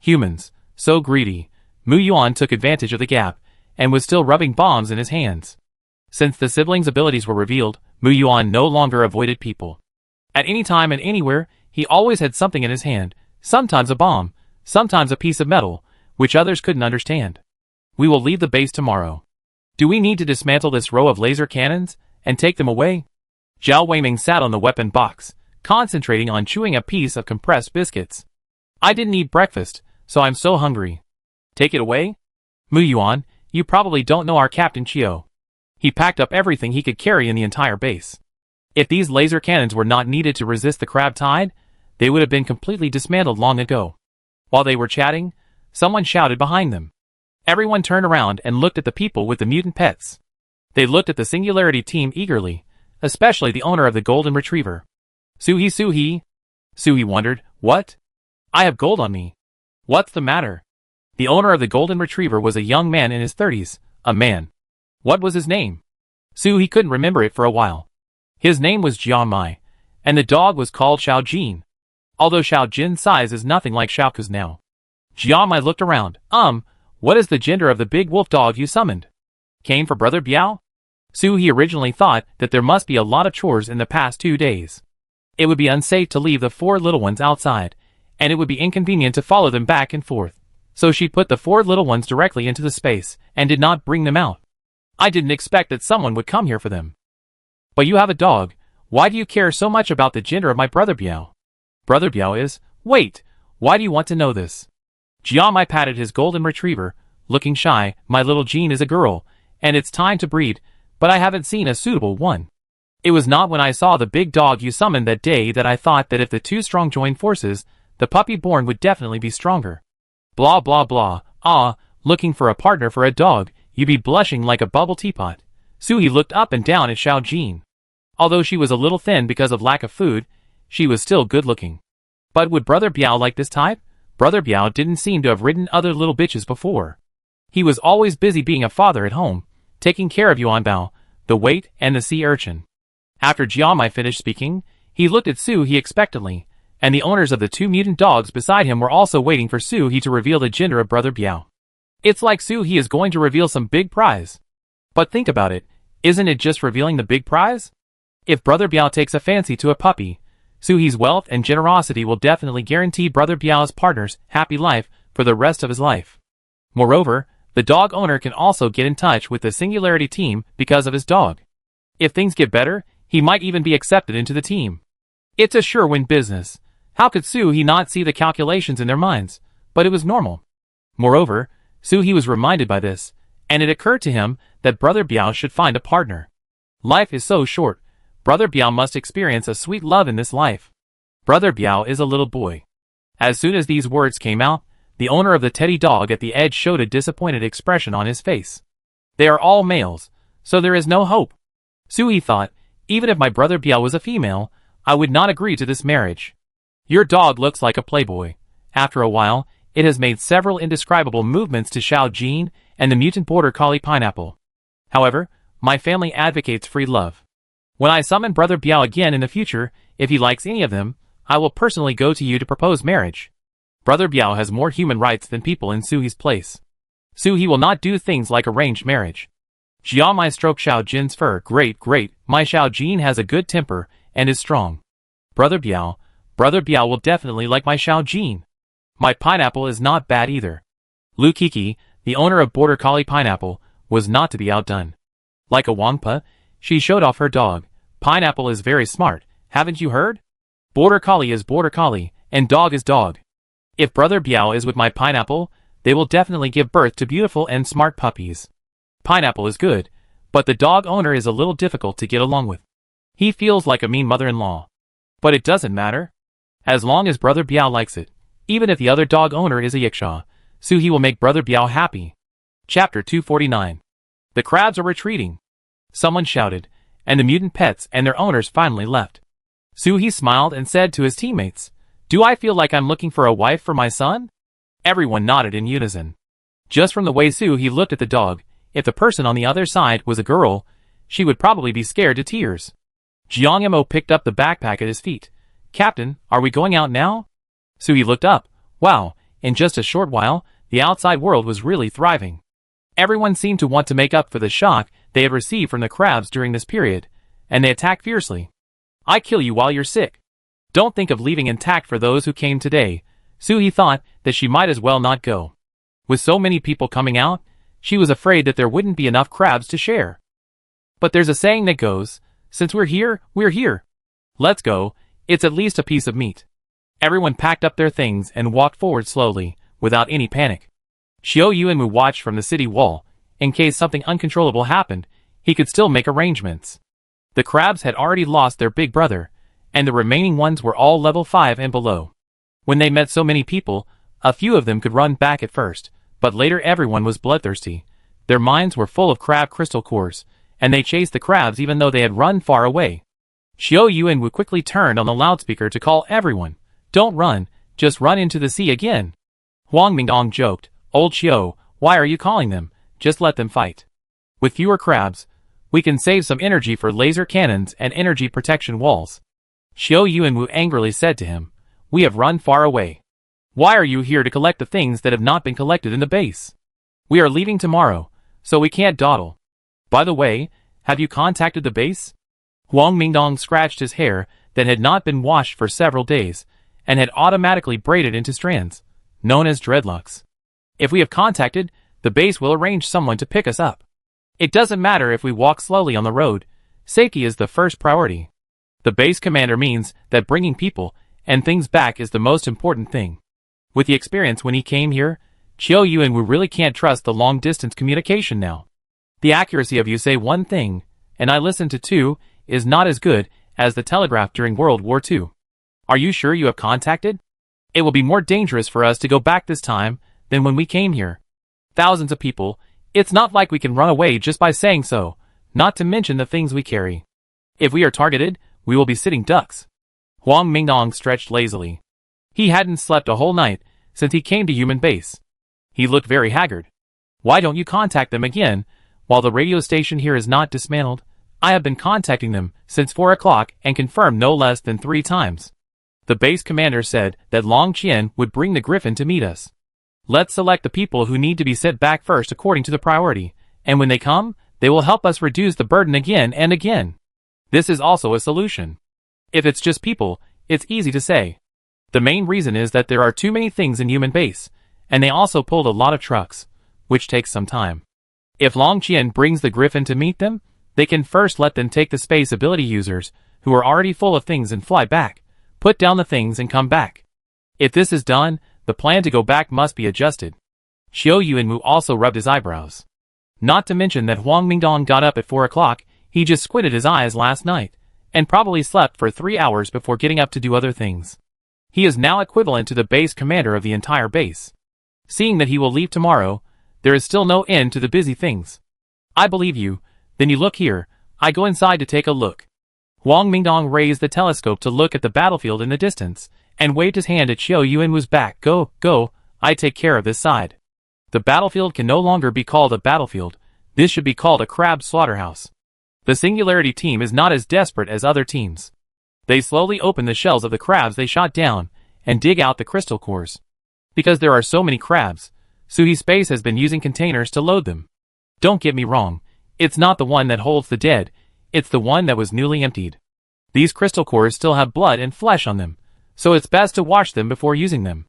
Humans, so greedy. Mu Yuan took advantage of the gap, and was still rubbing bombs in his hands. Since the siblings' abilities were revealed, Mu Yuan no longer avoided people. At any time and anywhere, he always had something in his hand, sometimes a bomb, sometimes a piece of metal, which others couldn't understand. We will leave the base tomorrow. Do we need to dismantle this row of laser cannons and take them away? Zhao Weiming sat on the weapon box, concentrating on chewing a piece of compressed biscuits. I didn't eat breakfast, so I'm so hungry. Take it away? Mu Yuan, you probably don't know our Captain Chiu. He packed up everything he could carry in the entire base. If these laser cannons were not needed to resist the crab tide, they would have been completely dismantled long ago. While they were chatting, someone shouted behind them. Everyone turned around and looked at the people with the mutant pets. They looked at the Singularity team eagerly, especially the owner of the Golden Retriever. Suhi Suhi? Suhi wondered, what? I have gold on me. What's the matter? The owner of the Golden Retriever was a young man in his 30s, a man. What was his name? Suhi couldn't remember it for a while. His name was Jiamai, and the dog was called Xiao Jin. Although Xiao Jin's size is nothing like Xiaoku's now. Jiamai looked around. What is the gender of the big wolf dog you summoned? Came for Brother Biao? Suhi originally thought that there must be a lot of chores in the past 2 days. It would be unsafe to leave the 4 little ones outside, and it would be inconvenient to follow them back and forth. So she put the 4 little ones directly into the space, and did not bring them out. I didn't expect that someone would come here for them. But you have a dog. Why do you care so much about the gender of my Brother Biao? Brother Biao is... Wait, why do you want to know this? Jiamai patted his Golden Retriever, looking shy. My little Jean is a girl, and it's time to breed, but I haven't seen a suitable one. It was not when I saw the big dog you summoned that day that I thought that if the 2 strong joined forces, the puppy born would definitely be stronger. Blah blah blah. Looking for a partner for a dog, you be blushing like a bubble teapot. Suhi looked up and down at Xiao Jin. Although she was a little thin because of lack of food, she was still good looking. But would Brother Biao like this type? Brother Biao didn't seem to have ridden other little bitches before. He was always busy being a father at home, taking care of Yuan Bao, the weight, and the sea urchin. After Jiamai finished speaking, he looked at Suhi expectantly, and the owners of the 2 mutant dogs beside him were also waiting for Suhi to reveal the gender of Brother Biao. It's like Suhi is going to reveal some big prize. But think about it, isn't it just revealing the big prize? If Brother Biao takes a fancy to a puppy, Suhi's wealth and generosity will definitely guarantee Brother Biao's partner's happy life for the rest of his life. Moreover, the dog owner can also get in touch with the Singularity team because of his dog. If things get better, he might even be accepted into the team. It's a sure-win business. How could Suhi not see the calculations in their minds? But it was normal. Moreover, Suhi was reminded by this, and it occurred to him that Brother Biao should find a partner. Life is so short. Brother Biao must experience a sweet love in this life. Brother Biao is a little boy. As soon as these words came out, the owner of the teddy dog at the edge showed a disappointed expression on his face. They are all males, so there is no hope. Suhi thought, even if my Brother Biao was a female, I would not agree to this marriage. Your dog looks like a playboy. After a while, it has made several indescribable movements to Xiao Jin and the mutant border collie Pineapple. However, my family advocates free love. When I summon Brother Biao again in the future, if he likes any of them, I will personally go to you to propose marriage. Brother Biao has more human rights than people in Suhi's place. Suhi will not do things like arranged marriage. Jiamai stroked Xiao Jin's fur. Great, my Xiao Jin has a good temper and is strong. Brother Biao will definitely like my Xiao Jin. My Pineapple is not bad either. Lu Kiki, the owner of Border Collie Pineapple, was not to be outdone. Like a Wangpa, she showed off her dog. Pineapple is very smart, haven't you heard? Border Collie is Border Collie, and dog is dog. If Brother Biao is with my Pineapple, they will definitely give birth to beautiful and smart puppies. Pineapple is good, but the dog owner is a little difficult to get along with. He feels like a mean mother-in-law. But it doesn't matter. As long as Brother Biao likes it, even if the other dog owner is a Yikshaw, Suhi will make Brother Biao happy. Chapter 249. The crabs are retreating. Someone shouted, and the mutant pets and their owners finally left. Suhi smiled and said to his teammates, "Do I feel like I'm looking for a wife for my son?" Everyone nodded in unison. Just from the way Suhi looked at the dog, if the person on the other side was a girl, she would probably be scared to tears. Jiang Mo picked up the backpack at his feet. "Captain, are we going out now?" Suhi looked up. Wow, in just a short while, the outside world was really thriving. Everyone seemed to want to make up for the shock they had received from the crabs during this period, and they attacked fiercely. "I kill you while you're sick. Don't think of leaving intact for those who came today." Suhi thought that she might as well not go. With so many people coming out, She was afraid that there wouldn't be enough crabs to share. But there's a saying that goes, since we're here, we're here. Let's go, it's at least a piece of meat. Everyone packed up their things and walked forward slowly, without any panic. Xiao Yuanwu watched from the city wall. In case something uncontrollable happened, he could still make arrangements. The crabs had already lost their big brother, and the remaining ones were all level 5 and below. When they met so many people, a few of them could run back at first, but later everyone was bloodthirsty. Their minds were full of crab crystal cores, and they chased the crabs even though they had run far away. Xiao Yuanwu quickly turned on the loudspeaker to call everyone. Don't run, just run into the sea again. Huang Mingdong joked, Old Xiao, why are you calling them? Just let them fight. With fewer crabs, we can save some energy for laser cannons and energy protection walls. Xiao Yuanwu angrily said to him, we have run far away. Why are you here to collect the things that have not been collected in the base? We are leaving tomorrow, so we can't dawdle. By the way, have you contacted the base? Huang Mingdong scratched his hair that had not been washed for several days, and had automatically braided into strands, known as dreadlocks. If we have contacted, the base will arrange someone to pick us up. It doesn't matter if we walk slowly on the road, safety is the first priority. The base commander means that bringing people and things back is the most important thing. With the experience when he came here, Xiao Yuanwu really can't trust the long-distance communication now. The accuracy of you say one thing, and I listen to two, is not as good as the telegraph during World War II. Are you sure you have contacted? It will be more dangerous for us to go back this time than when we came here. Thousands of people, it's not like we can run away just by saying so, not to mention the things we carry. If we are targeted, we will be sitting ducks. Huang Mingdong stretched lazily. He hadn't slept a whole night since he came to human base. He looked very haggard. Why don't you contact them again, while the radio station here is not dismantled? I have been contacting them since 4 o'clock and confirmed no less than 3 times. The base commander said that Long Qian would bring the Griffin to meet us. Let's select the people who need to be sent back first according to the priority, and when they come, they will help us reduce the burden again and again. This is also a solution. If it's just people, it's easy to say. The main reason is that there are too many things in human base, and they also pulled a lot of trucks, which takes some time. If Long Qian brings the Griffin to meet them, they can first let them take the space ability users, who are already full of things and fly back, put down the things and come back. If this is done, the plan to go back must be adjusted. Xiao Yuanwu also rubbed his eyebrows. Not to mention that Huang Mingdong got up at 4 o'clock, he just squinted his eyes last night, and probably slept for 3 hours before getting up to do other things. He is now equivalent to the base commander of the entire base. Seeing that he will leave tomorrow, there is still no end to the busy things. I believe you, then you look here, I go inside to take a look. Huang Mingdong raised the telescope to look at the battlefield in the distance, and waved his hand at Xiao Yuanwu's back. Go, I take care of this side. The battlefield can no longer be called a battlefield, this should be called a crab slaughterhouse. The Singularity team is not as desperate as other teams. They slowly open the shells of the crabs they shot down, and dig out the crystal cores. Because there are so many crabs, Suhi Space has been using containers to load them. Don't get me wrong, it's not the one that holds the dead, it's the one that was newly emptied. These crystal cores still have blood and flesh on them, so it's best to wash them before using them.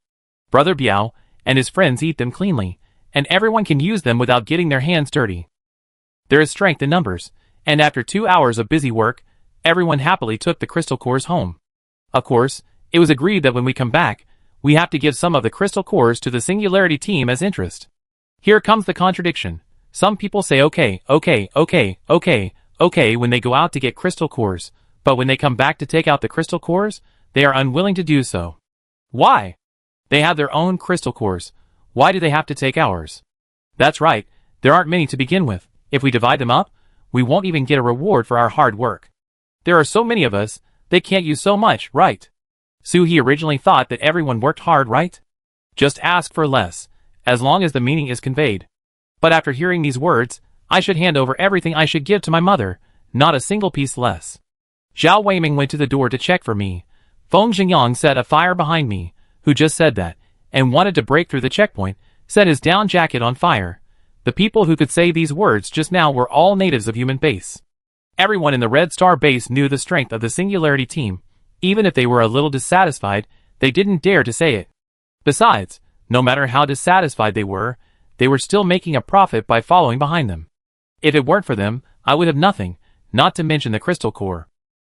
Brother Biao and his friends eat them cleanly, and everyone can use them without getting their hands dirty. There is strength in numbers, and after 2 hours of busy work, everyone happily took the crystal cores home. Of course, it was agreed that when we come back, we have to give some of the crystal cores to the Singularity team as interest. Here comes the contradiction. Some people say okay when they go out to get crystal cores, but when they come back to take out the crystal cores, they are unwilling to do so. Why? They have their own crystal cores. Why do they have to take ours? That's right, there aren't many to begin with. If we divide them up, we won't even get a reward for our hard work. There are so many of us, they can't use so much, right? Suhi originally thought that everyone worked hard, right? Just ask for less, as long as the meaning is conveyed. But after hearing these words, I should hand over everything I should give to my mother, not a single piece less. Zhao Weiming went to the door to check for me. Feng Xingyang set a fire behind me, who just said that, and wanted to break through the checkpoint, set his down jacket on fire. The people who could say these words just now were all natives of human base. Everyone in the Red Star base knew the strength of the Singularity team. Even if they were a little dissatisfied, they didn't dare to say it. Besides, no matter how dissatisfied they were, they were still making a profit by following behind them. If it weren't for them, I would have nothing, not to mention the crystal core.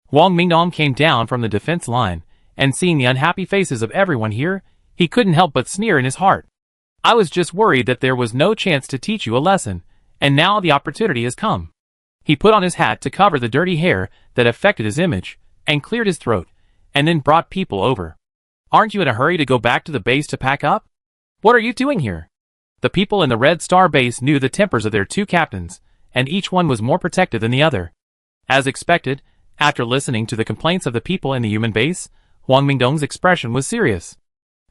Huang Mingdong came down from the defense line, and seeing the unhappy faces of everyone here, he couldn't help but sneer in his heart. I was just worried that there was no chance to teach you a lesson, and now the opportunity has come. He put on his hat to cover the dirty hair that affected his image, and cleared his throat, and then brought people over. Aren't you in a hurry to go back to the base to pack up? What are you doing here? The people in the Red Star base knew the tempers of their two captains, and each one was more protective than the other. As expected, after listening to the complaints of the people in the human base, Huang Mingdong's expression was serious.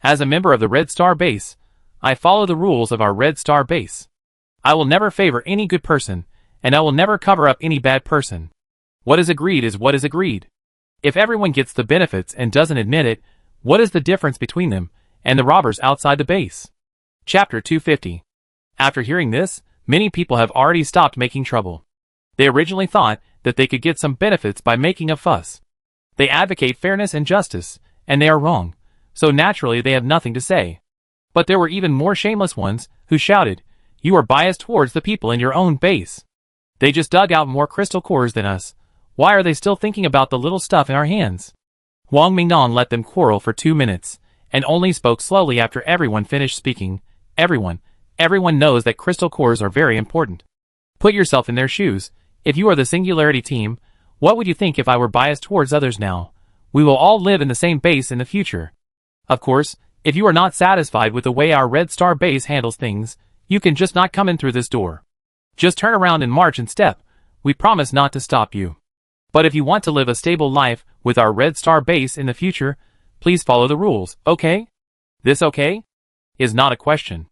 As a member of the Red Star base, I follow the rules of our Red Star base. I will never favor any good person, and I will never cover up any bad person. What is agreed is what is agreed. If everyone gets the benefits and doesn't admit it, what is the difference between them and the robbers outside the base? Chapter 250. After hearing this, many people have already stopped making trouble. They originally thought that they could get some benefits by making a fuss. They advocate fairness and justice, and they are wrong, so naturally they have nothing to say. But there were even more shameless ones who shouted, "You are biased towards the people in your own base. They just dug out more crystal cores than us. Why are they still thinking about the little stuff in our hands?" Huang Mingdong let them quarrel for 2 minutes, and only spoke slowly after everyone finished speaking. Everyone knows that crystal cores are very important. Put yourself in their shoes. If you are the Singularity team, what would you think if I were biased towards others now? We will all live in the same base in the future. Of course, if you are not satisfied with the way our Red Star base handles things, you can just not come in through this door. Just turn around and march in step. We promise not to stop you. But if you want to live a stable life with our Red Star base in the future, please follow the rules, okay? This okay? Is not a question.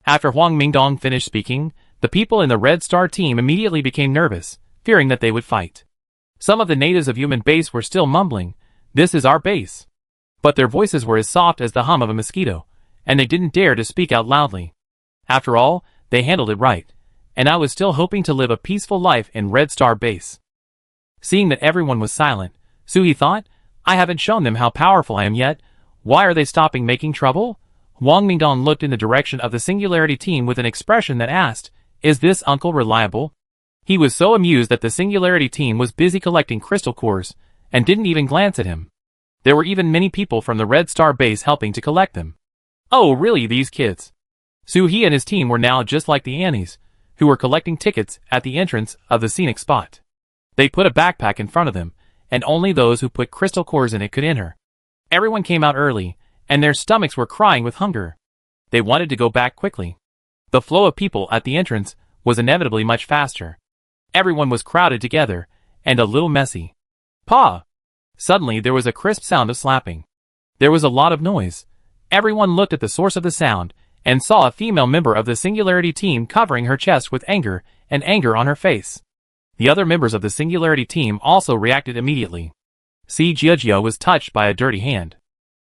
After Huang Mingdong finished speaking, the people in the Red Star team immediately became nervous, fearing that they would fight. Some of the natives of human base were still mumbling, "This is our base." But their voices were as soft as the hum of a mosquito, and they didn't dare to speak out loudly. After all, they handled it right, and I was still hoping to live a peaceful life in Red Star base. Seeing that everyone was silent, Suhi thought, "I haven't shown them how powerful I am yet. Why are they stopping making trouble?" Huang Mingdong looked in the direction of the Singularity team with an expression that asked, "Is this uncle reliable?" He was so amused that the Singularity team was busy collecting crystal cores, and didn't even glance at him. There were even many people from the Red Star base helping to collect them. Oh, really, these kids? Suhi and his team were now just like the Annies, who were collecting tickets at the entrance of the scenic spot. They put a backpack in front of them, and only those who put crystal cores in it could enter. Everyone came out early, and their stomachs were crying with hunger. They wanted to go back quickly. The flow of people at the entrance was inevitably much faster. Everyone was crowded together, and a little messy. Pa! Suddenly there was a crisp sound of slapping. There was a lot of noise. Everyone looked at the source of the sound, and saw a female member of the Singularity team covering her chest with anger, and anger on her face. The other members of the Singularity team also reacted immediately. Si Jiajia was touched by a dirty hand.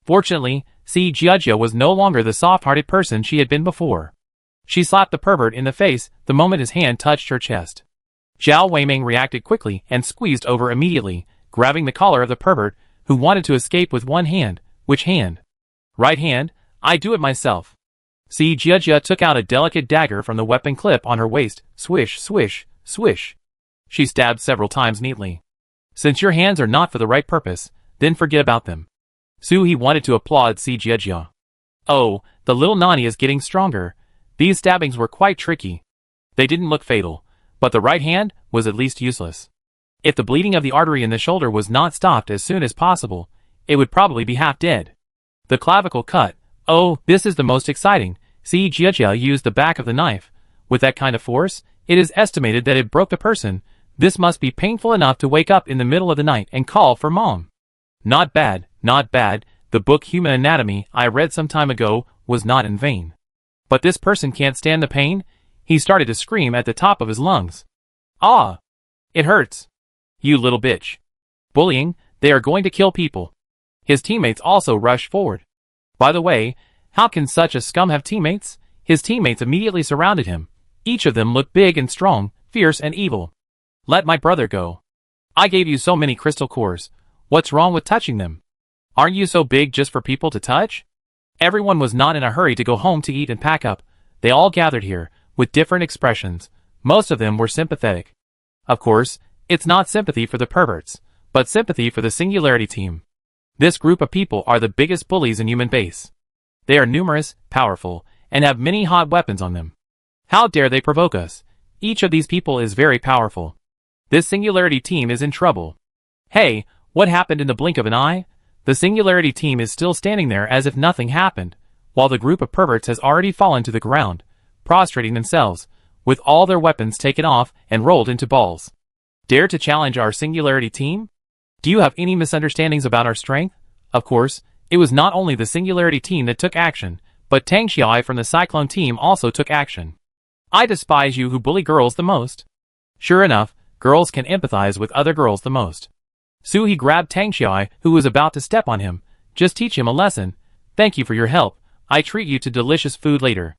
Fortunately, Si Jiajia was no longer the soft-hearted person she had been before. She slapped the pervert in the face the moment his hand touched her chest. Zhao Weiming reacted quickly and squeezed over immediately, grabbing the collar of the pervert, who wanted to escape with one hand. Which hand? Right hand? I do it myself. Si Jiajia took out a delicate dagger from the weapon clip on her waist. Swish, swish, swish. She stabbed several times neatly. Since your hands are not for the right purpose, then forget about them. Suhi wanted to applaud Si Jiajia. Oh, the little Nani is getting stronger. These stabbings were quite tricky. They didn't look fatal, but the right hand was at least useless. If the bleeding of the artery in the shoulder was not stopped as soon as possible, it would probably be half dead. The clavicle cut. Oh, this is the most exciting. Si Jiajia used the back of the knife. With that kind of force, it is estimated that it broke the person. This must be painful enough to wake up in the middle of the night and call for mom. Not bad, not bad. The book Human Anatomy I read some time ago was not in vain. But this person can't stand the pain. He started to scream at the top of his lungs. Ah! It hurts. You little bitch. Bullying, they are going to kill people. His teammates also rushed forward. By the way, how can such a scum have teammates? His teammates immediately surrounded him. Each of them looked big and strong, fierce and evil. Let my brother go. I gave you so many crystal cores. What's wrong with touching them? Aren't you so big just for people to touch? Everyone was not in a hurry to go home to eat and pack up, They all gathered here, with different expressions. Most of them were sympathetic. Of course, it's not sympathy for the perverts, but sympathy for the Singularity team. This group of people are the biggest bullies in human base. They are numerous, powerful, and have many hot weapons on them. How dare they provoke us? Each of these people is very powerful. This Singularity team is in trouble. Hey, what happened in the blink of an eye? The Singularity team is still standing there as if nothing happened, while the group of perverts has already fallen to the ground, prostrating themselves, with all their weapons taken off and rolled into balls. Dare to challenge our Singularity team? Do you have any misunderstandings about our strength? Of course, it was not only the Singularity team that took action, but Tang Xiai from the Cyclone team also took action. I despise you who bully girls the most. Sure enough, girls can empathize with other girls the most. Suhi grabbed Tang Xiai, who was about to step on him. Just teach him a lesson. Thank you for your help. I treat you to delicious food later.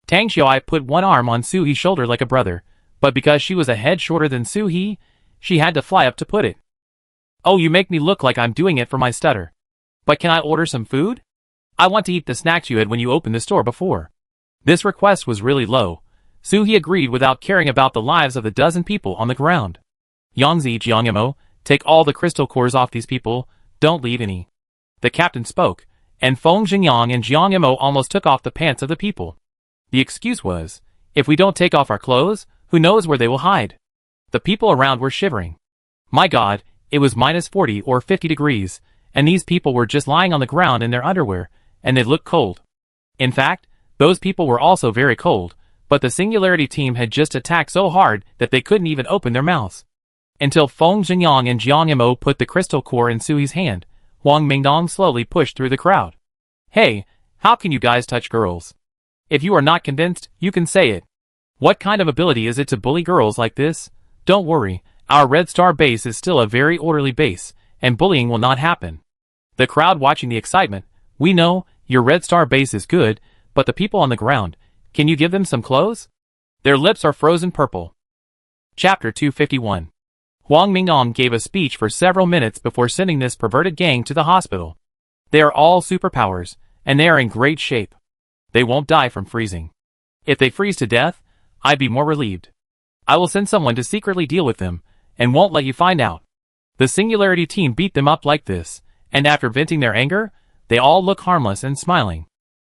Tang Xiai put one arm on Suhi's shoulder like a brother, but because she was a head shorter than Suhi, she had to fly up to put it. Oh, you make me look like I'm doing it for my stutter. But can I order some food? I want to eat the snacks you had when you opened the store before. This request was really low. Suhi agreed without caring about the lives of the dozen people on the ground. Yangzi Jiangyamo, take all the crystal cores off these people, don't leave any. The captain spoke, and Feng Xingyang and Jiangyamo almost took off the pants of the people. The excuse was, if we don't take off our clothes, who knows where they will hide? The people around were shivering. My God, it was minus 40 or 50 degrees, and these people were just lying on the ground in their underwear, and they looked cold. In fact, those people were also very cold, but the Singularity team had just attacked so hard that they couldn't even open their mouths. Until Feng Xingyang and Jiang Yimo put the crystal core in Sui's hand, Huang Mingdong slowly pushed through the crowd. Hey, how can you guys touch girls? If you are not convinced, you can say it. What kind of ability is it to bully girls like this? Don't worry, our Red Star base is still a very orderly base, and bullying will not happen. The crowd watching the excitement, we know, your Red Star base is good, but the people on the ground, can you give them some clothes? Their lips are frozen purple. Chapter 251. Huang Mingdong gave a speech for several minutes before sending this perverted gang to the hospital. They are all superpowers, and they are in great shape. They won't die from freezing. If they freeze to death, I'd be more relieved. I will send someone to secretly deal with them, and won't let you find out. The Singularity team beat them up like this, and after venting their anger, they all look harmless and smiling.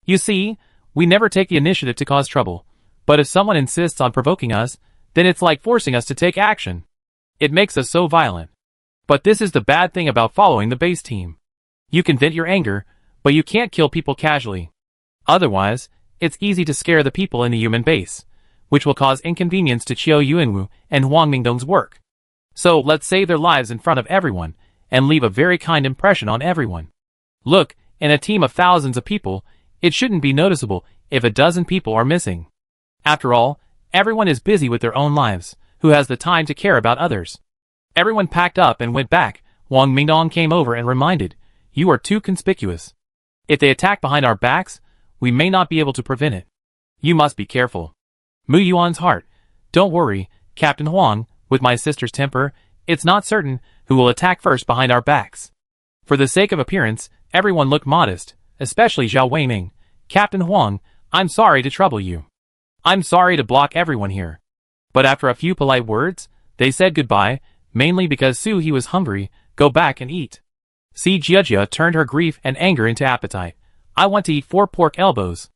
You see, we never take the initiative to cause trouble, but if someone insists on provoking us, then it's like forcing us to take action. It makes us so violent. But this is the bad thing about following the base team. You can vent your anger, but you can't kill people casually. Otherwise, it's easy to scare the people in the human base, which will cause inconvenience to Qiu Yuanwu and Huang Mingdong's work. So let's save their lives in front of everyone, and leave a very kind impression on everyone. Look, in a team of thousands of people, it shouldn't be noticeable if a dozen people are missing. After all, everyone is busy with their own lives. Who has the time to care about others? Everyone packed up and went back. Huang Mingdong came over and reminded, you are too conspicuous. If they attack behind our backs, we may not be able to prevent it. You must be careful. Mu Yuan's heart. Don't worry, Captain Huang, with my sister's temper, it's not certain who will attack first behind our backs. For the sake of appearance, everyone looked modest, especially Zhao Weiming. Captain Huang, I'm sorry to trouble you. I'm sorry to block everyone here. But after a few polite words, they said goodbye, mainly because Suhi was hungry. Go back and eat. Si Jiajia turned her grief and anger into appetite. I want to eat 4 pork elbows.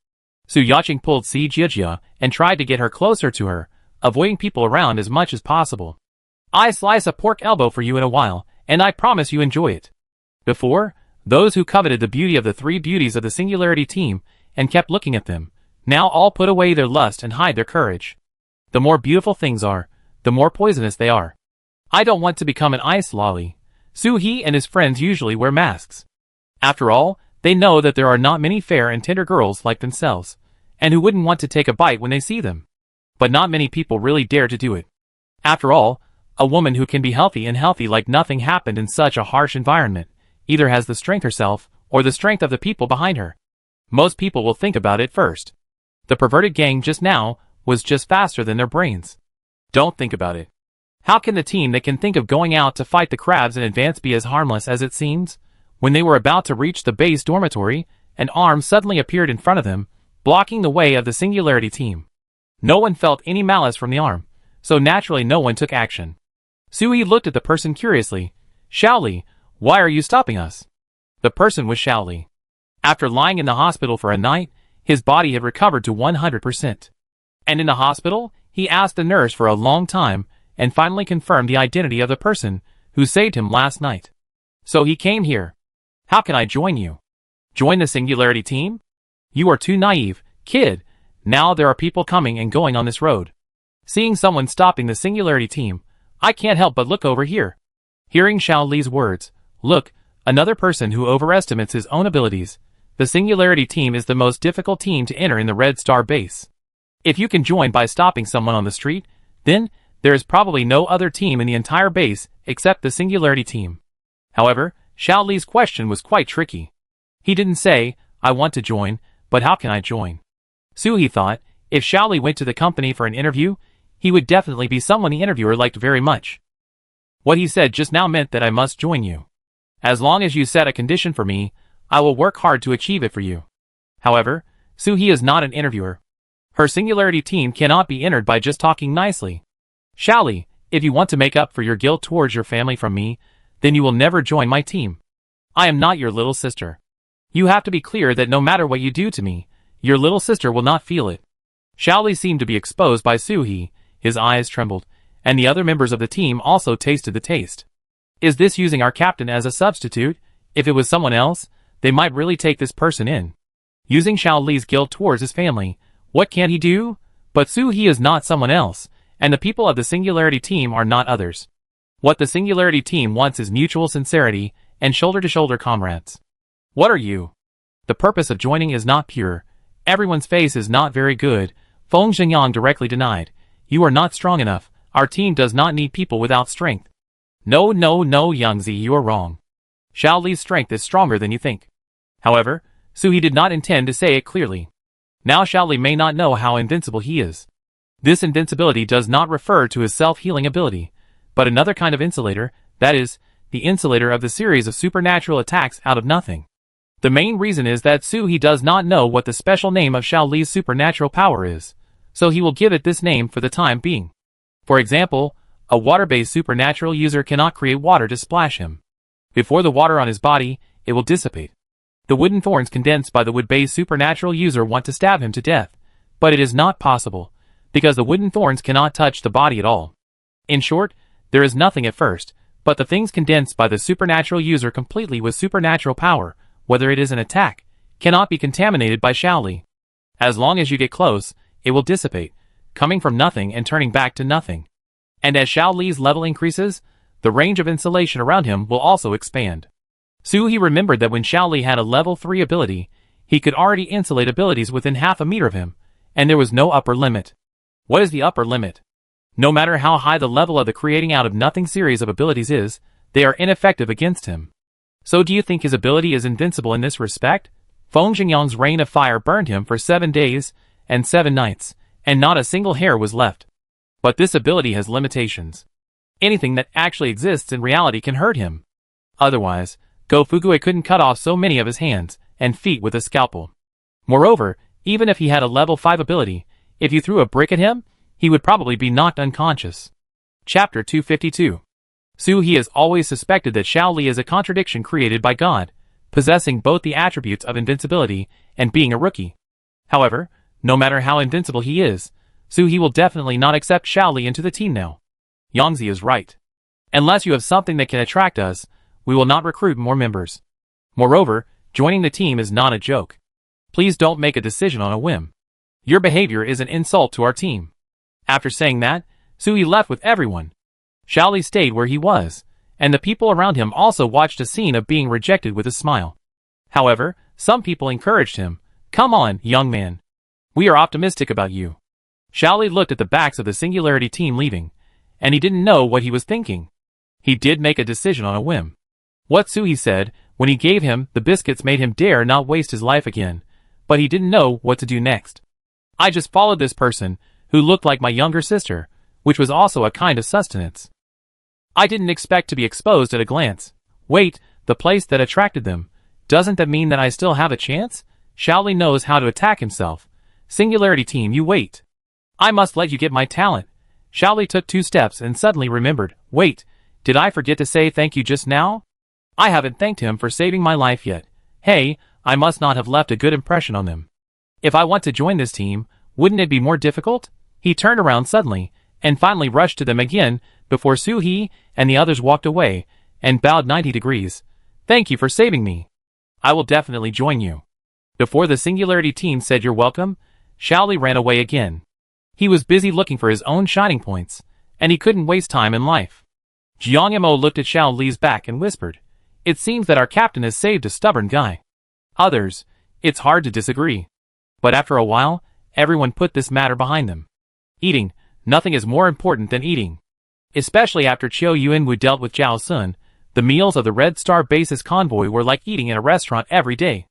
Su Yaqing pulled Si Jiajia and tried to get her closer to her, avoiding people around as much as possible. I slice a pork elbow for you in a while, and I promise you enjoy it. Before, those who coveted the beauty of the 3 beauties of the Singularity team and kept looking at them, now all put away their lust and hide their courage. The more beautiful things are, the more poisonous they are. I don't want to become an ice lolly. Suhi and his friends usually wear masks. After all, they know that there are not many fair and tender girls like themselves, and who wouldn't want to take a bite when they see them. But not many people really dare to do it. After all, a woman who can be healthy and healthy like nothing happened in such a harsh environment, either has the strength herself, or the strength of the people behind her. Most people will think about it first. The perverted gang just now was just faster than their brains. Don't think about it. How can the team that can think of going out to fight the crabs in advance be as harmless as it seems? When they were about to reach the base dormitory, an arm suddenly appeared in front of them, blocking the way of the Singularity team. No one felt any malice from the arm, so naturally no one took action. Sui looked at the person curiously. Xiaoli, why are you stopping us? The person was Xiaoli. After lying in the hospital for a night, his body had recovered to 100%. And in the hospital, he asked the nurse for a long time and finally confirmed the identity of the person who saved him last night. So he came here. How can I join you? Join the Singularity team? You are too naive, kid. Now there are people coming and going on this road. Seeing someone stopping the Singularity team, I can't help but look over here. Hearing Xiaoli's words, look, another person who overestimates his own abilities. The Singularity team is the most difficult team to enter in the Red Star base. If you can join by stopping someone on the street, then there is probably no other team in the entire base except the Singularity team. However, Xiaoli's question was quite tricky. He didn't say, I want to join, but how can I join? Sui thought, if Xiaoli went to the company for an interview, he would definitely be someone the interviewer liked very much. What he said just now meant that I must join you. As long as you set a condition for me, I will work hard to achieve it for you. However, Sui is not an interviewer. Her Singularity team cannot be entered by just talking nicely. Xiaoli, if you want to make up for your guilt towards your family from me, then you will never join my team. I am not your little sister. You have to be clear that no matter what you do to me, your little sister will not feel it. Xiaoli seemed to be exposed by Sui, his eyes trembled, and the other members of the team also tasted the taste. Is this using our captain as a substitute? If it was someone else, they might really take this person in. Using Xiaoli's guilt towards his family, what can he do? But Sui is not someone else, and the people of the Singularity team are not others. What the Singularity team wants is mutual sincerity and shoulder-to-shoulder comrades. What are you? The purpose of joining is not pure. Everyone's face is not very good. Feng Xingyang directly denied. You are not strong enough. Our team does not need people without strength. No, Yangzi, you are wrong. Xiaoli's strength is stronger than you think. However, Sui did not intend to say it clearly. Now Xiaoli may not know how invincible he is. This invincibility does not refer to his self-healing ability, but another kind of insulator, that is, the insulator of the series of supernatural attacks out of nothing. The main reason is that Sui does not know what the special name of Xiaoli's supernatural power is, so he will give it this name for the time being. For example, a water-based supernatural user cannot create water to splash him. Before the water on his body, it will dissipate. The wooden thorns condensed by the wood-based supernatural user want to stab him to death, but it is not possible, because the wooden thorns cannot touch the body at all. In short, there is nothing at first, but the things condensed by the supernatural user completely with supernatural power, whether it is an attack, cannot be contaminated by Xiaoli. As long as you get close, it will dissipate, coming from nothing and turning back to nothing. And as Xiaoli's level increases, the range of insulation around him will also expand. Sui remembered that when Xiaoli had a level 3 ability, he could already insulate abilities within half a meter of him, and there was no upper limit. What is the upper limit? No matter how high the level of the creating out of nothing series of abilities is, they are ineffective against him. So do you think his ability is invincible in this respect? Feng Xingyang's rain of fire burned him for 7 days and 7 nights, and not a single hair was left. But this ability has limitations. Anything that actually exists in reality can hurt him. Otherwise, Go Fugui couldn't cut off so many of his hands and feet with a scalpel. Moreover, even if he had a level 5 ability, if you threw a brick at him, he would probably be knocked unconscious. Chapter 252. Sui has always suspected that Xiaoli is a contradiction created by God, possessing both the attributes of invincibility and being a rookie. However, no matter how invincible he is, Sui will definitely not accept Xiaoli into the team now. Yangzi is right. Unless you have something that can attract us, we will not recruit more members. Moreover, joining the team is not a joke. Please don't make a decision on a whim. Your behavior is an insult to our team. After saying that, Sui left with everyone. Xiaoli stayed where he was, and the people around him also watched a scene of being rejected with a smile. However, some people encouraged him. Come on, young man. We are optimistic about you. Xiaoli looked at the backs of the Singularity team leaving, and he didn't know what he was thinking. He did make a decision on a whim. What Sui said when he gave him the biscuits made him dare not waste his life again, but he didn't know what to do next. I just followed this person, who looked like my younger sister, which was also a kind of sustenance. I didn't expect to be exposed at a glance. Wait, the place that attracted them. Doesn't that mean that I still have a chance? Xiaoli knows how to attack himself, Singularity team, you wait. I must let you get my talent. Xiaoli took 2 steps and suddenly remembered, wait, did I forget to say thank you just now? I haven't thanked him for saving my life yet. Hey, I must not have left a good impression on them. If I want to join this team, wouldn't it be more difficult? He turned around suddenly, and finally rushed to them again, before Su-hee and the others walked away, and bowed 90 degrees. Thank you for saving me. I will definitely join you. Before the Singularity team said you're welcome, Xiaoli ran away again. He was busy looking for his own shining points, and he couldn't waste time in life. Jiang Yimou looked at Xiaoli's back and whispered, it seems that our captain has saved a stubborn guy. Others, it's hard to disagree. But after a while, everyone put this matter behind them. Eating, nothing is more important than eating. Especially after Qiu Yuanwu dealt with Zhao Sun, the meals of the Red Star Base's convoy were like eating in a restaurant every day.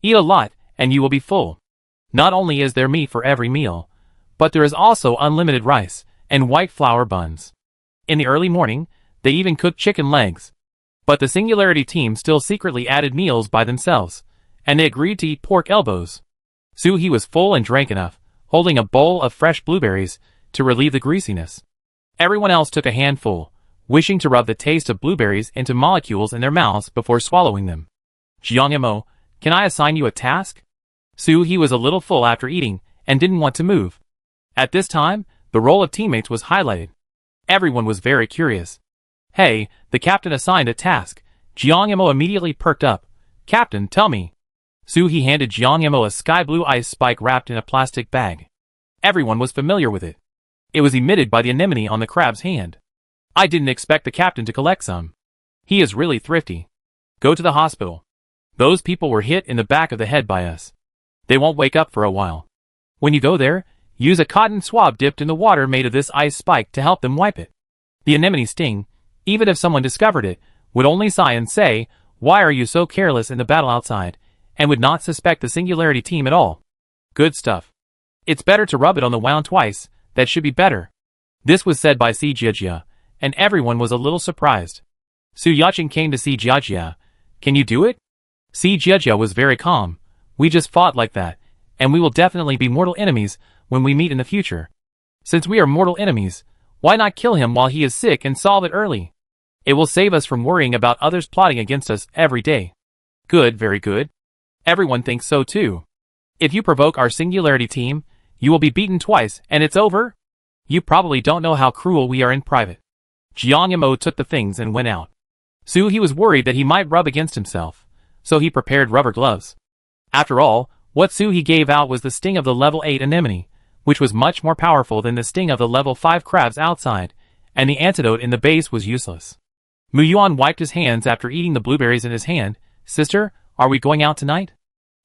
Eat a lot, and you will be full. Not only is there meat for every meal, but there is also unlimited rice and white flour buns. In the early morning, they even cooked chicken legs. But the Singularity team still secretly added meals by themselves, and they agreed to eat pork elbows. Su-hee was full and drank enough, holding a bowl of fresh blueberries to relieve the greasiness. Everyone else took a handful, wishing to rub the taste of blueberries into molecules in their mouths before swallowing them. Jiang Yimou, can I assign you a task? Su-hee was a little full after eating and didn't want to move. At this time, the role of teammates was highlighted. Everyone was very curious. Hey, the captain assigned a task. Jiang Yimou immediately perked up. Captain, tell me. Su-hee handed Jiang Yimou a sky blue ice spike wrapped in a plastic bag. Everyone was familiar with it. It was emitted by the anemone on the crab's hand. I didn't expect the captain to collect some. He is really thrifty. Go to the hospital. Those people were hit in the back of the head by us. They won't wake up for a while. When you go there, use a cotton swab dipped in the water made of this ice spike to help them wipe it. The anemone sting, even if someone discovered it, would only sigh and say, why are you so careless in the battle outside, and would not suspect the Singularity team at all. Good stuff. It's better to rub it on the wound twice, that should be better. This was said by Si Jiajia, and everyone was a little surprised. Su Yaqing came to Si Jiajia. Can you do it? Si Jiajia was very calm. We just fought like that, and we will definitely be mortal enemies when we meet in the future. Since we are mortal enemies, why not kill him while he is sick and solve it early? It will save us from worrying about others plotting against us every day. Good, very good. Everyone thinks so too. If you provoke our Singularity team, you will be beaten twice and it's over? You probably don't know how cruel we are in private. Jiang Yimou took the things and went out. Su-hee was worried that he might rub against himself, so he prepared rubber gloves. After all, what Su-hee gave out was the sting of the level 8 anemone, which was much more powerful than the sting of the level 5 crabs outside, and the antidote in the base was useless. Mu Yuan wiped his hands after eating the blueberries in his hand. Sister, are we going out tonight?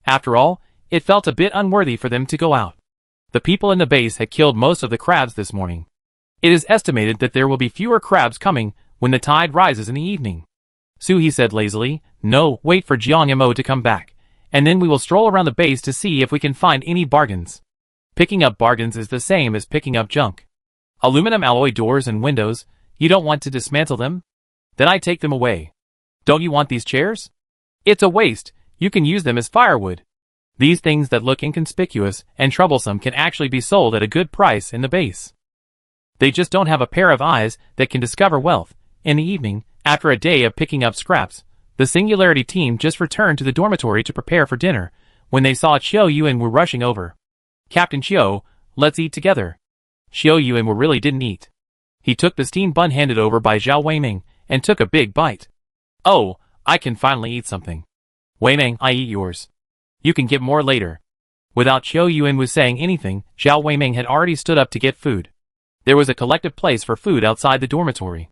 After all, it felt a bit unworthy for them to go out. The people in the base had killed most of the crabs this morning. It is estimated that there will be fewer crabs coming when the tide rises in the evening. Su-hee said lazily, no, wait for Jiang Yimou to come back, and then we will stroll around the base to see if we can find any bargains. Picking up bargains is the same as picking up junk. Aluminum alloy doors and windows, you don't want to dismantle them? Then I take them away. Don't you want these chairs? It's a waste, you can use them as firewood. These things that look inconspicuous and troublesome can actually be sold at a good price in the base. They just don't have a pair of eyes that can discover wealth. In the evening, after a day of picking up scraps, the Singularity team just returned to the dormitory to prepare for dinner, when they saw Qiu Yuanwu rushing over. Captain Qiu, let's eat together. Qiu Yuanwu really didn't eat. He took the steamed bun handed over by Zhao Weiming, and took a big bite. Oh, I can finally eat something. Weiming, I eat yours. You can get more later. Without Qiu Yuanwu saying anything, Zhao Weiming had already stood up to get food. There was a collective place for food outside the dormitory.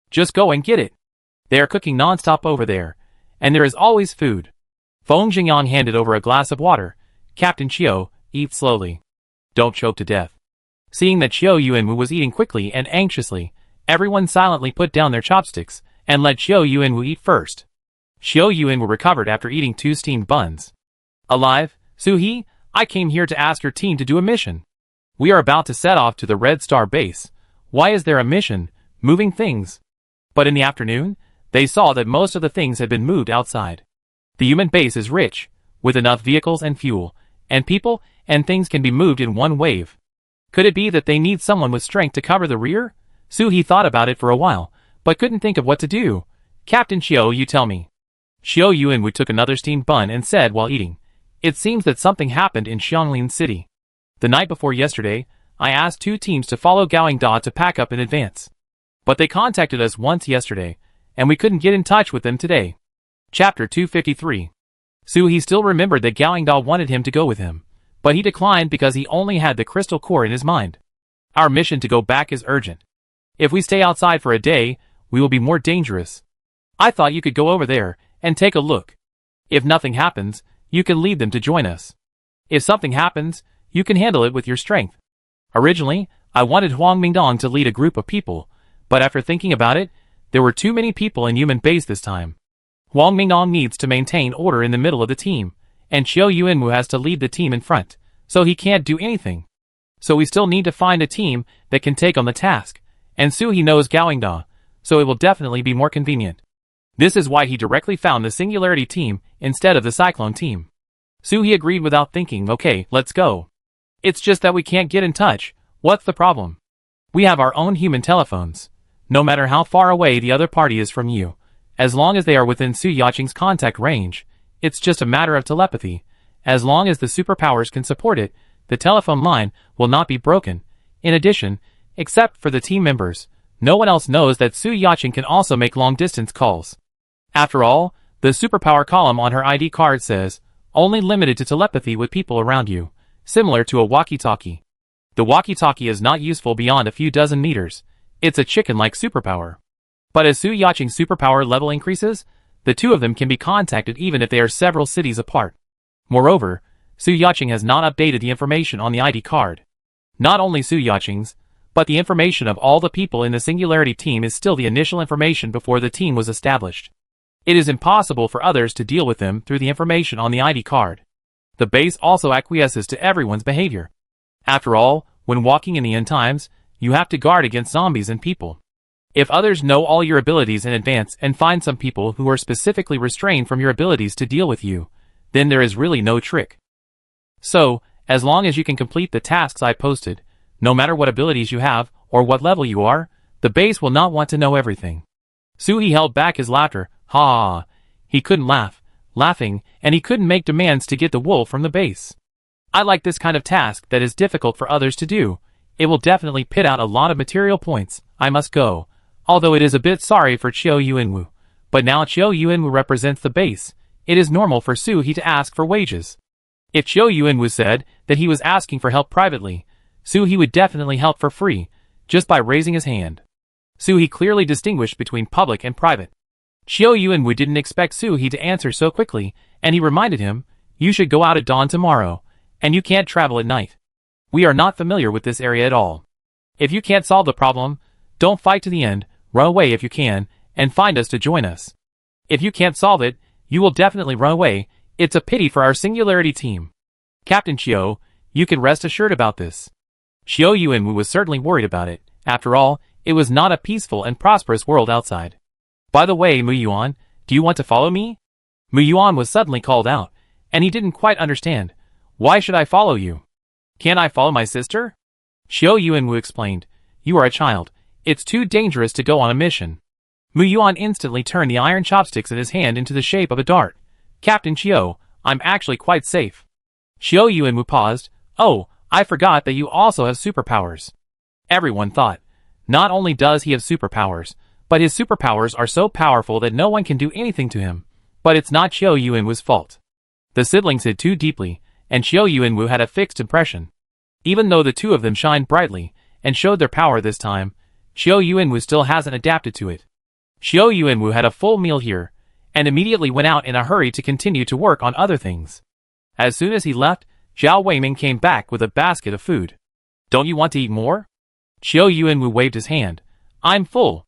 Just go and get it. They are cooking non-stop over there, and there is always food. Feng Jingyang handed over a glass of water. Captain Qiu, eat slowly. Don't choke to death. Seeing that Qiu Yuanwu was eating quickly and anxiously, everyone silently put down their chopsticks and let Qiu Yuanwu eat first. Qiu Yuanwu recovered after eating 2 steamed buns. Alive, Su-hee, I came here to ask your team to do a mission. We are about to set off to the Red Star base. Why is there a mission? Moving things. But in the afternoon, they saw that most of the things had been moved outside. The human base is rich, with enough vehicles and fuel, and people and things can be moved in one wave. Could it be that they need someone with strength to cover the rear? He thought about it for a while, but couldn't think of what to do. Captain Xiao, you tell me. Xiao Yuanwu took another steamed bun and said while eating, "It seems that something happened in Xianglin City. The night before yesterday, I asked 2 teams to follow Gaoingda to pack up in advance. But they contacted us once yesterday, and we couldn't get in touch with them today." Chapter 253. He still remembered that Gaoingda wanted him to go with him, but he declined because he only had the crystal core in his mind. "Our mission to go back is urgent. If we stay outside for a day, we will be more dangerous. I thought you could go over there and take a look. If nothing happens, you can lead them to join us. If something happens, you can handle it with your strength." Originally, I wanted Huang Mingdong to lead a group of people, but after thinking about it, there were too many people in human base this time. Huang Mingdong needs to maintain order in the middle of the team, and Xiao Yuanwu has to lead the team in front, so he can't do anything. So we still need to find a team that can take on the task, and he knows Gaoingda, so it will definitely be more convenient. This is why he directly found the Singularity team instead of the Cyclone team. He agreed without thinking, "Okay, let's go. It's just that we can't get in touch. What's the problem? We have our own human telephones. No matter how far away the other party is from you, as long as they are within Su Yaqing's contact range, it's just a matter of telepathy. As long as the superpowers can support it, the telephone line will not be broken. In addition, except for the team members, no one else knows that Su Yaqing can also make long-distance calls. After all, the superpower column on her ID card says, only limited to telepathy with people around you, similar to a walkie-talkie. The walkie-talkie is not useful beyond a few dozen meters. It's a chicken-like superpower. But as Su Yaqing's superpower level increases, the two of them can be contacted even if they are several cities apart. Moreover, Su Yaqing has not updated the information on the ID card. Not only Su Yaqing's, but the information of all the people in the Singularity team is still the initial information before the team was established. It is impossible for others to deal with them through the information on the ID card. The base also acquiesces to everyone's behavior. After all, when walking in the end times, you have to guard against zombies and people. If others know all your abilities in advance and find some people who are specifically restrained from your abilities to deal with you, then there is really no trick. So, as long as you can complete the tasks I posted, no matter what abilities you have or what level you are, the base will not want to know everything. He held back his laughter. Ha! He couldn't laughing, and he couldn't make demands to get the wool from the base. I like this kind of task that is difficult for others to do. It will definitely pit out a lot of material points. I must go. Although it is a bit sorry for Xiao Yuanwu. But now Xiao Yuanwu represents the base. It is normal for He to ask for wages. If Xiao Yuanwu said that he was asking for help privately, He would definitely help for free, just by raising his hand. He clearly distinguished between public and private. Xiao Yuanwu didn't expect He to answer so quickly, and he reminded him, "You should go out at dawn tomorrow, and you can't travel at night. We are not familiar with this area at all. If you can't solve the problem, don't fight to the end, run away if you can, and find us to join us. If you can't solve it, you will definitely run away. It's a pity for our Singularity team. Captain Xiao, you can rest assured about this." Xiao Yuanwu was certainly worried about it. After all, it was not a peaceful and prosperous world outside. "By the way, Mu Yuan, do you want to follow me?" Mu Yuan was suddenly called out, and he didn't quite understand. "Why should I follow you? Can't I follow my sister?" Xiao Yuanwu explained, "You are a child. It's too dangerous to go on a mission." Mu Yuan instantly turned the iron chopsticks in his hand into the shape of a dart. "Captain Xiao, I'm actually quite safe." Xiao Yuanwu paused. "Oh, I forgot that you also have superpowers." Everyone thought, not only does he have superpowers, but his superpowers are so powerful that no one can do anything to him. But it's not Xiao Yuanwu's fault. The siblings hid too deeply, and Xiao Yuanwu had a fixed impression. Even though the two of them shined brightly and showed their power this time, Xiao Yuanwu still hasn't adapted to it. Xiao Yuanwu had a full meal here, and immediately went out in a hurry to continue to work on other things. As soon as he left, Zhao Weiming came back with a basket of food. "Don't you want to eat more?" Xiao Yuanwu waved his hand. "I'm full."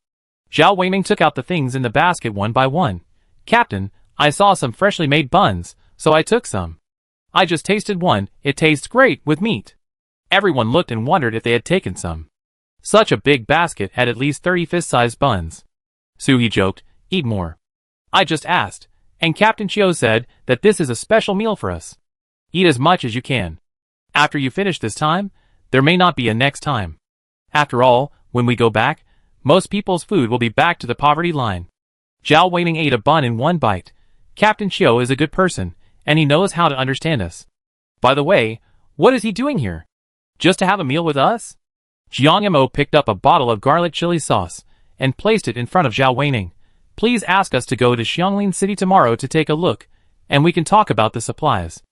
Zhao Weiming took out the things in the basket one by one. "Captain, I saw some freshly made buns, so I took some. I just tasted one. It tastes great with meat." Everyone looked and wondered if they had taken some. Such a big basket had at least 30 fist-sized buns. He joked, "Eat more. I just asked, and Captain Xiao said that this is a special meal for us." Eat as much as you can. After you finish this time, there may not be a next time. After all, when we go back, most people's food will be back to the poverty line. Zhao Weining ate a bun in one bite. Captain Qiu is a good person, and he knows how to understand us. By the way, what is he doing here? Just to have a meal with us? Jiang Yamo picked up a bottle of garlic chili sauce and placed it in front of Zhao Weining. Please ask us to go to Xianglin City tomorrow to take a look, and we can talk about the supplies.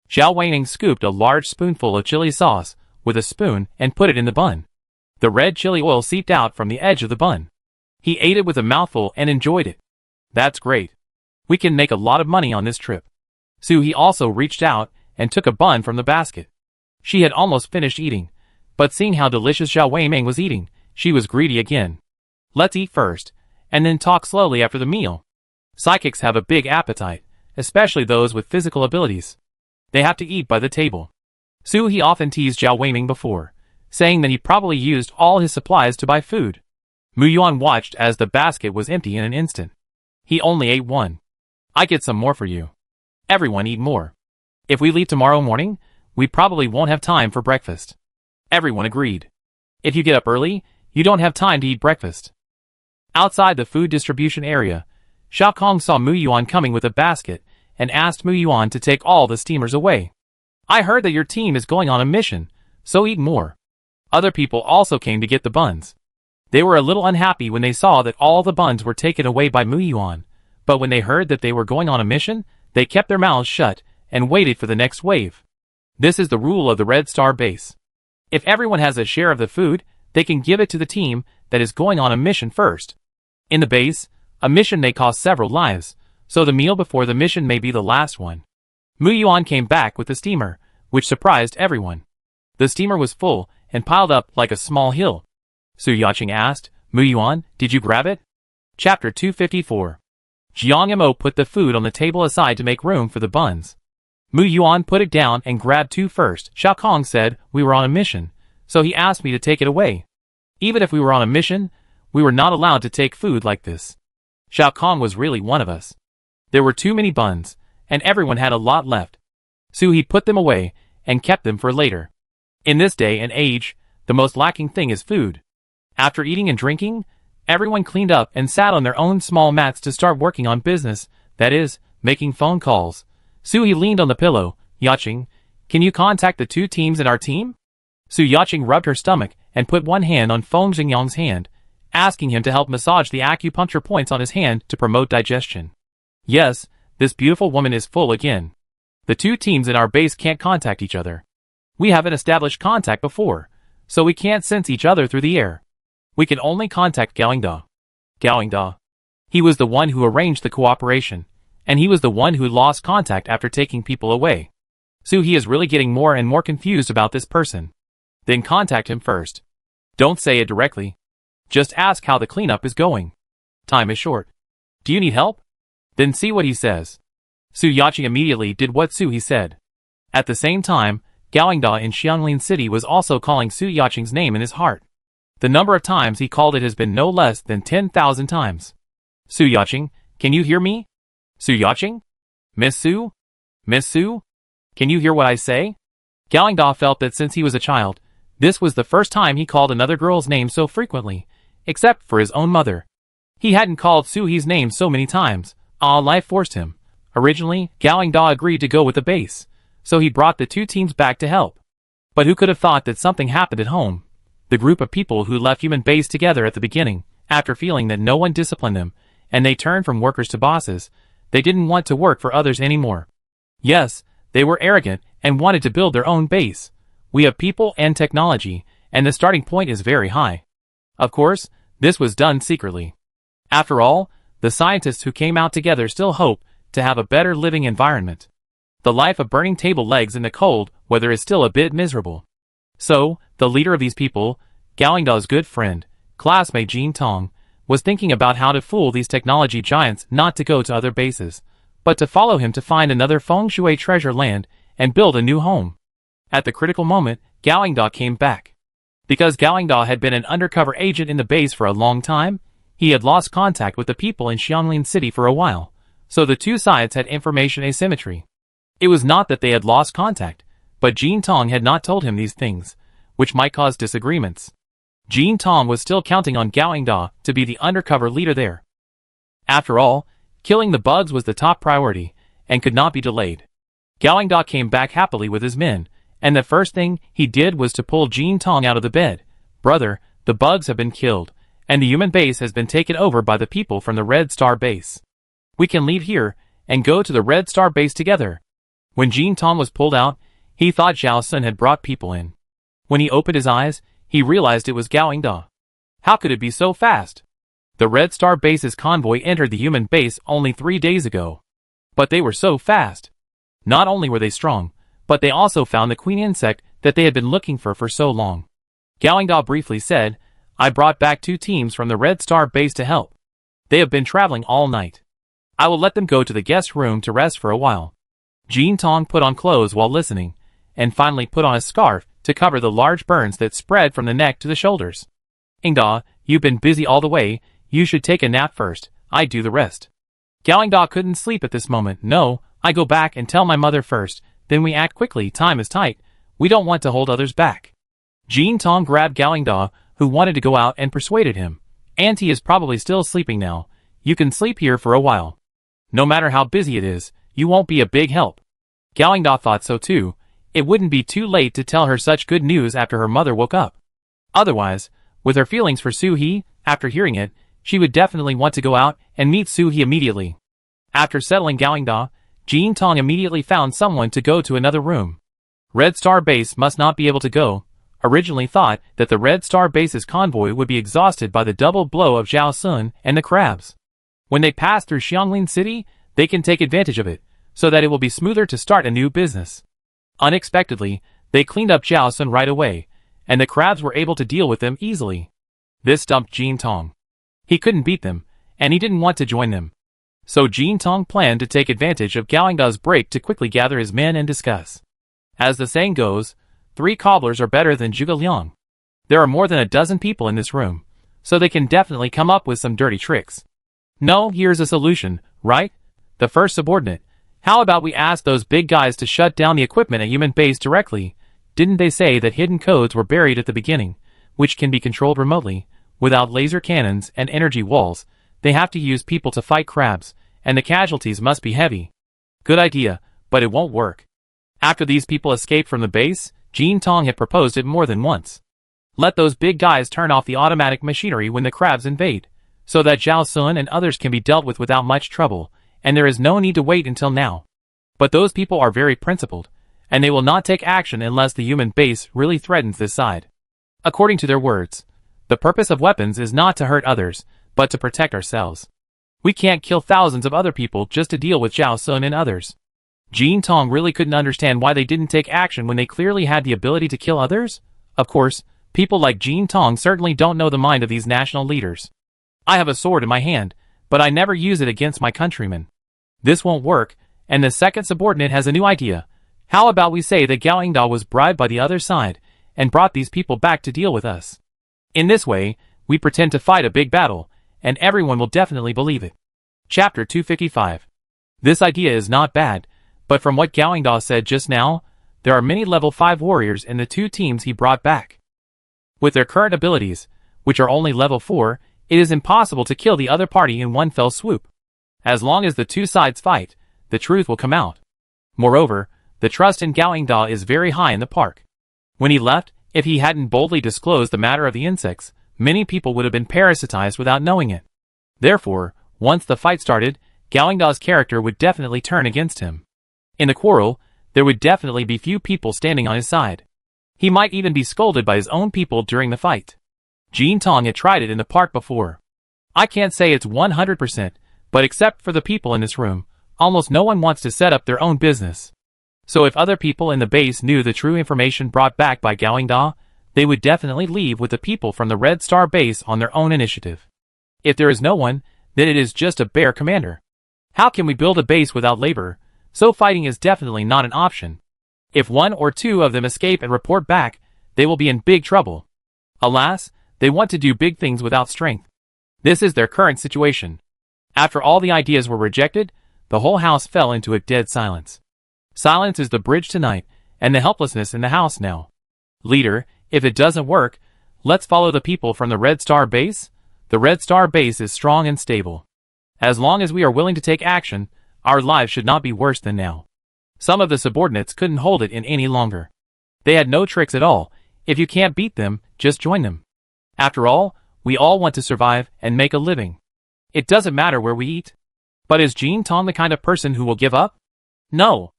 Zhao Weining scooped a large spoonful of chili sauce with a spoon and put it in the bun. The red chili oil seeped out from the edge of the bun. He ate it with a mouthful and enjoyed it. That's great. We can make a lot of money on this trip. Suhi also reached out and took a bun from the basket. She had almost finished eating, but seeing how delicious Zhao Weiming was eating, she was greedy again. Let's eat first, and then talk slowly after the meal. Psychics have a big appetite, especially those with physical abilities. They have to eat by the table. Suhi often teased Zhao Weiming before, saying that he probably used all his supplies to buy food. Mu Yuan watched as the basket was empty in an instant. He only ate one. I get some more for you. Everyone eat more. If we leave tomorrow morning, we probably won't have time for breakfast. Everyone agreed. If you get up early, you don't have time to eat breakfast. Outside the food distribution area, Xiao Kong saw Mu Yuan coming with a basket and asked Mu Yuan to take all the steamers away. I heard that your team is going on a mission, so eat more. Other people also came to get the buns. They were a little unhappy when they saw that all the buns were taken away by Mu Yuan, but when they heard that they were going on a mission, they kept their mouths shut and waited for the next wave. This is the rule of the Red Star base. If everyone has a share of the food, they can give it to the team that is going on a mission first. In the base, a mission may cost several lives, so the meal before the mission may be the last one. Mu Yuan came back with the steamer, which surprised everyone. The steamer was full and piled up like a small hill. Su Yaqing asked, Mu Yuan, did you grab it? Chapter 254. Jiang Mo put the food on the table aside to make room for the buns. Mu Yuan put it down and grabbed two first. Xiao Kong said, we were on a mission, so he asked me to take it away. Even if we were on a mission, we were not allowed to take food like this. Xiao Kong was really one of us. There were too many buns, and everyone had a lot left. So he put them away and kept them for later. In this day and age, the most lacking thing is food. After eating and drinking, everyone cleaned up and sat on their own small mats to start working on business, that is, making phone calls. Suhi leaned on the pillow. Yaqing, can you contact the two teams in our team? Su Yaqing rubbed her stomach and put one hand on Feng Xingyang's hand, asking him to help massage the acupuncture points on his hand to promote digestion. Yes, this beautiful woman is full again. The two teams in our base can't contact each other. We haven't established contact before, so we can't sense each other through the air. We can only contact Gaoingda. Gaoingda. He was the one who arranged the cooperation, and he was the one who lost contact after taking people away. So he is really getting more and more confused about this person. Then contact him first. Don't say it directly. Just ask how the cleanup is going. Time is short. Do you need help? Then see what he says. Su Yaqing immediately did what Su he said. At the same time, Gaoingda in Xianglin City was also calling Su Yaqing's name in his heart. The number of times he called it has been no less than 10,000 times. Su Yaqing, can you hear me? Su Yaqing? Miss Su? Miss Su? Can you hear what I say? Gaoingda felt that since he was a child, this was the first time he called another girl's name so frequently, except for his own mother. He hadn't called Suhi's name so many times. Life forced him. Originally, Gaoingda agreed to go with the base, so he brought the two teams back to help. But who could have thought that something happened at home? The group of people who left human base together at the beginning, after feeling that no one disciplined them, and they turned from workers to bosses, they didn't want to work for others anymore. Yes, they were arrogant and wanted to build their own base. We have people and technology, and the starting point is very high. Of course, this was done secretly. After all, the scientists who came out together still hope to have a better living environment. The life of burning table legs in the cold weather is still a bit miserable. So, the leader of these people, Gaoingda's good friend, classmate Jin Tong, was thinking about how to fool these technology giants not to go to other bases, but to follow him to find another Feng Shui treasure land and build a new home. At the critical moment, Gaoingda came back. Because Gaoingda had been an undercover agent in the base for a long time, he had lost contact with the people in Xianglin City for a while, so the two sides had information asymmetry. It was not that they had lost contact, but Jin Tong had not told him these things, which might cause disagreements. Jin Tong was still counting on Gao Yingda to be the undercover leader there. After all, killing the bugs was the top priority, and could not be delayed. Gao Yingda came back happily with his men, and the first thing he did was to pull Jin Tong out of the bed. Brother, the bugs have been killed, and the human base has been taken over by the people from the Red Star base. We can leave here, and go to the Red Star base together. When Jin Tong was pulled out, he thought Zhao Sun had brought people in. When he opened his eyes, he realized it was Gao Yingda. How could it be so fast? The Red Star base's convoy entered the human base only 3 days ago. But they were so fast. Not only were they strong, but they also found the queen insect that they had been looking for so long. Gao Yingda briefly said, I brought back 2 teams from the Red Star base to help. They have been traveling all night. I will let them go to the guest room to rest for a while. Jin Tong put on clothes while listening, and finally put on a scarf to cover the large burns that spread from the neck to the shoulders. Yingda, you've been busy all the way, you should take a nap first, I do the rest. Gao Yingda couldn't sleep at this moment. No, I go back and tell my mother first, then we act quickly, time is tight, we don't want to hold others back. Jin Tong grabbed Gao Yingda, who wanted to go out, and persuaded him. Auntie is probably still sleeping now, you can sleep here for a while. No matter how busy it is, you won't be a big help. Gao Yingda thought so too. It wouldn't be too late to tell her such good news after her mother woke up. Otherwise, with her feelings for Su He, after hearing it, she would definitely want to go out and meet Su He immediately. After settling Gao Yingda, Jin Tong immediately found someone to go to another room. Red Star Base must not be able to go. Originally thought that the Red Star Base's convoy would be exhausted by the double blow of Zhao Sun and the crabs. When they pass through Xianglin City, they can take advantage of it, so that it will be smoother to start a new business. Unexpectedly, they cleaned up Zhao Sun right away, and the crabs were able to deal with them easily. This stumped Jin Tong. He couldn't beat them, and he didn't want to join them. So Jin Tong planned to take advantage of Gao Yingda's break to quickly gather his men and discuss. As the saying goes, 3 cobblers are better than Zhuge Liang. There are more than a dozen people in this room, so they can definitely come up with some dirty tricks. No, here's a solution, right? The first subordinate. How about we ask those big guys to shut down the equipment at human base directly? Didn't they say that hidden codes were buried at the beginning, which can be controlled remotely? Without laser cannons and energy walls, they have to use people to fight crabs, and the casualties must be heavy. Good idea, but it won't work. After these people escaped from the base, Jin Tong had proposed it more than once. Let those big guys turn off the automatic machinery when the crabs invade, so that Zhao Sun and others can be dealt with without much trouble, and there is no need to wait until now. But those people are very principled, and they will not take action unless the human base really threatens this side. According to their words, the purpose of weapons is not to hurt others, but to protect ourselves. We can't kill thousands of other people just to deal with Zhao Sun and others. Jin Tong really couldn't understand why they didn't take action when they clearly had the ability to kill others. Of course, people like Jin Tong certainly don't know the mind of these national leaders. I have a sword in my hand, but I never use it against my countrymen. This won't work, and the second subordinate has a new idea. How about we say that Gao Yingda was bribed by the other side, and brought these people back to deal with us? In this way, we pretend to fight a big battle, and everyone will definitely believe it. Chapter 255. This idea is not bad, but from what Gao Yingda said just now, there are many level 5 warriors in the 2 teams he brought back. With their current abilities, which are only level 4, it is impossible to kill the other party in one fell swoop. As long as the 2 sides fight, the truth will come out. Moreover, the trust in Gao Yingda is very high in the park. When he left, if he hadn't boldly disclosed the matter of the insects, many people would have been parasitized without knowing it. Therefore, once the fight started, Gao Yingda's character would definitely turn against him. In the quarrel, there would definitely be few people standing on his side. He might even be scolded by his own people during the fight. Jin Tong had tried it in the park before. I can't say it's 100%, but except for the people in this room, almost no one wants to set up their own business. So if other people in the base knew the true information brought back by Gao Yingda, they would definitely leave with the people from the Red Star base on their own initiative. If there is no one, then it is just a bare commander. How can we build a base without labor? So fighting is definitely not an option. If 1 or 2 of them escape and report back, they will be in big trouble. Alas, they want to do big things without strength. This is their current situation. After all the ideas were rejected, the whole house fell into a dead silence. Silence is the bridge tonight, and the helplessness in the house now. Leader, if it doesn't work, let's follow the people from the Red Star base. The Red Star base is strong and stable. As long as we are willing to take action, our lives should not be worse than now. Some of the subordinates couldn't hold it in any longer. They had no tricks at all. If you can't beat them, just join them. After all, we all want to survive and make a living. It doesn't matter where we eat. But is Jean Tong the kind of person who will give up? No.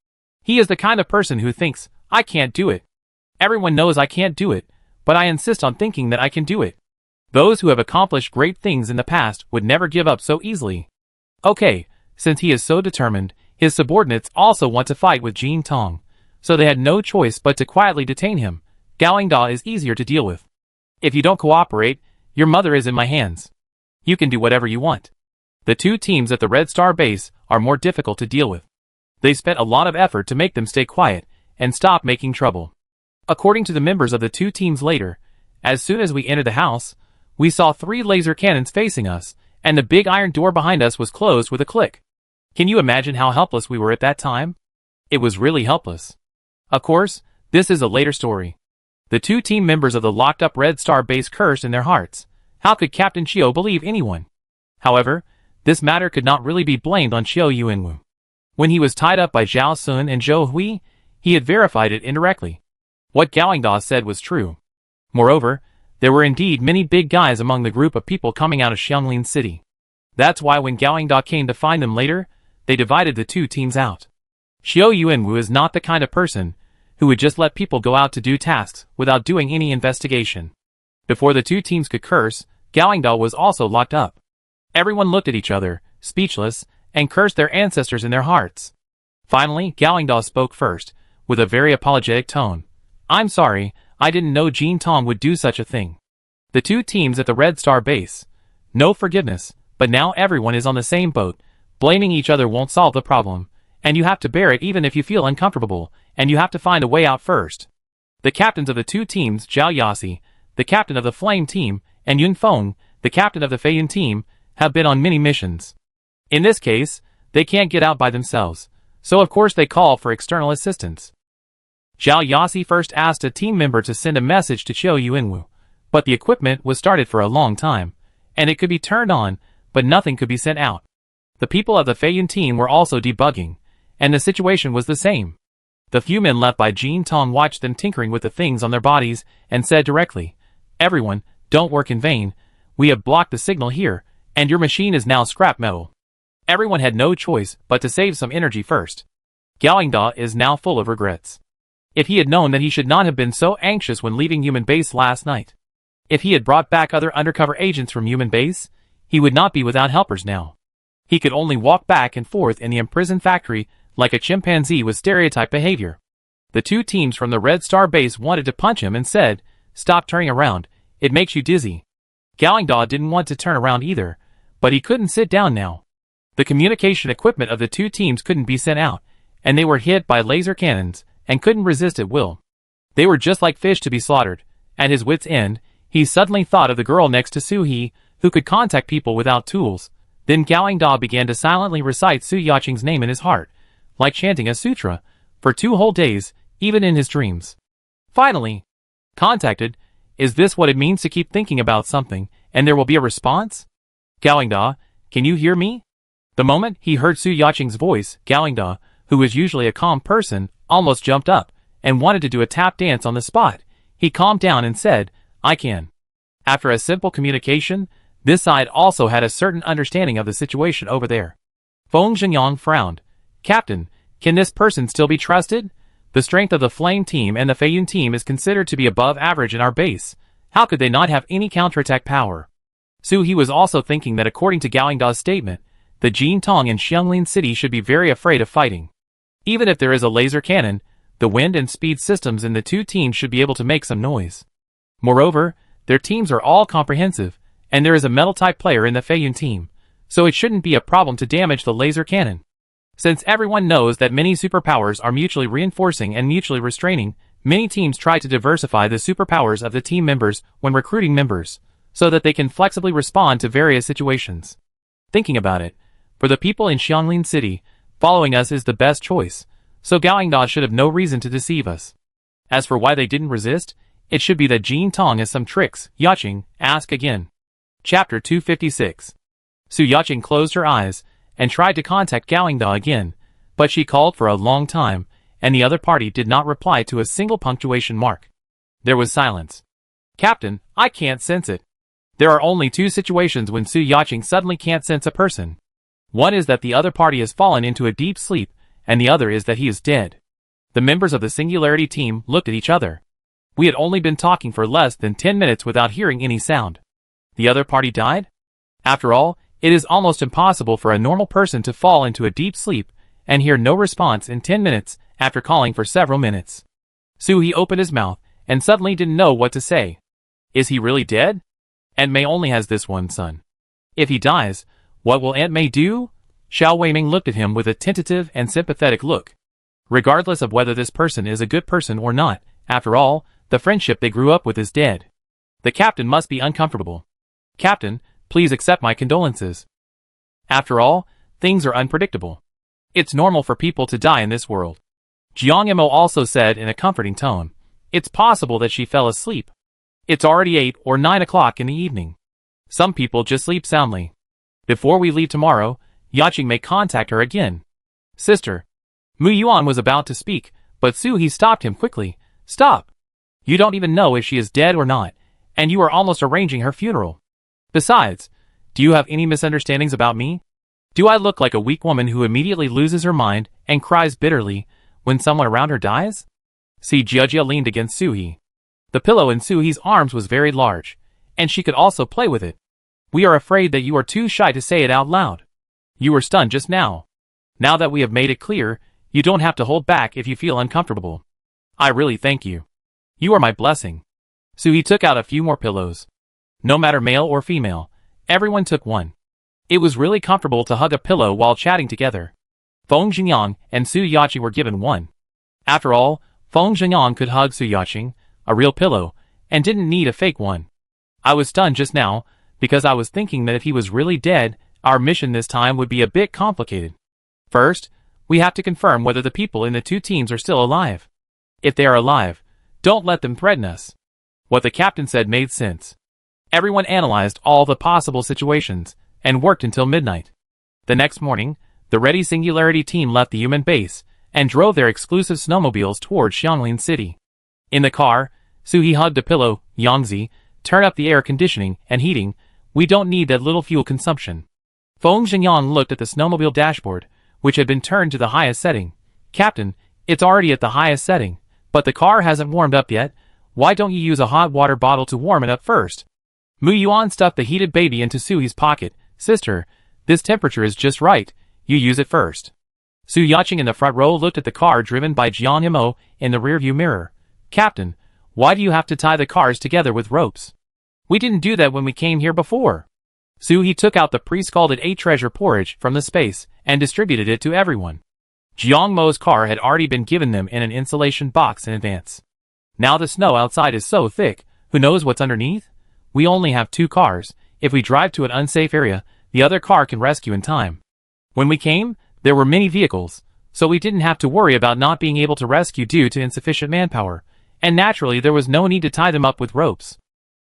He is the kind of person who thinks, I can't do it. Everyone knows I can't do it, but I insist on thinking that I can do it. Those who have accomplished great things in the past would never give up so easily. Okay, since he is so determined, his subordinates also want to fight with Jean Tong, so they had no choice but to quietly detain him. Gawangda is easier to deal with. If you don't cooperate, your mother is in my hands. You can do whatever you want. The two teams at the Red Star base are more difficult to deal with. They spent a lot of effort to make them stay quiet and stop making trouble. According to the members of the two teams later, as soon as we entered the house, we saw 3 laser cannons facing us, and the big iron door behind us was closed with a click. Can you imagine how helpless we were at that time? It was really helpless. Of course, this is a later story. The two team members of the locked-up Red Star base cursed in their hearts. How could Captain Chiu believe anyone? However, this matter could not really be blamed on Chiu Yuanwu. When he was tied up by Zhao Sun and Zhou Hui, he had verified it indirectly. What Gawangda said was true. Moreover, there were indeed many big guys among the group of people coming out of Xianglin City. That's why when Gawangda came to find them later, they divided the two teams out. Xiao Yuanwu is not the kind of person who would just let people go out to do tasks without doing any investigation. Before the two teams could curse, Gawangda was also locked up. Everyone looked at each other, speechless, and cursed their ancestors in their hearts. Finally, Gawangda spoke first, with a very apologetic tone. I'm sorry, I didn't know Jean Tong would do such a thing. The two teams at the Red Star base. No forgiveness, but now everyone is on the same boat. Blaming each other won't solve the problem, and you have to bear it even if you feel uncomfortable, and you have to find a way out first. The captains of the two teams, Zhao Yasi, the captain of the Flame team, and Yun Feng, the captain of the Feiyun team, have been on many missions. In this case, they can't get out by themselves, so of course they call for external assistance. Zhao Yasi first asked a team member to send a message to Chiu Yuanwu, but the equipment was started for a long time, and it could be turned on, but nothing could be sent out. The people of the Feiyun team were also debugging, and the situation was the same. The few men left by Jean Tong watched them tinkering with the things on their bodies and said directly, Everyone, don't work in vain. We have blocked the signal here, and your machine is now scrap metal. Everyone had no choice but to save some energy first. Gawangda is now full of regrets. If he had known that he should not have been so anxious when leaving Human Base last night. If he had brought back other undercover agents from Human Base, he would not be without helpers now. He could only walk back and forth in the imprisoned factory like a chimpanzee with stereotype behavior. The two teams from the Red Star base wanted to punch him and said, Stop turning around, it makes you dizzy. Gawangda didn't want to turn around either, but he couldn't sit down now. The communication equipment of the two teams couldn't be sent out, and they were hit by laser cannons, and couldn't resist at will. They were just like fish to be slaughtered. At his wit's end, he suddenly thought of the girl next to Su He, who could contact people without tools. Then Gawangda began to silently recite Su Yaqing's name in his heart, like chanting a sutra, for 2 whole days, even in his dreams. Finally, contacted, is this what it means to keep thinking about something, and there will be a response? Gawangda, can you hear me? The moment he heard Su Yaqing's voice, Gawangda, who was usually a calm person, almost jumped up, and wanted to do a tap dance on the spot. He calmed down and said, I can. After a simple communication, this side also had a certain understanding of the situation over there. Feng Zhenyang frowned. Captain, can this person still be trusted? The strength of the Flame team and the Feiyun team is considered to be above average in our base. How could they not have any counterattack power? Su He was also thinking that according to Gawangda's statement, the Jean Tong and Xianglin City should be very afraid of fighting. Even if there is a laser cannon, the wind and speed systems in the two teams should be able to make some noise. Moreover, their teams are all comprehensive, and there is a metal-type player in the Feiyun team, so it shouldn't be a problem to damage the laser cannon. Since everyone knows that many superpowers are mutually reinforcing and mutually restraining, many teams try to diversify the superpowers of the team members when recruiting members, so that they can flexibly respond to various situations. Thinking about it, for the people in Xianglin City, following us is the best choice, so Gaoyingda should have no reason to deceive us. As for why they didn't resist, it should be that Jin Tong has some tricks. Yaqing, ask again. Chapter 256. Su Yaqing closed her eyes and tried to contact Gaoyingda again, but she called for a long time, and the other party did not reply to a single punctuation mark. There was silence. Captain, I can't sense it. There are only two situations when Su Yaqing suddenly can't sense a person. One is that the other party has fallen into a deep sleep, and the other is that he is dead. The members of the Singularity team looked at each other. We had only been talking for less than 10 minutes without hearing any sound. The other party died? After all, it is almost impossible for a normal person to fall into a deep sleep and hear no response in 10 minutes after calling for several minutes. Suhi opened his mouth and suddenly didn't know what to say. Is he really dead? Aunt May only has this one son. If he dies, what will Aunt May do? Xiao Weiming looked at him with a tentative and sympathetic look. Regardless of whether this person is a good person or not, after all, the friendship they grew up with is dead. The captain must be uncomfortable. Captain, please accept my condolences. After all, things are unpredictable. It's normal for people to die in this world. Jiang Yimo also said in a comforting tone. It's possible that she fell asleep. It's already 8 or 9 o'clock in the evening. Some people just sleep soundly. Before we leave tomorrow, Yaqing may contact her again. Sister. Mu Yuan was about to speak, but Suhi stopped him quickly. Stop. You don't even know if she is dead or not, and you are almost arranging her funeral. Besides, do you have any misunderstandings about me? Do I look like a weak woman who immediately loses her mind and cries bitterly when someone around her dies? See, Jiajia leaned against Suhi. The pillow in Suhi's arms was very large, and she could also play with it. We are afraid that you are too shy to say it out loud. You were stunned just now. Now that we have made it clear, you don't have to hold back if you feel uncomfortable. I really thank you. You are my blessing. Suhi took out a few more pillows. No matter male or female, everyone took one. It was really comfortable to hug a pillow while chatting together. Feng Xingyang and Su Yaqing were given one. After all, Feng Xingyang could hug Su Yaqing, a real pillow, and didn't need a fake one. I was stunned just now, because I was thinking that if he was really dead, our mission this time would be a bit complicated. First, we have to confirm whether the people in the two teams are still alive. If they are alive, don't let them threaten us. What the captain said made sense. Everyone analyzed all the possible situations, and worked until midnight. The next morning, the Ready Singularity team left the human base, and drove their exclusive snowmobiles towards Xianglin City. In the car, Suhi hugged a pillow. Yangzi, turn up the air conditioning and heating, we don't need that little fuel consumption. Feng Xingyang looked at the snowmobile dashboard, which had been turned to the highest setting. Captain, it's already at the highest setting, but the car hasn't warmed up yet. Why don't you use a hot water bottle to warm it up first? Mu Yuan stuffed the heated baby into Suhi's pocket. Sister, this temperature is just right, you use it first. Su Yaqing in the front row looked at the car driven by Jiang Yimo in the rearview mirror. Captain, why do you have to tie the cars together with ropes? We didn't do that when we came here before. Suhi took out the pre-scalded 8 treasure porridge from the space and distributed it to everyone. Jiang Mo's car had already been given them in an insulation box in advance. Now the snow outside is so thick, who knows what's underneath? We only have 2 cars. If we drive to an unsafe area, the other car can rescue in time. When we came, there were many vehicles, so we didn't have to worry about not being able to rescue due to insufficient manpower, and naturally there was no need to tie them up with ropes.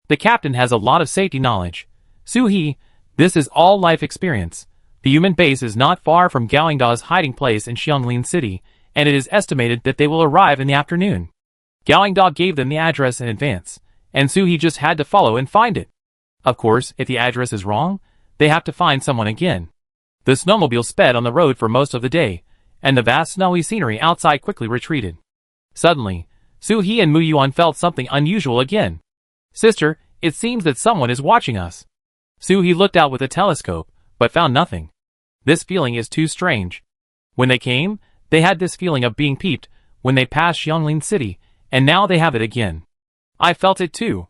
The captain has a lot of safety knowledge. Suhi, this is all life experience. The human base is not far from Gaoyingda's hiding place in Xianglin City, and it is estimated that they will arrive in the afternoon. Gaoyingda gave them the address in advance, and Suhi just had to follow and find it. Of course, if the address is wrong, they have to find someone again. The snowmobile sped on the road for most of the day, and the vast snowy scenery outside quickly retreated. Suddenly, Suhi and Mu Yuan felt something unusual again. Sister, it seems that someone is watching us. Suhi looked out with a telescope, but found nothing. This feeling is too strange. When they came, they had this feeling of being peeped when they passed Xianglin City, and now they have it again. I felt it too.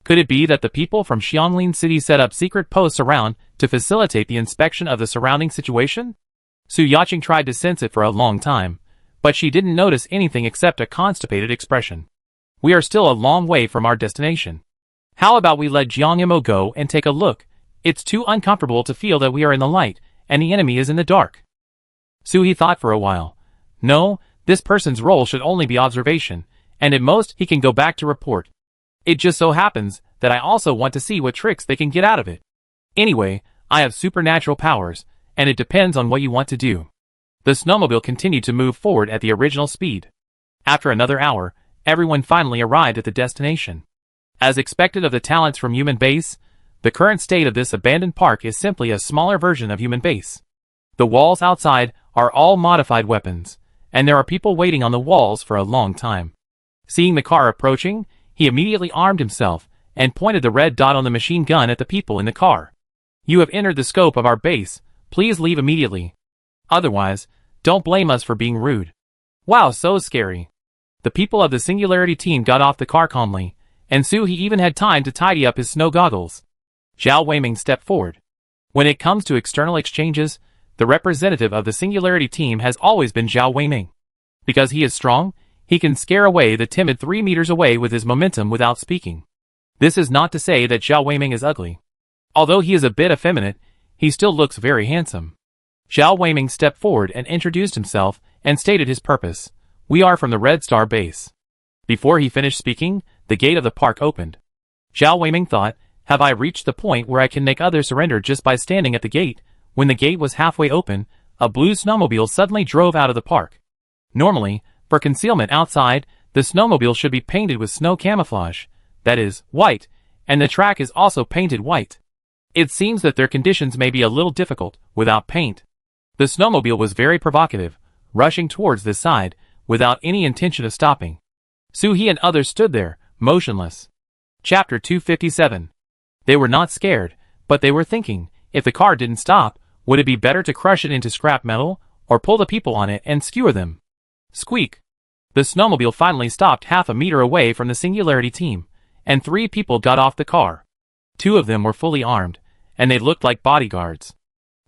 Could it be that the people from Xianglin City set up secret posts around to facilitate the inspection of the surrounding situation? Su Yaqing tried to sense it for a long time, but she didn't notice anything except a constipated expression. We are still a long way from our destination. How about we let Jiang Yimo go and take a look? It's too uncomfortable to feel that we are in the light, and the enemy is in the dark. Suhi thought for a while. No, This person's role should only be observation, and at most he can go back to report. It just so happens that I also want to see what tricks they can get out of it. Anyway, I have supernatural powers, and it depends on what you want to do. The snowmobile continued to move forward at the original speed. After another hour, everyone finally arrived at the destination. As expected of the talents from Human Base, the current state of this abandoned park is simply a smaller version of Human Base. The walls outside are all modified weapons, and there are people waiting on the walls for a long time. Seeing the car approaching, he immediately armed himself and pointed the red dot on the machine gun at the people in the car. You have entered the scope of our base. Please leave immediately. Otherwise, don't blame us for being rude. Wow, so scary. The people of the Singularity team got off the car calmly, and he even had time to tidy up his snow goggles. Zhao Weiming stepped forward. When it comes to external exchanges, the representative of the Singularity team has always been Zhao Weiming. Because he is strong, he can scare away the timid 3 meters away with his momentum without speaking. This is not to say that Zhao Weiming is ugly. Although he is a bit effeminate, he still looks very handsome. Zhao Weiming stepped forward and introduced himself and stated his purpose. We are from the Red Star base. Before he finished speaking, the gate of the park opened. Zhao Weiming thought, have I reached the point where I can make others surrender just by standing at the gate? When the gate was halfway open, a blue snowmobile suddenly drove out of the park. Normally, for concealment outside, the snowmobile should be painted with snow camouflage, that is, white, and the track is also painted white. It seems that their conditions may be a little difficult without paint. The snowmobile was very provocative, rushing towards this side, without any intention of stopping. He and others stood there, motionless. Chapter 257. They were not scared, but they were thinking, if the car didn't stop, would it be better to crush it into scrap metal, or pull the people on it and skewer them? Squeak! The snowmobile finally stopped half a meter away from the Singularity team, and 3 people got off the car. 2 of them were fully armed, and they looked like bodyguards.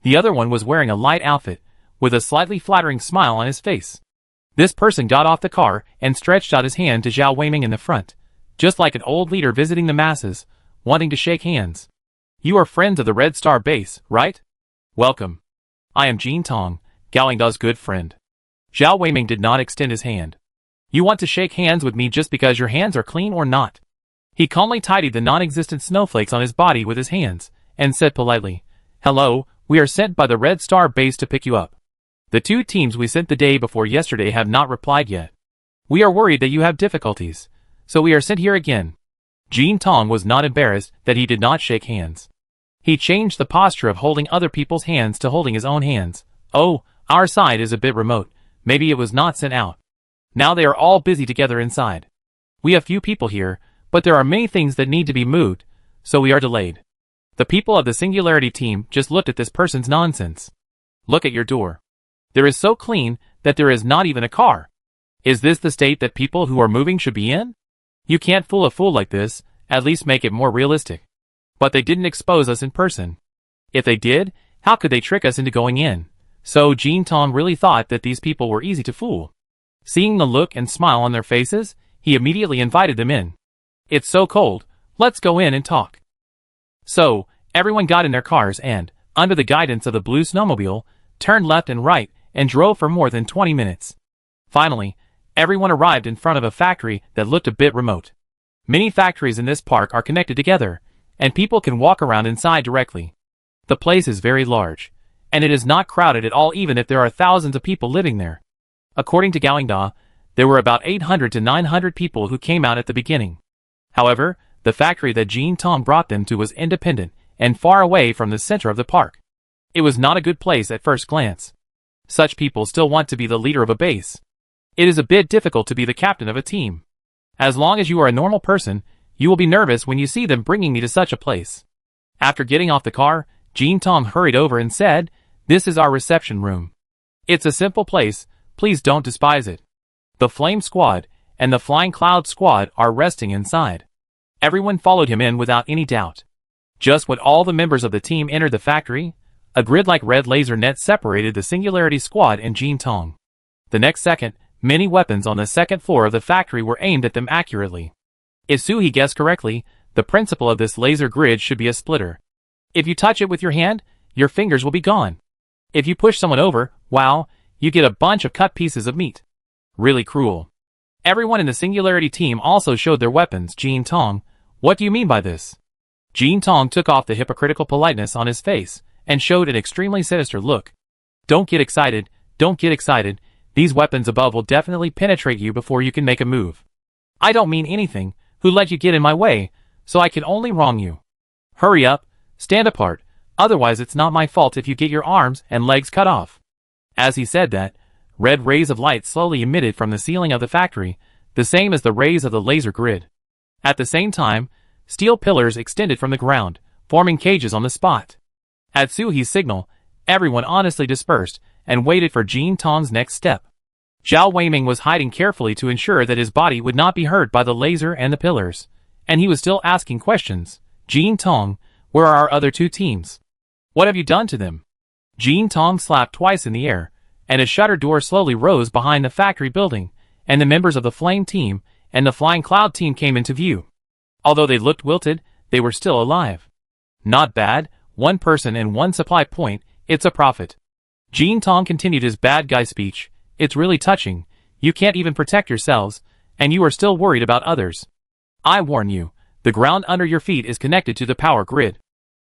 The other one was wearing a light outfit, with a slightly flattering smile on his face. This person got off the car and stretched out his hand to Zhao Weiming in the front, just like an old leader visiting the masses, wanting to shake hands. You are friends of the Red Star base, right? Welcome. I am Jin Tong, Gaolingda's good friend. Zhao Weiming did not extend his hand. You want to shake hands with me just because your hands are clean or not? He calmly tidied the non-existent snowflakes on his body with his hands, and said politely, Hello, we are sent by the Red Star base to pick you up. The 2 teams we sent the day before yesterday have not replied yet. We are worried that you have difficulties, so we are sent here again. Jin Tong was not embarrassed that he did not shake hands. He changed the posture of holding other people's hands to holding his own hands. Oh, our side is a bit remote. Maybe it was not sent out. Now they are all busy together inside. We have few people here, but there are many things that need to be moved, so we are delayed. The people of the Singularity team just looked at this person's nonsense. Look at your door. There is so clean that there is not even a car. Is this the state that people who are moving should be in? You can't fool a fool like this, at least make it more realistic. But they didn't expose us in person. If they did, how could they trick us into going in? So Jin Tong really thought that these people were easy to fool. Seeing the look and smile on their faces, he immediately invited them in. It's so cold, let's go in and talk. So, everyone got in their cars and, under the guidance of the blue snowmobile, turned left and right and drove for more than 20 minutes. Finally, everyone arrived in front of a factory that looked a bit remote. Many factories in this park are connected together, and people can walk around inside directly. The place is very large, and it is not crowded at all even if there are thousands of people living there. According to Gaolingda, there were about 800 to 900 people who came out at the beginning. However, the factory that Jin Tong brought them to was independent and far away from the center of the park. It was not a good place at first glance. Such people still want to be the leader of a base. It is a bit difficult to be the captain of a team. As long as you are a normal person, you will be nervous when you see them bringing me to such a place. After getting off the car, Jin Tong hurried over and said, This is our reception room. It's a simple place, please don't despise it. The Flame Squad and the Flying Cloud Squad are resting inside. Everyone followed him in without any doubt. Just when all the members of the team entered the factory, a grid-like red laser net separated the Singularity Squad and Jin Tong. The next second, many weapons on the second floor of the factory were aimed at them accurately. If Suhi guessed correctly, the principle of this laser grid should be a splitter. If you touch it with your hand, your fingers will be gone. If you push someone over, wow, you get a bunch of cut pieces of meat. Really cruel. Everyone in the Singularity team also showed their weapons. Jean Tong, what do you mean by this? Jean Tong took off the hypocritical politeness on his face and showed an extremely sinister look. Don't get excited, don't get excited. These weapons above will definitely penetrate you before you can make a move. I don't mean anything. Who let you get in my way? So I can only wrong you. Hurry up, stand apart, otherwise it's not my fault if you get your arms and legs cut off. As he said that, red rays of light slowly emitted from the ceiling of the factory, the same as the rays of the laser grid. At the same time, steel pillars extended from the ground, forming cages on the spot. At Suhi's signal, everyone honestly dispersed and waited for Jean Tong's next step. Zhao Weiming was hiding carefully to ensure that his body would not be hurt by the laser and the pillars, and he was still asking questions. Jean Tong, where are our other two teams? What have you done to them? Jean Tong slapped twice in the air, and a shutter door slowly rose behind the factory building, and the members of the Flame team and the Flying Cloud team came into view. Although they looked wilted, they were still alive. Not bad, one person and one supply point, it's a profit. Jean Tong continued his bad guy speech. It's really touching, you can't even protect yourselves, and you are still worried about others. I warn you, the ground under your feet is connected to the power grid.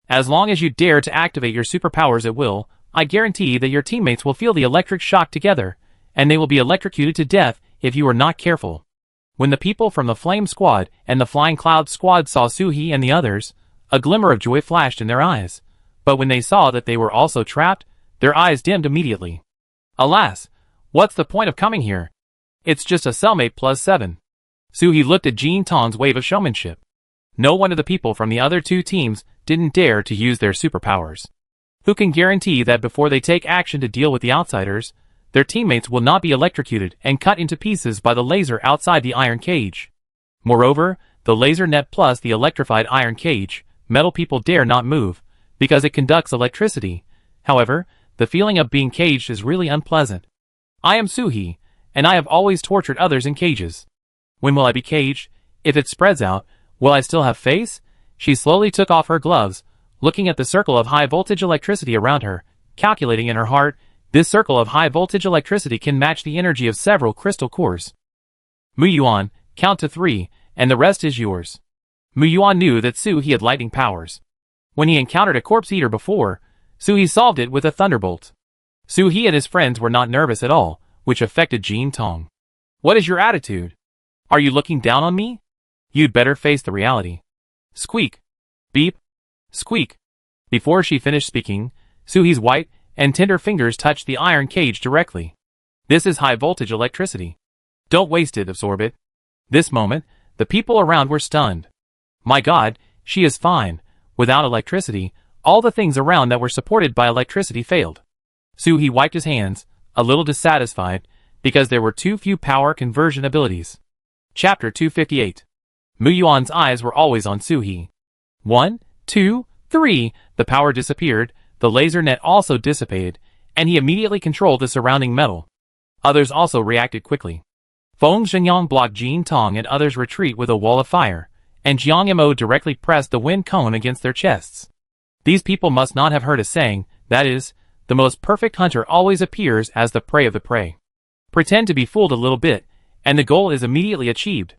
As long as you dare to activate your superpowers at will, I guarantee that your teammates will feel the electric shock together, and they will be electrocuted to death if you are not careful. When the people from the Flame Squad and the Flying Cloud Squad saw Suhi and the others, a glimmer of joy flashed in their eyes. But when they saw that they were also trapped, their eyes dimmed immediately. Alas, what's the point of coming here? It's just a cellmate plus 7. Suhi looked at Jean Tong's wave of showmanship. No one of the people from the other two teams didn't dare to use their superpowers. Who can guarantee that before they take action to deal with the outsiders, their teammates will not be electrocuted and cut into pieces by the laser outside the iron cage? Moreover, the laser net plus the electrified iron cage, metal people dare not move, because it conducts electricity. However, the feeling of being caged is really unpleasant. I am Suhi, and I have always tortured others in cages. When will I be caged? If it spreads out, will I still have face? She slowly took off her gloves, looking at the circle of high-voltage electricity around her, calculating in her heart, this circle of high-voltage electricity can match the energy of several crystal cores. Mu Yuan, count to 3, and the rest is yours. Mu Yuan knew that Suhi had lightning powers. When he encountered a corpse eater before, Suhi solved it with a thunderbolt. Suhi and his friends were not nervous at all, which affected Jean Tong. What is your attitude? Are you looking down on me? You'd better face the reality. Squeak. Beep. Squeak. Before she finished speaking, Suhi's white and tender fingers touched the iron cage directly. This is high-voltage electricity. Don't waste it, absorb it. This moment, the people around were stunned. My God, she is fine. Without electricity, all the things around that were supported by electricity failed. Suhi wiped his hands, a little dissatisfied, because there were too few power conversion abilities. Chapter 258. Mu Yuan's eyes were always on Suhi. 1, 2, 3, the power disappeared, the laser net also dissipated, and he immediately controlled the surrounding metal. Others also reacted quickly. Feng Zhenyang blocked Jean Tong and others' retreat with a wall of fire, and Jiang Mo directly pressed the wind cone against their chests. These people must not have heard a saying, that is, the most perfect hunter always appears as the prey of the prey. Pretend to be fooled a little bit, and the goal is immediately achieved.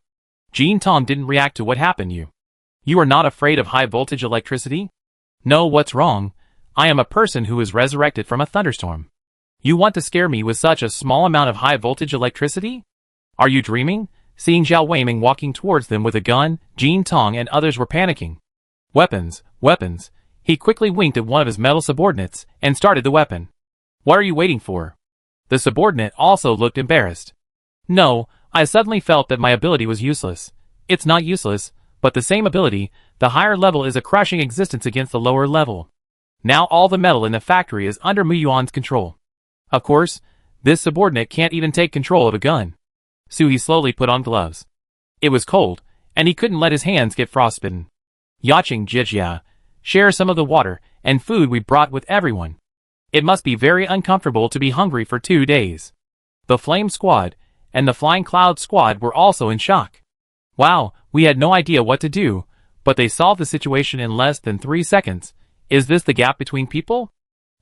Jean Tong didn't react to what happened. You are not afraid of high-voltage electricity? No, what's wrong? I am a person who is resurrected from a thunderstorm. You want to scare me with such a small amount of high-voltage electricity? Are you dreaming? Seeing Zhao Weiming walking towards them with a gun, Jean Tong and others were panicking. Weapons, weapons. He quickly winked at one of his metal subordinates and started the weapon. What are you waiting for? The subordinate also looked embarrassed. No, I suddenly felt that my ability was useless. It's not useless, but the same ability, the higher level is a crushing existence against the lower level. Now all the metal in the factory is under Mu Yuan's control. Of course, this subordinate can't even take control of a gun. Suhi slowly put on gloves. It was cold, and he couldn't let his hands get frostbitten. Yaching Jijia, share some of the water and food we brought with everyone. It must be very uncomfortable to be hungry for 2 days. The Flame Squad and the Flying Cloud Squad were also in shock. Wow, we had no idea what to do, but they solved the situation in less than 3 seconds. Is this the gap between people?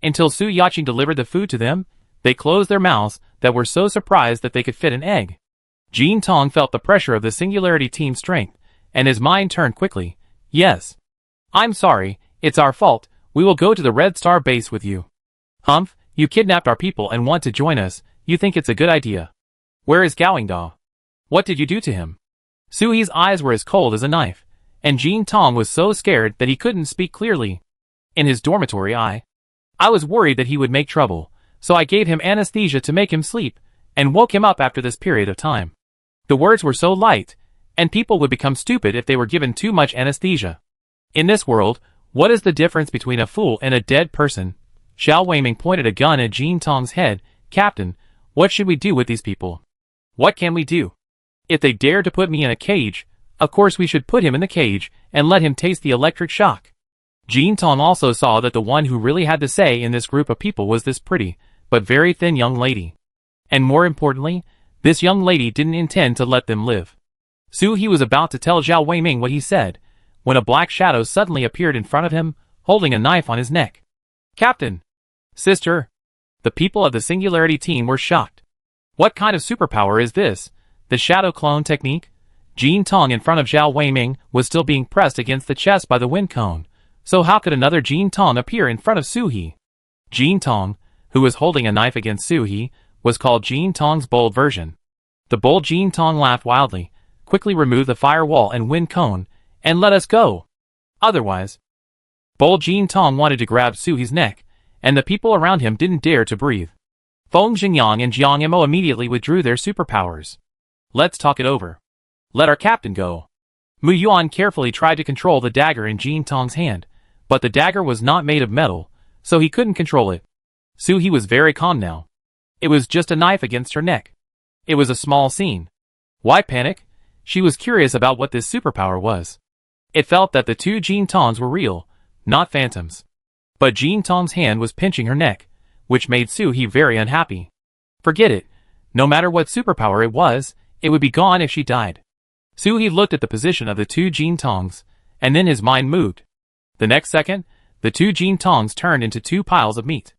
Until Su Yaching delivered the food to them, they closed their mouths, that were so surprised that they could fit an egg. Jin Tong felt the pressure of the Singularity team's strength, and his mind turned quickly. Yes. I'm sorry, it's our fault, we will go to the Red Star base with you. Humph, you kidnapped our people and want to join us, you think it's a good idea. Where is Gowingda? What did you do to him? Suhi's eyes were as cold as a knife, and Jin Tong was so scared that he couldn't speak clearly. In his dormitory I was worried that he would make trouble, so I gave him anesthesia to make him sleep, and woke him up after this period of time. The words were so light, and people would become stupid if they were given too much anesthesia. In this world, what is the difference between a fool and a dead person? Xiao Weiming pointed a gun at Jin Tong's head. Captain, what should we do with these people? What can we do? If they dare to put me in a cage, of course we should put him in the cage and let him taste the electric shock. Jin Tong also saw that the one who really had the say in this group of people was this pretty, but very thin young lady. And more importantly, this young lady didn't intend to let them live. He was about to tell Xiao Weiming what he said, when a black shadow suddenly appeared in front of him, holding a knife on his neck. Captain! Sister! The people of the Singularity team were shocked. What kind of superpower is this? The shadow clone technique? Jin Tong in front of Xiao Weiming was still being pressed against the chest by the wind cone, so how could another Jin Tong appear in front of Suhi? Jin Tong, who was holding a knife against Suhi, was called Jin Tong's bold version. The bold Jin Tong laughed wildly, quickly removed the firewall and wind cone, and let us go. Otherwise, bold Jin Tong wanted to grab Suhi's neck, and the people around him didn't dare to breathe. Feng Xingyang and Jiang Mo immediately withdrew their superpowers. Let's talk it over. Let our captain go. Mu Yuan carefully tried to control the dagger in Jin Tong's hand, but the dagger was not made of metal, so he couldn't control it. Suhi was very calm now. It was just a knife against her neck. It was a small scene. Why panic? She was curious about what this superpower was. It felt that the two Jin Tongs were real, not phantoms. But Jin Tong's hand was pinching her neck, which made Suhi very unhappy. Forget it. No matter what superpower it was, it would be gone if she died. Suhi looked at the position of the two Jin Tongs, and then his mind moved. The next second, the two Jin Tongs turned into two piles of meat.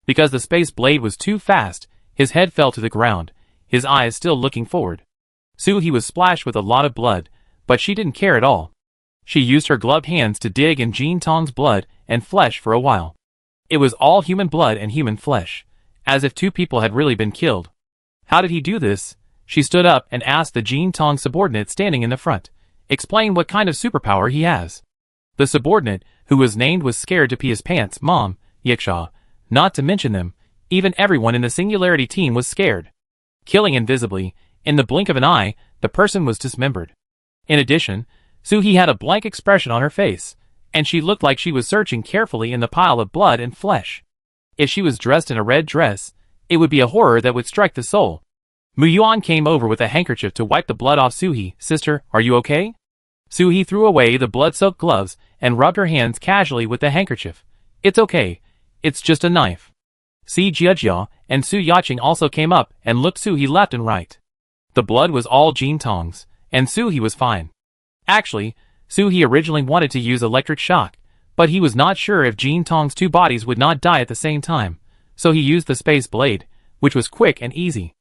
Because the space blade was too fast, his head fell to the ground, his eyes still looking forward. Suhi was splashed with a lot of blood, but she didn't care at all. She used her gloved hands to dig in Jin Tong's blood and flesh for a while. It was all human blood and human flesh, as if two people had really been killed. How did he do this? She stood up and asked the Jin Tong subordinate standing in the front. Explain what kind of superpower he has. The subordinate, who was named, was scared to pee his pants. Mom, Yiksha, not to mention them, even everyone in the Singularity team was scared. Killing invisibly, in the blink of an eye, the person was dismembered. In addition, Suhi had a blank expression on her face, and she looked like she was searching carefully in the pile of blood and flesh. If she was dressed in a red dress, it would be a horror that would strike the soul. Mu Yuan came over with a handkerchief to wipe the blood off Suhi. Sister, are you okay? Suhi threw away the blood-soaked gloves and rubbed her hands casually with the handkerchief. It's okay. It's just a knife. Si Jiajia and Su Yaching also came up and looked Suhi left and right. The blood was all Jin Tong's, and Suhi was fine. Actually, Suhi originally wanted to use electric shock, but he was not sure if Jin Tong's two bodies would not die at the same time, so he used the space blade, which was quick and easy.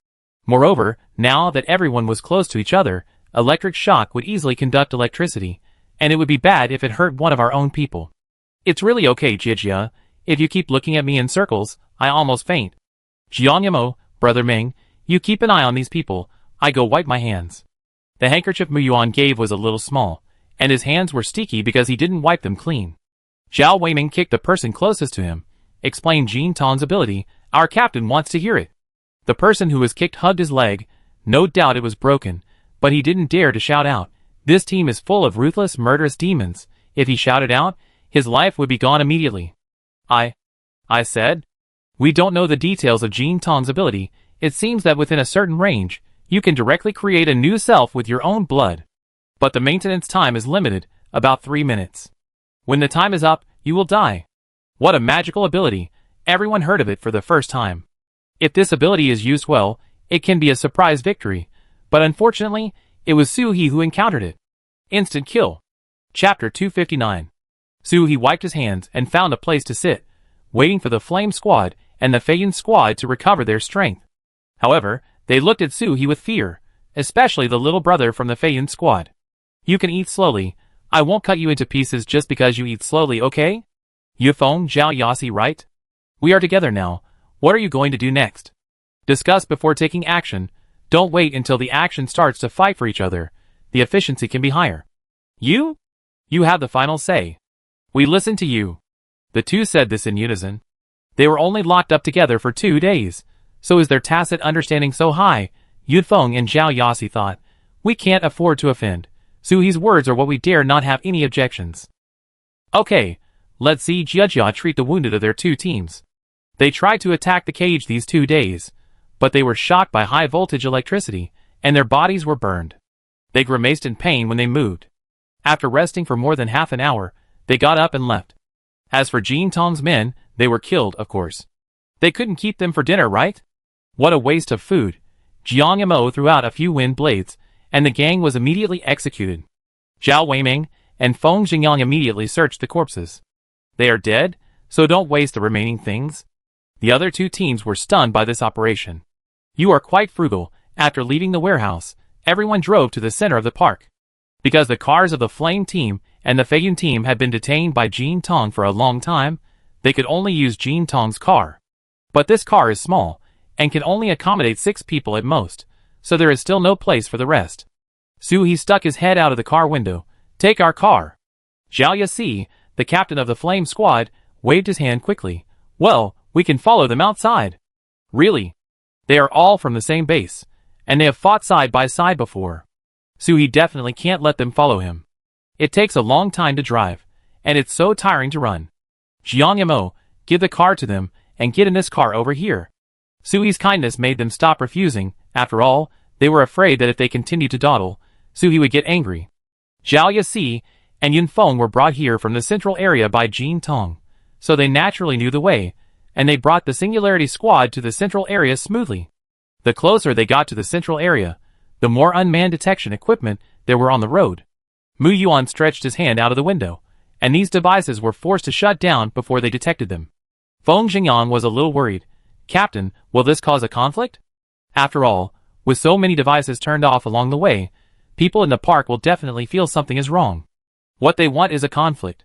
Moreover, now that everyone was close to each other, electric shock would easily conduct electricity, and it would be bad if it hurt one of our own people. It's really okay, Jiejia. If you keep looking at me in circles, I almost faint. Jiangyamo, Brother Ming, you keep an eye on these people, I go wipe my hands. The handkerchief Mu Yuan gave was a little small, and his hands were sticky because he didn't wipe them clean. Xiao Weiming kicked the person closest to him, explained Jin Tong's ability. Our captain wants to hear it. The person who was kicked hugged his leg. No doubt it was broken, but he didn't dare to shout out. This team is full of ruthless, murderous demons. If he shouted out, his life would be gone immediately. I said? We don't know the details of Jin Tong's ability. It seems that within a certain range, you can directly create a new self with your own blood. But the maintenance time is limited, about 3 minutes. When the time is up, you will die. What a magical ability. Everyone heard of it for the first time. If this ability is used well, it can be a surprise victory, but unfortunately, it was Suhi who encountered it. Instant kill. Chapter 259. Suhi wiped his hands and found a place to sit, waiting for the Flame Squad and the Feiyan Squad to recover their strength. However, they looked at Suhi with fear, especially the little brother from the Feiyun squad. You can eat slowly. I won't cut you into pieces just because you eat slowly, okay? Yufeng Zhao Yasi, right? We are together now. What are you going to do next? Discuss before taking action. Don't wait until the action starts to fight for each other. The efficiency can be higher. You? You have the final say. We listen to you. The two said this in unison. They were only locked up together for 2 days, so is their tacit understanding so high? Yufeng and Zhao Yasi thought, we can't afford to offend. Suhi's words are what we dare not have any objections. Okay, let's see Jiajia treat the wounded of their two teams. They tried to attack the cage these 2 days, but they were shocked by high-voltage electricity, and their bodies were burned. They grimaced in pain when they moved. After resting for more than half an hour, they got up and left. As for Jin Tong's men, they were killed, of course. They couldn't keep them for dinner, right? What a waste of food. Jiang Mo threw out a few wind blades, and the gang was immediately executed. Zhao Weiming and Feng Jingyang immediately searched the corpses. They are dead, so don't waste the remaining things. The other two teams were stunned by this operation. You are quite frugal. After leaving the warehouse, everyone drove to the center of the park. Because the cars of the Flame team and the Feiyun team had been detained by Jin Tong for a long time, they could only use Jin Tong's car. But this car is small, and can only accommodate 6 people at most, so there is still no place for the rest. Suhi stuck his head out of the car window. Take our car. Zhao Yasi, the captain of the Flame squad, waved his hand quickly. Well, we can follow them outside. Really? They are all from the same base, and they have fought side by side before. Suhi definitely can't let them follow him. It takes a long time to drive, and it's so tiring to run. Jiang Mo, give the car to them, and get in this car over here. Suhi's kindness made them stop refusing. After all, they were afraid that if they continued to dawdle, Suhi would get angry. Zhao Yasi and Yunfeng were brought here from the central area by Jin Tong, so they naturally knew the way, and they brought the Singularity squad to the central area smoothly. The closer they got to the central area, the more unmanned detection equipment there were on the road. Mu Yuan stretched his hand out of the window, and these devices were forced to shut down before they detected them. Feng Jingyang was a little worried. Captain, will this cause a conflict? After all, with so many devices turned off along the way, people in the park will definitely feel something is wrong. What they want is a conflict.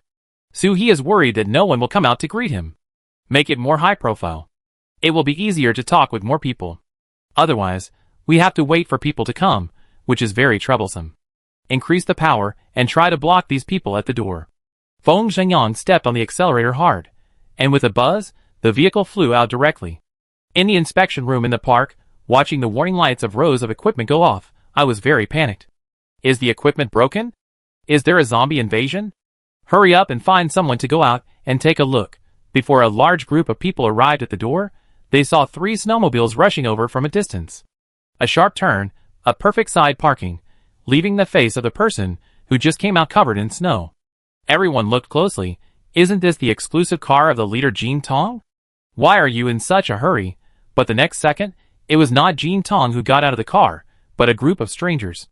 Suhi is worried that no one will come out to greet him. Make it more high profile. It will be easier to talk with more people. Otherwise, we have to wait for people to come, which is very troublesome. Increase the power and try to block these people at the door. Feng Zhengyang stepped on the accelerator hard, and with a buzz, the vehicle flew out directly. In the inspection room in the park, watching the warning lights of rows of equipment go off, I was very panicked. Is the equipment broken? Is there a zombie invasion? Hurry up and find someone to go out and take a look. Before a large group of people arrived at the door, they saw 3 snowmobiles rushing over from a distance. A sharp turn, a perfect side parking, leaving the face of the person who just came out covered in snow. Everyone looked closely. Isn't this the exclusive car of the leader Jin Tong? Why are you in such a hurry? But the next second, it was not Jin Tong who got out of the car, but a group of strangers.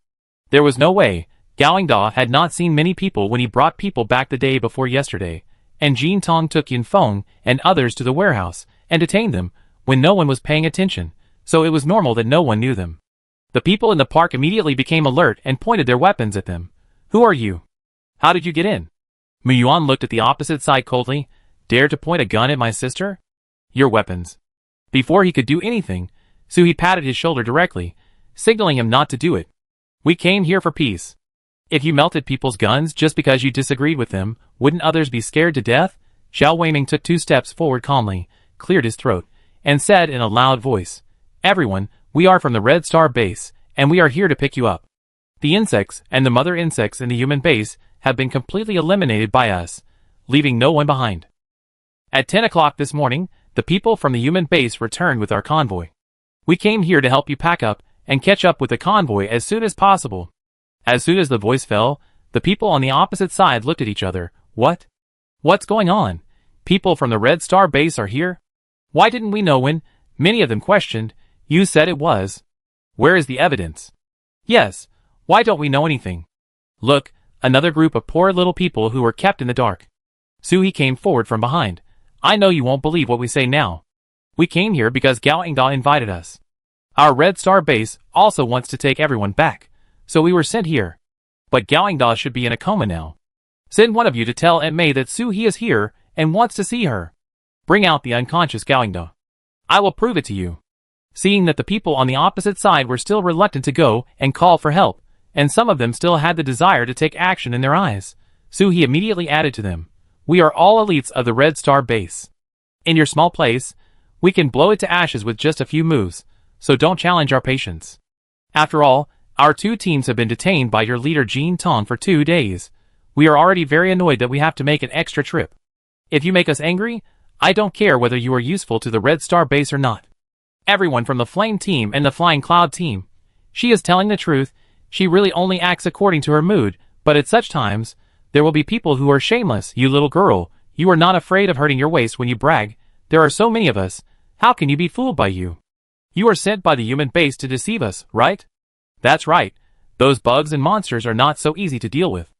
There was no way. Gao Yingda had not seen many people when he brought people back the day before yesterday, and Jin Tong took Yunfeng and others to the warehouse and detained them when no one was paying attention, so it was normal that no one knew them. The people in the park immediately became alert and pointed their weapons at them. Who are you? How did you get in? Mu Yuan looked at the opposite side coldly. Dare to point a gun at my sister? Your weapons. Before he could do anything, Suhi patted his shoulder directly, signaling him not to do it. We came here for peace. If you melted people's guns just because you disagreed with them, wouldn't others be scared to death? Zhao Weiming took 2 steps forward calmly, cleared his throat, and said in a loud voice, Everyone, we are from the Red Star base, and we are here to pick you up. The insects and the mother insects in the human base have been completely eliminated by us, leaving no one behind. At 10 o'clock this morning, the people from the human base returned with our convoy. We came here to help you pack up and catch up with the convoy as soon as possible. As soon as the voice fell, the people on the opposite side looked at each other. What? What's going on? People from the Red Star base are here? Why didn't we know when? Many of them questioned. You said it was. Where is the evidence? Yes. Why don't we know anything? Look, another group of poor little people who were kept in the dark. Suhi came forward from behind. I know you won't believe what we say now. We came here because Gao Yingda invited us. Our Red Star base also wants to take everyone back, so we were sent here. But Gawangda should be in a coma now. Send one of you to tell Aunt May that Soo-hee is here and wants to see her. Bring out the unconscious Gawangda. I will prove it to you. Seeing that the people on the opposite side were still reluctant to go and call for help, and some of them still had the desire to take action in their eyes, Soo-hee immediately added to them, "We are all elites of the Red Star base. In your small place, we can blow it to ashes with just a few moves, so don't challenge our patience. After all, our two teams have been detained by your leader Jean Tong for 2 days. We are already very annoyed that we have to make an extra trip. If you make us angry, I don't care whether you are useful to the Red Star base or not. Everyone from the Flame team and the Flying Cloud team. She is telling the truth, she really only acts according to her mood, but at such times, there will be people who are shameless. You little girl, you are not afraid of hurting your waist when you brag. There are so many of us, how can you be fooled by you? You are sent by the human base to deceive us, right? That's right, those bugs and monsters are not so easy to deal with."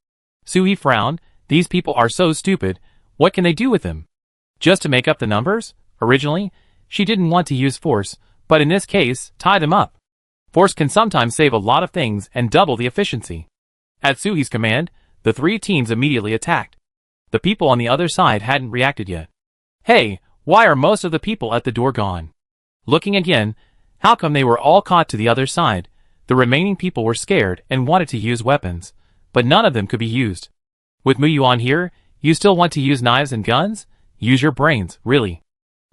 Soo-hee frowned, these people are so stupid, what can they do with them? Just to make up the numbers? Originally, she didn't want to use force, but in this case, tie them up. Force can sometimes save a lot of things and double the efficiency. At Soo-hee's command, the 3 teams immediately attacked. The people on the other side hadn't reacted yet. Hey, why are most of the people at the door gone? Looking again, how come they were all caught to the other side? The remaining people were scared and wanted to use weapons, but none of them could be used. With Muyuan here, you still want to use knives and guns? Use your brains, really.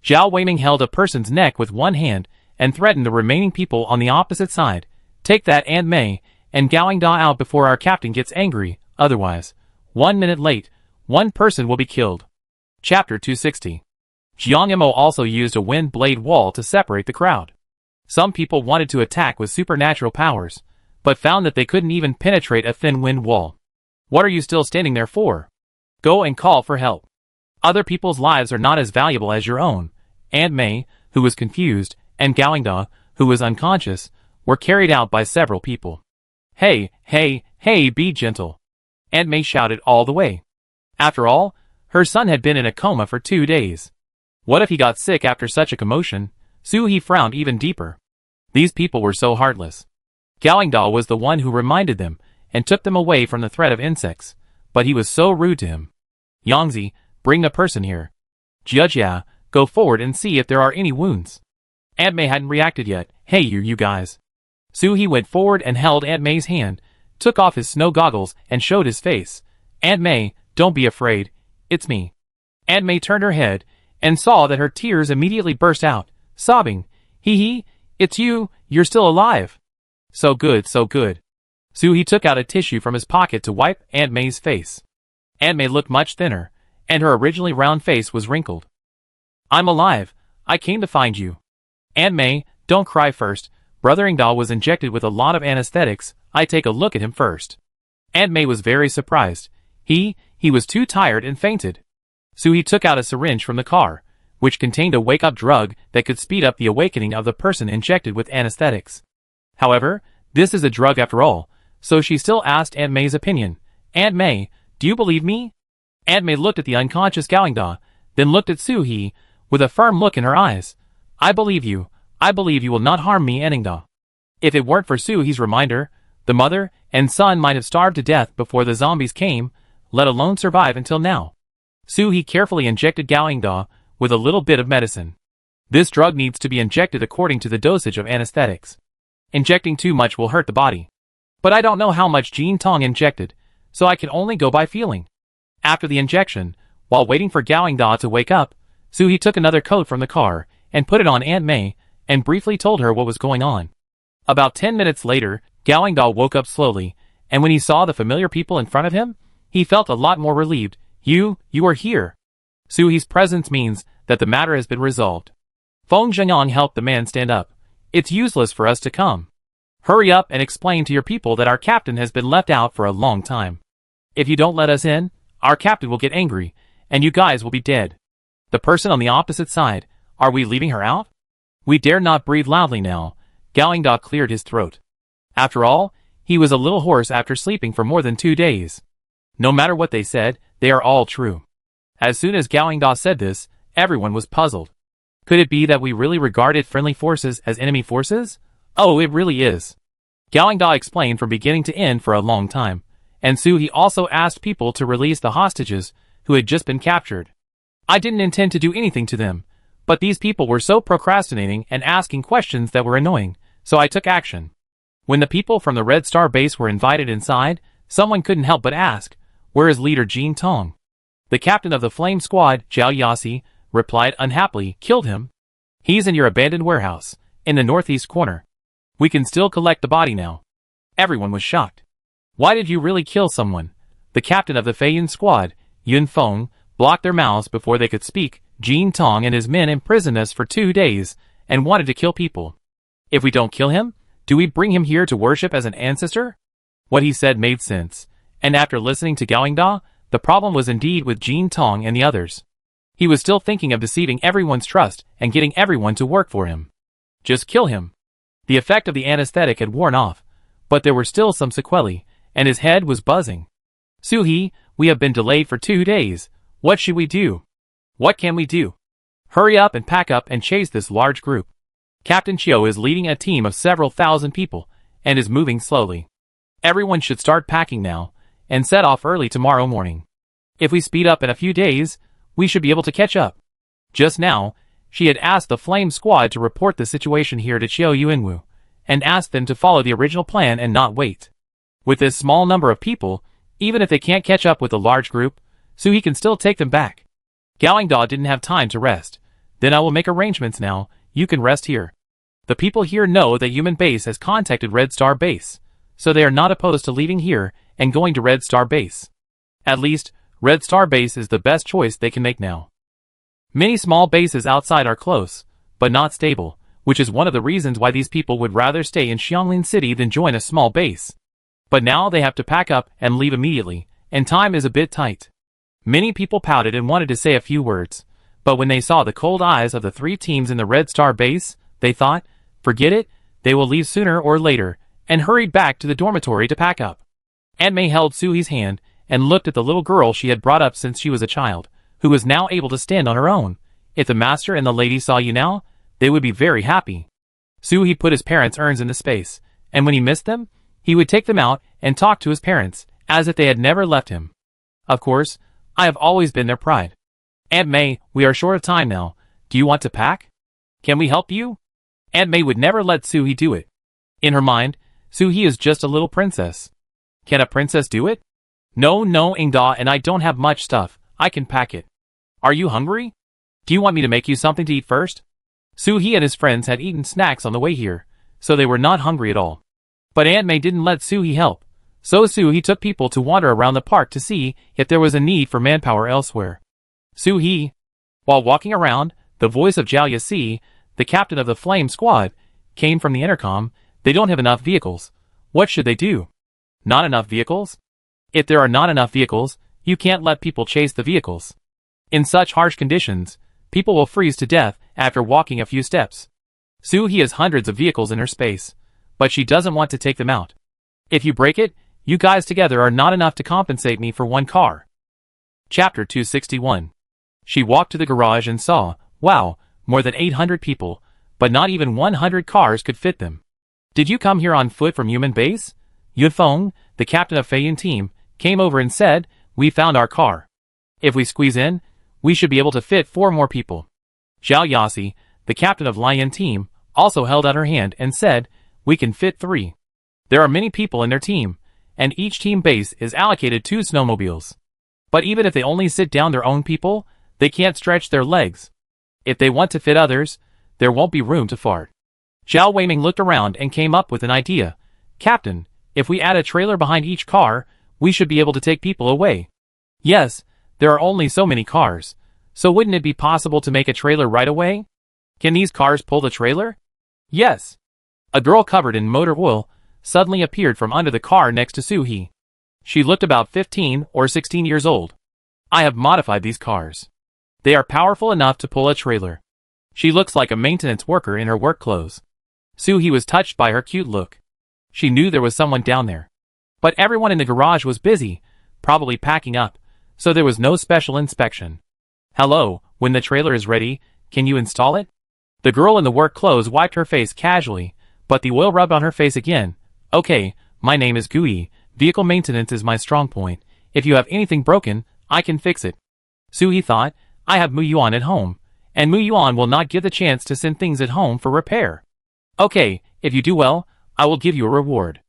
Zhao Weiming held a person's neck with one hand and threatened the remaining people on the opposite side. Take that Aunt May and Gawangda out before our captain gets angry, otherwise, 1 minute late, one person will be killed. Chapter 260. Jiang Mo also used a wind blade wall to separate the crowd. Some people wanted to attack with supernatural powers, but found that they couldn't even penetrate a thin wind wall. What are you still standing there for? Go and call for help. Other people's lives are not as valuable as your own. Aunt May, who was confused, and Gawangda, who was unconscious, were carried out by several people. Hey, hey, hey, be gentle. Aunt May shouted all the way. After all, her son had been in a coma for 2 days. What if he got sick after such a commotion? Soo-hee frowned even deeper. These people were so heartless. Gawangda was the one who reminded them and took them away from the threat of insects, but he was so rude to him. Yangzi, bring the person here. Jiajia, go forward and see if there are any wounds. Aunt May hadn't reacted yet. Hey you guys. Soo-hee went forward and held Aunt May's hand, took off his snow goggles and showed his face. Aunt May, don't be afraid. It's me. Aunt May turned her head and saw that her tears immediately burst out, sobbing. Hee, it's you, you're still alive. So good, so good. Soo-hee took out a tissue from his pocket to wipe Aunt May's face. Aunt May looked much thinner, and her originally round face was wrinkled. I'm alive. I came to find you. Aunt May, don't cry first. Brother Ingda was injected with a lot of anesthetics. I take a look at him first. Aunt May was very surprised. He was too tired and fainted. Soo-hee took out a syringe from the car, which contained a wake-up drug that could speed up the awakening of the person injected with anesthetics. However, this is a drug after all, so she still asked Aunt May's opinion. Aunt May, do you believe me? Aunt May looked at the unconscious Gawangda, then looked at Soo-hee, with a firm look in her eyes. I believe you. I believe you will not harm me and Ingda. If it weren't for Soo-hee's reminder, the mother and son might have starved to death before the zombies came, let alone survive until now. Soo-hee carefully injected Gawangda with a little bit of medicine. This drug needs to be injected according to the dosage of anesthetics. Injecting too much will hurt the body. But I don't know how much Jean Tong injected, so I can only go by feeling. After the injection, while waiting for Gawangda to wake up, Soo-hee took another coat from the car and put it on Aunt May and briefly told her what was going on. About 10 minutes later, Gawangda woke up slowly, and when he saw the familiar people in front of him, he felt a lot more relieved. You are here. Soo-hee's presence means that the matter has been resolved. Feng Zhenyang helped the man stand up. It's useless for us to come. Hurry up and explain to your people that our captain has been left out for a long time. If you don't let us in, our captain will get angry, and you guys will be dead. The person on the opposite side, are we leaving her out? We dare not breathe loudly now. Gawangda cleared his throat. After all, he was a little hoarse after sleeping for more than 2 days. No matter what they said, they are all true. As soon as Gawangda said this, everyone was puzzled. Could it be that we really regarded friendly forces as enemy forces? Oh, it really is. Galingda explained from beginning to end for a long time, and Suhi also asked people to release the hostages who had just been captured. I didn't intend to do anything to them, but these people were so procrastinating and asking questions that were annoying, so I took action. When the people from the Red Star base were invited inside, someone couldn't help but ask, "Where is leader Jin Tong?" The captain of the Flame Squad, Zhao Yasi, replied unhappily, "Killed him. He's in your abandoned warehouse, in the northeast corner. We can still collect the body now." Everyone was shocked. "Why did you really kill someone?" The captain of the Feiyun Squad, Yun Feng, blocked their mouths before they could speak. "Jin Tong and his men imprisoned us for 2 days and wanted to kill people. If we don't kill him, do we bring him here to worship as an ancestor?" What he said made sense, and after listening to Galingda, the problem was indeed with Jin Tong and the others. He was still thinking of deceiving everyone's trust and getting everyone to work for him. Just kill him. The effect of the anesthetic had worn off, but there were still some sequelae, and his head was buzzing. "Suhi, we have been delayed for 2 days. What should we do? What can we do? Hurry up and pack up and chase this large group. Captain Chiu is leading a team of several thousand people, and is moving slowly. Everyone should start packing now, and set off early tomorrow morning. If we speed up in a few days, we should be able to catch up." Just now, she had asked the Flame Squad to report the situation here to Chiu Yuanwu, and asked them to follow the original plan and not wait. With this small number of people, even if they can't catch up with the large group, Suhi can still take them back. Galingda didn't have time to rest. "Then I will make arrangements now, you can rest here. The people here know that Human Base has contacted Red Star Base, so they are not opposed to leaving here and going to Red Star Base. At least, Red Star Base is the best choice they can make now. Many small bases outside are close, but not stable, which is one of the reasons why these people would rather stay in Xianglin City than join a small base. But now they have to pack up and leave immediately, and time is a bit tight." Many people pouted and wanted to say a few words, but when they saw the cold eyes of the 3 teams in the Red Star Base, they thought, "Forget it, they will leave sooner or later," and hurried back to the dormitory to pack up. Aunt May held Suhi's hand and looked at the little girl she had brought up since she was a child, who was now able to stand on her own. "If the master and the lady saw you now, they would be very happy." Suhi put his parents' urns into space, and when he missed them, he would take them out and talk to his parents, as if they had never left him. "Of course, I have always been their pride. Aunt May, we are short of time now. Do you want to pack? Can we help you?" Aunt May would never let Suhi do it. In her mind, Suhi is just a little princess. Can a princess do it? "No, Ingda, and I don't have much stuff. I can pack it. Are you hungry? Do you want me to make you something to eat first?" Suhi and his friends had eaten snacks on the way here, so they were not hungry at all. But Aunt May didn't let Suhi help, so Suhi took people to wander around the park to see if there was a need for manpower elsewhere. "Suhi." While walking around, the voice of Zhao Yasi, the captain of the Flame Squad, came from the intercom. "They don't have enough vehicles. What should they do?" "Not enough vehicles? If there are not enough vehicles, you can't let people chase the vehicles. In such harsh conditions, people will freeze to death after walking a few steps. Suhi has hundreds of vehicles in her space, but she doesn't want to take them out. If you break it, you guys together are not enough to compensate me for 1 car." Chapter 261. She walked to the garage and saw, wow, more than 800 people, but not even 100 cars could fit them. "Did you come here on foot from Human Base?" Yufeng, the captain of Feiyun team, came over and said, "We found our car. If we squeeze in, we should be able to fit 4 more people." Zhao Yasi, the captain of Lion team, also held out her hand and said, "We can fit 3. There are many people in their team, and each team base is allocated 2 snowmobiles. But even if they only sit down their own people, they can't stretch their legs. If they want to fit others, there won't be room to fart." Zhao Weiming looked around and came up with an idea. "Captain, if we add a trailer behind each car, we should be able to take people away." "Yes, there are only so many cars, so wouldn't it be possible to make a trailer right away? Can these cars pull the trailer?" "Yes." A girl covered in motor oil suddenly appeared from under the car next to Suhi. She looked about 15 or 16 years old. "I have modified these cars. They are powerful enough to pull a trailer." She looks like a maintenance worker in her work clothes. Suhi was touched by her cute look. She knew there was someone down there. But everyone in the garage was busy, probably packing up, so there was no special inspection. "Hello, when the trailer is ready, can you install it?" The girl in the work clothes wiped her face casually, But the oil rubbed on her face again. Okay, my name is Gui. Vehicle maintenance is my strong point. If you have anything broken, I can fix it. Suhi thought, I have Mu Yuan at home, and Mu Yuan will not give the chance to send things at home for repair. Okay, if you do well, I will give you a reward.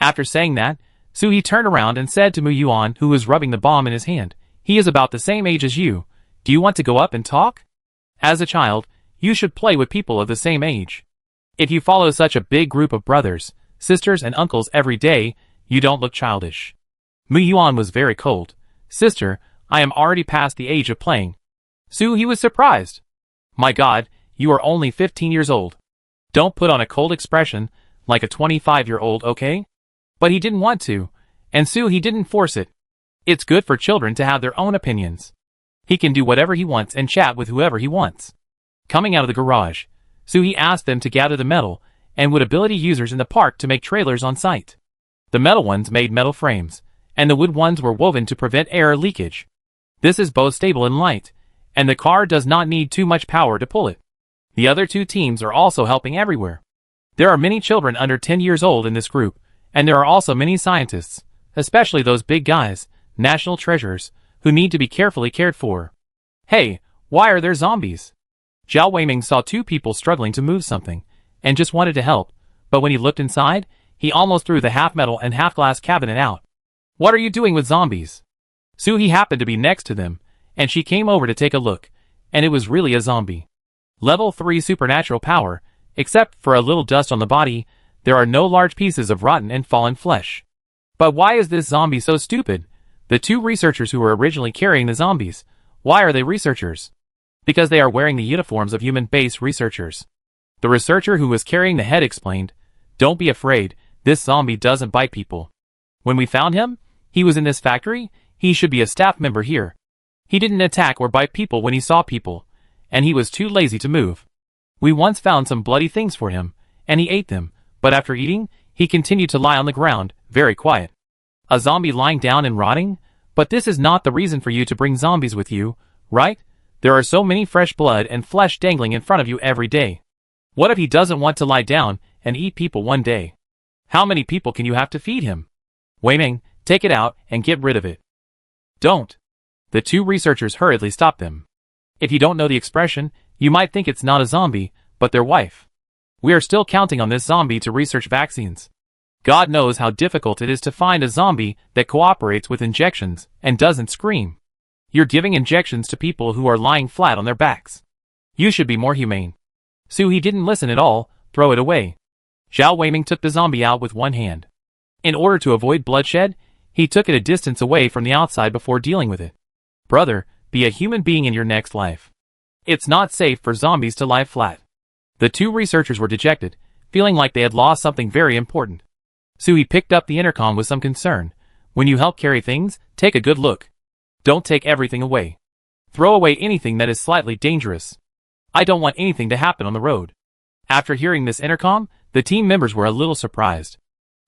After saying that, Suhi turned around and said to Mu Yuan, who was rubbing the bomb in his hand, he is about the same age as you. Do you want to go up and talk? As a child, you should play with people of the same age. If you follow such a big group of brothers, sisters and uncles every day, you don't look childish. Mu Yuan was very cold. Sister, I am already past the age of playing. Suhi was surprised. My God, you are only 15 years old. Don't put on a cold expression, like a 25-year-old, okay? But he didn't want to, and Suhi didn't force it. It's good for children to have their own opinions. He can do whatever he wants and chat with whoever he wants. Coming out of the garage, Suhi asked them to gather the metal and wood ability users in the park to make trailers on site. The metal ones made metal frames, and the wood ones were woven to prevent air leakage. This is both stable and light, and the car does not need too much power to pull it. The other two teams are also helping everywhere. There are many children under 10 years old in this group, and there are also many scientists, especially those big guys, national treasures, who need to be carefully cared for. Hey, why are there zombies? Zhao Weiming saw two people struggling to move something, and just wanted to help, but when he looked inside, he almost threw the half-metal and half-glass cabinet out. What are you doing with zombies? Suhi happened to be next to them, and she came over to take a look, and it was really a zombie. Level 3 supernatural power, except for a little dust on the body, there are no large pieces of rotten and fallen flesh. But why is this zombie so stupid? The two researchers who were originally carrying the zombies, why are they researchers? Because they are wearing the uniforms of human-based researchers. The researcher who was carrying the head explained, Don't be afraid, this zombie doesn't bite people. When we found him, he was in this factory, he should be a staff member here. He didn't attack or bite people when he saw people, and he was too lazy to move. We once found some bloody things for him, and he ate them, but after eating, he continued to lie on the ground, very quiet. A zombie lying down and rotting? But this is not the reason for you to bring zombies with you, right? There are so many fresh blood and flesh dangling in front of you every day. What if he doesn't want to lie down and eat people one day? How many people can you have to feed him? Weiming, take it out and get rid of it. Don't. The two researchers hurriedly stopped them. If you don't know the expression, you might think it's not a zombie, but their wife. We are still counting on this zombie to research vaccines. God knows how difficult it is to find a zombie that cooperates with injections and doesn't scream. You're giving injections to people who are lying flat on their backs. You should be more humane. Suhi didn't listen at all, throw it away. Zhao Weiming took the zombie out with one hand. In order to avoid bloodshed, he took it a distance away from the outside before dealing with it. Brother, be a human being in your next life. It's not safe for zombies to lie flat. The two researchers were dejected, feeling like they had lost something very important. Suhi picked up the intercom with some concern. When you help carry things, take a good look. Don't take everything away. Throw away anything that is slightly dangerous. I don't want anything to happen on the road. After hearing this intercom, the team members were a little surprised.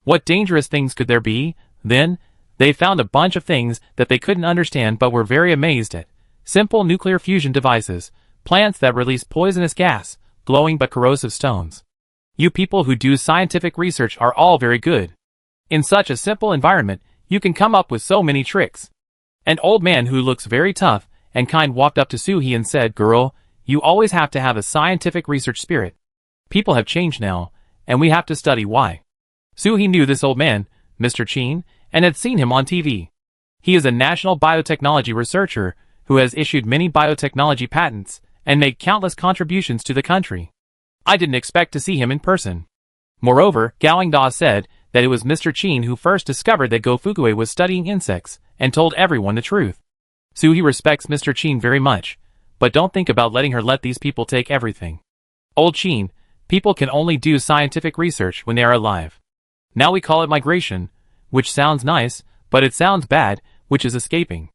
What dangerous things could there be? Then, they found a bunch of things that they couldn't understand but were very amazed at. Simple nuclear fusion devices, plants that release poisonous gas, glowing but corrosive stones. You people who do scientific research are all very good. In such a simple environment, you can come up with so many tricks. An old man who looks very tough and kind walked up to Suhi and said, Girl, you always have to have a scientific research spirit. People have changed now, and we have to study why. Suhi knew this old man, Mr. Chin, and had seen him on TV. He is a national biotechnology researcher who has issued many biotechnology patents and made countless contributions to the country. I didn't expect to see him in person. Moreover, Gowing Da said that it was Mr. Chin who first discovered that Go Fukue was studying insects and told everyone the truth. Suhi respects Mr. Chin very much, but don't think about letting her let these people take everything. Old Chin, people can only do scientific research when they are alive. Now we call it migration, which sounds nice, but it sounds bad, which is escaping.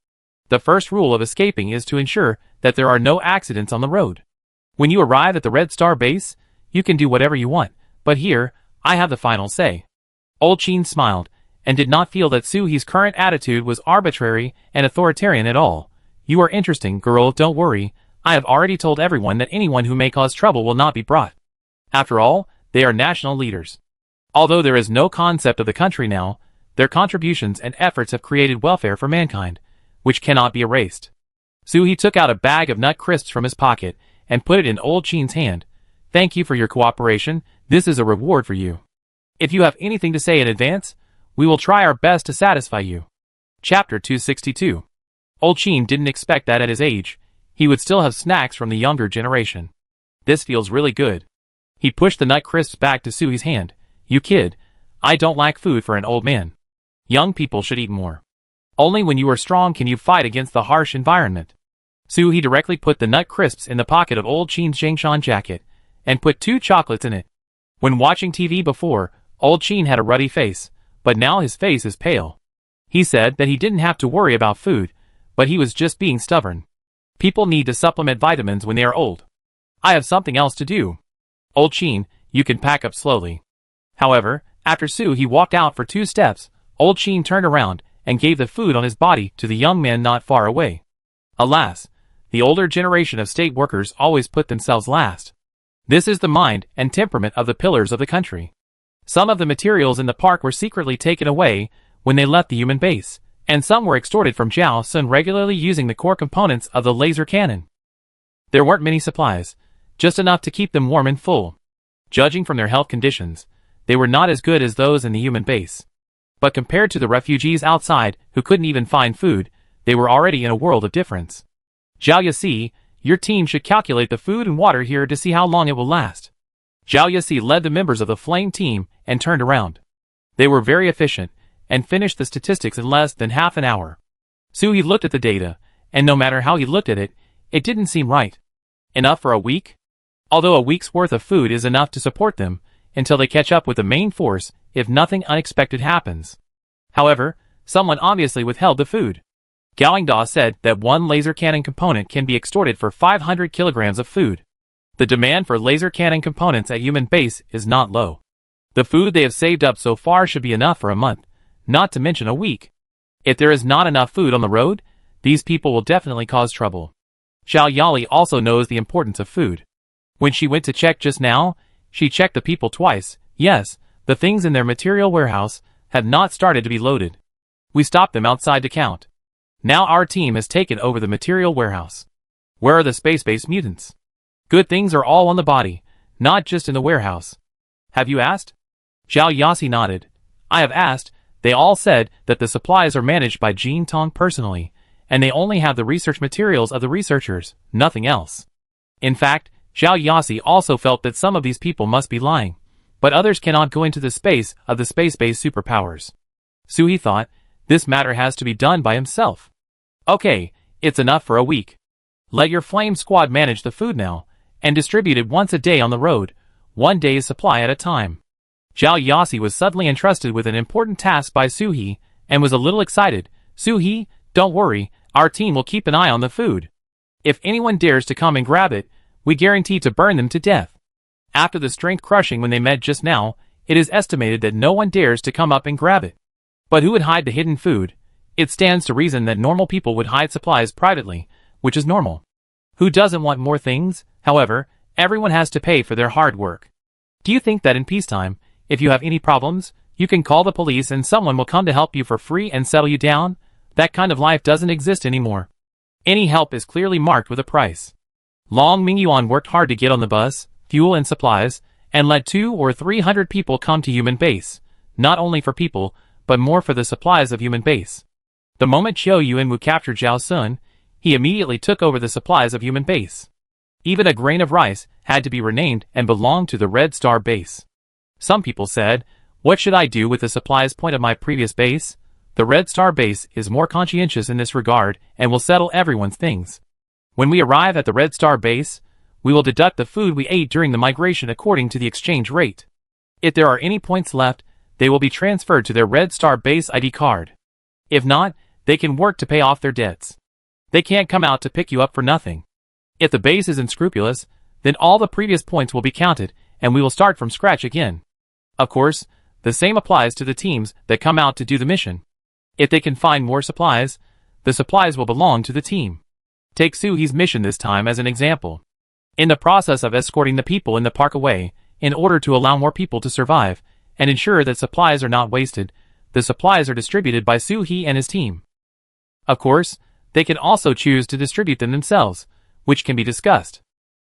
The first rule of escaping is to ensure that there are no accidents on the road. When you arrive at the Red Star base, you can do whatever you want, but here, I have the final say. Old Chin smiled, and did not feel that Suhi's current attitude was arbitrary and authoritarian at all. You are interesting, girl, don't worry. I have already told everyone that anyone who may cause trouble will not be brought. After all, they are national leaders. Although there is no concept of the country now, their contributions and efforts have created welfare for mankind, which cannot be erased. Soo-hee took out a bag of nut crisps from his pocket and put it in Old Chin's hand. Thank you for your cooperation, this is a reward for you. If you have anything to say in advance, we will try our best to satisfy you. Chapter 262. Old Chin didn't expect that at his age, he would still have snacks from the younger generation. This feels really good. He pushed the nut crisps back to Soo-hee's hand. You kid, I don't like food for an old man. Young people should eat more. Only when you are strong can you fight against the harsh environment. Soo-hee directly put the nut crisps in the pocket of Old Chin's Jingshan jacket, and put 2 chocolates in it. When watching TV before, Old Chin had a ruddy face, but now his face is pale. He said that he didn't have to worry about food, but he was just being stubborn. People need to supplement vitamins when they are old. I have something else to do. Old Chin, you can pack up slowly. However, after Soo-hee walked out for 2 steps, Old Chin turned around and gave the food on his body to the young man not far away. Alas, the older generation of state workers always put themselves last. This is the mind and temperament of the pillars of the country. Some of the materials in the park were secretly taken away when they left the human base, and some were extorted from Zhao Sun regularly using the core components of the laser cannon. There weren't many supplies, just enough to keep them warm and full. Judging from their health conditions, they were not as good as those in the human base. But compared to the refugees outside who couldn't even find food, they were already in a world of difference. Zhao Yasi, your team should calculate the food and water here to see how long it will last. Zhao Yasi led the members of the Flame team and turned around. They were very efficient and finished the statistics in less than half an hour. Soo-hee looked at the data, and no matter how he looked at it, it didn't seem right. Enough for a week? Although a week's worth of food is enough to support them until they catch up with the main force if nothing unexpected happens. However, someone obviously withheld the food. Gawingda said that 1 laser cannon component can be extorted for 500 kilograms of food. The demand for laser cannon components at human base is not low. The food they have saved up so far should be enough for a month, not to mention a week. If there is not enough food on the road, these people will definitely cause trouble. Xiao Yali also knows the importance of food. When she went to check just now, she checked the people twice. Yes, the things in their material warehouse have not started to be loaded. We stopped them outside to count. Now our team has taken over the material warehouse. Where are the space-based mutants? Good things are all on the body, not just in the warehouse. Have you asked? Zhao Yasi nodded. I have asked. They all said that the supplies are managed by Jin Tong personally, and they only have the research materials of the researchers, nothing else. In fact, Zhao Yasi also felt that some of these people must be lying, but others cannot go into the space of the space-based superpowers. Soo-hee thought, this matter has to be done by himself. Okay, it's enough for a week. Let your flame squad manage the food now, and distribute it once a day on the road, 1 day's supply at a time. Zhao Yasi was suddenly entrusted with an important task by Soo-hee, and was a little excited. Soo-hee, don't worry, our team will keep an eye on the food. If anyone dares to come and grab it, we guarantee to burn them to death. After the strength crushing when they met just now, it is estimated that no one dares to come up and grab it. But who would hide the hidden food? It stands to reason that normal people would hide supplies privately, which is normal. Who doesn't want more things? However, everyone has to pay for their hard work. Do you think that in peacetime, if you have any problems, you can call the police and someone will come to help you for free and settle you down? That kind of life doesn't exist anymore. Any help is clearly marked with a price. Long Mingyuan worked hard to get on the bus, fuel and supplies, and let 200 or 300 people come to human base, not only for people, but more for the supplies of human base. The moment Qiu Yuanwu captured Zhao Sun, he immediately took over the supplies of human base. Even a grain of rice had to be renamed and belonged to the Red Star base. Some people said, what should I do with the supplies point of my previous base? The Red Star base is more conscientious in this regard and will settle everyone's things. When we arrive at the Red Star base, we will deduct the food we ate during the migration according to the exchange rate. If there are any points left, they will be transferred to their Red Star base ID card. If not, they can work to pay off their debts. They can't come out to pick you up for nothing. If the base is unscrupulous, then all the previous points will be counted, and we will start from scratch again. Of course, the same applies to the teams that come out to do the mission. If they can find more supplies, the supplies will belong to the team. Take Soo-hee's mission this time as an example. In the process of escorting the people in the park away, in order to allow more people to survive, and ensure that supplies are not wasted. The supplies are distributed by Soo-hee and his team. Of course, they can also choose to distribute them themselves, which can be discussed.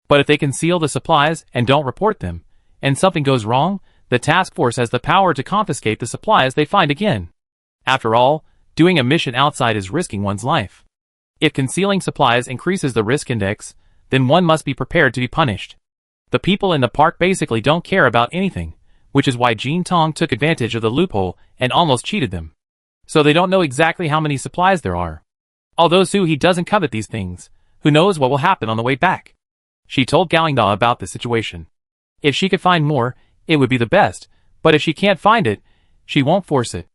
But if they conceal the supplies and don't report them, and something goes wrong, the task force has the power to confiscate the supplies they find again. After all, doing a mission outside is risking one's life. If concealing supplies increases the risk index, then one must be prepared to be punished. The people in the park basically don't care about anything, which is why Jin Tong took advantage of the loophole and almost cheated them. So they don't know exactly how many supplies there are. Although Soo-hee doesn't covet these things, who knows what will happen on the way back. She told Galingda about the situation. If she could find more, it would be the best, but if she can't find it, she won't force it.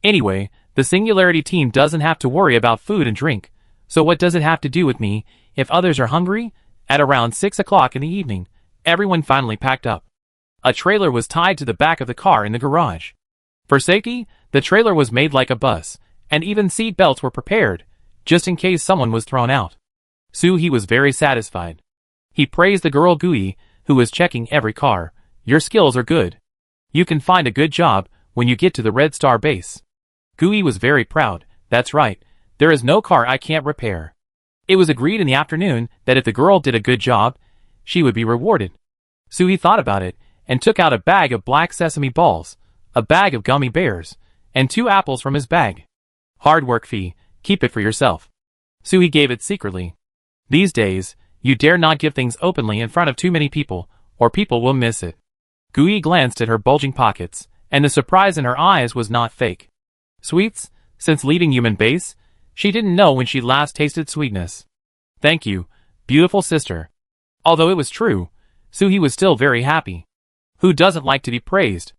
Anyway, the Singularity team doesn't have to worry about food and drink, so what does it have to do with me if others are hungry? At around 6 o'clock in the evening, everyone finally packed up. A trailer was tied to the back of the car in the garage. For safety, the trailer was made like a bus, and even seat belts were prepared, just in case someone was thrown out. Soo-hee was very satisfied. He praised the girl Gui, who was checking every car. Your skills are good. You can find a good job when you get to the Red Star base. Gui was very proud. That's right, there is no car I can't repair. It was agreed in the afternoon that if the girl did a good job, she would be rewarded. Soo-hee thought about it, and took out a bag of black sesame balls, a bag of gummy bears, and 2 apples from his bag. Hard work fee, keep it for yourself. Soo-hee gave it secretly. These days, you dare not give things openly in front of too many people, or people will miss it. Gui glanced at her bulging pockets, and the surprise in her eyes was not fake. Sweets? Since leaving human base, she didn't know when she last tasted sweetness. Thank you, beautiful sister. Although it was true, Soo-hee was still very happy. Who doesn't like to be praised?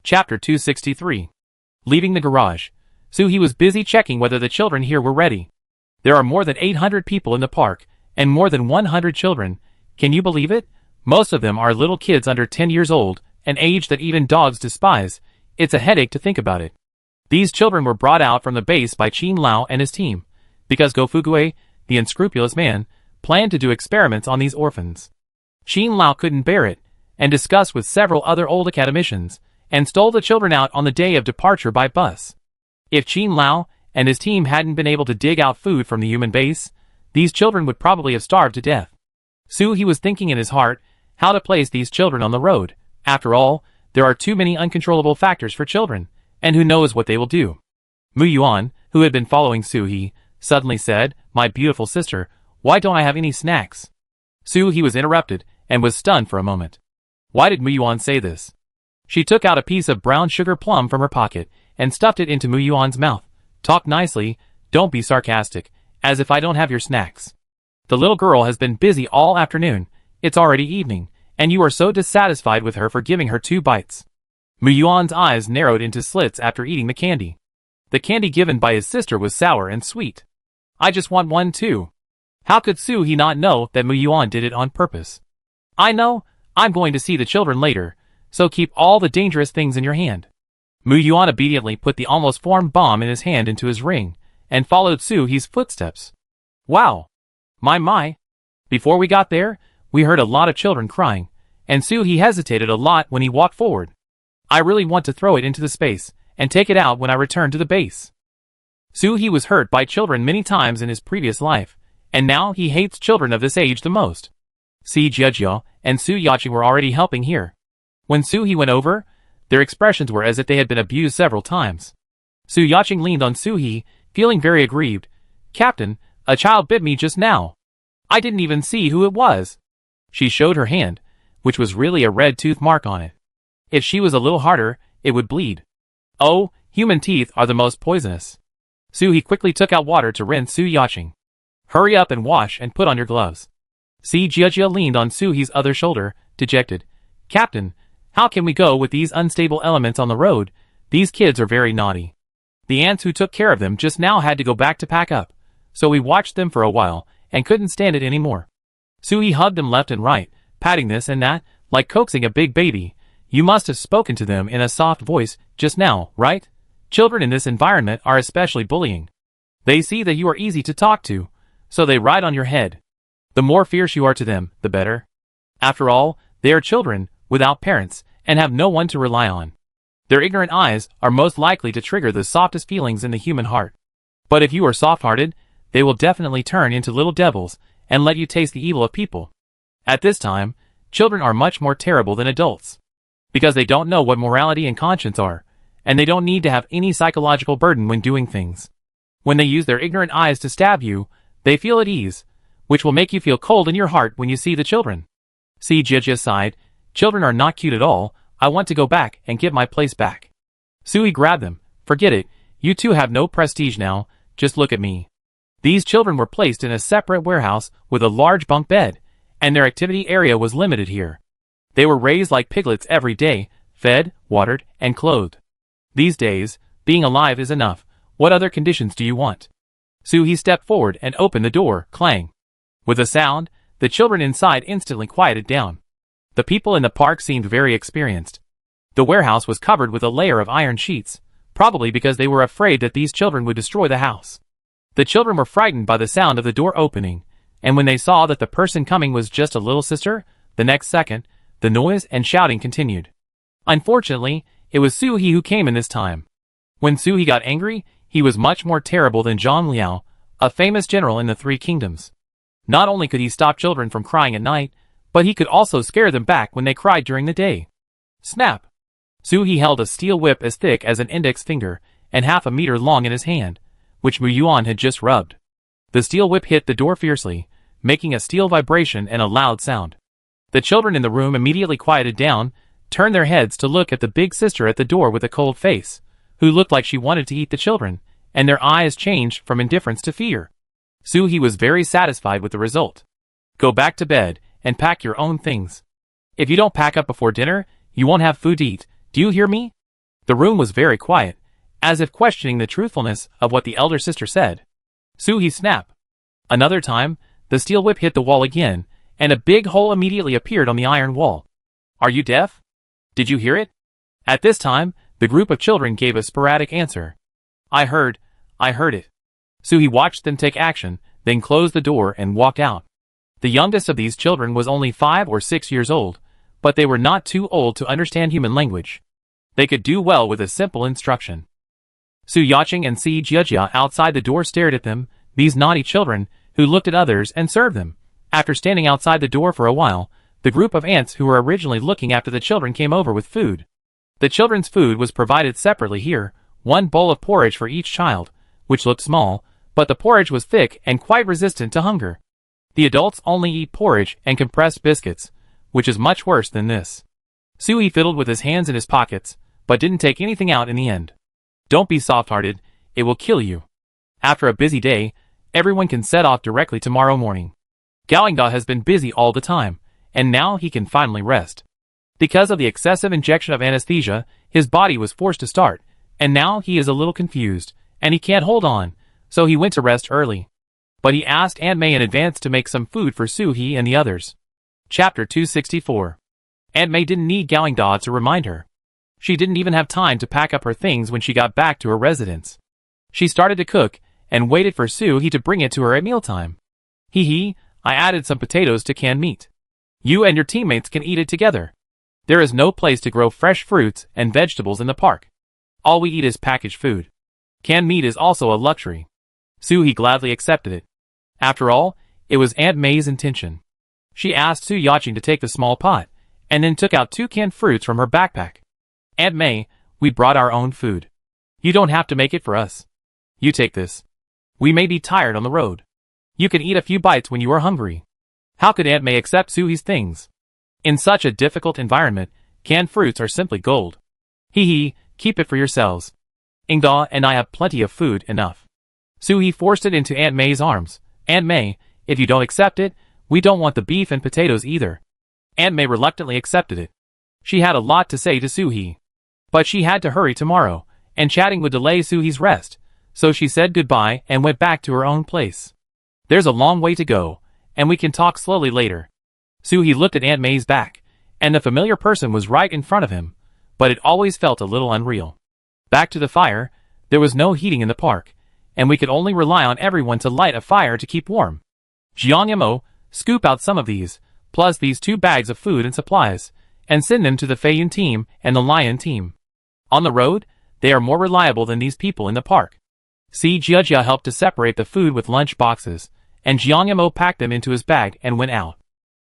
Chapter 263. Leaving the garage, Soo-hee was busy checking whether the children here were ready. There are more than 800 people in the park, and more than 100 children. Can you believe it? Most of them are little kids under 10 years old, an age that even dogs despise. It's a headache to think about it. These children were brought out from the base by Qin Lao and his team, because Go-Fugue, the unscrupulous man, planned to do experiments on these orphans. Qin Lao couldn't bear it, and discussed with several other old academicians, and stole the children out on the day of departure by bus. If Qin Lao and his team hadn't been able to dig out food from the human base, these children would probably have starved to death. Soo-hee was thinking in his heart how to place these children on the road. After all, there are too many uncontrollable factors for children, and who knows what they will do. Mu Yuan, who had been following Soo-hee, suddenly said, "My beautiful sister, why don't I have any snacks?" Soo-hee was interrupted, and was stunned for a moment. Why did Mu Yuan say this? She took out a piece of brown sugar plum from her pocket, and stuffed it into Mu Yuan's mouth. Talk nicely, don't be sarcastic, as if I don't have your snacks. The little girl has been busy all afternoon, it's already evening, and you are so dissatisfied with her for giving her 2 bites. Mu Yuan's eyes narrowed into slits after eating the candy. The candy given by his sister was sour and sweet. I just want one too. How could Soo-hee not know that Mu Yuan did it on purpose? I know, I'm going to see the children later, so keep all the dangerous things in your hand. Mu Yuan obediently put the almost formed bomb in his hand into his ring, and followed Soo-hee's footsteps. Wow! My! Before we got there, we heard a lot of children crying, and Soo-hee hesitated a lot when he walked forward. I really want to throw it into the space, and take it out when I return to the base. Soo-hee was hurt by children many times in his previous life, and now he hates children of this age the most. Si Jiejia and Su Yaqing were already helping here. When Soo-hee went over, their expressions were as if they had been abused several times. Su Yaqing leaned on Soo-hee, feeling very aggrieved. Captain, a child bit me just now. I didn't even see who it was. She showed her hand, which was really a red tooth mark on it. If she was a little harder, it would bleed. Oh, human teeth are the most poisonous. Soo-hee quickly took out water to rinse Su Yaqing. Hurry up and wash and put on your gloves. Si Jiejia leaned on Soo-hee's other shoulder, dejected. Captain, how can we go with these unstable elements on the road? These kids are very naughty. The ants who took care of them just now had to go back to pack up, so we watched them for a while, and couldn't stand it anymore. Soo-hee hugged them left and right, patting this and that, like coaxing a big baby. You must have spoken to them in a soft voice just now, right? Children in this environment are especially bullying. They see that you are easy to talk to, so they ride on your head. The more fierce you are to them, the better. After all, they are children, without parents, and have no one to rely on. Their ignorant eyes are most likely to trigger the softest feelings in the human heart. But if you are soft-hearted, they will definitely turn into little devils and let you taste the evil of people. At this time, children are much more terrible than adults, because they don't know what morality and conscience are, and they don't need to have any psychological burden when doing things. When they use their ignorant eyes to stab you, they feel at ease, which will make you feel cold in your heart when you see the children. See, Jia sighed, children are not cute at all, I want to go back and get my place back. Sui grabbed them, forget it, you two have no prestige now, just look at me. These children were placed in a separate warehouse with a large bunk bed, and their activity area was limited here. They were raised like piglets every day, fed, watered, and clothed. These days, being alive is enough, what other conditions do you want? Sui stepped forward and opened the door, clang. With a sound, the children inside instantly quieted down. The people in the park seemed very experienced. The warehouse was covered with a layer of iron sheets, probably because they were afraid that these children would destroy the house. The children were frightened by the sound of the door opening, and when they saw that the person coming was just a little sister, the next second, the noise and shouting continued. Unfortunately, it was Sui who came in this time. When Sui got angry, he was much more terrible than Zhang Liao, a famous general in the Three Kingdoms. Not only could he stop children from crying at night, but he could also scare them back when they cried during the day. Snap! Sui held a steel whip as thick as an index finger and half a meter long in his hand, which Mu Yuan had just rubbed. The steel whip hit the door fiercely, making a steel vibration and a loud sound. The children in the room immediately quieted down, turned their heads to look at the big sister at the door with a cold face, who looked like she wanted to eat the children, and their eyes changed from indifference to fear. Sui was very satisfied with the result. Go back to bed, and pack your own things. If you don't pack up before dinner, you won't have food to eat, do you hear me? The room was very quiet, as if questioning the truthfulness of what the elder sister said. Sui snapped. Another time, the steel whip hit the wall again, and a big hole immediately appeared on the iron wall. Are you deaf? Did you hear it? At this time, the group of children gave a sporadic answer. I heard it. Sui watched them take action, then closed the door and walked out. The youngest of these children was only 5 or 6 years old, but they were not too old to understand human language. They could do well with a simple instruction. Su Yaching and Si Jiajia outside the door stared at them, these naughty children, who looked at others and served them. After standing outside the door for a while, the group of aunts who were originally looking after the children came over with food. The children's food was provided separately here, one bowl of porridge for each child, which looked small, but the porridge was thick and quite resistant to hunger. The adults only eat porridge and compressed biscuits, which is much worse than this. Sui fiddled with his hands in his pockets, but didn't take anything out in the end. Don't be soft-hearted, it will kill you. After a busy day, everyone can set off directly tomorrow morning. Galingda has been busy all the time, and now he can finally rest. Because of the excessive injection of anesthesia, his body was forced to start, and now he is a little confused, and he can't hold on, so he went to rest early. But he asked Aunt May in advance to make some food for Sui and the others. Chapter 264. Aunt May didn't need Galingda to remind her. She didn't even have time to pack up her things when she got back to her residence. She started to cook, and waited for Sui to bring it to her at mealtime. Hee, I added some potatoes to canned meat. You and your teammates can eat it together. There is no place to grow fresh fruits and vegetables in the park. All we eat is packaged food. Canned meat is also a luxury. Sui gladly accepted it. After all, it was Aunt May's intention. She asked Su Yaching to take the small pot, and then took out 2 canned fruits from her backpack. Aunt May, we brought our own food. You don't have to make it for us. You take this. We may be tired on the road. You can eat a few bites when you are hungry. How could Aunt May accept Sui's things? In such a difficult environment, canned fruits are simply gold. Hee, keep it for yourselves. Ingda and I have plenty of food enough. Sui forced it into Aunt May's arms. Aunt May, if you don't accept it, we don't want the beef and potatoes either. Aunt May reluctantly accepted it. She had a lot to say to Sui. But she had to hurry tomorrow, and chatting would delay Sui's rest, so she said goodbye and went back to her own place. There's a long way to go, and we can talk slowly later. Sui looked at Aunt May's back, and the familiar person was right in front of him, but it always felt a little unreal. Back to the fire, there was no heating in the park, and we could only rely on everyone to light a fire to keep warm. Jiang Mo, scoop out some of these, plus these 2 bags of food and supplies, and send them to the Feiyun team and the Lion team. On the road, they are more reliable than these people in the park. Jiajia helped to separate the food with lunch boxes, and Jiang Yamo packed them into his bag and went out.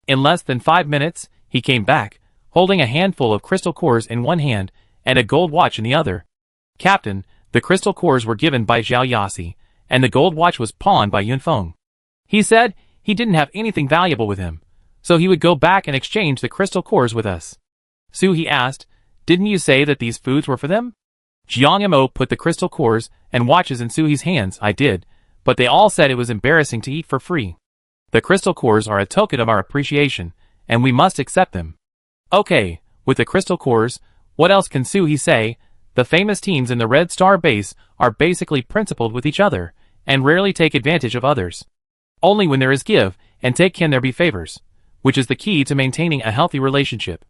In less than 5 minutes, he came back, holding a handful of crystal cores in one hand and a gold watch in the other. Captain, the crystal cores were given by Zhao Yasi, and the gold watch was pawned by Yunfeng. He said he didn't have anything valuable with him, so he would go back and exchange the crystal cores with us. He asked, didn't you say that these foods were for them? Jiang Mo put the crystal cores and watches in Suhi's hands. I did, but they all said it was embarrassing to eat for free. The crystal cores are a token of our appreciation, and we must accept them. Okay, with the crystal cores, what else can Suhi say? The famous teams in the Red Star base are basically principled with each other, and rarely take advantage of others. Only when there is give and take can there be favors, which is the key to maintaining a healthy relationship.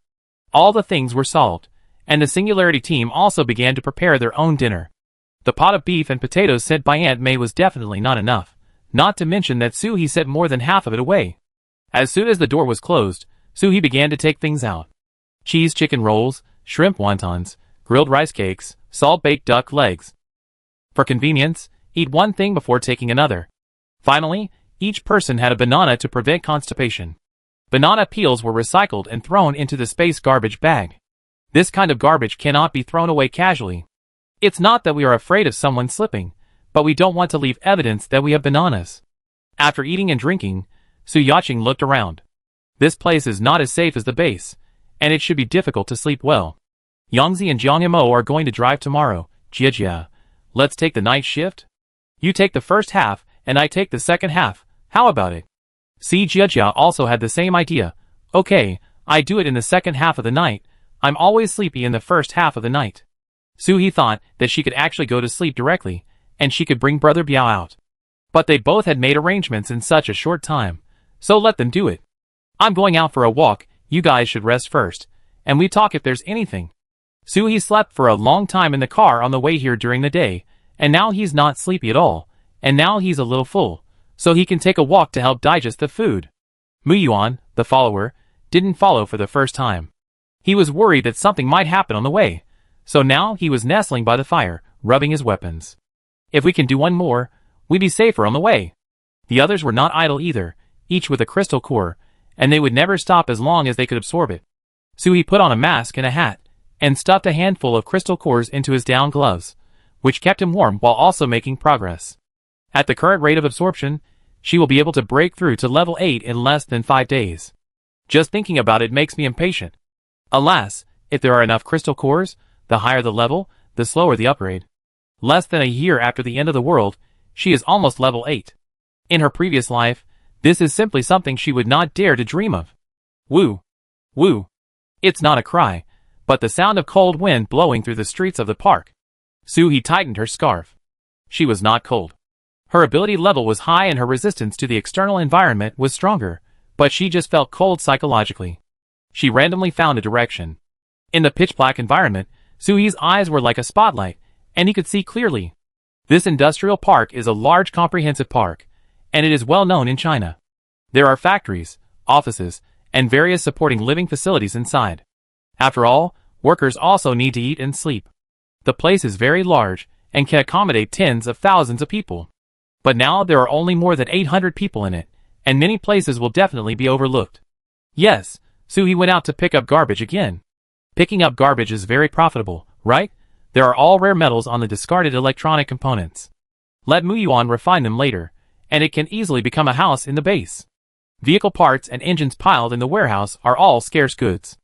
All the things were solved, and the Singularity team also began to prepare their own dinner. The pot of beef and potatoes sent by Aunt May was definitely not enough, not to mention that Suhi sent more than half of it away. As soon as the door was closed, Suhi began to take things out. Cheese chicken rolls, shrimp wontons, grilled rice cakes, salt-baked duck legs. For convenience, eat one thing before taking another. Finally, each person had a banana to prevent constipation. Banana peels were recycled and thrown into the space garbage bag. This kind of garbage cannot be thrown away casually. It's not that we are afraid of someone slipping, but we don't want to leave evidence that we have bananas. After eating and drinking, Su Yaqing looked around. This place is not as safe as the base, and it should be difficult to sleep well. Yangzi and Jiang Mo are going to drive tomorrow. Jiajia, let's take the night shift? You take the first half, and I take the second half. How about it? Jiajia also had the same idea. Okay, I do it in the second half of the night. I'm always sleepy in the first half of the night. Suhi thought that she could actually go to sleep directly, and she could bring Brother Biao out. But they both had made arrangements in such a short time, so let them do it. I'm going out for a walk, you guys should rest first, and we talk if there's anything. Suhi slept for a long time in the car on the way here during the day, and now he's not sleepy at all, and now he's a little full, so he can take a walk to help digest the food. Muyuan, the follower, didn't follow for the first time. He was worried that something might happen on the way, so now he was nestling by the fire, rubbing his weapons. If we can do one more, we'd be safer on the way. The others were not idle either, each with a crystal core, and they would never stop as long as they could absorb it. Suhi put on a mask and a hat, and stuffed a handful of crystal cores into his down gloves, which kept him warm while also making progress. At the current rate of absorption, she will be able to break through to level 8 in less than 5 days. Just thinking about it makes me impatient. Alas, if there are enough crystal cores, the higher the level, the slower the upgrade. Less than a year after the end of the world, she is almost level 8. In her previous life, this is simply something she would not dare to dream of. Woo! Woo! It's not a cry, but the sound of cold wind blowing through the streets of the park. Suhi tightened her scarf. She was not cold. Her ability level was high and her resistance to the external environment was stronger, but she just felt cold psychologically. She randomly found a direction. In the pitch-black environment, Suhi's eyes were like a spotlight, and he could see clearly. This industrial park is a large comprehensive park, and it is well known in China. There are factories, offices, and various supporting living facilities inside. After all, workers also need to eat and sleep. The place is very large, and can accommodate tens of thousands of people. But now there are only more than 800 people in it, and many places will definitely be overlooked. Yes, Suhi went out to pick up garbage again. Picking up garbage is very profitable, right? There are all rare metals on the discarded electronic components. Let Muyuan refine them later, and it can easily become a house in the base. Vehicle parts and engines piled in the warehouse are all scarce goods.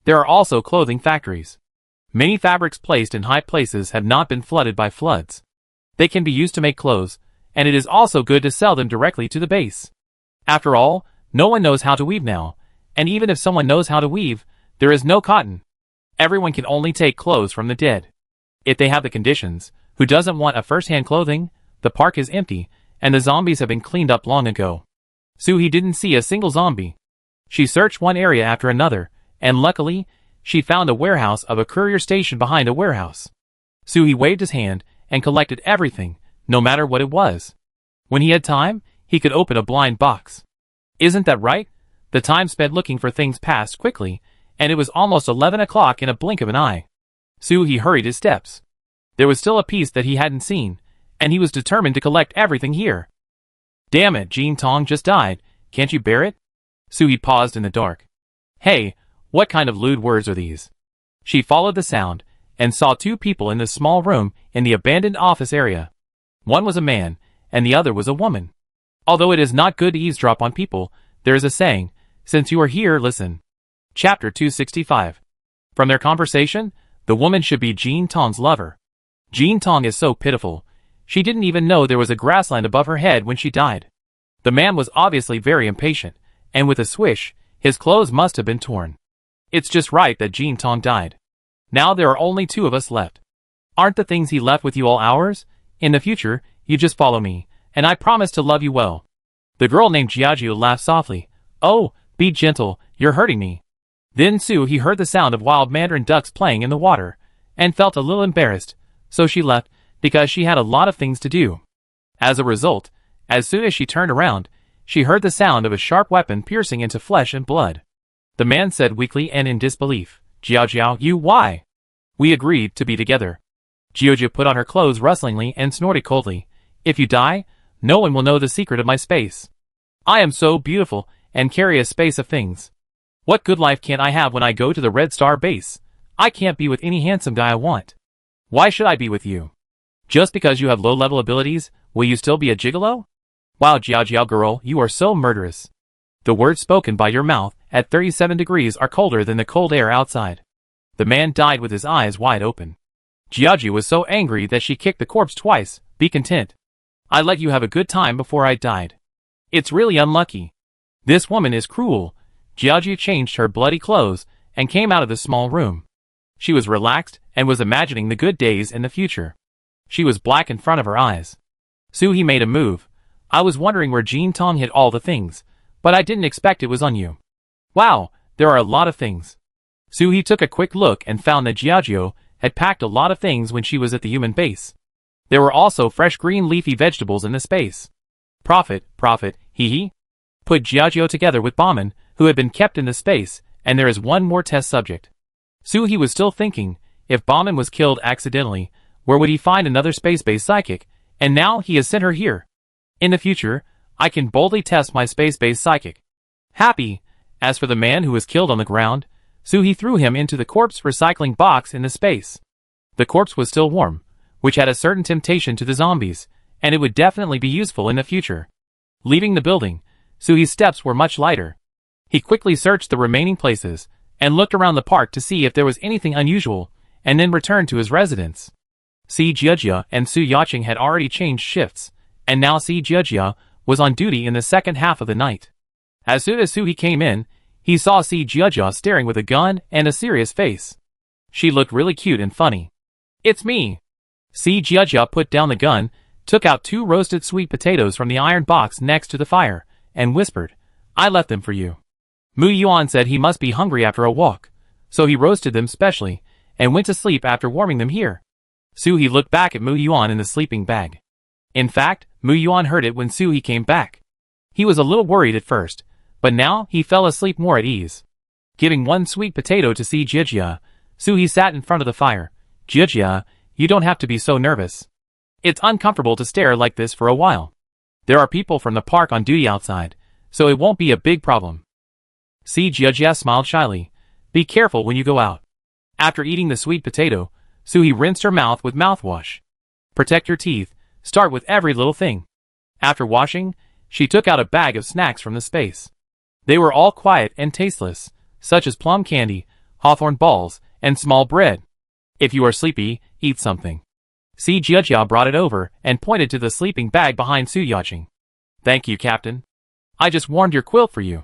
There are also clothing factories. Many fabrics placed in high places have not been flooded by floods. They can be used to make clothes, and it is also good to sell them directly to the base. After all, no one knows how to weave now, and even if someone knows how to weave, there is no cotton. Everyone can only take clothes from the dead. If they have the conditions, who doesn't want a first-hand clothing? The park is empty, and the zombies have been cleaned up long ago. Suhi didn't see a single zombie. She searched one area after another, and luckily, she found a warehouse of a courier station behind a warehouse. Suhi waved his hand and collected everything, no matter what it was. When he had time, he could open a blind box. Isn't that right? The time spent looking for things passed quickly, and it was almost 11 o'clock in a blink of an eye. He hurried his steps. There was still a piece that he hadn't seen, and he was determined to collect everything here. Damn it, Jean Tong just died. Can't you bear it? He paused in the dark. Hey, what kind of lewd words are these? She followed the sound, and saw two people in the small room in the abandoned office area. One was a man, and the other was a woman. Although it is not good to eavesdrop on people, there is a saying, since you are here, listen. Chapter 265. From their conversation, the woman should be Jean Tong's lover. Jean Tong is so pitiful. She didn't even know there was a grassland above her head when she died. The man was obviously very impatient, and with a swish, his clothes must have been torn. It's just right that Jean Tong died. Now there are only two of us left. Aren't the things he left with you all ours? In the future, you just follow me, and I promise to love you well. The girl named Jiajiu laughed softly. Oh, be gentle, you're hurting me. Then he heard the sound of wild mandarin ducks playing in the water, and felt a little embarrassed, so she left, because she had a lot of things to do. As a result, as soon as she turned around, she heard the sound of a sharp weapon piercing into flesh and blood. The man said weakly and in disbelief, Jiajiao, you why? We agreed to be together. Jiajiu put on her clothes rustlingly and snorted coldly. If you die, no one will know the secret of my space. I am so beautiful, and carry a space of things. What good life can't I have when I go to the Red Star base? I can't be with any handsome guy I want. Why should I be with you? Just because you have low-level abilities, will you still be a gigolo? Wow, Jiajiao girl, you are so murderous. The words spoken by your mouth at 37 degrees are colder than the cold air outside. The man died with his eyes wide open. Jiajiu was so angry that she kicked the corpse twice. Be content. I let you have a good time before I died. It's really unlucky. This woman is cruel. Jiajiu changed her bloody clothes and came out of the small room. She was relaxed and was imagining the good days in the future. She was black in front of her eyes. He made a move. I was wondering where Jean Tong hid all the things, but I didn't expect it was on you. Wow, there are a lot of things. He took a quick look and found that Jiajiu had packed a lot of things when she was at the human base. There were also fresh green leafy vegetables in the space. Profit, hee hee. Put Jiajiu together with Bauman, who had been kept in the space, and there is one more test subject. He was still thinking, if Bauman was killed accidentally, where would he find another space-based psychic, and now he has sent her here. In the future, I can boldly test my space-based psychic. Happy. As for the man who was killed on the ground, he threw him into the corpse recycling box in the space. The corpse was still warm, which had a certain temptation to the zombies, and it would definitely be useful in the future. Leaving the building, Suhi's steps were much lighter. He quickly searched the remaining places, and looked around the park to see if there was anything unusual, and then returned to his residence. Jiajia and Su Yaching had already changed shifts, and now Jiajia was on duty in the second half of the night. As soon as Suhi came in, he saw Jiajia staring with a gun and a serious face. She looked really cute and funny. It's me. Jiajia put down the gun, took out 2 roasted sweet potatoes from the iron box next to the fire, and whispered, I left them for you. Mu Yuan said he must be hungry after a walk, so he roasted them specially, and went to sleep after warming them here. Suhi looked back at Mu Yuan in the sleeping bag. In fact, Mu Yuan heard it when Suhi came back. He was a little worried at first, but now he fell asleep more at ease. Giving 1 sweet potato to Jiajia, Suhi sat in front of the fire. Jiajia, you don't have to be so nervous. It's uncomfortable to stare like this for a while. There are people from the park on duty outside, so it won't be a big problem. Jiajia smiled shyly. Be careful when you go out. After eating the sweet potato, Suhi rinsed her mouth with mouthwash. Protect your teeth. Start with every little thing. After washing, she took out a bag of snacks from the space. They were all quiet and tasteless, such as plum candy, hawthorn balls, and small bread. If you are sleepy, eat something. Jiajia brought it over and pointed to the sleeping bag behind Su Yaching. Thank you, Captain. I just warmed your quilt for you.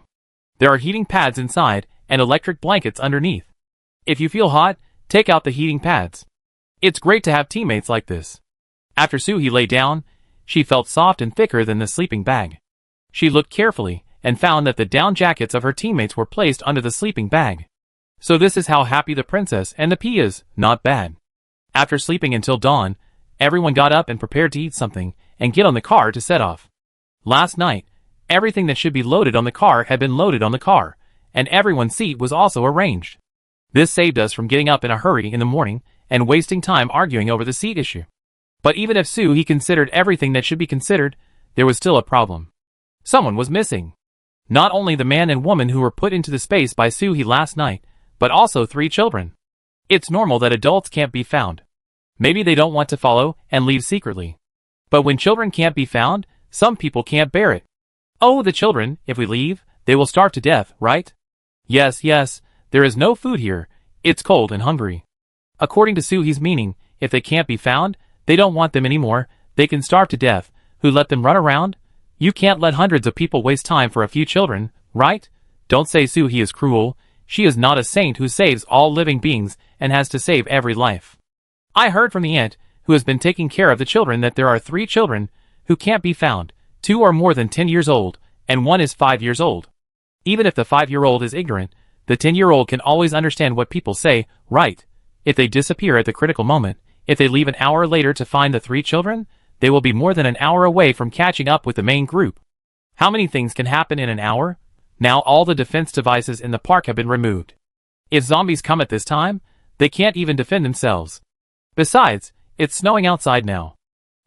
There are heating pads inside and electric blankets underneath. If you feel hot, take out the heating pads. It's great to have teammates like this. After Suhi lay down, she felt soft and thicker than the sleeping bag. She looked carefully and found that the down jackets of her teammates were placed under the sleeping bag. So this is how happy the princess and the pea is. Not bad. After sleeping until dawn, everyone got up and prepared to eat something and get on the car to set off. Last night, everything that should be loaded on the car had been loaded on the car, and everyone's seat was also arranged. This saved us from getting up in a hurry in the morning and wasting time arguing over the seat issue. But even if Soo-hee considered everything that should be considered, there was still a problem. Someone was missing. Not only the man and woman who were put into the space by Soo-hee last night, but also 3 children. It's normal that adults can't be found. Maybe they don't want to follow and leave secretly. But when children can't be found, some people can't bear it. Oh, the children, if we leave, they will starve to death, right? Yes, there is no food here. It's cold and hungry. According to Soo-hee's meaning, if they can't be found, they don't want them anymore, they can starve to death. Who let them run around? You can't let hundreds of people waste time for a few children, right? Don't say Soo-hee is cruel. She is not a saint who saves all living beings and has to save every life. I heard from the aunt, who has been taking care of the children, that there are 3 children who can't be found. 2 are more than 10 years old, and 1 is 5 years old. Even if the 5-year-old is ignorant, the 10-year-old can always understand what people say, right? If they disappear at the critical moment, if they leave an hour later to find the 3 children, they will be more than an hour away from catching up with the main group. How many things can happen in an hour? Now all the defense devices in the park have been removed. If zombies come at this time, they can't even defend themselves. Besides, it's snowing outside now.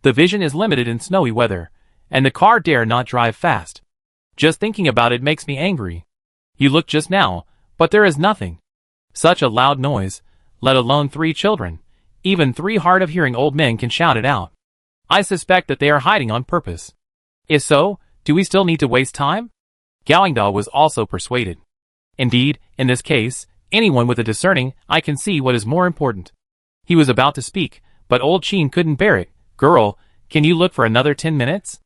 The vision is limited in snowy weather, and the car dare not drive fast. Just thinking about it makes me angry. You look just now, but there is nothing. Such a loud noise, let alone 3 children. Even 3 hard-of-hearing old men can shout it out. I suspect that they are hiding on purpose. If so, do we still need to waste time? Gawangda was also persuaded. Indeed, in this case, anyone with a discerning eye can see what is more important. He was about to speak, but old Chin couldn't bear it. Girl, can you look for another 10 minutes?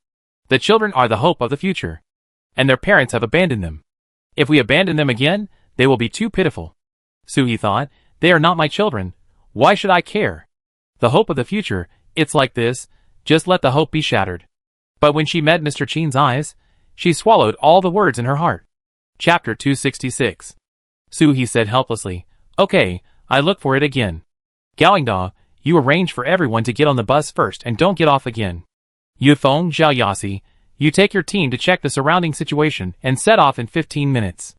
The children are the hope of the future. And their parents have abandoned them. If we abandon them again, they will be too pitiful. Soo-hee thought, they are not my children. Why should I care? The hope of the future, it's like this, just let the hope be shattered. But when she met Mr. Chin's eyes, she swallowed all the words in her heart. Chapter 266. Soo-hee said helplessly, okay, I look for it again. Gawangda, you arrange for everyone to get on the bus first and don't get off again. Yufeng Xiaoyasi, you take your team to check the surrounding situation and set off in 15 minutes.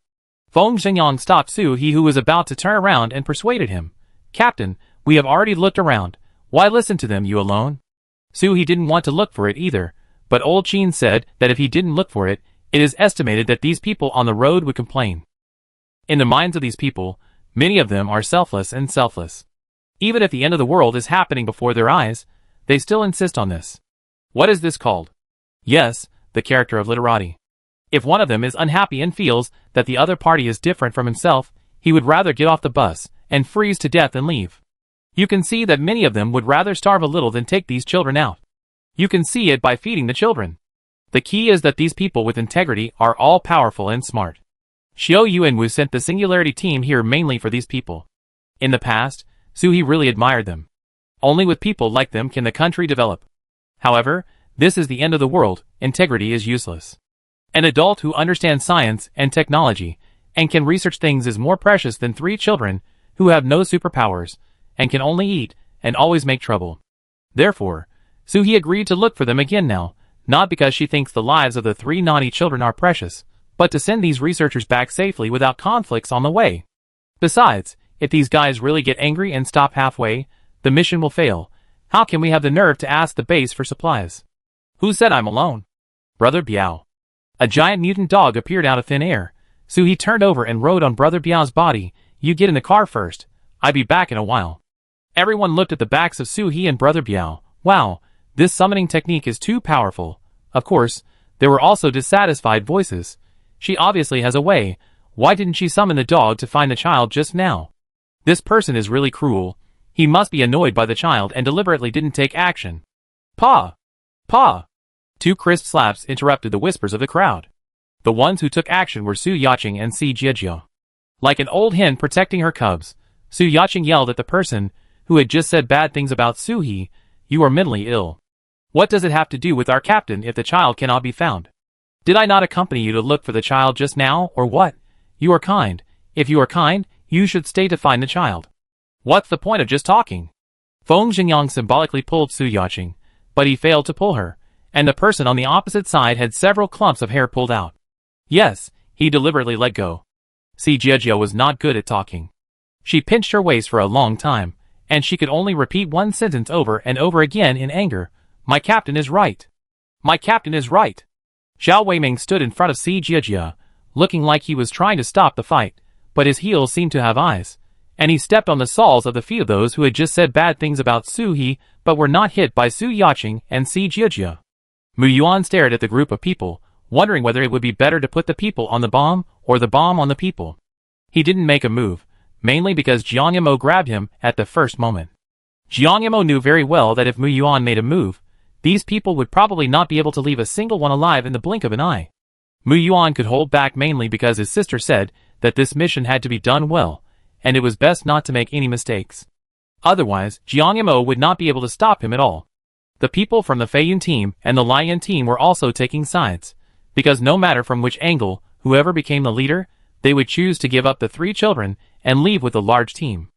Feng Xingyang stopped Soo-hee, who was about to turn around, and persuaded him. Captain, we have already looked around. Why listen to them, you alone? Soo-hee didn't want to look for it either, but old Chin said that if he didn't look for it, it is estimated that these people on the road would complain. In the minds of these people, many of them are selfless and selfless. Even if the end of the world is happening before their eyes, they still insist on this. What is this called? Yes, the character of literati. If one of them is unhappy and feels that the other party is different from himself, he would rather get off the bus and freeze to death and leave. You can see that many of them would rather starve a little than take these children out. You can see it by feeding the children. The key is that these people with integrity are all powerful and smart. Xiao Yuanwu sent the Singularity team here mainly for these people. In the past, Soo-hee really admired them. Only with people like them can the country develop. However, this is the end of the world, integrity is useless. An adult who understands science and technology and can research things is more precious than 3 children who have no superpowers and can only eat and always make trouble. Therefore, Soo-hee agreed to look for them again now, not because she thinks the lives of the 3 naughty children are precious, but to send these researchers back safely without conflicts on the way. Besides, if these guys really get angry and stop halfway, the mission will fail. How can we have the nerve to ask the base for supplies? Who said I'm alone? Brother Biao. A giant mutant dog appeared out of thin air. Soo-hee turned over and rode on Brother Biao's body. You get in the car first. I'll be back in a while. Everyone looked at the backs of Soo-hee and Brother Biao. Wow, this summoning technique is too powerful. Of course, there were also dissatisfied voices. She obviously has a way. Why didn't she summon the dog to find the child just now? This person is really cruel. He must be annoyed by the child and deliberately didn't take action. Pa! Pa! 2 crisp slaps interrupted the whispers of the crowd. The ones who took action were Su Yaqing and Si Jiejio. Like an old hen protecting her cubs, Su Yaqing yelled at the person who had just said bad things about Su-hee, you are mentally ill. What does it have to do with our captain if the child cannot be found? Did I not accompany you to look for the child just now, or what? You are kind. If you are kind, you should stay to find the child. What's the point of just talking? Feng Xingyang symbolically pulled Su Yaqing, but he failed to pull her, and the person on the opposite side had several clumps of hair pulled out. Yes, he deliberately let go. Si Jiejia was not good at talking. She pinched her waist for a long time, and she could only repeat one sentence over and over again in anger. My captain is right. My captain is right. Xiao Weiming stood in front of Si Jiejia, looking like he was trying to stop the fight, but his heels seemed to have eyes, and he stepped on the soles of the feet of those who had just said bad things about Su He, but were not hit by Su Yaqing and Si Jiejia. Mu Yuan stared at the group of people, wondering whether it would be better to put the people on the bomb or the bomb on the people. He didn't make a move, mainly because Jiang Yamo grabbed him at the first moment. Jiang Yamo knew very well that if Mu Yuan made a move, these people would probably not be able to leave a single one alive in the blink of an eye. Mu Yuan could hold back mainly because his sister said that this mission had to be done well, and it was best not to make any mistakes. Otherwise, Jiang Yamo would not be able to stop him at all. The people from the Feiyun team and the Lion team were also taking sides, because no matter from which angle, whoever became the leader, they would choose to give up the 3 children and leave with a large team.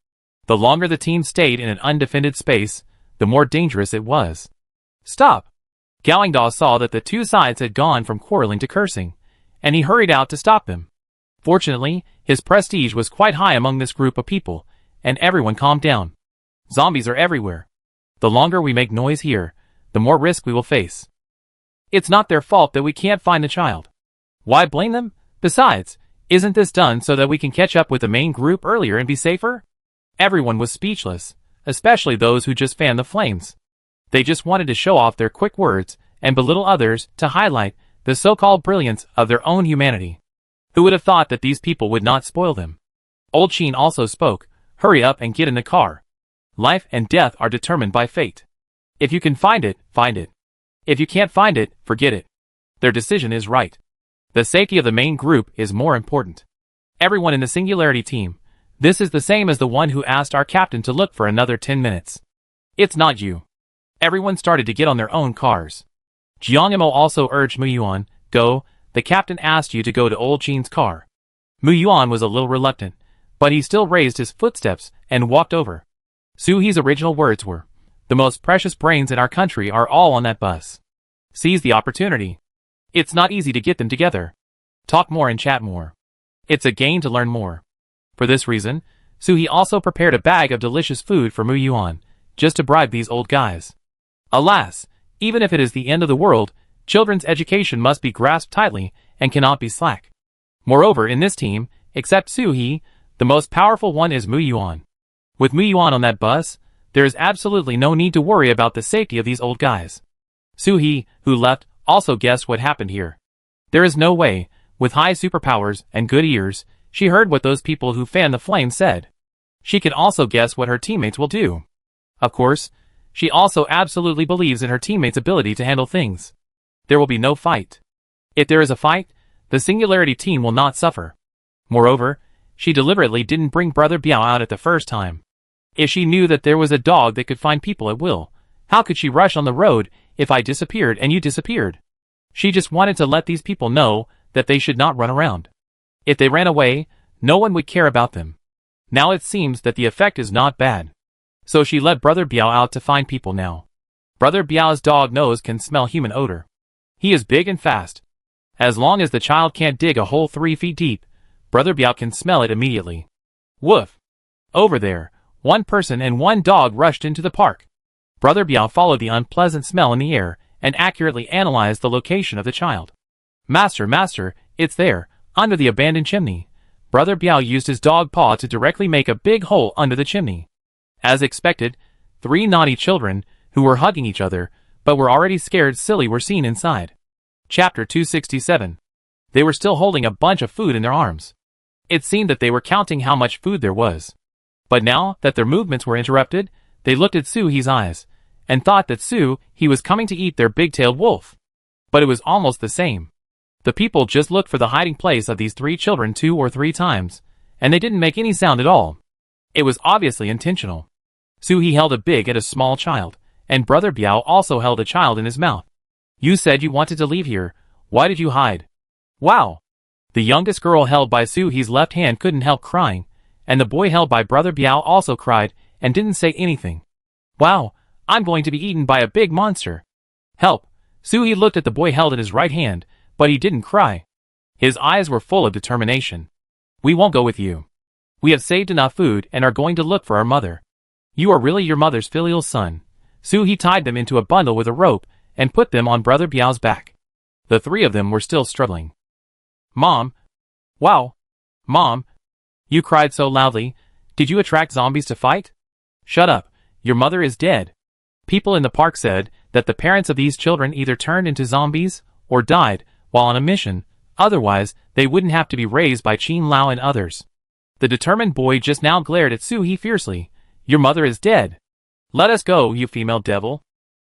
The longer the team stayed in an undefended space, the more dangerous it was. Stop! Gawangda saw that the 2 sides had gone from quarreling to cursing, and he hurried out to stop them. Fortunately, his prestige was quite high among this group of people, and everyone calmed down. Zombies are everywhere. The longer we make noise here, the more risk we will face. It's not their fault that we can't find the child. Why blame them? Besides, isn't this done so that we can catch up with the main group earlier and be safer? Everyone was speechless, especially those who just fanned the flames. They just wanted to show off their quick words and belittle others to highlight the so-called brilliance of their own humanity. Who would have thought that these people would not spoil them? Old Qin also spoke. Hurry up and get in the car. Life and death are determined by fate. If you can find it, find it. If you can't find it, forget it. Their decision is right. The safety of the main group is more important. Everyone in the Singularity team. This is the same as the one who asked our captain to look for another 10 minutes. It's not you. Everyone started to get on their own cars. Jiang Yamo also urged Mu Yuan, go, the captain asked you to go to Old Qin's car. Mu Yuan was a little reluctant, but he still raised his footsteps and walked over. Su He's original words were, the most precious brains in our country are all on that bus. Seize the opportunity. It's not easy to get them together. Talk more and chat more. It's a gain to learn more. For this reason, Su He also prepared a bag of delicious food for Mu Yuan, just to bribe these old guys. Alas, even if it is the end of the world, children's education must be grasped tightly and cannot be slack. Moreover, in this team, except Su He, the most powerful one is Mu Yuan. With Mu Yuan on that bus, there is absolutely no need to worry about the safety of these old guys. Su He, who left, also guessed what happened here. There is no way, with high superpowers and good ears, she heard what those people who fanned the flame said. She can also guess what her teammates will do. Of course, she also absolutely believes in her teammates' ability to handle things. There will be no fight. If there is a fight, the Singularity team will not suffer. Moreover, she deliberately didn't bring Brother Biao out at the first time. If she knew that there was a dog that could find people at will, how could she rush on the road if I disappeared and you disappeared? She just wanted to let these people know that they should not run around. If they ran away, no one would care about them. Now it seems that the effect is not bad. So she let Brother Biao out to find people now. Brother Biao's dog nose can smell human odor. He is big and fast. As long as the child can't dig a hole 3 feet deep, Brother Biao can smell it immediately. Woof! Over there, one person and one dog rushed into the park. Brother Biao followed the unpleasant smell in the air and accurately analyzed the location of the child. Master, it's there, under the abandoned chimney. Brother Biao used his dog paw to directly make a big hole under the chimney. As expected, 3 naughty children, who were hugging each other, but were already scared silly, were seen inside. Chapter 267. They were still holding a bunch of food in their arms. It seemed that they were counting how much food there was. But now that their movements were interrupted, they looked at Su He's eyes, and thought that Su He was coming to eat their big-tailed wolf. But it was almost the same. The people just looked for the hiding place of these 3 children 2 or 3 times, and they didn't make any sound at all. It was obviously intentional. Su He held a big and a small child, and Brother Biao also held a child in his mouth. You said you wanted to leave here. Why did you hide? Wow! The youngest girl held by Su He's left hand couldn't help crying, and the boy held by Brother Biao also cried and didn't say anything. Wow, I'm going to be eaten by a big monster. Help! Su He looked at the boy held in his right hand, but he didn't cry. His eyes were full of determination. We won't go with you. We have saved enough food and are going to look for our mother. You are really your mother's filial son. He tied them into a bundle with a rope and put them on Brother Biao's back. The three of them were still struggling. Mom! Wow! Mom! You cried so loudly. Did you attract zombies to fight? Shut up. Your mother is dead. People in the park said that the parents of these children either turned into zombies or died while on a mission, otherwise they wouldn't have to be raised by Qin Lao and others. The determined boy just now glared at He fiercely. Your mother is dead. Let us go, you female devil.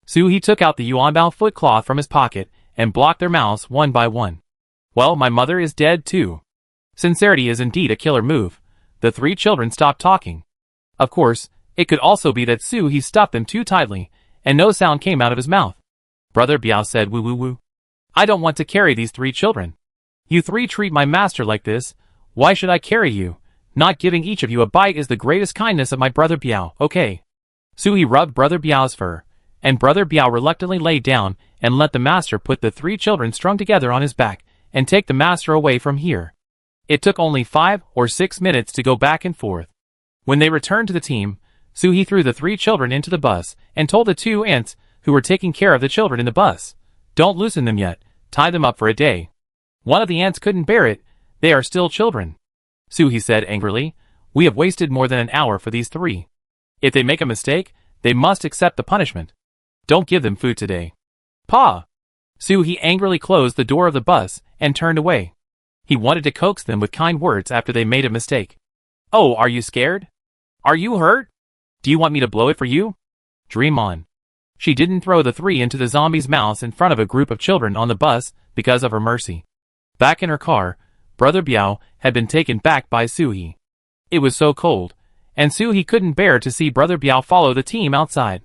He took out the Yuanbao foot cloth from his pocket and blocked their mouths one by one. Well, my mother is dead too. Sincerity is indeed a killer move. The three children stopped talking. Of course, it could also be that he stuffed them too tightly, and no sound came out of his mouth. Brother Biao said woo woo woo. I don't want to carry these three children. You three treat my master like this. Why should I carry you? Not giving each of you a bite is the greatest kindness of my Brother Biao, okay? He rubbed Brother Biao's fur, and Brother Biao reluctantly lay down and let the master put the three children strung together on his back and take the master away from here. It took only 5 or 6 minutes to go back and forth. When they returned to the team, he threw the three children into the bus and told the 2 aunts who were taking care of the children in the bus, don't loosen them yet, tie them up for a day. One of the aunts couldn't bear it. They are still children. He said angrily, we have wasted more than an hour for these three. If they make a mistake, they must accept the punishment. Don't give them food today. Pa! He angrily closed the door of the bus and turned away. He wanted to coax them with kind words after they made a mistake. Oh, are you scared? Are you hurt? Do you want me to blow it for you? Dream on. She didn't throw the three into the zombie's mouths in front of a group of children on the bus because of her mercy. Back in her car, Brother Biao had been taken back by He. It was so cold, and He couldn't bear to see Brother Biao follow the team outside.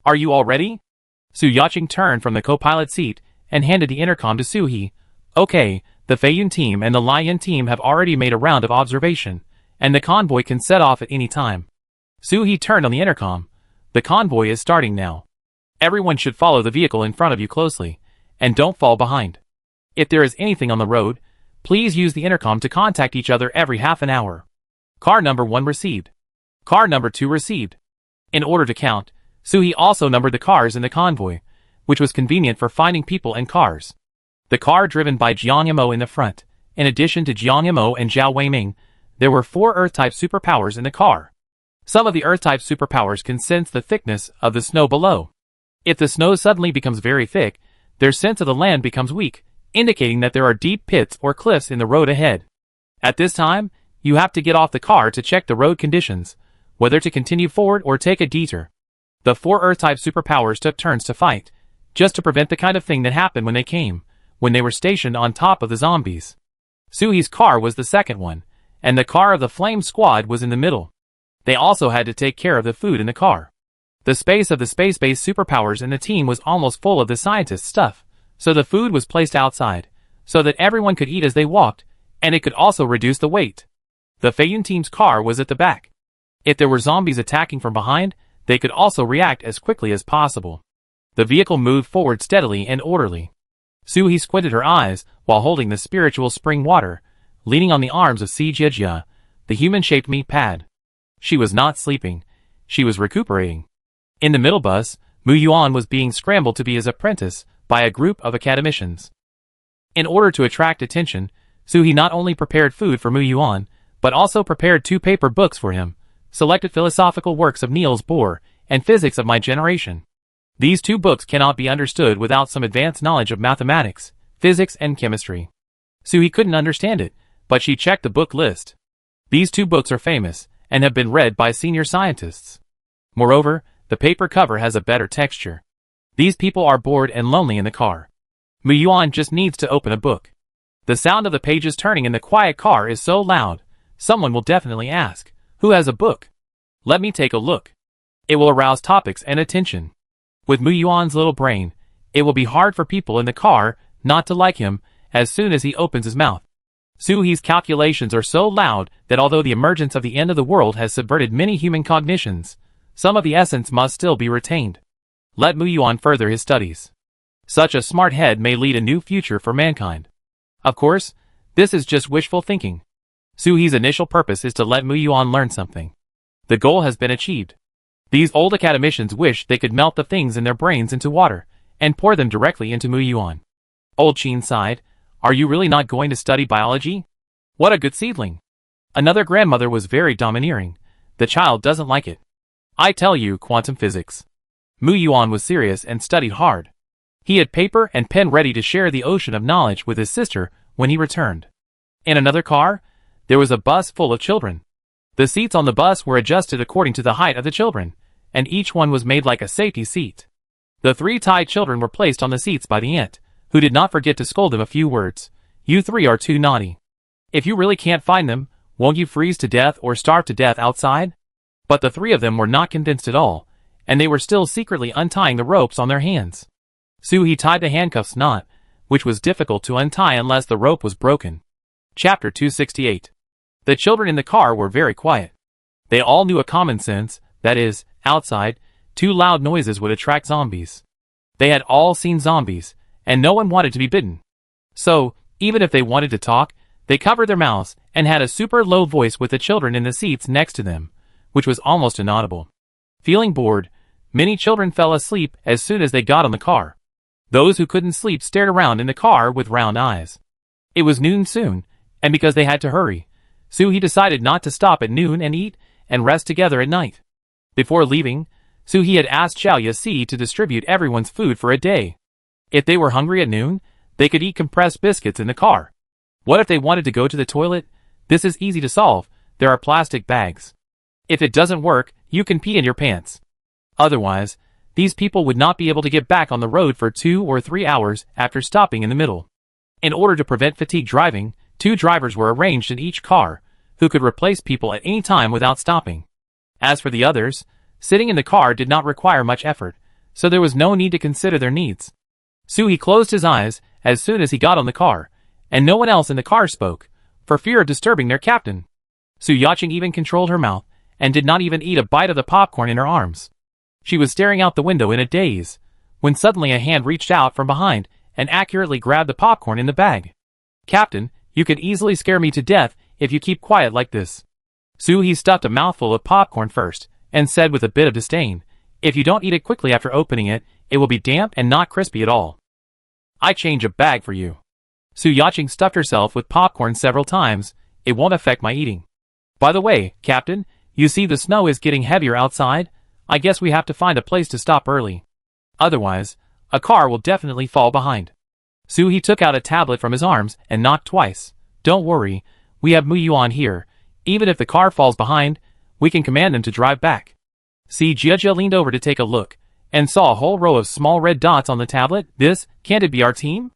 Are you all ready? Yaching turned from the co-pilot seat and handed the intercom to He. Okay, the Feiyun team and the Lion team have already made a round of observation, and the convoy can set off at any time. He turned on the intercom. The convoy is starting now. Everyone should follow the vehicle in front of you closely, and don't fall behind. If there is anything on the road, please use the intercom to contact each other every half an hour. Car number 1 received. Car number 2 received. In order to count, He also numbered the cars in the convoy, which was convenient for finding people and cars. The car driven by Jiang Yamo in the front. In addition to Jiang Yamo and Zhao Weiming, there were 4 Earth-type superpowers in the car. Some of the Earth-type superpowers can sense the thickness of the snow below. If the snow suddenly becomes very thick, their sense of the land becomes weak, indicating that there are deep pits or cliffs in the road ahead. At this time, you have to get off the car to check the road conditions, whether to continue forward or take a detour. The 4 Earth-type superpowers took turns to fight, just to prevent the kind of thing that happened when they were stationed on top of the zombies. He's car was the second one, and the car of the Flame Squad was in the middle. They also had to take care of the food in the car. The space of the space-based superpowers in the team was almost full of the scientist stuff, so the food was placed outside, so that everyone could eat as they walked, and it could also reduce the weight. The Feiyun team's car was at the back. If there were zombies attacking from behind, they could also react as quickly as possible. The vehicle moved forward steadily and orderly. He squinted her eyes while holding the spiritual spring water, leaning on the arms of Si Jiejia, the human-shaped meat pad. She was not sleeping. She was recuperating. In the middle bus, Mu Yuan was being scrambled to be his apprentice by a group of academicians. In order to attract attention, He not only prepared food for Mu Yuan, but also prepared 2 paper books for him, selected philosophical works of Niels Bohr and physics of my generation. These 2 books cannot be understood without some advanced knowledge of mathematics, physics, and chemistry. He couldn't understand it, but she checked the book list. These 2 books are famous and have been read by senior scientists. Moreover, the paper cover has a better texture. These people are bored and lonely in the car. Mu Yuan just needs to open a book. The sound of the pages turning in the quiet car is so loud, someone will definitely ask, who has a book? Let me take a look. It will arouse topics and attention. With Mu Yuan's little brain, it will be hard for people in the car not to like him as soon as he opens his mouth. He's calculations are so loud that although the emergence of the end of the world has subverted many human cognitions, some of the essence must still be retained. Let Mu Yuan further his studies. Such a smart head may lead a new future for mankind. Of course, this is just wishful thinking. Su-hee's initial purpose is to let Mu-yuan learn something. The goal has been achieved. These old academicians wish they could melt the things in their brains into water, and pour them directly into Mu-yuan. Old Qin sighed. Are you really not going to study biology? What a good seedling. Another grandmother was very domineering. The child doesn't like it. I tell you, quantum physics. Mu-yuan was serious and studied hard. He had paper and pen ready to share the ocean of knowledge with his sister when he returned. In another car, there was a bus full of children. The seats on the bus were adjusted according to the height of the children, and each one was made like a safety seat. The 3 Thai children were placed on the seats by the aunt, who did not forget to scold them a few words. You 3 are too naughty. If you really can't find them, won't you freeze to death or starve to death outside? But the 3 of them were not convinced at all, and they were still secretly untying the ropes on their hands. Su-hee tied the handcuffs knot, which was difficult to untie unless the rope was broken. Chapter 268. The children in the car were very quiet. They all knew a common sense, that is, outside, too loud noises would attract zombies. They had all seen zombies, and no one wanted to be bitten. So, even if they wanted to talk, they covered their mouths and had a super low voice with the children in the seats next to them, which was almost inaudible. Feeling bored, many children fell asleep as soon as they got on the car. Those who couldn't sleep stared around in the car with round eyes. It was noon soon, and because they had to hurry, Su-hee decided not to stop at noon and eat and rest together at night. Before leaving, Su-hee had asked Xiao Yasi to distribute everyone's food for a day. If they were hungry at noon, they could eat compressed biscuits in the car. What if they wanted to go to the toilet? This is easy to solve. There are plastic bags. If it doesn't work, you can pee in your pants. Otherwise, these people would not be able to get back on the road for 2 or 3 hours after stopping in the middle. In order to prevent fatigue driving, 2 drivers were arranged in each car, who could replace people at any time without stopping. As for the others, sitting in the car did not require much effort, so there was no need to consider their needs. Su-hee closed his eyes as soon as he got on the car, and no one else in the car spoke, for fear of disturbing their captain. Su-yacheng even controlled her mouth, and did not even eat a bite of the popcorn in her arms. She was staring out the window in a daze, when suddenly a hand reached out from behind and accurately grabbed the popcorn in the bag. Captain, you could easily scare me to death if you keep quiet like this. Su-hee stuffed a mouthful of popcorn first, and said with a bit of disdain, if you don't eat it quickly after opening it, it will be damp and not crispy at all. I change a bag for you. Su-yacheng stuffed herself with popcorn several times. It won't affect my eating. By the way, Captain, you see the snow is getting heavier outside? I guess we have to find a place to stop early. Otherwise, a car will definitely fall behind. Su-hee took out a tablet from his arms and knocked twice. Don't worry, we have Mu-yuan here. Even if the car falls behind, we can command them to drive back. Si Jiejia leaned over to take a look, and saw a whole row of small red dots on the tablet. Can't it be our team?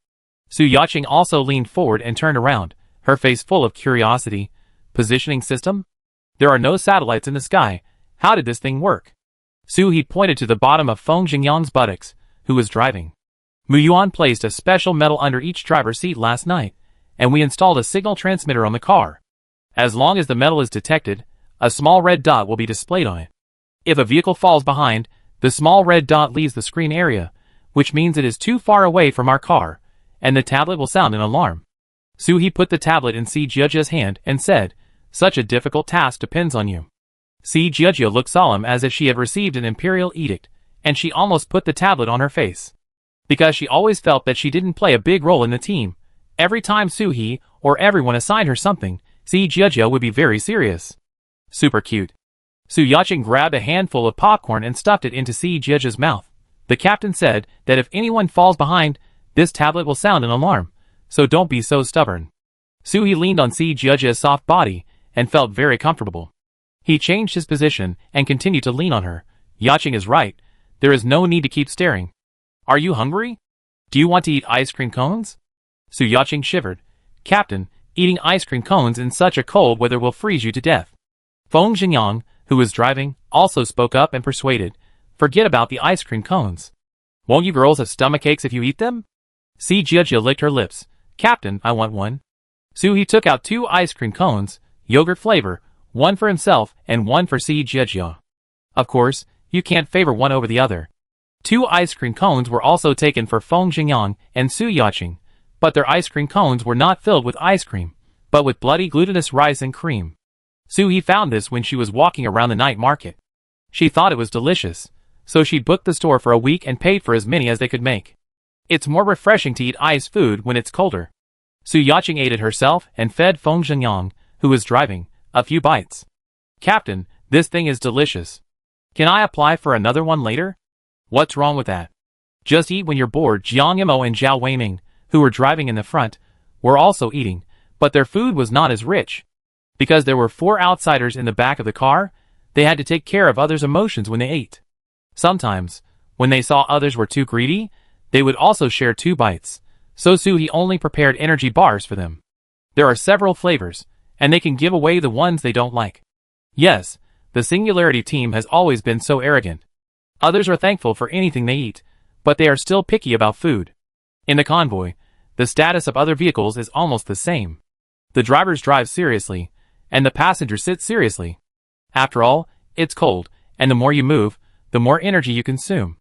Su-yacheng also leaned forward and turned around, her face full of curiosity. Positioning system? There are no satellites in the sky. How did this thing work? Su-hee pointed to the bottom of Feng Xingyang's buttocks, who was driving. Mu-yuan placed a special metal under each driver's seat last night, and we installed a signal transmitter on the car. As long as the metal is detected, a small red dot will be displayed on it. If a vehicle falls behind, the small red dot leaves the screen area, which means it is too far away from our car, and the tablet will sound an alarm. Su-hee put the tablet in Si Jiejia's hand and said, such a difficult task depends on you. Si Jiejia looked solemn as if she had received an imperial edict, and she almost put the tablet on her face. Because she always felt that she didn't play a big role in the team. Every time Su-hee or everyone assigned her something, Si Jiejia would be very serious. Super cute. Su-yacheng grabbed a handful of popcorn and stuffed it into Si Jiejia's mouth. The captain said that if anyone falls behind, this tablet will sound an alarm, so don't be so stubborn. Su-hee leaned on Si Jiejia's soft body and felt very comfortable. He changed his position and continued to lean on her. Yacheng is right. There is no need to keep staring. Are you hungry? Do you want to eat ice cream cones? Su-yacheng shivered. Captain, eating ice cream cones in such a cold weather will freeze you to death. Feng Xingyang, who was driving, also spoke up and persuaded. Forget about the ice cream cones. Won't you girls have stomachaches if you eat them? Si Jiejia licked her lips. Captain, I want one. Su-hee took out 2 ice cream cones, yogurt flavor, one for himself and one for Si Jiejia. Of course, you can't favor one over the other. 2 ice cream cones were also taken for Feng Xingyang and Su-yacheng, but their ice cream cones were not filled with ice cream, but with bloody glutinous rice and cream. Soo-hee found this when she was walking around the night market. She thought it was delicious, so she'd booked the store for a week and paid for as many as they could make. It's more refreshing to eat iced food when it's colder. Su Yacheng ate it herself and fed Feng Zhengyang, who was driving, a few bites. Captain, this thing is delicious. Can I apply for another one later? What's wrong with that? Just eat when you're bored. Jiang Yimou and Zhao Weiming, who were driving in the front, were also eating, but their food was not as rich. Because there were 4 outsiders in the back of the car, they had to take care of others' emotions when they ate. Sometimes, when they saw others were too greedy, they would also share 2 bites, so Soo-hee only prepared energy bars for them. There are several flavors, and they can give away the ones they don't like. Yes, the Singularity team has always been so arrogant. Others are thankful for anything they eat, but they are still picky about food. In the convoy, the status of other vehicles is almost the same. The drivers drive seriously, and the passengers sit seriously. After all, it's cold, and the more you move, the more energy you consume.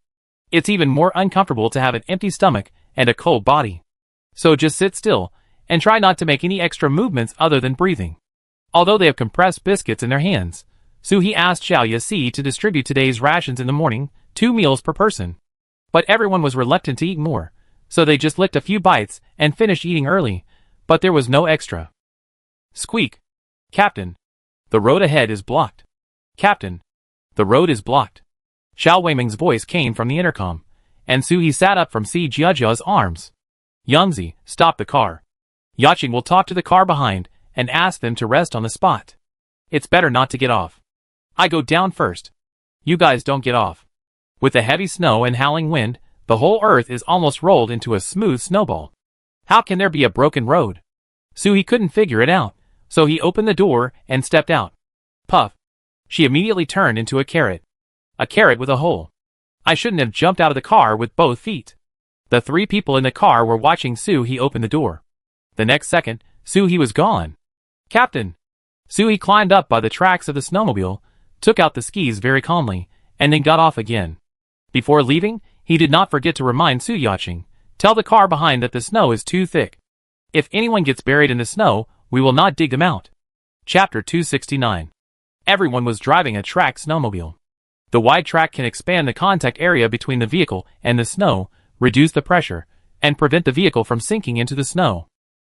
It's even more uncomfortable to have an empty stomach and a cold body. So just sit still, and try not to make any extra movements other than breathing. Although they have compressed biscuits in their hands, Soo-hee asked Xiao Yasi to distribute today's rations in the morning, 2 meals per person. But everyone was reluctant to eat more, so they just licked a few bites and finished eating early, but there was no extra. Squeak. Captain. The road ahead is blocked. Captain. The road is blocked. Xiao Weiming's voice came from the intercom, and Soo-hee sat up from Si Jiajia's arms. Yangzi, stop the car. Yacheng will talk to the car behind and ask them to rest on the spot. It's better not to get off. I go down first. You guys don't get off. With the heavy snow and howling wind, the whole earth is almost rolled into a smooth snowball. How can there be a broken road? Soo-hee couldn't figure it out, so he opened the door and stepped out. Puff. She immediately turned into a carrot. A carrot with a hole. I shouldn't have jumped out of the car with both feet. The 3 people in the car were watching Soo-hee open the door. The next second, Soo-hee was gone. Captain. Soo-hee climbed up by the tracks of the snowmobile, took out the skis very calmly, and then got off again. Before leaving, he did not forget to remind Su Yacheng, tell the car behind that the snow is too thick. If anyone gets buried in the snow, we will not dig them out. Chapter 269. Everyone was driving a track snowmobile. The wide track can expand the contact area between the vehicle and the snow, reduce the pressure, and prevent the vehicle from sinking into the snow.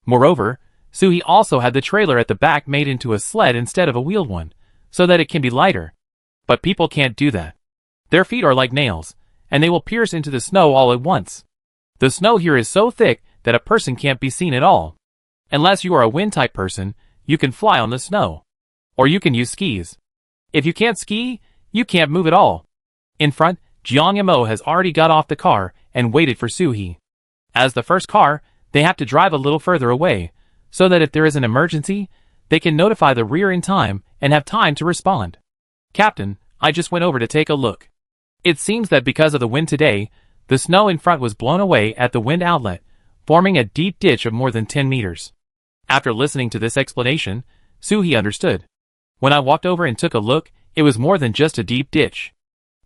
Moreover, Soo-hee also had the trailer at the back made into a sled instead of a wheeled one, so that it can be lighter. But people can't do that. Their feet are like nails, and they will pierce into the snow all at once. The snow here is so thick that a person can't be seen at all. Unless you are a wind-type person, you can fly on the snow. Or you can use skis. If you can't ski, you can't move at all. In front, Jiang Yimou has already got off the car and waited for Soo-hee. As the first car, they have to drive a little further away, so that if there is an emergency, they can notify the rear in time and have time to respond. Captain, I just went over to take a look. It seems that because of the wind today, the snow in front was blown away at the wind outlet, forming a deep ditch of more than 10 meters. After listening to this explanation, Soo-hee understood. When I walked over and took a look, it was more than just a deep ditch.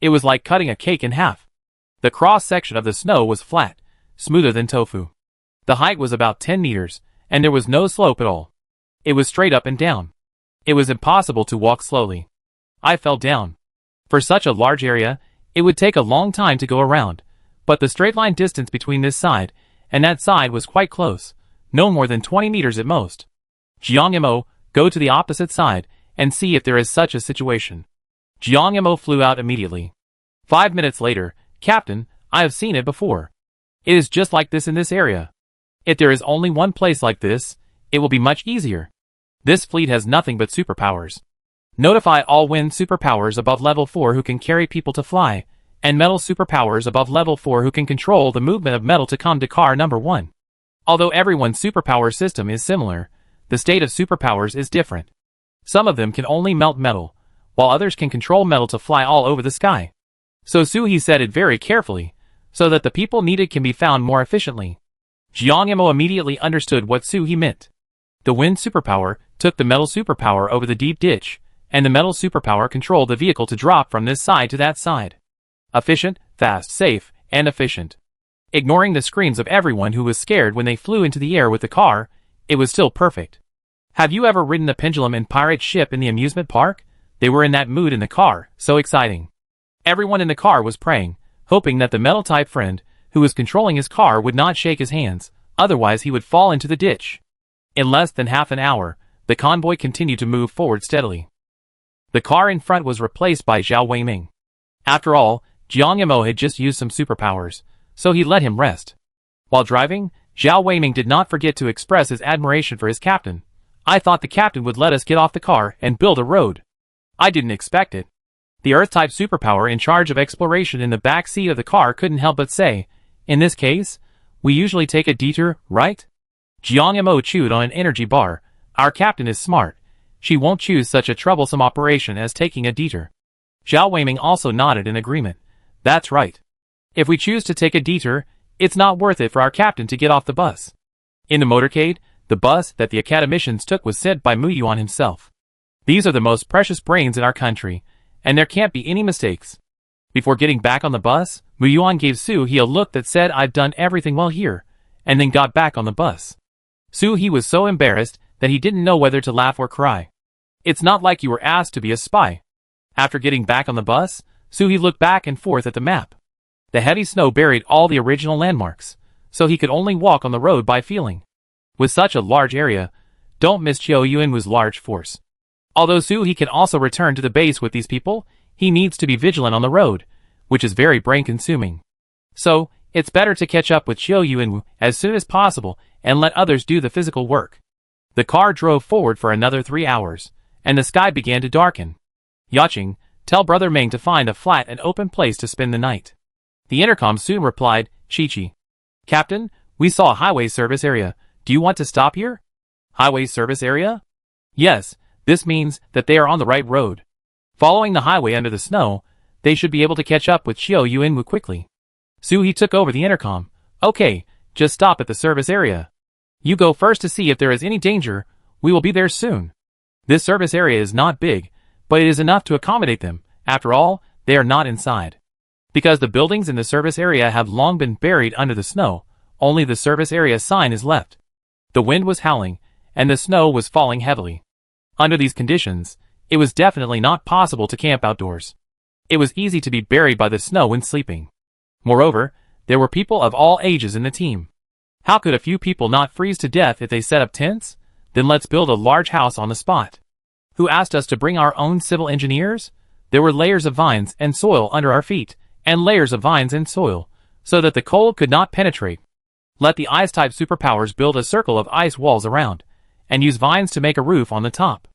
It was like cutting a cake in half. The cross-section of the snow was flat, smoother than tofu. The height was about 10 meters, and there was no slope at all. It was straight up and down. It was impossible to walk slowly. I fell down. For such a large area, it would take a long time to go around, but the straight line distance between this side and that side was quite close, no more than 20 meters at most. Jiang Yimou, go to the opposite side and see if there is such a situation. Jiang Yimou flew out immediately. 5 minutes later, Captain, I have seen it before. It is just like this in this area. If there is only one place like this, it will be much easier. This fleet has nothing but superpowers. Notify all wind superpowers above level 4 who can carry people to fly, and metal superpowers above level 4 who can control the movement of metal to come to car number 1. Although everyone's superpower system is similar, the state of superpowers is different. Some of them can only melt metal, while others can control metal to fly all over the sky. So Soo-hee said it very carefully, so that the people needed can be found more efficiently. Jiang Yimou immediately understood what Soo-hee meant. The wind superpower took the metal superpower over the deep ditch, and the metal superpower controlled the vehicle to drop from this side to that side. Efficient, fast, safe, and efficient. Ignoring the screams of everyone who was scared when they flew into the air with the car, it was still perfect. Have you ever ridden the pendulum and pirate ship in the amusement park? They were in that mood in the car, so exciting. Everyone in the car was praying, hoping that the metal-type friend, who was controlling his car, would not shake his hands, otherwise he would fall into the ditch. In less than half an hour, the convoy continued to move forward steadily. The car in front was replaced by Zhao Weiming. After all, Jiang Yimou had just used some superpowers, so he let him rest. While driving, Zhao Weiming did not forget to express his admiration for his captain. I thought the captain would let us get off the car and build a road. I didn't expect it. The Earth-type superpower in charge of exploration in the back seat of the car couldn't help but say, in this case, we usually take a detour, right? Jiang Yimou chewed on an energy bar. Our captain is smart. She won't choose such a troublesome operation as taking a detour. Zhao Weiming also nodded in agreement. That's right. If we choose to take a detour, it's not worth it for our captain to get off the bus. In the motorcade, the bus that the academicians took was sent by Mu Yuan himself. These are the most precious brains in our country, and there can't be any mistakes. Before getting back on the bus, Mu Yuan gave Su He a look that said, I've done everything well here, and then got back on the bus. Su He was so embarrassed that he didn't know whether to laugh or cry. It's not like you were asked to be a spy. After getting back on the bus, Su He looked back and forth at the map. The heavy snow buried all the original landmarks, so he could only walk on the road by feeling. With such a large area, don't miss Qiu Yuanwu's large force. Although Su He can also return to the base with these people, he needs to be vigilant on the road, which is very brain-consuming. So, it's better to catch up with Qiu Yuanwu as soon as possible and let others do the physical work. The car drove forward for another 3 hours, and the sky began to darken. Yaching, tell Brother Meng to find a flat and open place to spend the night. The intercom soon replied, Chi-Chi. Captain, we saw a highway service area. Do you want to stop here? Highway service area? Yes, this means that they are on the right road. Following the highway under the snow, they should be able to catch up with Qiu Yuanwu quickly. Su He took over the intercom. Okay, just stop at the service area. You go first to see if there is any danger. We will be there soon. This service area is not big, but it is enough to accommodate them. After all, they are not inside. Because the buildings in the service area have long been buried under the snow, only the service area sign is left. The wind was howling, and the snow was falling heavily. Under these conditions, it was definitely not possible to camp outdoors. It was easy to be buried by the snow when sleeping. Moreover, there were people of all ages in the team. How could a few people not freeze to death if they set up tents? Then let's build a large house on the spot. Who asked us to bring our own civil engineers? There were layers of vines and soil under our feet, and layers of vines and soil, so that the cold could not penetrate. Let the ice-type superpowers build a circle of ice walls around, and use vines to make a roof on the top.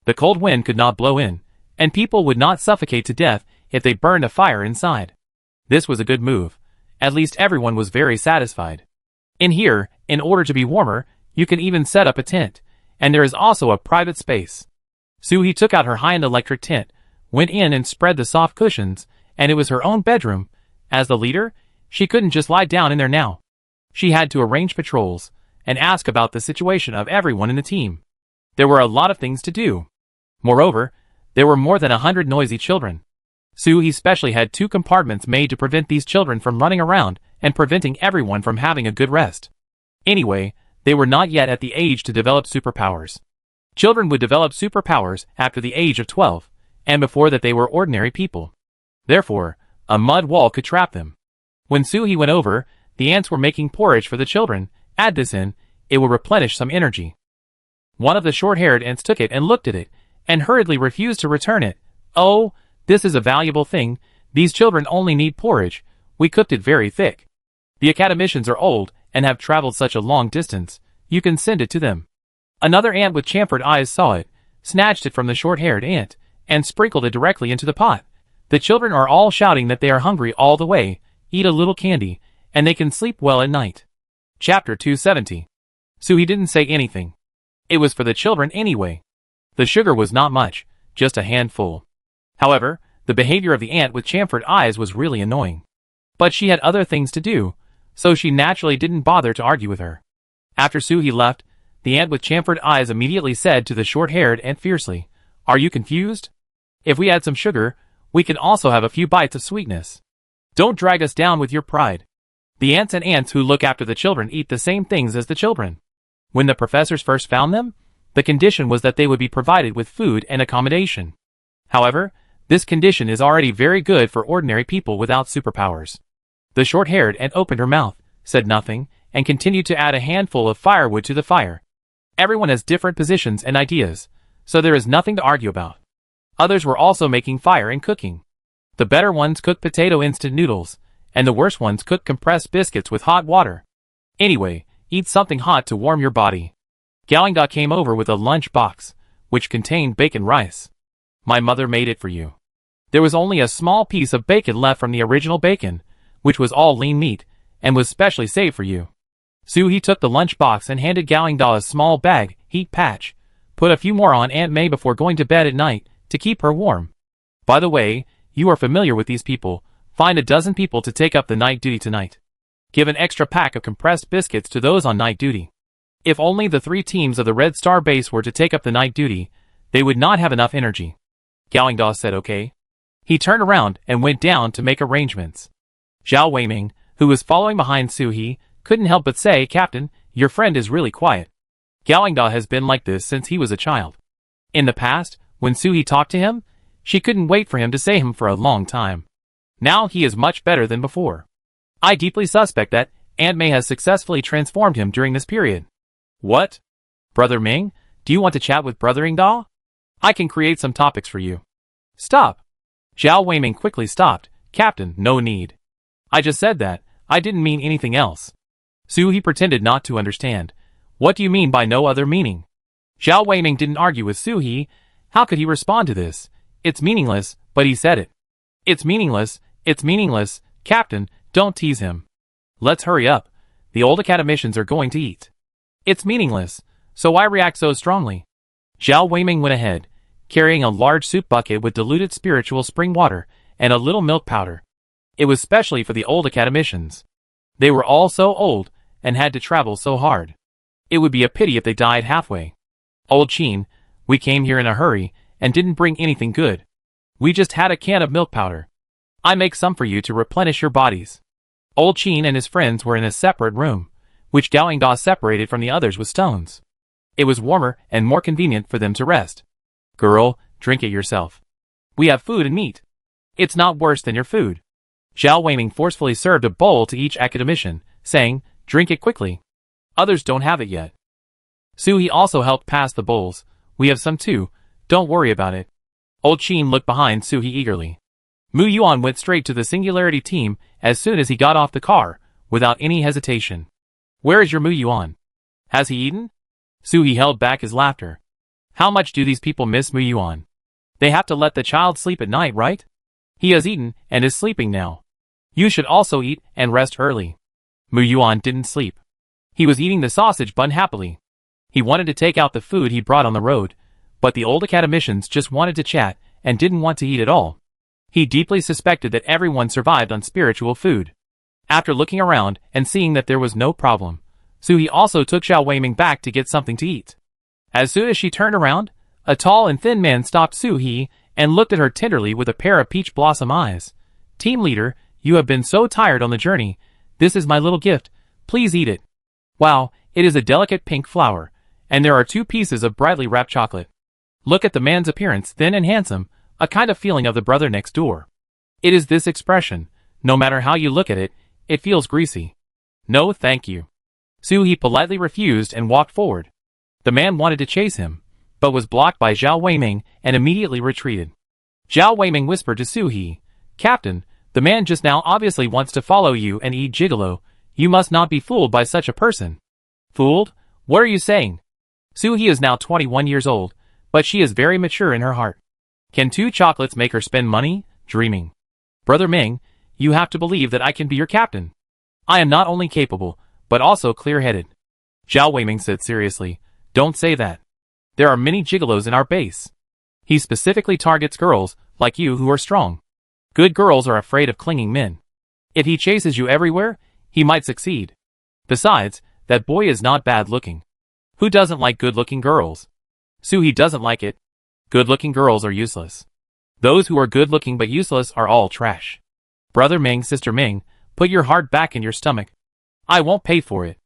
The cold wind could not blow in, and people would not suffocate to death if they burned a fire inside. This was a good move. At least everyone was very satisfied. In here, in order to be warmer, you can even set up a tent, and there is also a private space. Su He took out her high-end electric tent, went in and spread the soft cushions, and it was her own bedroom. As the leader, she couldn't just lie down in there now. She had to arrange patrols, and ask about the situation of everyone in the team. There were a lot of things to do. Moreover, there were more than 100 noisy children. Su He specially had 2 compartments made to prevent these children from running around and preventing everyone from having a good rest. Anyway, they were not yet at the age to develop superpowers. Children would develop superpowers after the age of 12, and before that they were ordinary people. Therefore, a mud wall could trap them. When Su He went over, the ants were making porridge for the children. Add this in, it will replenish some energy. One of the short-haired ants took it and looked at it, and hurriedly refused to return it. Oh, this is a valuable thing. These children only need porridge. We cooked it very thick. The academicians are old, and have traveled such a long distance. You can send it to them. Another ant with chamfered eyes saw it, snatched it from the short-haired ant, and sprinkled it directly into the pot. The children are all shouting that they are hungry all the way. Eat a little candy, and they can sleep well at night. Chapter 270. Su He didn't say anything. It was for the children anyway. The sugar was not much, just a handful. However, the behavior of the ant with chamfered eyes was really annoying. But she had other things to do, so she naturally didn't bother to argue with her. After Su He left, the ant with chamfered eyes immediately said to the short-haired ant fiercely, Are you confused? If we add some sugar, we can also have a few bites of sweetness. Don't drag us down with your pride. The ants and ants who look after the children eat the same things as the children. When the professors first found them, The condition was that they would be provided with food and accommodation. However, this condition is already very good for ordinary people without superpowers. The short-haired ant opened her mouth, said nothing, and continued to add a handful of firewood to the fire. Everyone has different positions and ideas, so there is nothing to argue about. Others were also making fire and cooking. The better ones cooked potato instant noodles, and the worse ones cooked compressed biscuits with hot water. Anyway, eat something hot to warm your body. Galingda came over with a lunch box, which contained bacon rice. My mother made it for you. There was only a small piece of bacon left from the original bacon, which was all lean meat, and was specially saved for you. Suhi took the lunch box and handed Galingda a small bag, heat patch. Put a few more on Aunt May before going to bed at night, to keep her warm. By the way, you are familiar with these people. Find a dozen people to take up the night duty tonight. Give an extra pack of compressed biscuits to those on night duty. If only the 3 teams of the Red Star base were to take up the night duty, they would not have enough energy. Galingda said okay. He turned around and went down to make arrangements. Zhao Weiming, who was following behind Suhi, couldn't help but say, Captain, your friend is really quiet. Galingda has been like this since he was a child. In the past, when Suhi talked to him, she couldn't wait for him to say him for a long time. Now he is much better than before. I deeply suspect that Aunt May has successfully transformed him during this period. What? Brother Ming, do you want to chat with Brother Ingda? I can create some topics for you. Stop. Zhao Weiming quickly stopped. Captain, no need. I just said that. I didn't mean anything else. Suhi pretended not to understand. What do you mean by no other meaning? Zhao Weiming didn't argue with Suhi. How could he respond to this? It's meaningless, but he said it. It's meaningless, Captain, don't tease him. Let's hurry up. The old academicians are going to eat. It's meaningless, so why react so strongly? Zhao Weiming went ahead, carrying a large soup bucket with diluted spiritual spring water and a little milk powder. It was specially for the old academicians. They were all so old and had to travel so hard. It would be a pity if they died halfway. Old Qin, we came here in a hurry and didn't bring anything good. We just had a can of milk powder. I make some for you to replenish your bodies. Old Qin and his friends were in a separate room, which Galingda separated from the others with stones. It was warmer and more convenient for them to rest. Girl, drink it yourself. We have food and meat. It's not worse than your food. Zhao Weiming forcefully served a bowl to each academician, saying, drink it quickly. Others don't have it yet. Suhi also helped pass the bowls. We have some too, don't worry about it. Old Qin looked behind Suhi eagerly. Mu Yuan went straight to the Singularity team as soon as he got off the car, without any hesitation. Where is your Mu Yuan? Has he eaten? Suhi held back his laughter. How much do these people miss Mu Yuan? They have to let the child sleep at night, right? He has eaten and is sleeping now. You should also eat and rest early. Mu Yuan didn't sleep. He was eating the sausage bun happily. He wanted to take out the food he brought on the road, but the old academicians just wanted to chat and didn't want to eat at all. He deeply suspected that everyone survived on spiritual food. After looking around and seeing that there was no problem, Suhi also took Zhao Weiming back to get something to eat. As soon as she turned around, a tall and thin man stopped Suhi and looked at her tenderly with a pair of peach blossom eyes. Team leader, you have been so tired on the journey. This is my little gift. Please eat it. Wow, it is a delicate pink flower, and there are 2 pieces of brightly wrapped chocolate. Look at the man's appearance, thin and handsome, a kind of feeling of the brother next door. It is this expression. No matter how you look at it, it feels greasy. No, thank you. Suhi politely refused and walked forward. The man wanted to chase him, but was blocked by Zhao Weiming and immediately retreated. Zhao Weiming whispered to Suhi, Captain, the man just now obviously wants to follow you and eat gigolo. You must not be fooled by such a person. Fooled? What are you saying? Suhi is now 21 years old, but she is very mature in her heart. Can 2 chocolates make her spend money? Dreaming. Brother Ming, you have to believe that I can be your captain. I am not only capable, but also clear-headed. Zhao Weiming said seriously, don't say that. There are many gigolos in our base. He specifically targets girls, like you who are strong. Good girls are afraid of clinging men. If he chases you everywhere, he might succeed. Besides, that boy is not bad-looking. Who doesn't like good-looking girls? Suhi doesn't like it. Good-looking girls are useless. Those who are good-looking but useless are all trash. Brother Ming, Sister Ming, put your heart back in your stomach. I won't pay for it.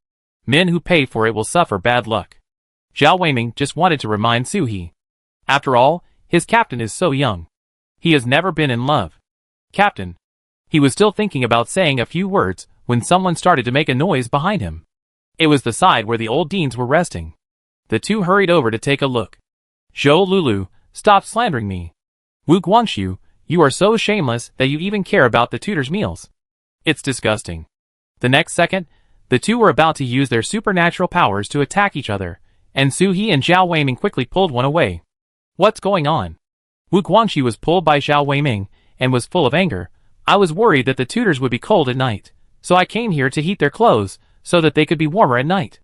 Men who pay for it will suffer bad luck. Zhao Weiming just wanted to remind Su-hee. After all, his captain is so young. He has never been in love. Captain. He was still thinking about saying a few words when someone started to make a noise behind him. It was the side where the old deans were resting. The two hurried over to take a look. Zhou Lulu, stop slandering me. Wu Guangxiu, you are so shameless that you even care about the tutor's meals. It's disgusting. The next second, the two were about to use their supernatural powers to attack each other, and Su-hee and Zhao Weiming quickly pulled one away. What's going on? Wu Guangxiu was pulled by Zhao Weiming and was full of anger. I was worried that the tutors would be cold at night, so I came here to heat their clothes so that they could be warmer at night.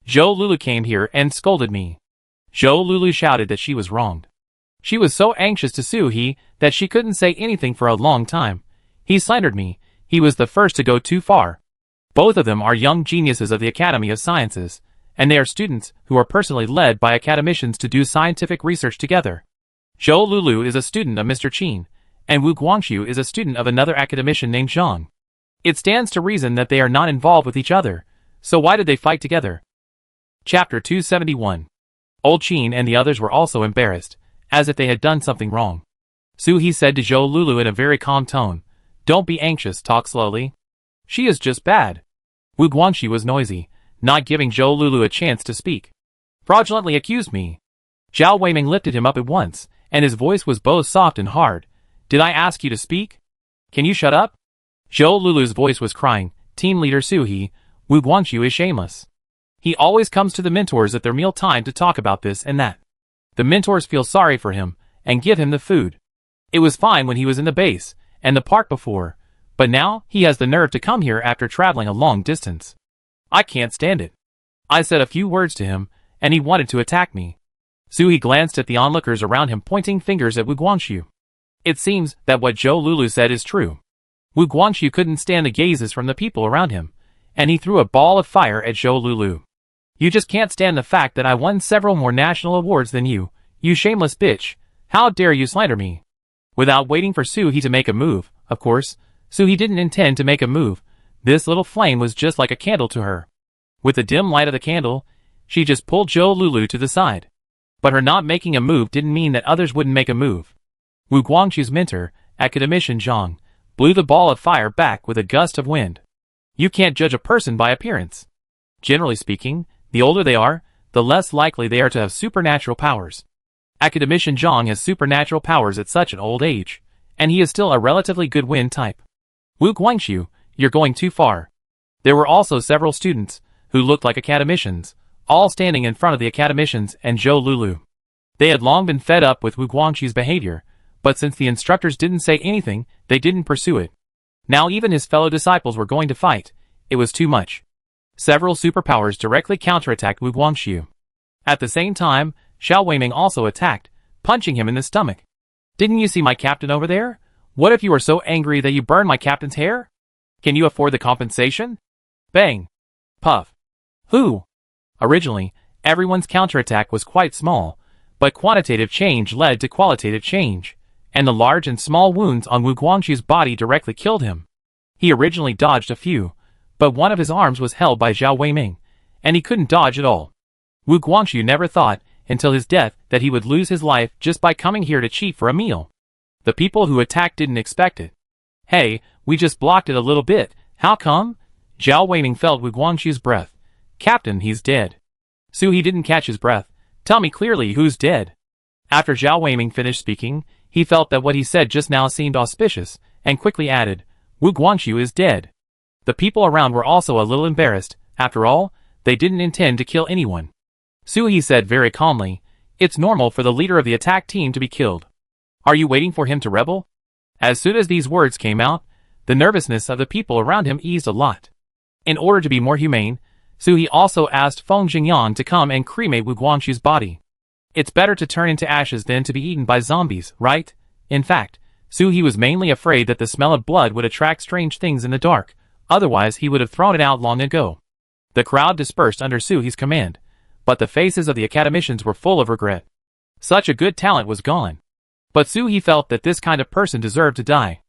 Zhou Lulu came here and scolded me. Zhou Lulu shouted that she was wronged. She was so anxious to Su-hee that she couldn't say anything for a long time. He slandered me. He was the first to go too far. Both of them are young geniuses of the Academy of Sciences, and they are students who are personally led by academicians to do scientific research together. Zhou Lulu is a student of Mr. Qin, and Wu Guangxiu is a student of another academician named Zhang. It stands to reason that they are not involved with each other, so why did they fight together? Chapter 271. Old Qin and the others were also embarrassed, as if they had done something wrong. Su-hee said to Zhou Lulu in a very calm tone, "Don't be anxious, talk slowly. She is just bad." Wu Guangxiu was noisy, not giving Zhou Lulu a chance to speak. Fraudulently accused me. Zhao Weiming lifted him up at once, and his voice was both soft and hard. Did I ask you to speak? Can you shut up? Zhou Lulu's voice was crying. Team leader Su-hee, Wu Guangxiu is shameless. He always comes to the mentors at their meal time to talk about this and that. The mentors feel sorry for him and give him the food. It was fine when he was in the base and the park before, but now he has the nerve to come here after traveling a long distance. I can't stand it. I said a few words to him, and he wanted to attack me. Su-hee glanced at the onlookers around him, pointing fingers at Wu Guangxiu. It seems that what Zhou Lulu said is true. Wu Guangxiu couldn't stand the gazes from the people around him, and he threw a ball of fire at Zhou Lulu. You just can't stand the fact that I won several more national awards than you shameless bitch. How dare you slander me? Without waiting for Su-hee to make a move, of course, Su-hee didn't intend to make a move. This little flame was just like a candle to her. With the dim light of the candle, she just pulled Zhou Lulu to the side. But her not making a move didn't mean that others wouldn't make a move. Wu Guangxiu's mentor, academician Zhang, blew the ball of fire back with a gust of wind. You can't judge a person by appearance. Generally speaking, the older they are, the less likely they are to have supernatural powers. Academician Zhang has supernatural powers at such an old age, and he is still a relatively good wind type. Wu Guangxiu, you're going too far. There were also several students, who looked like academicians, all standing in front of the academicians and Zhou Lulu. They had long been fed up with Wu Guangxiu's behavior, but since the instructors didn't say anything, they didn't pursue it. Now even his fellow disciples were going to fight. It was too much. Several superpowers directly counterattacked Wu Guangxiu. At the same time, Zhao Weiming also attacked, punching him in the stomach. Didn't you see my captain over there? What if you were so angry that you burned my captain's hair? Can you afford the compensation? Bang. Puff. Who? Originally, everyone's counterattack was quite small, but quantitative change led to qualitative change, and the large and small wounds on Wu Guangxiu's body directly killed him. He originally dodged a few, but one of his arms was held by Zhao Weiming, and he couldn't dodge at all. Wu Guangxiu never thought, until his death, that he would lose his life just by coming here to cheat for a meal. The people who attacked didn't expect it. Hey, we just blocked it a little bit, how come? Zhao Weiming felt Wu Guangxiu's breath. Captain, he's dead. Su-hee didn't catch his breath. Tell me clearly who's dead. After Zhao Weiming finished speaking, he felt that what he said just now seemed auspicious, and quickly added, Wu Guangxiu is dead. The people around were also a little embarrassed. After all, they didn't intend to kill anyone. Su-hee said very calmly, it's normal for the leader of the attack team to be killed. Are you waiting for him to rebel? As soon as these words came out, the nervousness of the people around him eased a lot. In order to be more humane, Su-hee also asked Feng Jingyan to come and cremate Wu Guangxiu's body. It's better to turn into ashes than to be eaten by zombies, right? In fact, Su-hee was mainly afraid that the smell of blood would attract strange things in the dark, otherwise he would have thrown it out long ago. The crowd dispersed under Su-hee's command, but the faces of the academicians were full of regret. Such a good talent was gone. But Su-hee felt that this kind of person deserved to die.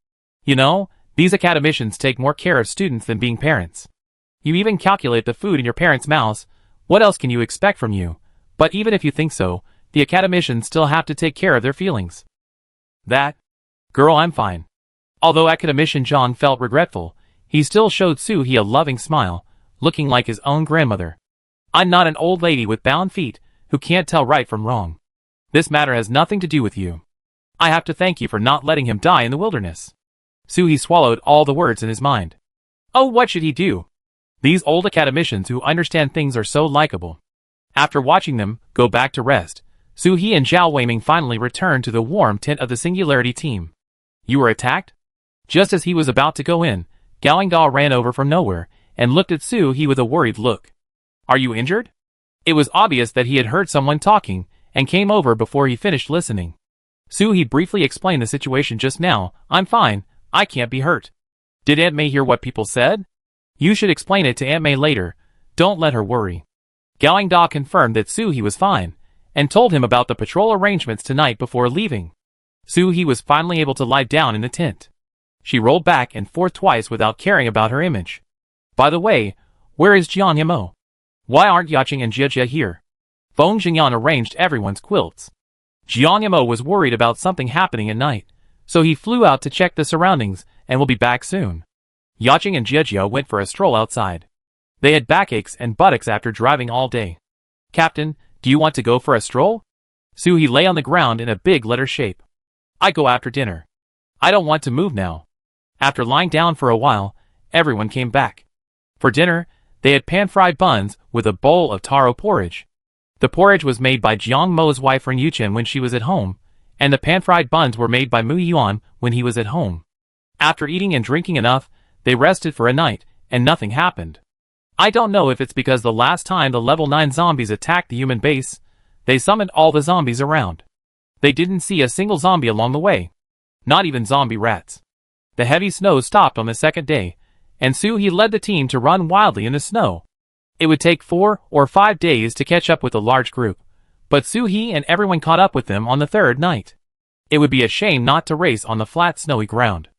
You know, these academicians take more care of students than being parents. You even calculate the food in your parents' mouths. What else can you expect from you? But even if you think so, the academicians still have to take care of their feelings. That? Girl, I'm fine. Although academician John felt regretful, he still showed Soo-hee a loving smile, looking like his own grandmother. I'm not an old lady with bound feet, who can't tell right from wrong. This matter has nothing to do with you. I have to thank you for not letting him die in the wilderness. Soo-hee swallowed all the words in his mind. Oh, what should he do? These old academicians who understand things are so likable. After watching them go back to rest, Soo-hee and Zhao Weiming finally returned to the warm tent of the Singularity team. You were attacked? Just as he was about to go in, Gao ran over from nowhere and looked at Soo-hee with a worried look. Are you injured? It was obvious that he had heard someone talking and came over before he finished listening. Soo-hee briefly explained the situation just now. I'm fine, I can't be hurt. Did Aunt May hear what people said? You should explain it to Aunt May later, don't let her worry. Gao confirmed that Soo-hee was fine, and told him about the patrol arrangements tonight before leaving. Soo-hee was finally able to lie down in the tent. She rolled back and forth twice without caring about her image. By the way, where is Jian Yamo? Why aren't Yacheng and Jia here? Feng Jingyan arranged everyone's quilts. Jian Yamo was worried about something happening at night, so he flew out to check the surroundings and will be back soon. Yacheng and Jia went for a stroll outside. They had backaches and buttocks after driving all day. Captain, do you want to go for a stroll? Soo-hee lay on the ground in a big letter shape. I go after dinner. I don't want to move now. After lying down for a while, everyone came back. For dinner, they had pan-fried buns with a bowl of taro porridge. The porridge was made by Jiang Mo's wife Ren Yuchen when she was at home, and the pan-fried buns were made by Mu Yuan when he was at home. After eating and drinking enough, they rested for a night, and nothing happened. I don't know if it's because the last time the level 9 zombies attacked the human base, they summoned all the zombies around. They didn't see a single zombie along the way. Not even zombie rats. The heavy snow stopped on the second day, and Soo-hee led the team to run wildly in the snow. It would take 4 or 5 days to catch up with the large group, but Soo-hee and everyone caught up with them on the third night. It would be a shame not to race on the flat snowy ground.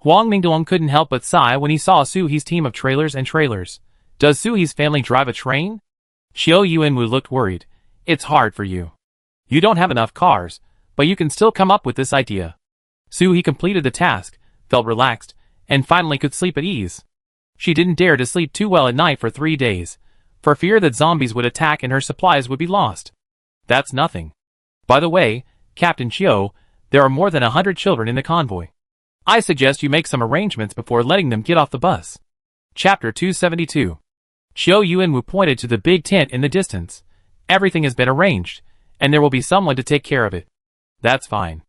Huang Mingduang couldn't help but sigh when he saw Soo-hee's team of trailers. Does Soo-hee's family drive a train? Xiao Yuanwu looked worried. It's hard for you. You don't have enough cars, but you can still come up with this idea. Soo-hee completed the task, felt relaxed, and finally could sleep at ease. She didn't dare to sleep too well at night for 3 days, for fear that zombies would attack and her supplies would be lost. That's nothing. By the way, Captain Chiu, there are more than 100 children in the convoy. I suggest you make some arrangements before letting them get off the bus. Chapter 272. Qiu Yuanwu pointed to the big tent in the distance. Everything has been arranged, and there will be someone to take care of it. That's fine.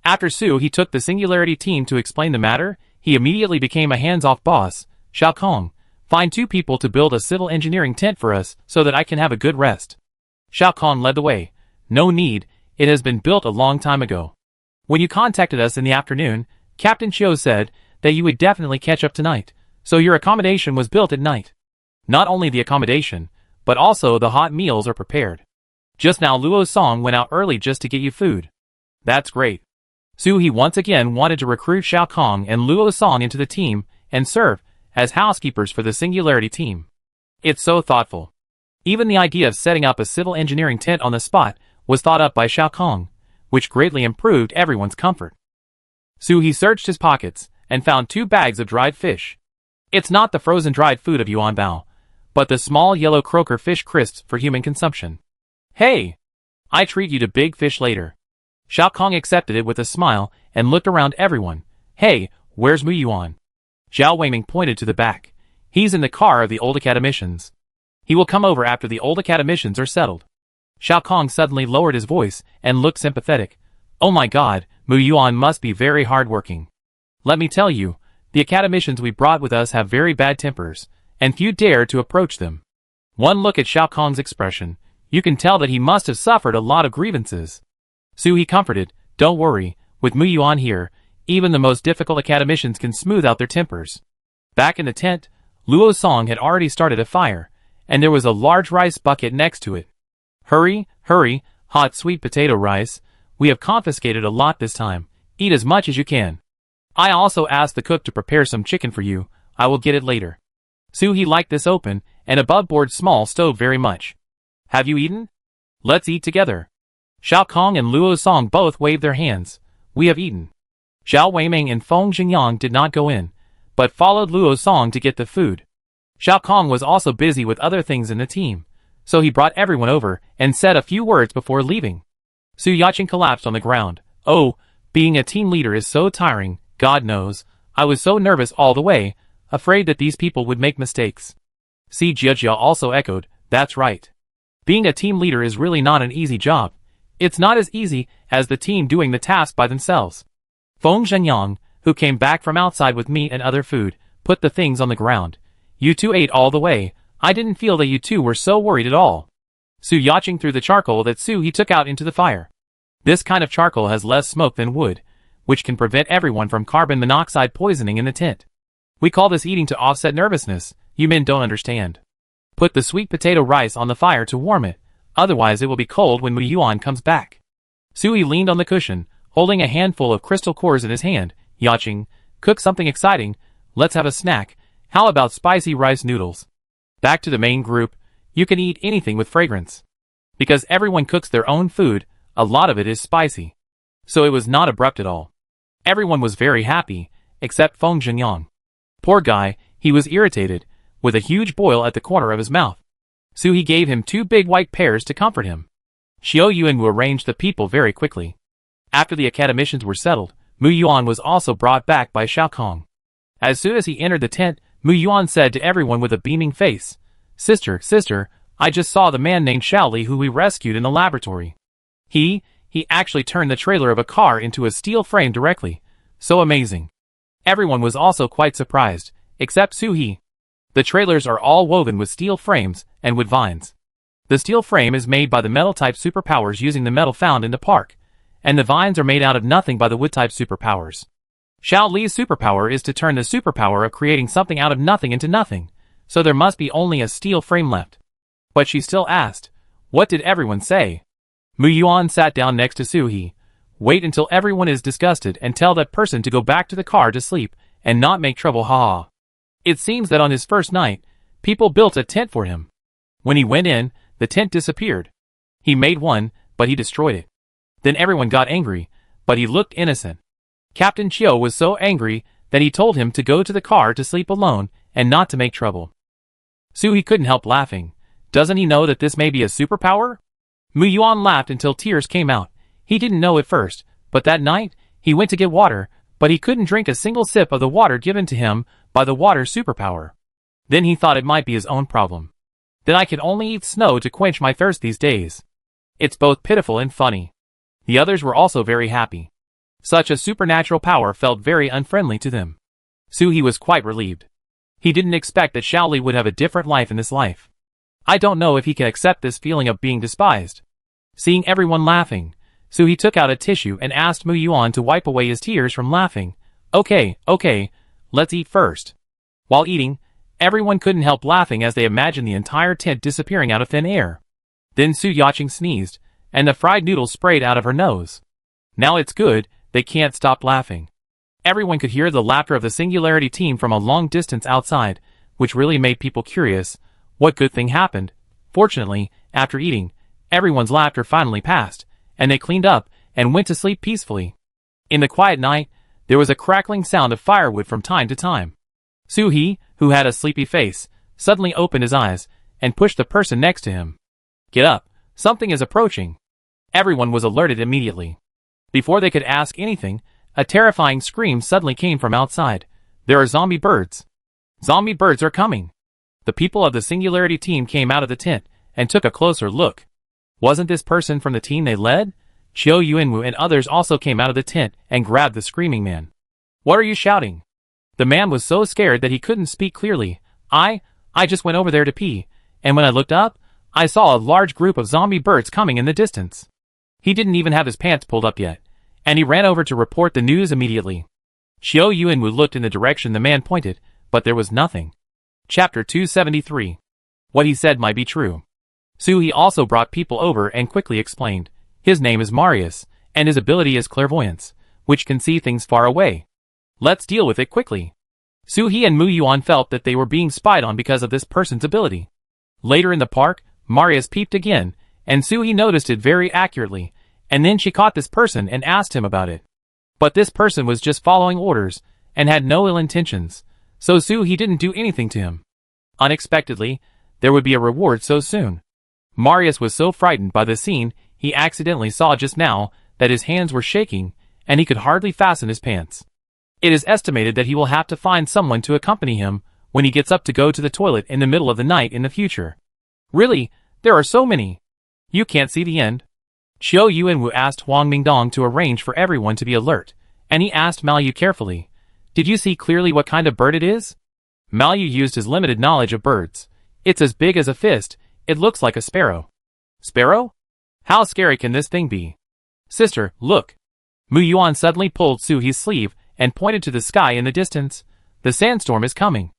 After Soo-hee took the Singularity team to explain the matter, he immediately became a hands-off boss. Xiao Kong, find 2 people to build a civil engineering tent for us so that I can have a good rest. Xiao Kong led the way. No need, it has been built a long time ago. When you contacted us in the afternoon, Captain Chiu said that you would definitely catch up tonight, so your accommodation was built at night. Not only the accommodation, but also the hot meals are prepared. Just now Luo Song went out early just to get you food. That's great. Soo-hee once again wanted to recruit Xiao Kong and Luo Song into the team and serve as housekeepers for the Singularity team. It's so thoughtful. Even the idea of setting up a civil engineering tent on the spot was thought up by Xiao Kong, which greatly improved everyone's comfort. Soo-hee searched his pockets and found 2 bags of dried fish. It's not the frozen dried food of Yuan Bao, but the small yellow croaker fish crisps for human consumption. Hey! I treat you to big fish later. Xiao Kong accepted it with a smile and looked around everyone. Hey, where's Mu Yuan? Zhao Weiming pointed to the back. He's in the car of the old academicians. He will come over after the old academicians are settled. Xiao Kong suddenly lowered his voice and looked sympathetic. Oh my god, Mu Yuan must be very hardworking. Let me tell you, the academicians we brought with us have very bad tempers, and few dare to approach them. One look at Xiao Kong's expression, you can tell that he must have suffered a lot of grievances. Soo-hee comforted, don't worry, with Mu Yuan here, even the most difficult academicians can smooth out their tempers. Back in the tent, Luo Song had already started a fire, and there was a large rice bucket next to it. Hurry, hurry, hot sweet potato rice, we have confiscated a lot this time, eat as much as you can. I also asked the cook to prepare some chicken for you, I will get it later. Soo-hee liked this open and above-board small stove very much. Have you eaten? Let's eat together. Xiao Kong and Luo Song both waved their hands. We have eaten. Xiao Weiming and Feng Xingyang did not go in, but followed Luo Song to get the food. Xiao Kong was also busy with other things in the team, so he brought everyone over and said a few words before leaving. Su Yaqing collapsed on the ground. Oh, being a team leader is so tiring, God knows. I was so nervous all the way, afraid that these people would make mistakes. Si Jiajia also echoed, that's right. Being a team leader is really not an easy job. It's not as easy as the team doing the task by themselves. Feng Zhenyang, who came back from outside with meat and other food, put the things on the ground. You two ate all the way. I didn't feel that you two were so worried at all. Su Yaqing threw the charcoal that he took out into the fire. This kind of charcoal has less smoke than wood, which can prevent everyone from carbon monoxide poisoning in the tent. We call this eating to offset nervousness. You men don't understand. Put the sweet potato rice on the fire to warm it, otherwise it will be cold when Mu Yuan comes back. Sui leaned on the cushion, holding a handful of crystal cores in his hand. Yaqing, cook something exciting. Let's have a snack. How about spicy rice noodles? Back to the main group. You can eat anything with fragrance. Because everyone cooks their own food, a lot of it is spicy. So it was not abrupt at all. Everyone was very happy, except Feng Zhenyang. Poor guy, he was irritated, with a huge boil at the corner of his mouth. He gave him 2 big white pears to comfort him. Xiao Yuanwu arranged the people very quickly. After the academicians were settled, Mu Yuan was also brought back by Xiao Kong. As soon as he entered the tent, Mu Yuan said to everyone with a beaming face, Sister, I just saw the man named Shaoli who we rescued in the laboratory. He actually turned the trailer of a car into a steel frame directly. So amazing. Everyone was also quite surprised, except Suhi. The trailers are all woven with steel frames and wood vines. The steel frame is made by the metal-type superpowers using the metal found in the park, and the vines are made out of nothing by the wood-type superpowers. Xiao Li's superpower is to turn the superpower of creating something out of nothing into nothing, so there must be only a steel frame left. But she still asked, what did everyone say? Mu Yuan sat down next to Suhi. Wait until everyone is disgusted and tell that person to go back to the car to sleep and not make trouble, haha. It seems that on his first night, people built a tent for him. When he went in, the tent disappeared. He made one, but he destroyed it. Then everyone got angry, but he looked innocent. Captain Chiu was so angry that he told him to go to the car to sleep alone and not to make trouble. Suhi couldn't help laughing. Doesn't he know that this may be a superpower? Mu Yuan laughed until tears came out. He didn't know at first, but that night, he went to get water, but he couldn't drink a single sip of the water given to him by the water superpower. Then he thought it might be his own problem. Then I can only eat snow to quench my thirst these days. It's both pitiful and funny. The others were also very happy. Such a supernatural power felt very unfriendly to them. Suhi was quite relieved. He didn't expect that Shaoli would have a different life in this life. I don't know if he can accept this feeling of being despised. Seeing everyone laughing, Suhi took out a tissue and asked Mu Yuan to wipe away his tears from laughing. Okay, let's eat first. While eating, everyone couldn't help laughing as they imagined the entire tent disappearing out of thin air. Then Su Yaqing sneezed, and the fried noodles sprayed out of her nose. Now it's good, they can't stop laughing. Everyone could hear the laughter of the Singularity team from a long distance outside, which really made people curious. What good thing happened? Fortunately, after eating, everyone's laughter finally passed, and they cleaned up and went to sleep peacefully. In the quiet night, there was a crackling sound of firewood from time to time. Suhi, who had a sleepy face, suddenly opened his eyes and pushed the person next to him. Get up, something is approaching. Everyone was alerted immediately. Before they could ask anything, a terrifying scream suddenly came from outside. There are zombie birds. Zombie birds are coming. The people of the Singularity team came out of the tent and took a closer look. Wasn't this person from the team they led? Qiu Yuanwu and others also came out of the tent and grabbed the screaming man. What are you shouting? The man was so scared that he couldn't speak clearly. I just went over there to pee, and when I looked up, I saw a large group of zombie birds coming in the distance. He didn't even have his pants pulled up yet, and he ran over to report the news immediately. Qiu Yuanwu looked in the direction the man pointed, but there was nothing. Chapter 273. What he said might be true. Suhi also brought people over and quickly explained. His name is Marius, and his ability is clairvoyance, which can see things far away. Let's deal with it quickly. Suhi and Mu Yuan felt that they were being spied on because of this person's ability. Later in the park, Marius peeped again, and Suhi noticed it very accurately, and then she caught this person and asked him about it. But this person was just following orders, and had no ill intentions, so Suhi didn't do anything to him. Unexpectedly, there would be a reward so soon. Marius was so frightened by the scene he accidentally saw just now that his hands were shaking, and he could hardly fasten his pants. It is estimated that he will have to find someone to accompany him when he gets up to go to the toilet in the middle of the night in the future. Really, there are so many. You can't see the end? Qiu Yuanwu asked Huang Mingdong to arrange for everyone to be alert, and he asked Malu carefully, "Did you see clearly what kind of bird it is?" Malu used his limited knowledge of birds. "It's as big as a fist, it looks like a sparrow." "Sparrow? How scary can this thing be?" "Sister, look." Mu Yuan suddenly pulled Suhi's sleeve and pointed to the sky in the distance. "The sandstorm is coming."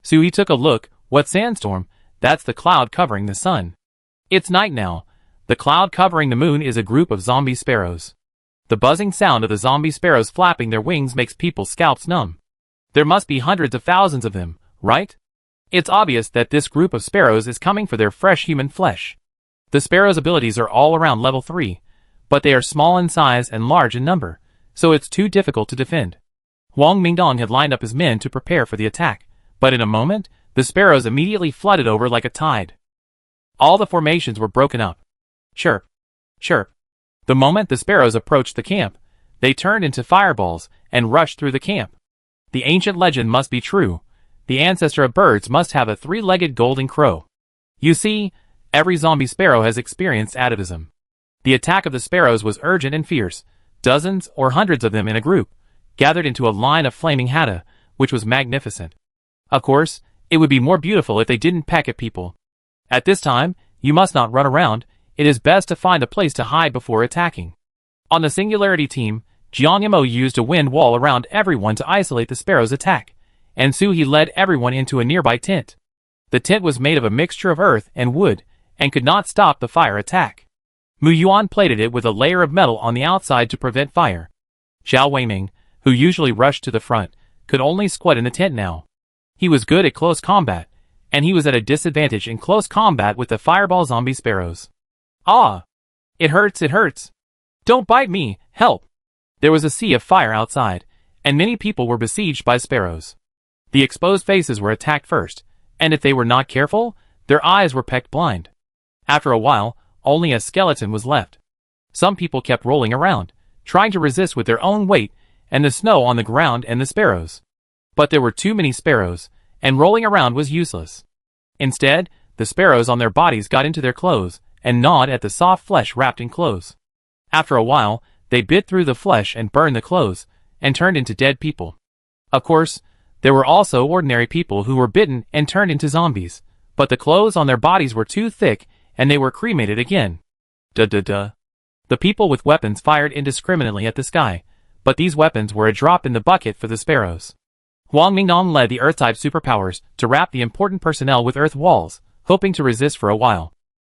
Suhi took a look. "What sandstorm?" "That's the cloud covering the sun." "It's night now. The cloud covering the moon is a group of zombie sparrows." The buzzing sound of the zombie sparrows flapping their wings makes people's scalps numb. There must be hundreds of thousands of them, right? It's obvious that this group of sparrows is coming for their fresh human flesh. The sparrows' abilities are all around level 3, but they are small in size and large in number, so it's too difficult to defend. Huang Mingdong had lined up his men to prepare for the attack, but in a moment, the sparrows immediately flooded over like a tide. All the formations were broken up. Chirp, chirp. The moment the sparrows approached the camp, they turned into fireballs and rushed through the camp. The ancient legend must be true. The ancestor of birds must have a 3-legged golden crow. You see, every zombie sparrow has experienced atavism. The attack of the sparrows was urgent and fierce. Dozens or hundreds of them in a group gathered into a line of flaming hatta, which was magnificent. Of course, it would be more beautiful if they didn't peck at people. At this time, you must not run around. It is best to find a place to hide before attacking. On the Singularity team, Jiang Yamo used a wind wall around everyone to isolate the sparrows' attack, and Suhi led everyone into a nearby tent. The tent was made of a mixture of earth and wood, and could not stop the fire attack. Mu Yuan plated it with a layer of metal on the outside to prevent fire. Xiao Weiming, who usually rushed to the front, could only squat in the tent now. He was good at close combat, and he was at a disadvantage in close combat with the fireball zombie sparrows. "Ah! It hurts, it hurts! Don't bite me, help!" There was a sea of fire outside, and many people were besieged by sparrows. The exposed faces were attacked first, and if they were not careful, their eyes were pecked blind. After a while, only a skeleton was left. Some people kept rolling around, trying to resist with their own weight and the snow on the ground and the sparrows. But there were too many sparrows, and rolling around was useless. Instead, the sparrows on their bodies got into their clothes and gnawed at the soft flesh wrapped in clothes. After a while, they bit through the flesh and burned the clothes, and turned into dead people. Of course, there were also ordinary people who were bitten and turned into zombies, but the clothes on their bodies were too thick and they were cremated again. Duh. The people with weapons fired indiscriminately at the sky, but these weapons were a drop in the bucket for the sparrows. Huang Mingdong led the Earth-type superpowers to wrap the important personnel with earth walls, hoping to resist for a while.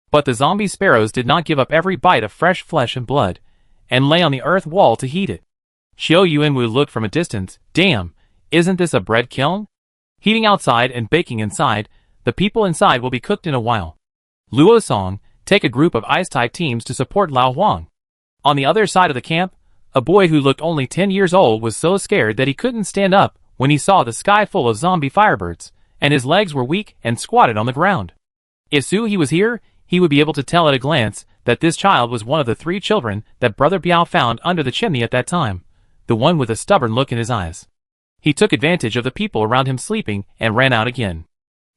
But the zombie sparrows did not give up every bite of fresh flesh and blood, and lay on the earth wall to heat it. Qiu Yuanwu looked from a distance. Damn, isn't this a bread kiln? Heating outside and baking inside, the people inside will be cooked in a while. Luo Song, take a group of ice-type teams to support Lao Huang. On the other side of the camp, a boy who looked only 10 years old was so scared that he couldn't stand up when he saw the sky full of zombie firebirds, and his legs were weak and squatted on the ground. If Suhi was here, he would be able to tell at a glance that this child was one of the 3 children that Brother Biao found under the chimney at that time, the one with a stubborn look in his eyes. He took advantage of the people around him sleeping and ran out again.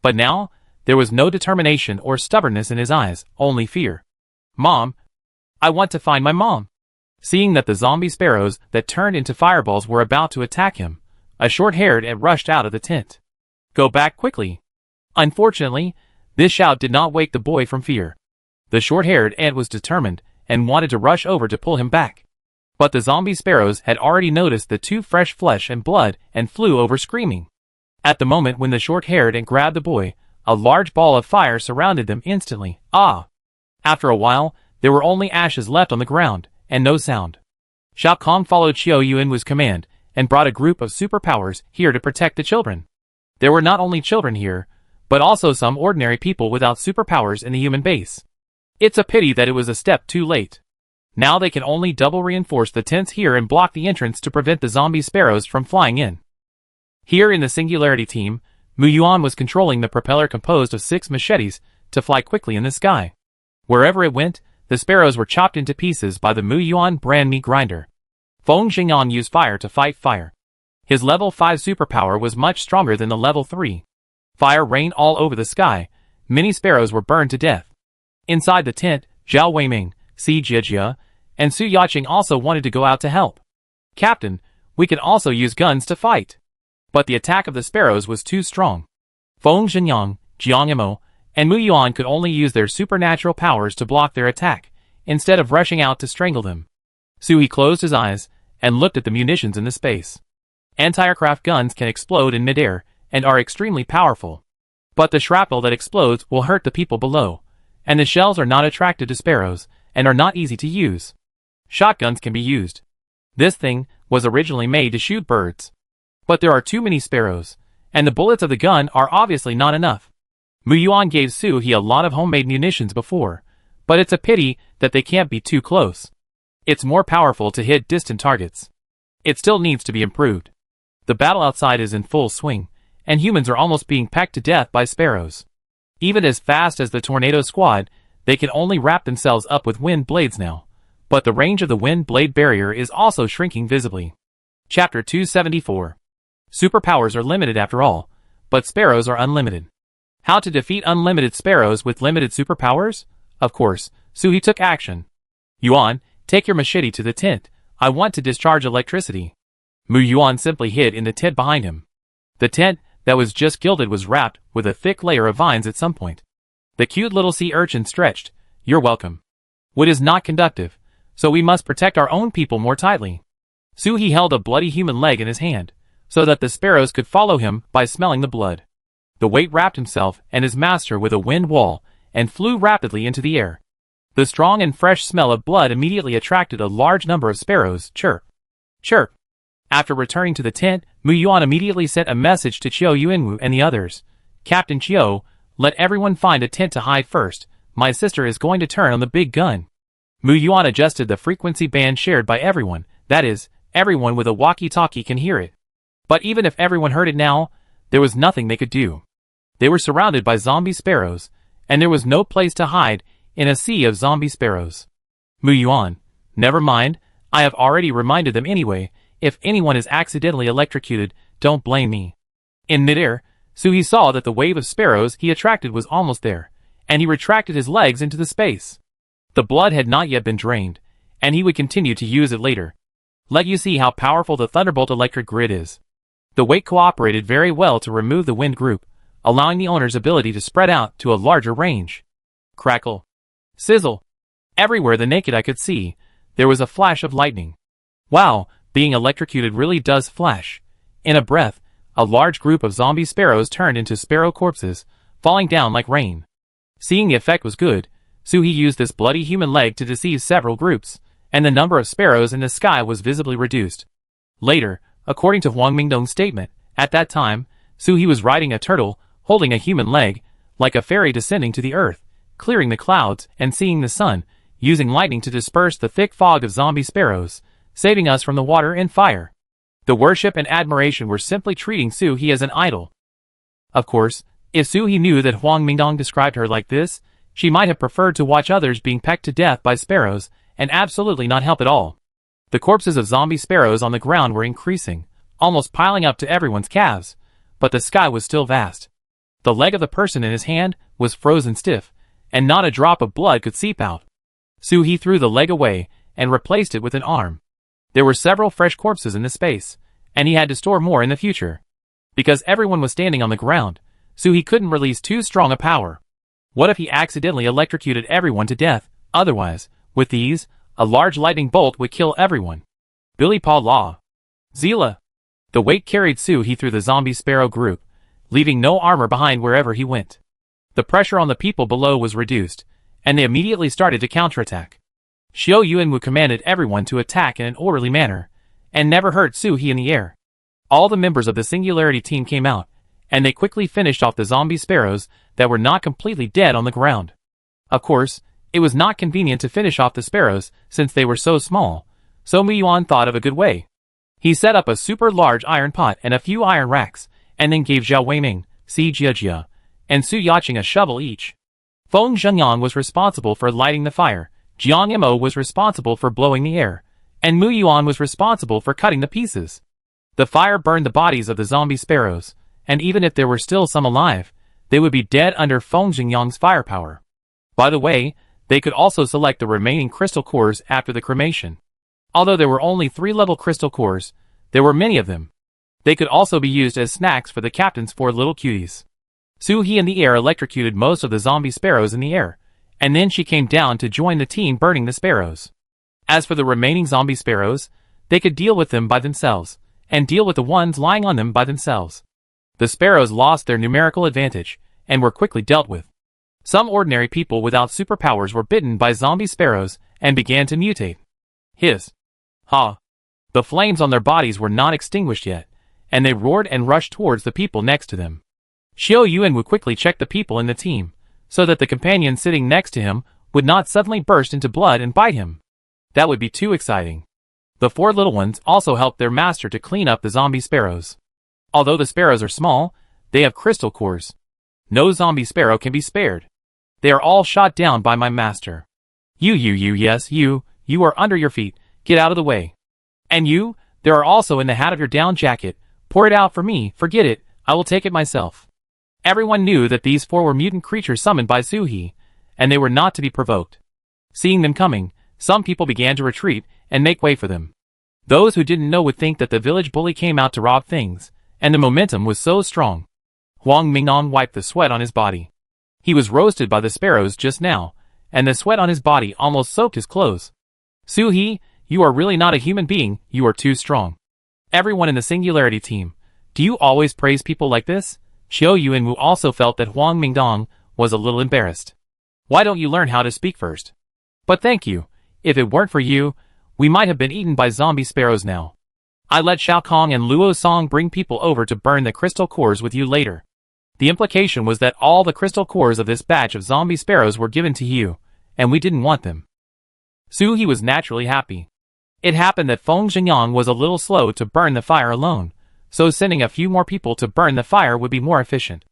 But now, there was no determination or stubbornness in his eyes, only fear. "Mom! I want to find my mom!" Seeing that the zombie sparrows that turned into fireballs were about to attack him, a short-haired ant rushed out of the tent. "Go back quickly!" Unfortunately, this shout did not wake the boy from fear. The short-haired ant was determined and wanted to rush over to pull him back. But the zombie sparrows had already noticed the 2 fresh flesh and blood and flew over screaming. At the moment when the short-haired ant grabbed the boy, a large ball of fire surrounded them instantly. Ah! After a while, there were only ashes left on the ground, and no sound. Shao Kong followed Qiu Yuanwu's command, and brought a group of superpowers here to protect the children. There were not only children here, but also some ordinary people without superpowers in the human base. It's a pity that it was a step too late. Now they can only double reinforce the tents here and block the entrance to prevent the zombie sparrows from flying in. Here in the Singularity team, Mu Yuan was controlling the propeller composed of 6 machetes to fly quickly in the sky. Wherever it went, the sparrows were chopped into pieces by the Mu Yuan brand meat grinder. Feng Xingyan used fire to fight fire. His level 5 superpower was much stronger than the level 3. Fire rained all over the sky. Many sparrows were burned to death. Inside the tent, Zhao Weiming, Si Jiejia, and Su Yaqing also wanted to go out to help. Captain, we can also use guns to fight. But the attack of the sparrows was too strong. Feng Xingyang, Jiang Imo, and Mu Yuan could only use their supernatural powers to block their attack, instead of rushing out to strangle them. Sui closed his eyes and looked at the munitions in the space. Anti-aircraft guns can explode in midair and are extremely powerful. But the shrapnel that explodes will hurt the people below, and the shells are not attracted to sparrows and are not easy to use. Shotguns can be used. This thing was originally made to shoot birds. But there are too many sparrows, and the bullets of the gun are obviously not enough. Mu Yuan gave Su He a lot of homemade munitions before, but it's a pity that they can't be too close. It's more powerful to hit distant targets. It still needs to be improved. The battle outside is in full swing, and humans are almost being pecked to death by sparrows. Even as fast as the Tornado Squad, they can only wrap themselves up with wind blades now, but the range of the wind blade barrier is also shrinking visibly. Chapter 274. Superpowers are limited after all, but sparrows are unlimited. How to defeat unlimited sparrows with limited superpowers? Of course, Suhi took action. Yuan, take your machete to the tent. I want to discharge electricity. Mu Yuan simply hid in the tent behind him. The tent that was just gilded was wrapped with a thick layer of vines at some point. The cute little sea urchin stretched. You're welcome. Wood is not conductive, so we must protect our own people more tightly. Suhi held a bloody human leg in his hand, so that the sparrows could follow him by smelling the blood. The weight wrapped himself and his master with a wind wall, and flew rapidly into the air. The strong and fresh smell of blood immediately attracted a large number of sparrows. Chirp. Chirp. After returning to the tent, Mu Yuan immediately sent a message to Chiu Yuanwu and the others. Captain Chiu, let everyone find a tent to hide first. My sister is going to turn on the big gun. Mu Yuan adjusted the frequency band shared by everyone. That is, everyone with a walkie-talkie can hear it. But even if everyone heard it now, there was nothing they could do. They were surrounded by zombie sparrows, and there was no place to hide in a sea of zombie sparrows. Mu Yuan, never mind, I have already reminded them anyway. If anyone is accidentally electrocuted, don't blame me. In midair, Suhi saw that the wave of sparrows he attracted was almost there, and he retracted his legs into the space. The blood had not yet been drained, and he would continue to use it later. Let you see how powerful the Thunderbolt electric grid is. The weight cooperated very well to remove the wind group, allowing the owner's ability to spread out to a larger range. Crackle. Sizzle. Everywhere the naked eye could see, there was a flash of lightning. Wow, being electrocuted really does flash. In a breath, a large group of zombie sparrows turned into sparrow corpses, falling down like rain. Seeing the effect was good, Suhi used this bloody human leg to deceive several groups, and the number of sparrows in the sky was visibly reduced. Later, according to Huang Mingdong's statement, at that time, Suhi was riding a turtle, holding a human leg, like a fairy descending to the earth, clearing the clouds and seeing the sun, using lightning to disperse the thick fog of zombie sparrows, saving us from the water and fire. The worship and admiration were simply treating Suhi as an idol. Of course, if Suhi knew that Huang Mingdong described her like this, she might have preferred to watch others being pecked to death by sparrows and absolutely not help at all. The corpses of zombie sparrows on the ground were increasing, almost piling up to everyone's calves, but the sky was still vast. The leg of the person in his hand was frozen stiff, and not a drop of blood could seep out. Suhi threw the leg away and replaced it with an arm. There were several fresh corpses in the space, and he had to store more in the future. Because everyone was standing on the ground, Suhi couldn't release too strong a power. What if he accidentally electrocuted everyone to death? Otherwise, with these, a large lightning bolt would kill everyone. Billy Paw Law. Zila. The weight carried Suhi through the zombie sparrow group, leaving no armor behind wherever he went. The pressure on the people below was reduced, and they immediately started to counterattack. Xiao Yuanwu commanded everyone to attack in an orderly manner, and never hurt Suhi in the air. All the members of the Singularity team came out, and they quickly finished off the zombie sparrows that were not completely dead on the ground. Of course, It was not convenient to finish off the sparrows since they were so small, so Mu Yuan thought of a good way. He set up a super large iron pot and a few iron racks, and then gave Zhao Weiming, Si Jiajia, and Su Yaqing a shovel each. Feng Zhengyang was responsible for lighting the fire, Jiang Yamo was responsible for blowing the air, and Mu Yuan was responsible for cutting the pieces. The fire burned the bodies of the zombie sparrows, and even if there were still some alive, they would be dead under Feng Zhengyang's firepower. By the way, they could also select the remaining crystal cores after the cremation. Although there were only 3-level crystal cores, there were many of them. They could also be used as snacks for the captain's 4 little cuties. Su He in the air electrocuted most of the zombie sparrows in the air, and then she came down to join the team burning the sparrows. As for the remaining zombie sparrows, they could deal with them by themselves, and deal with the ones lying on them by themselves. The sparrows lost their numerical advantage, and were quickly dealt with. Some ordinary people without superpowers were bitten by zombie sparrows, and began to mutate. Hiss. Ha. The flames on their bodies were not extinguished yet, and they roared and rushed towards the people next to them. Xiao Yuan would quickly check the people in the team, so that the companion sitting next to him would not suddenly burst into blood and bite him. That would be too exciting. The 4 little ones also helped their master to clean up the zombie sparrows. Although the sparrows are small, they have crystal cores. No zombie sparrow can be spared. They are all shot down by my master. Yes, you are under your feet, get out of the way. And you, there are also in the hat of your down jacket, pour it out for me, forget it, I will take it myself. Everyone knew that these 4 were mutant creatures summoned by Su He, and they were not to be provoked. Seeing them coming, some people began to retreat and make way for them. Those who didn't know would think that the village bully came out to rob things, and the momentum was so strong. Huang Mingnong wiped the sweat on his body. He was roasted by the sparrows just now, and the sweat on his body almost soaked his clothes. Su He, you are really not a human being, you are too strong. Everyone in the Singularity team, do you always praise people like this? Xiao Yuanwu also felt that Huang Mingdong was a little embarrassed. Why don't you learn how to speak first? But thank you. If it weren't for you, we might have been eaten by zombie sparrows now. I let Shao Kong and Luo Song bring people over to burn the crystal cores with you later. The implication was that all the crystal cores of this batch of zombie sparrows were given to you, and we didn't want them. Su He was naturally happy. It happened that Feng Zhengyang was a little slow to burn the fire alone, so sending a few more people to burn the fire would be more efficient.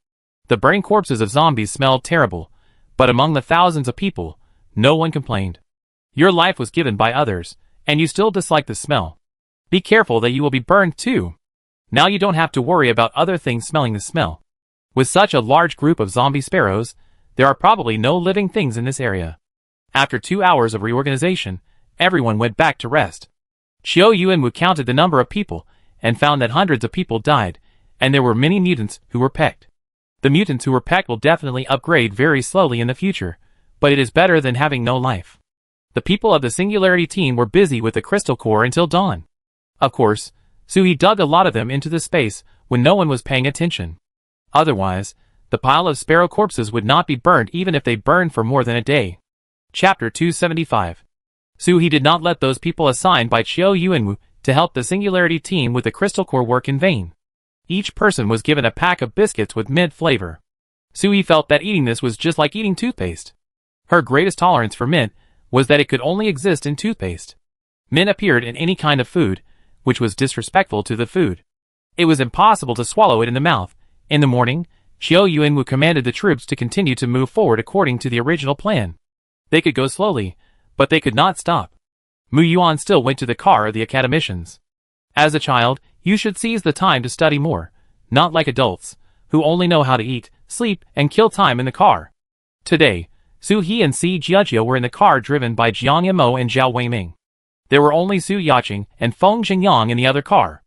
The burning corpses of zombies smelled terrible, but among the thousands of people, no one complained. Your life was given by others, and you still dislike the smell. Be careful that you will be burned too. Now you don't have to worry about other things smelling the smell. With such a large group of zombie sparrows, there are probably no living things in this area. After 2 hours of reorganization, everyone went back to rest. Xiao Yuanwu counted the number of people, and found that hundreds of people died, and there were many mutants who were pecked. The mutants who were pecked will definitely upgrade very slowly in the future, but it is better than having no life. The people of the Singularity team were busy with the crystal core until dawn. Of course, Su He dug a lot of them into the space when no one was paying attention. Otherwise, the pile of sparrow corpses would not be burned even if they burned for more than a day. Chapter 275. Su He did not let those people assigned by Xiao Yuanwu to help the Singularity team with the crystal core work in vain. Each person was given a pack of biscuits with mint flavor. Su He felt that eating this was just like eating toothpaste. Her greatest tolerance for mint was that it could only exist in toothpaste. Mint appeared in any kind of food, which was disrespectful to the food. It was impossible to swallow it in the mouth. In the morning, Xiao Yuanwu commanded the troops to continue to move forward according to the original plan. They could go slowly, but they could not stop. Mu Yuan still went to the car of the academicians. As a child, you should seize the time to study more, not like adults, who only know how to eat, sleep, and kill time in the car. Today, Su He and Si Jiajia were in the car driven by Jiang Yamo and Zhao Weiming. There were only Su Yaqing and Feng Zhengyang in the other car.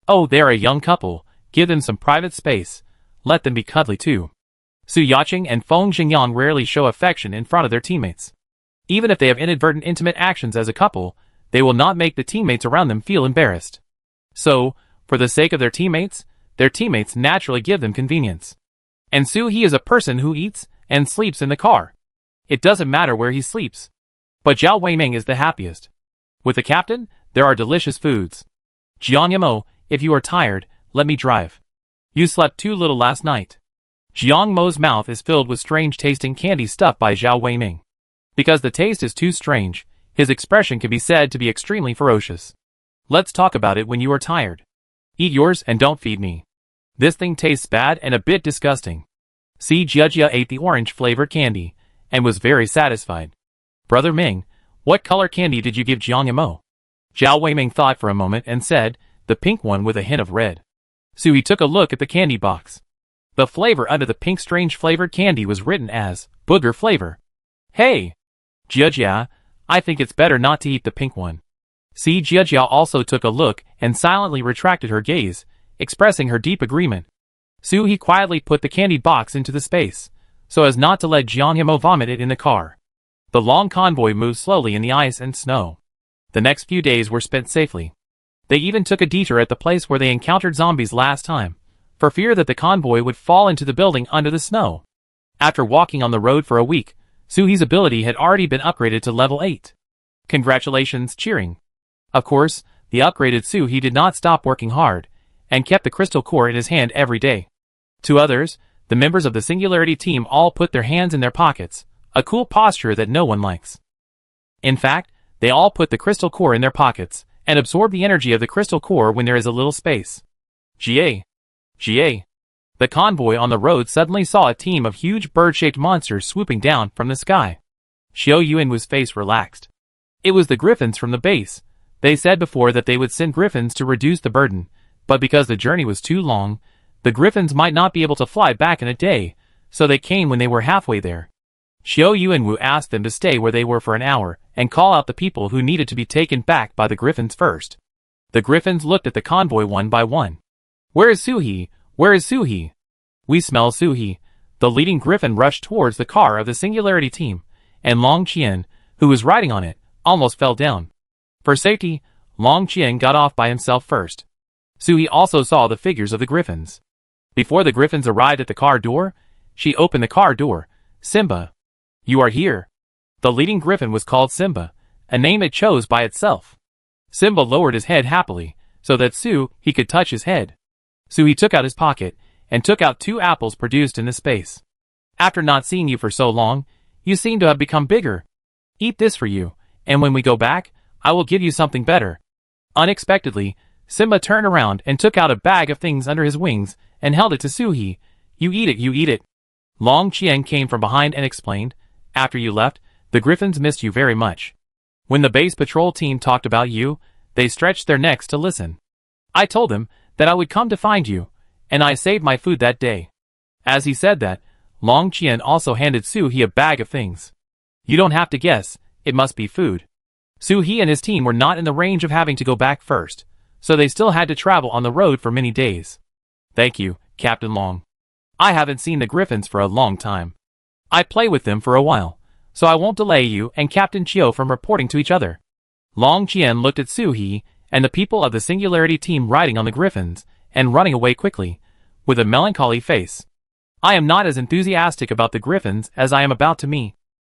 Oh, they're a young couple, give them some private space, let them be cuddly too. Su Yaqing and Feng Zhengyang rarely show affection in front of their teammates. Even if they have inadvertent intimate actions as a couple, they will not make the teammates around them feel embarrassed. So, for the sake of their teammates naturally give them convenience. And Su He is a person who eats and sleeps in the car. It doesn't matter where he sleeps. But Zhao Weiming is the happiest. With the captain, there are delicious foods. Jiang Yamo, if you are tired, let me drive. You slept too little last night. Jiang Mo's mouth is filled with strange tasting candy stuffed by Zhao Weiming. Because the taste is too strange, his expression can be said to be extremely ferocious. Let's talk about it when you are tired. Eat yours and don't feed me. This thing tastes bad and a bit disgusting. See, Jiajia ate the orange-flavored candy, and was very satisfied. Brother Ming, what color candy did you give Jiang Yamo? Zhao Weiming thought for a moment and said, the pink one with a hint of red. Sui took a look at the candy box. The flavor under the pink strange-flavored candy was written as, booger flavor. Hey! Jiajia, I think it's better not to eat the pink one. See, Jiajia also took a look and silently retracted her gaze, expressing her deep agreement. Sui quietly put the candy box into the space, so as not to let Jiang Yamo vomit it in the car. The long convoy moved slowly in the ice and snow. The next few days were spent safely. They even took a detour at the place where they encountered zombies last time, for fear that the convoy would fall into the building under the snow. After walking on the road for a week, Sui's ability had already been upgraded to level 8. Congratulations, cheering. Of course, the upgraded Sui did not stop working hard, and kept the crystal core in his hand every day. To others, the members of the Singularity team all put their hands in their pockets, a cool posture that no one likes. In fact, they all put the crystal core in their pockets, and absorb the energy of the crystal core when there is a little space. Jie! Jie! The convoy on the road suddenly saw a team of huge bird-shaped monsters swooping down from the sky. Xiao Yuanwu's face relaxed. It was the griffins from the base. They said before that they would send griffins to reduce the burden, but because the journey was too long, the griffins might not be able to fly back in a day, so they came when they were halfway there. Xiao Yuanwu asked them to stay where they were for an hour, and call out the people who needed to be taken back by the griffins first. The griffins looked at the convoy one by one. Where is Suhi? Where is Suhi? We smell Suhi. The leading griffin rushed towards the car of the Singularity team, and Long Qian, who was riding on it, almost fell down. For safety, Long Qian got off by himself first. Suhi also saw the figures of the griffins. Before the griffins arrived at the car door, she opened the car door. Simba. You are here. The leading griffin was called Simba, a name it chose by itself. Simba lowered his head happily, so that he could touch his head. He took out his pocket, and took out 2 apples produced in the space. After not seeing you for so long, you seem to have become bigger. Eat this for you, and when we go back, I will give you something better. Unexpectedly, Simba turned around and took out a bag of things under his wings, and held it to Suhi. You eat it, you eat it. Long Qian came from behind and explained, after you left, the griffins missed you very much. When the base patrol team talked about you, they stretched their necks to listen. I told them that I would come to find you, and I saved my food that day. As he said that, Long Qian also handed Suhi a bag of things. You don't have to guess, it must be food. Suhi and his team were not in the range of having to go back first, so they still had to travel on the road for many days. Thank you, Captain Long. I haven't seen the griffins for a long time. I play with them for a while, so I won't delay you and Captain Chiu from reporting to each other. Long Qian looked at Suhi and the people of the Singularity team riding on the griffins and running away quickly, with a melancholy face. I am not as enthusiastic about the griffins as I am about to me.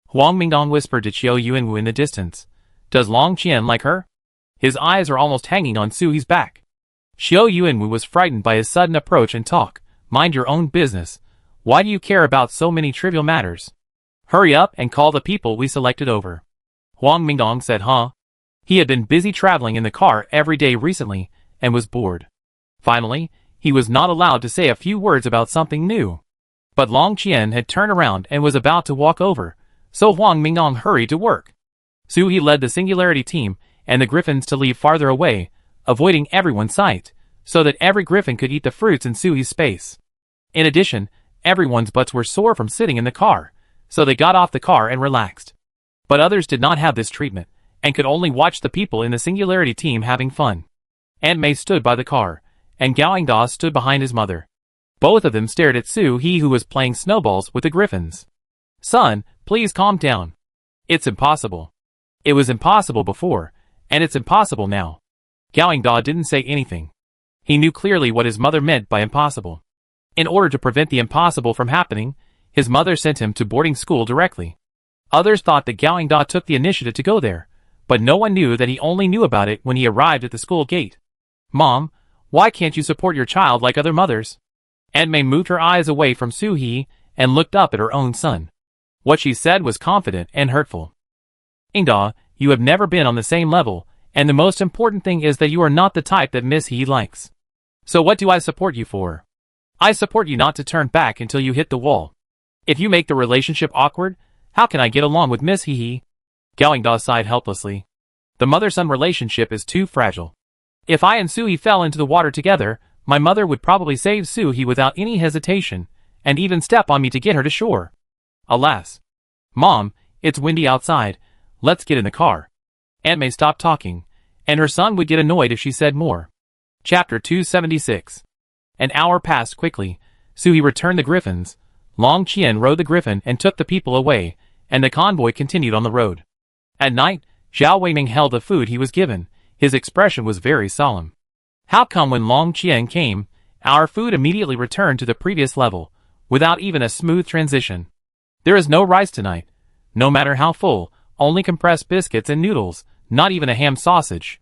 Huang Mingdong whispered to Qiu Yuanwu in the distance. Does Long Qian like her? His eyes are almost hanging on Suhi's back. Qiu Yuanwu was frightened by his sudden approach and talk. Mind your own business. Why do you care about so many trivial matters? Hurry up and call the people we selected over. Huang Mingdong said, huh? He had been busy traveling in the car every day recently, and was bored. Finally, he was not allowed to say a few words about something new. But Long Qian had turned around and was about to walk over, so Huang Mingdong hurried to work. Suhi led the Singularity team and the griffins to leave farther away, avoiding everyone's sight, so that every griffin could eat the fruits in Suhi's space. In addition, everyone's butts were sore from sitting in the car, so they got off the car and relaxed. But others did not have this treatment, and could only watch the people in the Singularity team having fun. Aunt May stood by the car, and Gao stood behind his mother. Both of them stared at Suhi, who was playing snowballs with the griffins. Son, please calm down. It's impossible. It was impossible before, and it's impossible now. Gao didn't say anything. He knew clearly what his mother meant by impossible. In order to prevent the impossible from happening, his mother sent him to boarding school directly. Others thought that Gao took the initiative to go there, but no one knew that he only knew about it when he arrived at the school gate. Mom, why can't you support your child like other mothers? Aunt May moved her eyes away from Suhi and looked up at her own son. What she said was confident and hurtful. Ingda, you have never been on the same level, and the most important thing is that you are not the type that Miss He likes. So what do I support you for? I support you not to turn back until you hit the wall. If you make the relationship awkward, how can I get along with Miss He? Gao Ingda sighed helplessly. The mother-son relationship is too fragile. If I and Su He fell into the water together, my mother would probably save Su He without any hesitation, and even step on me to get her to shore. Alas. Mom, it's windy outside. Let's get in the car. Aunt May stopped talking, and her son would get annoyed if she said more. Chapter 276. An hour passed quickly. Su He returned the griffins. Long Qian rode the griffin and took the people away, and the convoy continued on the road. At night, Zhao Weiming held the food he was given. His expression was very solemn. How come when Long Qian came, our food immediately returned to the previous level, without even a smooth transition? There is no rice tonight. No matter how full, only compressed biscuits and noodles, not even a ham sausage.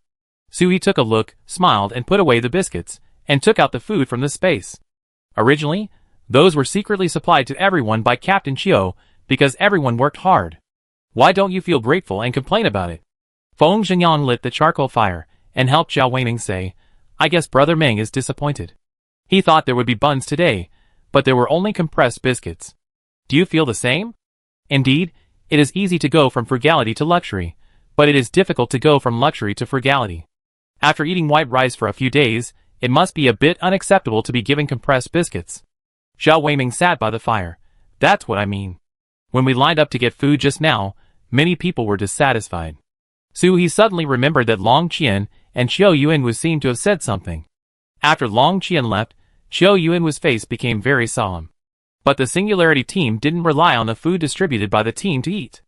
Su He took a look, smiled and put away the biscuits, and took out the food from the space. Originally, those were secretly supplied to everyone by Captain Chiu, because everyone worked hard. Why don't you feel grateful and complain about it? Feng Zhengyang lit the charcoal fire, and helped Zhao Weiming say, I guess Brother Meng is disappointed. He thought there would be buns today, but there were only compressed biscuits. Do you feel the same? Indeed, it is easy to go from frugality to luxury, but it is difficult to go from luxury to frugality. After eating white rice for a few days, it must be a bit unacceptable to be given compressed biscuits. Zhao Weiming sat by the fire. That's what I mean. When we lined up to get food just now, many people were dissatisfied. Su He suddenly remembered that Long Qian and Qiu Yuan was seen to have said something. After Long Qian left, Qiu Yuan's face became very solemn. But the Singularity team didn't rely on the food distributed by the team to eat.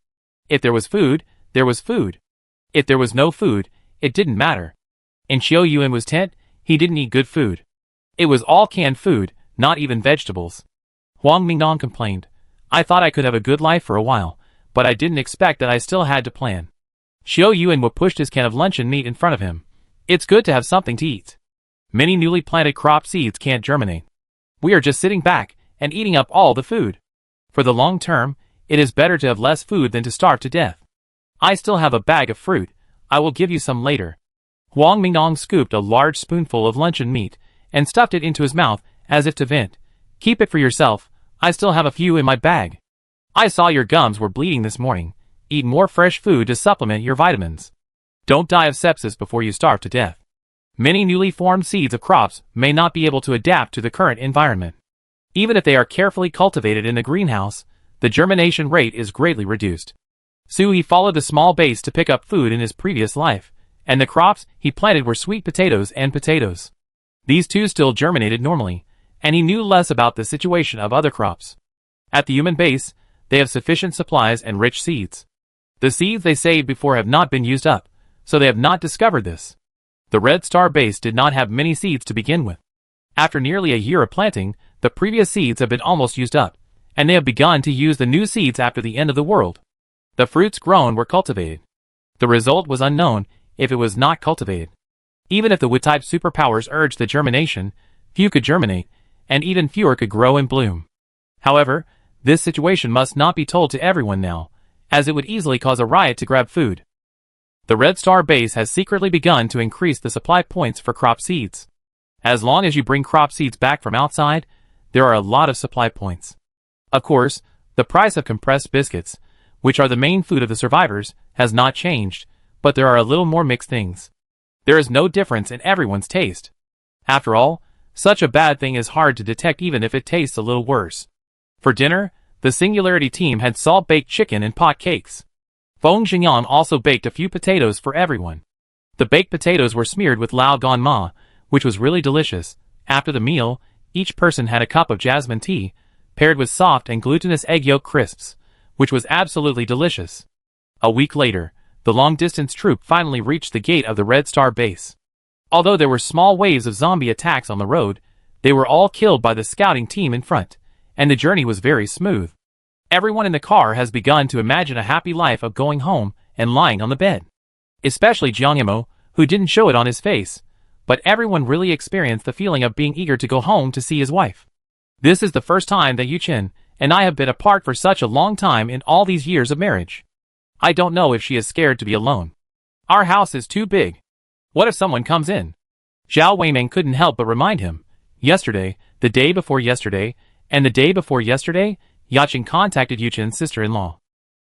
If there was food, there was food. If there was no food, it didn't matter. In Qiu Yuan's tent, he didn't eat good food. It was all canned food, not even vegetables. Huang Mingdong complained, I thought I could have a good life for a while, but I didn't expect that I still had to plan. Qiu Yuan pushed his can of luncheon meat in front of him. It's good to have something to eat. Many newly planted crop seeds can't germinate. We are just sitting back and eating up all the food. For the long term, it is better to have less food than to starve to death. I still have a bag of fruit. I will give you some later. Huang Mingdong scooped a large spoonful of luncheon meat and stuffed it into his mouth as if to vent. Keep it for yourself. I still have a few in my bag. I saw your gums were bleeding this morning. Eat more fresh food to supplement your vitamins. Don't die of sepsis before you starve to death. Many newly formed seeds of crops may not be able to adapt to the current environment. Even if they are carefully cultivated in the greenhouse, the germination rate is greatly reduced. Su He followed the small base to pick up food in his previous life, and the crops he planted were sweet potatoes and potatoes. These two still germinated normally, and he knew less about the situation of other crops. At the human base, they have sufficient supplies and rich seeds. The seeds they saved before have not been used up, so they have not discovered this. The Red Star base did not have many seeds to begin with. After nearly a year of planting, the previous seeds have been almost used up, and they have begun to use the new seeds after the end of the world. The fruits grown were cultivated. The result was unknown if it was not cultivated. Even if the wood-type superpowers urged the germination, few could germinate, and even fewer could grow and bloom. However, this situation must not be told to everyone now, as it would easily cause a riot to grab food. The Red Star base has secretly begun to increase the supply points for crop seeds. As long as you bring crop seeds back from outside, there are a lot of supply points. Of course, the price of compressed biscuits, which are the main food of the survivors, has not changed, but there are a little more mixed things. There is no difference in everyone's taste. After all, such a bad thing is hard to detect even if it tastes a little worse. For dinner, the Singularity team had salt-baked chicken and pot cakes. Feng Zhengyang also baked a few potatoes for everyone. The baked potatoes were smeared with lao gan ma, which was really delicious. After the meal, each person had a cup of jasmine tea, paired with soft and glutinous egg yolk crisps, which was absolutely delicious. A week later, the long-distance troop finally reached the gate of the Red Star base. Although there were small waves of zombie attacks on the road, they were all killed by the scouting team in front, and the journey was very smooth. Everyone in the car has begun to imagine a happy life of going home and lying on the bed. Especially Jiang Yimo, who didn't show it on his face, but everyone really experienced the feeling of being eager to go home to see his wife. This is the first time that Yu Chen and I have been apart for such a long time in all these years of marriage. I don't know if she is scared to be alone. Our house is too big. What if someone comes in? Zhao Weiming couldn't help but remind him. Yesterday, the day before yesterday, and the day before yesterday, Yaqing contacted Yuchen's sister-in-law.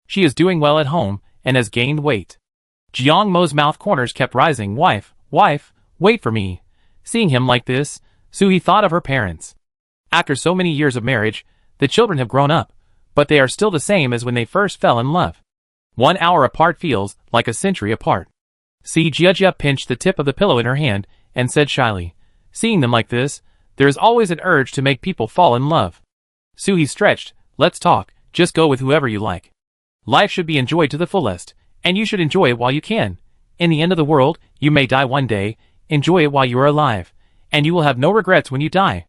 She is doing well at home, and has gained weight. Jiang Mo's mouth corners kept rising. Wife, wait for me. Seeing him like this, Suhi thought of her parents. After so many years of marriage, the children have grown up, but they are still the same as when they first fell in love. 1 hour apart feels like a century apart. Si Jiajia pinched the tip of the pillow in her hand and said shyly, seeing them like this, there is always an urge to make people fall in love. Suhi stretched, let's talk, just go with whoever you like. Life should be enjoyed to the fullest, and you should enjoy it while you can. In the end of the world, you may die one day, enjoy it while you are alive, and you will have no regrets when you die.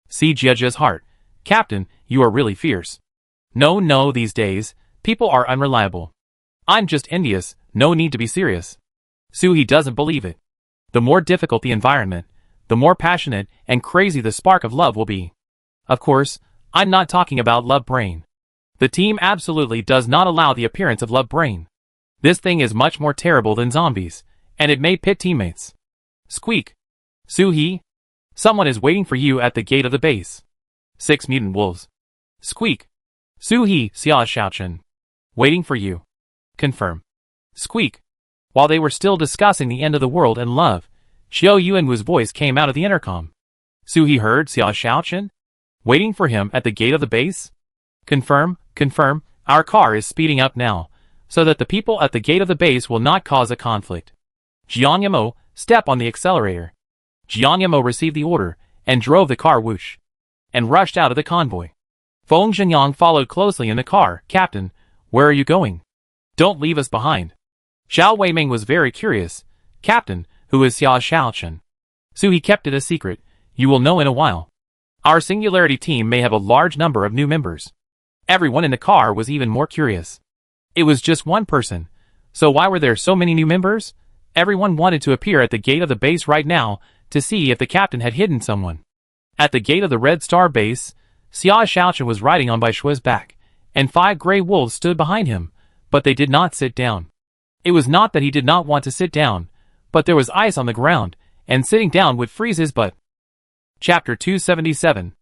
Si Jiajia's heart. Captain, you are really fierce. No, these days, people are unreliable. I'm just envious, no need to be serious. Suhi doesn't believe it. The more difficult the environment, the more passionate and crazy the spark of love will be. Of course, I'm not talking about love brain. The team absolutely does not allow the appearance of love brain. This thing is much more terrible than zombies, and it may pit teammates. Squeak. Suhi? Someone is waiting for you at the gate of the base. 6 mutant wolves. Squeak. Suhi, Xia Xiaochen. Waiting for you. Confirm. Squeak. While they were still discussing the end of the world and love, Xiao Yuanwu's voice came out of the intercom. Suhi heard Xia Xiaochen? Waiting for him at the gate of the base? Confirm, our car is speeding up now, so that the people at the gate of the base will not cause a conflict. Jiang Yamo, step on the accelerator. Jiang Yamo received the order, and drove the car whoosh, and rushed out of the convoy. Feng Zhenyang followed closely in the car. Captain, where are you going? Don't leave us behind. Zhao Weiming was very curious. Captain, who is Xia Xiaochen? Suhi kept it a secret. You will know in a while. Our Singularity team may have a large number of new members. Everyone in the car was even more curious. It was just one person, so why were there so many new members? Everyone wanted to appear at the gate of the base right now to see if the captain had hidden someone. At the gate of the Red Star base, Xia Xiaochen was riding on Bai Shui's back, and 5 gray wolves stood behind him, but they did not sit down. It was not that he did not want to sit down, but there was ice on the ground, and sitting down would freeze his butt. Chapter 277.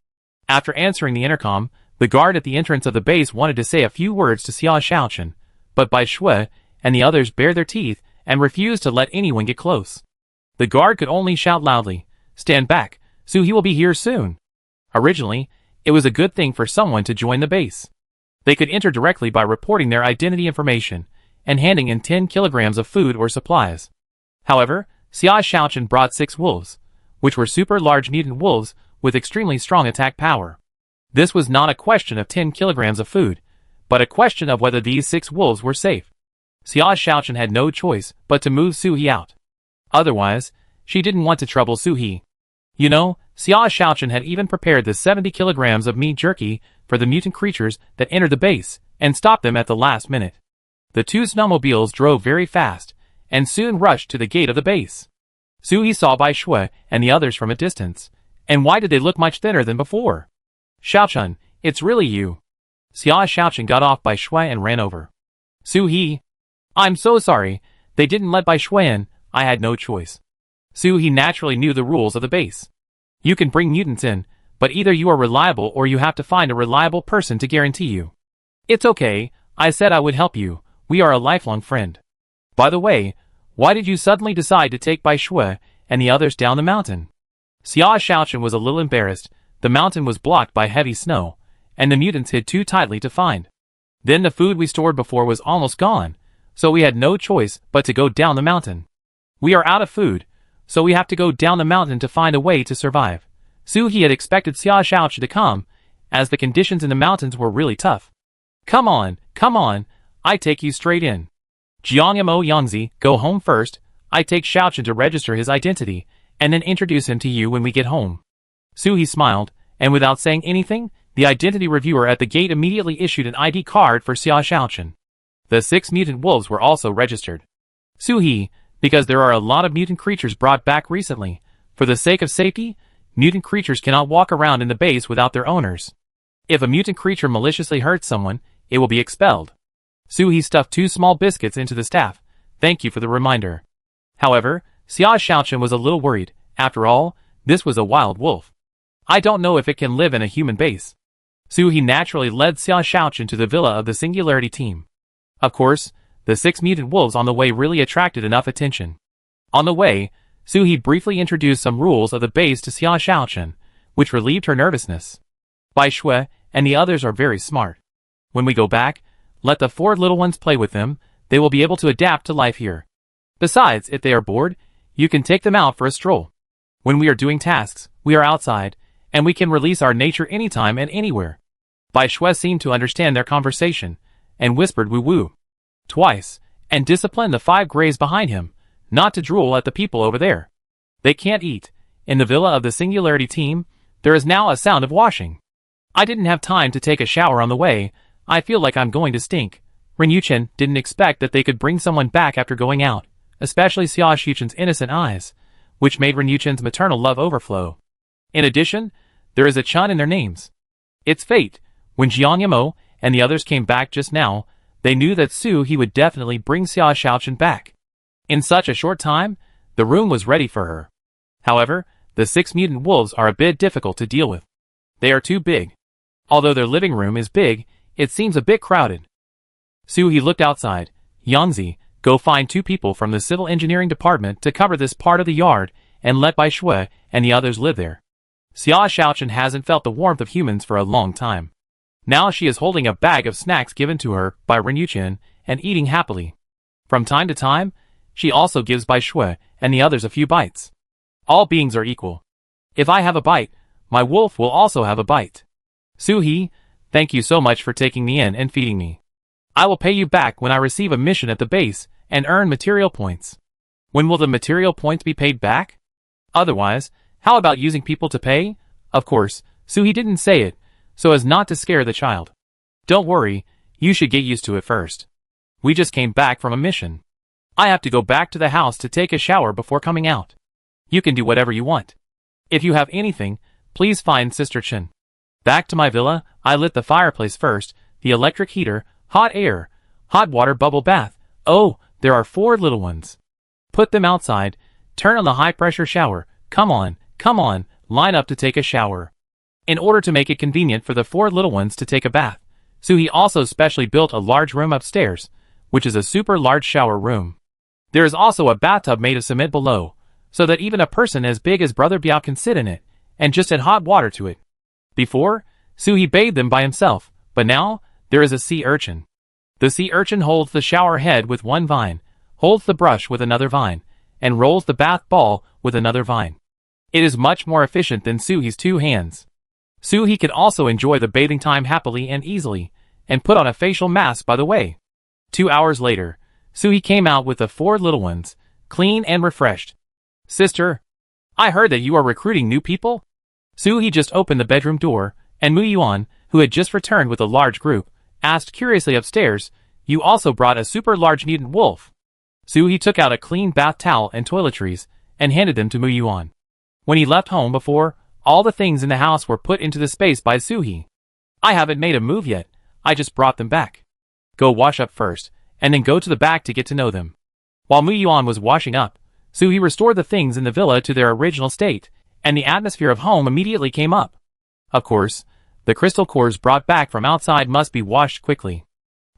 After answering the intercom, the guard at the entrance of the base wanted to say a few words to Xia Xiaochen, but Bai Shui and the others bared their teeth and refused to let anyone get close. The guard could only shout loudly, stand back, Suhi will be here soon. Originally, it was a good thing for someone to join the base. They could enter directly by reporting their identity information and handing in 10 kilograms of food or supplies. However, Xia Xiaochen brought 6 wolves, which were super large mutant wolves with extremely strong attack power. This was not a question of 10 kilograms of food, but a question of whether these 6 wolves were safe. Xia Xiaochen had no choice but to move Suhi out. Otherwise, she didn't want to trouble Suhi. You know, Xia Xiaochen had even prepared the 70 kilograms of meat jerky for the mutant creatures that entered the base, and stopped them at the last minute. The 2 snowmobiles drove very fast, and soon rushed to the gate of the base. Suhi saw Bai Shui and the others from a distance, and why did they look much thinner than before? Xiaochen, it's really you. Xia Xiaochen got off Bai Shui and ran over. Suhi. I'm so sorry, they didn't let Bai Shui in, I had no choice. Suhi naturally knew the rules of the base. You can bring mutants in, but either you are reliable or you have to find a reliable person to guarantee you. It's okay, I said I would help you, we are a lifelong friend. By the way, why did you suddenly decide to take Bai Shui and the others down the mountain? Xia Xiaochen was a little embarrassed. The mountain was blocked by heavy snow, and the mutants hid too tightly to find. Then the food we stored before was almost gone, so we had no choice but to go down the mountain. We are out of food, so we have to go down the mountain to find a way to survive. Suhi had expected Xia Xiaochen to come, as the conditions in the mountains were really tough. Come on, I take you straight in. Jiang Mo Yangzi, go home first, I take Xiaochen to register his identity, and then introduce him to you when we get home. Suhi smiled, and without saying anything, the identity reviewer at the gate immediately issued an ID card for Xia Xiaochen. The 6 mutant wolves were also registered. Suhi, because there are a lot of mutant creatures brought back recently, for the sake of safety, mutant creatures cannot walk around in the base without their owners. If a mutant creature maliciously hurts someone, it will be expelled. Suhi stuffed 2 small biscuits into the staff. Thank you for the reminder. However, Xia Xiaochen was a little worried. After all, this was a wild wolf. I don't know if it can live in a human base. Suhi naturally led Xia Xiaochen to the villa of the Singularity team. Of course, the 6 mutant wolves on the way really attracted enough attention. On the way, Suhi briefly introduced some rules of the base to Xia Xiaochen, which relieved her nervousness. Bai Shui and the others are very smart. When we go back, let the 4 little ones play with them. They will be able to adapt to life here. Besides, if they are bored, you can take them out for a stroll. When we are doing tasks, we are outside, and we can release our nature anytime and anywhere. Bai Shui seemed to understand their conversation, and whispered woo-woo twice, and disciplined the 5 greys behind him, not to drool at the people over there. They can't eat. In the villa of the Singularity team, there is now a sound of washing. I didn't have time to take a shower on the way. I feel like I'm going to stink. Ren Yuchen didn't expect that they could bring someone back after going out, especially Xia Xiuchen's innocent eyes, which made Ren Yuchen's maternal love overflow. In addition, there is a chun in their names. It's fate. When Jiang Yamo and the others came back just now, they knew that He would definitely bring Xia Xiaochen back. In such a short time, the room was ready for her. However, the 6 mutant wolves are a bit difficult to deal with. They are too big. Although their living room is big, it seems a bit crowded. He looked outside. Yangzi, go find 2 people from the civil engineering department to cover this part of the yard, and let Bai Shui and the others live there. Xia Xiaochen hasn't felt the warmth of humans for a long time. Now she is holding a bag of snacks given to her by Ren Yuchen and eating happily. From time to time, she also gives Bai Shui and the others a few bites. All beings are equal. If I have a bite, my wolf will also have a bite. Suhi, thank you so much for taking me in and feeding me. I will pay you back when I receive a mission at the base and earn material points. When will the material points be paid back? Otherwise, how about using people to pay? Of course, Suhi didn't say it, so as not to scare the child. Don't worry, you should get used to it first. We just came back from a mission. I have to go back to the house to take a shower before coming out. You can do whatever you want. If you have anything, please find Sister Chen. Back to my villa, I lit the fireplace first, the electric heater, hot air, hot water bubble bath. Oh, there are 4 little ones. Put them outside, turn on the high-pressure shower. Come on, line up to take a shower. In order to make it convenient for the 4 little ones to take a bath, Suhi also specially built a large room upstairs, which is a super large shower room. There is also a bathtub made of cement below, so that even a person as big as Brother Biao can sit in it, and just add hot water to it. Before, Suhi bathed them by himself, but now, there is a sea urchin. The sea urchin holds the shower head with 1 vine, holds the brush with another vine, and rolls the bath ball with another vine. It is much more efficient than Suhi's 2 hands. Suhi could also enjoy the bathing time happily and easily, and put on a facial mask by the way. 2 hours later, Suhi came out with the 4 little ones, clean and refreshed. Sister, I heard that you are recruiting new people? Suhi just opened the bedroom door, and Mu Yuan, who had just returned with a large group, asked curiously upstairs, you also brought a super large mutant wolf. Suhi took out a clean bath towel and toiletries, and handed them to Mu Yuan. When he left home before, all the things in the house were put into the space by Suhi. I haven't made a move yet, I just brought them back. Go wash up first, and then go to the back to get to know them. While Mu Yuan was washing up, Suhi restored the things in the villa to their original state, and the atmosphere of home immediately came up. Of course, the crystal cores brought back from outside must be washed quickly.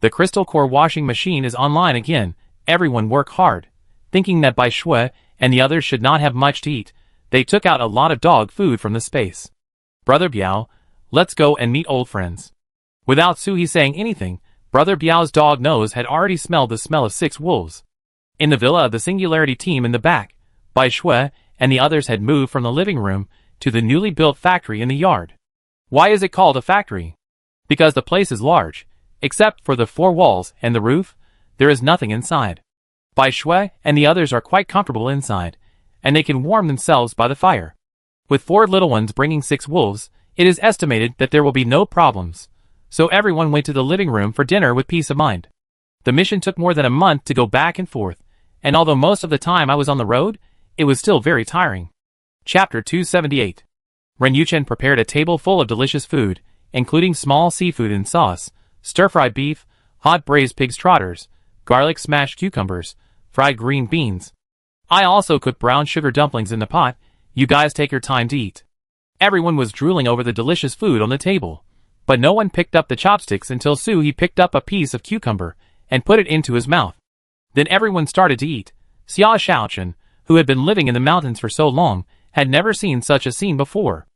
The crystal core washing machine is online again. Everyone work hard. Thinking that Bai Shui and the others should not have much to eat, they took out a lot of dog food from the space. Brother Biao, let's go and meet old friends. Without Suhi saying anything, Brother Biao's dog nose had already smelled the smell of 6 wolves. In the villa of the Singularity team in the back, Bai Shui and the others had moved from the living room to the newly built factory in the yard. Why is it called a factory? Because the place is large. Except for the 4 walls and the roof, there is nothing inside. Bai Shui and the others are quite comfortable inside, and they can warm themselves by the fire. With 4 little ones bringing 6 wolves, it is estimated that there will be no problems. So everyone went to the living room for dinner with peace of mind. The mission took more than a month to go back and forth, and although most of the time I was on the road, it was still very tiring. Chapter 278. Ren Yuchen prepared a table full of delicious food. including small seafood and sauce, stir-fried beef, hot braised pig's trotters, garlic smashed cucumbers, fried green beans. I also cooked brown sugar dumplings in the pot. You guys take your time to eat. Everyone was drooling over the delicious food on the table, but no one picked up the chopsticks until He picked up a piece of cucumber and put it into his mouth. Then everyone started to eat. Xia Xiaochen, who had been living in the mountains for so long, had never seen such a scene before.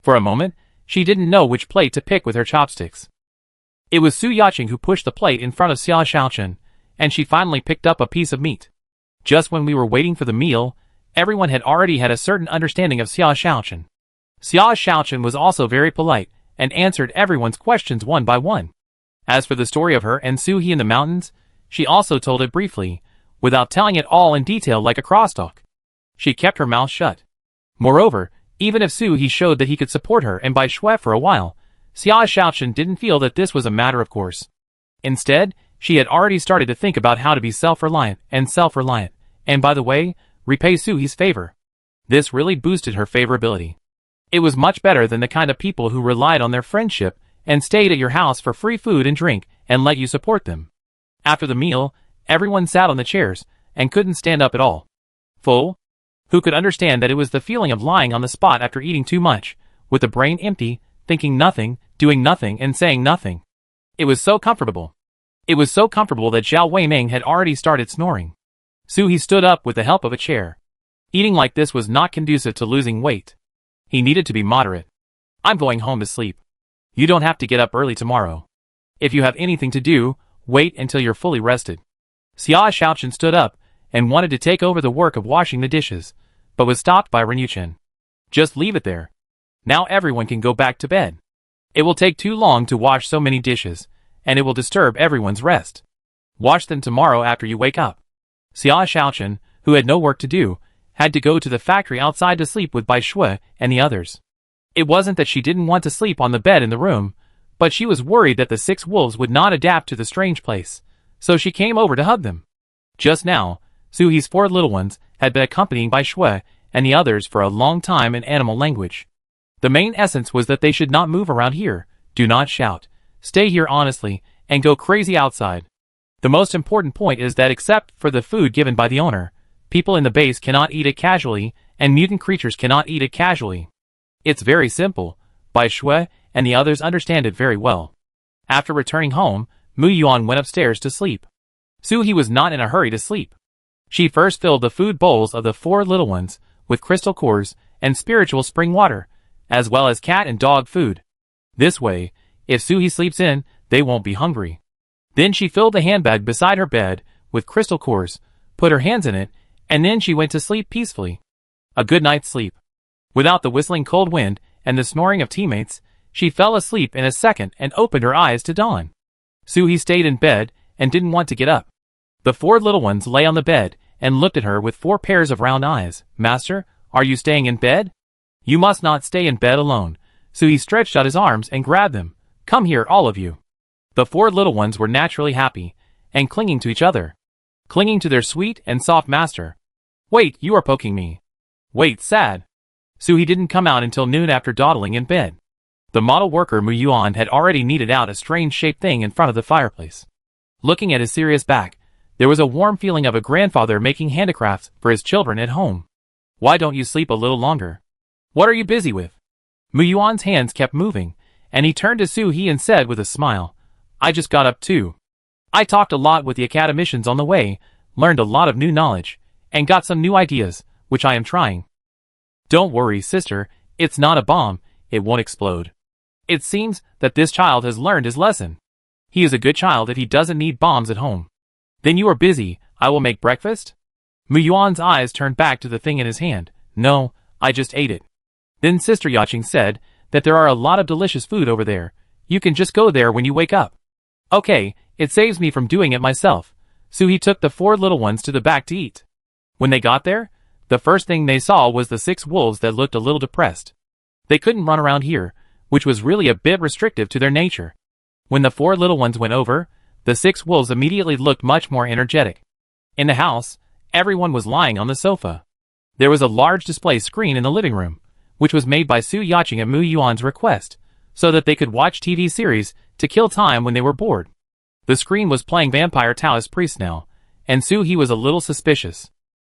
For a moment, she didn't know which plate to pick with her chopsticks. It was Su Yaqing who pushed the plate in front of Xia Xiaochen, and she finally picked up a piece of meat. Just when we were waiting for the meal, everyone had already had a certain understanding of Xia Xiaochen. Xia Xiaochen was also very polite, and answered everyone's questions one by one. As for the story of her and Su He in the mountains, she also told it briefly, without telling it all in detail like a crosstalk. She kept her mouth shut. Moreover, even if Su He showed that he could support her and Bai Shui for a while, Xia Xiaochen didn't feel that this was a matter of course. Instead, she had already started to think about how to be self-reliant, and by the way, repay Su He's favor. This really boosted her favorability. It was much better than the kind of people who relied on their friendship and stayed at your house for free food and drink and let you support them. After the meal, everyone sat on the chairs and couldn't stand up at all. Full? Who could understand that it was the feeling of lying on the spot after eating too much, with the brain empty, thinking nothing, doing nothing and saying nothing. It was so comfortable. It was so comfortable that Zhao Weimeng had already started snoring. Su He stood up with the help of a chair. Eating like this was not conducive to losing weight. He needed to be moderate. I'm going home to sleep. You don't have to get up early tomorrow. If you have anything to do, wait until you're fully rested. Xia Xiaochen stood up and wanted to take over the work of washing the dishes, but was stopped by Ren Yuchen. Just leave it there. Now everyone can go back to bed. It will take too long to wash so many dishes, and it will disturb everyone's rest. Wash them tomorrow after you wake up. Xia Xiaochen, who had no work to do, had to go to the factory outside to sleep with Bai Shui and the others. It wasn't that she didn't want to sleep on the bed in the room, but she was worried that the 6 wolves would not adapt to the strange place, so she came over to hug them. Just now, Su He's 4 little ones had been accompanying Bai Shui and the others for a long time in animal language. The main essence was that they should not move around here, do not shout, stay here honestly, and go crazy outside. The most important point is that except for the food given by the owner, people in the base cannot eat it casually, and mutant creatures cannot eat it casually. It's very simple. Bai Shui and the others understand it very well. After returning home, Mu Yuan went upstairs to sleep. Su He was not in a hurry to sleep. She first filled the food bowls of the 4 little ones with crystal cores and spiritual spring water, as well as cat and dog food. This way, if Su He sleeps in, they won't be hungry. Then she filled the handbag beside her bed with crystal cores, put her hands in it, and then she went to sleep peacefully. A good night's sleep. Without the whistling cold wind and the snoring of teammates, she fell asleep in a second and opened her eyes to dawn. Su He stayed in bed and didn't want to get up. The 4 little ones lay on the bed and looked at her with 4 pairs of round eyes. Master, are you staying in bed? You must not stay in bed alone. Su He stretched out his arms and grabbed them. Come here, all of you. The 4 little ones were naturally happy and clinging to each other. Clinging to their sweet and soft master. Wait, you are poking me. Wait, sad. Su He didn't come out until noon after dawdling in bed. The model worker Mu Yuan had already kneaded out a strange-shaped thing in front of the fireplace. Looking at his serious back, there was a warm feeling of a grandfather making handicrafts for his children at home. Why don't you sleep a little longer? What are you busy with? Mu Yuan's hands kept moving, and he turned to Su He and said with a smile, I just got up too. I talked a lot with the academicians on the way, learned a lot of new knowledge, and got some new ideas, which I am trying. Don't worry, sister, it's not a bomb, it won't explode. It seems that this child has learned his lesson. He is a good child if he doesn't need bombs at home. Then you are busy, I will make breakfast? Mu Yuan's eyes turned back to the thing in his hand. No, I just ate it. Then Sister Yaqing said that there are a lot of delicious food over there. You can just go there when you wake up. Okay, it saves me from doing it myself. So he took the 4 little ones to the back to eat. When they got there, the first thing they saw was the 6 wolves that looked a little depressed. They couldn't run around here, which was really a bit restrictive to their nature. When the 4 little ones went over, the 6 wolves immediately looked much more energetic. In the house, everyone was lying on the sofa. There was a large display screen in the living room, which was made by Su Yaqing at Mu Yuan's request, so that they could watch TV series to kill time when they were bored. The screen was playing Vampire Taoist Priest now, and Soo-hee was a little suspicious.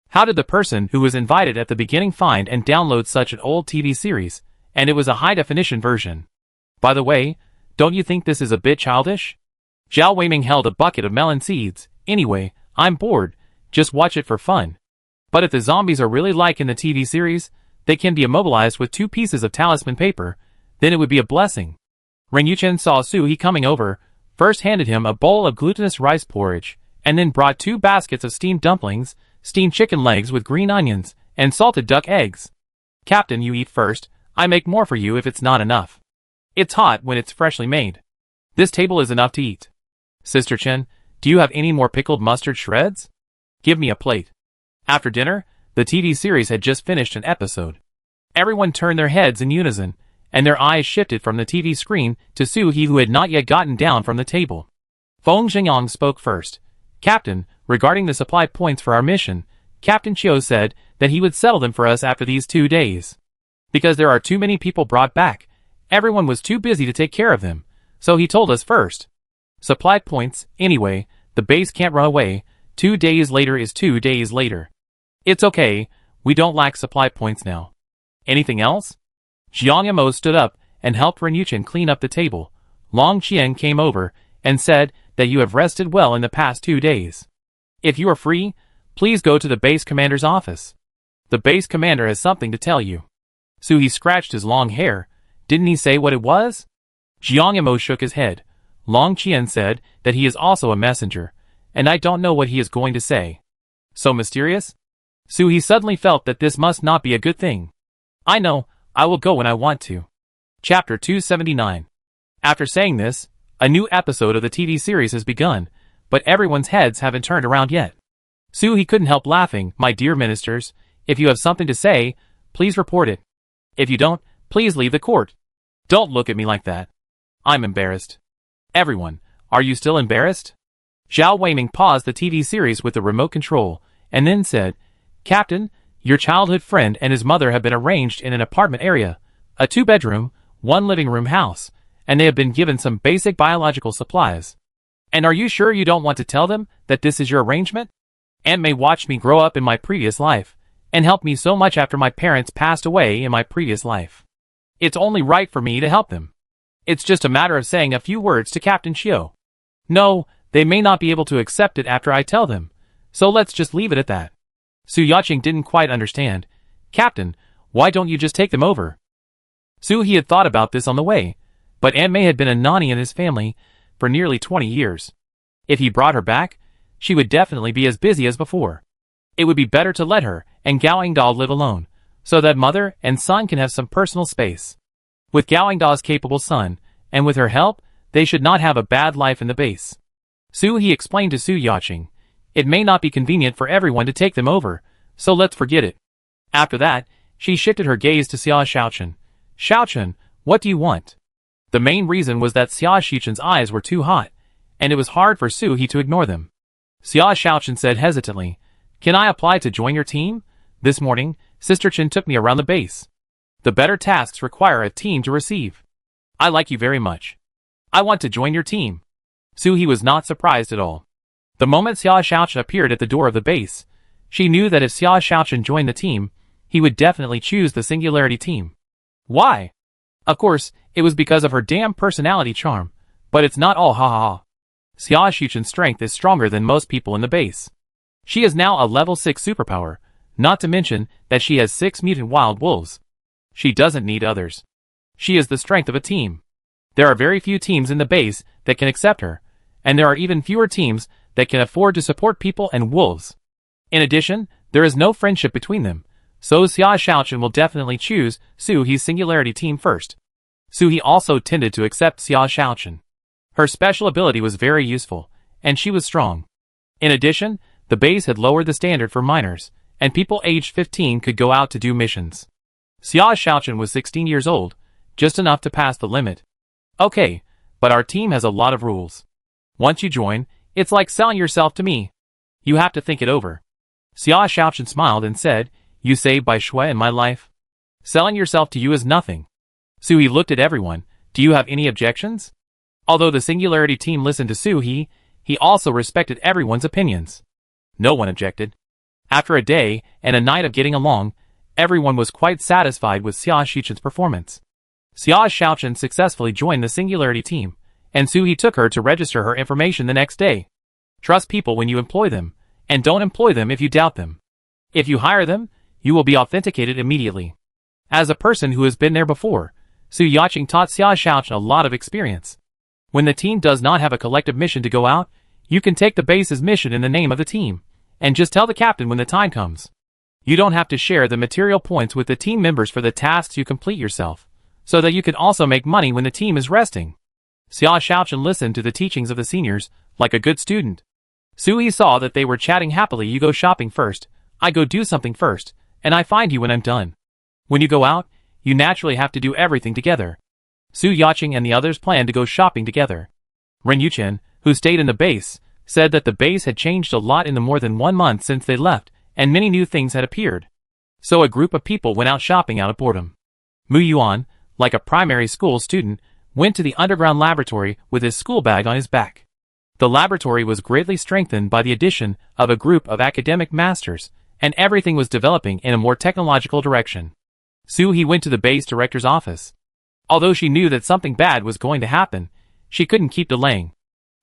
How did the person who was invited at the beginning find and download such an old TV series, and it was a high-definition version? By the way, don't you think this is a bit childish? Zhao Weiming held a bucket of melon seeds. Anyway, I'm bored, just watch it for fun. But if the zombies are really like in the TV series, they can be immobilized with 2 pieces of talisman paper, then it would be a blessing. Ren Yuchen saw Soo-hee coming over, first handed him a bowl of glutinous rice porridge, and then brought 2 baskets of steamed dumplings, steamed chicken legs with green onions, and salted duck eggs. Captain, you eat first, I make more for you if it's not enough. It's hot when it's freshly made. This table is enough to eat. Sister Chen, do you have any more pickled mustard shreds? Give me a plate. After dinner, the TV series had just finished an episode. Everyone turned their heads in unison, and their eyes shifted from the TV screen to Soo-hee, who had not yet gotten down from the table. Feng Zhengyang spoke first. Captain, regarding the supply points for our mission, Captain Chiu said that he would settle them for us after these 2 days. Because there are too many people brought back, everyone was too busy to take care of them, so he told us first. Supply points, anyway, the base can't run away, 2 days later is 2 days later. It's okay, we don't lack supply points now. Anything else? Jiang Yamo stood up and helped Ren Yuchen clean up the table. Long Qian came over and said that you have rested well in the past 2 days. If you are free, please go to the base commander's office. The base commander has something to tell you. Soo-hee scratched his long hair. Didn't he say what it was? Jiang Yamo shook his head. Long Qian said that he is also a messenger, and I don't know what he is going to say. So mysterious? Soo-hee suddenly felt that this must not be a good thing. I know, I will go when I want to. Chapter 279. After saying this, a new episode of the TV series has begun, but everyone's heads haven't turned around yet. Soo-hee couldn't help laughing. My dear ministers, if you have something to say, please report it. If you don't, please leave the court. Don't look at me like that. I'm embarrassed. Everyone, are you still embarrassed? Zhao Weiming paused the TV series with the remote control, and then said, Captain, your childhood friend and his mother have been arranged in an apartment area, a 2-bedroom, 1 living room house, and they have been given some basic biological supplies. And are you sure you don't want to tell them that this is your arrangement? Aunt May watched me grow up in my previous life, and helped me so much after my parents passed away in my previous life. It's only right for me to help them. It's just a matter of saying a few words to Captain Chiu. No, they may not be able to accept it after I tell them, so let's just leave it at that. Su Yaqing didn't quite understand. Captain, why don't you just take them over? Su-hee had thought about this on the way, but Aunt May had been a nanny in his family for nearly 20 years. If he brought her back, she would definitely be as busy as before. It would be better to let her and Gao Yingdao live alone, so that mother and son can have some personal space. With Gao Yingdao's capable son, and with her help, they should not have a bad life in the base. Su-hee explained to Su Yaqing, it may not be convenient for everyone to take them over, so let's forget it. After that, she shifted her gaze to Xia Xiaochen. Xiaochen, what do you want? The main reason was that Xia Xiaochen's eyes were too hot, and it was hard for Su-hee to ignore them. Xia Xiaochen said hesitantly, Can I apply to join your team? This morning, Sister Chen took me around the base. The better tasks require a team to receive. I like you very much. I want to join your team. Su-hee was not surprised at all. The moment Xia Xiaochen appeared at the door of the base, she knew that if Xia Xiaochen joined the team, he would definitely choose the Singularity team. Why? Of course, it was because of her damn personality charm, but it's not all ha ha ha. Xia Xiaochen's strength is stronger than most people in the base. She is now a level 6 superpower, not to mention that she has 6 mutant wild wolves. She doesn't need others. She is the strength of a team. There are very few teams in the base that can accept her, and there are even fewer teams that can afford to support people and wolves. In addition, there is no friendship between them, so Xia Xiaochen will definitely choose Su-hee's Singularity team first. Su-hee also tended to accept Xia Xiaochen. Her special ability was very useful, and she was strong. In addition, the base had lowered the standard for minors, and people aged 15 could go out to do missions. Xia Xiaochen was 16 years old, just enough to pass the limit. Okay, but our team has a lot of rules. Once you join, it's like selling yourself to me. You have to think it over. Xia Xiaochen smiled and said, You saved by Shui in my life. Selling yourself to you is nothing. Su-hee looked at everyone, Do you have any objections? Although the Singularity team listened to Su-hee, he also respected everyone's opinions. No one objected. After a day and a night of getting along, everyone was quite satisfied with Xia Shichen's performance. Xia Shaochen successfully joined the Singularity team, and Su-hee took her to register her information the next day. Trust people when you employ them, and don't employ them if you doubt them. If you hire them, you will be authenticated immediately. As a person who has been there before, Su Yacheng taught Xia Shaochen a lot of experience. When the team does not have a collective mission to go out, you can take the base's mission in the name of the team, and just tell the captain when the time comes. You don't have to share the material points with the team members for the tasks you complete yourself, so that you can also make money when the team is resting. Xia Shaochen listened to the teachings of the seniors, like a good student. Su-hee saw that they were chatting happily. You go shopping first, I go do something first, and I find you when I'm done. When you go out, you naturally have to do everything together. Su Yacheng and the others planned to go shopping together. Ren Yuchen, who stayed in the base, said that the base had changed a lot in the more than 1 month since they left, and many new things had appeared. So a group of people went out shopping out of boredom. Mu Yuan, like a primary school student, went to the underground laboratory with his school bag on his back. The laboratory was greatly strengthened by the addition of a group of academic masters, and everything was developing in a more technological direction. Su-hee went to the base director's office. Although she knew that something bad was going to happen, she couldn't keep delaying.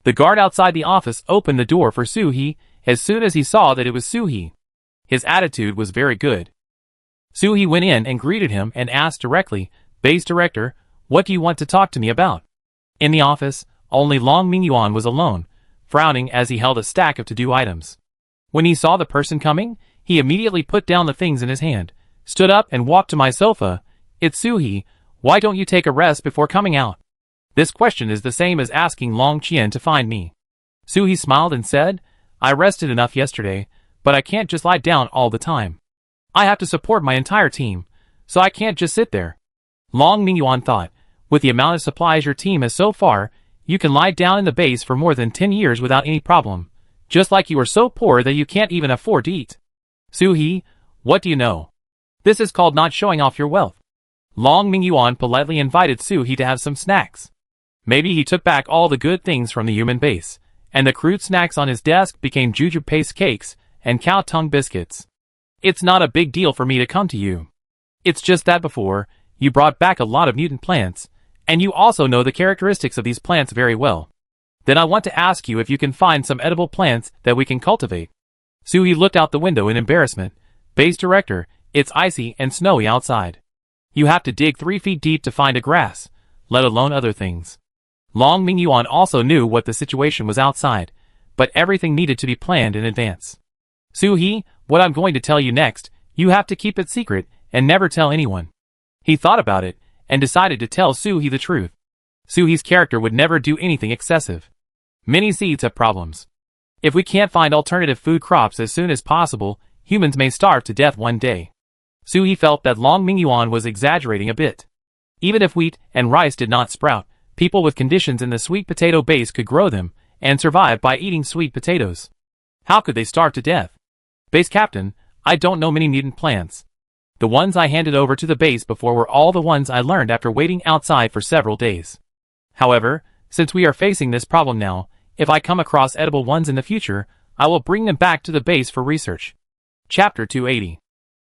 The guard outside the office opened the door for Su-hee as soon as he saw that it was Su-hee. His attitude was very good. Su-hee went in and greeted him and asked directly, "Base director, what do you want to talk to me about?" In the office, only Long Mingyuan was alone, frowning as he held a stack of to-do items. When he saw the person coming, he immediately put down the things in his hand, stood up and walked to my sofa. "It's Su-hee, why don't you take a rest before coming out?" This question is the same as asking Long Qian to find me. Su-hee smiled and said, "I rested enough yesterday, but I can't just lie down all the time. I have to support my entire team, so I can't just sit there." Long Mingyuan thought, with the amount of supplies your team has so far, you can lie down in the base for more than 10 years without any problem, just like you are so poor that you can't even afford to eat. Su-hee, what do you know? This is called not showing off your wealth. Long Mingyuan politely invited Su-hee to have some snacks. Maybe he took back all the good things from the human base, and the crude snacks on his desk became juju paste cakes and cow tongue biscuits. It's not a big deal for me to come to you. It's just that before, you brought back a lot of mutant plants, and you also know the characteristics of these plants very well. Then I want to ask you if you can find some edible plants that we can cultivate. Su-hee looked out the window in embarrassment. Base director, it's icy and snowy outside. You have to dig 3 feet deep to find a grass, let alone other things. Long Mingyuan also knew what the situation was outside, but everything needed to be planned in advance. Su-hee, what I'm going to tell you next, you have to keep it secret and never tell anyone. He thought about it and decided to tell Su-hee the truth. Su-hee's character would never do anything excessive. Many seeds have problems. If we can't find alternative food crops as soon as possible, humans may starve to death one day. Su-hee felt that Long Mingyuan was exaggerating a bit. Even if wheat and rice did not sprout, people with conditions in the sweet potato base could grow them and survive by eating sweet potatoes. How could they starve to death? Base captain, I don't know many mutant plants. The ones I handed over to the base before were all the ones I learned after waiting outside for several days. However, since we are facing this problem now, if I come across edible ones in the future, I will bring them back to the base for research. Chapter 280.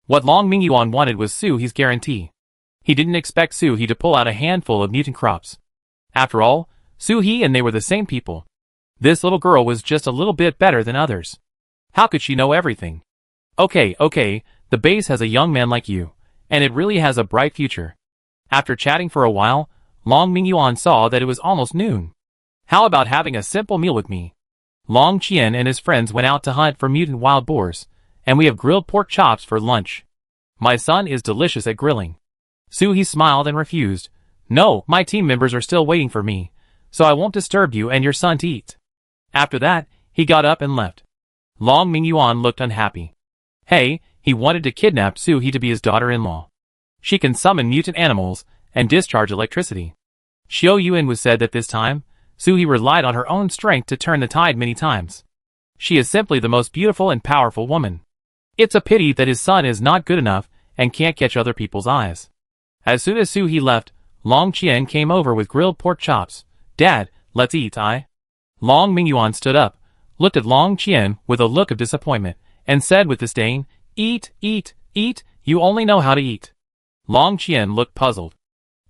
What Long Mingyuan wanted was Su-hee's guarantee. He didn't expect Su-hee to pull out a handful of mutant crops. After all, Su-hee and they were the same people. This little girl was just a little bit better than others. How could she know everything? Okay, the base has a young man like you, and it really has a bright future. After chatting for a while, Long Mingyuan saw that it was almost noon. How about having a simple meal with me? Long Qian and his friends went out to hunt for mutant wild boars, and we have grilled pork chops for lunch. My son is delicious at grilling. Su-hee smiled and refused. No, my team members are still waiting for me, so I won't disturb you and your son to eat. After that, he got up and left. Long Mingyuan looked unhappy. Hey, he wanted to kidnap Su-hee to be his daughter-in-law. She can summon mutant animals and discharge electricity. Xiao Yuan was said that this time, Su-hee relied on her own strength to turn the tide many times. She is simply the most beautiful and powerful woman. It's a pity that his son is not good enough and can't catch other people's eyes. As soon as Su-hee left, Long Qian came over with grilled pork chops. Dad, let's eat, Long Mingyuan stood up, looked at Long Qian with a look of disappointment, and said with disdain, Eat, eat, eat, you only know how to eat. Long Qian looked puzzled.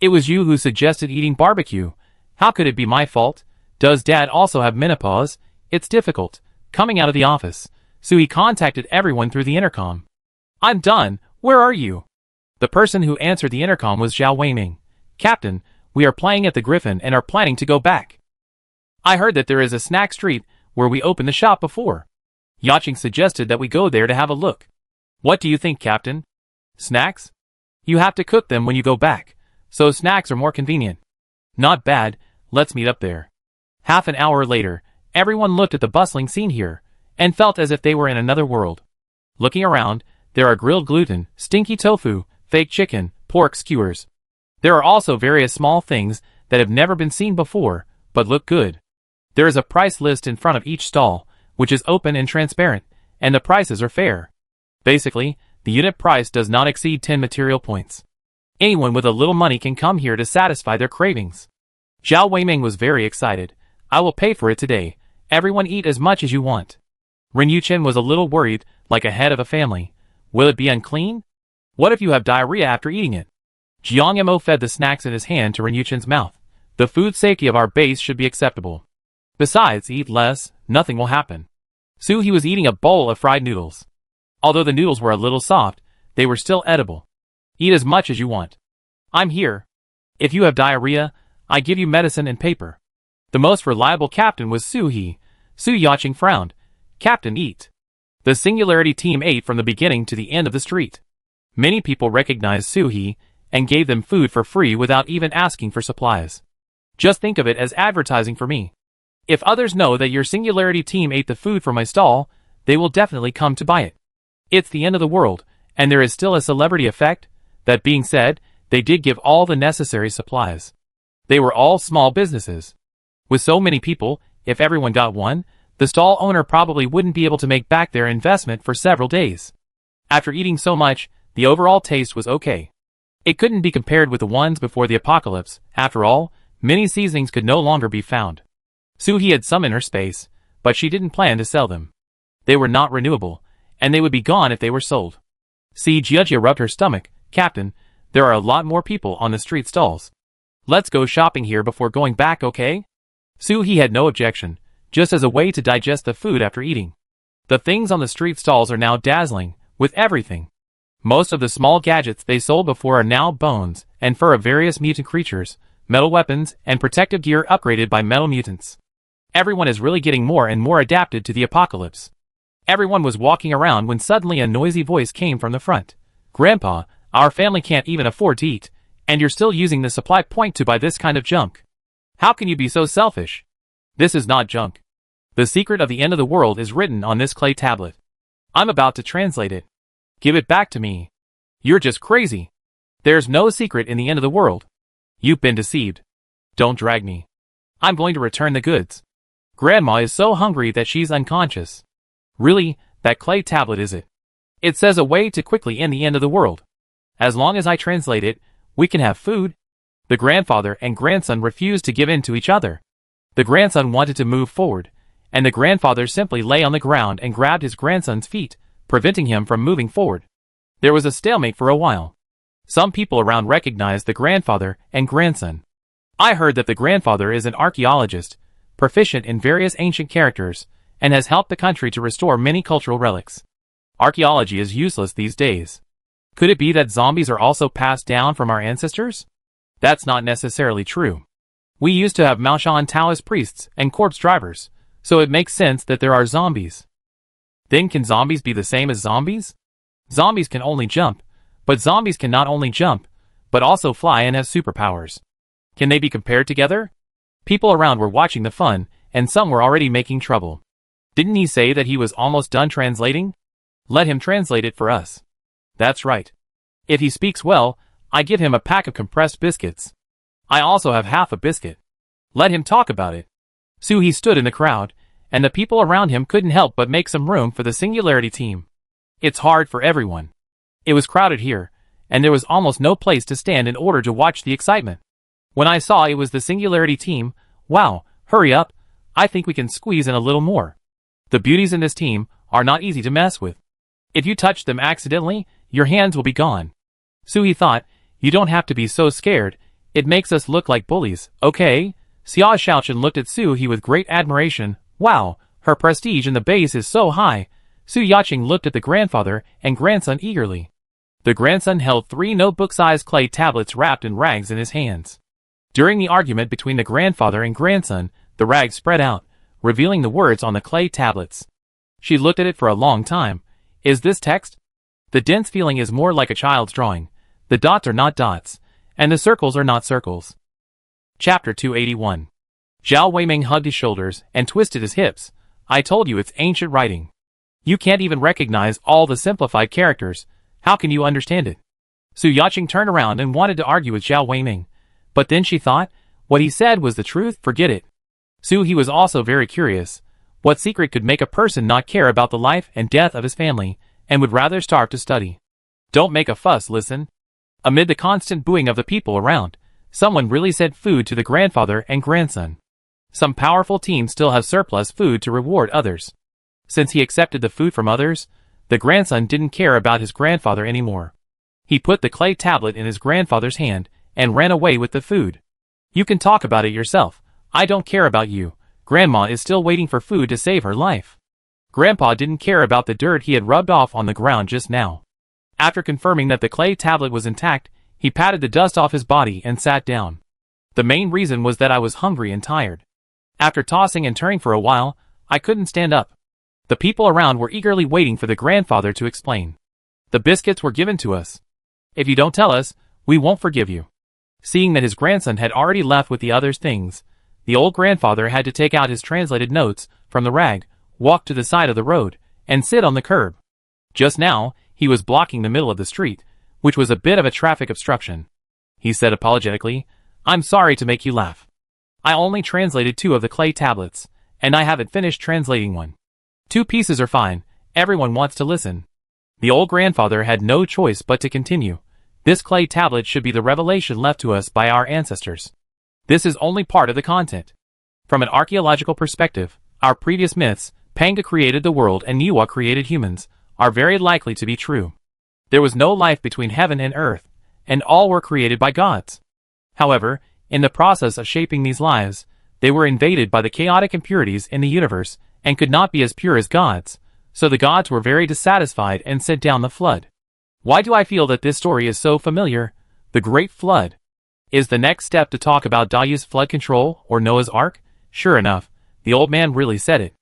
It was you who suggested eating barbecue. How could it be my fault? Does Dad also have menopause? It's difficult. Coming out of the office, so he contacted everyone through the intercom. I'm done. Where are you? The person who answered the intercom was Zhao Weiming. Captain, we are playing at the Griffin and are planning to go back. I heard that there is a snack street where we opened the shop before. Yaching suggested that we go there to have a look. What do you think, Captain? Snacks? You have to cook them when you go back, so snacks are more convenient. Not bad, let's meet up there. Half an hour later, everyone looked at the bustling scene here, and felt as if they were in another world. Looking around, there are grilled gluten, stinky tofu, fake chicken, pork skewers. There are also various small things that have never been seen before, but look good. There is a price list in front of each stall, which is open and transparent, and the prices are fair. Basically, the unit price does not exceed 10 material points. Anyone with a little money can come here to satisfy their cravings. Zhao Weiming was very excited. I will pay for it today. Everyone eat as much as you want. Ren Yuchen was a little worried, like a head of a family. Will it be unclean? What if you have diarrhea after eating it? Jiang Yamo fed the snacks in his hand to Ren Yuchen's mouth. The food safety of our base should be acceptable. Besides, eat less, nothing will happen. Su He was eating a bowl of fried noodles. Although the noodles were a little soft, they were still edible. Eat as much as you want. I'm here. If you have diarrhea, I give you medicine and paper. The most reliable captain was Su He. Su Yaching frowned. Captain, eat. The Singularity team ate from the beginning to the end of the street. Many people recognized Su He and gave them food for free without even asking for supplies. Just think of it as advertising for me. If others know that your Singularity team ate the food from my stall, they will definitely come to buy it. It's the end of the world, and there is still a celebrity effect. That being said, they did give all the necessary supplies. They were all small businesses. With so many people, if everyone got one, the stall owner probably wouldn't be able to make back their investment for several days. After eating so much, the overall taste was okay. It couldn't be compared with the ones before the apocalypse. After all, many seasonings could no longer be found. Su He had some in her space, but she didn't plan to sell them. They were not renewable, and they would be gone if they were sold. See, Jiajia rubbed her stomach. Captain, there are a lot more people on the street stalls. Let's go shopping here before going back, okay? Su He had no objection, just as a way to digest the food after eating. The things on the street stalls are now dazzling, with everything. Most of the small gadgets they sold before are now bones and fur of various mutant creatures, metal weapons, and protective gear upgraded by metal mutants. Everyone is really getting more and more adapted to the apocalypse. Everyone was walking around when suddenly a noisy voice came from the front. Grandpa, our family can't even afford to eat, and you're still using the supply point to buy this kind of junk. How can you be so selfish? This is not junk. The secret of the end of the world is written on this clay tablet. I'm about to translate it. Give it back to me. You're just crazy. There's no secret in the end of the world. You've been deceived. Don't drag me. I'm going to return the goods. Grandma is so hungry that she's unconscious. Really, that clay tablet is it? It says a way to quickly end the end of the world. As long as I translate it, we can have food. The grandfather and grandson refused to give in to each other. The grandson wanted to move forward, and the grandfather simply lay on the ground and grabbed his grandson's feet, preventing him from moving forward. There was a stalemate for a while. Some people around recognized the grandfather and grandson. I heard that the grandfather is an archaeologist, proficient in various ancient characters, and has helped the country to restore many cultural relics. Archaeology is useless these days. Could it be that zombies are also passed down from our ancestors? That's not necessarily true. We used to have Maoshan Taoist priests and corpse drivers, so it makes sense that there are zombies. Then can zombies be the same as zombies? Zombies can only jump, but zombies can not only jump, but also fly and have superpowers. Can they be compared together? People around were watching the fun, and some were already making trouble. Didn't he say that he was almost done translating? Let him translate it for us. That's right. If he speaks well, I give him a pack of compressed biscuits. I also have half a biscuit. Let him talk about it. Su He stood in the crowd, and the people around him couldn't help but make some room for the Singularity team. It's hard for everyone. It was crowded here, and there was almost no place to stand in order to watch the excitement. When I saw it was the Singularity team, wow, hurry up, I think we can squeeze in a little more. The beauties in this team are not easy to mess with. If you touch them accidentally, your hands will be gone. Suhi thought, you don't have to be so scared, it makes us look like bullies, okay? Xia Xiaochen looked at Suhi with great admiration. Wow, her prestige in the base is so high. Su Yaqing looked at the grandfather and grandson eagerly. The grandson held 3 notebook-sized clay tablets wrapped in rags in his hands. During the argument between the grandfather and grandson, the rags spread out, revealing the words on the clay tablets. She looked at it for a long time. Is this text? The dense feeling is more like a child's drawing. The dots are not dots, and the circles are not circles. Chapter 281. Zhao Weiming hugged his shoulders and twisted his hips. I told you it's ancient writing. You can't even recognize all the simplified characters. How can you understand it? Su Yaqing turned around and wanted to argue with Zhao Weiming. But then she thought, what he said was the truth, forget it. He was also very curious. What secret could make a person not care about the life and death of his family, and would rather starve to study? Don't make a fuss, listen. Amid the constant booing of the people around, someone really sent food to the grandfather and grandson. Some powerful teams still have surplus food to reward others. Since he accepted the food from others, the grandson didn't care about his grandfather anymore. He put the clay tablet in his grandfather's hand and ran away with the food. You can talk about it yourself. I don't care about you. Grandma is still waiting for food to save her life. Grandpa didn't care about the dirt he had rubbed off on the ground just now. After confirming that the clay tablet was intact, he patted the dust off his body and sat down. The main reason was that I was hungry and tired. After tossing and turning for a while, I couldn't stand up. The people around were eagerly waiting for the grandfather to explain. The biscuits were given to us. If you don't tell us, we won't forgive you. Seeing that his grandson had already left with the others' things, the old grandfather had to take out his translated notes from the rag, walk to the side of the road, and sit on the curb. Just now, he was blocking the middle of the street, which was a bit of a traffic obstruction. He said apologetically, I'm sorry to make you laugh. I only translated 2 of the clay tablets, and I haven't finished translating one. 2 pieces are fine, everyone wants to listen. The old grandfather had no choice but to continue. This clay tablet should be the revelation left to us by our ancestors. This is only part of the content. From an archaeological perspective, our previous myths, Panga created the world and Niwa created humans, are very likely to be true. There was no life between heaven and earth, and all were created by gods. However, in the process of shaping these lives, they were invaded by the chaotic impurities in the universe and could not be as pure as gods, so the gods were very dissatisfied and sent down the flood. Why do I feel that this story is so familiar? The Great Flood. Is the next step to talk about Dayu's flood control or Noah's Ark? Sure enough, the old man really said it.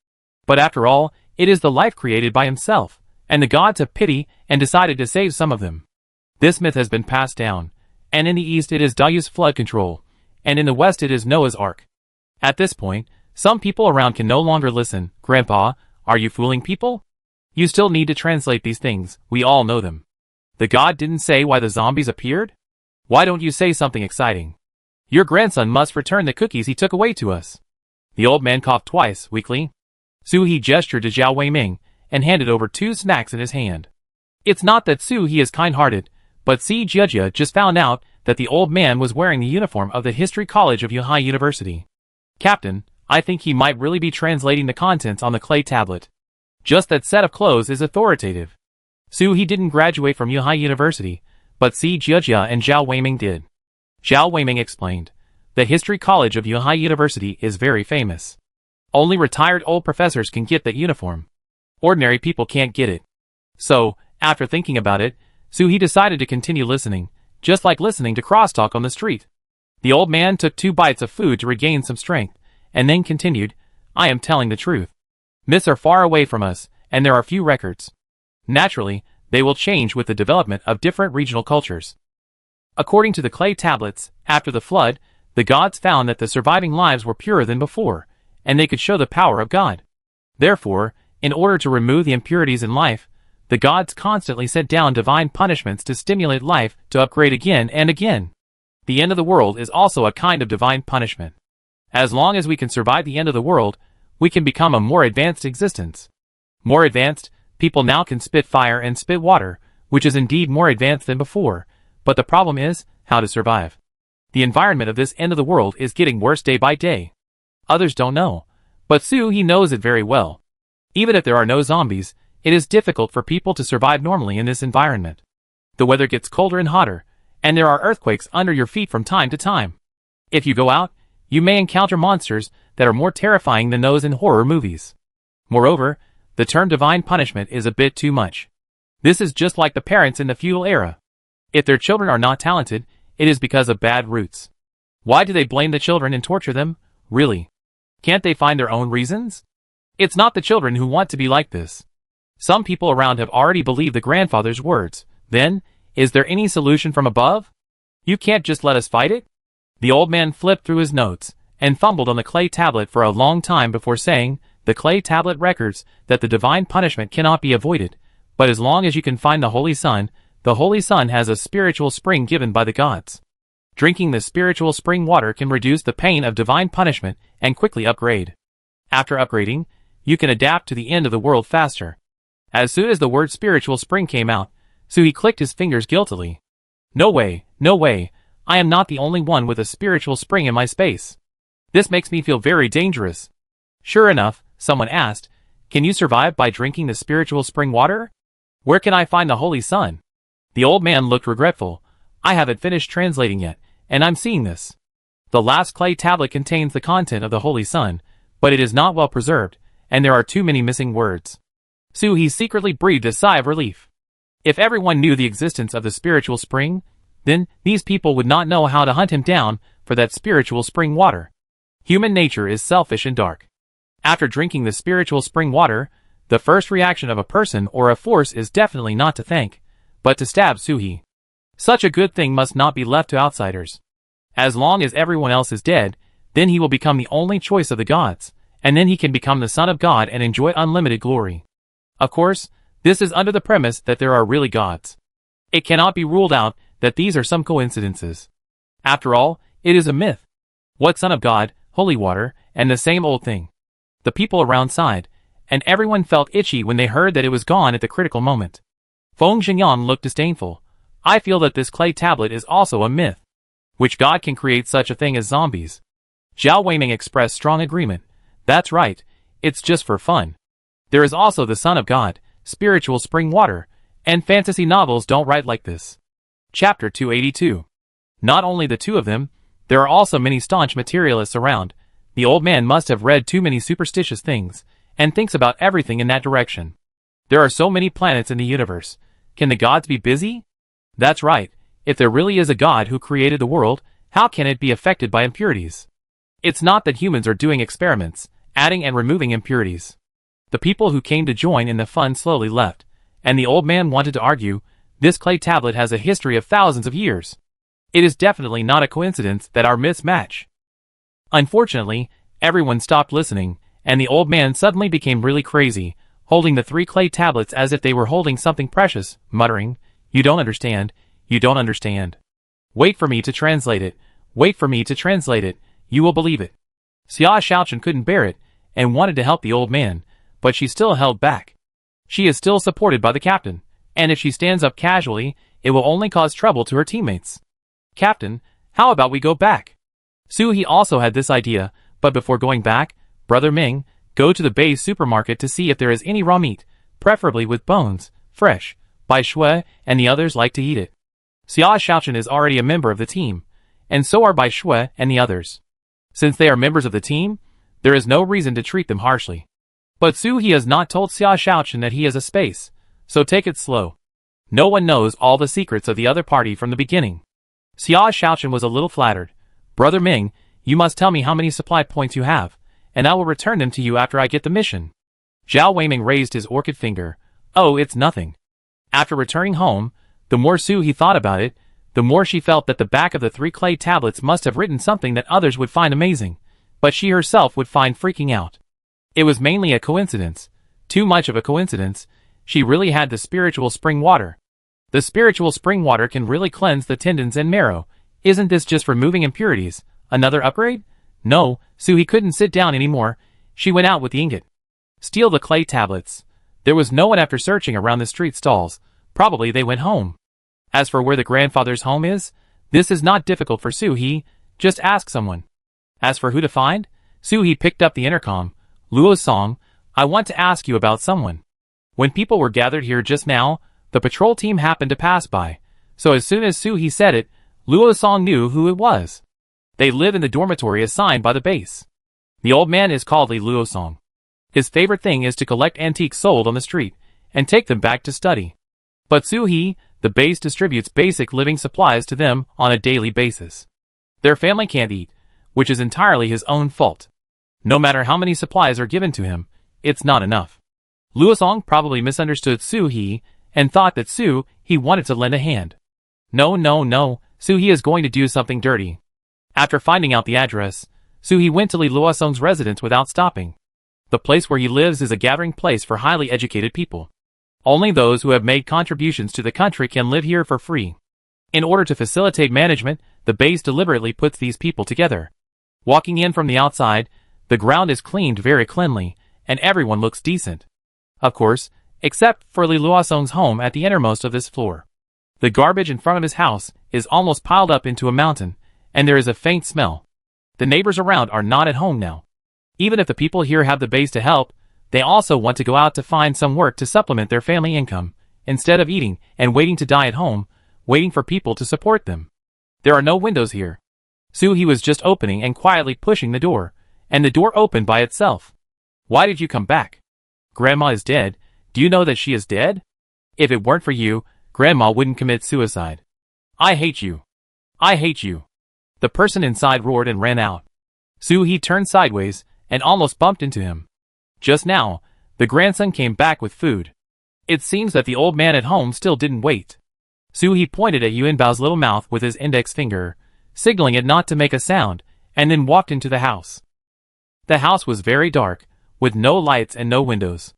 But after all, it is the life created by himself, and the gods have pity and decided to save some of them. This myth has been passed down, and in the east it is Dayu's flood control, and in the west it is Noah's Ark. At this point, some people around can no longer listen. Grandpa, are you fooling people? You still need to translate these things, we all know them. The god didn't say why the zombies appeared? Why don't you say something exciting? Your grandson must return the cookies he took away to us. The old man coughed twice, weakly. Suhi gestured to Zhao Weiming, and handed over 2 snacks in his hand. It's not that Suhi is kind-hearted, but Si Jiejia just found out that the old man was wearing the uniform of the History College of Yuhai University. Captain, I think he might really be translating the contents on the clay tablet. Just that set of clothes is authoritative. Suhi didn't graduate from Yuhai University, but Si Jiejia and Zhao Weiming did. Zhao Weiming explained. The History College of Yuhai University is very famous. Only retired old professors can get that uniform. Ordinary people can't get it. So, after thinking about it, Suhi decided to continue listening, just like listening to crosstalk on the street. The old man took 2 bites of food to regain some strength, and then continued, I am telling the truth. Myths are far away from us, and there are few records. Naturally, they will change with the development of different regional cultures. According to the clay tablets, after the flood, the gods found that the surviving lives were purer than before, and they could show the power of God. Therefore, in order to remove the impurities in life, the gods constantly sent down divine punishments to stimulate life to upgrade again and again. The end of the world is also a kind of divine punishment. As long as we can survive the end of the world, we can become a more advanced existence. More advanced, people now can spit fire and spit water, which is indeed more advanced than before, but the problem is, how to survive. The environment of this end of the world is getting worse day by day. Others don't know, but He knows it very well. Even if there are no zombies, it is difficult for people to survive normally in this environment. The weather gets colder and hotter, and there are earthquakes under your feet from time to time. If you go out, you may encounter monsters that are more terrifying than those in horror movies. Moreover, the term divine punishment is a bit too much. This is just like the parents in the feudal era. If their children are not talented, it is because of bad roots. Why do they blame the children and torture them? Really? Can't they find their own reasons? It's not the children who want to be like this. Some people around have already believed the grandfather's words. Then, is there any solution from above? You can't just let us fight it? The old man flipped through his notes and fumbled on the clay tablet for a long time before saying, the clay tablet records that the divine punishment cannot be avoided, but as long as you can find the Holy Sun has a spiritual spring given by the gods. Drinking the spiritual spring water can reduce the pain of divine punishment and quickly upgrade. After upgrading, you can adapt to the end of the world faster. As soon as the word spiritual spring came out, He clicked his fingers guiltily. No way, I am not the only one with a spiritual spring in my space. This makes me feel very dangerous. Sure enough, someone asked, can you survive by drinking the spiritual spring water? Where can I find the Holy Sun? The old man looked regretful. I haven't finished translating yet, and I'm seeing this. The last clay tablet contains the content of the Holy Sun, but it is not well preserved, and there are too many missing words. He secretly breathed a sigh of relief. If everyone knew the existence of the spiritual spring, then these people would not know how to hunt him down for that spiritual spring water. Human nature is selfish and dark. After drinking the spiritual spring water, the first reaction of a person or a force is definitely not to thank, but to stab Suhi. Such a good thing must not be left to outsiders. As long as everyone else is dead, then he will become the only choice of the gods, and then he can become the Son of God and enjoy unlimited glory. Of course, this is under the premise that there are really gods. It cannot be ruled out that these are some coincidences. After all, it is a myth. What Son of God, holy water, and the same old thing. The people around sighed, and everyone felt itchy when they heard that it was gone at the critical moment. Feng Xingyan looked disdainful. I feel that this clay tablet is also a myth. Which god can create such a thing as zombies? Zhao Weiming expressed strong agreement. That's right, it's just for fun. There is also the Son of God, spiritual spring water, and fantasy novels don't write like this. Chapter 282. Not only the two of them, there are also many staunch materialists around. The old man must have read too many superstitious things, and thinks about everything in that direction. There are so many planets in the universe. Can the gods be busy? That's right, if there really is a god who created the world, how can it be affected by impurities? It's not that humans are doing experiments, adding and removing impurities. The people who came to join in the fun slowly left, and the old man wanted to argue, this clay tablet has a history of thousands of years. It is definitely not a coincidence that our myths match. Unfortunately, everyone stopped listening, and the old man suddenly became really crazy, holding the 3 clay tablets as if they were holding something precious, muttering, you don't understand, you don't understand. Wait for me to translate it, wait for me to translate it, you will believe it. Xia Shaochen couldn't bear it, and wanted to help the old man, but she still held back. She is still supported by the captain, and if she stands up casually, it will only cause trouble to her teammates. Captain, how about we go back? Suhi also had this idea, but before going back, Brother Ming, go to the Bay's supermarket to see if there is any raw meat, preferably with bones, fresh. Bai Shui and the others like to eat it. Xia Shaochen is already a member of the team, and so are Bai Shui and the others. Since they are members of the team, there is no reason to treat them harshly. But Suhi has not told Xia Shaochen that he has a space, so take it slow. No one knows all the secrets of the other party from the beginning. Xia Shaochen was a little flattered. Brother Ming, you must tell me how many supply points you have, and I will return them to you after I get the mission. Zhao Weiming raised his orchid finger. Oh, it's nothing. After returning home, the more Suhi thought about it, the more she felt that the back of the 3 clay tablets must have written something that others would find amazing, but she herself would find freaking out. It was mainly a coincidence. Too much of a coincidence. She really had the spiritual spring water. The spiritual spring water can really cleanse the tendons and marrow. Isn't this just removing impurities? Another upgrade? No, Suhi couldn't sit down anymore. She went out with the ingot. Steal the clay tablets. There was no one after searching around the street stalls. Probably they went home. As for where the grandfather's home is, This is not difficult for Soo-hee, just ask someone. As for who to find, Soo-hee picked up the intercom. Luo-song, I want to ask you about someone. When people were gathered here just now, the patrol team happened to pass by, so as soon as Soo-hee said it, Luo-song knew who it was. They live in the dormitory assigned by the base. The old man is called Li Luo-song. His favorite thing is to collect antiques sold on the street, and take them back to study. But Soo-hee, the base distributes basic living supplies to them on a daily basis. Their family can't eat, which is entirely his own fault. No matter how many supplies are given to him, it's not enough. Luo-song probably misunderstood Soo-hee, and thought that Soo-hee wanted to lend a hand. No, Soo-hee is going to do something dirty. After finding out the address, Soo-hee went to Li Luo-song's residence without stopping. The place where he lives is a gathering place for highly educated people. Only those who have made contributions to the country can live here for free. In order to facilitate management, the base deliberately puts these people together. Walking in from the outside, the ground is cleaned very cleanly, and everyone looks decent. Of course, except for Li Luo-song's home at the innermost of this floor. The garbage in front of his house is almost piled up into a mountain, and there is a faint smell. The neighbors around are not at home now. Even if the people here have the base to help, they also want to go out to find some work to supplement their family income, instead of eating and waiting to die at home, waiting for people to support them. There are no windows here. Soo-hee was just opening and quietly pushing the door, and the door opened by itself. Why did you come back? Grandma is dead. Do you know that she is dead? If it weren't for you, Grandma wouldn't commit suicide. I hate you. I hate you. The person inside roared and ran out. Soo-hee turned sideways and almost bumped into him. Just now, the grandson came back with food. It seems that the old man at home still didn't wait. Soo-hee pointed at Yuanbao's little mouth with his index finger, signaling it not to make a sound, and then walked into the house. The house was very dark, with no lights and no windows.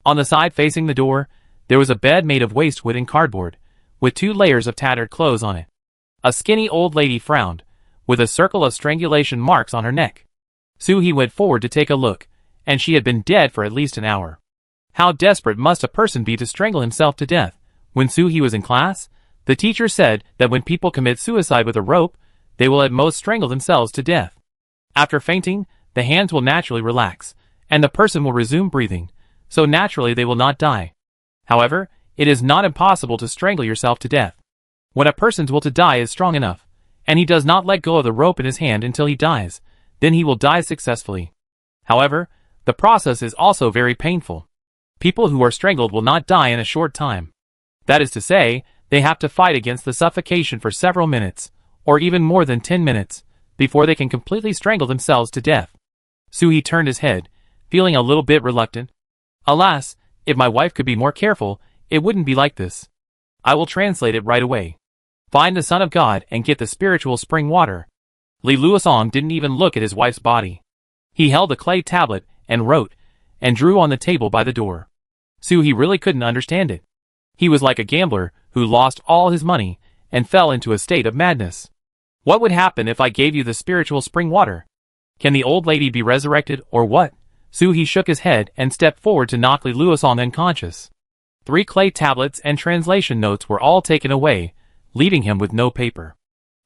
On the side facing the door, there was a bed made of waste wood and cardboard, with 2 layers of tattered clothes on it. A skinny old lady frowned, with a circle of strangulation marks on her neck. Soo-hee went forward to take a look, and she had been dead for at least an hour. How desperate must a person be to strangle himself to death? When Soo-hee was in class, the teacher said that when people commit suicide with a rope, they will at most strangle themselves to death. After fainting, the hands will naturally relax, and the person will resume breathing, so naturally they will not die. However, it is not impossible to strangle yourself to death. When a person's will to die is strong enough, and he does not let go of the rope in his hand until he dies, then he will die successfully. However, the process is also very painful. People who are strangled will not die in a short time. That is to say, they have to fight against the suffocation for several minutes, or even more than 10 minutes, before they can completely strangle themselves to death. Soo-hee turned his head, feeling a little bit reluctant. Alas, if my wife could be more careful, it wouldn't be like this. I will translate it right away. Find the Son of God and get the spiritual spring water. Li Luo-song didn't even look at his wife's body. He held a clay tablet and wrote, and drew on the table by the door. Soo-hee really couldn't understand it. He was like a gambler who lost all his money and fell into a state of madness. What would happen if I gave you the spiritual spring water? Can the old lady be resurrected or what? Soo-hee shook his head and stepped forward to knock Li Luo-song unconscious. 3 clay tablets and translation notes were all taken away, leaving him with no paper.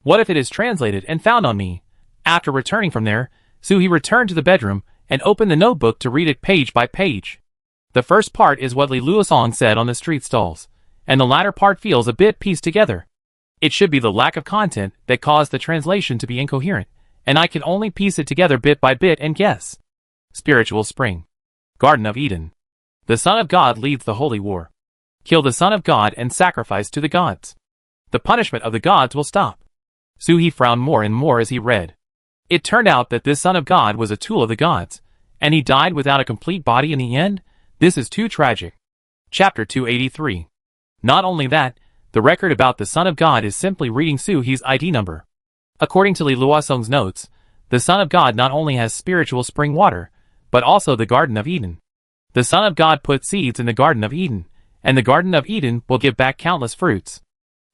What if it is translated and found on me? After returning from there, Soo-hee returned to the bedroom and opened the notebook to read it page by page. The first part is what Li Luo-song said on the street stalls, and the latter part feels a bit pieced together. It should be the lack of content that caused the translation to be incoherent, and I can only piece it together bit by bit and guess. Spiritual Spring. Garden of Eden. The Son of God leads the holy war. Kill the Son of God and sacrifice to the gods. The punishment of the gods will stop. Soo-hee frowned more and more as he read. It turned out that this Son of God was a tool of the gods, and he died without a complete body in the end? This is too tragic. Chapter 283. Not only that, the record about the Son of God is simply reading Soo-hee's ID number. According to Li Luo-song's notes, the Son of God not only has spiritual spring water, but also the Garden of Eden. The Son of God put seeds in the Garden of Eden, and the Garden of Eden will give back countless fruits.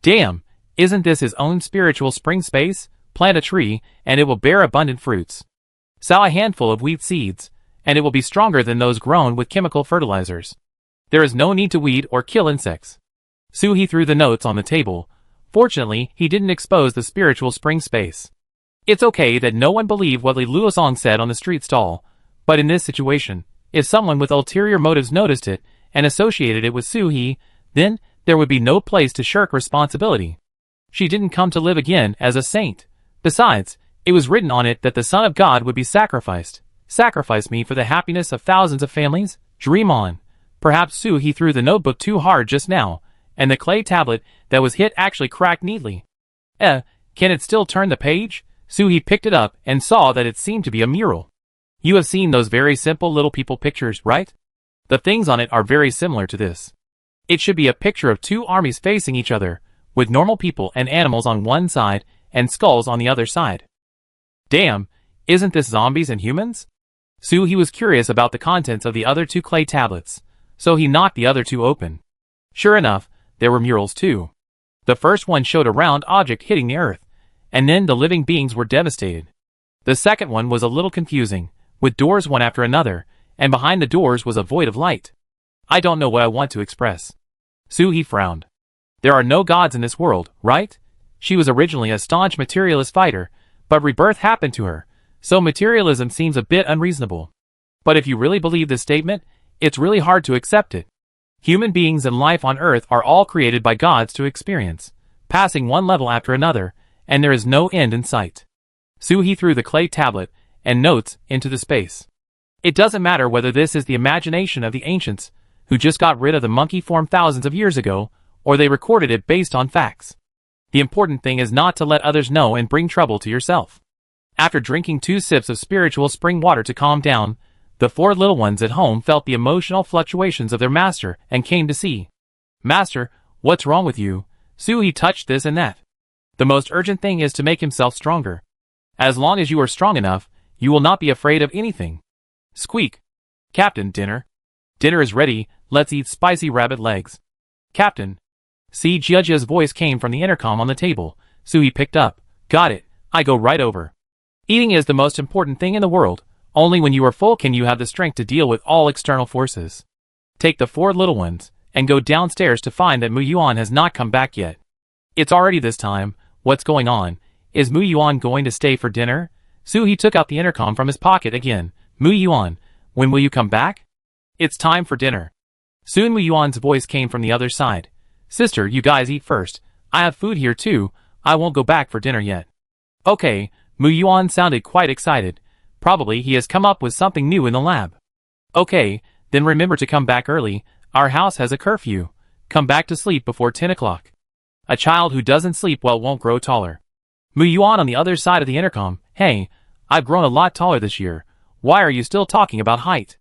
Damn, isn't this his own spiritual spring space? Plant a tree, and it will bear abundant fruits. Sow a handful of wheat seeds, and it will be stronger than those grown with chemical fertilizers. There is no need to weed or kill insects. Soo-hee threw the notes on the table, Fortunately, he didn't expose the spiritual spring space. It's okay that no one believed what Li Luosong said on the street stall, but in this situation, if someone with ulterior motives noticed it and associated it with Su He, then there would be no place to shirk responsibility. She didn't come to live again as a saint. Besides, it was written on it that the Son of God would be sacrificed. Sacrifice me for the happiness of thousands of families? Dream on. Perhaps Su He threw the notebook too hard just now, and the clay tablet that was hit actually cracked neatly. Can it still turn the page? Su He picked it up and saw that it seemed to be a mural. You have seen those very simple little people pictures, right? The things on it are very similar to this. It should be a picture of two armies facing each other, with normal people and animals on one side and skulls on the other side. Damn, isn't this zombies and humans? Su He was curious about the contents of the other two clay tablets, so he knocked the other two open. Sure enough, there were murals too. The first one showed a round object hitting the earth, and then the living beings were devastated. The second one was a little confusing, with doors one after another, and behind the doors was a void of light. I don't know what I want to express. Su He frowned. There are no gods in this world, right? She was originally a staunch materialist fighter, but rebirth happened to her, so materialism seems a bit unreasonable. But if you really believe this statement, it's really hard to accept it. Human beings and life on Earth are all created by gods to experience, passing one level after another, and there is no end in sight. Su He threw the clay tablet and notes into the space. It doesn't matter whether this is the imagination of the ancients, who just got rid of the monkey form thousands of years ago, or they recorded it based on facts. The important thing is not to let others know and bring trouble to yourself. After drinking 2 sips of spiritual spring water to calm down, the 4 little ones at home felt the emotional fluctuations of their master and came to see. Master, what's wrong with you? Su He touched this and that. The most urgent thing is to make himself stronger. As long as you are strong enough, you will not be afraid of anything. Squeak. Captain, dinner. Dinner is ready, let's eat spicy rabbit legs. Captain. See, Jiajia's voice came from the intercom on the table. Su He picked up. Got it, I go right over. Eating is the most important thing in the world. Only when you are full can you have the strength to deal with all external forces. Take the 4 little ones, and go downstairs to find that Mu Yuan has not come back yet. It's already this time. What's going on? Is Mu Yuan going to stay for dinner? Su He took out the intercom from his pocket again. Mu Yuan, when will you come back? It's time for dinner. Soon Mu Yuan's voice came from the other side. Sister, you guys eat first. I have food here too. I won't go back for dinner yet. Okay, Mu Yuan sounded quite excited. Probably he has come up with something new in the lab. Okay, then remember to come back early. Our house has a curfew. Come back to sleep before 10 o'clock. A child who doesn't sleep well won't grow taller. Mu Yuan on the other side of the intercom. Hey, I've grown a lot taller this year. Why are you still talking about height?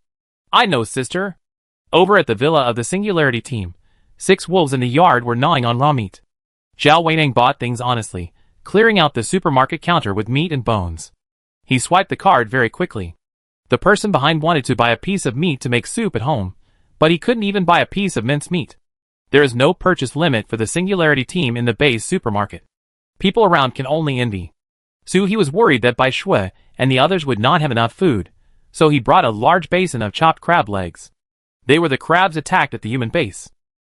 I know, sister. Over at the villa of the Singularity team, 6 wolves in the yard were gnawing on raw meat. Zhao Weineng bought things honestly, clearing out the supermarket counter with meat and bones. He swiped the card very quickly. The person behind wanted to buy a piece of meat to make soup at home, but he couldn't even buy a piece of minced meat. There is no purchase limit for the Singularity team in the Bay's supermarket. People around can only envy. Su He was worried that Bai Shui and the others would not have enough food, so he brought a large basin of chopped crab legs. They were the crabs attacked at the human base.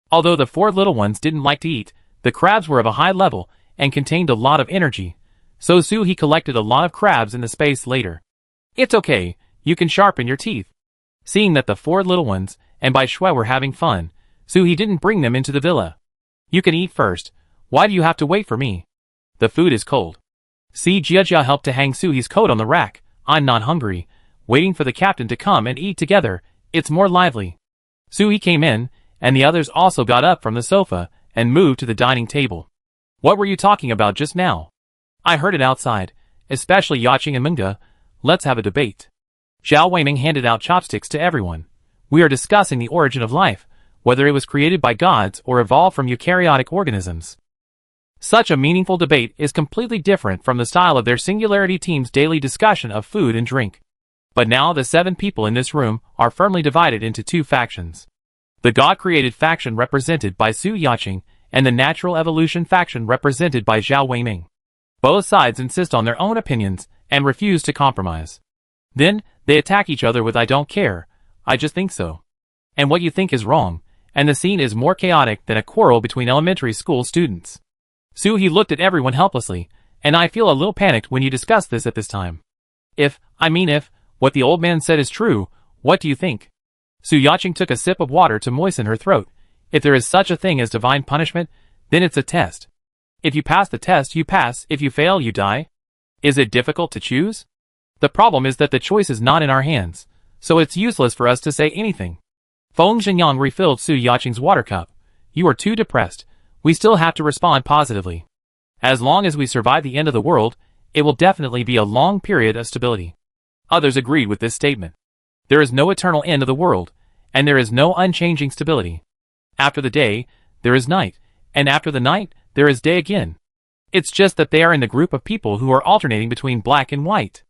Although the 4 little ones didn't like to eat, the crabs were of a high level and contained a lot of energy, so Su He collected a lot of crabs in the space later. It's okay, you can sharpen your teeth. Seeing that the 4 little ones and Bai Shui were having fun, Su He didn't bring them into the villa. You can eat first. Why do you have to wait for me? The food is cold. See, Jiajia helped to hang Su He's coat on the rack. I'm not hungry. Waiting for the captain to come and eat together, it's more lively. Su He came in, and the others also got up from the sofa and moved to the dining table. What were you talking about just now? I heard it outside, especially Yaching and Munga. Let's have a debate. Zhao Weiming handed out chopsticks to everyone. We are discussing the origin of life, whether it was created by gods or evolved from eukaryotic organisms. Such a meaningful debate is completely different from the style of their Singularity team's daily discussion of food and drink. But now the 7 people in this room are firmly divided into 2 factions. The God-created faction represented by Su Yaching and the natural evolution faction represented by Zhao Weiming. Both sides insist on their own opinions and refuse to compromise. Then, they attack each other with I don't care, I just think so. And what you think is wrong, and the scene is more chaotic than a quarrel between elementary school students. Su He looked at everyone helplessly, and I feel a little panicked when you discuss this at this time. If what the old man said is true, what do you think? Su Yaqing took a sip of water to moisten her throat. If there is such a thing as divine punishment, then it's a test. If you pass the test, you pass. If you fail, you die. Is it difficult to choose? The problem is that the choice is not in our hands, so it's useless for us to say anything. Feng Zhenyang refilled Su Yaqing's water cup. You are too depressed. We still have to respond positively. As long as we survive the end of the world, it will definitely be a long period of stability. Others agreed with this statement. There is no eternal end of the world, and there is no unchanging stability. After the day, there is night, and after the night, there is day again. It's just that they are in the group of people who are alternating between black and white.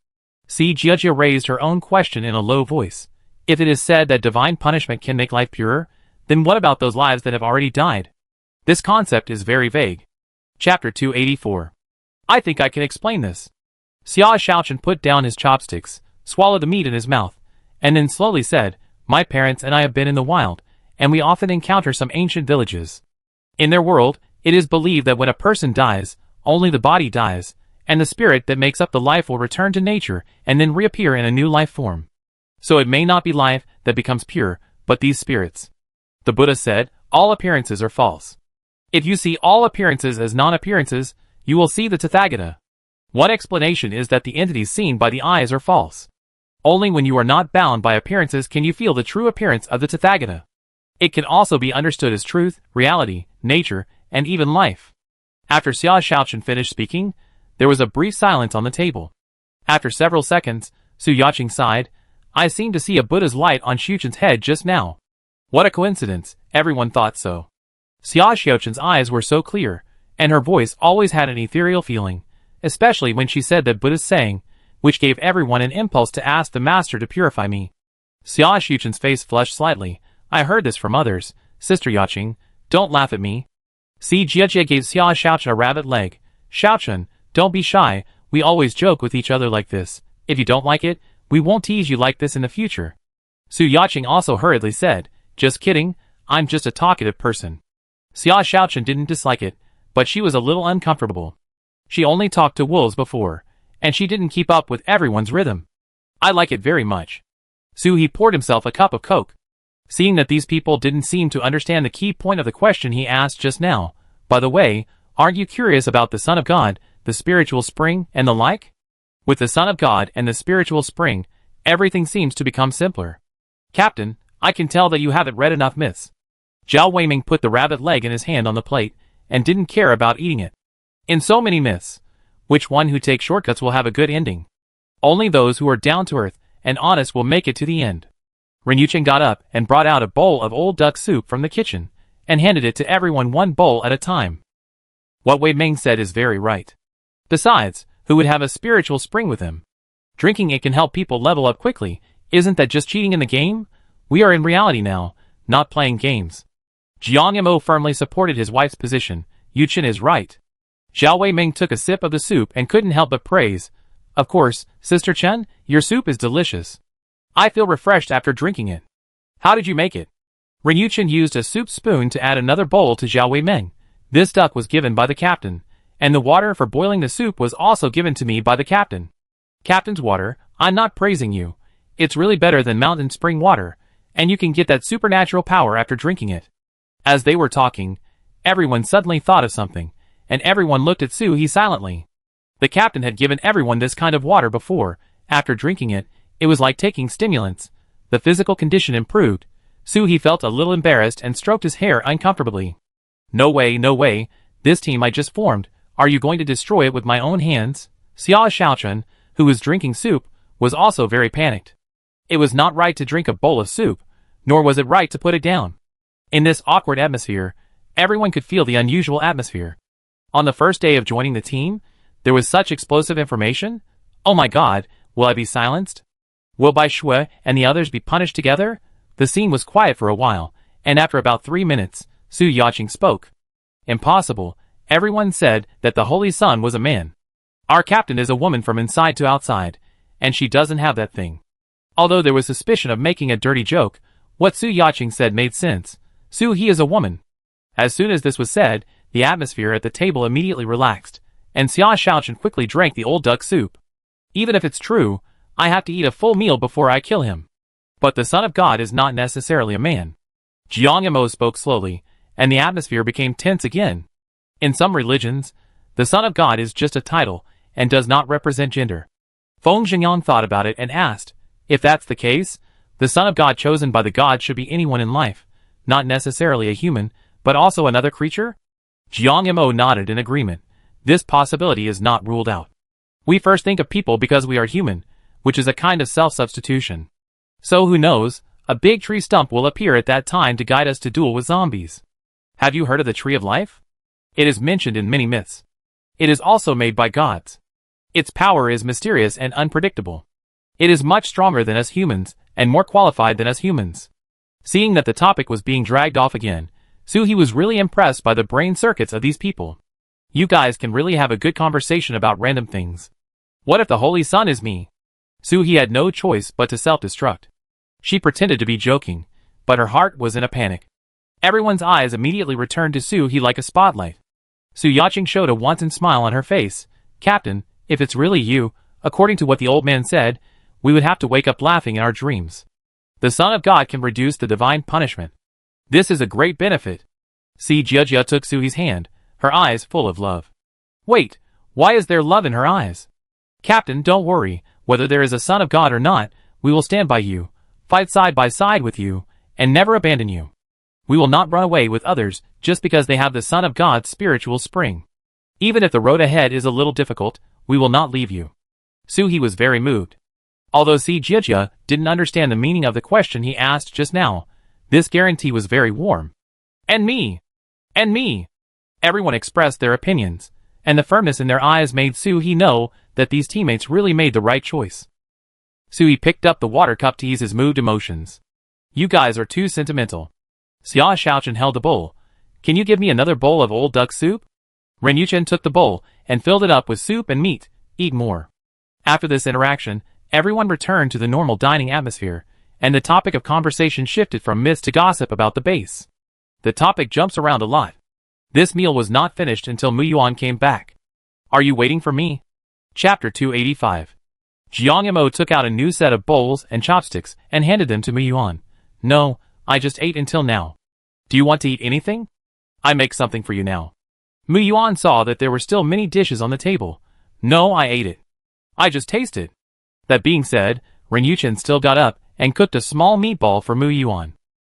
Si Jiajia raised her own question in a low voice. If it is said that divine punishment can make life purer, then what about those lives that have already died? This concept is very vague. Chapter 284. I think I can explain this. Xia Shaochen put down his chopsticks, swallowed the meat in his mouth, and then slowly said, My parents and I have been in the wild, and we often encounter some ancient villages. In their world, it is believed that when a person dies, only the body dies, and the spirit that makes up the life will return to nature and then reappear in a new life form. So it may not be life that becomes pure, but these spirits. The Buddha said, all appearances are false. If you see all appearances as non-appearances, you will see the Tathagata. One explanation is that the entities seen by the eyes are false. Only when you are not bound by appearances can you feel the true appearance of the Tathagata. It can also be understood as truth, reality, nature, and even life. After Xia Shaochen finished speaking, there was a brief silence on the table. After several seconds, Su Yaqing sighed, I seem to see a Buddha's light on Xuchen's head just now. What a coincidence, everyone thought so. Xia Shaochen's eyes were so clear, and her voice always had an ethereal feeling, especially when she said that Buddha's saying, which gave everyone an impulse to ask the master to purify me. Xia Xuchen's face flushed slightly. I heard this from others, Sister Yaqing, don't laugh at me. Si Jiajie gave Xia Shaochen a rabbit leg. Shaochen, don't be shy, we always joke with each other like this. If you don't like it, we won't tease you like this in the future. Su Yaqing also hurriedly said, just kidding, I'm just a talkative person. Xia Shaochen didn't dislike it, but she was a little uncomfortable. She only talked to wolves before, and she didn't keep up with everyone's rhythm. I like it very much. Su He poured himself a cup of coke. Seeing that these people didn't seem to understand the key point of the question he asked just now, by the way, aren't you curious about the Son of God, the spiritual spring, and the like? With the Son of God and the spiritual spring, everything seems to become simpler. Captain, I can tell that you haven't read enough myths. Zhao Weiming put the rabbit leg in his hand on the plate, and didn't care about eating it. In so many myths, which one who takes shortcuts will have a good ending? Only those who are down to earth and honest will make it to the end. Ren Yucheng got up and brought out a bowl of old duck soup from the kitchen, and handed it to everyone one bowl at a time. What Wei Ming said is very right. Besides, who would have a spiritual spring with him? Drinking it can help people level up quickly. Isn't that just cheating in the game? We are in reality now, not playing games. Jiang Mo firmly supported his wife's position. Yuchen is right. Zhao Wei Ming took a sip of the soup and couldn't help but praise. Of course, Sister Chen, your soup is delicious. I feel refreshed after drinking it. How did you make it? Ren Yuchen used a soup spoon to add another bowl to Zhao Wei Ming. This duck was given by the captain, and the water for boiling the soup was also given to me by the captain. Captain's water, I'm not praising you. It's really better than mountain spring water, and you can get that supernatural power after drinking it. As they were talking, everyone suddenly thought of something, and everyone looked at Su He silently. The captain had given everyone this kind of water before. After drinking it, it was like taking stimulants. The physical condition improved. Su He felt a little embarrassed and stroked his hair uncomfortably. No way, this team I just formed, are you going to destroy it with my own hands? Xia Shaochen, who was drinking soup, was also very panicked. It was not right to drink a bowl of soup, nor was it right to put it down. In this awkward atmosphere, everyone could feel the unusual atmosphere. On the first day of joining the team, there was such explosive information. Oh my god, will I be silenced? Will Bai Shui and the others be punished together? The scene was quiet for a while, and after about 3 minutes, Su Yaqing spoke. Impossible. Everyone said that the Holy Sun was a man. Our captain is a woman from inside to outside, and she doesn't have that thing. Although there was suspicion of making a dirty joke, what Su Yaqing said made sense. Su He is a woman. As soon as this was said, the atmosphere at the table immediately relaxed, and Xia Shaochen quickly drank the old duck soup. Even if it's true, I have to eat a full meal before I kill him. But the Son of God is not necessarily a man. Jiang Yamo spoke slowly, and the atmosphere became tense again. In some religions, the Son of God is just a title, and does not represent gender. Feng Xingyang thought about it and asked, if that's the case, the Son of God chosen by the gods should be anyone in life, not necessarily a human, but also another creature? Jiang Yamo nodded in agreement. This possibility is not ruled out. We first think of people because we are human, which is a kind of self-substitution. So who knows, a big tree stump will appear at that time to guide us to duel with zombies. Have you heard of the Tree of Life? It is mentioned in many myths. It is also made by gods. Its power is mysterious and unpredictable. It is much stronger than us humans, and more qualified than us humans. Seeing that the topic was being dragged off again, Suhi was really impressed by the brain circuits of these people. You guys can really have a good conversation about random things. What if the Holy Sun is me? Suhi had no choice but to self-destruct. She pretended to be joking, but her heart was in a panic. Everyone's eyes immediately returned to Suhi like a spotlight. Su Yaqing showed a wanton smile on her face. Captain, if it's really you, according to what the old man said, we would have to wake up laughing in our dreams. The Son of God can reduce the divine punishment. This is a great benefit. Si Jiajia took Suhi's hand, her eyes full of love. Wait, why is there love in her eyes? Captain, don't worry, whether there is a Son of God or not, we will stand by you, fight side by side with you, and never abandon you. We will not run away with others just because they have the Son of God's spiritual spring. Even if the road ahead is a little difficult, we will not leave you. Suhi was very moved. Although Si Jiajia didn't understand the meaning of the question he asked just now, this guarantee was very warm. And me! And me! Everyone expressed their opinions, and the firmness in their eyes made Suhi know that these teammates really made the right choice. Suhi picked up the water cup to ease his moved emotions. You guys are too sentimental. Xia Shaochen held the bowl. Can you give me another bowl of old duck soup? Ren Yuchen took the bowl and filled it up with soup and meat. Eat more. After this interaction, everyone returned to the normal dining atmosphere, and the topic of conversation shifted from myths to gossip about the base. The topic jumps around a lot. This meal was not finished until Mu Yuan came back. Are you waiting for me? Chapter 285. Jiang Yamo took out a new set of bowls and chopsticks and handed them to Mu Yuan. No, I just ate until now. Do you want to eat anything? I make something for you now. Mu Yuan saw that there were still many dishes on the table. No, I ate it. I just tasted. That being said, Ren Yuchen still got up and cooked a small meatball for Mu Yuan.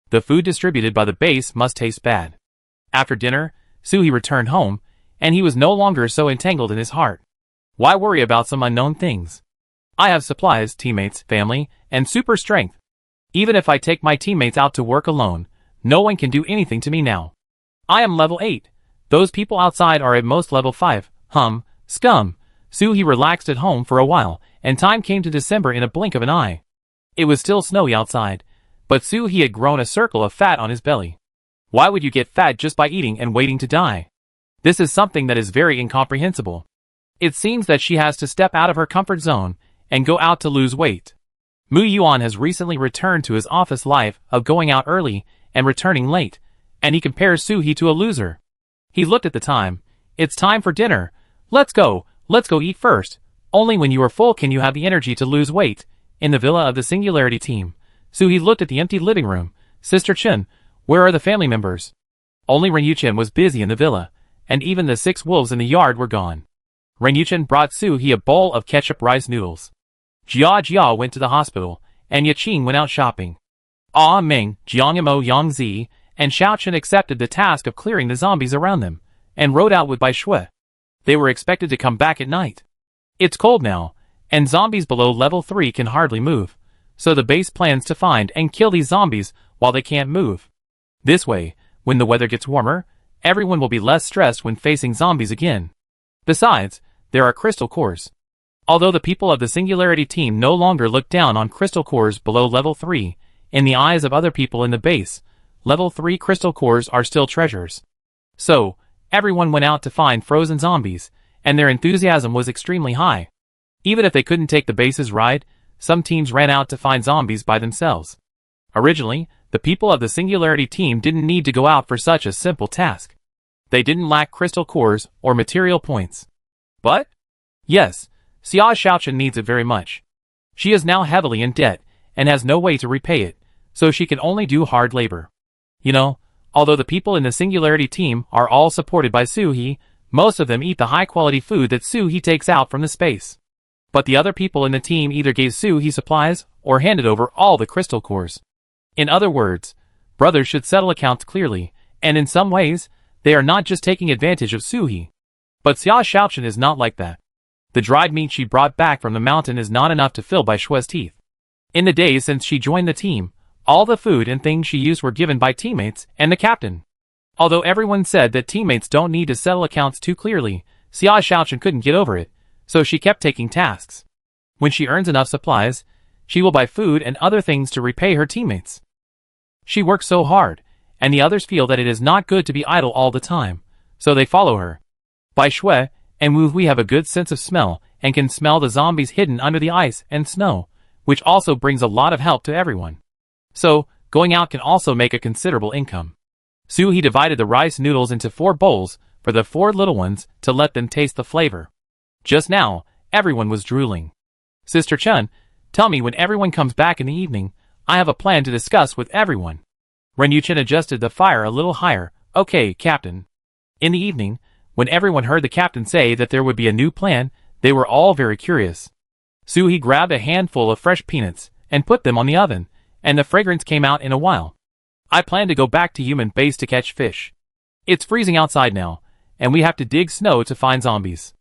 The food distributed by the base must taste bad. After dinner, Suhi returned home, and he was no longer so entangled in his heart. Why worry about some unknown things? I have supplies, teammates, family, and super strength. Even if I take my teammates out to work alone, no one can do anything to me now. I am level 8. Those people outside are at most level 5. Scum. Suhi relaxed at home for a while, and time came to December in a blink of an eye. It was still snowy outside, but Suhi had grown a circle of fat on his belly. Why would you get fat just by eating and waiting to die? This is something that is very incomprehensible. It seems that she has to step out of her comfort zone and go out to lose weight. Mu Yuan has recently returned to his office life of going out early and returning late, and he compares Suhi to a loser. He looked at the time. It's time for dinner. Let's go eat first. Only when you are full can you have the energy to lose weight. In the villa of the Singularity team, Suhi looked at the empty living room. Sister Chen, where are the family members? Only Ren Yuchen was busy in the villa, and even the 6 wolves in the yard were gone. Ren Yuchen brought Suhi a bowl of ketchup rice noodles. Jia went to the hospital, and Yaqing went out shopping. Ah Meng, Jiangyamo Yangzi, and Xiaochen accepted the task of clearing the zombies around them, and rode out with Bai Shui. They were expected to come back at night. It's cold now, and zombies below level 3 can hardly move, so the base plans to find and kill these zombies while they can't move. This way, when the weather gets warmer, everyone will be less stressed when facing zombies again. Besides, there are crystal cores. Although the people of the Singularity team no longer look down on crystal cores below level 3, in the eyes of other people in the base, level 3 crystal cores are still treasures. So, everyone went out to find frozen zombies, and their enthusiasm was extremely high. Even if they couldn't take the base's ride, some teams ran out to find zombies by themselves. Originally, the people of the Singularity team didn't need to go out for such a simple task. They didn't lack crystal cores or material points. But? Yes, Xia Shaochen needs it very much. She is now heavily in debt and has no way to repay it, so she can only do hard labor. You know, although the people in the Singularity team are all supported by Suhi, most of them eat the high-quality food that Suhi takes out from the space. But the other people in the team either gave Suhi supplies or handed over all the crystal cores. In other words, brothers should settle accounts clearly, and in some ways, they are not just taking advantage of Suhi. But Xia Shaochen is not like that. The dried meat she brought back from the mountain is not enough to fill Bai Shue's teeth. In the days since she joined the team, all the food and things she used were given by teammates and the captain. Although everyone said that teammates don't need to settle accounts too clearly, Xia Shaochen couldn't get over it, so she kept taking tasks. When she earns enough supplies, she will buy food and other things to repay her teammates. She works so hard, and the others feel that it is not good to be idle all the time, so they follow her. Bai Shue and Wu Hui have a good sense of smell and can smell the zombies hidden under the ice and snow, which also brings a lot of help to everyone. So, going out can also make a considerable income. Suhi divided the rice noodles into 4 bowls for the 4 little ones to let them taste the flavor. Just now, everyone was drooling. Sister Chen, tell me when everyone comes back in the evening. I have a plan to discuss with everyone. Ren Yuchen adjusted the fire a little higher. Okay, Captain. In the evening, when everyone heard the captain say that there would be a new plan, they were all very curious. Suhi grabbed a handful of fresh peanuts and put them on the oven, and the fragrance came out in a while. I plan to go back to human base to catch fish. It's freezing outside now, and we have to dig snow to find zombies.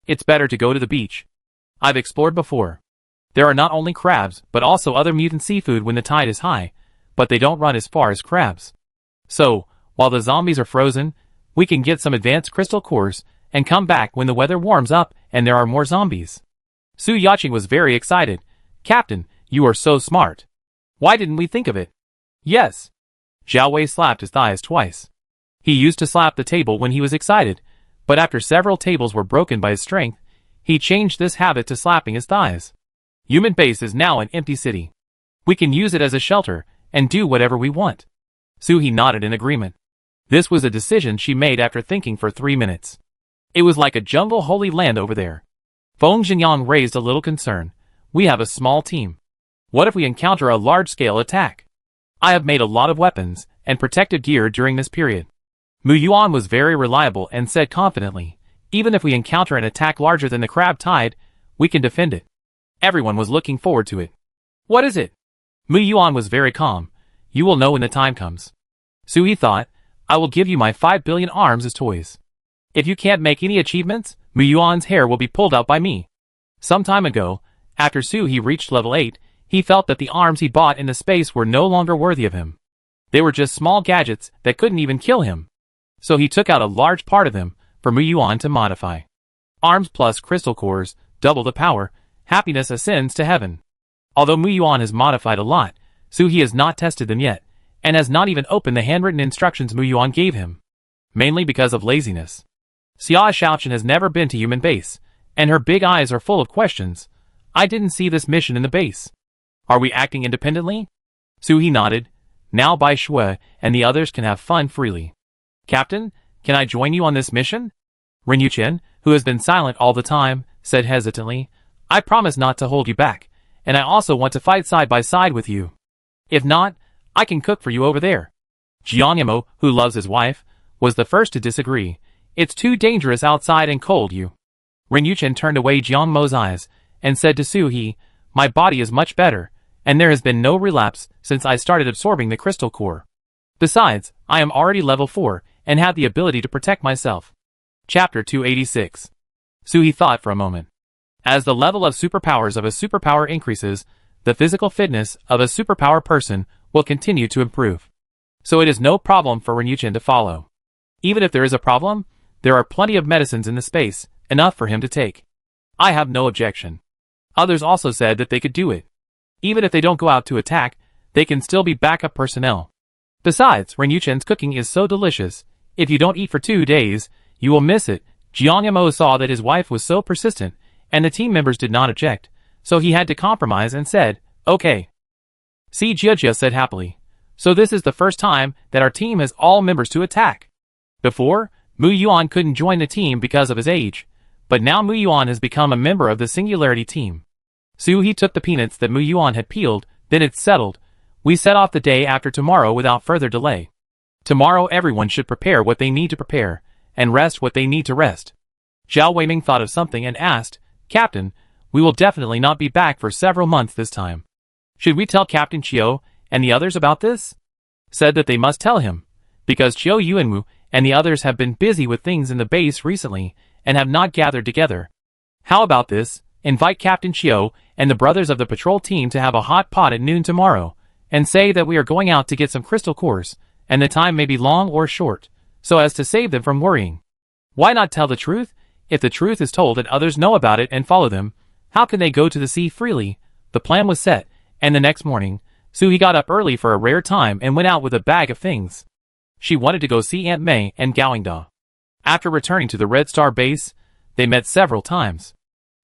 It's better to go to the beach. I've explored before. There are not only crabs, but also other mutant seafood when the tide is high, but they don't run as far as crabs. So, while the zombies are frozen, we can get some advanced crystal cores and come back when the weather warms up and there are more zombies. Su Yaqing was very excited. Captain, you are so smart. Why didn't we think of it? Yes. Zhao Wei slapped his thighs twice. He used to slap the table when he was excited, but after several tables were broken by his strength, he changed this habit to slapping his thighs. Human base is now an empty city. We can use it as a shelter and do whatever we want. Suhi nodded in agreement. This was a decision she made after thinking for 3 minutes. It was like a jungle holy land over there. Feng Xinyan raised a little concern. We have a small team. What if we encounter a large-scale attack? I have made a lot of weapons and protective gear during this period. Mu Yuan was very reliable and said confidently, even if we encounter an attack larger than the crab tide, we can defend it. Everyone was looking forward to it. What is it? Mu Yuan was very calm. You will know when the time comes. Suhi thought, I will give you my 5 billion arms as toys. If you can't make any achievements, Mu Yuan's hair will be pulled out by me. Some time ago, after Suhi reached level 8, he felt that the arms he bought in the space were no longer worthy of him. They were just small gadgets that couldn't even kill him. So he took out a large part of them for Mu Yuan to modify. Arms plus crystal cores, double the power, happiness ascends to heaven. Although Mu Yuan has modified a lot, Suhi has not tested them yet, and has not even opened the handwritten instructions Mu Yuan gave him. Mainly because of laziness. Xia Shaochen has never been to human base, and her big eyes are full of questions. I didn't see this mission in the base. Are we acting independently? Suhi nodded. Now Bai Shue and the others can have fun freely. Captain, can I join you on this mission? Ren Yuchen, who has been silent all the time, said hesitantly, I promise not to hold you back, and I also want to fight side by side with you. If not, I can cook for you over there. Jiang Yamo, who loves his wife, was the first to disagree. It's too dangerous outside and cold, you. Ren Yuchen turned away Jiang Mo's eyes and said to Suhi, my body is much better, and there has been no relapse since I started absorbing the crystal core. Besides, I am already level 4 and have the ability to protect myself. Chapter 286. Suhi thought for a moment. As the level of superpowers of a superpower increases, the physical fitness of a superpower person will continue to improve. So it is no problem for Ren Yuchen to follow. Even if there is a problem, there are plenty of medicines in the space, enough for him to take. I have no objection. Others also said that they could do it. Even if they don't go out to attack, they can still be backup personnel. Besides, Ren Yuchen's cooking is so delicious, if you don't eat for 2 days, you will miss it. Jiang Yamo saw that his wife was so persistent, and the team members did not object, so he had to compromise and said, okay. Si Jiajia said happily, so this is the first time that our team has all members to attack. Before, Mu Yuan couldn't join the team because of his age, but now Mu Yuan has become a member of the Singularity team. Su-hee took the peanuts that Mu Yuan had peeled, then it's settled. We set off the day after tomorrow without further delay. Tomorrow everyone should prepare what they need to prepare, and rest what they need to rest. Zhao Weiming thought of something and asked, Captain, we will definitely not be back for several months this time. Should we tell Captain Chiu and the others about this? Said that they must tell him, because Chiu Yuanwu and the others have been busy with things in the base recently and have not gathered together. How about this? Invite Captain Chiu and the brothers of the patrol team to have a hot pot at noon tomorrow, and say that we are going out to get some crystal cores, and the time may be long or short, so as to save them from worrying. Why not tell the truth? If the truth is told and others know about it and follow them, how can they go to the sea freely? The plan was set, and the next morning, Su-hee got up early for a rare time and went out with a bag of things. She wanted to go see Aunt May and Gawingda. After returning to the Red Star base, they met several times.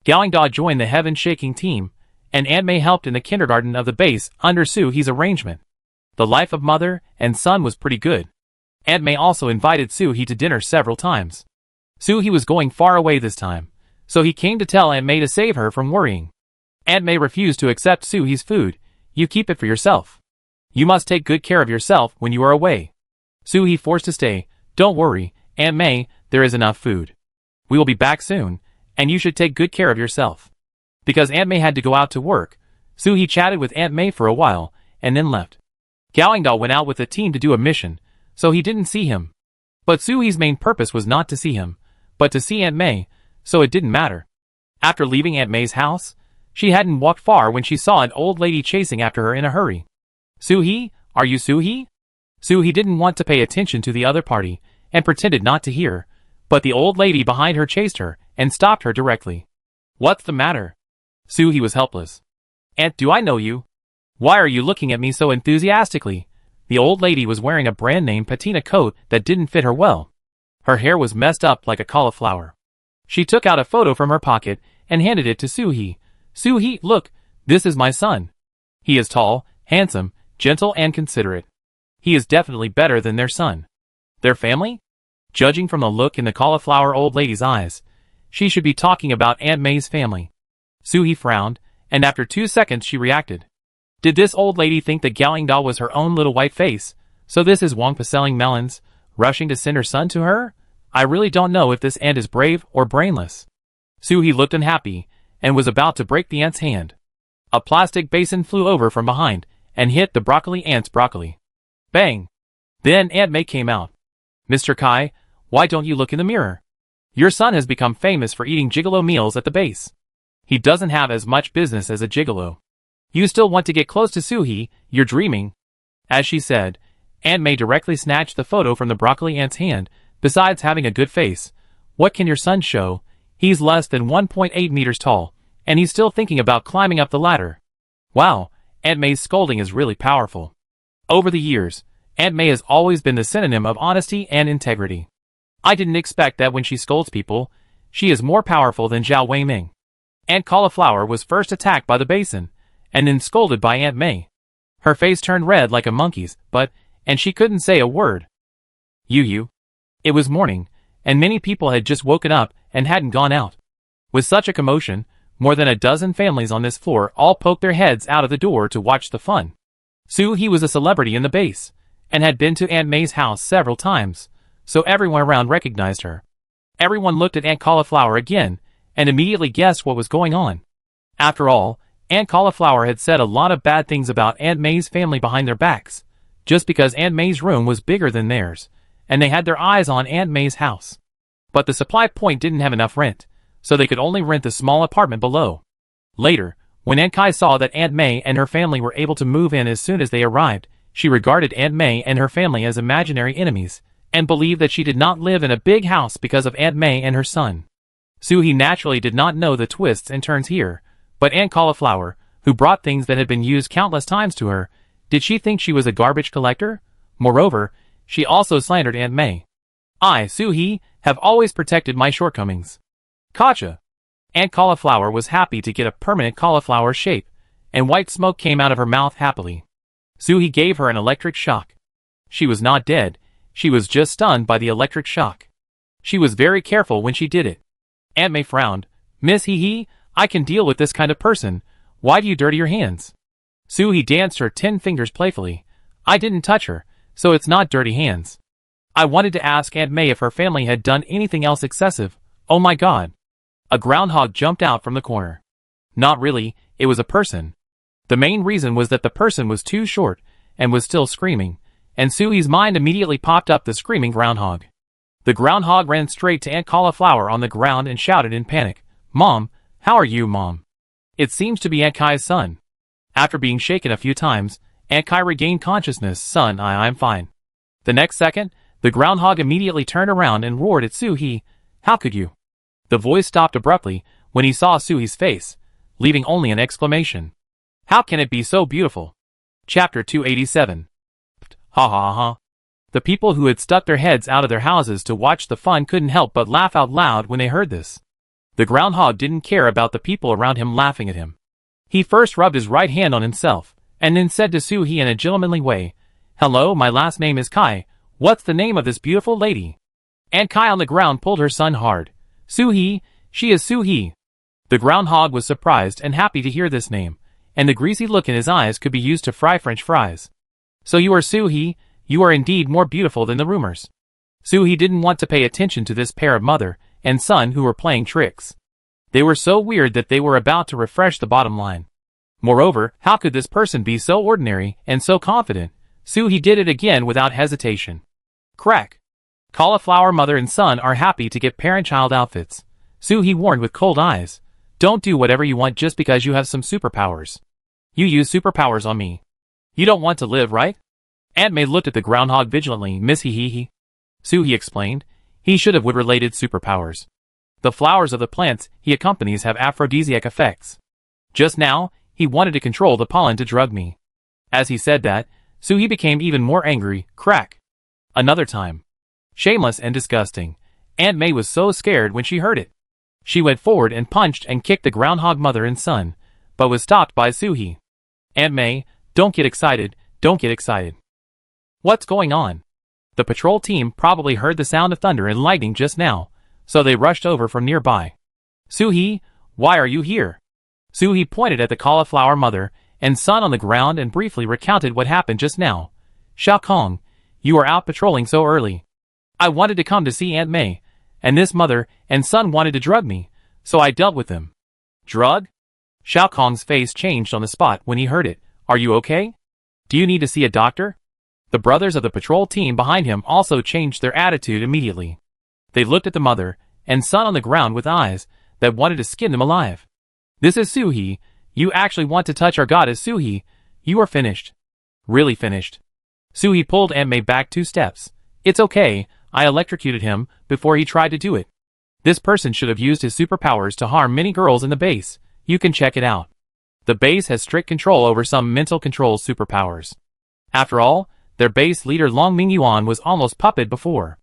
Gawingda joined the heaven-shaking team, and Aunt May helped in the kindergarten of the base under Su-hee's arrangement. The life of mother and son was pretty good. Aunt May also invited Su-hee to dinner several times. Su-hee was going far away this time, so he came to tell Aunt May to save her from worrying. Aunt May refused to accept Su-hee's food. You keep it for yourself. You must take good care of yourself when you are away. Su-hee forced to stay. Don't worry, Aunt May, there is enough food. We will be back soon, and you should take good care of yourself. Because Aunt May had to go out to work, Su-hee chatted with Aunt May for a while, and then left. Gawingda went out with the team to do a mission, so he didn't see him. But Su-hee's main purpose was not to see him, but to see Aunt May, so it didn't matter. After leaving Aunt May's house, she hadn't walked far when she saw an old lady chasing after her in a hurry. Su-hee, are you Su-hee? Su-hee didn't want to pay attention to the other party, and pretended not to hear, but the old lady behind her chased her, and stopped her directly. What's the matter? Su-hee was helpless. Aunt, do I know you? Why are you looking at me so enthusiastically? The old lady was wearing a brand-name patina coat that didn't fit her well. Her hair was messed up like a cauliflower. She took out a photo from her pocket and handed it to Su-hee. Su-hee, look, this is my son. He is tall, handsome, gentle and considerate. He is definitely better than their son. Their family? Judging from the look in the cauliflower old lady's eyes, she should be talking about Aunt May's family. Su-hee frowned, and after 2 seconds she reacted. Did this old lady think that Gawingda was her own little white face? So this is Wangpa selling melons, rushing to send her son to her? I really don't know if this aunt is brave or brainless. Su-hee looked unhappy, and was about to break the aunt's hand. A plastic basin flew over from behind, and hit the broccoli aunt's broccoli. Bang! Then Aunt May came out. Mr. Kai, why don't you look in the mirror? Your son has become famous for eating gigolo meals at the base. He doesn't have as much business as a gigolo. You still want to get close to Su-hee, you're dreaming. As she said, Aunt May directly snatched the photo from the broccoli aunt's hand. Besides having a good face, what can your son show? He's less than 1.8 meters tall, and he's still thinking about climbing up the ladder. Wow, Aunt May's scolding is really powerful. Over the years, Aunt May has always been the synonym of honesty and integrity. I didn't expect that when she scolds people, she is more powerful than Zhao Weiming. Aunt Cauliflower was first attacked by the basin, and then scolded by Aunt May. Her face turned red like a monkey's, and she couldn't say a word. You. It was morning, and many people had just woken up and hadn't gone out. With such a commotion, more than a dozen families on this floor all poked their heads out of the door to watch the fun. Su-hee was a celebrity in the base, and had been to Aunt May's house several times, so everyone around recognized her. Everyone looked at Aunt Cauliflower again, and immediately guessed what was going on. After all, Aunt Cauliflower had said a lot of bad things about Aunt May's family behind their backs, just because Aunt May's room was bigger than theirs, and they had their eyes on Aunt May's house. But the supply point didn't have enough rent, so they could only rent the small apartment below. Later, when Aunt Kai saw that Aunt May and her family were able to move in as soon as they arrived, she regarded Aunt May and her family as imaginary enemies, and believed that she did not live in a big house because of Aunt May and her son. Su-hee naturally did not know the twists and turns here, but Aunt Cauliflower, who brought things that had been used countless times to her, did she think she was a garbage collector? Moreover, she also slandered Aunt May. I, Su-hee, have always protected my shortcomings. Gotcha! Aunt Cauliflower was happy to get a permanent cauliflower shape, and white smoke came out of her mouth happily. Su-hee gave her an electric shock. She was not dead, she was just stunned by the electric shock. She was very careful when she did it. Aunt May frowned. Miss Hee, I can deal with this kind of person. Why do you dirty your hands? Soo-hee danced her 10 fingers playfully. I didn't touch her, so it's not dirty hands. I wanted to ask Aunt May if her family had done anything else excessive. Oh my god. A groundhog jumped out from the corner. Not really, it was a person. The main reason was that the person was too short, and was still screaming, and Soo-hee's mind immediately popped up the screaming groundhog. The groundhog ran straight to Aunt Cauliflower on the ground and shouted in panic, Mom, how are you, Mom? It seems to be Aunt Kai's son. After being shaken a few times, Aunt Kai regained consciousness. Son, I'm fine. The next second, the groundhog immediately turned around and roared at Soo-hee. How could you? The voice stopped abruptly when he saw Soo-hee's face, leaving only an exclamation. How can it be so beautiful? Chapter 287. Ha ha ha. The people who had stuck their heads out of their houses to watch the fun couldn't help but laugh out loud when they heard this. The groundhog didn't care about the people around him laughing at him. He first rubbed his right hand on himself, and then said to Soo-hee in a gentlemanly way, Hello, my last name is Kai. What's the name of this beautiful lady? Aunt Kai on the ground pulled her son hard. Soo-hee, she is Soo-hee. The groundhog was surprised and happy to hear this name, and the greasy look in his eyes could be used to fry French fries. So you are Soo-hee, you are indeed more beautiful than the rumors. Soo-hee didn't want to pay attention to this pair of mother and son who were playing tricks. They were so weird that they were about to refresh the bottom line. Moreover, how could this person be so ordinary and so confident? Soo-hee did it again without hesitation. Crack. Cauliflower mother and son are happy to get parent-child outfits. Soo-hee warned with cold eyes. Don't do whatever you want just because you have some superpowers. You use superpowers on me. You don't want to live, right? Aunt May looked at the groundhog vigilantly. Miss Hee. Soo-hee explained. He should have wood-related superpowers. The flowers of the plants he accompanies have aphrodisiac effects. Just now, he wanted to control the pollen to drug me. As he said that, Soo-hee became even more angry. Crack. Another time. Shameless and disgusting. Aunt May was so scared when she heard it. She went forward and punched and kicked the groundhog mother and son, but was stopped by Soo-hee. Aunt May, don't get excited, don't get excited. What's going on? The patrol team probably heard the sound of thunder and lightning just now, so they rushed over from nearby. Soo-hee, why are you here? Soo-hee pointed at the cauliflower mother and son on the ground and briefly recounted what happened just now. Shao Kong, you are out patrolling so early. I wanted to come to see Aunt May, and this mother and son wanted to drug me, so I dealt with them. Drug? Shao Kong's face changed on the spot when he heard it. Are you okay? Do you need to see a doctor? The brothers of the patrol team behind him also changed their attitude immediately. They looked at the mother and son on the ground with eyes that wanted to skin them alive. This is Soo-hee. You actually want to touch our goddess Soo-hee. You are finished. Really finished. Soo-hee pulled Aunt May back 2 steps. It's okay, I electrocuted him before he tried to do it. This person should have used his superpowers to harm many girls in the base. You can check it out. The base has strict control over some mental control superpowers. After all, their base leader Long Mingyuan was almost puppet before.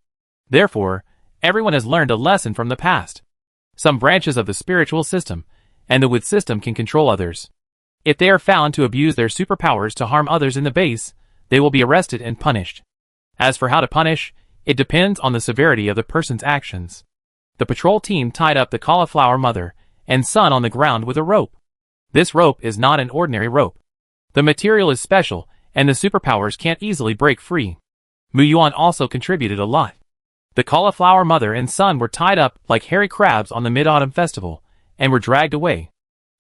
Therefore, everyone has learned a lesson from the past. Some branches of the spiritual system and the wood system can control others. If they are found to abuse their superpowers to harm others in the base, they will be arrested and punished. As for how to punish, it depends on the severity of the person's actions. The patrol team tied up the cauliflower mother and son on the ground with a rope. This rope is not an ordinary rope. The material is special, and the superpowers can't easily break free. Muyuan also contributed a lot. The cauliflower mother and son were tied up like hairy crabs on the Mid-Autumn Festival, and were dragged away.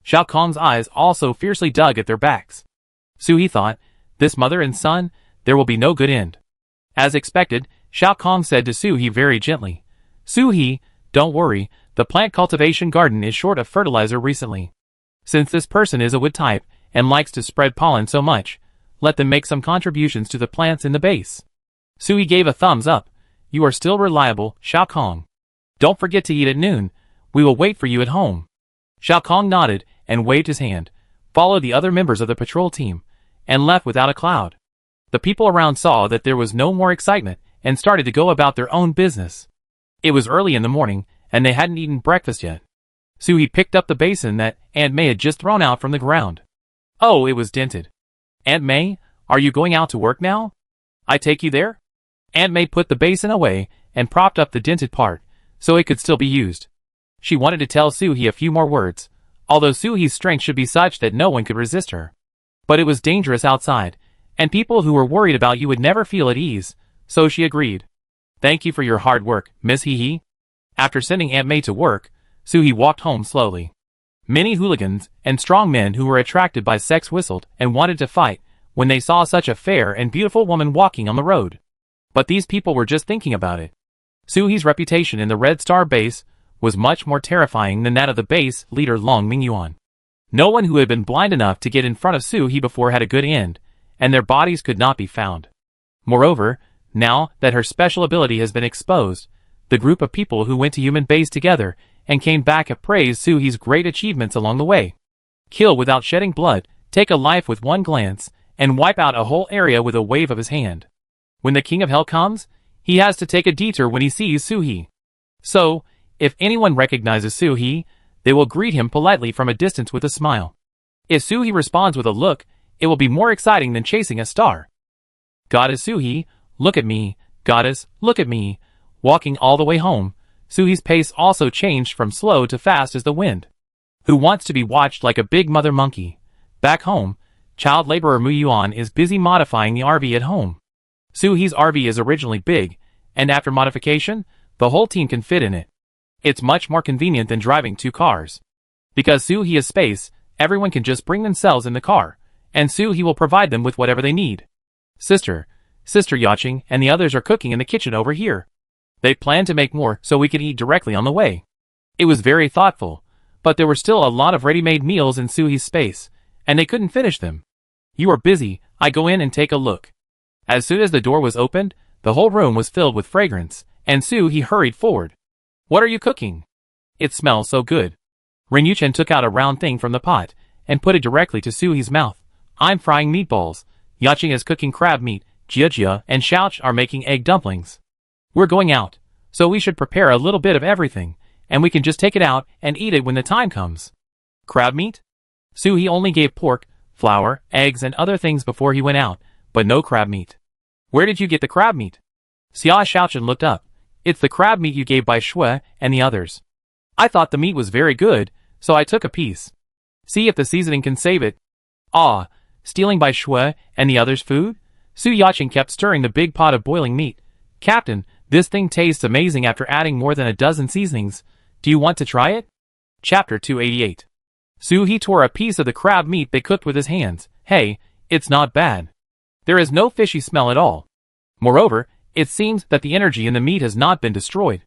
Shao Kong's eyes also fiercely dug at their backs. Soo-hee thought, this mother and son, there will be no good end. As expected, Shao Kong said to Soo-hee very gently, Soo-hee, don't worry, the plant cultivation garden is short of fertilizer recently. Since this person is a wood type, and likes to spread pollen so much, let them make some contributions to the plants in the base. Soo-hee gave a thumbs up. You are still reliable, Shao Kong. Don't forget to eat at noon. We will wait for you at home. Shao Kong nodded and waved his hand, followed the other members of the patrol team, and left without a cloud. The people around saw that there was no more excitement and started to go about their own business. It was early in the morning, and they hadn't eaten breakfast yet. Soo-hee picked up the basin that Aunt May had just thrown out from the ground. Oh, it was dented. Aunt May, are you going out to work now? I take you there? Aunt May put the basin away and propped up the dented part, so it could still be used. She wanted to tell Soo-hee a few more words, although Soo-hee's strength should be such that no one could resist her. But it was dangerous outside, and people who were worried about you would never feel at ease, so she agreed. Thank you for your hard work, Miss Hee-hee. After sending Aunt May to work, Soo-hee walked home slowly. Many hooligans and strong men who were attracted by sex whistled and wanted to fight when they saw such a fair and beautiful woman walking on the road. But these people were just thinking about it. Soo-hee's reputation in the Red Star base was much more terrifying than that of the base leader Long Mingyuan. No one who had been blind enough to get in front of Soo-hee before had a good end, and their bodies could not be found. Moreover, now that her special ability has been exposed, the group of people who went to human base together and came back have praised Soo-hee's great achievements along the way. Kill without shedding blood, take a life with one glance, and wipe out a whole area with a wave of his hand. When the King of Hell comes, he has to take a detour when he sees Soo-hee. So, if anyone recognizes Soo-hee, they will greet him politely from a distance with a smile. If Soo-hee responds with a look, it will be more exciting than chasing a star. Goddess Soo-hee, look at me, goddess, look at me. Walking all the way home, Soo-hee's pace also changed from slow to fast as the wind. Who wants to be watched like a big mother monkey? Back home, child laborer Mu Yuan is busy modifying the RV at home. Soo-hee's RV is originally big, and after modification, the whole team can fit in it. It's much more convenient than driving 2 cars. Because Soo-hee has space, everyone can just bring themselves in the car, and Soo-hee will provide them with whatever they need. Sister Yaching and the others are cooking in the kitchen over here. They planned to make more so we could eat directly on the way. It was very thoughtful, but there were still a lot of ready-made meals in Soo-hee's space, and they couldn't finish them. You are busy, I go in and take a look. As soon as the door was opened, the whole room was filled with fragrance, and Soo-hee hurried forward. What are you cooking? It smells so good. Ren Yuchen took out a round thing from the pot, and put it directly to Soo-hee's mouth. I'm frying meatballs. Yaching is cooking crab meat, Jia and Xiaoch are making egg dumplings. We're going out, so we should prepare a little bit of everything, and we can just take it out and eat it when the time comes. Crab meat? Soo-hee only gave pork, flour, eggs and other things before he went out, but no crab meat. Where did you get the crab meat? Xia Xiaochen looked up. It's the crab meat you gave by Shui and the others. I thought the meat was very good, so I took a piece. See if the seasoning can save it. Ah, stealing by Shui and the others' food? Su Yacheng kept stirring the big pot of boiling meat. Captain, this thing tastes amazing after adding more than a dozen seasonings. Do you want to try it? Chapter 288. Su-hee tore a piece of the crab meat they cooked with his hands. Hey, it's not bad. There is no fishy smell at all. Moreover, it seems that the energy in the meat has not been destroyed.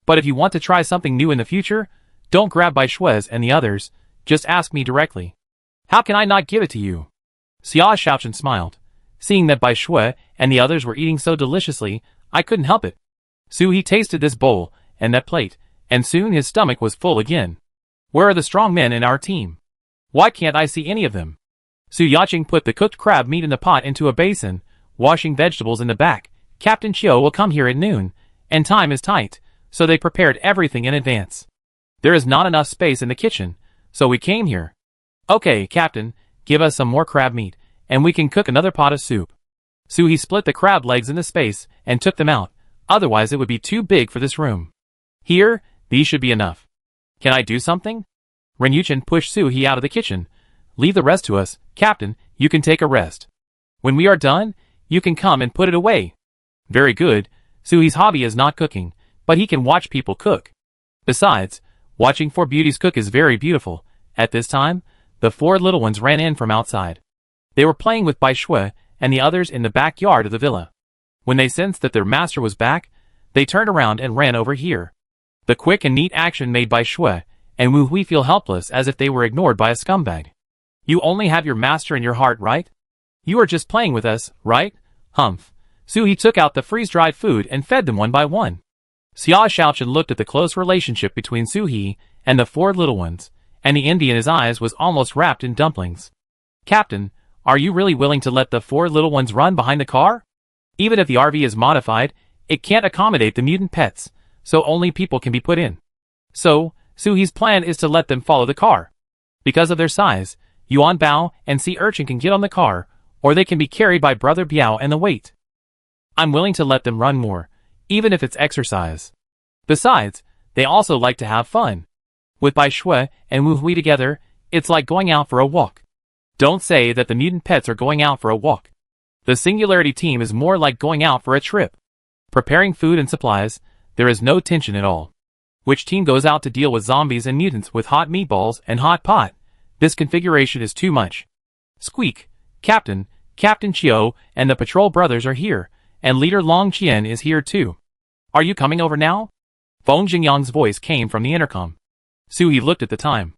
But if you want to try something new in the future, don't grab by Shuez and the others, just ask me directly. How can I not give it to you? Xia Shaochen smiled. Seeing that Bai Shui and the others were eating so deliciously, I couldn't help it. Su-hee tasted this bowl and that plate, and soon his stomach was full again. Where are the strong men in our team? Why can't I see any of them? Su Yacheng put the cooked crab meat in the pot into a basin, washing vegetables in the back. Captain Chiu will come here at noon, and time is tight, so they prepared everything in advance. There is not enough space in the kitchen, so we came here. Okay, Captain, give us some more crab meat, and we can cook another pot of soup. Su-hee split the crab legs into space and took them out, otherwise it would be too big for this room. Here, these should be enough. Can I do something? Ren Yuchen pushed Su-hee out of the kitchen. Leave the rest to us, Captain, you can take a rest. When we are done, you can come and put it away. Very good, Su-hee's hobby is not cooking, but he can watch people cook. Besides, watching 4 beauties cook is very beautiful. At this time, the 4 little ones ran in from outside. They were playing with Bai Shui and the others in the backyard of the villa. When they sensed that their master was back, they turned around and ran over here. The quick and neat action made Bai Shui and Wu Hui feel helpless as if they were ignored by a scumbag. You only have your master in your heart, right? You are just playing with us, right? Humph. Su-hee took out the freeze-dried food and fed them one by one. Xia Shaochen looked at the close relationship between Su-hee and the 4 little ones, and the Indian in his eyes was almost wrapped in dumplings. Captain, are you really willing to let the 4 little ones run behind the car? Even if the RV is modified, it can't accommodate the mutant pets, so only people can be put in. So, Su-hee's plan is to let them follow the car. Because of their size, Yuan Bao and Sea Urchin can get on the car, or they can be carried by Brother Biao and the weight. I'm willing to let them run more, even if it's exercise. Besides, They also like to have fun. With Bai Shui and Wu Hui together, it's like going out for a walk. Don't say that the mutant pets are going out for a walk. The Singularity team is more like going out for a trip. Preparing food and supplies, there is no tension at all. Which team goes out to deal with zombies and mutants with hot meatballs and hot pot? This configuration is too much. Squeak, Captain Chio, and the patrol brothers are here, and Leader Long Qian is here too. Are you coming over now? Feng Jingyang's voice came from the intercom. Suhi looked at the time.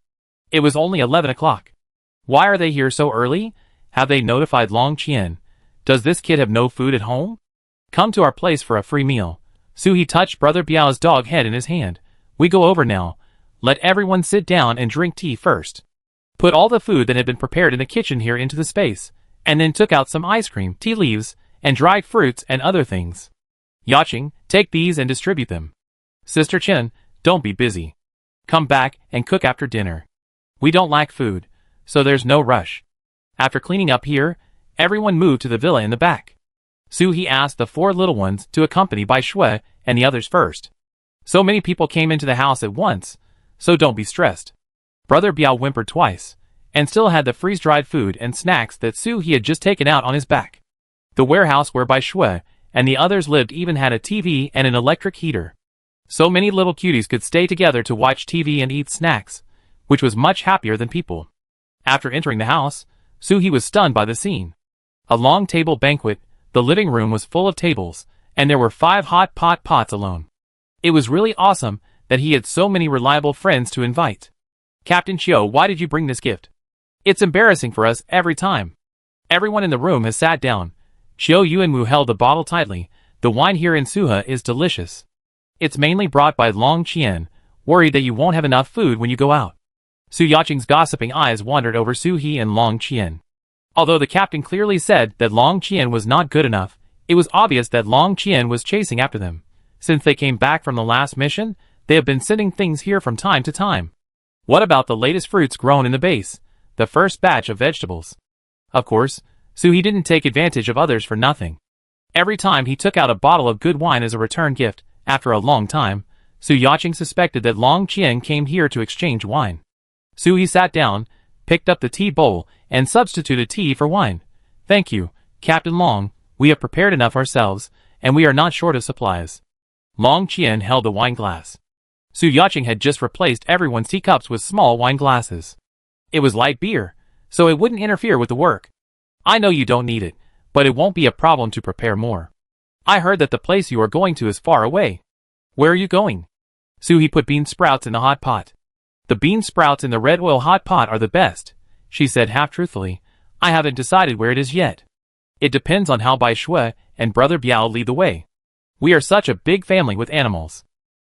It was only 11 o'clock. Why are they here so early? Have they notified Long Qian? Does this kid have no food at home? Come to our place for a free meal. Suhi touched Brother Biao's dog head in his hand. We go over now. Let everyone sit down and drink tea first. Put all the food that had been prepared in the kitchen here into the space, and then took out some ice cream, tea leaves, and dried fruits and other things. Yaching, take these and distribute them. Sister Chen, don't be busy. Come back and cook after dinner. We don't lack food, so there's no rush. After cleaning up here, everyone moved to the villa in the back. Suhi asked the 4 little ones to accompany Bai Shui and the others first. So many people came into the house at once, so don't be stressed. Brother Biao whimpered twice, and still had the freeze-dried food and snacks that Suhi had just taken out on his back. The warehouse where Bai Shui and the others lived even had a TV and an electric heater. So many little cuties could stay together to watch TV and eat snacks, which was much happier than people. After entering the house, Suhi was stunned by the scene. A long table banquet, the living room was full of tables, and there were 5 hot pots alone. It was really awesome that he had so many reliable friends to invite. Captain Chio, why did you bring this gift? It's embarrassing for us every time. Everyone in the room has sat down. Chio Yuanwu held the bottle tightly. The wine here in Suha is delicious. It's mainly brought by Long Qian, worried that you won't have enough food when you go out. Su Yaqing's gossiping eyes wandered over Suhi and Long Qian. Although the captain clearly said that Long Qian was not good enough, it was obvious that Long Qian was chasing after them. Since they came back from the last mission, they have been sending things here from time to time. What about the latest fruits grown in the base, the first batch of vegetables? Of course, Suhi didn't take advantage of others for nothing. Every time he took out a bottle of good wine as a return gift, after a long time, Su Yaqing suspected that Long Qian came here to exchange wine. Suhi sat down, picked up the tea bowl, and substituted tea for wine. Thank you, Captain Long, we have prepared enough ourselves, and we are not short of supplies. Long Qian held the wine glass. Su Yaqing had just replaced everyone's teacups with small wine glasses. It was light beer, so it wouldn't interfere with the work. I know you don't need it, but it won't be a problem to prepare more. I heard that the place you are going to is far away. Where are you going? Suhi put bean sprouts in the hot pot. The bean sprouts in the red oil hot pot are the best, she said half-truthfully. I haven't decided where it is yet. It depends on how Bai Shui and Brother Biao lead the way. We are such a big family with animals.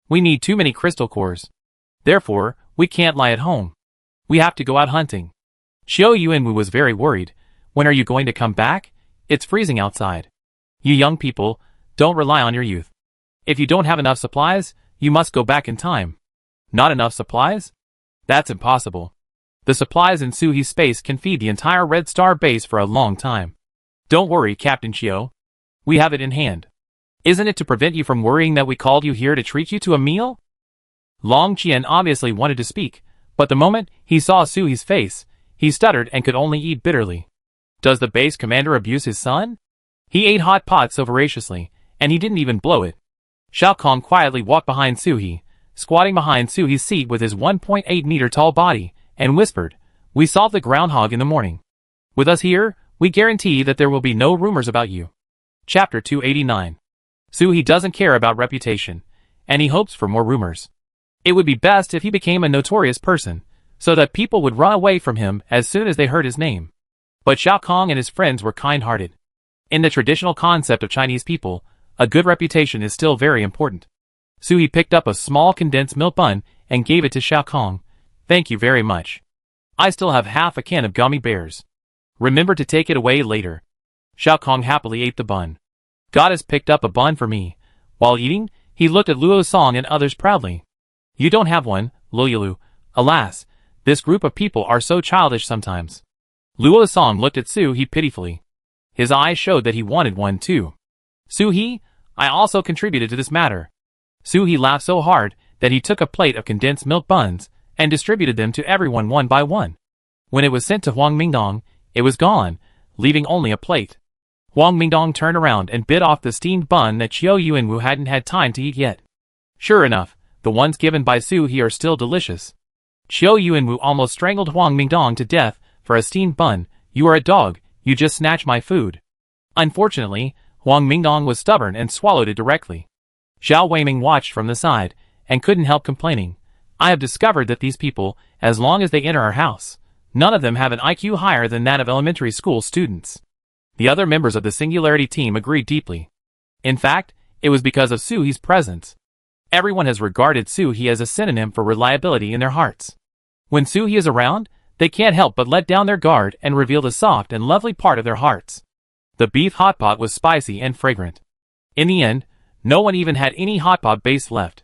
We need too many crystal cores. Therefore, we can't lie at home. We have to go out hunting. Xiao Yuanwu was very worried. When are you going to come back? It's freezing outside. You young people, don't rely on your youth. If you don't have enough supplies, you must go back in time. Not enough supplies? That's impossible. The supplies in Suhi's space can feed the entire Red Star base for a long time. Don't worry, Captain Chio. We have it in hand. Isn't it to prevent you from worrying that we called you here to treat you to a meal? Long Qian obviously wanted to speak, but the moment he saw Suhi's face, he stuttered and could only eat bitterly. Does the base commander abuse his son? He ate hot pot so voraciously, and he didn't even blow it. Xiao Kong quietly walked behind Suhi, squatting behind Suhi's seat with his 1.8-meter tall body, and whispered, "We solved the groundhog in the morning. With us here, we guarantee that there will be no rumors about you." Chapter 289. Suhi doesn't care about reputation, and he hopes for more rumors. It would be best if he became a notorious person, so that people would run away from him as soon as they heard his name. But Xiao Kong and his friends were kind-hearted. In the traditional concept of Chinese people, a good reputation is still very important. Suhi picked up a small condensed milk bun and gave it to Xiao Kong. "Thank you very much. I still have half a can of gummy bears. Remember to take it away later." Xiao Kong happily ate the bun. Goddess picked up a bun for me. While eating, he looked at Luo Song and others proudly. "You don't have one, Luoyulu. Alas, this group of people are so childish sometimes." Luo Song looked at Suhi pitifully. His eyes showed that he wanted one too. "Suhi, I also contributed to this matter." Suhi laughed so hard that he took a plate of condensed milk buns and distributed them to everyone one by one. When it was sent to Huang Mingdong, it was gone, leaving only a plate. Huang Mingdong turned around and bit off the steamed bun that Qiu Yuanwu hadn't had time to eat yet. Sure enough, the ones given by Su He are still delicious. Qiu Yuanwu almost strangled Huang Mingdong to death for a steamed bun. You are a dog, you just snatched my food. Unfortunately, Huang Mingdong was stubborn and swallowed it directly. Zhao Weiming watched from the side, and couldn't help complaining. I have discovered that these people, as long as they enter our house, none of them have an IQ higher than that of elementary school students. The other members of the Singularity team agreed deeply. In fact, it was because of Su He's presence. Everyone has regarded Su He as a synonym for reliability in their hearts. When Su He is around, they can't help but let down their guard and reveal the soft and lovely part of their hearts. The beef hot pot was spicy and fragrant. In the end, no one even had any hot pot base left.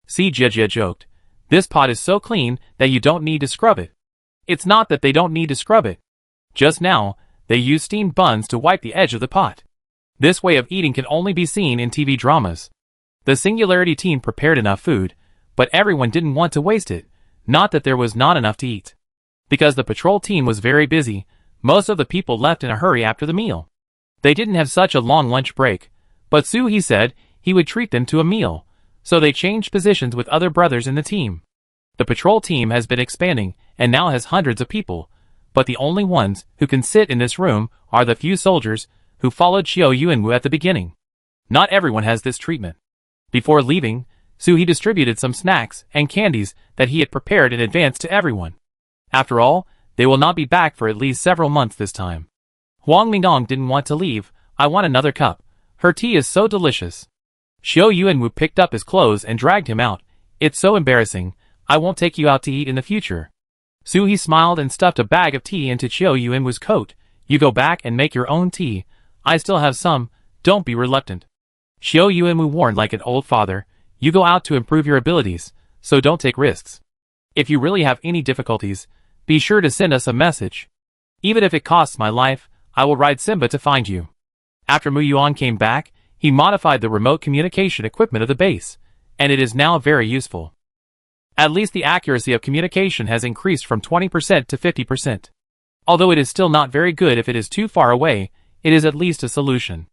Si Jie joked, "This pot is so clean that you don't need to scrub it." It's not that they don't need to scrub it. Just now, they use steamed buns to wipe the edge of the pot. This way of eating can only be seen in TV dramas. The Singularity team prepared enough food, but everyone didn't want to waste it, not that there was not enough to eat. Because the patrol team was very busy, most of the people left in a hurry after the meal. They didn't have such a long lunch break, but Su He said he would treat them to a meal, so they changed positions with other brothers in the team. The patrol team has been expanding and now has hundreds of people, but the only ones who can sit in this room are the few soldiers who followed Qiu Yuanwu at the beginning. Not everyone has this treatment. Before leaving, Su He distributed some snacks and candies that he had prepared in advance to everyone. After all, they will not be back for at least several months this time. Huang Mingdong didn't want to leave. I want another cup. Her tea is so delicious. Qiu Yuanwu picked up his clothes and dragged him out. It's so embarrassing. I won't take you out to eat in the future. Su He smiled and stuffed a bag of tea into Qiu Yuanwu's coat. You go back and make your own tea. I still have some. Don't be reluctant. Qiu Yuanwu warned like an old father. You go out to improve your abilities, so don't take risks. If you really have any difficulties, be sure to send us a message. Even if it costs my life, I will ride Simba to find you. After Mu Yuan came back, he modified the remote communication equipment of the base, and it is now very useful. At least the accuracy of communication has increased from 20% to 50%. Although it is still not very good if it is too far away, it is at least a solution.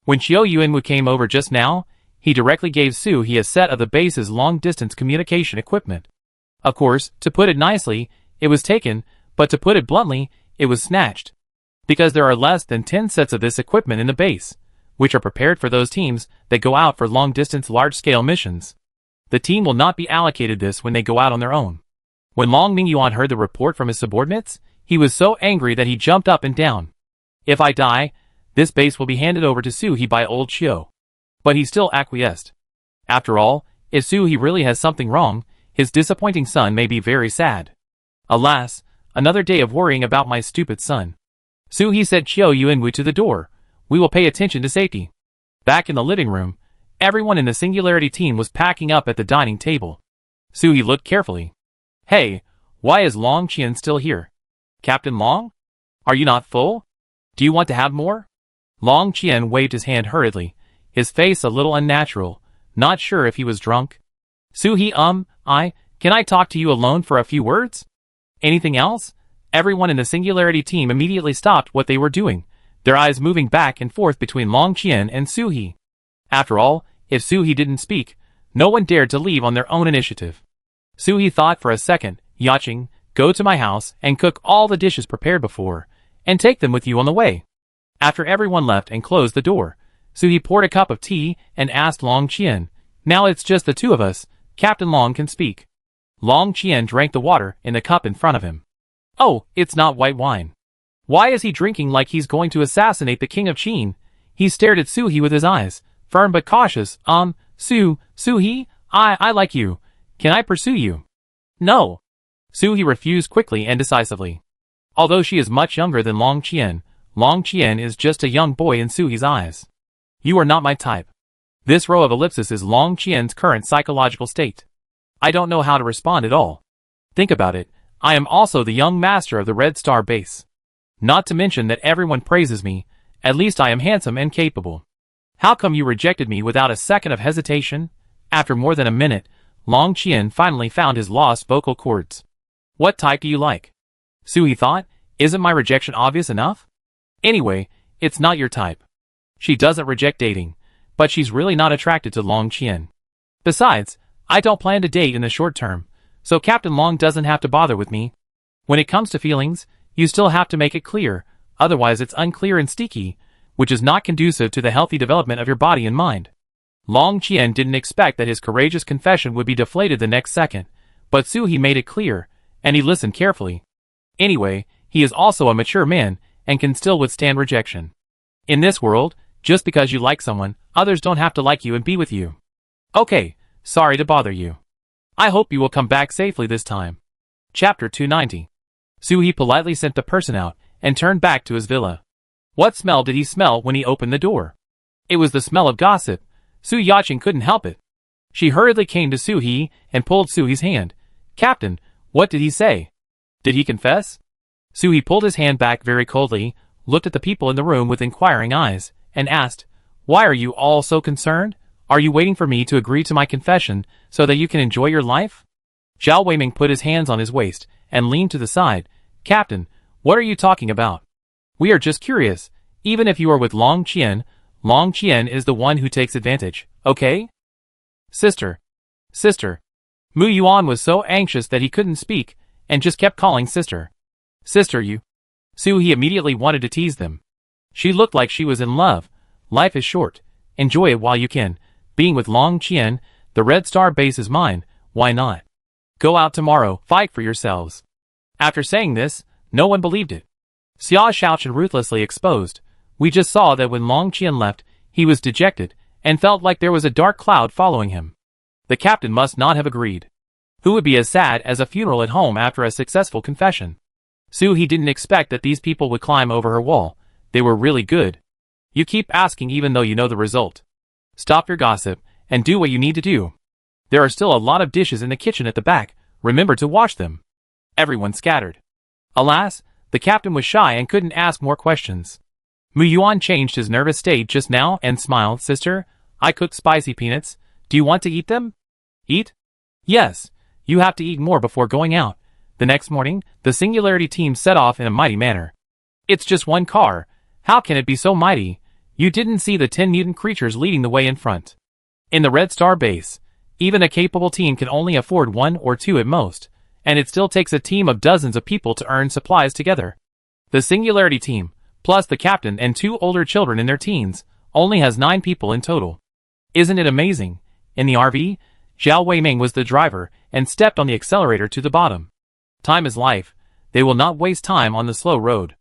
When Qiu Yuanwu came over just now, he directly gave Su He a set of the base's long-distance communication equipment. Of course, to put it nicely, it was taken, but to put it bluntly, it was snatched. Because there are less than 10 sets of this equipment in the base, which are prepared for those teams that go out for long-distance large-scale missions. The team will not be allocated this when they go out on their own. When Long Mingyuan heard the report from his subordinates, he was so angry that he jumped up and down. If I die, this base will be handed over to Su He by old Qiu. But he still acquiesced. After all, if Su He really has something wrong, his disappointing son may be very sad. Alas, another day of worrying about my stupid son. Su He sent Qiu Yuanwu to the door. We will pay attention to safety. Back in the living room, everyone in the Singularity team was packing up at the dining table. Su He looked carefully. Hey, why is Long Qian still here? Captain Long? Are you not full? Do you want to have more? Long Qian waved his hand hurriedly, his face a little unnatural, not sure if he was drunk. Su He, can I talk to you alone for a few words? Anything else? Everyone in the Singularity team immediately stopped what they were doing, their eyes moving back and forth between Long Qian and Su He. After all, if Su He didn't speak, no one dared to leave on their own initiative. Su He thought for a second. Yaching, go to my house and cook all the dishes prepared before, and take them with you on the way. After everyone left and closed the door, Su He poured a cup of tea and asked Long Qian, now it's just the two of us, Captain Long can speak. Long Qian drank the water in the cup in front of him. Oh, it's not white wine. Why is he drinking like he's going to assassinate the king of Qin? He stared at Su He with his eyes, firm but cautious. Su He, I like you. Can I pursue you? No. Su He refused quickly and decisively. Although she is much younger than Long Qian is just a young boy in Su He's eyes. You are not my type. This row of ellipses is Long Qian's current psychological state. I don't know how to respond at all. Think about it, I am also the young master of the Red Star base. Not to mention that everyone praises me, at least I am handsome and capable. How come you rejected me without a second of hesitation? After more than a minute, Long Qian finally found his lost vocal cords. What type do you like? Suhi thought, isn't my rejection obvious enough? Anyway, it's not your type. She doesn't reject dating, but she's really not attracted to Long Qian. Besides, I don't plan to date in the short term, so Captain Long doesn't have to bother with me. When it comes to feelings, you still have to make it clear, otherwise it's unclear and sticky, which is not conducive to the healthy development of your body and mind. Long Qian didn't expect that his courageous confession would be deflated the next second, but Suhi made it clear, and he listened carefully. Anyway, he is also a mature man, and can still withstand rejection. In this world, just because you like someone, others don't have to like you and be with you. Okay, sorry to bother you. I hope you will come back safely this time. Chapter 290. Suhi politely sent the person out, and turned back to his villa. What smell did he smell when he opened the door? It was the smell of gossip. Su Yaqing couldn't help it. She hurriedly came to Suhi, and pulled Suhi's hand. Captain, what did he say? Did he confess? Suhi pulled his hand back very coldly, looked at the people in the room with inquiring eyes, and asked, Why are you all so concerned? Are you waiting for me to agree to my confession, so that you can enjoy your life? Zhao Weiming put his hands on his waist, and leaned to the side. Captain, what are you talking about? We are just curious. Even if you are with Long Qian is the one who takes advantage, okay? Sister. Mu Yuan was so anxious that he couldn't speak, and just kept calling sister. Sister you. Suhi immediately wanted to tease them. She looked like she was in love. Life is short. Enjoy it while you can. Being with Long Qian, the Red Star base is mine, why not? Go out tomorrow, fight for yourselves. After saying this, no one believed it. Xia Shaoqian ruthlessly exposed. We just saw that when Long Qian left, he was dejected, and felt like there was a dark cloud following him. The captain must not have agreed. Who would be as sad as a funeral at home after a successful confession? Suhi didn't expect that these people would climb over her wall. They were really good. You keep asking even though you know the result. Stop your gossip, and do what you need to do. There are still a lot of dishes in the kitchen at the back, remember to wash them. Everyone scattered. Alas, the captain was shy and couldn't ask more questions. Mu Yuan changed his nervous state just now and smiled. Sister, I cooked spicy peanuts. Do you want to eat them? Eat? Yes, you have to eat more before going out. The next morning, the Singularity team set off in a mighty manner. It's just one car. How can it be so mighty? You didn't see the 10 mutant creatures leading the way in front. In the Red Star base, even a capable team can only afford 1 or 2 at most, and it still takes a team of dozens of people to earn supplies together. The Singularity team, plus the captain and 2 older children in their teens, only has 9 people in total. Isn't it amazing? In the RV, Zhao Weiming was the driver and stepped on the accelerator to the bottom. Time is life. They will not waste time on the slow road.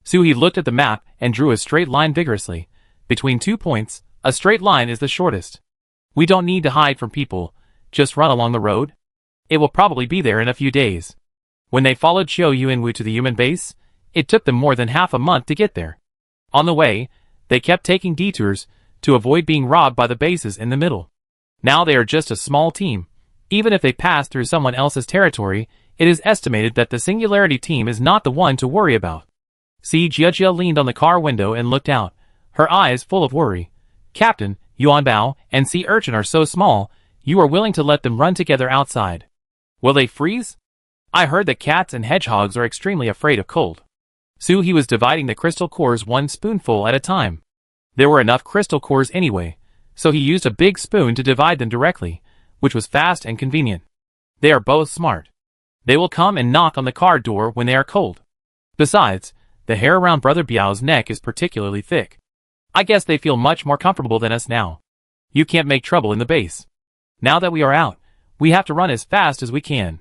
Suhi looked at the map and drew a straight line vigorously. Between 2 points, a straight line is the shortest. We don't need to hide from people, just run along the road. It will probably be there in a few days. When they followed Xiao Yuanwu to the human base, it took them more than half a month to get there. On the way, they kept taking detours to avoid being robbed by the bases in the middle. Now they are just a small team. Even if they pass through someone else's territory, it is estimated that the Singularity team is not the one to worry about. Jia leaned on the car window and looked out, her eyes full of worry. Captain, Yuanbao and Sea Urchin are so small, you are willing to let them run together outside. Will they freeze? I heard that cats and hedgehogs are extremely afraid of cold. Suhi was dividing the crystal cores 1 spoonful at a time. There were enough crystal cores anyway, so he used a big spoon to divide them directly, which was fast and convenient. They are both smart. They will come and knock on the car door when they are cold. Besides, the hair around Brother Biao's neck is particularly thick. I guess they feel much more comfortable than us now. You can't make trouble in the base. Now that we are out, we have to run as fast as we can.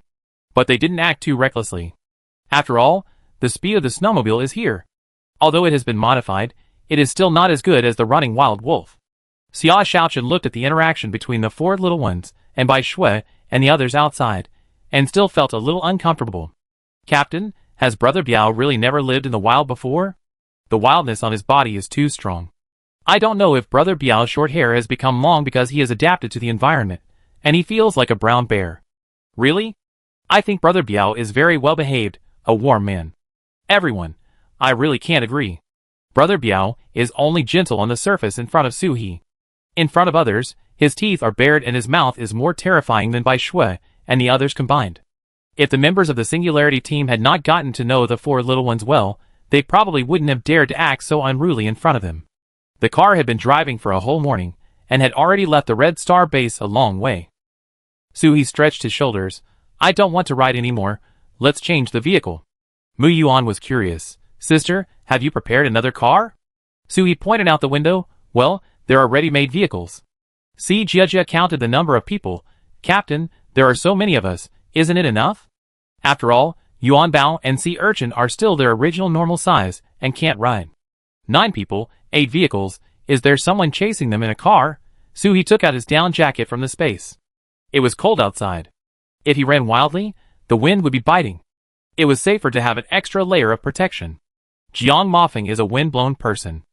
But they didn't act too recklessly. After all, the speed of the snowmobile is here. Although it has been modified, it is still not as good as the running wild wolf. Xia Shaoqian looked at the interaction between the 4 little ones, and Bai Shui, and the others outside, and still felt a little uncomfortable. Captain, has Brother Biao really never lived in the wild before? The wildness on his body is too strong. I don't know if Brother Biao's short hair has become long because he has adapted to the environment, and he feels like a brown bear. Really? I think Brother Biao is very well behaved, a warm man. Everyone, I really can't agree. Brother Biao is only gentle on the surface in front of Suhi. In front of others, His teeth are bared and his mouth is more terrifying than Bai Shui and the others combined. If the members of the Singularity team had not gotten to know the four little ones well, they probably wouldn't have dared to act so unruly in front of him. The car had been driving for a whole morning, and had already left the Red Star base a long way. Suhi stretched his shoulders. I don't want to ride anymore, let's change the vehicle. Mu Yuan was curious. Sister, have you prepared another car? Suhi pointed out the window. Well, there are ready-made vehicles. See, Jia counted the number of people. Captain, there are so many of us, isn't it enough? After all, Yuan Bao and Sea Urchin are still their original normal size, and can't ride. 9 people, 8 vehicles, is there someone chasing them in a car? Suhi took out his down jacket from the space. It was cold outside. If he ran wildly, the wind would be biting. It was safer to have an extra layer of protection. Jiang Mofeng is a wind-blown person.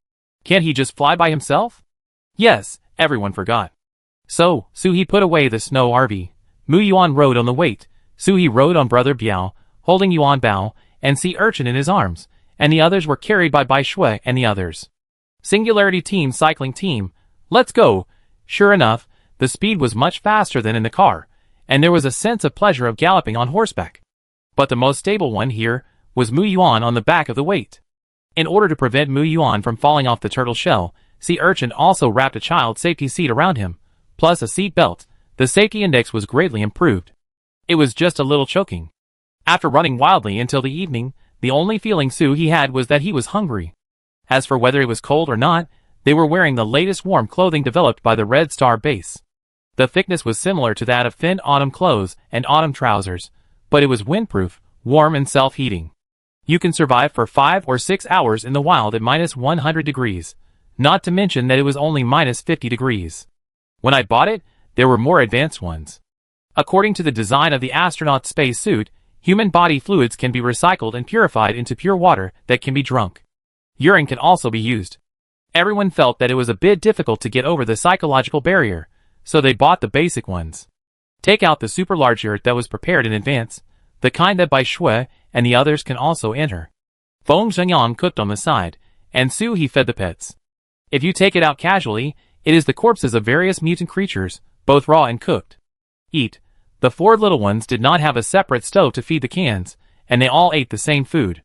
Can't he just fly by himself? Yes, everyone forgot. So, Suhi put away the snow RV. Mu Yuan rode on the weight. Suhi rode on Brother Biao, holding Yuan Bao and Sea Urchin in his arms, and the others were carried by Bai Shui and the others. Singularity Team Cycling Team, let's go! Sure enough, the speed was much faster than in the car, and there was a sense of pleasure of galloping on horseback. But the most stable one here was Mu Yuan on the back of the weight. In order to prevent Mu Yuan from falling off the turtle shell, Sea Urchin also wrapped a child safety seat around him, plus a seat belt. The safety index was greatly improved. It was just a little choking. After running wildly until the evening, the only feeling Suhi had was that he was hungry. As for whether it was cold or not, they were wearing the latest warm clothing developed by the Red Star base. The thickness was similar to that of thin autumn clothes and autumn trousers, but it was windproof, warm and self-heating. You can survive for 5 or 6 hours in the wild at -100 degrees, not to mention that it was only -50 degrees. When I bought it, there were more advanced ones. According to the design of the astronaut space suit, human body fluids can be recycled and purified into pure water that can be drunk. Urine can also be used. Everyone felt that it was a bit difficult to get over the psychological barrier, so they bought the basic ones. Take out the super large yurt that was prepared in advance, the kind that Bai Shui and the others can also enter. Feng Zhengyang cooked on the side, and Suhi fed the pets. If you take it out casually, it is the corpses of various mutant creatures, both raw and cooked. Eat. The 4 little ones did not have a separate stove to feed the cans, and they all ate the same food.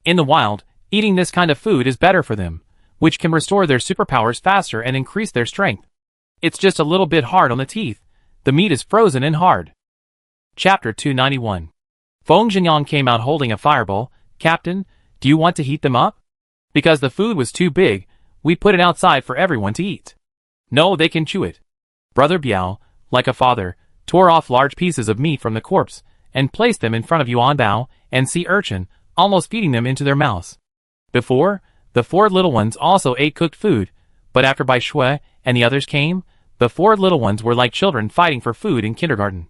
In the wild, eating this kind of food is better for them, which can restore their superpowers faster and increase their strength. It's just a little bit hard on the teeth. The meat is frozen and hard. Chapter 291. Feng Zhengyang came out holding a fireball. Captain, do you want to heat them up? Because the food was too big, we put it outside for everyone to eat. No, they can chew it. Brother Biao, like a father, tore off large pieces of meat from the corpse, and placed them in front of Yuan Bao and Sea Urchin, almost feeding them into their mouths. Before, the 4 little ones also ate cooked food, but after Bai Shui and the others came, the 4 little ones were like children fighting for food in kindergarten.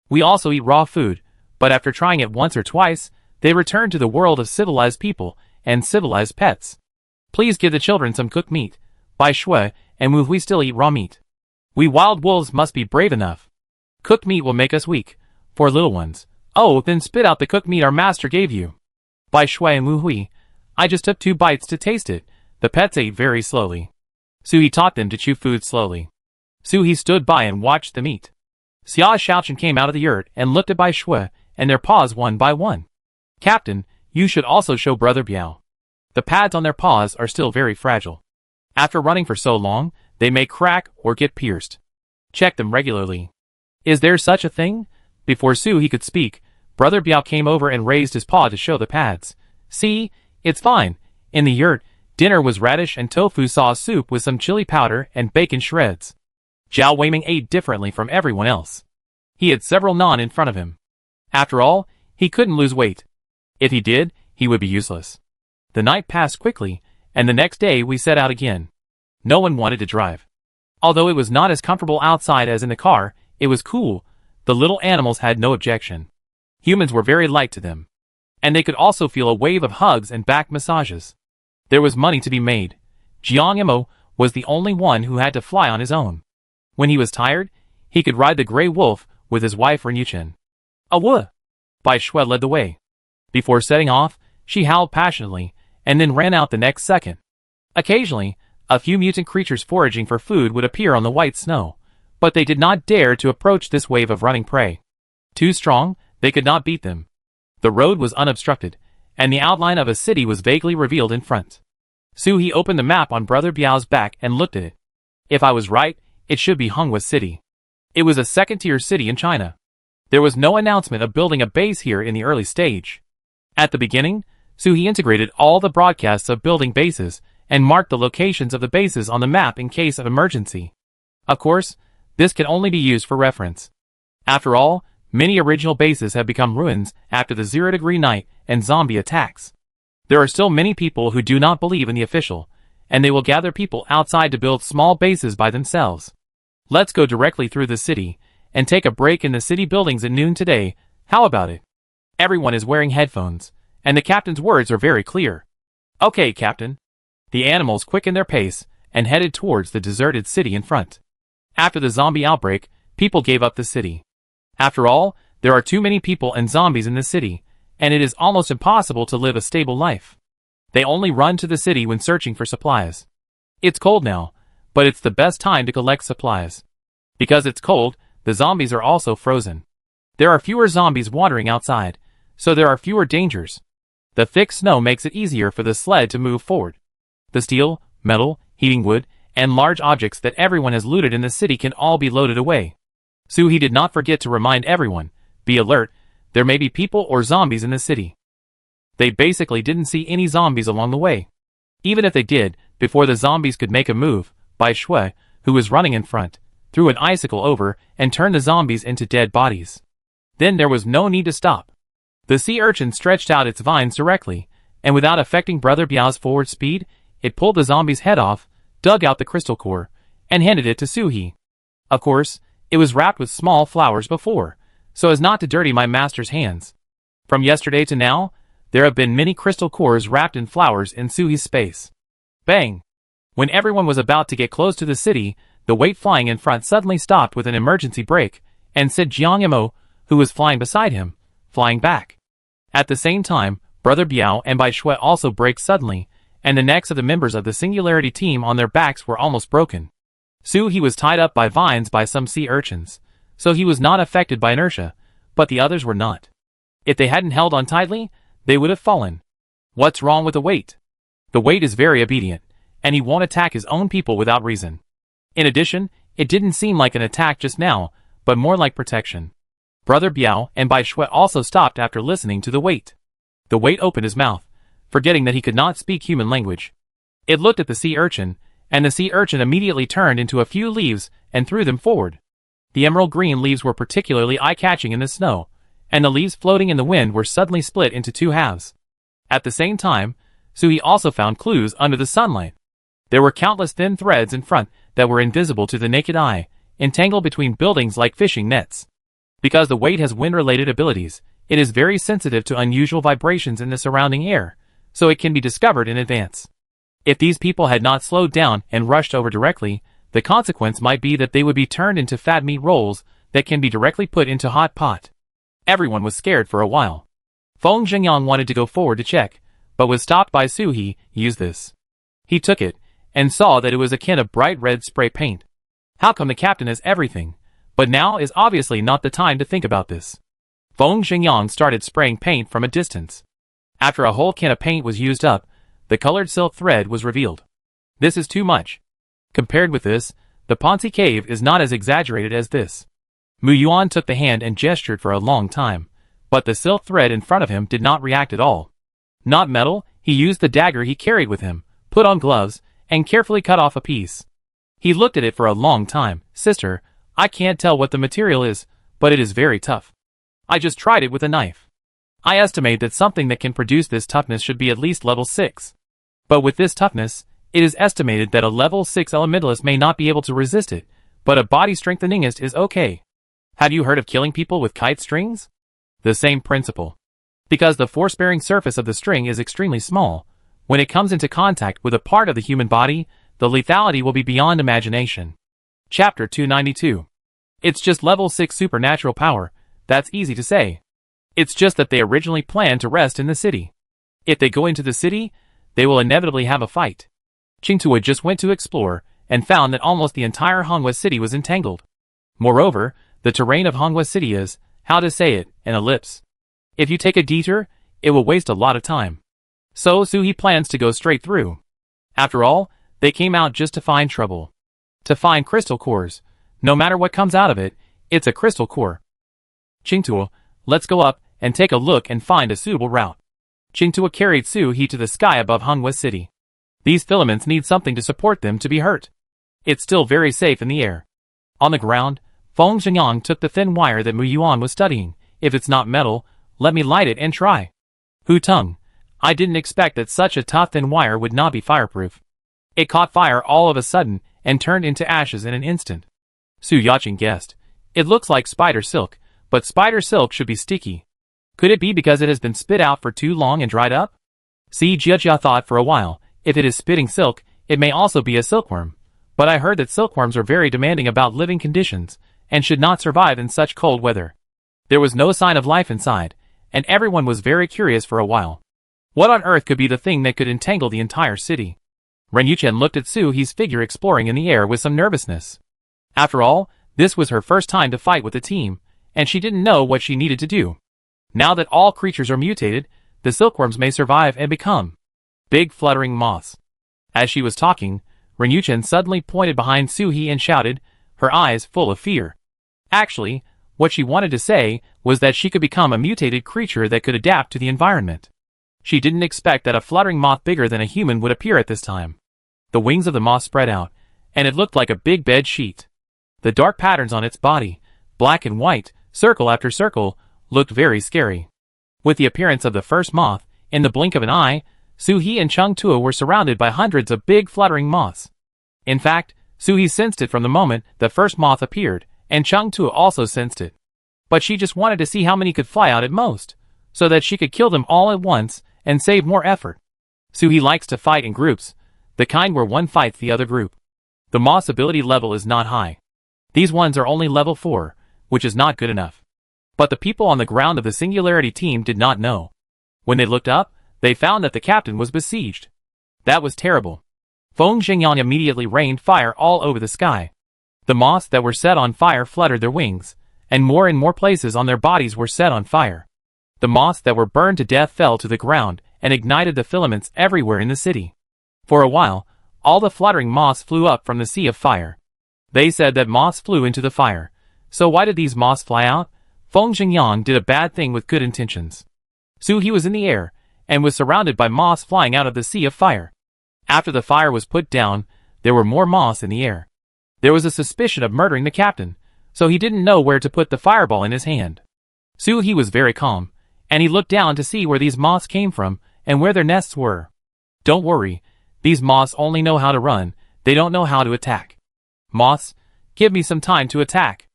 We also eat raw food, but after trying it once or twice, they returned to the world of civilized people and civilized pets. Please give the children some cooked meat. Bai Shui and Mu Hui still eat raw meat. We wild wolves must be brave enough. Cooked meat will make us weak. 4 little ones. Oh, then spit out the cooked meat our master gave you. Bai Shui and Mu Hui. I just took 2 bites to taste it. The pets ate very slowly. Suhi taught them to chew food slowly. Suhi stood by and watched them eat. Xia Shaochen came out of the yurt and looked at Bai Shui and their paws one by one. Captain, you should also show Brother Biao. The pads on their paws are still very fragile. After running for so long, they may crack or get pierced. Check them regularly. Is there such a thing? Before Suhi could speak, Brother Biao came over and raised his paw to show the pads. See, it's fine. In the yurt, dinner was radish and tofu sauce soup with some chili powder and bacon shreds. Zhao Weiming ate differently from everyone else. He had several naan in front of him. After all, he couldn't lose weight. If he did, he would be useless. The night passed quickly, and the next day we set out again. No one wanted to drive. Although it was not as comfortable outside as in the car, it was cool. The little animals had no objection. Humans were very light to them. And they could also feel a wave of hugs and back massages. There was money to be made. Jiang Imo was the only one who had to fly on his own. When he was tired, he could ride the gray wolf with his wife Renuchen. Awoo! Bai Shui led the way. Before setting off, she howled passionately, and then ran out the next second. Occasionally, a few mutant creatures foraging for food would appear on the white snow, But they did not dare to approach this wave of running prey. Too strong, they could not beat them. The road was unobstructed, and the outline of a city was vaguely revealed in front. Suhi opened the map on Brother Biao's back and looked at it. If I was right, it should be Honghua City. It was a second-tier city in China. There was no announcement of building a base here in the early stage. At the beginning, Suhi integrated all the broadcasts of building bases and marked the locations of the bases on the map in case of emergency. Of course, this can only be used for reference. After all, many original bases have become ruins after the 0-degree night and zombie attacks. There are still many people who do not believe in the official, and they will gather people outside to build small bases by themselves. Let's go directly through the city and take a break in the city buildings at noon today. How about it? Everyone is wearing headphones, and the captain's words are very clear. Okay, Captain. The animals quickened their pace and headed towards the deserted city in front. After the zombie outbreak, people gave up the city. After all, there are too many people and zombies in the city, and it is almost impossible to live a stable life. They only run to the city when searching for supplies. It's cold now, but it's the best time to collect supplies. Because it's cold, the zombies are also frozen. There are fewer zombies wandering outside, so there are fewer dangers. The thick snow makes it easier for the sled to move forward. The steel, metal, heating wood, and large objects that everyone has looted in the city can all be loaded away. Suhi did not forget to remind everyone, be alert, there may be people or zombies in the city. They basically didn't see any zombies along the way. Even if they did, before the zombies could make a move, Bai Shui, who was running in front, threw an icicle over and turned the zombies into dead bodies. Then there was no need to stop. The sea urchin stretched out its vines directly, and without affecting Brother Biao's forward speed, it pulled the zombie's head off, dug out the crystal core, and handed it to Suhi. Of course, it was wrapped with small flowers before, so as not to dirty my master's hands. From yesterday to now, there have been many crystal cores wrapped in flowers in Suhi's space. Bang! When everyone was about to get close to the city, the weight flying in front suddenly stopped with an emergency brake, and Sid Jiangyamo, who was flying beside him, flying back. At the same time, Brother Biao and Bai Shui also braked suddenly, and the necks of the members of the Singularity team on their backs were almost broken. Suhi was tied up by vines by some sea urchins, so he was not affected by inertia, but the others were not. If they hadn't held on tightly, they would have fallen. What's wrong with the weight? The weight is very obedient, and he won't attack his own people without reason. In addition, it didn't seem like an attack just now, but more like protection. Brother Biao and Bai Shui also stopped after listening to the weight. The weight opened his mouth, forgetting that he could not speak human language. It looked at the sea urchin, and the sea urchin immediately turned into a few leaves and threw them forward. The emerald green leaves were particularly eye-catching in the snow, and the leaves floating in the wind were suddenly split into two halves. At the same time, Suhi also found clues under the sunlight. There were countless thin threads in front that were invisible to the naked eye, entangled between buildings like fishing nets. Because the weight has wind-related abilities, it is very sensitive to unusual vibrations in the surrounding air, so it can be discovered in advance. If these people had not slowed down and rushed over directly, the consequence might be that they would be turned into fat meat rolls that can be directly put into hot pot. Everyone was scared for a while. Feng Zhengyang wanted to go forward to check, but was stopped by Suhi. Use this. He took it, and saw that it was a can of bright red spray paint. How come the captain has everything, but now is obviously not the time to think about this? Feng Zhengyang started spraying paint from a distance. After a whole can of paint was used up, the colored silk thread was revealed. This is too much. Compared with this, the Ponzi cave is not as exaggerated as this. Mu Yuan took the hand and gestured for a long time, but the silk thread in front of him did not react at all. Not metal, he used the dagger he carried with him, put on gloves, and carefully cut off a piece. He looked at it for a long time. Sister, I can't tell what the material is, but it is very tough. I just tried it with a knife. I estimate that something that can produce this toughness should be at least level 6. But with this toughness, it is estimated that a level 6 elementalist may not be able to resist it, but a body strengtheningist is okay. Have you heard of killing people with kite strings? The same principle. Because the force-bearing surface of the string is extremely small, when it comes into contact with a part of the human body, the lethality will be beyond imagination. Chapter 292. It's just level 6 supernatural power, that's easy to say. It's just that they originally planned to rest in the city. If they go into the city, they will inevitably have a fight. Qingtua just went to explore, and found that almost the entire Honghua city was entangled. Moreover, the terrain of Hongwa City is, how to say it, an ellipse. If you take a detour, it will waste a lot of time. So Suhi plans to go straight through. After all, they came out just to find trouble. To find crystal cores. No matter what comes out of it, it's a crystal core. Qingtuo, let's go up and take a look and find a suitable route. Qingtuo carried Suhi to the sky above Hongwa City. These filaments need something to support them to be hurt. It's still very safe in the air. On the ground, Feng Zhengyang took the thin wire that Mu Yuan was studying. If it's not metal, let me light it and try. Hu Tung, I didn't expect that such a tough thin wire would not be fireproof. It caught fire all of a sudden and turned into ashes in an instant. Su Yaqing guessed. It looks like spider silk, but spider silk should be sticky. Could it be because it has been spit out for too long and dried up? Si Jiajia thought for a while, if it is spitting silk, it may also be a silkworm. But I heard that silkworms are very demanding about living conditions, and should not survive in such cold weather. There was no sign of life inside, and everyone was very curious for a while. What on earth could be the thing that could entangle the entire city? Ren Yuchen looked at Suhi's figure exploring in the air with some nervousness. After all, this was her first time to fight with the team, and she didn't know what she needed to do. Now that all creatures are mutated, the silkworms may survive and become big fluttering moths. As she was talking, Ren Yuchen suddenly pointed behind Suhi and shouted, her eyes full of fear. Actually, what she wanted to say was that she could become a mutated creature that could adapt to the environment. She didn't expect that a fluttering moth bigger than a human would appear at this time. The wings of the moth spread out, and it looked like a big bed sheet. The dark patterns on its body, black and white, circle after circle, looked very scary. With the appearance of the first moth, in the blink of an eye, Suhi and Chengtuo were surrounded by hundreds of big fluttering moths. In fact, Suhi sensed it from the moment the first moth appeared, and Chengtuo also sensed it. But she just wanted to see how many could fly out at most, so that she could kill them all at once and save more effort. Suhi likes to fight in groups, the kind where one fights the other group. The moth's ability level is not high. These ones are only level 4, which is not good enough. But the people on the ground of the Singularity team did not know. When they looked up, they found that the captain was besieged. That was terrible. Feng Zhengyang immediately rained fire all over the sky. The moths that were set on fire fluttered their wings, and more places on their bodies were set on fire. The moths that were burned to death fell to the ground and ignited the filaments everywhere in the city. For a while, all the fluttering moths flew up from the sea of fire. They said that moths flew into the fire. So why did these moths fly out? Feng Zhengyang did a bad thing with good intentions. Suhi was in the air, and was surrounded by moths flying out of the sea of fire. After the fire was put down, there were more moths in the air. There was a suspicion of murdering the captain, so he didn't know where to put the fireball in his hand. Suhi was very calm, and he looked down to see where these moths came from and where their nests were. Don't worry, these moths only know how to run, they don't know how to attack. Moths, give me some time to attack.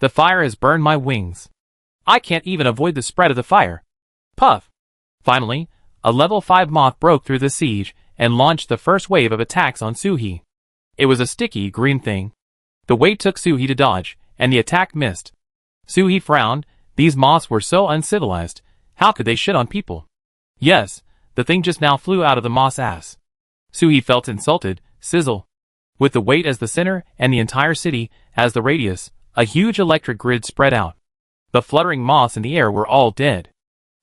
The fire has burned my wings. I can't even avoid the spread of the fire. Puff! Finally, a level 5 moth broke through the siege and launched the first wave of attacks on Suhi. It was a sticky green thing. The weight took Suhi to dodge, and the attack missed. Suhi frowned. These moths were so uncivilized. How could they shit on people? Yes, the thing just now flew out of the moth's ass. Suhi felt insulted. Sizzle. With the weight as the center and the entire city as the radius, a huge electric grid spread out. The fluttering moths in the air were all dead.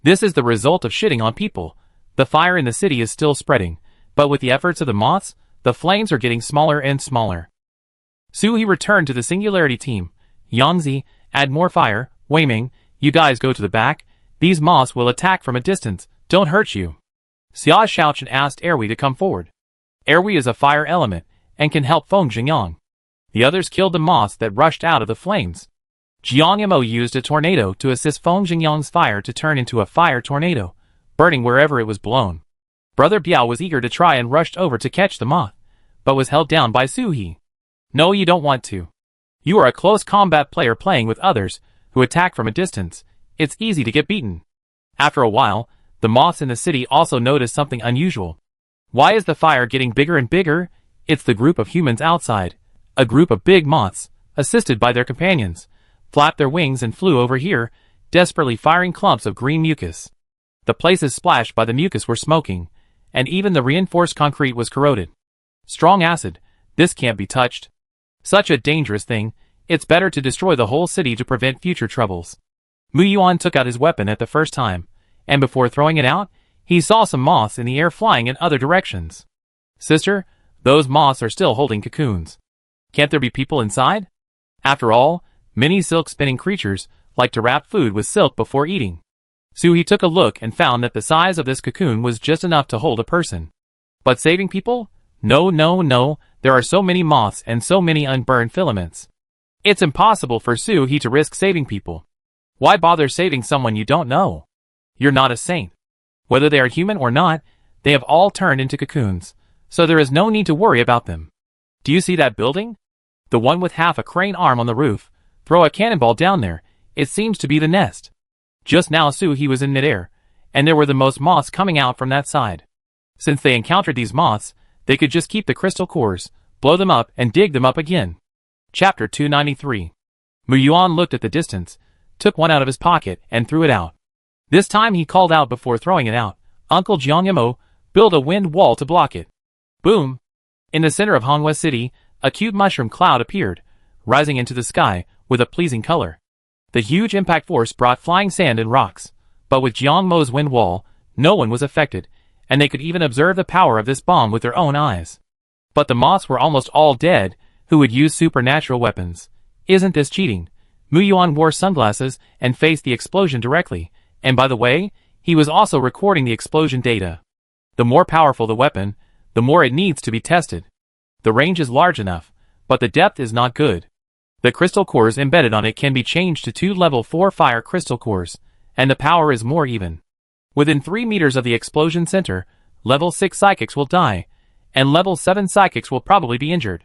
This is the result of shitting on people. The fire in the city is still spreading, but with the efforts of the moths, the flames are getting smaller and smaller. Suhi returned to the Singularity team. Yangzi, add more fire. Wei Ming, you guys go to the back. These moths will attack from a distance. Don't hurt you. Xia Shaochen asked Erwi to come forward. Erwi is a fire element, and can help Feng Zhengyang. The others killed the moths that rushed out of the flames. Jiang Mo used a tornado to assist Feng Zhengyang's fire to turn into a fire tornado, burning wherever it was blown. Brother Biao was eager to try and rushed over to catch the moth, but was held down by Suhi. No, you don't want to. You are a close combat player playing with others, who attack from a distance. It's easy to get beaten. After a while, the moths in the city also noticed something unusual. Why is the fire getting bigger and bigger? It's the group of humans outside. A group of big moths, assisted by their companions, flapped their wings and flew over here, desperately firing clumps of green mucus. The places splashed by the mucus were smoking, and even the reinforced concrete was corroded. Strong acid, this can't be touched. Such a dangerous thing, It's better to destroy the whole city to prevent future troubles. Mu Yuan took out his weapon at the first time, and before throwing it out, he saw some moths in the air flying in other directions. Sister, those moths are still holding cocoons. Can't there be people inside? After all, many silk-spinning creatures like to wrap food with silk before eating. Suhi took a look and found that the size of this cocoon was just enough to hold a person. But saving people? No, there are so many moths and so many unburned filaments. It's impossible for Suhi to risk saving people. Why bother saving someone you don't know? You're not a saint. Whether they are human or not, they have all turned into cocoons, so there is no need to worry about them. Do you see that building? The one with half a crane arm on the roof. Throw a cannonball down there. It seems to be the nest. Just now Suhi was in midair, and there were the most moths coming out from that side. Since they encountered these moths, they could just keep the crystal cores, blow them up and dig them up again. Chapter 293. Mu Yuan looked at the distance, took one out of his pocket and threw it out. This time he called out before throwing it out, Uncle Jiangyamo, build a wind wall to block it. Boom! In the center of Honghua City, a cute mushroom cloud appeared, rising into the sky with a pleasing color. The huge impact force brought flying sand and rocks, but with Jiang Mo's wind wall, no one was affected, and they could even observe the power of this bomb with their own eyes. But the moths were almost all dead, who would use supernatural weapons. Isn't this cheating? Mu Yuan wore sunglasses and faced the explosion directly, and by the way, he was also recording the explosion data. The more powerful the weapon, the more it needs to be tested. The range is large enough, but the depth is not good. The crystal cores embedded on it can be changed to 2 level 4 fire crystal cores, and the power is more even. Within 3 meters of the explosion center, level 6 psychics will die, and level 7 psychics will probably be injured.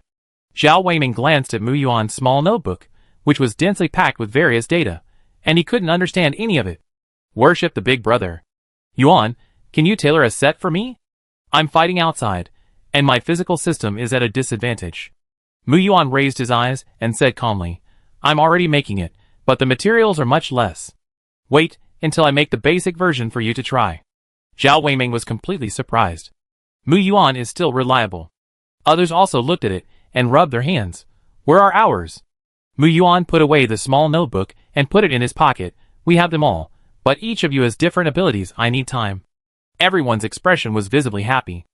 Zhao Weiming glanced at Mu Yuan's small notebook, which was densely packed with various data, and he couldn't understand any of it. Worship the big brother. Yuan, can you tailor a set for me? I'm fighting outside, and my physical system is at a disadvantage. Mu Yuan raised his eyes and said calmly, I'm already making it, but the materials are much less. Wait until I make the basic version for you to try. Zhao Weiming was completely surprised. Mu Yuan is still reliable. Others also looked at it and rubbed their hands. Where are ours? Mu Yuan put away the small notebook and put it in his pocket. We have them all, but each of you has different abilities. I need time. Everyone's expression was visibly happy.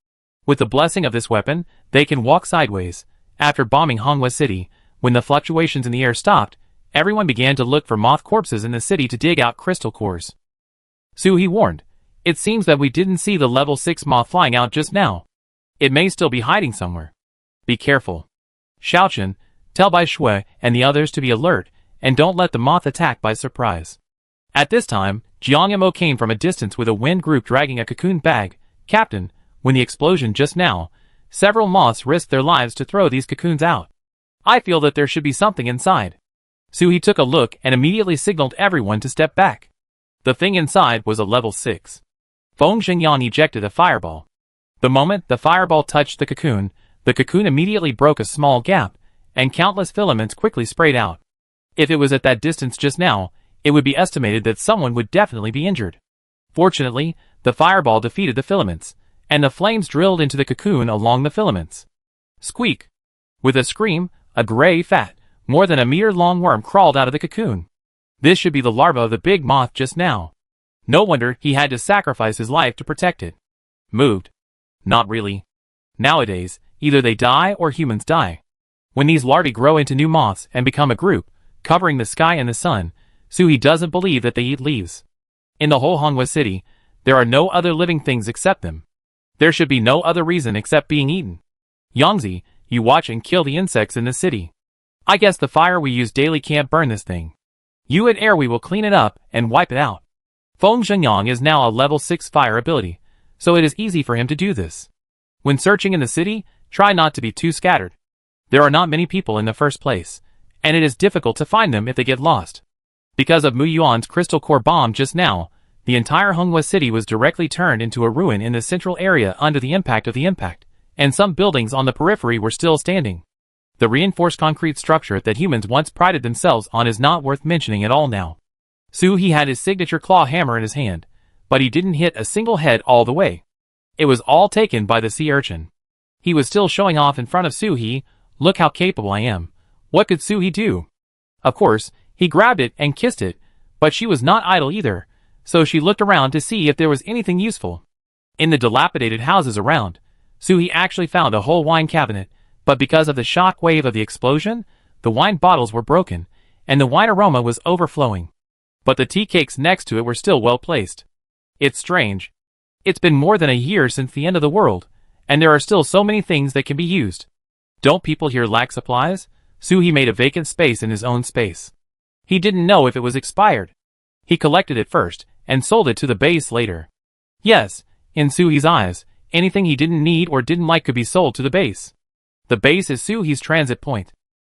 With the blessing of this weapon, they can walk sideways. After bombing Honghua City, when the fluctuations in the air stopped, everyone began to look for moth corpses in the city to dig out crystal cores. Suhi warned, it seems that we didn't see the level 6 moth flying out just now. It may still be hiding somewhere. Be careful. Xiaochen, tell Bai Shui and the others to be alert, and don't let the moth attack by surprise. At this time, Jiang Yamo came from a distance with a wind group dragging a cocoon bag. Captain, when the explosion just now, several moths risked their lives to throw these cocoons out. I feel that there should be something inside. Suhi took a look and immediately signaled everyone to step back. The thing inside was a level 6. Feng Xingyan ejected a fireball. The moment the fireball touched the cocoon immediately broke a small gap, and countless filaments quickly sprayed out. If it was at that distance just now, it would be estimated that someone would definitely be injured. Fortunately, the fireball defeated the filaments, and the flames drilled into the cocoon along the filaments. Squeak! With a scream, a gray, fat, more than a meter-long worm crawled out of the cocoon. This should be the larva of the big moth just now. No wonder he had to sacrifice his life to protect it. Moved. Not really. Nowadays, either they die or humans die. When these larvae grow into new moths and become a group, covering the sky and the sun, Suhi doesn't believe that they eat leaves. In the whole Honghua City, there are no other living things except them. There should be no other reason except being eaten. Yangzi, you watch and kill the insects in the city. I guess the fire we use daily can't burn this thing. You and Air we will clean it up and wipe it out. Feng Zhengyang is now a level 6 fire ability, so it is easy for him to do this. When searching in the city, try not to be too scattered. There are not many people in the first place, and it is difficult to find them if they get lost. Because of Mu Yuan's crystal core bomb just now, the entire Honghua City was directly turned into a ruin in the central area under the impact of the impact, and some buildings on the periphery were still standing. The reinforced concrete structure that humans once prided themselves on is not worth mentioning at all now. Suhi had his signature claw hammer in his hand, but he didn't hit a single head all the way. It was all taken by the sea urchin. He was still showing off in front of Suhi. Look how capable I am. What could Suhi do? Of course, he grabbed it and kissed it, but she was not idle either, so she looked around to see if there was anything useful. In the dilapidated houses around, Suhi actually found a whole wine cabinet, but because of the shock wave of the explosion, the wine bottles were broken, and the wine aroma was overflowing. But the tea cakes next to it were still well placed. It's strange. It's been more than a year since the end of the world, and there are still so many things that can be used. Don't people here lack supplies? Suhi made a vacant space in his own space. He didn't know if it was expired. He collected it first, and sold it to the base later. Yes, in Suhi's eyes, anything he didn't need or didn't like could be sold to the base. The base is Suhi's transit point.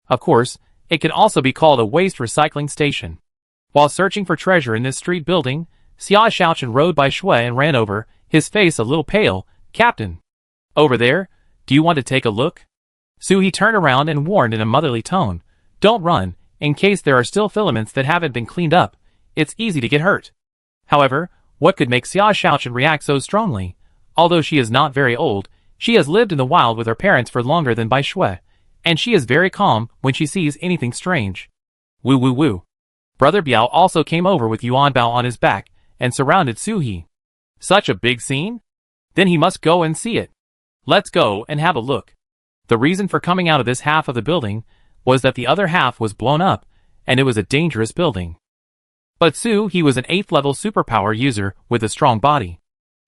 Of course, it can also be called a waste recycling station. While searching for treasure in this street building, Xia Xiaochen rode by Shui and ran over, his face a little pale. "Captain. Over there, do you want to take a look?" Suhi turned around and warned in a motherly tone, "Don't run, in case there are still filaments that haven't been cleaned up. It's easy to get hurt." However, what could make Xia Xiaochen react so strongly? Although she is not very old, she has lived in the wild with her parents for longer than Bai Shui, and she is very calm when she sees anything strange. Woo woo woo. Brother Biao also came over with Yuan Bao on his back and surrounded Suhi. Such a big scene? Then he must go and see it. Let's go and have a look. The reason for coming out of this half of the building was that the other half was blown up, and it was a dangerous building. But Suhi was an 8th level superpower user with a strong body.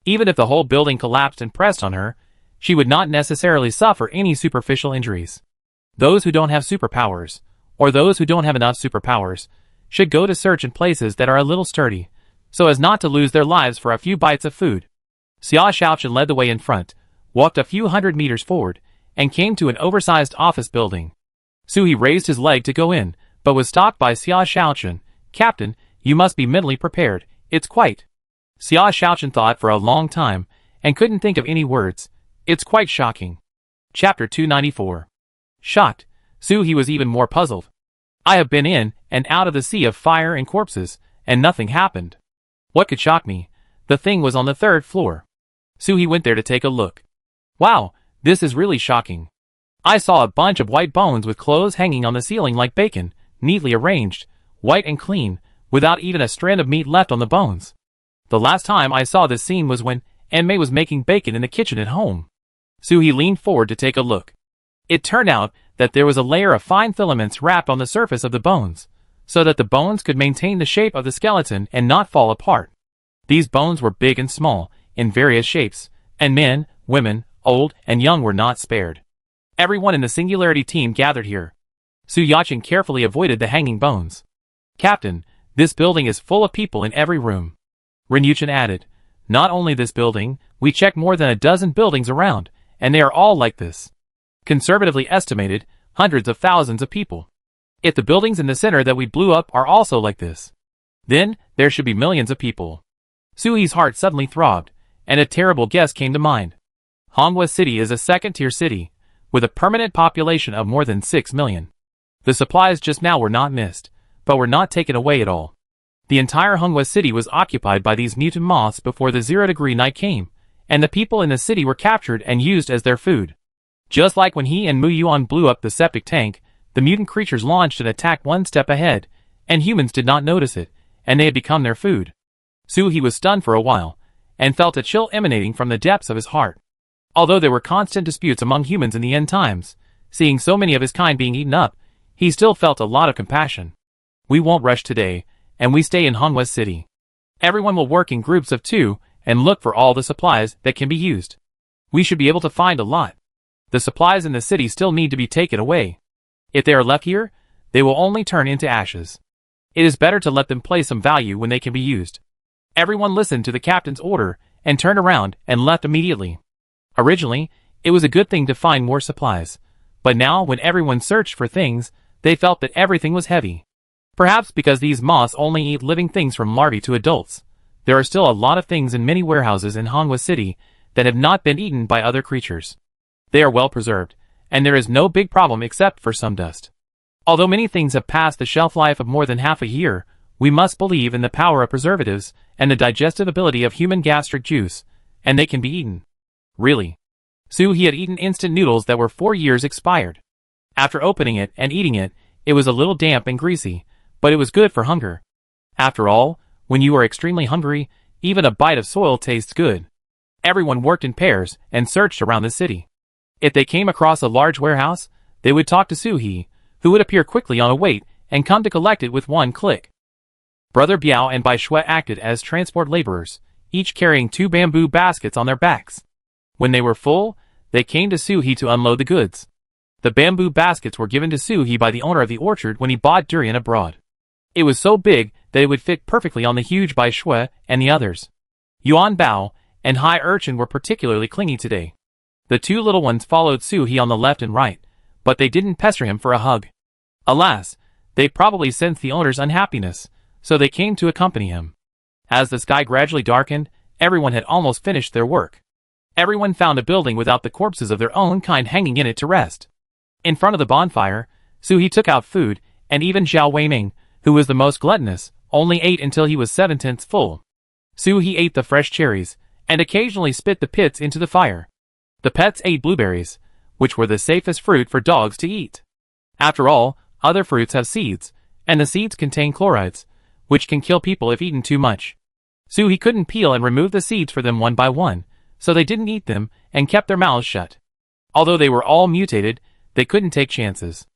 Even if the whole building collapsed and pressed on her, she would not necessarily suffer any superficial injuries. Those who don't have superpowers, or those who don't have enough superpowers, should go to search in places that are a little sturdy, so as not to lose their lives for a few bites of food. Xia Xiaochen led the way in front, walked a few hundred meters forward, and came to an oversized office building. Suhi raised his leg to go in, but was stopped by Xia Xiaochen. "Captain, you must be mentally prepared. It's quite..." Xia Xiaochen thought for a long time, and couldn't think of any words. "It's quite shocking." Chapter 294. Shocked, Suhi was even more puzzled. "I have been in and out of the sea of fire and corpses, and nothing happened. What could shock me? The thing was on the 3rd floor." Suhi went there to take a look. "Wow, this is really shocking. I saw a bunch of white bones with clothes hanging on the ceiling like bacon, neatly arranged, white and clean, without even a strand of meat left on the bones. The last time I saw this scene was when Aunt Mei was making bacon in the kitchen at home." Suhi leaned forward to take a look. It turned out that there was a layer of fine filaments wrapped on the surface of the bones, so that the bones could maintain the shape of the skeleton and not fall apart. These bones were big and small, in various shapes, and men, women, old, and young were not spared. Everyone in the Singularity team gathered here. Su Yacheng carefully avoided the hanging bones. "Captain, this building is full of people in every room." Ren Yuchen added, "Not only this building, we checked more than a dozen buildings around, and they are all like this. Conservatively estimated, hundreds of thousands of people. If the buildings in the center that we blew up are also like this, then there should be millions of people." Sui's heart suddenly throbbed, and a terrible guess came to mind. Honghua City is a second-tier city, with a permanent population of more than 6 million. The supplies just now were not missed, but were not taken away at all. The entire Honghua City was occupied by these mutant moths before the 0-degree night came, and the people in the city were captured and used as their food. Just like when he and Mu Yuan blew up the septic tank, the mutant creatures launched an attack one step ahead, and humans did not notice it, and they had become their food. He was stunned for a while, and felt a chill emanating from the depths of his heart. Although there were constant disputes among humans in the end times, seeing so many of his kind being eaten up, he still felt a lot of compassion. "We won't rush today, and we stay in Honghua City. Everyone will work in groups of 2 and look for all the supplies that can be used. We should be able to find a lot. The supplies in the city still need to be taken away. If they are left here, they will only turn into ashes. It is better to let them place some value when they can be used." Everyone listened to the captain's order and turned around and left immediately. Originally, it was a good thing to find more supplies, but now when everyone searched for things, they felt that everything was heavy. Perhaps because these moths only eat living things from larvae to adults, there are still a lot of things in many warehouses in Honghua City that have not been eaten by other creatures. They are well preserved, and there is no big problem except for some dust. Although many things have passed the shelf life of more than half a year, we must believe in the power of preservatives and the digestive ability of human gastric juice, and they can be eaten. Really. He had eaten instant noodles that were 4 years expired. After opening it and eating it, It was a little damp and greasy, but it was good for hunger. After all, when you are extremely hungry, even a bite of soil tastes good. Everyone worked in pairs and searched around the city. If they came across a large warehouse, they would talk to Suhi, who would appear quickly on a weight and come to collect it with one click. Brother Biao and Bai Shui acted as transport laborers, each carrying 2 bamboo baskets on their backs. When they were full, they came to Suhi to unload the goods. The bamboo baskets were given to Suhi by the owner of the orchard when he bought durian abroad. It was so big that it would fit perfectly on the huge Bai Shui and the others. Yuan Bao and Hai Urchin were particularly clingy today. The 2 little ones followed Suhi on the left and right, but they didn't pester him for a hug. Alas, they probably sensed the owner's unhappiness, so they came to accompany him. As the sky gradually darkened, everyone had almost finished their work. Everyone found a building without the corpses of their own kind hanging in it to rest. In front of the bonfire, Suhi took out food, and even Zhao Weiming, who was the most gluttonous, only ate until he was 7/10 full. Suhi ate the fresh cherries, and occasionally spit the pits into the fire. The pets ate blueberries, which were the safest fruit for dogs to eat. After all, other fruits have seeds, and the seeds contain chlorides, which can kill people if eaten too much. Suhi couldn't peel and remove the seeds for them one by one, so they didn't eat them and kept their mouths shut. Although they were all mutated, they couldn't take chances.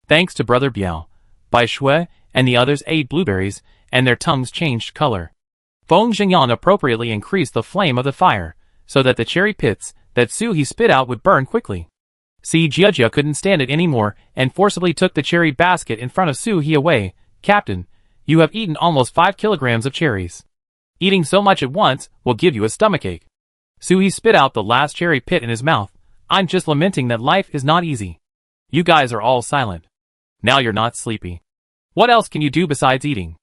Thanks to Brother Biao, Bai Shui and the others ate blueberries, and their tongues changed color. Feng Xingyan appropriately increased the flame of the fire, so that the cherry pits that Suhi spit out would burn quickly. Si Jiajia couldn't stand it anymore and forcibly took the cherry basket in front of Suhi away. Captain, you have eaten almost 5 kilograms of cherries. Eating so much at once will give you a stomachache. Suhi spit out the last cherry pit in his mouth. I'm just lamenting that life is not easy. You guys are all silent. Now you're not sleepy. What else can you do besides eating?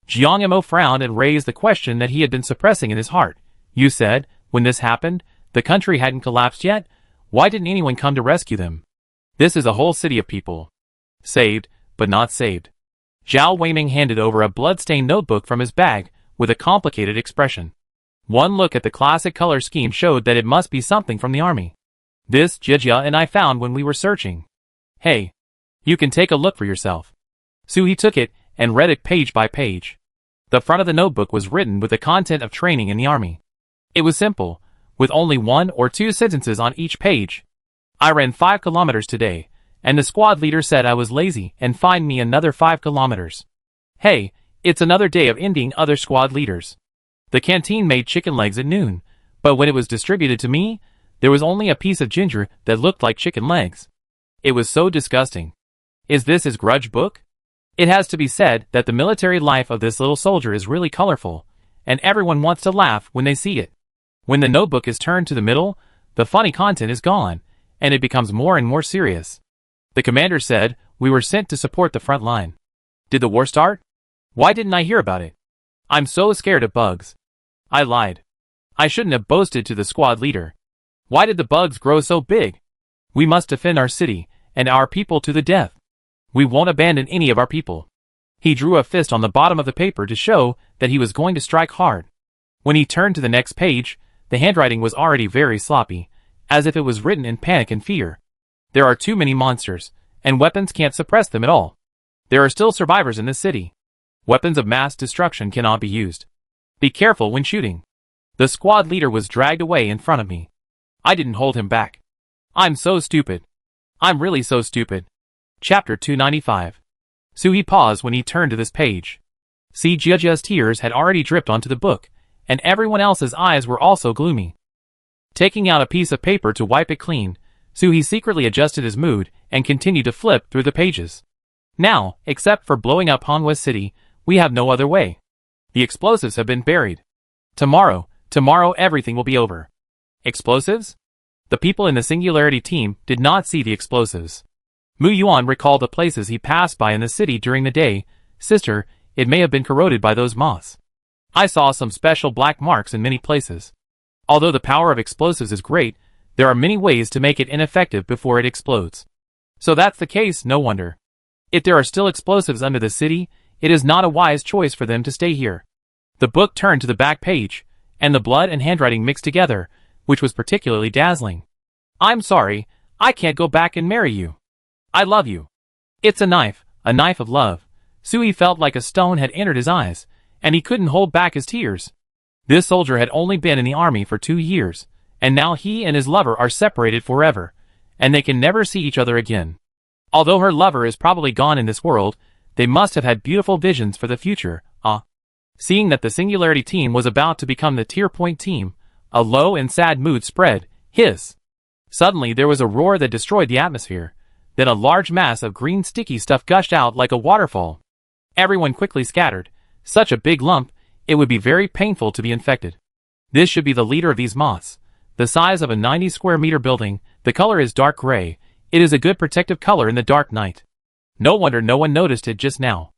Jiang Mo frowned and raised the question that he had been suppressing in his heart. You said, when this happened, the country hadn't collapsed yet? Why didn't anyone come to rescue them? This is a whole city of people. Saved, but not saved. Zhao Weiming handed over a blood-stained notebook from his bag, with a complicated expression. One look at the classic color scheme showed that it must be something from the army. This Jiajia and I found when we were searching. Hey, you can take a look for yourself. Suhi took it and read it page by page. The front of the notebook was written with the content of training in the army. It was simple, with only 1 or 2 sentences on each page. I ran 5 kilometers today, and the squad leader said I was lazy and fined me another 5 kilometers. Hey, it's another day of ending other squad leaders. The canteen made chicken legs at noon, but when it was distributed to me, there was only a piece of ginger that looked like chicken legs. It was so disgusting. Is this his grudge book? It has to be said that the military life of this little soldier is really colorful, and everyone wants to laugh when they see it. When the notebook is turned to the middle, the funny content is gone, and it becomes more and more serious. The commander said, we were sent to support the front line. Did the war start? Why didn't I hear about it? I'm so scared of bugs. I lied. I shouldn't have boasted to the squad leader. Why did the bugs grow so big? We must defend our city, and our people to the death. We won't abandon any of our people. He drew a fist on the bottom of the paper to show that he was going to strike hard. When he turned to the next page, the handwriting was already very sloppy, as if it was written in panic and fear. There are too many monsters, and weapons can't suppress them at all. There are still survivors in this city. Weapons of mass destruction cannot be used. Be careful when shooting. The squad leader was dragged away in front of me. I didn't hold him back. I'm so stupid. I'm really so stupid. Chapter 295. Suhi paused when he turned to this page. Si Jiajia's tears had already dripped onto the book, and everyone else's eyes were also gloomy. Taking out a piece of paper to wipe it clean, Suhi secretly adjusted his mood and continued to flip through the pages. Now, except for blowing up Hanwha City, we have no other way. The explosives have been buried. Tomorrow everything will be over. Explosives? The people in the Singularity team did not see the explosives. Mu Yuan recalled the places he passed by in the city during the day. Sister, it may have been corroded by those moths. I saw some special black marks in many places. Although the power of explosives is great, there are many ways to make it ineffective before it explodes. So that's the case, no wonder. If there are still explosives under the city, it is not a wise choice for them to stay here. The book turned to the back page, and the blood and handwriting mixed together, which was particularly dazzling. I'm sorry, I can't go back and marry you. I love you. It's a knife, a knife of love. Sui felt like a stone had entered his eyes, and he couldn't hold back his tears. This soldier had only been in the army for 2 years, and now he and his lover are separated forever, and they can never see each other again. Although her lover is probably gone in this world, they must have had beautiful visions for the future. Seeing that the Singularity team was about to become the Tier Point team, a low and sad mood spread. Suddenly there was a roar that destroyed the atmosphere. Then a large mass of green sticky stuff gushed out like a waterfall. Everyone quickly scattered. Such a big lump, it would be very painful to be infected. This should be the leader of these moths. The size of a 90 square meter building, the color is dark gray. It is a good protective color in the dark night. No wonder no one noticed it just now.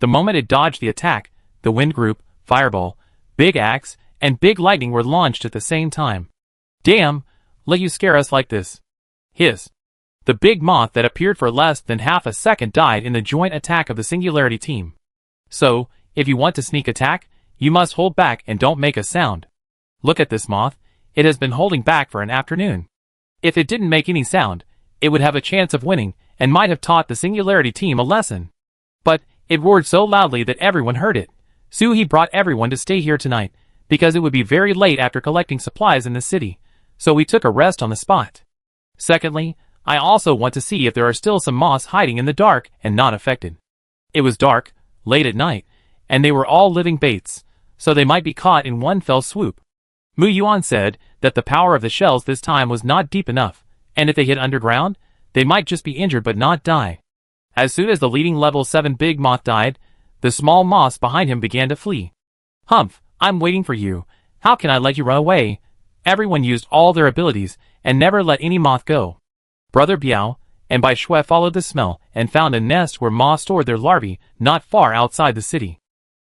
The moment it dodged the attack, the wind group, fireball, big axe, and big lightning were launched at the same time. Damn, let you scare us like this. The big moth that appeared for less than half a second died in the joint attack of the Singularity team. So, if you want to sneak attack, you must hold back and don't make a sound. Look at this moth, it has been holding back for an afternoon. If it didn't make any sound, it would have a chance of winning and might have taught the Singularity team a lesson. But, it roared so loudly that everyone heard it. Sui brought everyone to stay here tonight, because it would be very late after collecting supplies in the city, so we took a rest on the spot. Secondly, I also want to see if there are still some moths hiding in the dark and not affected. It was dark, late at night, and they were all living baits, so they might be caught in one fell swoop. Mu Yuan said that the power of the shells this time was not deep enough, and if they hit underground, they might just be injured but not die. As soon as the leading level 7 big moth died, the small moths behind him began to flee. Humph, I'm waiting for you. How can I let you run away? Everyone used all their abilities and never let any moth go. Brother Biao and Bai Shui followed the smell and found a nest where moths stored their larvae not far outside the city.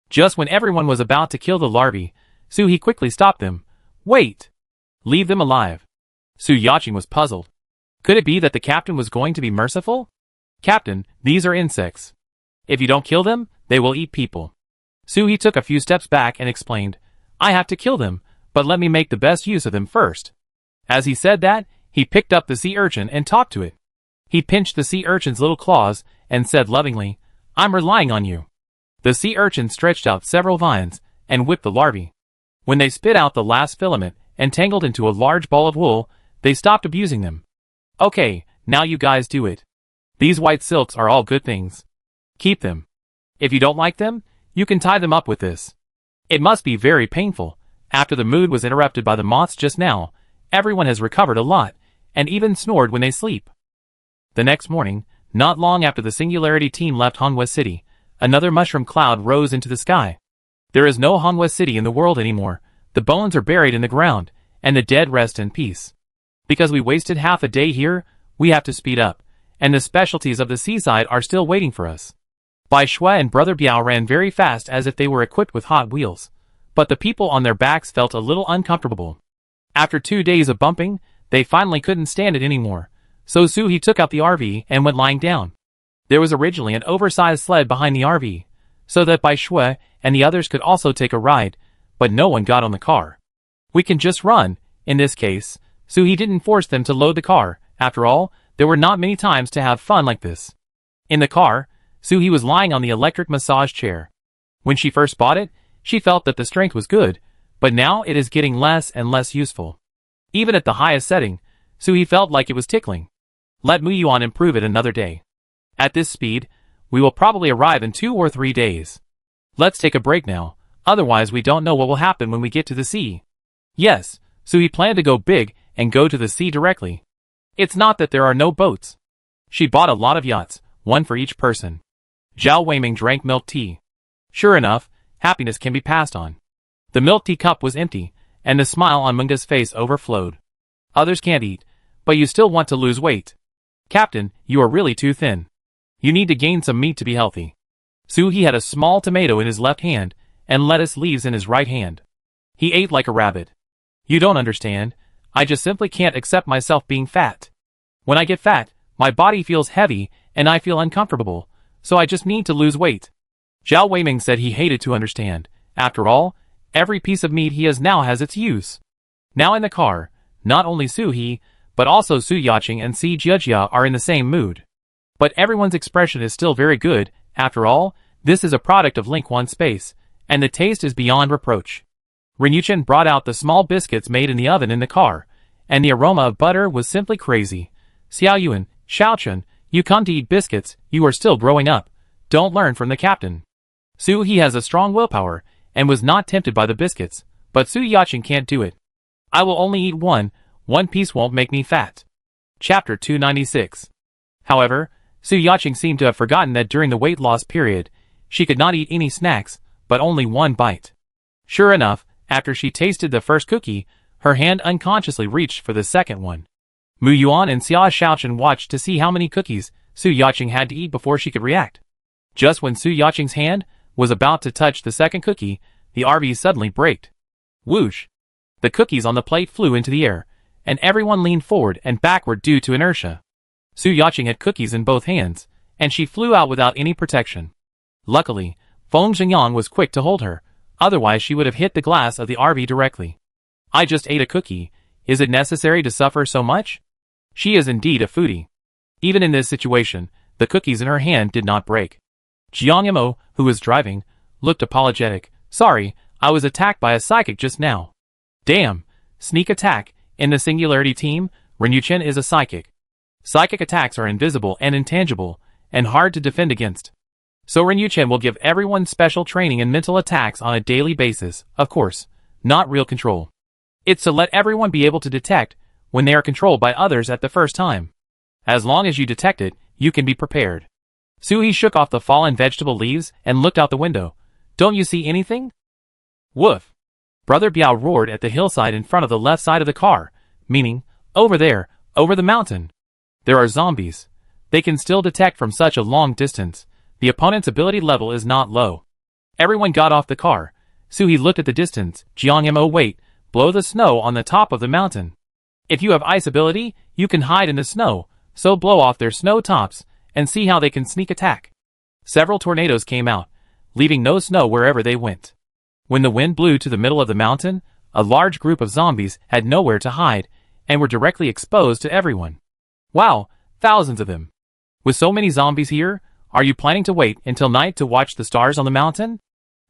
Just when everyone was about to kill the larvae, Sui quickly stopped them. Wait! Leave them alive. Su Yaqing was puzzled. Could it be that the captain was going to be merciful? Captain, these are insects. If you don't kill them, they will eat people. Sui took a few steps back and explained, I have to kill them, but let me make the best use of them first. As he said that, he picked up the sea urchin and talked to it. He pinched the sea urchin's little claws and said lovingly, I'm relying on you. The sea urchin stretched out several vines and whipped the larvae. When they spit out the last filament and tangled into a large ball of wool, they stopped abusing them. Okay, now you guys do it. These white silks are all good things. Keep them. If you don't like them, you can tie them up with this. It must be very painful. After the mood was interrupted by the moths just now, everyone has recovered a lot, and even snored when they sleep. The next morning, not long after the Singularity team left Hanwha City, another mushroom cloud rose into the sky. There is no Hanwha City in the world anymore. The bones are buried in the ground, and the dead rest in peace. Because we wasted half a day here, we have to speed up, and the specialties of the seaside are still waiting for us. Bai Shui and Brother Biao ran very fast as if they were equipped with hot wheels, but the people on their backs felt a little uncomfortable. After 2 days of bumping, they finally couldn't stand it anymore, so Sui took out the RV and went lying down. There was originally an oversized sled behind the RV, so that Bai Shui and the others could also take a ride, but no one got on the car. We can just run, in this case, Sui didn't force them to load the car. After all, there were not many times to have fun like this. In the car, Sui was lying on the electric massage chair. When she first bought it, she felt that the strength was good, but now it is getting less and less useful. Even at the highest setting, Sui felt like it was tickling. Let Mu Yuan improve it another day. At this speed, we will probably arrive in 2 or 3 days. Let's take a break now, otherwise we don't know what will happen when we get to the sea. Yes, Sui planned to go big and go to the sea directly. It's not that there are no boats. She bought a lot of yachts, one for each person. Zhao Weiming drank milk tea. Sure enough, happiness can be passed on. The milk tea cup was empty, and the smile on Munga's face overflowed. Others can't eat, but you still want to lose weight. Captain, you are really too thin. You need to gain some meat to be healthy. Sui had a small tomato in his left hand, and lettuce leaves in his right hand. He ate like a rabbit. You don't understand. I just simply can't accept myself being fat. When I get fat, my body feels heavy, and I feel uncomfortable, so I just need to lose weight. Zhao Weiming said he hated to understand. After all, every piece of meat he has now has its use. Now in the car, not only Sui, but also Su Yaqing and Si Jiajia are in the same mood. But everyone's expression is still very good. After all, this is a product of Link 1 space, and the taste is beyond reproach. Ryuchen brought out the small biscuits made in the oven in the car, and the aroma of butter was simply crazy. Xiaoyuan, Xiaochun, you come to eat biscuits, you are still growing up. Don't learn from the captain. He has a strong willpower, and was not tempted by the biscuits, but Su Yacheng can't do it. I will only eat one piece won't make me fat. Chapter 296. However, Su Yacheng seemed to have forgotten that during the weight loss period, she could not eat any snacks, but only one bite. Sure enough, after she tasted the first cookie, her hand unconsciously reached for the second one. Mu Yuan and Xia Xiaochen watched to see how many cookies Su Yacheng had to eat before she could react. Just when Su Yacheng's hand was about to touch the second cookie, the RV suddenly braked. Whoosh! The cookies on the plate flew into the air, and everyone leaned forward and backward due to inertia. Su Yacheng had cookies in both hands, and she flew out without any protection. Luckily, Feng Xingyang was quick to hold her, otherwise she would have hit the glass of the RV directly. I just ate a cookie. Is it necessary to suffer so much? She is indeed a foodie. Even in this situation, the cookies in her hand did not break. Jiang Yamo, who was driving, looked apologetic. Sorry, I was attacked by a psychic just now. Damn, sneak attack. In the Singularity team, Ryuchen is a psychic. Psychic attacks are invisible and intangible, and hard to defend against. So Ryuchen will give everyone special training in mental attacks on a daily basis, of course, not real control. It's to let everyone be able to detect when they are controlled by others at the first time. As long as you detect it, you can be prepared. Suhi shook off the fallen vegetable leaves and looked out the window. Don't you see anything? Woof! Brother Biao roared at the hillside in front of the left side of the car, meaning, over there, over the mountain. There are zombies. They can still detect from such a long distance. The opponent's ability level is not low. Everyone got off the car. Suhi looked at the distance. Jiang wait, blow the snow on the top of the mountain. If you have ice ability, you can hide in the snow, so blow off their snow tops, and see how they can sneak attack. Several tornadoes came out, leaving no snow wherever they went. When the wind blew to the middle of the mountain, a large group of zombies had nowhere to hide, and were directly exposed to everyone. Wow, thousands of them. With so many zombies here, are you planning to wait until night to watch the stars on the mountain?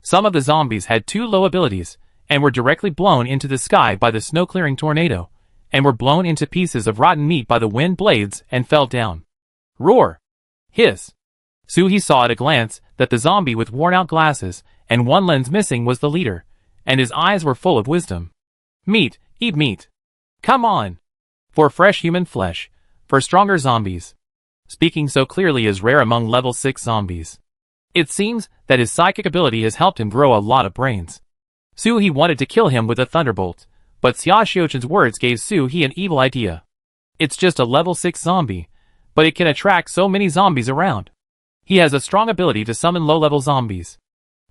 Some of the zombies had too low abilities, and were directly blown into the sky by the snow-clearing tornado, and were blown into pieces of rotten meat by the wind blades and fell down. Roar! Hiss! Suhi saw at a glance that the zombie with worn-out glasses and one lens missing was the leader, and his eyes were full of wisdom. Meat, eat meat. Come on! For fresh human flesh, for stronger zombies. Speaking so clearly is rare among level 6 zombies. It seems that his psychic ability has helped him grow a lot of brains. Suhi wanted to kill him with a thunderbolt, but Xia Xiochen's words gave Suhi an evil idea. It's just a level 6 zombie, but it can attract so many zombies around. He has a strong ability to summon low-level zombies.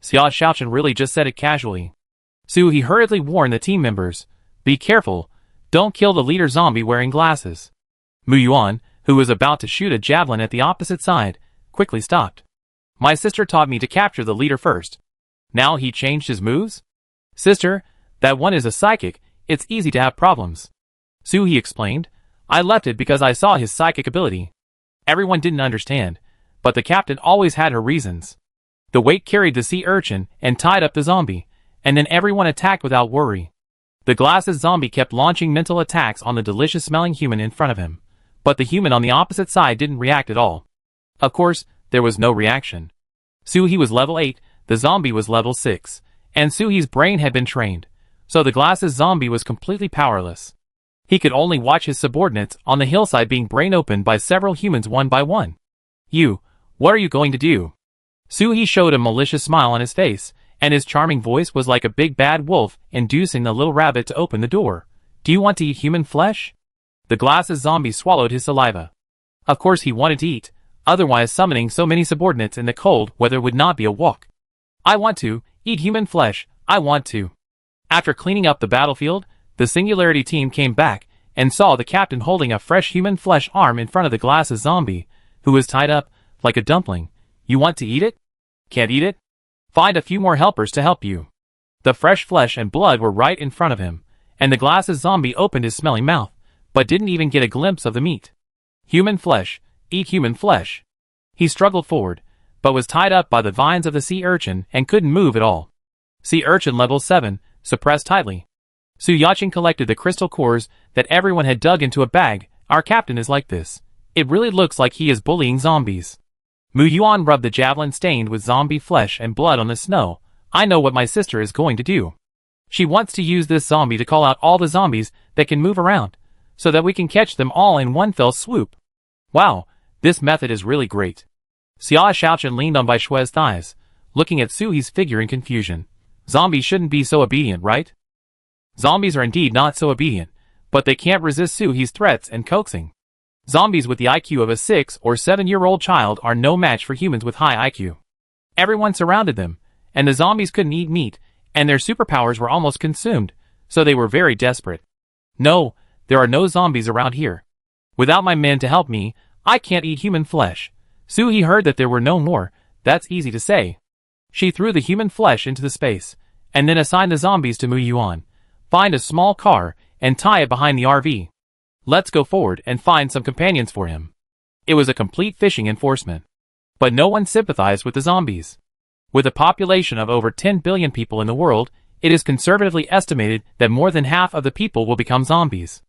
Xia Xiaochen really just said it casually. Suhi hurriedly warned the team members, be careful, don't kill the leader zombie wearing glasses. Mu Yuan, who was about to shoot a javelin at the opposite side, quickly stopped. My sister taught me to capture the leader first. Now he changed his moves? Sister, that one is a psychic, it's easy to have problems. Suhi explained, I left it because I saw his psychic ability. Everyone didn't understand, but the captain always had her reasons. The weight carried the sea urchin and tied up the zombie, and then everyone attacked without worry. The glasses zombie kept launching mental attacks on the delicious-smelling human in front of him, but the human on the opposite side didn't react at all. Of course, there was no reaction. Suhi was level 8, the zombie was level 6, and Suhi's brain had been trained, so the glasses zombie was completely powerless. He could only watch his subordinates on the hillside being brain opened by several humans one by one. You, what are you going to do? Suhi showed a malicious smile on his face, and his charming voice was like a big bad wolf inducing the little rabbit to open the door. Do you want to eat human flesh? The glasses zombie swallowed his saliva. Of course he wanted to eat, otherwise summoning so many subordinates in the cold weather would not be a walk. I want to eat human flesh, I want to. After cleaning up the battlefield, the Singularity team came back and saw the captain holding a fresh human flesh arm in front of the glasses zombie, who was tied up like a dumpling. You want to eat it? Can't eat it? Find a few more helpers to help you. The fresh flesh and blood were right in front of him, and the glasses zombie opened his smelly mouth, but didn't even get a glimpse of the meat. Human flesh, eat human flesh. He struggled forward, but was tied up by the vines of the sea urchin and couldn't move at all. Sea urchin level 7, suppressed tightly. Su Yacheng collected the crystal cores that everyone had dug into a bag. Our captain is like this. It really looks like he is bullying zombies. Mu Yuan rubbed the javelin stained with zombie flesh and blood on the snow. I know what my sister is going to do. She wants to use this zombie to call out all the zombies that can move around, so that we can catch them all in one fell swoop. Wow, this method is really great. Xia Shaochen leaned on Bai Shui's thighs, looking at Su He's figure in confusion. Zombies shouldn't be so obedient, right? Zombies are indeed not so obedient, but they can't resist Su He's threats and coaxing. Zombies with the IQ of a 6 or 7-year-old child are no match for humans with high IQ. Everyone surrounded them, and the zombies couldn't eat meat, and their superpowers were almost consumed, so they were very desperate. No, there are no zombies around here. Without my men to help me, I can't eat human flesh. Su He heard that there were no more. That's easy to say. She threw the human flesh into the space, and then assigned the zombies to Mu Yuan. Find a small car, and tie it behind the RV. Let's go forward and find some companions for him. It was a complete fishing enforcement. But no one sympathized with the zombies. With a population of over 10 billion people in the world, it is conservatively estimated that more than half of the people will become zombies.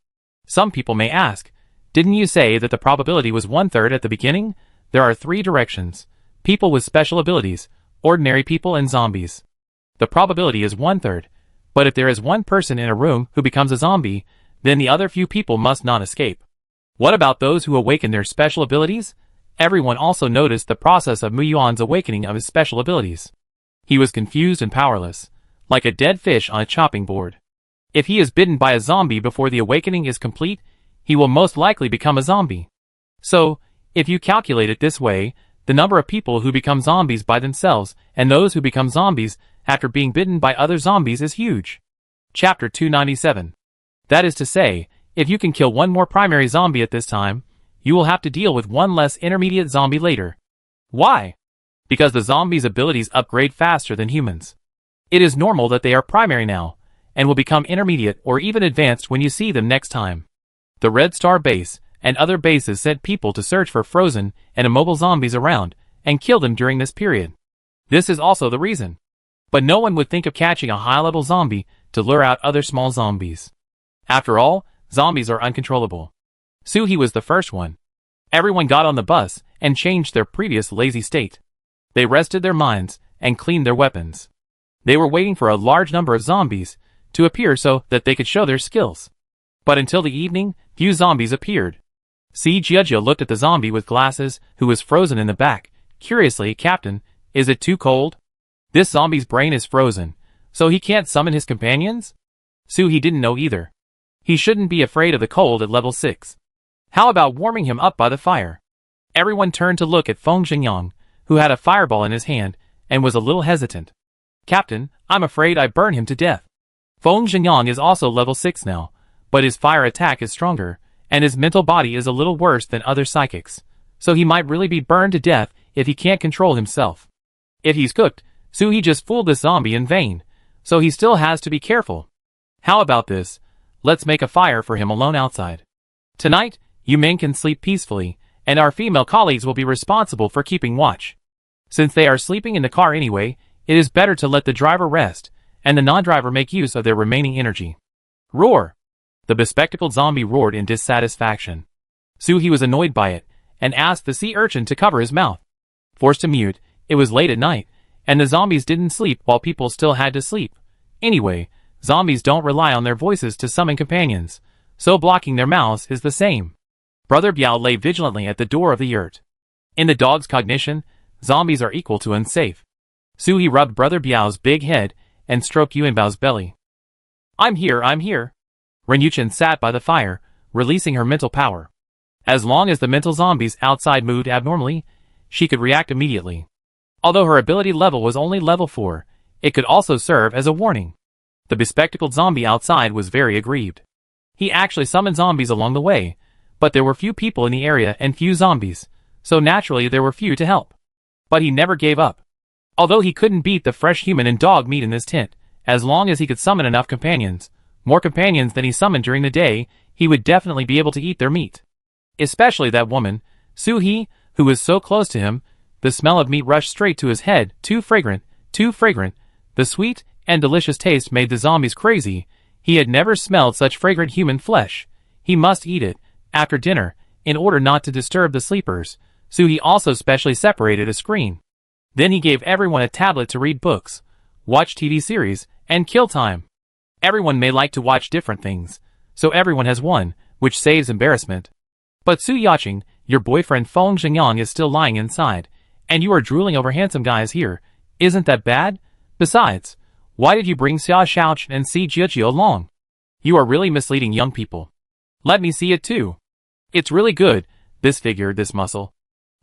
Some people may ask, didn't you say that the probability was 1/3 at the beginning? There are 3 directions. People with special abilities, ordinary people and zombies. The probability is 1/3, but if there is one person in a room who becomes a zombie, then the other few people must not escape. What about those who awaken their special abilities? Everyone also noticed the process of Mu Yuan's awakening of his special abilities. He was confused and powerless, like a dead fish on a chopping board. If he is bitten by a zombie before the awakening is complete, he will most likely become a zombie. So, if you calculate it this way, the number of people who become zombies by themselves and those who become zombies after being bitten by other zombies is huge. Chapter 297. That is to say, if you can kill one more primary zombie at this time, you will have to deal with one less intermediate zombie later. Why? Because the zombies' abilities upgrade faster than humans. It is normal that they are primary now, and will become intermediate or even advanced when you see them next time. The Red Star base and other bases sent people to search for frozen and immobile zombies around, and kill them during this period. This is also the reason. But no one would think of catching a high-level zombie to lure out other small zombies. After all, zombies are uncontrollable. Su He was the first one. Everyone got on the bus and changed their previous lazy state. They rested their minds and cleaned their weapons. They were waiting for a large number of zombies to appear so that they could show their skills. But until the evening, few zombies appeared. Si Jiajia looked at the zombie with glasses who was frozen in the back. Curiously, Captain, is it too cold? This zombie's brain is frozen, so he can't summon his companions? Su He didn't know either. He shouldn't be afraid of the cold at level 6. How about warming him up by the fire? Everyone turned to look at Feng Xingyang, who had a fireball in his hand, and was a little hesitant. Captain, I'm afraid I burn him to death. Feng Xingyang is also level 6 now, but his fire attack is stronger, and his mental body is a little worse than other psychics, so he might really be burned to death if he can't control himself. If he's cooked, Su He just fooled this zombie in vain, so he still has to be careful. How about this? Let's make a fire for him alone outside. Tonight, you men can sleep peacefully, and our female colleagues will be responsible for keeping watch. Since they are sleeping in the car anyway, it is better to let the driver rest, and the non-driver make use of their remaining energy. Roar! The bespectacled zombie roared in dissatisfaction. Su He was annoyed by it, and asked the sea urchin to cover his mouth. Forced to mute, it was late at night, and the zombies didn't sleep while people still had to sleep. Anyway, zombies don't rely on their voices to summon companions, so blocking their mouths is the same. Brother Biao lay vigilantly at the door of the yurt. In the dog's cognition, zombies are equal to unsafe. Su He rubbed Brother Biao's big head and stroked Yuanbao's belly. I'm here, I'm here. Ren Yuchen sat by the fire, releasing her mental power. As long as the mental zombies outside moved abnormally, she could react immediately. Although her ability level was only level 4, it could also serve as a warning. The bespectacled zombie outside was very aggrieved. He actually summoned zombies along the way, but there were few people in the area and few zombies, so naturally there were few to help. But he never gave up. Although he couldn't beat the fresh human and dog meat in this tent, as long as he could summon enough companions, more companions than he summoned during the day, he would definitely be able to eat their meat. Especially that woman, Su He, who was so close to him. The smell of meat rushed straight to his head, too fragrant, too fragrant. The sweet and delicious taste made the zombies crazy. He had never smelled such fragrant human flesh. He must eat it, after dinner, in order not to disturb the sleepers, so he also specially separated a screen. Then he gave everyone a tablet to read books, watch TV series, and kill time. Everyone may like to watch different things, so everyone has one, which saves embarrassment. But Su Yacheng, your boyfriend Feng Xingyang is still lying inside, and you are drooling over handsome guys here. Isn't that bad? Besides, why did you bring Xia Xiaochen and Si Jiajie along? You are really misleading young people. Let me see it too. It's really good, this figure, this muscle.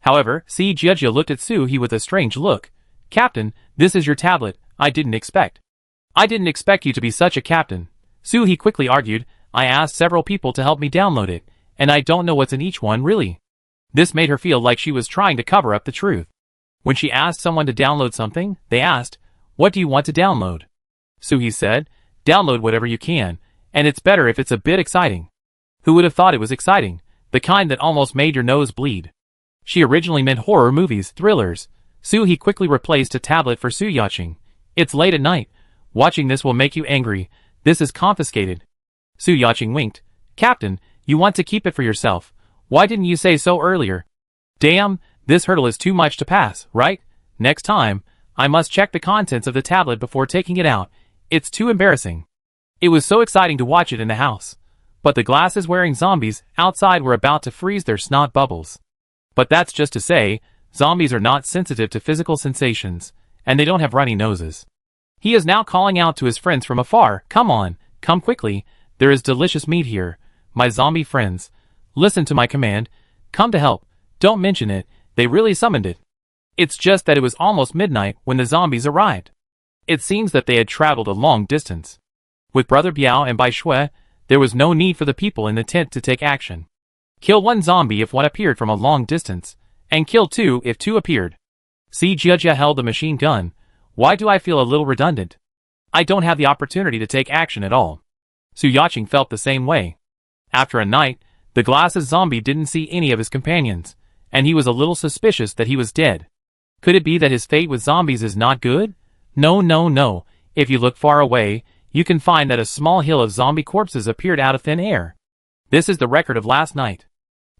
However, Si Jiajie looked at Su He with a strange look. Captain, this is your tablet. I didn't expect you to be such a captain. Su He quickly argued. I asked several people to help me download it, and I don't know what's in each one really. This made her feel like she was trying to cover up the truth. When she asked someone to download something, they asked, what do you want to download? Su He said, download whatever you can, and it's better if it's a bit exciting. Who would have thought it was exciting? The kind that almost made your nose bleed. She originally meant horror movies, thrillers. Su He quickly replaced a tablet for Su Yacheng. It's late at night. Watching this will make you angry. This is confiscated. Su Yacheng winked. Captain, you want to keep it for yourself. Why didn't you say so earlier? Damn, this hurdle is too much to pass, right? Next time, I must check the contents of the tablet before taking it out. It's too embarrassing. It was so exciting to watch it in the house. But the glasses-wearing zombies outside were about to freeze their snot bubbles. But that's just to say, zombies are not sensitive to physical sensations, and they don't have runny noses. He is now calling out to his friends from afar, come on, come quickly, there is delicious meat here. My zombie friends, listen to my command, come to help, don't mention it, they really summoned it. It's just that it was almost midnight when the zombies arrived. It seems that they had traveled a long distance. With Brother Biao and Bai Shui, there was no need for the people in the tent to take action. Kill one zombie if one appeared from a long distance, and kill two if two appeared. Si Jiajie held the machine gun. Why do I feel a little redundant? I don't have the opportunity to take action at all. Su Yacheng felt the same way. After a night, the glasses zombie didn't see any of his companions, and he was a little suspicious that he was dead. Could it be that his fate with zombies is not good? No, no, no. If you look far away, you can find that a small hill of zombie corpses appeared out of thin air. This is the record of last night.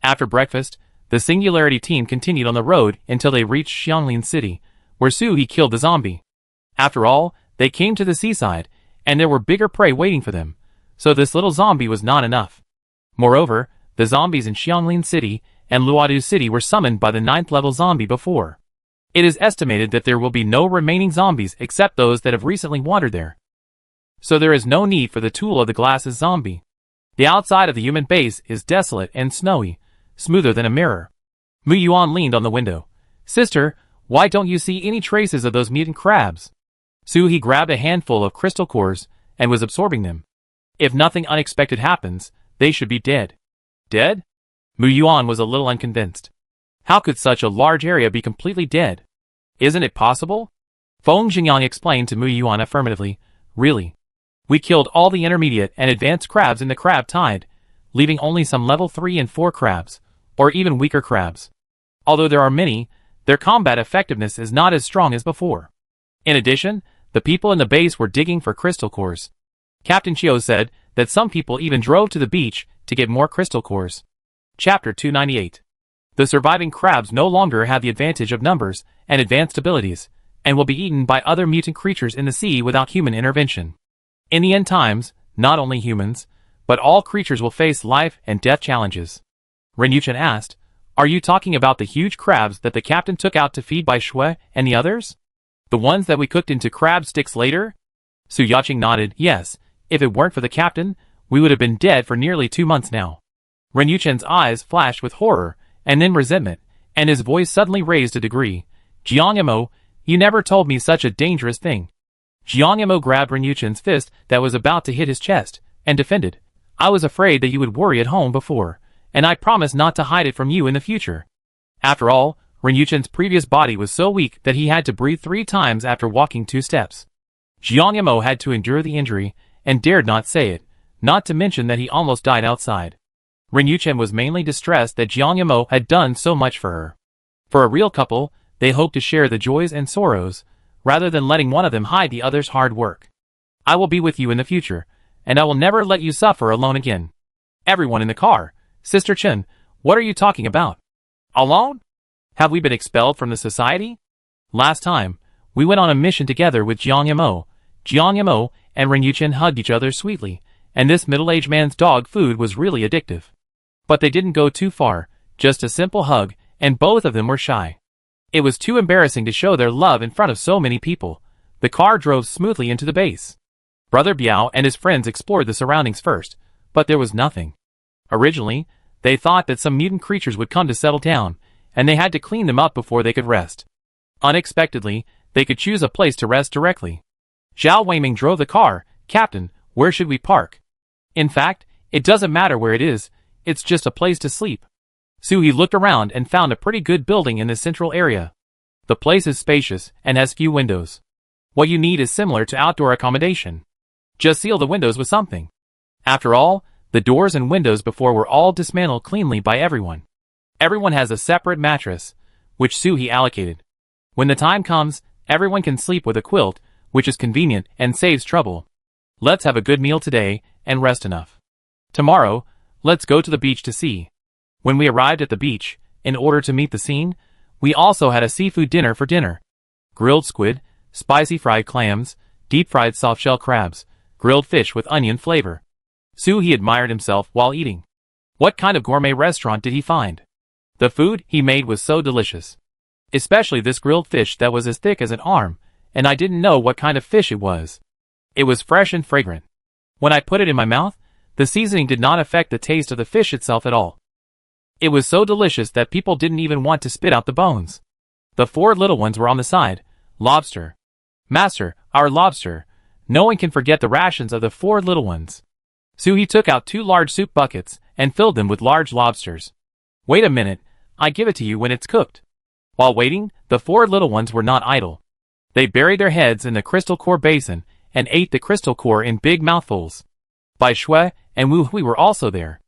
After breakfast, the Singularity team continued on the road until they reached Xianglin City, where Su He killed the zombie. After all, they came to the seaside, and there were bigger prey waiting for them, so this little zombie was not enough. Moreover, the zombies in Xianglin City and Luodu City were summoned by the 9th level zombie before. It is estimated that there will be no remaining zombies except those that have recently wandered there. So there is no need for the tool of the glasses zombie. The outside of the human base is desolate and snowy, smoother than a mirror. Mu Yuan leaned on the window. Sister, why don't you see any traces of those mutant crabs? Su He grabbed a handful of crystal cores and was absorbing them. If nothing unexpected happens, they should be dead. Dead? Mu Yuan was a little unconvinced. How could such a large area be completely dead? Isn't it possible? Feng Xingyang explained to Mu Yuan affirmatively. Really? We killed all the intermediate and advanced crabs in the crab tide, leaving only some level 3 and 4 crabs, or even weaker crabs. Although there are many, their combat effectiveness is not as strong as before. In addition, the people in the base were digging for crystal cores. Captain Chiu said that some people even drove to the beach to get more crystal cores. Chapter 298. The surviving crabs no longer have the advantage of numbers and advanced abilities, and will be eaten by other mutant creatures in the sea without human intervention. In the end times, not only humans, but all creatures will face life and death challenges. Ren Yuchen asked, are you talking about the huge crabs that the captain took out to feed Bai Shui and the others? The ones that we cooked into crab sticks later? Su Yacheng nodded, yes. If it weren't for the captain, we would have been dead for nearly 2 months now. Ren Yuchen's eyes flashed with horror, and then resentment, and his voice suddenly raised a degree. Jiang Mo, you never told me such a dangerous thing. Jiang Mo grabbed Ren Yuchen's fist that was about to hit his chest, and defended. I was afraid that you would worry at home before, and I promised not to hide it from you in the future. After all, Ren Yuchen's previous body was so weak that he had to breathe 3 times after walking 2 steps. Jiang Mo had to endure the injury, and dared not say it, not to mention that he almost died outside. Ren Yuchen was mainly distressed that Jiang Mo had done so much for her. For a real couple, they hope to share the joys and sorrows, rather than letting one of them hide the other's hard work. I will be with you in the future, and I will never let you suffer alone again. Everyone in the car, Sister Chen, what are you talking about? Alone? Have we been expelled from the society? Last time, we went on a mission together with Jiang Yamo and Ren Yuchen hugged each other sweetly, and this middle-aged man's dog food was really addictive. But they didn't go too far, just a simple hug, and both of them were shy. It was too embarrassing to show their love in front of so many people. The car drove smoothly into the base. Brother Biao and his friends explored the surroundings first, but there was nothing. Originally, they thought that some mutant creatures would come to settle down, and they had to clean them up before they could rest. Unexpectedly, they could choose a place to rest directly. Zhao Weiming drove the car. Captain, where should we park? In fact, it doesn't matter where it is, it's just a place to sleep. Suhi looked around and found a pretty good building in the central area. The place is spacious and has few windows. What you need is similar to outdoor accommodation. Just seal the windows with something. After all, the doors and windows before were all dismantled cleanly by everyone. Everyone has a separate mattress, which Suhi allocated. When the time comes, everyone can sleep with a quilt, which is convenient and saves trouble. Let's have a good meal today and rest enough. Tomorrow, let's go to the beach to see. When we arrived at the beach, in order to meet the scene, we also had a seafood dinner for dinner. Grilled squid, spicy fried clams, deep-fried soft-shell crabs, grilled fish with onion flavor. Suhi admired himself while eating. What kind of gourmet restaurant did he find? The food he made was so delicious. Especially this grilled fish that was as thick as an arm, and I didn't know what kind of fish it was. It was fresh and fragrant. When I put it in my mouth, the seasoning did not affect the taste of the fish itself at all. It was so delicious that people didn't even want to spit out the bones. The 4 little ones were on the side. Lobster. Master, our lobster. No one can forget the rations of the 4 little ones. Suhi took out 2 large soup buckets and filled them with large lobsters. Wait a minute, I give it to you when it's cooked. While waiting, the 4 little ones were not idle. They buried their heads in the crystal core basin and ate the crystal core in big mouthfuls. Bai Shui and Wu Hui were also there.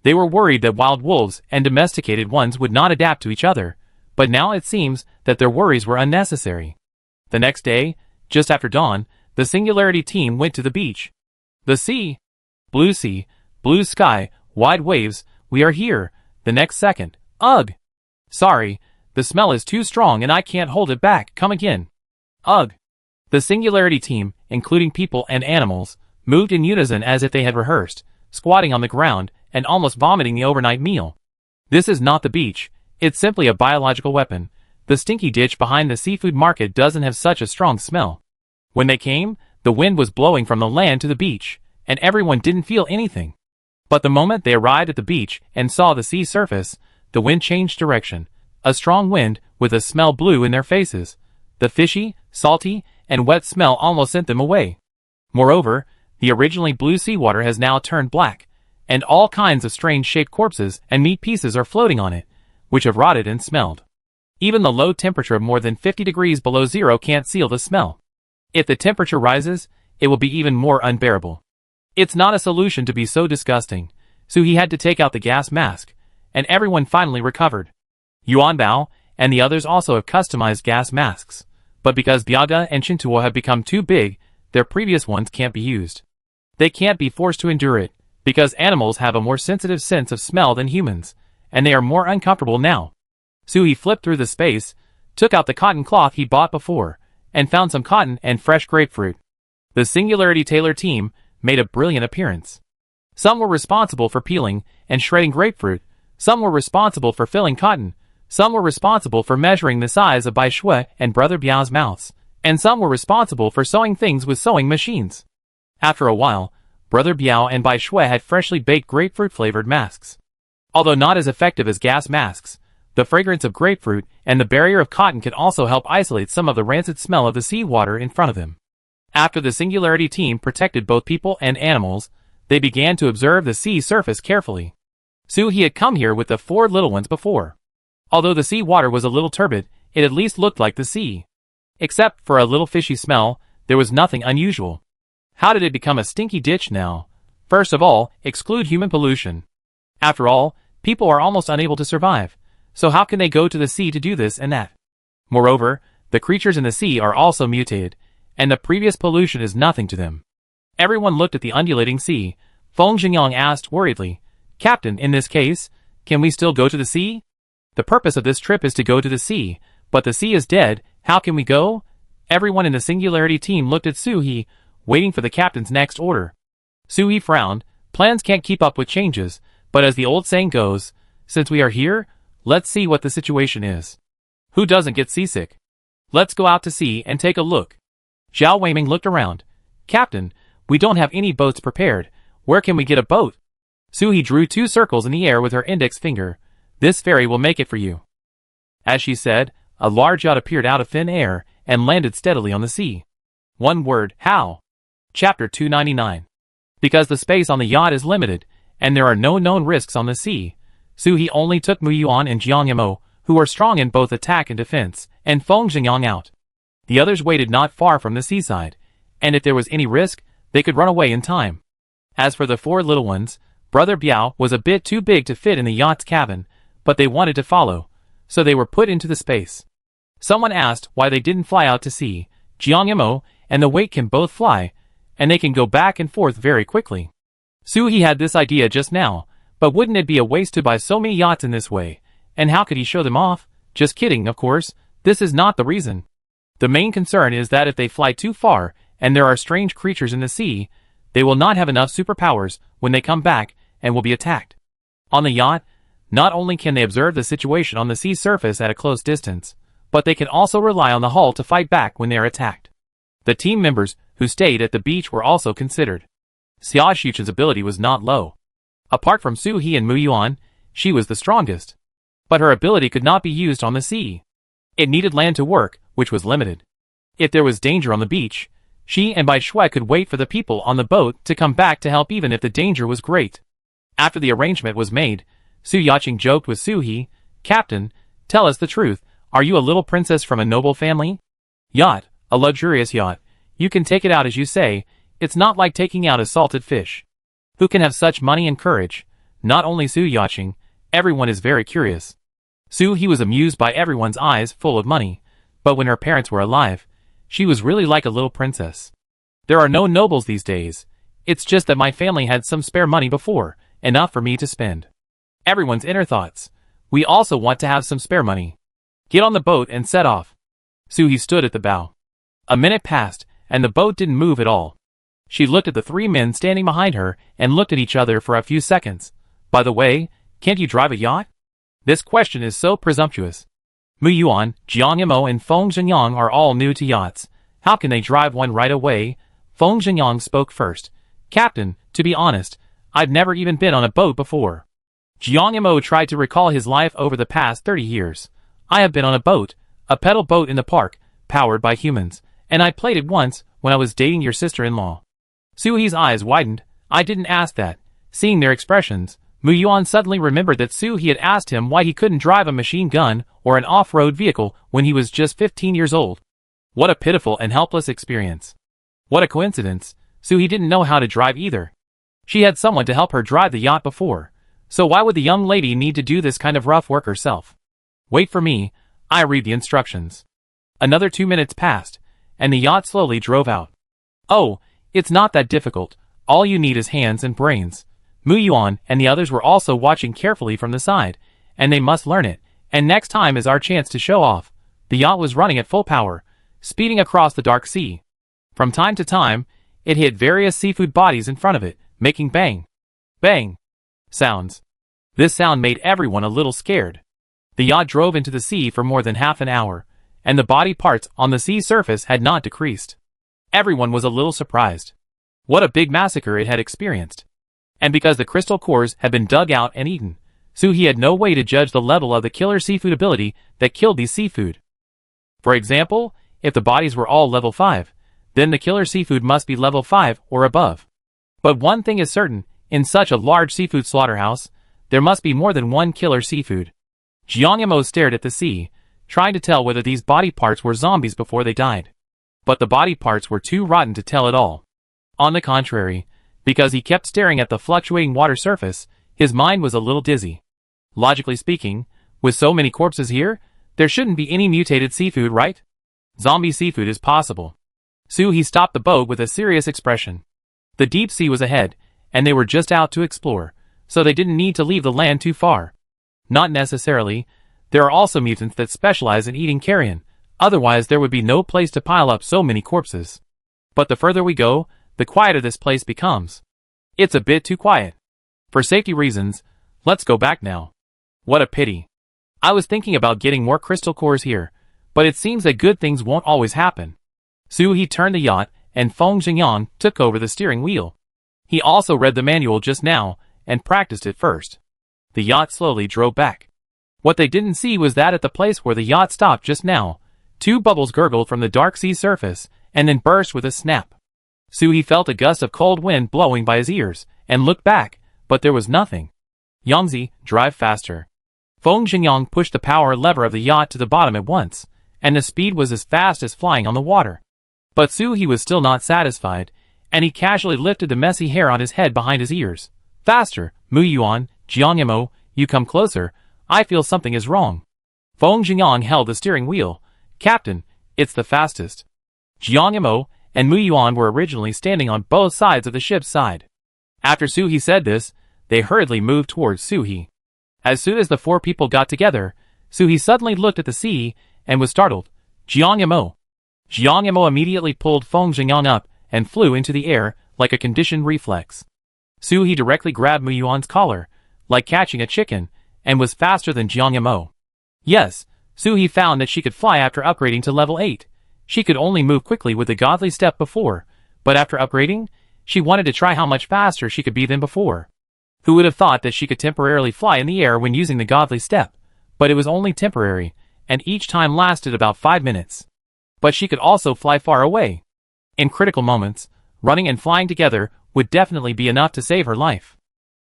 They were worried that wild wolves and domesticated ones would not adapt to each other, but now it seems that their worries were unnecessary. The next day, just after dawn, the Singularity team went to the beach. The sea, blue sky, wide waves, we are here, the next second. Ugh! Sorry, the smell is too strong and I can't hold it back, come again. Ugh! The Singularity team, including people and animals, moved in unison as if they had rehearsed, squatting on the ground and almost vomiting the overnight meal. This is not the beach, it's simply a biological weapon. The stinky ditch behind the seafood market doesn't have such a strong smell. When they came, the wind was blowing from the land to the beach, and everyone didn't feel anything. But the moment they arrived at the beach and saw the sea surface, the wind changed direction. A strong wind, with a smell blew in their faces. The fishy, salty, and wet smell almost sent them away. Moreover, the originally blue seawater has now turned black, and all kinds of strange-shaped corpses and meat pieces are floating on it, which have rotted and smelled. Even the low temperature of more than 50 degrees below zero can't seal the smell. If the temperature rises, it will be even more unbearable. It's not a solution to be so disgusting, so he had to take out the gas mask, and everyone finally recovered. Yuan Bao and the others also have customized gas masks, but because Biaga and Chintuo have become too big, their previous ones can't be used. They can't be forced to endure it, because animals have a more sensitive sense of smell than humans, and they are more uncomfortable now. Suhi flipped through the space, took out the cotton cloth he bought before, and found some cotton and fresh grapefruit. The Singularity Tailor team made a brilliant appearance. Some were responsible for peeling and shredding grapefruit, some were responsible for filling cotton, some were responsible for measuring the size of Bai Shui and Brother Biao's mouths, and some were responsible for sewing things with sewing machines. After a while, Brother Biao and Bai Shui had freshly baked grapefruit-flavored masks. Although not as effective as gas masks, the fragrance of grapefruit and the barrier of cotton can also help isolate some of the rancid smell of the seawater in front of them. After the Singularity team protected both people and animals, they began to observe the sea surface carefully. Suhi had come here with the 4 little ones before. Although the sea water was a little turbid, it at least looked like the sea. Except for a little fishy smell, there was nothing unusual. How did it become a stinky ditch now? First of all, exclude human pollution. After all, people are almost unable to survive, So how can they go to the sea to do this and that? Moreover, the creatures in the sea are also mutated, and the previous pollution is nothing to them. Everyone looked at the undulating sea. Feng Xingyang asked worriedly, Captain, in this case, can we still go to the sea? The purpose of this trip is to go to the sea, but the sea is dead, how can we go? Everyone in the Singularity team looked at Suhi, waiting for the captain's next order. Suhi frowned. Plans can't keep up with changes, but as the old saying goes, since we are here, let's see what the situation is. Who doesn't get seasick? Let's go out to sea and take a look. Zhao Weiming looked around. Captain, we don't have any boats prepared. Where can we get a boat? Suhi drew 2 circles in the air with her index finger. This ferry will make it for you. As she said, a large yacht appeared out of thin air and landed steadily on the sea. One word, how? Chapter 299. Because the space on the yacht is limited, and there are no known risks on the sea, Suhi only took Mu Yuan and Jiang Yamo, who are strong in both attack and defense, and Feng Xingyang out. The others waited not far from the seaside, and if there was any risk, they could run away in time. As for the 4 little ones, Brother Biao was a bit too big to fit in the yacht's cabin, but they wanted to follow, so they were put into the space. Someone asked why they didn't fly out to sea. Jiang Yamo and the Wait can both fly, and they can go back and forth very quickly. Suhi had this idea just now, but wouldn't it be a waste to buy so many yachts in this way, and how could he show them off? Just kidding, of course, this is not the reason. The main concern is that if they fly too far, and there are strange creatures in the sea, they will not have enough superpowers when they come back, and will be attacked. On the yacht, not only can they observe the situation on the sea surface at a close distance, but they can also rely on the hull to fight back when they are attacked. The team members who stayed at the beach were also considered. Xia Xuchen's ability was not low. Apart from Suhi and Mu Yuan, she was the strongest. But her ability could not be used on the sea. It needed land to work, which was limited. If there was danger on the beach, she and Bai Shui could wait for the people on the boat to come back to help even if the danger was great. After the arrangement was made, Su Yaqing joked with Suhi, Captain, tell us the truth, are you a little princess from a noble family? Yacht, a luxurious yacht. You can take it out as you say, it's not like taking out a salted fish. Who can have such money and courage? Not only Su Yaqing, everyone is very curious. Suhi was amused by everyone's eyes full of money, but when her parents were alive, she was really like a little princess. There are no nobles these days, it's just that my family had some spare money before, enough for me to spend. Everyone's inner thoughts. We also want to have some spare money. Get on the boat and set off. Suhi stood at the bow. A minute passed, and the boat didn't move at all. She looked at the 3 men standing behind her and looked at each other for a few seconds. By the way, can't you drive a yacht? This question is so presumptuous. Mu Yuan, Jiang Yamo and Feng Xingyang are all new to yachts. How can they drive one right away? Feng Xingyang spoke first. Captain, to be honest, I've never even been on a boat before. Jiang Yamo tried to recall his life over the past 30 years. I have been on a boat, a pedal boat in the park, powered by humans, and I played it once when I was dating your sister-in-law. Suhi's eyes widened. I didn't ask that. Seeing their expressions, Mu Yuan suddenly remembered that Suhi had asked him why he couldn't drive a machine gun or an off-road vehicle when he was just 15 years old. What a pitiful and helpless experience. What a coincidence, Suhi didn't know how to drive either. She had someone to help her drive the yacht before, so why would the young lady need to do this kind of rough work herself? Wait for me, I read the instructions. Another 2 minutes passed, and the yacht slowly drove out. Oh, it's not that difficult, all you need is hands and brains. Mu Yuan and the others were also watching carefully from the side, and they must learn it, and next time is our chance to show off. The yacht was running at full power, speeding across the dark sea. From time to time, it hit various seafood bodies in front of it, making bang, bang sounds. This sound made everyone a little scared. The yacht drove into the sea for more than half an hour, and the body parts on the sea surface had not decreased. Everyone was a little surprised. What a big massacre it had experienced. And because the crystal cores had been dug out and eaten, Suhi had no way to judge the level of the killer seafood ability that killed these seafood. For example, if the bodies were all level 5, then the killer seafood must be level 5 or above. But one thing is certain, in such a large seafood slaughterhouse, there must be more than one killer seafood. Jiang Yamo stared at the sea, trying to tell whether these body parts were zombies before they died. But the body parts were too rotten to tell at all. On the contrary, because he kept staring at the fluctuating water surface, his mind was a little dizzy. Logically speaking, With so many corpses here, there shouldn't be any mutated seafood, right? Zombie seafood is possible. He stopped the boat with a serious expression. The deep sea was ahead, and they were just out to explore, so they didn't need to leave the land too far. Not necessarily. There are also mutants that specialize in eating carrion, otherwise there would be no place to pile up so many corpses. But the further we go, the quieter this place becomes. It's a bit too quiet. For safety reasons, let's go back now. What a pity. I was thinking about getting more crystal cores here, but it seems that good things won't always happen. He turned the yacht, and Feng Jingyang took over the steering wheel. He also read the manual just now, and practiced it first. The yacht slowly drove back. What they didn't see was that at the place where the yacht stopped just now, 2 bubbles gurgled from the dark sea surface, and then burst with a snap. He felt a gust of cold wind blowing by his ears, and looked back, but there was nothing. Yangzi, drive faster. Feng Jingyang pushed the power lever of the yacht to the bottom at once, and the speed was as fast as flying on the water. But he was still not satisfied, and he casually lifted the messy hair on his head behind his ears. Faster, Mu Yuan, Jiangyamo, you come closer, I feel something is wrong. Feng Jingyang held the steering wheel. Captain, it's the fastest. Jiangyamo and Mu Yuan were originally standing on both sides of the ship's side. After Suhi said this, they hurriedly moved towards Suhi. As soon as the 4 people got together, Suhi suddenly looked at the sea, and was startled. Jiangyamo. Jiangyamo immediately pulled Feng Jingyang up, and flew into the air, like a conditioned reflex. Suhi directly grabbed Mu Yuan's collar, like catching a chicken, and was faster than Jiangyamo. Yes, Suhi found that she could fly after upgrading to level 8. She could only move quickly with the godly step before, but after upgrading, she wanted to try how much faster she could be than before. Who would have thought that she could temporarily fly in the air when using the godly step? But it was only temporary, and each time lasted about 5 minutes. But she could also fly far away. In critical moments, running and flying together would definitely be enough to save her life.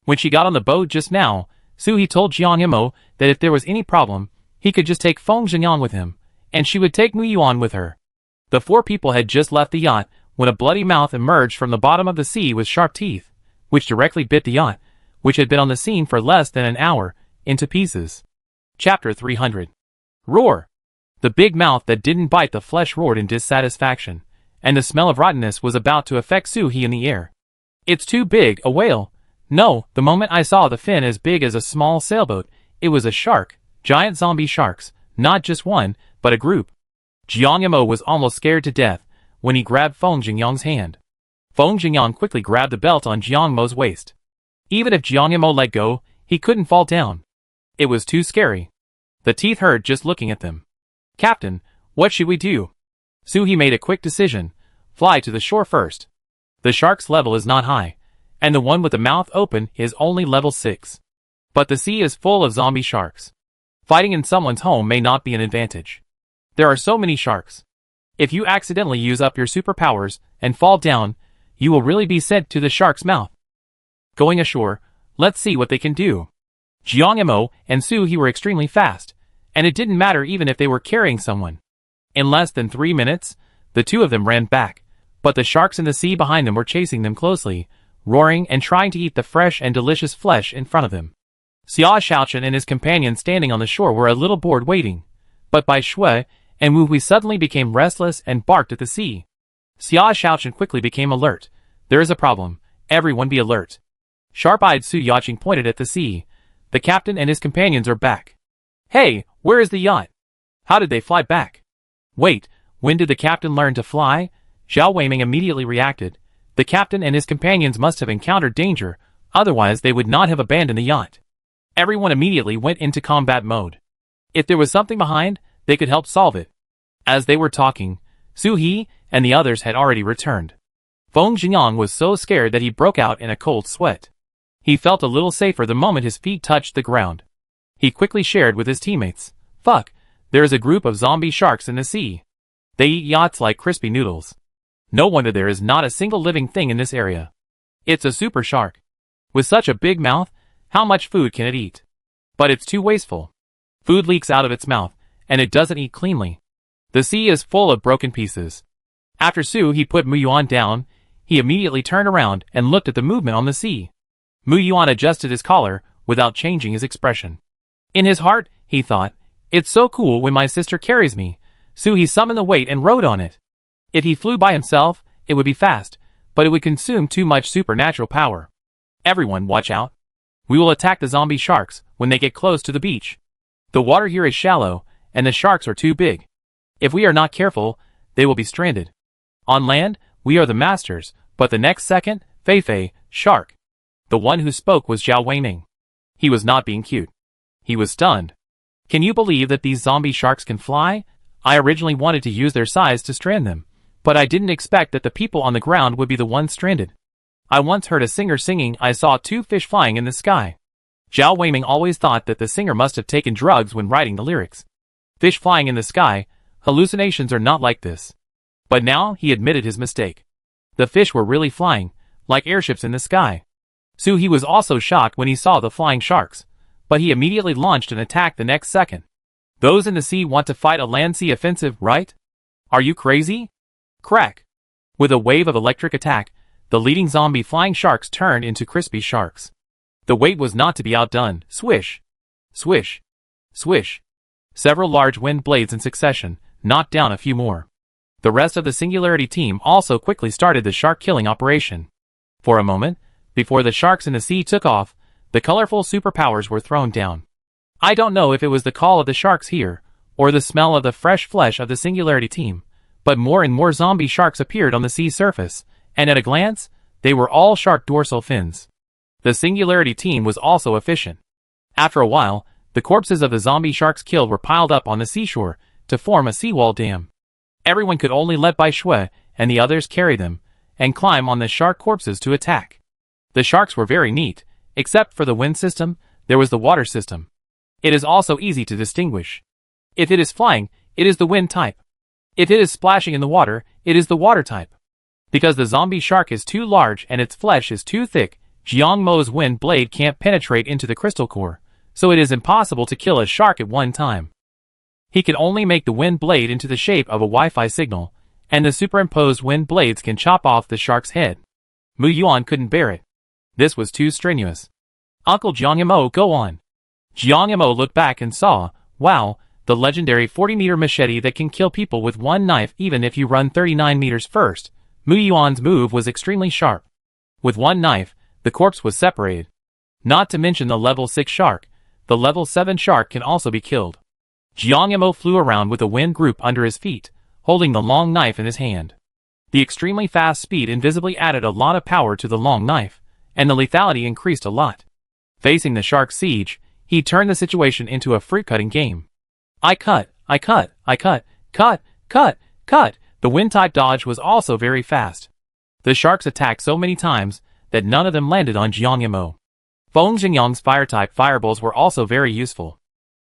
When she got on the boat just now, Suhi told Jiangyamo that if there was any problem, he could just take Feng Jingyang with him, and she would take Mu Yuan with her. The 4 people had just left the yacht when a bloody mouth emerged from the bottom of the sea with sharp teeth, which directly bit the yacht, which had been on the scene for less than an hour, into pieces. Chapter 300. Roar! The big mouth that didn't bite the flesh roared in dissatisfaction, and the smell of rottenness was about to affect Suhi in the air. It's too big, a whale. No, the moment I saw the fin as big as a small sailboat, it was a shark, giant zombie sharks, not just one, but a group. Jiangyamo was almost scared to death when he grabbed Feng Jingyang's hand. Feng Jingyang quickly grabbed the belt on Jiangmo's waist. Even if Jiangyamo let go, he couldn't fall down. It was too scary. The teeth hurt just looking at them. Captain, what should we do? Suhi made a quick decision. Fly to the shore first. The shark's level is not high, and the one with the mouth open is only level 6. But the sea is full of zombie sharks. Fighting in someone's home may not be an advantage. There are so many sharks. If you accidentally use up your superpowers and fall down, you will really be sent to the shark's mouth. Going ashore, let's see what they can do. Jiangyamo and Suhi were extremely fast, and it didn't matter even if they were carrying someone. In less than 3 minutes, the 2 of them ran back, but the sharks in the sea behind them were chasing them closely, roaring and trying to eat the fresh and delicious flesh in front of them. Xia Shaochen and his companions standing on the shore were a little bored waiting, but Bai Shui and Wu Hui suddenly became restless and barked at the sea. Xia Shaochen quickly became alert. There is a problem. Everyone be alert. Sharp-eyed Su Yaching pointed at the sea. The captain and his companions are back. Hey, where is the yacht? How did they fly back? Wait, when did the captain learn to fly? Zhao Weiming immediately reacted. The captain and his companions must have encountered danger, otherwise they would not have abandoned the yacht. Everyone immediately went into combat mode. If there was something behind, they could help solve it. As they were talking, Su He and the others had already returned. Feng Jingyang was so scared that he broke out in a cold sweat. He felt a little safer the moment his feet touched the ground. He quickly shared with his teammates. Fuck, there is a group of zombie sharks in the sea. They eat yachts like crispy noodles. No wonder there is not a single living thing in this area. It's a super shark. With such a big mouth, how much food can it eat? But it's too wasteful. Food leaks out of its mouth, and it doesn't eat cleanly. The sea is full of broken pieces. After Su He put Mu Yuan down, he immediately turned around and looked at the movement on the sea. Mu Yuan adjusted his collar without changing his expression. In his heart, he thought. It's so cool when my sister carries me. So he summoned the weight and rode on it. If he flew by himself, it would be fast, but it would consume too much supernatural power. Everyone, watch out. We will attack the zombie sharks when they get close to the beach. The water here is shallow, and the sharks are too big. If we are not careful, they will be stranded. On land, we are the masters, but the next second, Fei, shark. The one who spoke was Zhao Weiming. He was not being cute. He was stunned. Can you believe that these zombie sharks can fly? I originally wanted to use their size to strand them, but I didn't expect that the people on the ground would be the ones stranded. I once heard a singer singing, I saw 2 fish flying in the sky. Zhao Weiming always thought that the singer must have taken drugs when writing the lyrics. Fish flying in the sky, hallucinations are not like this. But now he admitted his mistake. The fish were really flying, like airships in the sky. So he was also shocked when he saw the flying sharks, but he immediately launched an attack the next second. Those in the sea want to fight a land-sea offensive, right? Are you crazy? Crack! With a wave of electric attack, the leading zombie flying sharks turned into crispy sharks. The weight was not to be outdone. Swish! Swish! Swish! Several large wind blades in succession knocked down a few more. The rest of the Singularity team also quickly started the shark-killing operation. For a moment, before the sharks in the sea took off, the colorful superpowers were thrown down. I don't know if it was the call of the sharks here, or the smell of the fresh flesh of the Singularity team, but more and more zombie sharks appeared on the sea surface, and at a glance, they were all shark dorsal fins. The Singularity team was also efficient. After a while, the corpses of the zombie sharks killed were piled up on the seashore to form a seawall dam. Everyone could only let Bai Shui and the others carry them, and climb on the shark corpses to attack. The sharks were very neat. Except for the wind system, there was the water system. It is also easy to distinguish. If it is flying, it is the wind type. If it is splashing in the water, it is the water type. Because the zombie shark is too large and its flesh is too thick, Jiang Mo's wind blade can't penetrate into the crystal core, so it is impossible to kill a shark at one time. He can only make the wind blade into the shape of a Wi-Fi signal, and the superimposed wind blades can chop off the shark's head. Mu Yuan couldn't bear it. This was too strenuous. Uncle Jiang Mo, go on. Jiang Mo looked back and saw, wow, the legendary 40-meter machete that can kill people with one knife even if you run 39 meters first. Mu Yuan's move was extremely sharp. With one knife, the corpse was separated. Not to mention the level 6 shark, the level 7 shark can also be killed. Jiang Mo flew around with a wind group under his feet, holding the long knife in his hand. The extremely fast speed invisibly added a lot of power to the long knife, and the lethality increased a lot. Facing the shark siege, he turned the situation into a fruit-cutting game. I cut. The wind-type dodge was also very fast. The sharks attacked so many times that none of them landed on Jiang Mo. Feng Xingyang's fire-type fireballs were also very useful.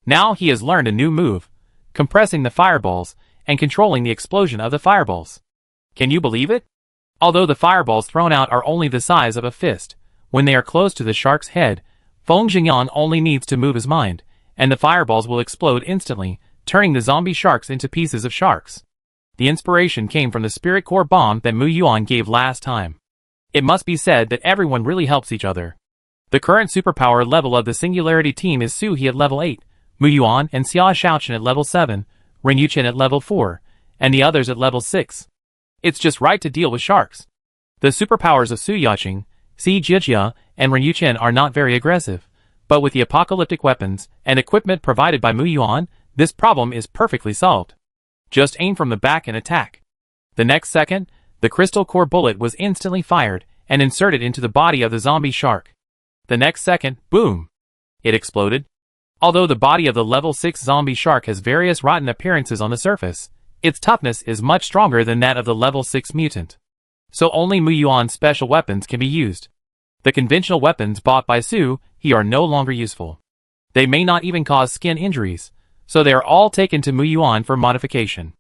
Now he has learned a new move, compressing the fireballs and controlling the explosion of the fireballs. Can you believe it? Although the fireballs thrown out are only the size of a fist, when they are close to the shark's head, Feng Xingyang only needs to move his mind, and the fireballs will explode instantly, turning the zombie sharks into pieces of sharks. The inspiration came from the spirit core bomb that Mu Yuan gave last time. It must be said that everyone really helps each other. The current superpower level of the Singularity team is Su He at level 8, Mu Yuan and Xia Shaochen at level 7, Ren Yuchen at level 4, and the others at level 6. It's just right to deal with sharks. The superpowers of Su Yaqing, Si Jijia, and Ren Yuchen are not very aggressive, but with the apocalyptic weapons and equipment provided by Mu Yuan, this problem is perfectly solved. Just aim from the back and attack. The next second, the crystal core bullet was instantly fired and inserted into the body of the zombie shark. The next second, boom! It exploded. Although the body of the level 6 zombie shark has various rotten appearances on the surface, its toughness is much stronger than that of the level 6 mutant. So only Mu Yuan's special weapons can be used. The conventional weapons bought by Su He are no longer useful. They may not even cause skin injuries, so they are all taken to Mu Yuan for modification.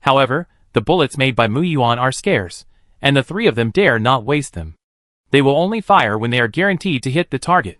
However, the bullets made by Mu Yuan are scarce, and the 3 of them dare not waste them. They will only fire when they are guaranteed to hit the target.